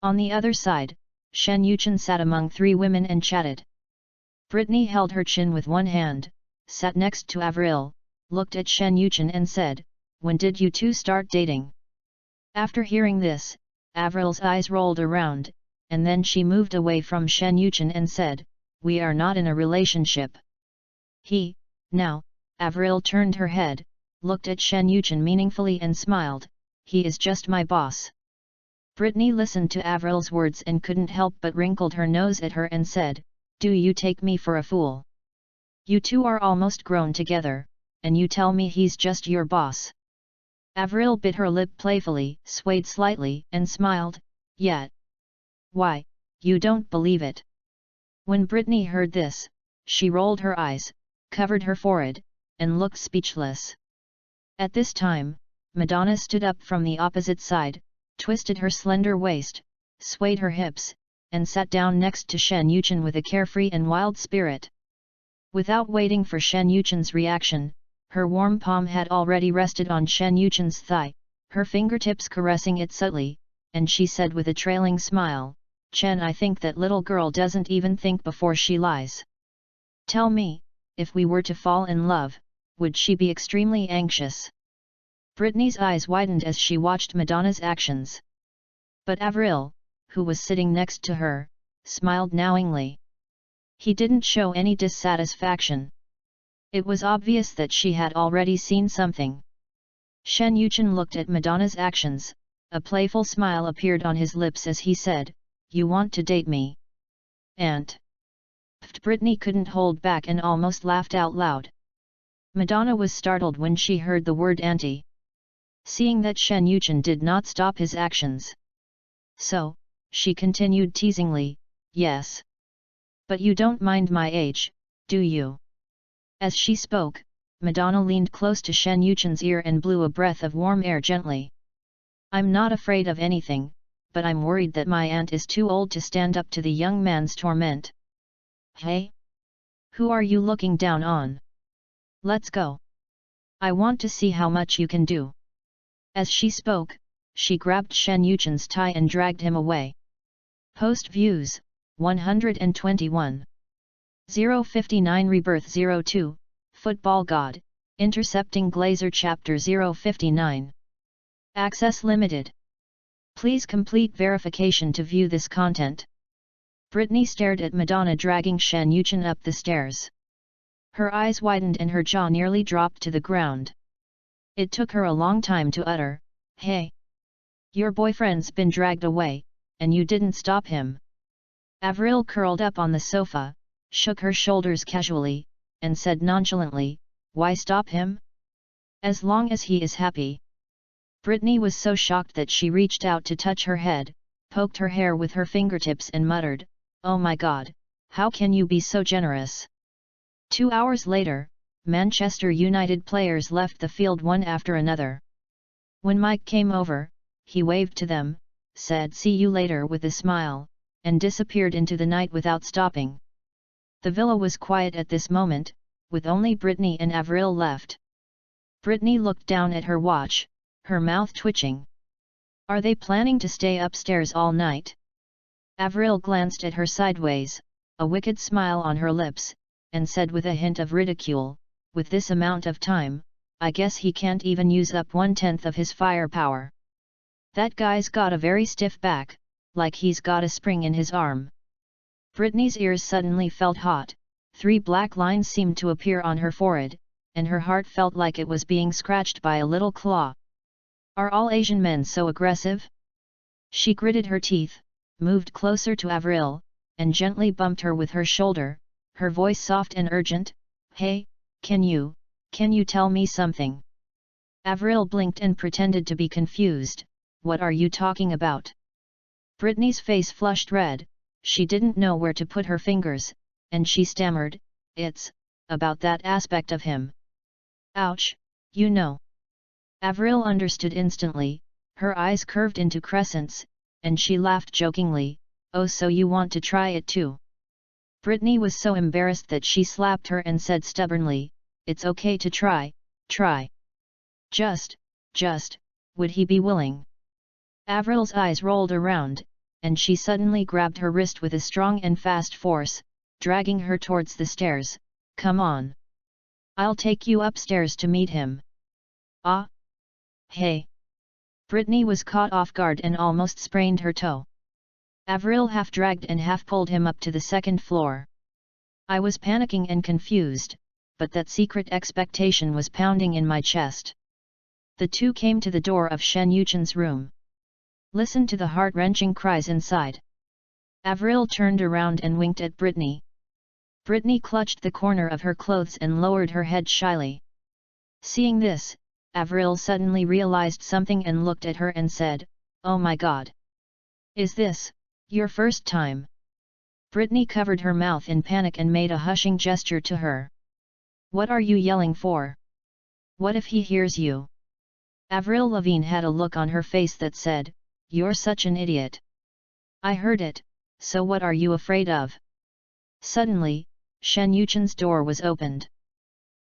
On the other side, Shen Yuchen sat among three women and chatted. Brittany held her chin with one hand, sat next to Avril, looked at Shen Yuchen and said, "When did you two start dating?" After hearing this, Avril's eyes rolled around, and then she moved away from Shen Yuchen and said, "We are not in a relationship." Now, Avril turned her head, looked at Shen Yuchen meaningfully and smiled, "He is just my boss." Brittany listened to Avril's words and couldn't help but wrinkled her nose at her and said, "Do you take me for a fool? You two are almost grown together, and you tell me he's just your boss." Avril bit her lip playfully, swayed slightly, and smiled, "Yet. Why, you don't believe it." When Brittany heard this, she rolled her eyes, covered her forehead, and looked speechless. At this time, Madonna stood up from the opposite side, twisted her slender waist, swayed her hips, and sat down next to Shen Yuchen with a carefree and wild spirit. Without waiting for Shen Yuchen's reaction, her warm palm had already rested on Shen Yuchen's thigh, her fingertips caressing it subtly, and she said with a trailing smile, "Chen, I think that little girl doesn't even think before she lies. Tell me, if we were to fall in love, would she be extremely anxious?" Brittany's eyes widened as she watched Madonna's actions. But Avril, who was sitting next to her, smiled knowingly. He didn't show any dissatisfaction. It was obvious that she had already seen something. Shen Yuchen looked at Madonna's actions, a playful smile appeared on his lips as he said, "You want to date me? Aunt?" Brittany couldn't hold back and almost laughed out loud. Madonna was startled when she heard the word auntie. Seeing that Shen Yuchen did not stop his actions. So, she continued teasingly, "Yes. But you don't mind my age, do you?" As she spoke, Madonna leaned close to Shen Yuchen's ear and blew a breath of warm air gently. "I'm not afraid of anything, but I'm worried that my aunt is too old to stand up to the young man's torment." "Hey? Who are you looking down on? Let's go. I want to see how much you can do." As she spoke, she grabbed Shen Yuchen's tie and dragged him away. Post Views, 121. 059 Rebirth 02, Football God, Intercepting Glazer Chapter 059. Access limited. Please complete verification to view this content. Brittany stared at Madonna dragging Shen Yuchen up the stairs. Her eyes widened and her jaw nearly dropped to the ground. It took her a long time to utter, "Hey! Your boyfriend's been dragged away, and you didn't stop him." Avril curled up on the sofa, shook her shoulders casually, and said nonchalantly, "Why stop him? As long as he is happy." Brittany was so shocked that she reached out to touch her head, poked her hair with her fingertips and muttered, "Oh my God, how can you be so generous?" 2 hours later, Manchester United players left the field one after another. When Mike came over, he waved to them, said "See you later" with a smile, and disappeared into the night without stopping. The villa was quiet at this moment, with only Brittany and Avril left. Brittany looked down at her watch, her mouth twitching. Are they planning to stay upstairs all night? Avril glanced at her sideways, a wicked smile on her lips, and said with a hint of ridicule, "With this amount of time, I guess he can't even use up 1/10 of his firepower. That guy's got a very stiff back, like he's got a spring in his arm." Brittany's ears suddenly felt hot, 3 black lines seemed to appear on her forehead, and her heart felt like it was being scratched by a little claw. Are all Asian men so aggressive? She gritted her teeth, moved closer to Avril, and gently bumped her with her shoulder, her voice soft and urgent, "Hey, can you tell me something?" Avril blinked and pretended to be confused, "What are you talking about?" Brittany's face flushed red, she didn't know where to put her fingers, and she stammered, "It's about that aspect of him." "Ouch, you know." Avril understood instantly, her eyes curved into crescents, and she laughed jokingly, "Oh, so you want to try it too?" Brittany was so embarrassed that she slapped her and said stubbornly, "It's okay to try. Just, would he be willing?" Avril's eyes rolled around, and she suddenly grabbed her wrist with a strong and fast force, dragging her towards the stairs. "Come on. I'll take you upstairs to meet him." "Ah? Hey!" Brittany was caught off guard and almost sprained her toe. Avril half dragged and half pulled him up to the 2nd floor. "I was panicking and confused, but that secret expectation was pounding in my chest." The two came to the door of Shen Yuchen's room. Listen to the heart-wrenching cries inside. Avril turned around and winked at Brittany. Brittany clutched the corner of her clothes and lowered her head shyly. Seeing this, Avril suddenly realized something and looked at her and said, "Oh my God! Is this your first time?" Brittany covered her mouth in panic and made a hushing gesture to her. "What are you yelling for? What if he hears you?" Avril Lavigne had a look on her face that said, "You're such an idiot." "I heard it, so what are you afraid of?" Suddenly, Shen Yuchen's door was opened.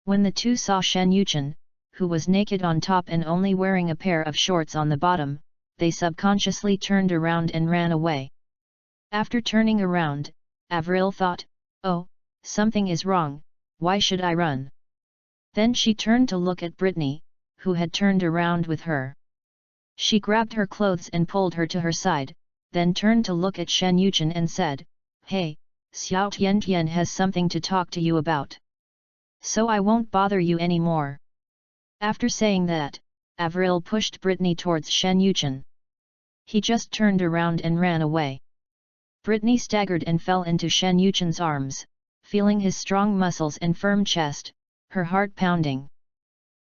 When the two saw Shen Yuchen, who was naked on top and only wearing a pair of shorts on the bottom, they subconsciously turned around and ran away. After turning around, Avril thought, "Oh, something is wrong, why should I run?" Then she turned to look at Brittany, who had turned around with her. She grabbed her clothes and pulled her to her side, then turned to look at Shen Yuchen and said, "Hey, Xiao Tian has something to talk to you about. So I won't bother you anymore." After saying that, Avril pushed Brittany towards Shen Yuchen. He just turned around and ran away. Brittany staggered and fell into Shen Yuchen's arms, feeling his strong muscles and firm chest, her heart pounding.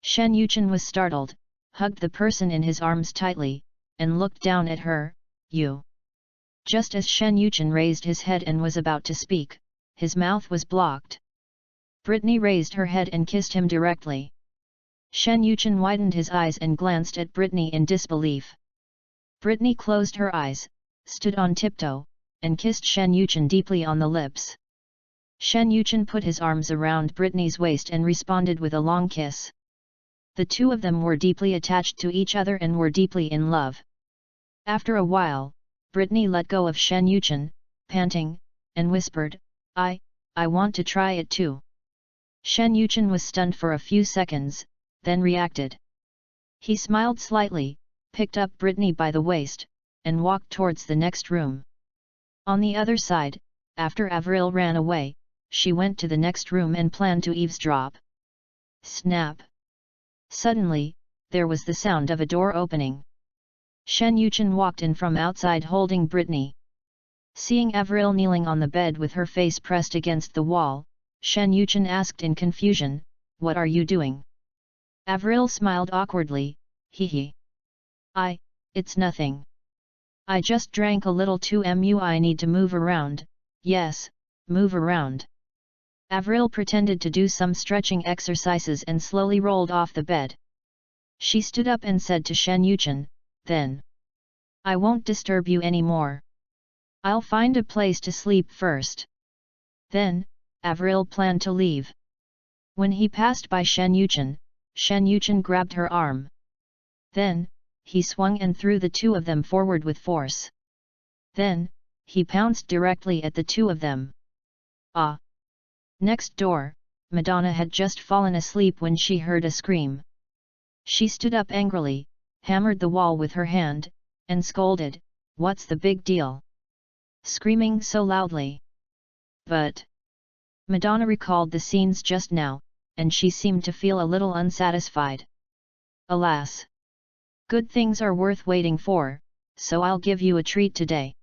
Shen Yuchen was startled, hugged the person in his arms tightly, and looked down at her. "You." Just as Shen Yuchen raised his head and was about to speak, his mouth was blocked. Brittany raised her head and kissed him directly. Shen Yuchen widened his eyes and glanced at Brittany in disbelief. Brittany closed her eyes, stood on tiptoe, and kissed Shen Yuchen deeply on the lips. Shen Yuchen put his arms around Brittany's waist and responded with a long kiss. The two of them were deeply attached to each other and were deeply in love. After a while, Brittany let go of Shen Yuchen, panting, and whispered, I want to try it too." Shen Yuchen was stunned for a few seconds, then reacted. He smiled slightly, picked up Brittany by the waist, and walked towards the next room. On the other side, after Avril ran away, she went to the next room and planned to eavesdrop. Snap! Suddenly, there was the sound of a door opening. Shen Yuchen walked in from outside holding Brittany. Seeing Avril kneeling on the bed with her face pressed against the wall, Shen Yuchen asked in confusion, "What are you doing?" Avril smiled awkwardly, "Hee. It's nothing. I just drank a little too much. I need to move around." "Yes, move around." Avril pretended to do some stretching exercises and slowly rolled off the bed. She stood up and said to Shen Yuchen, "Then. I won't disturb you anymore. I'll find a place to sleep first." Then, Avril planned to leave. When he passed by Shen Yuchen grabbed her arm. Then, he swung and threw the two of them forward with force. Then, he pounced directly at the two of them. Ah! Next door, Madonna had just fallen asleep when she heard a scream. She stood up angrily, hammered the wall with her hand, and scolded, "What's the big deal? Screaming so loudly?" But Madonna recalled the scenes just now, and she seemed to feel a little unsatisfied. "Alas! Good things are worth waiting for, so I'll give you a treat today."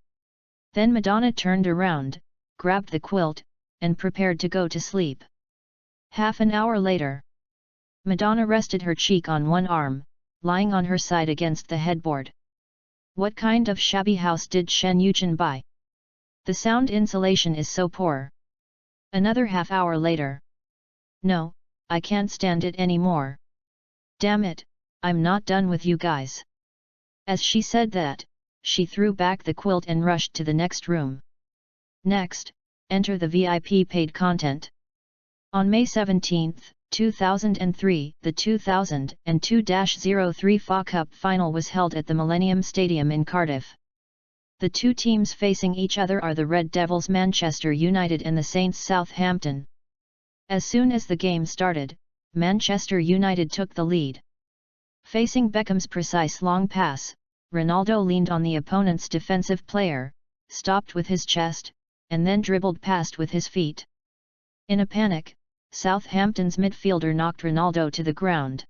Then Madonna turned around, grabbed the quilt, and prepared to go to sleep. Half an hour later, Madonna rested her cheek on one arm, lying on her side against the headboard. What kind of shabby house did Shen Yuchen buy? The sound insulation is so poor. Another half hour later. No, I can't stand it anymore. Damn it, I'm not done with you guys. As she said that, she threw back the quilt and rushed to the next room. Next, enter the VIP paid content. On May 17, 2003, the 2002-03 FA Cup final was held at the Millennium Stadium in Cardiff. The two teams facing each other are the Red Devils Manchester United and the Saints Southampton. As soon as the game started, Manchester United took the lead. Facing Beckham's precise long pass, Ronaldo leaned on the opponent's defensive player, stopped with his chest, and then dribbled past with his feet. In a panic, Southampton's midfielder knocked Ronaldo to the ground.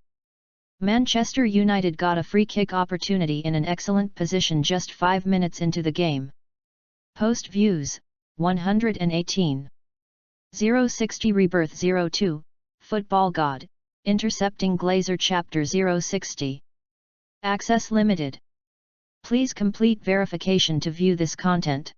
Manchester United got a free kick opportunity in an excellent position just 5 minutes into the game. Post views, 118. 060 Rebirth 02, Football God, Intercepting Glazer Chapter-1-60. Access limited. Please complete verification to view this content.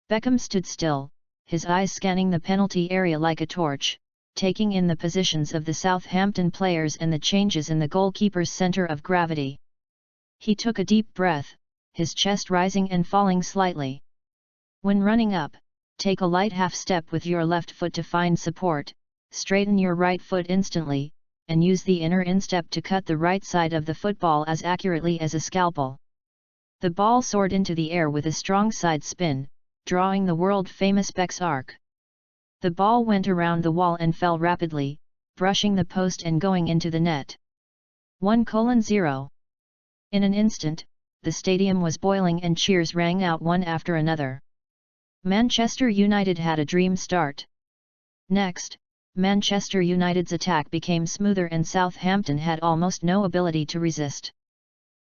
Beckham stood still, his eyes scanning the penalty area like a torch, taking in the positions of the Southampton players and the changes in the goalkeeper's center of gravity. He took a deep breath, his chest rising and falling slightly. When running up, take a light half step with your left foot to find support, straighten your right foot instantly, and use the inner instep to cut the right side of the football as accurately as a scalpel. The ball soared into the air with a strong side spin, drawing the world-famous Beck's arc. The ball went around the wall and fell rapidly, brushing the post and going into the net. 1:0. In an instant, the stadium was boiling and cheers rang out one after another. Manchester United had a dream start. Next, Manchester United's attack became smoother and Southampton had almost no ability to resist.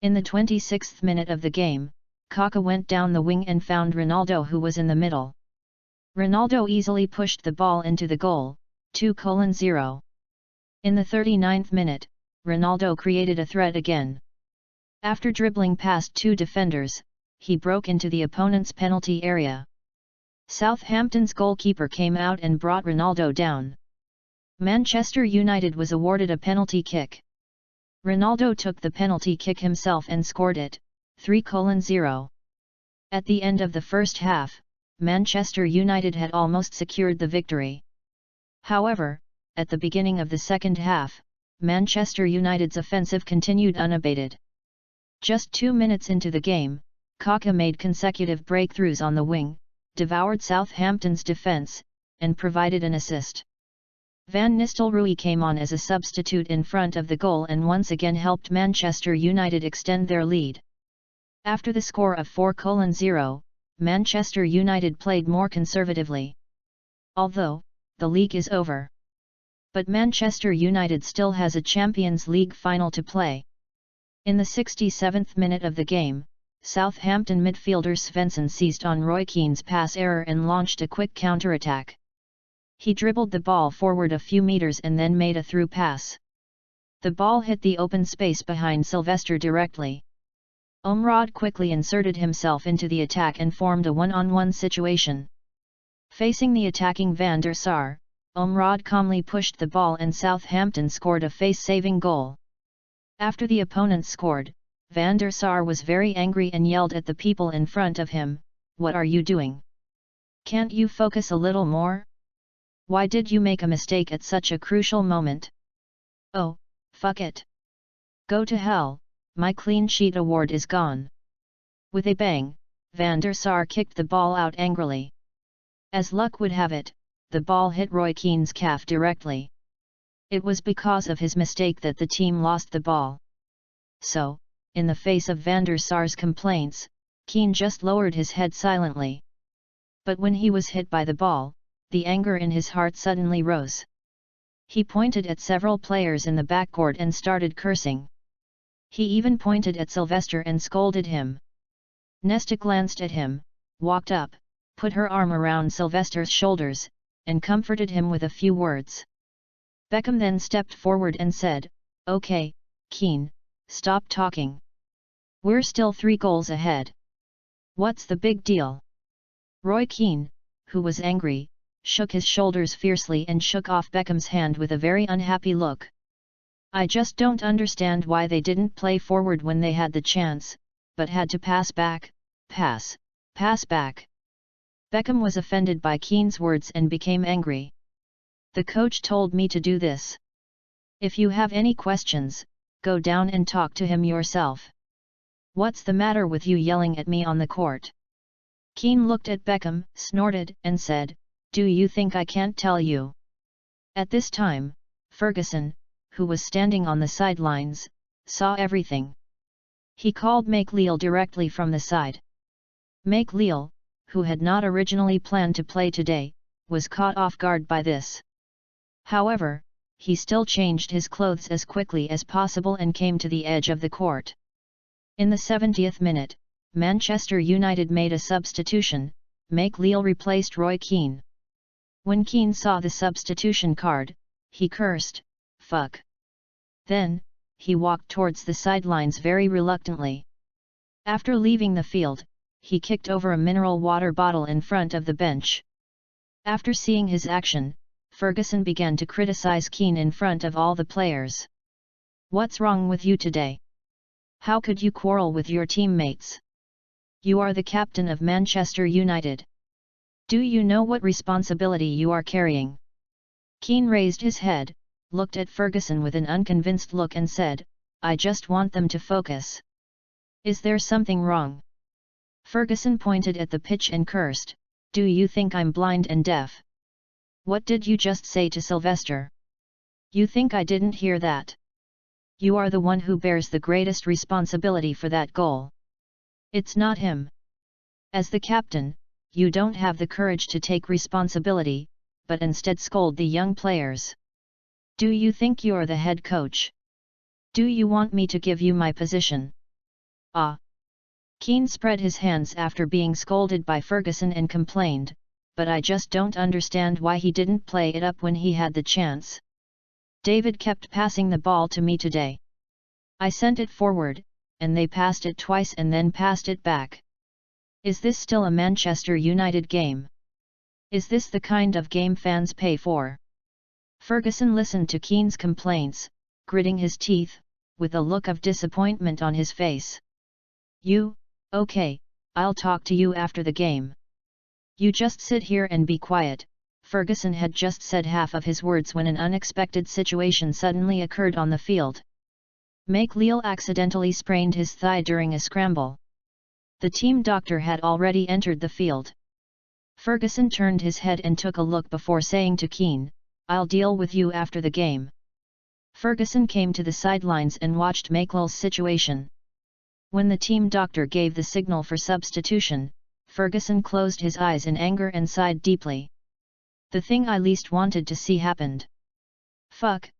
In the 26th minute of the game, Kaká went down the wing and found Ronaldo, who was in the middle. Ronaldo easily pushed the ball into the goal, 2-0. In the 39th minute, Ronaldo created a threat again. After dribbling past two defenders, he broke into the opponent's penalty area. Southampton's goalkeeper came out and brought Ronaldo down. Manchester United was awarded a penalty kick. Ronaldo took the penalty kick himself and scored it, 3-0. At the end of the first half, Manchester United had almost secured the victory. However, at the beginning of the second half, Manchester United's offensive continued unabated. Just 2 minutes into the game, Kaká made consecutive breakthroughs on the wing, devoured Southampton's defence, and provided an assist. Van Nistelrooy came on as a substitute in front of the goal and once again helped Manchester United extend their lead. After the score of 4-0, Manchester United played more conservatively. Although the league is over, but Manchester United still has a Champions League final to play. In the 67th minute of the game, Southampton midfielder Svensson seized on Roy Keane's pass error and launched a quick counter-attack. He dribbled the ball forward a few meters and then made a through pass. The ball hit the open space behind Sylvester directly. Omrod quickly inserted himself into the attack and formed a one-on-one situation. Facing the attacking Van der Sar, Omrod calmly pushed the ball and Southampton scored a face-saving goal. After the opponent scored, Van der Sar was very angry and yelled at the people in front of him, "What are you doing? Can't you focus a little more? Why did you make a mistake at such a crucial moment? Oh, fuck it. Go to hell, my clean sheet award is gone." With a bang, Van der Sar kicked the ball out angrily. As luck would have it, the ball hit Roy Keane's calf directly. It was because of his mistake that the team lost the ball. So, in the face of Van der Sar's complaints, Keane just lowered his head silently. But when he was hit by the ball, the anger in his heart suddenly rose. He pointed at several players in the backcourt and started cursing. He even pointed at Sylvester and scolded him. Nesta glanced at him, walked up, put her arm around Sylvester's shoulders, and comforted him with a few words. Beckham then stepped forward and said, "Okay, Keane, stop talking. We're still 3 goals ahead. What's the big deal?" Roy Keane, who was angry, shook his shoulders fiercely and shook off Beckham's hand with a very unhappy look. "I just don't understand why they didn't play forward when they had the chance, but had to pass back, pass back." Beckham was offended by Keane's words and became angry. "The coach told me to do this. If you have any questions, go down and talk to him yourself. What's the matter with you yelling at me on the court?" Keane looked at Beckham, snorted, and said, "Do you think I can't tell you?" At this time, Ferguson, who was standing on the sidelines, saw everything. He called McLeal directly from the side. McLeal, who had not originally planned to play today, was caught off guard by this. However, he still changed his clothes as quickly as possible and came to the edge of the court. In the 70th minute, Manchester United made a substitution. McLeal replaced Roy Keane. When Keane saw the substitution card, he cursed, "Fuck." Then, he walked towards the sidelines very reluctantly. After leaving the field, he kicked over a mineral water bottle in front of the bench. After seeing his action, Ferguson began to criticize Keane in front of all the players. "What's wrong with you today? How could you quarrel with your teammates? You are the captain of Manchester United. Do you know what responsibility you are carrying?" Keane raised his head, looked at Ferguson with an unconvinced look and said, "I just want them to focus. Is there something wrong?" Ferguson pointed at the pitch and cursed, "Do you think I'm blind and deaf? What did you just say to Sylvester? You think I didn't hear that? You are the one who bears the greatest responsibility for that goal. It's not him. As the captain, you don't have the courage to take responsibility, but instead scold the young players. Do you think you're the head coach? Do you want me to give you my position? Ah! Keane spread his hands after being scolded by Ferguson and complained, but I just don't understand why he didn't play it up when he had the chance. David kept passing the ball to me today. I sent it forward, and they passed it twice and then passed it back. Is this still a Manchester United game? Is this the kind of game fans pay for? Ferguson listened to Keane's complaints, gritting his teeth, with a look of disappointment on his face. Okay, I'll talk to you after the game. You just sit here and be quiet. Ferguson had just said half of his words when an unexpected situation suddenly occurred on the field. McLeal accidentally sprained his thigh during a scramble. The team doctor had already entered the field. Ferguson turned his head and took a look before saying to Keane, "I'll deal with you after the game." Ferguson came to the sidelines and watched McLeal's situation. When the team doctor gave the signal for substitution, Ferguson closed his eyes in anger and sighed deeply. The thing I least wanted to see happened. Fuck.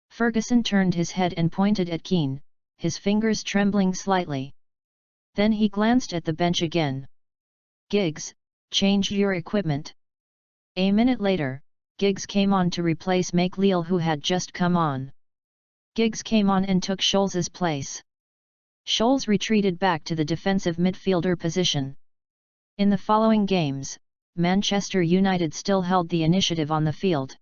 Ferguson turned his head and pointed at Keane, his fingers trembling slightly. Then he glanced at the bench again. "Giggs, change your equipment." A minute later, Giggs came on to replace McLeal, who had just come on. Giggs came on and took Scholes's place. Scholes retreated back to the defensive midfielder position. In the following games, Manchester United still held the initiative on the field.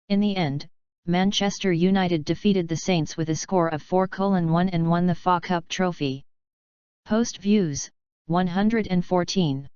In the end, Manchester United defeated the Saints with a score of 4-1 and won the FA Cup trophy. Post views, 114.